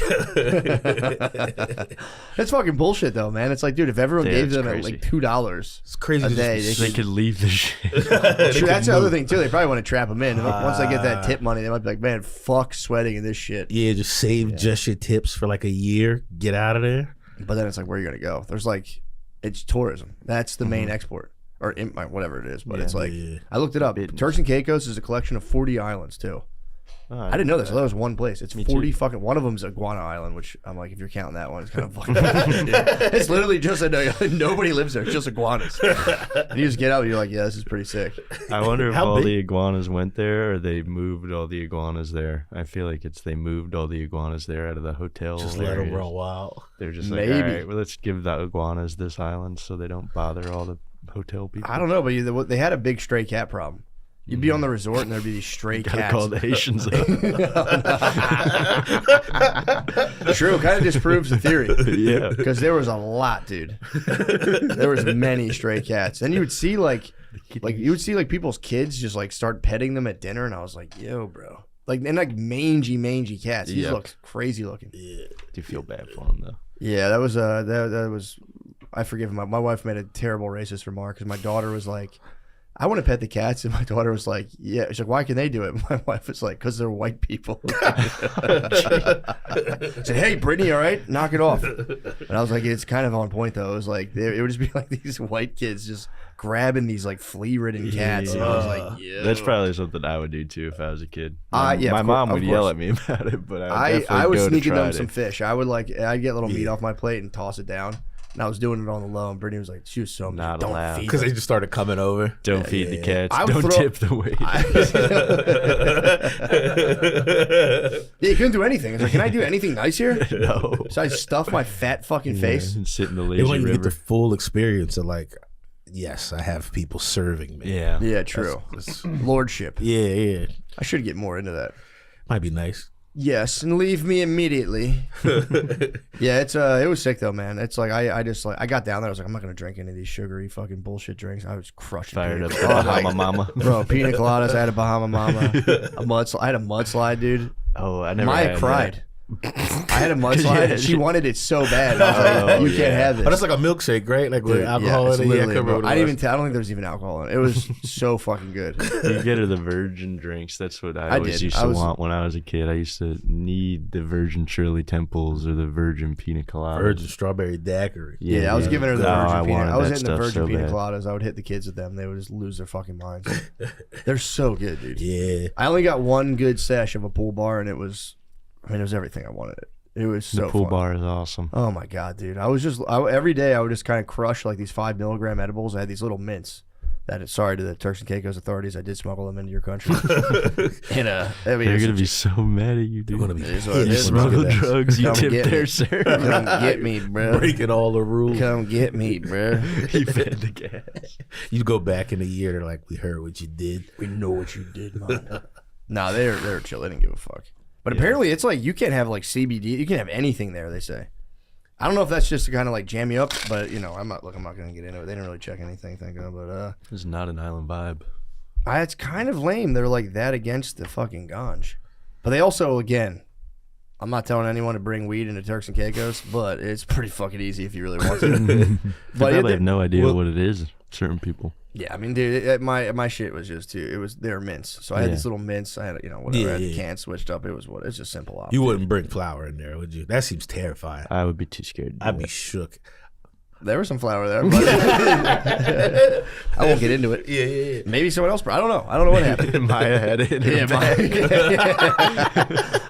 it's fucking bullshit, though, man. It's like, dude, if everyone gave them like $2, it's crazy a day, they could leave the shit. True, that's the other thing too. They probably want to trap them in. And once they get that tip money, they might be like, man, fuck sweating in this shit. Yeah, just save just your tips for like a year. Get out of there. But then it's like, where are you gonna go? There's like, it's tourism. That's the main export. Or whatever it is. But it's like, I looked it up. Turks and Caicos is a collection of 40 islands too. I didn't know this. I thought it was one place. It's 40 fucking. One of them is Iguana Island, which I'm like, if you're counting that one, it's kind of fucking. It's literally just nobody lives there. It's just iguanas. And you just get out, and you're like, yeah, this is pretty sick. I wonder if all the iguanas went there, or they moved all the iguanas there. I feel like they moved all the iguanas there out of the hotel. Just let them roll out. They're just like, all right, well, let's give the iguanas this island so they don't bother all the hotel people. I don't know, but they had a big stray cat problem. You'd be on the resort and there'd be these stray cats. Call the Haitians. True, kind of disproves the theory. Yeah, because there was a lot, dude. There was many stray cats, and you would see like people's kids just like start petting them at dinner, and I was like, yo, bro, like and like mangy cats. These look crazy looking. Yeah, do you feel bad for them though? Yeah, that was. I forgive him. My wife made a terrible racist remark because my daughter was like, I want to pet the cats, and my daughter was like, yeah. She's like, why can they do it? My wife was like, because they're white people. I said, hey, Brittany, all right, knock it off. And I was like, it's kind of on point though. It was like it would just be like these white kids just grabbing these like flea-ridden cats, and I was like, yeah. That's probably something I would do too if I was a kid. Yeah, my mom would yell at me about it, but I was sneaking them some fish. I'd get little meat off my plate and toss it down. And I was doing it on the low, and Brittany was like, she was so not don't allowed feed because them. they just started coming over. Don't feed the cats. Don't tip the waiters. Yeah, you couldn't do anything. It's like, can I do anything nice here? No. So I stuff my fat fucking face and sit in the lazy They want you to river. get the full experience of like, yes, I have people serving me. Yeah, true. Lordship. Yeah. I should get more into that. Might be nice. Yes, and leave me immediately. Yeah, it was sick though, man. It's like I just like I got down there. I was like, I'm not gonna drink any of these sugary fucking bullshit drinks. I was crushing. Fired up pina the Bahama Mama. Bro, pina coladas. I had a Bahama Mama. I had a mudslide, dude. Oh, I never. Maya had cried. that. I had a mudslide, and she wanted it so bad. I was like, you can't have this. Oh, that's like a milkshake, right? Like with Dude, alcohol it's in it. Yeah, I literally, couldn't bro. remember I what didn't it even. I don't think there was even alcohol in it. It was so fucking good. You get her the virgin drinks. That's what I always used to want when I was a kid. I used to need the virgin Shirley Temples or the virgin pina colada. Virgin strawberry daiquiri. Yeah, I was giving her the virgin pina. I was hitting the stuff virgin so pina bad. coladas. I would hit the kids with them. They would just lose their fucking minds. They're so good, dude. Yeah. I only got one good sesh of a pool bar, and it was everything I wanted. It was so The pool fun. bar is awesome. Oh my god, dude! Every day I would just kind of crush like these 5 milligram edibles. I had these little mints. Sorry to the Turks and Caicos authorities, I did smuggle them into your country. And They're gonna be so mad at you, dude. They're gonna be You smuggle drugs. You tip their server. Come get me, bro. Breaking all the rules. Come get me, bro. He fed the gas. You go back in a year, they're like, we heard what you did. We know what you did, man. No, they're chill. They didn't give a fuck. But apparently, it's like you can't have like CBD. You can have anything there. They say. I don't know if that's just to kind of like jam you up, but you know, I'm not going to get into it. They didn't really check anything, thank God. But It's not an island vibe. It's kind of lame. They're like that against the fucking ganj, but they also, again, I'm not telling anyone to bring weed into Turks and Caicos, but it's pretty fucking easy if you really want to. They But probably have no idea what it is. Certain people. Yeah, I mean, dude, my shit was just they're mints. So I had these little mints. I had whatever. I had the cans switched up. It's just simple option. You wouldn't bring flour in there, would you? That seems terrifying. I would be too scared. I'd be shook. There was some flour there, but I won't get into it. Yeah. Maybe someone else. I don't know. I don't know what happened. Maya had it. Yeah,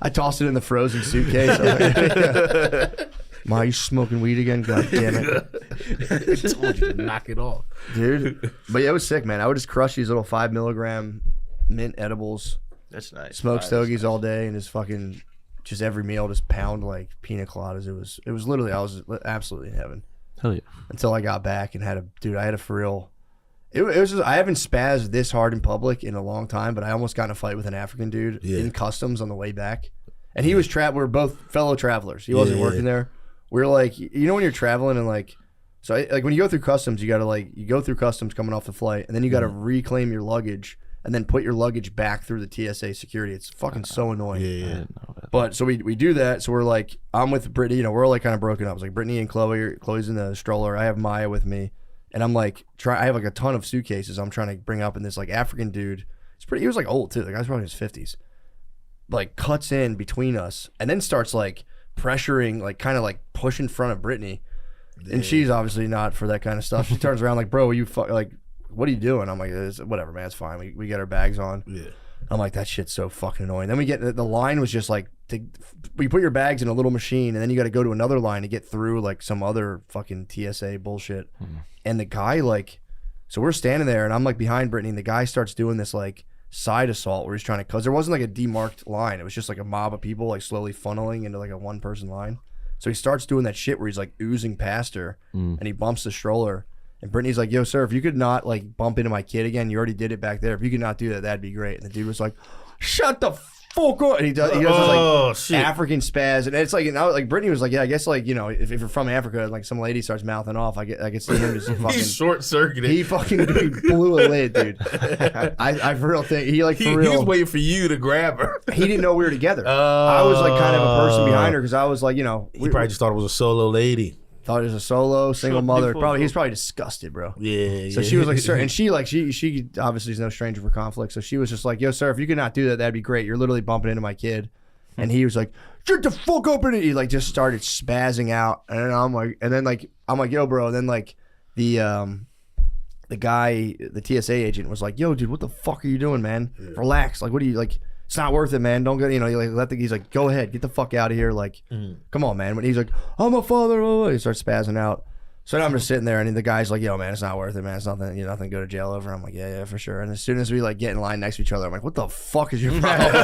I tossed it in the frozen suitcase. Ma, you smoking weed again? God damn it. I told you to knock it off. Dude. But yeah, it was sick, man. I would just crush these little 5 milligram mint edibles. That's nice. Smoke stogies all day and just every meal just pound like pina coladas. It was literally, I was absolutely in heaven. Hell yeah. Until I got back and had a for real. It was just, I haven't spazzed this hard in public in a long time, but I almost got in a fight with an African dude in customs on the way back. And he was we're both fellow travelers. He wasn't working there. We were like, you know, when you're traveling and like, so like when you go through customs, you got to you go through customs coming off the flight, and then you got to reclaim your luggage and then put your luggage back through the TSA security. It's fucking so annoying. Yeah. But so we do that. So we're like, I'm with Brittany. You know, we're all like kind of broken up. It's like Brittany and Chloe's in the stroller. I have Maya with me. And I'm like, I have like a ton of suitcases I'm trying to bring up, and this like African dude, he was like old too. The guy's probably in his 50s. Like cuts in between us and then starts like pressuring, like kind of like push in front of Brittany. And she's obviously not for that kind of stuff. She turns around like, bro, like, what are you doing? I'm like, whatever, man, it's fine. We get our bags on. Yeah. I'm like, that shit's so fucking annoying. Then we get, the line was just like, we put your bags in a little machine, and then you got to go to another line to get through like some other fucking TSA bullshit. And the guy like, so we're standing there and I'm like behind Brittany, and the guy starts doing this like side assault where he's trying to, cause there wasn't like a demarked line. It was just like a mob of people like slowly funneling into like a 1-person line. So he starts doing that shit where he's like oozing past her and he bumps the stroller. And Brittany's like, yo, sir, if you could not like bump into my kid again, you already did it back there. If you could not do that, that'd be great. And the dude was like, shut the fuck up. And he does this like African spaz. And it's like, and like Brittany was like, yeah, I guess like, you know, if you're from Africa, like some lady starts mouthing off, I could see him just fucking short circuited. He fucking blew a lid, dude. I for real think he like for real. He was waiting for you to grab her. He didn't know we were together. I was like kind of a person behind her because I was like, you know, he probably just thought it was a solo lady. Thought it was a solo single mother. Probably he's probably disgusted, bro. Yeah. So she was like, sir, and she obviously is no stranger for conflict. So she was just like, yo, sir, if you could not do that, that'd be great. You're literally bumping into my kid. And he was like, shut the fuck up, and he like just started spazzing out. And I'm like, yo, bro. And then like the guy, the TSA agent was like, yo, dude, what the fuck are you doing, man? Relax. Like, what are you like? It's not worth it, man. Don't go, you know, he's like, go ahead, get the fuck out of here. Like, come on, man. When he's like, I'm a father, he starts spazzing out. So now I'm just sitting there, and the guy's like, yo, man, it's not worth it, man. It's nothing, nothing to go to jail over. I'm like, yeah, for sure. And as soon as we like get in line next to each other, I'm like, what the fuck is your problem?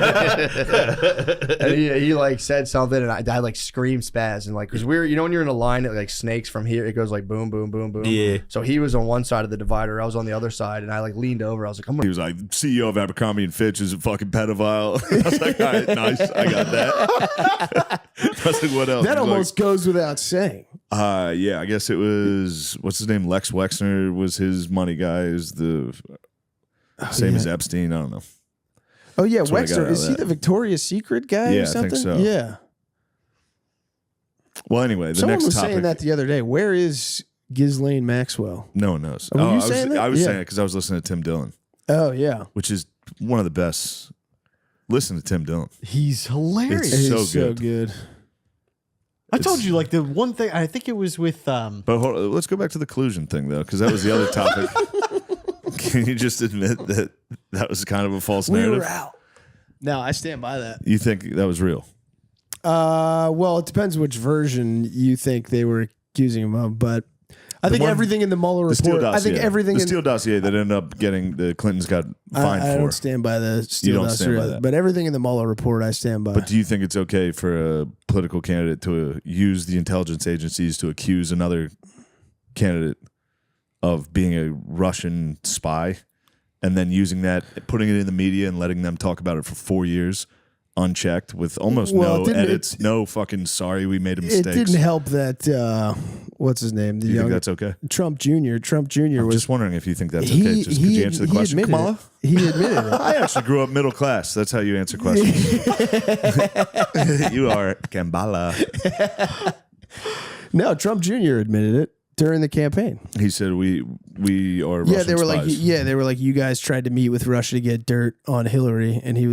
And he like said something, and I like screamed spaz, and like, cause we're, you know, when you're in a line that like snakes from here, it goes like boom, boom, boom, boom. Yeah. So he was on one side of the divider, I was on the other side, and I like leaned over. I was like, He was like, CEO of Abercrombie and Fitch is a fucking pedophile. I was like, all right, nice, I got that. I was like, what else? That almost goes without saying. Yeah, I guess it was, what's his name? Lex Wexner was his money guy. Is the same as Epstein. I don't know. Oh yeah, That's what I got Wexner, out is of he that. the Victoria's Secret guy Yeah, or I think something? so. Yeah. Well, anyway, the Someone next was topic. saying that the other day. Where is Ghislaine Maxwell? No one knows. Oh, were you I saying was, that? I was Yeah. saying it because I was listening to Tim Dillon, Oh yeah, which is one of the best. Listen to Tim Dillon. He's hilarious. It's so good. I told you, like the one thing, I think it was with But hold on, let's go back to the collusion thing though, because that was the other topic. Can you just admit that that was kind of a false narrative? out. No, I stand by that. You think that was real? Well, it depends which version you think they were accusing him of, but I think everything in the Mueller The Steele report. dossier. I think everything The in Steele dossier that ended up getting the Clintons got fined I for. don't stand by the You Steele don't stand by dossier, that. but everything in the Mueller report, I stand by. But do you think it's okay for a political candidate to use the intelligence agencies to accuse another candidate of being a Russian spy and then using that, putting it in the media and letting them talk about it for 4 years unchecked with almost no edits, no fucking sorry we made a mistake? It didn't help that what's his name? The You think young that's okay? Trump Jr. Trump Jr. I'm was just wondering if you think that's okay. Just could you answer the question, admitted Kamala? it. He admitted it. I actually grew up middle class. That's how you answer questions. You are Kambala. No, Trump Jr. admitted it during the campaign. He said we are Russian They were spies. they were like, you guys tried to meet with Russia to get dirt on Hillary, and he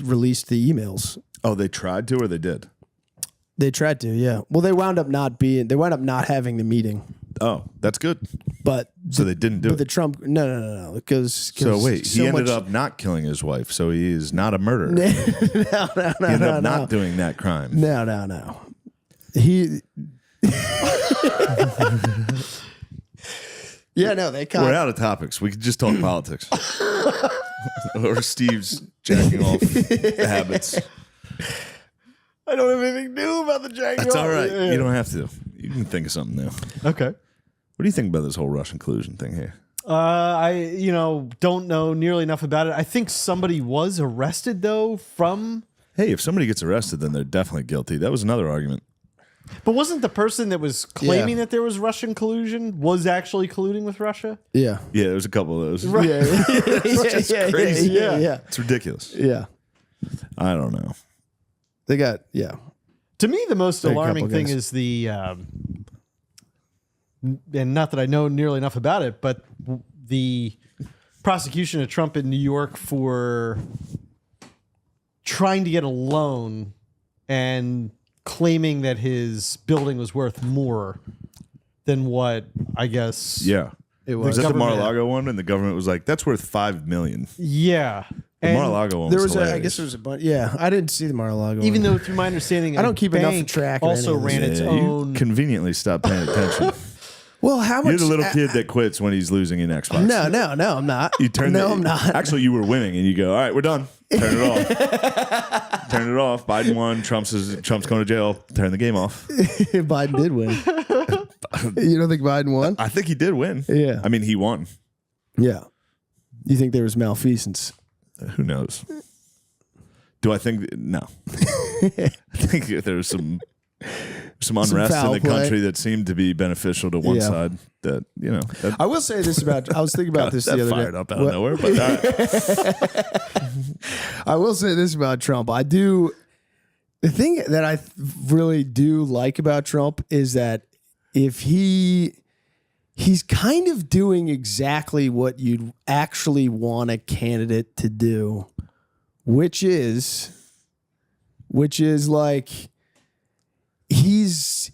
released the emails. Oh, they tried to, or they did? They tried to, yeah. Well, they wound up not having the meeting. Oh, that's good. But so they didn't do but it. the Trump because So wait, he ended up not killing his wife, so he is not a murderer. no, He ended up not doing that crime. No. He Yeah, no, they We're out of topics. We could just talk politics. Or Steve's jacking off habits. I don't have anything new about the Jaguar. That's all right. You don't have to. You can think of something new. Okay. What do you think about this whole Russian collusion thing here? I don't know nearly enough about it. I think somebody was arrested though from. Hey, if somebody gets arrested, then they're definitely guilty. That was another argument. But wasn't the person that was claiming that there was Russian collusion was actually colluding with Russia? Yeah, there was a couple of those. Right. It's just crazy. Yeah. It's ridiculous. Yeah. I don't know. They got To me, the most There are a alarming couple thing guys. is the, and not that I know nearly enough about it, but the prosecution of Trump in New York for trying to get a loan and claiming that his building was worth more than what I guess. Yeah. It Was was. that the Government- Mar-a-Lago one? And the government was like, that's worth $5 million. Yeah. The And Mar-a-Lago one there was was I hilarious. guess there was a bunch. Yeah, I didn't see the Mar-a-Lago. Even one. though, through my understanding, I don't a keep enough bank track of also any of this. ran its Yeah, own. You conveniently stopped paying attention. Well, how much? You're the little kid that quits when he's losing in Xbox. No, I'm not. You turn No, the- I'm not. Actually, you were winning, and you go, all right, we're done. Turn it off. Turn it off. Biden won. Trump's going to jail. Turn the game off. Biden did win. You don't think Biden won? I think he did win. Yeah. I mean, he won. Yeah. You think there was malfeasance? Who knows? Do I think? No. I think there was some unrest in foul the play. country that seemed to be beneficial to one Yeah. side. That that I will say this about. I was thinking about this the got other fired day. up out of nowhere, but I will say this about Trump. I do. The thing that I really do like about Trump is that if he's kind of doing exactly what you'd actually want a candidate to do, which is like his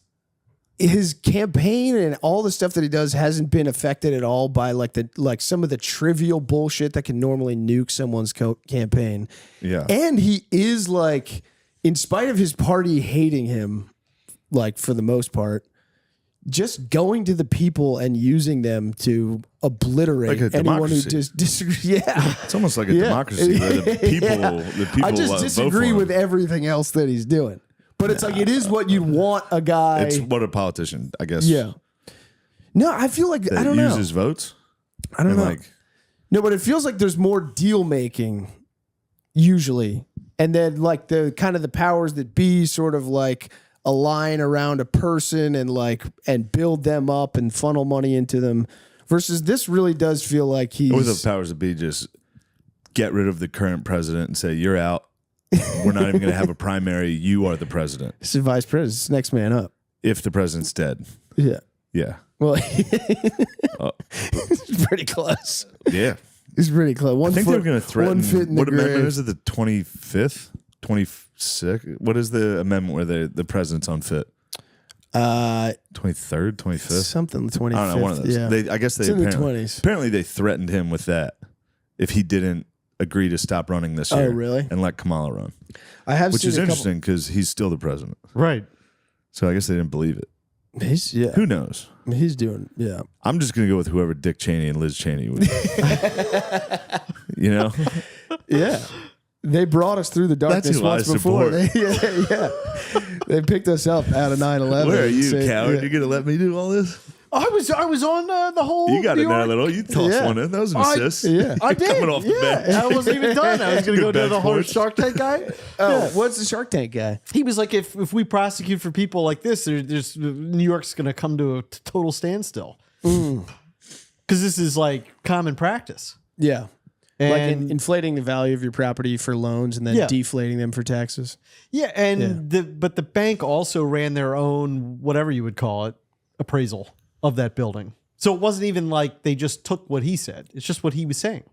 campaign and all the stuff that he does hasn't been affected at all by like some of the trivial bullshit that can normally nuke someone's campaign. Yeah. And he is like, in spite of his party hating him, like for the most part, just going to the people and using them to obliterate Like a anyone who democracy. just disagrees. Yeah. it's almost like a democracy where the people I just vote disagree for with him. everything else that he's doing. But it's like, it is what you'd want a guy. It's what a politician, I guess. Yeah. No, I feel like, I don't know. Uses votes. I don't And, know. like, No, but it feels like there's more deal making usually. And then like the kind of the powers that be sort of like align around a person and build them up and funnel money into them, versus this really does feel like Or the he's powers that be just get rid of the current president and say, you're out. We're not even going to have a primary. You are the president. this is vice president. It's next man up. If the president's dead. Yeah. Yeah. Well, it's pretty close. Yeah. It's pretty close. I think they're going to threaten. one foot in the What amendment grave. is it? The 25th? 26th? What is the amendment where the president's unfit? 23rd, 25th? Something 25th. I don't know, one of those. Yeah. I guess they It's in the apparently, 20s. apparently they threatened him with that if he didn't agree to stop running this Oh, year. really? And let Kamala run. I have Which seen is a couple- interesting because he's still the president. Right. So I guess they didn't believe it. Yeah. Who knows? He's doing, yeah. I'm just going to go with whoever Dick Cheney and Liz Cheney would. You know? Yeah. They brought us through the darkness who I once before. support. Yeah. They picked us up out of 9/11. Where are you, Say- coward? yeah. You're going to let me do all this? I was on the whole. You got New in there a York- little. You tossed Yeah. one in. That was an I- assist. yeah. I did. Coming off the yeah. bench. I wasn't even done. I was going to go Good to the bench whole points. Shark Tank guy. Oh, what's the Shark Tank guy? He was like, if we prosecute for people like this, there's New York's going to come to a total standstill because this is like common practice. Yeah. Like And inflating the value of your property for loans and then Yeah. deflating them for taxes. yeah, and but the bank also ran their own whatever you would call it appraisal of that building. So it wasn't even like they just took what he said. It's just what he was saying.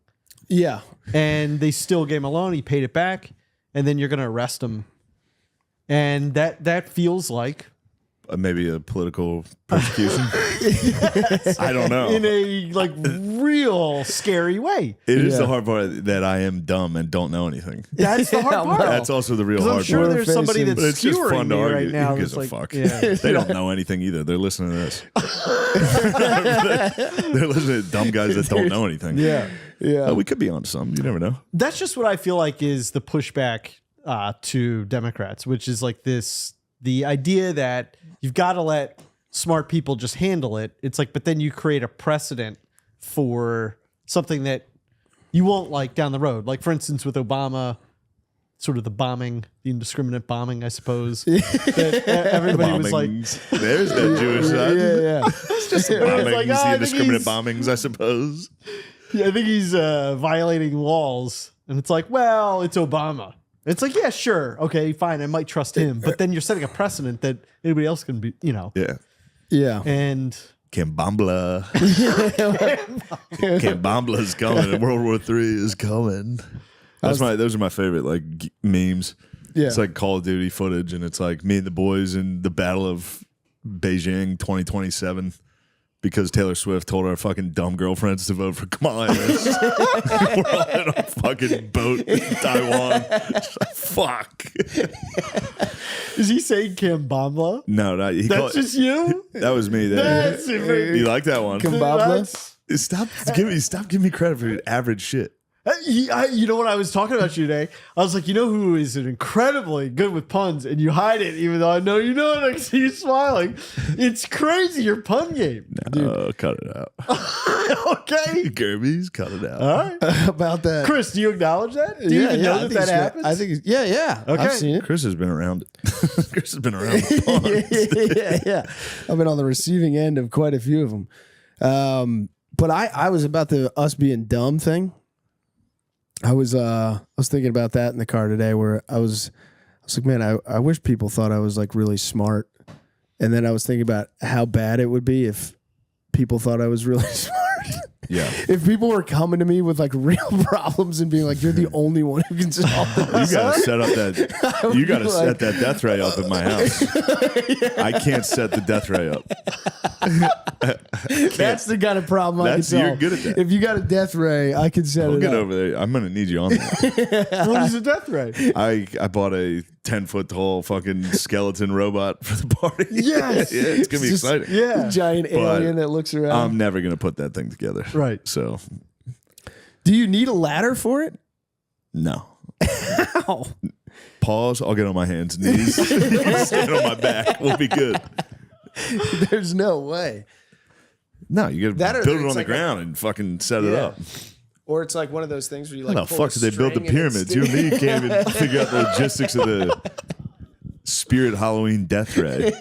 Yeah. And they still gave him a loan. He paid it back, and then you're going to arrest him. And that feels like Maybe a political persecution. I don't know. in a like real scary way. It is the hard part that I am dumb and don't know anything. That's the hard part. That's also the real 'Cause hard I'm sure part. there's somebody But that's it's just skewering fun to me argue. right now. Who gives that's a like, fuck? yeah. They don't know anything either. They're listening to this. They're listening to dumb guys that don't know anything. Yeah. Yeah. We could be on something. You never know. That's just what I feel like is the pushback to Democrats, which is like the idea that you've got to let smart people just handle it. It's like, but then you create a precedent for something that you won't like down the road. Like, for instance, with Obama, sort of the bombing, the indiscriminate bombing, I suppose. That everybody was like, there's that Jewish side. Yeah. It's just bombings, like, the I think indiscriminate he's- bombings, I suppose. Yeah, I think he's violating laws. And it's like, well, it's Obama. It's like, yeah, sure. Okay, fine. I might trust him. But then you're setting a precedent that anybody else can be, Yeah. Yeah. And Kambambla. Kambambla's coming. And World War III is coming. Those are my favorite memes. Yeah. It's like Call of Duty footage, and it's like me and the boys in the Battle of Beijing 2027 because Taylor Swift told our fucking dumb girlfriends to vote for Kamala Harris. We're all in a fucking boat in Taiwan. Fuck. is he saying Kambambla? No, not he. That's just you? That was me. That's You like that one? That's- Stop giving me credit for average shit. You know what I was talking about you today? I was like, you know who is incredibly good with puns, and you hide it, even though I know you know it. I see you smiling. It's crazy, your pun game. No, cut it out. Okay. Gerbies, cut it out. All right. About that. Chris, do you acknowledge that? Do you even know that happens? I think, yeah. Okay. I've seen it. Chris has been around it. Chris has been around the yeah. I've been on the receiving end of quite a few of them. But I was about the us being dumb thing. I was thinking about that in the car today, where I was like, man, I wish people thought I was like really smart, and then I was thinking about how bad it would be if people thought I was really smart. Yeah. If people were coming to me with like real problems and being like, "You're the only one who can solve this," You gotta set up that. You gotta be set like- that death ray up at my house. I can't set the death ray up. That's the kind of problem I can solve. You're good at that. If you got a death ray, I can set We'll it get up. over there. I'm gonna need you on that. What is a death ray? I bought a 10-foot tall fucking skeleton robot for the party. Yes. Yeah, it's gonna be Just- exciting. Yeah. Giant But alien that looks around. I'm never gonna put that thing together. Right. So Do you need a ladder for it? no. How? Pause. I'll get on my hands and knees. Stand on my back. We'll be good. There's no way. No, you That gotta or build it it's on like the ground and fucking set it Yeah. up. Or it's like one of those things where you How like the fuck did they build the pyramids? You and me can't even figure out the logistics of the Spirit Halloween Death Ray.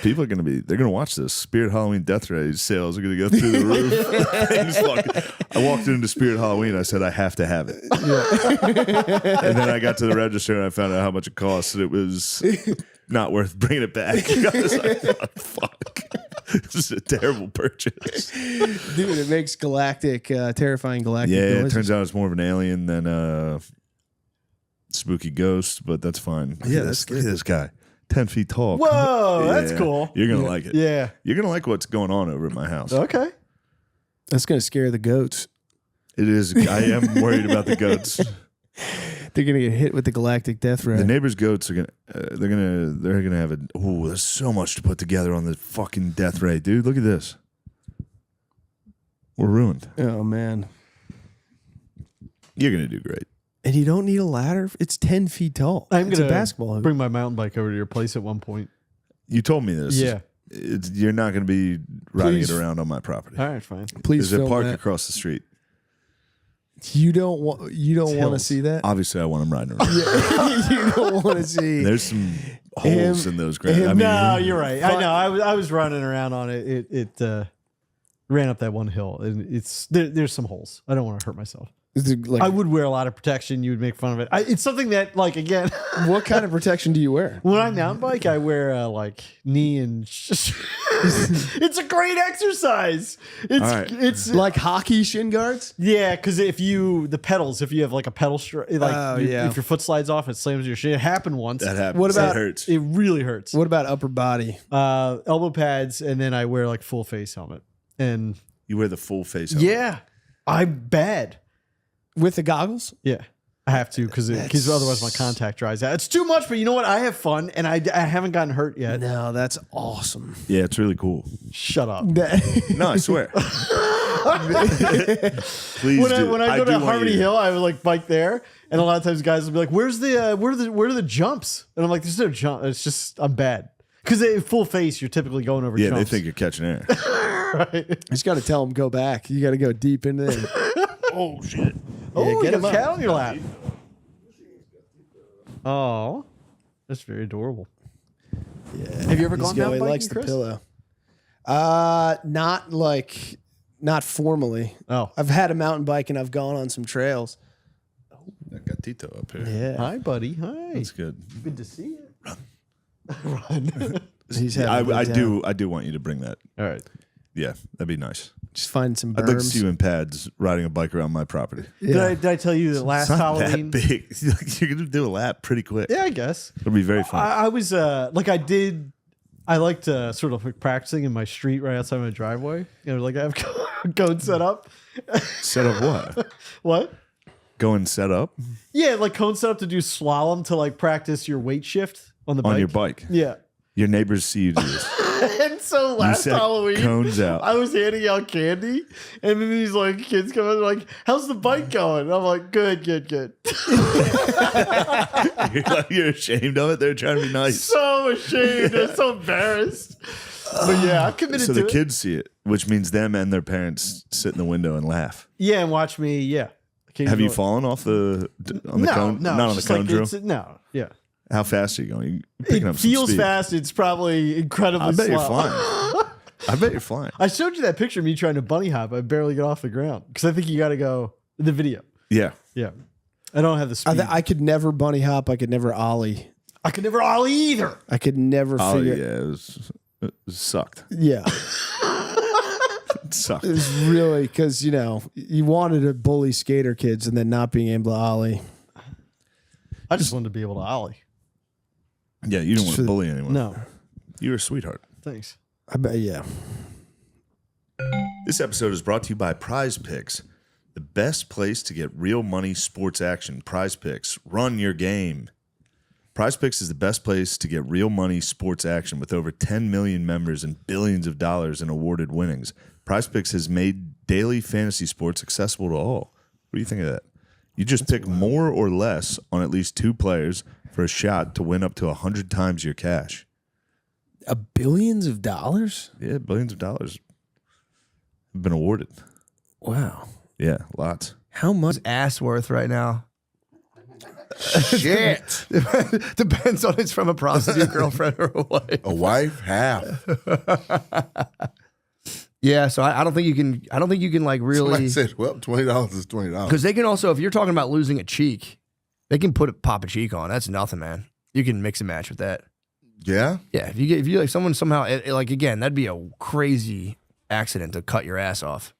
People are they're gonna watch this. Spirit Halloween Death Ray sales are gonna go through the roof. Things fucking- I walked into Spirit Halloween. I said I have to have it. And then I got to the register and I found out how much it costs, and it was not worth bringing it back. I was like, oh, fuck. This is a terrible purchase. Dude, it makes terrifying galactic Yeah, it noises. turns out it's more of an alien than a spooky ghost, but that's fine. Yeah, Look at this guy. 10 feet tall. Whoa, that's Yeah. cool. You're going to like it. Yeah. You're going to like what's going on over at my house. Okay. That's going to scare the goats. It is. I am worried about the goats. They're going to get hit with the galactic death ray. The neighbors' goats are they're gonna have there's so much to put together on the fucking death ray, dude. Look at this. We're ruined. Oh, man. You're going to do great. And you don't need a ladder. It's 10 feet tall. I'm It's going a to basketball hoop. bring my mountain bike over to your place at one point. You told me this. Yeah. You're not going to be riding Please. it around on my property. All right, fine. Please There's a film park that. across the street. You don't want to hills. see that? Obviously, I want him riding around. You don't want to see. There's some holes in those ground. I mean, No, you're right. I know. I was running around on it. It ran up that one hill, and there's some holes. I don't want to hurt myself. Like, I would wear a lot of protection. You would make fun of it. It's something that, like, again, what kind of protection do you wear? when I mountain bike, I wear like knee and. It's a great exercise. It's Like hockey shin guards? Yeah, because if you have like a pedal if your foot slides off, it slams your shin. It happened once. that happens. What about- that hurts? It really hurts. What about upper body? Elbow pads, and then I wear like full face helmet. And You wear the full face helmet. yeah, I'm bad. With the goggles? Yeah, I have to because otherwise my contact dries out. It's too much, but you know what? I have fun, and I haven't gotten hurt yet. No, that's awesome. Yeah, it's really cool. Shut up. No, I swear. Please do. When I go do to want Harmony you- Hill, I would like bike there, and a lot of times guys will be like, "Where are the jumps?" And I'm like, "There's no jump. It's just I'm bad." Because full face, you're typically going over Yeah, jumps. they think you're catching air. Right. You just got to tell them go back. You got to go deep into there. Oh shit! Oh, Yeah, you get got him a up. cat on your lap. Oh, that's very adorable. Yeah. Have you ever He's gone good. down He biking, likes the Chris? pillow. Not formally. Oh, I've had a mountain bike and I've gone on some trails. I got Tito up here. Yeah. Hi, buddy. Hi. That's good. Good to see you. Run. He's I having a good do want you to bring that. All right. Yeah, that'd be nice. Just find some I'd like to berms. see you in pads riding a bike around my property. Yeah. Did I tell you that last It's not Halloween? that big. You're gonna do a lap pretty quick. Yeah, I guess. It'll be very fun. I was I liked sort of like practicing in my street right outside my driveway. You know, like I have code set up. Set up what? What? Go and set up Yeah, like cone set up to do slalom to like practice your weight shift on the bike. on your bike. Yeah. Your neighbors see you do this. And so last set Halloween, cones out. I was handing out candy, and then these like kids come in, they're like, "How's the bike going?" And I'm like, "Good." You're ashamed of it. They're trying to be nice. So ashamed, I'm so embarrassed. But yeah, I'm committed So to the it. kids see it, which means them and their parents sit in the window and laugh. Yeah, and watch me. Yeah. Have you Occasionally. fallen off the on the No, cone? no, Not on it's the just cone like drill. no, yeah. How fast are you going? You're picking It up some feels speed. fast. It's probably incredibly I bet slow. you're flying. I bet you're flying. I showed you that picture of me trying to bunny hop. I barely get off the ground because I think you got to go the video. Yeah. Yeah, I don't have the speed. I could never bunny hop. I could never ollie. I could never ollie either. I could never Oh figure. yeah, it sucked. Yeah. It sucked. It was really because you wanted to bully skater kids and then not being able to ollie. I just wanted to be able to ollie. Yeah, you didn't want to bully anyone. No. You were a sweetheart. Thanks. I bet. Yeah. This episode is brought to you by Prize Picks, the best place to get real money sports action. Prize Picks, run your game. Prize Picks is the best place to get real money sports action with over 10 million members and billions of dollars in awarded winnings. Prize Picks has made daily fantasy sports accessible to all. What do you think of that? You just pick more or less on at least 2 players for a shot to win up to 100 times your cash. Billions of dollars? Yeah, billions of dollars have been awarded. Wow. Yeah, lots. How much ass worth right now? Shit. Depends on it's from a prostitute girlfriend or a wife. A wife, half. Yeah, so I don't think you can. I don't think you can like Somebody really said, well, $20 is $20. because they can also, if you're talking about losing a cheek, they can pop a cheek on. That's nothing, man. You can mix and match with that. Yeah. Yeah, if you like someone somehow like again, that'd be a crazy accident to cut your ass off.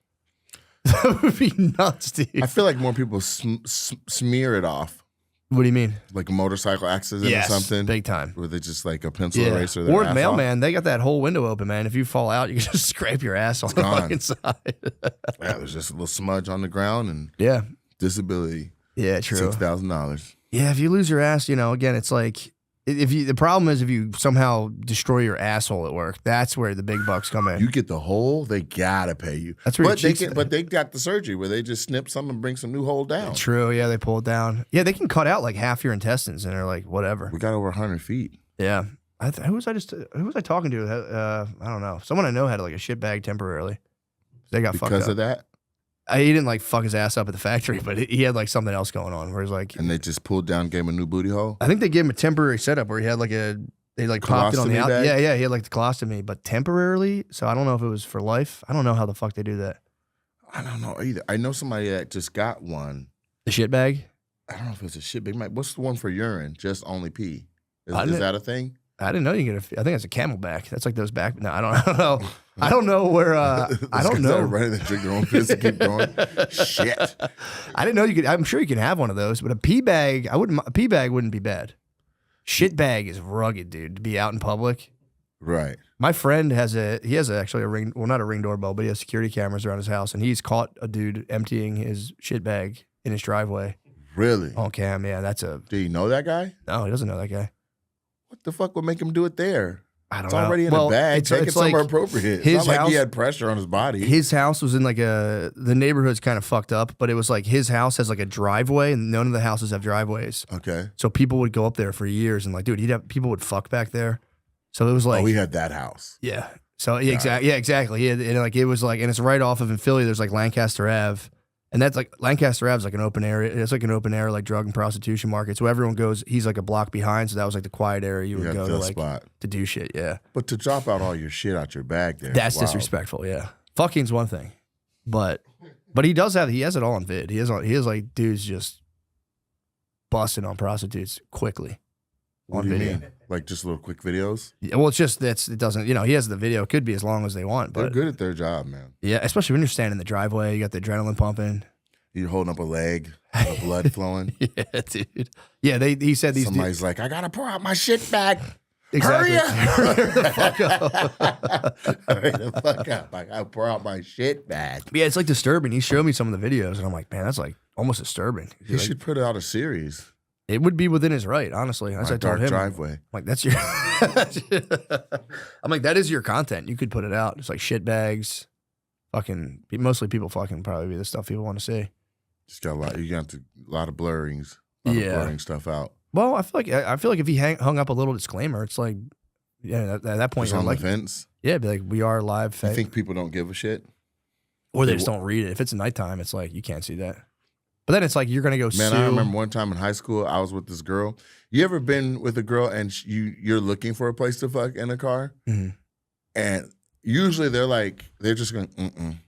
That would be nuts, dude. I feel like more people smear it off. What do you mean? Like a motorcycle accident Yes, or something? big time. Where they just like a pencil Yeah. eraser their Or ass the mailman, they got that whole window open, man. If you fall out, you can just scrape your ass on the gone. fucking side. Yeah, there's just a little smudge on the ground and Yeah. disability. Yeah, true. $6,000. Yeah, if you lose your ass, again, it's like the problem is if you somehow destroy your asshole at work, that's where the big bucks come in. You get the hole, they gotta pay you. That's where your but they cheeks can, but they got the surgery where they just snip some and bring some new hole down. True, yeah, they pull it down. Yeah, they can cut out like half your intestines, and they're like, whatever. We got over 100 feet. Yeah, who was I talking to? I don't know. Someone I know had like a shit bag temporarily. They got fucked up Because of that? He didn't like fuck his ass up at the factory, but he had like something else going on where he's like, And they just pulled down, gave him a new booty hole? I think they gave him a temporary setup where he had like they like popped it on the Colostomy out. bag? Yeah, he had like the colostomy, but temporarily. So I don't know if it was for life. I don't know how the fuck they do that. I don't know either. I know somebody that just got one. The shit bag? I don't know if it's a shit bag. What's the one for urine? Just only pee. Is didn't- that a thing? I didn't know you can get I think it's a Camelback. That's like those back. No, I don't know. I don't know where. I don't know. Everybody that drink their own piss and keep going. Shit. I didn't know you could. I'm sure you can have one of those, but a pee bag. A pee bag wouldn't be bad. Shit bag is rugged, dude. To be out in public. Right. My friend he has actually a ring. Well, not a ring doorbell, but he has security cameras around his house, and he's caught a dude emptying his shit bag in his driveway. Really? On cam, yeah. Do you know that guy? No, he doesn't know that guy. What the fuck would make him do it there? I don't It's know. already in Well, a bag. Take it it's somewhere like appropriate. his It's not like he house- had pressure on his body. His house was in like the neighborhood's kind of fucked up, but it was like his house has like a driveway, and none of the houses have driveways. Okay. So people would go up there for years, and like, dude, people would fuck back there. So it was like we had that house. Yeah. So exactly. Yeah, exactly. Yeah, and like it was like, and it's right off of in Philly. There's like Lancaster Ave, and that's like Lancaster Ave is like an open area. It's like an open air like drug and prostitution market. So everyone goes. He's like a block behind. So that was like the quiet area you would go to like spot. to do shit. Yeah. But to drop out all your shit out your bag there, That's wild. disrespectful. Yeah. Fucking's one thing, but he has it all on vid. He has like dudes just busting on prostitutes quickly. What on do you video. mean? Like just little quick videos? Yeah, well, it's just it doesn't. He has the video. It could be as long as they want, but They're good at their job, man. yeah, especially when you're standing in the driveway, you got the adrenaline pumping. You're holding up a leg, the blood flowing. Yeah, dude. Yeah, he said these. Somebody's like, I gotta pour out my shit bag. Exactly. Hurry the fuck up. Hurry the fuck up. I gotta pour out my shit bag. Yeah, it's like disturbing. He showed me some of the videos, and I'm like, man, that's like almost disturbing. He should put out a series. It would be within his right, honestly. As My I told dark him, driveway. I'm like, that's your. I'm like, that is your content. You could put it out. It's like shit bags, fucking. Mostly people fucking probably be the stuff people want to see. Just got a lot. You got a lot of blurrings. Blurring stuff out. Well, I feel like if he hung up a little disclaimer, it's like, yeah, at that point Just you're on like, the fence. Yeah, be like, we are live. I think people don't give a shit, or they just don't read it. If it's nighttime, it's like you can't see that. But then it's like you're gonna go. Man, sue. I remember one time in high school, I was with this girl. You ever been with a girl and you're looking for a place to fuck in a car, and usually they're just going,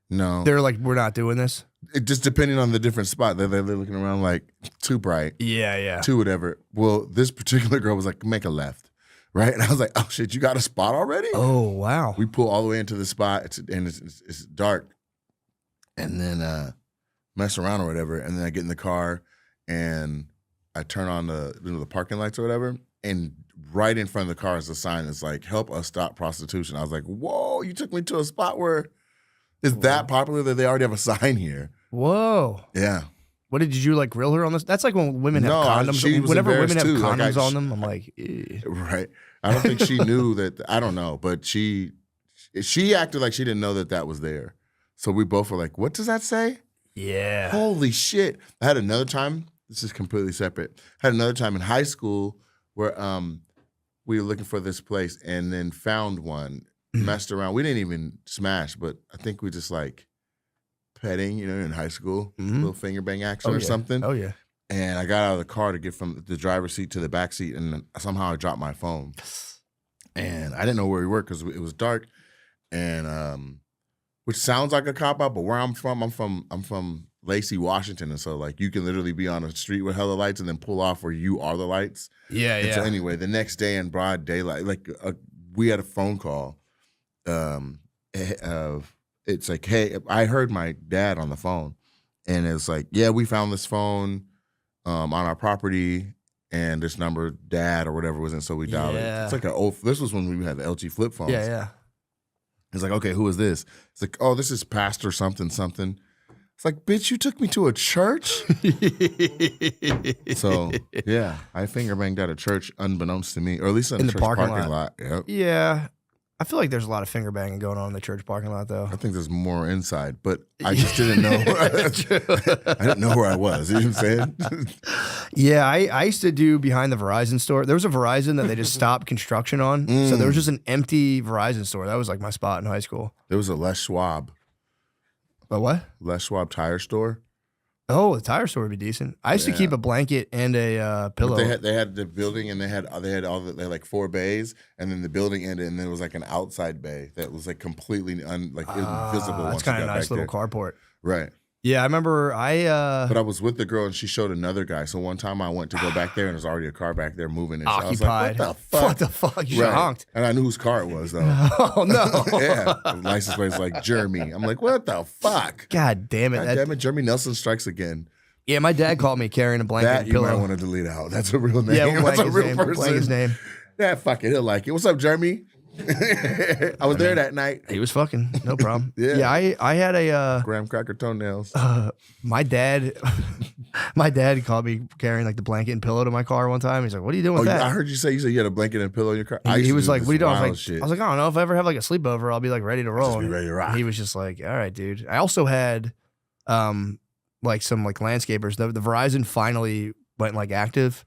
no. They're like, we're not doing this. It just depending on the different spot. They're looking around like too bright. Yeah. Too whatever. Well, this particular girl was like, make a left. Right? And I was like, oh shit, you got a spot already? Oh, wow. We pull all the way into the spot and it's dark. And then mess around or whatever. And then I get in the car and I turn on the parking lights or whatever. And right in front of the car is a sign that's like, help us stop prostitution. I was like, whoa, you took me to a spot where it's that popular that they already have a sign here. Whoa. Yeah. What did you like grill her on this? That's like when women have condoms. Whenever women have condoms on them, I'm like, right. I don't think she knew that. I don't know, but she acted like she didn't know that was there. So we both were like, what does that say? Yeah. Holy shit. I had another time. This is completely separate. I had another time in high school where we were looking for this place and then found one, messed around. We didn't even smash, but I think we just like petting, in high school, a little finger bang action or something. Oh, yeah. And I got out of the car to get from the driver's seat to the back seat, and somehow I dropped my phone. And I didn't know where we were because it was dark, and which sounds like a cop out, but where I'm from Lacey, Washington, and so like you can literally be on a street with hella lights and then pull off where you are the lights. Yeah, and yeah. So anyway, the next day in broad daylight, we had a phone call. It's like, hey, I heard my dad on the phone, and it's like, yeah, we found this phone on our property, and this number, dad or whatever was in, so we dialed it. It's like this was when we had the LG flip phones. Yeah. It's like, okay, who is this? It's like, oh, this is Pastor something. It's like, bitch, you took me to a church? So, yeah, I finger banged at a church unbeknownst to me, or at least in the church parking lot. Yep. Yeah. I feel like there's a lot of finger banging going on in the church parking lot, though. I think there's more inside, but I just didn't know. I didn't know where I was. You know what I'm saying? Yeah, I used to do behind the Verizon store. There was a Verizon that they just stopped construction on. So there was just an empty Verizon store. That was like my spot in high school. There was a Les Schwab. A what? Les Schwab tire store. Oh, the tire store would be decent. I used to keep a blanket and a pillow. But they had the building, and they had like 4 bays, and then the building ended, and then it was like an outside bay that was like completely invisible. That's kind of a nice little carport. Right. Yeah, I remember But I was with the girl, and she showed another guy. So one time I went to go back there, and there's already a car back there moving. And I was like, what the fuck? What the fuck? You should honked. And I knew whose car it was, though. Oh, no. Yeah. The license plate was like Jeremy. I'm like, what the fuck? God damn it. God damn it. Jeremy Nelson strikes again. Yeah, my dad called me carrying a blanket That and you pillow. might want to delete out. That's a real name. Yeah, we'll That's a blank real his name. We'll person. blank his name. Yeah, fuck it. He'll like it. What's up, Jeremy? I was there that night. He was fucking, no problem. Yeah. I had a graham cracker toenails. My dad called me carrying like the blanket and pillow to my car one time. He's like, "What are you doing with that?" I heard you say you had a blanket and pillow in your car. He was like, "What are you doing?" I was shit. like, "I don't know. If I ever have like a sleepover, I'll be like ready to roll." Just be ready to rock. And he was just like, "All right, dude." I also had like some like landscapers. The Verizon finally went like active.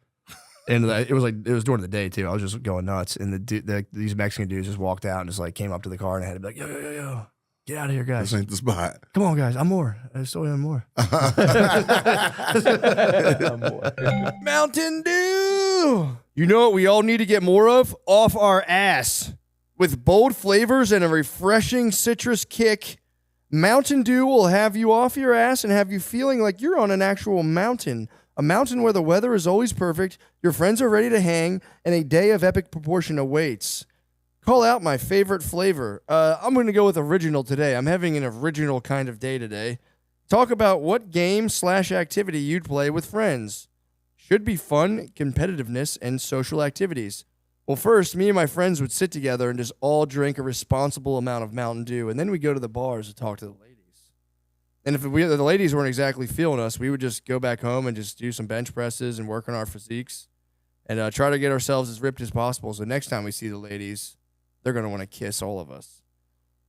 And it was during the day too. I was just going nuts, and these Mexican dudes just walked out and just like came up to the car, and I had to be like, yo, get out of here, guys. This ain't the spot. Come on, guys. I'm more. I still am more. Mountain Dew. You know what we all need to get more of? Off our ass. With bold flavors and a refreshing citrus kick, Mountain Dew will have you off your ass and have you feeling like you're on an actual mountain. A mountain where the weather is always perfect, your friends are ready to hang, and a day of epic proportion awaits. Call out my favorite flavor. I'm going to go with original today. I'm having an original kind of day today. Talk about what game/activity you'd play with friends. Should be fun, competitiveness, and social activities. Well, first, me and my friends would sit together and just all drink a responsible amount of Mountain Dew, and then we go to the bars to talk to the ladies. And if the ladies weren't exactly feeling us, we would just go back home and just do some bench presses and work on our physiques and try to get ourselves as ripped as possible. So next time we see the ladies, they're going to want to kiss all of us.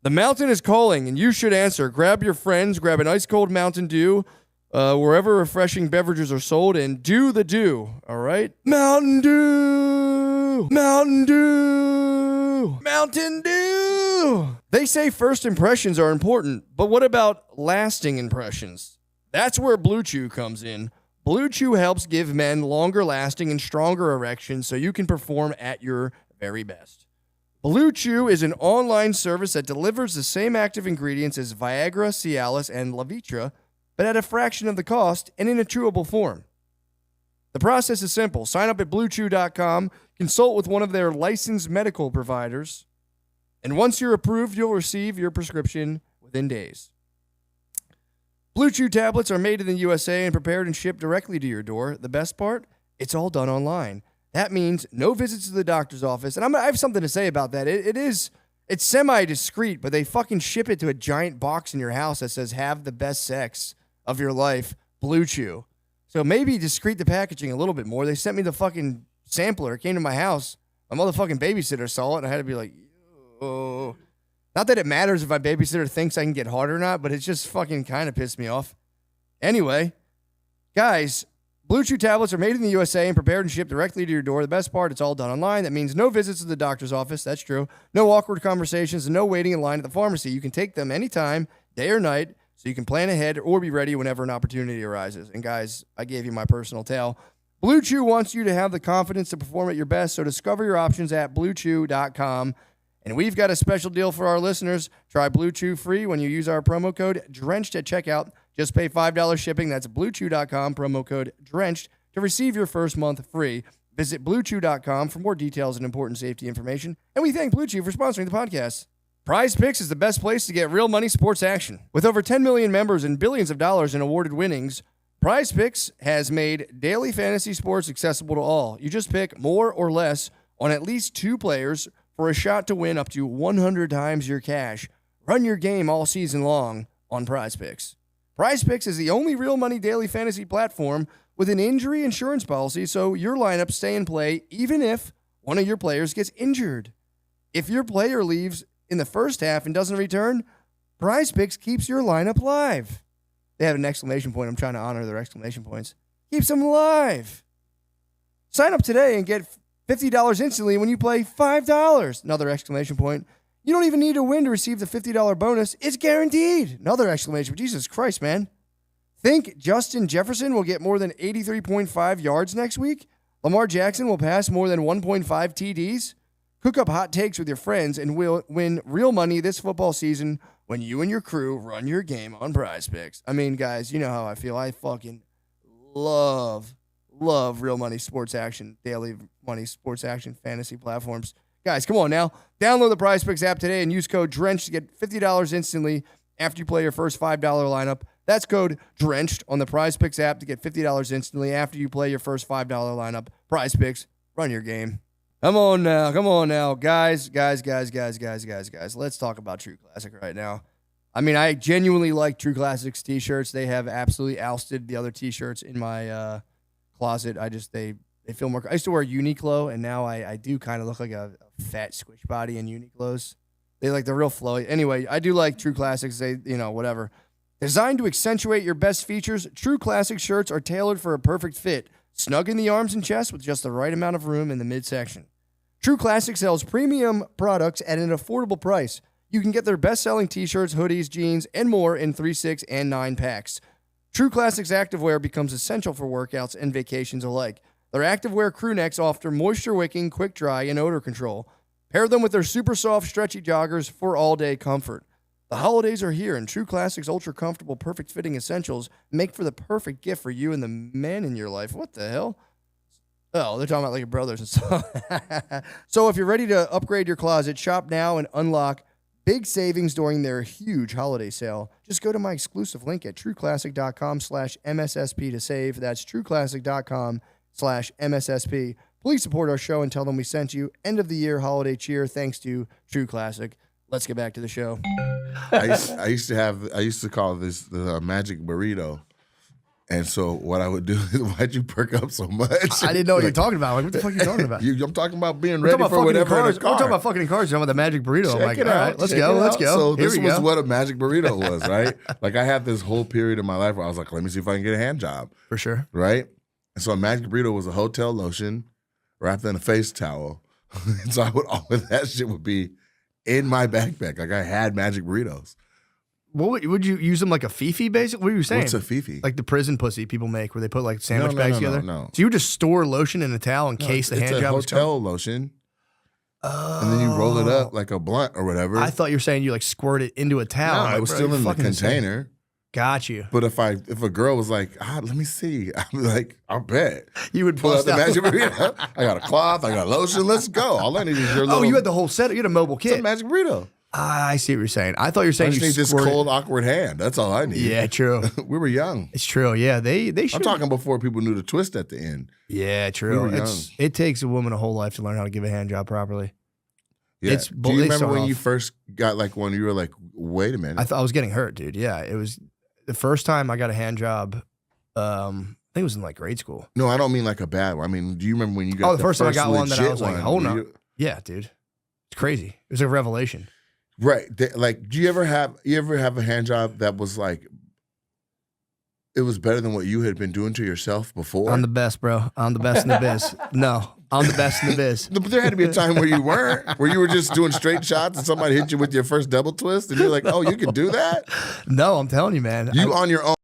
The mountain is calling, and you should answer. Grab your friends, grab an ice-cold Mountain Dew, wherever refreshing beverages are sold, and do the dew, all right? Mountain Dew! Mountain Dew! Mountain Dew! They say first impressions are important, but what about lasting impressions? That's where Blue Chew comes in. Blue Chew helps give men longer lasting and stronger erections so you can perform at your very best. Blue Chew is an online service that delivers the same active ingredients as Viagra, Cialis, and Levitra, but at a fraction of the cost and in a chewable form. The process is simple. Sign up at BlueChew.com, consult with one of their licensed medical providers, and once you're approved, you'll receive your prescription within days. Blue Chew tablets are made in the USA and prepared and shipped directly to your door. The best part? It's all done online. That means no visits to the doctor's office. And I have something to say about that. It's semi-discreet, but they fucking ship it to a giant box in your house that says, have the best sex of your life, Blue Chew. So maybe discreet the packaging a little bit more. They sent me the fucking sampler. It came to my house. My motherfucking babysitter saw it, and I had to be like, oh. Not that it matters if my babysitter thinks I can get hard or not, but it's just fucking kind of pissed me off. Anyway, guys, Blue Chew tablets are made in the USA and prepared and shipped directly to your door. The best part, it's all done online. That means no visits to the doctor's office. That's true. No awkward conversations and no waiting in line at the pharmacy. You can take them anytime, day or night, so you can plan ahead or be ready whenever an opportunity arises. And guys, I gave you my personal tale. Blue Chew wants you to have the confidence to perform at your best, so discover your options at BlueChew.com. And we've got a special deal for our listeners. Try Blue Chew free when you use our promo code DRENCHED at checkout. Just pay $5 shipping. That's BlueChew.com, promo code DRENCHED, to receive your first month free. Visit BlueChew.com for more details and important safety information. And we thank Blue Chew for sponsoring the podcast. Prize Picks is the best place to get real money sports action. With over 10 million members and billions of dollars in awarded winnings, Prize Picks has made daily fantasy sports accessible to all. You just pick more or less on at least 2 players for a shot to win up to 100 times your cash. Run your game all season long on Prize Picks. Prize Picks is the only real money daily fantasy platform with an injury insurance policy, so your lineups stay in play even if one of your players gets injured. If your player leaves in the first half and doesn't return, Prize Picks keeps your lineup live. They have an exclamation point. I'm trying to honor their exclamation points. Keeps them live. Sign up today and get $50 instantly when you play $5. Another exclamation point. You don't even need to win to receive the $50 bonus. It's guaranteed. Another exclamation point. Jesus Christ, man. Think Justin Jefferson will get more than 83.5 yards next week? Lamar Jackson will pass more than 1.5 TDs? Cook up hot takes with your friends and will win real money this football season when you and your crew run your game on Prize Picks. I mean, guys, you know how I feel. I fucking love real money sports action, daily money sports action fantasy platforms. Guys, come on now. Download the Prize Picks app today and use code DRENCHED to get $50 instantly after you play your first $5 lineup. That's code DRENCHED on the Prize Picks app to get $50 instantly after you play your first $5 lineup. Prize Picks, run your game. Come on now. Guys. Let's talk about True Classic right now. I mean, I genuinely like True Classics t-shirts. They have absolutely ousted the other t-shirts in my closet. They feel more. I used to wear Uniqlo, and now I do kind of look like a fat squish body in Uniqlos. They like the real flowy. Anyway, I do like True Classics. They, whatever. Designed to accentuate your best features, True Classic shirts are tailored for a perfect fit. snug in the arms and chest with just the right amount of room in the midsection. True Classic sells premium products at an affordable price. You can get their best-selling t-shirts, hoodies, jeans, and more in 3, 6, and 9 packs. True Classic's activewear becomes essential for workouts and vacations alike. Their activewear crew necks offer moisture-wicking, quick-dry, and odor control. Pair them with their super soft, stretchy joggers for all-day comfort. The holidays are here, and True Classic's ultra-comfortable, perfect-fitting essentials make for the perfect gift for you and the men in your life. What the hell? Oh, they're talking about like your brothers and stuff. So if you're ready to upgrade your closet, shop now and unlock big savings during their huge holiday sale. Just go to my exclusive link at trueclassic.com/MSSP to save. That's trueclassic.com/MSSP. Please support our show and tell them we sent you. End of the year holiday cheer thanks to True Classic. Let's get back to the show. I used to call this the magic burrito. And so what I would do is, why'd you perk up so much? I didn't know what you're talking about. Like, what the fuck are you talking about? I'm talking about being We're ready talking for about whatever cars. in the car. We're talking about fucking in cars. You're talking about the magic burrito. I'm like, Check it all out. right, let's Check go. it Let's out. go. So Here this we was go. what a magic burrito was, right? Like I had this whole period in my life where I was like, let me see if I can get a hand job. For sure. Right? And so a magic burrito was a hotel lotion wrapped in a face towel. And so all of that shit would be in my backpack. Like I had magic burritos. What would you use them like a fifi, basically? What are you saying? What's a fifi? Like the prison pussy people make where they put like sandwich No, bags no, together? no. So you would just store lotion in a towel in case the hand It's a job was hotel lotion. And then you roll it up like a blunt or whatever. I thought you were saying you like squirt it into a towel. No, I'm it was bro, still you're in the fucking insane. container. Got you. But if a girl was like, let me see, I'd be like, I'll bet. You would pull out bust the out. magic burrito. I got a cloth, I got lotion, let's go. All I need is your little. Oh, you had the whole set. You had a mobile kit. It's a magic burrito. I see what you're saying. I thought you were I saying just you need this squirt it- cold, awkward hand. That's all I need. Yeah, true. We were young. It's true. Yeah, they should. I'm talking before people knew the twist at the end. Yeah, true. We were It takes a woman a whole life to learn how to give a hand job properly. Yeah. Do you they remember start when off- you first got like one? You were like, wait a minute. I thought I was getting hurt, dude. Yeah, it was the first time I got a hand job. I think it was in like grade school. No, I don't mean like a bad one. I mean, do you remember when you got Oh, the first time I got one that I legit was like, one? hold Were on. you- Yeah, dude. It's crazy. It was a revelation. Right. Like, do you ever have a hand job that was like, it was better than what you had been doing to yourself before? I'm the best, bro. I'm the best in the biz. No, I'm the best in the biz. But there had to be a time where you weren't, where you were just doing straight shots and somebody hit you with your first double twist and you're like, oh, you can do that? No, I'm telling you, man. You on your own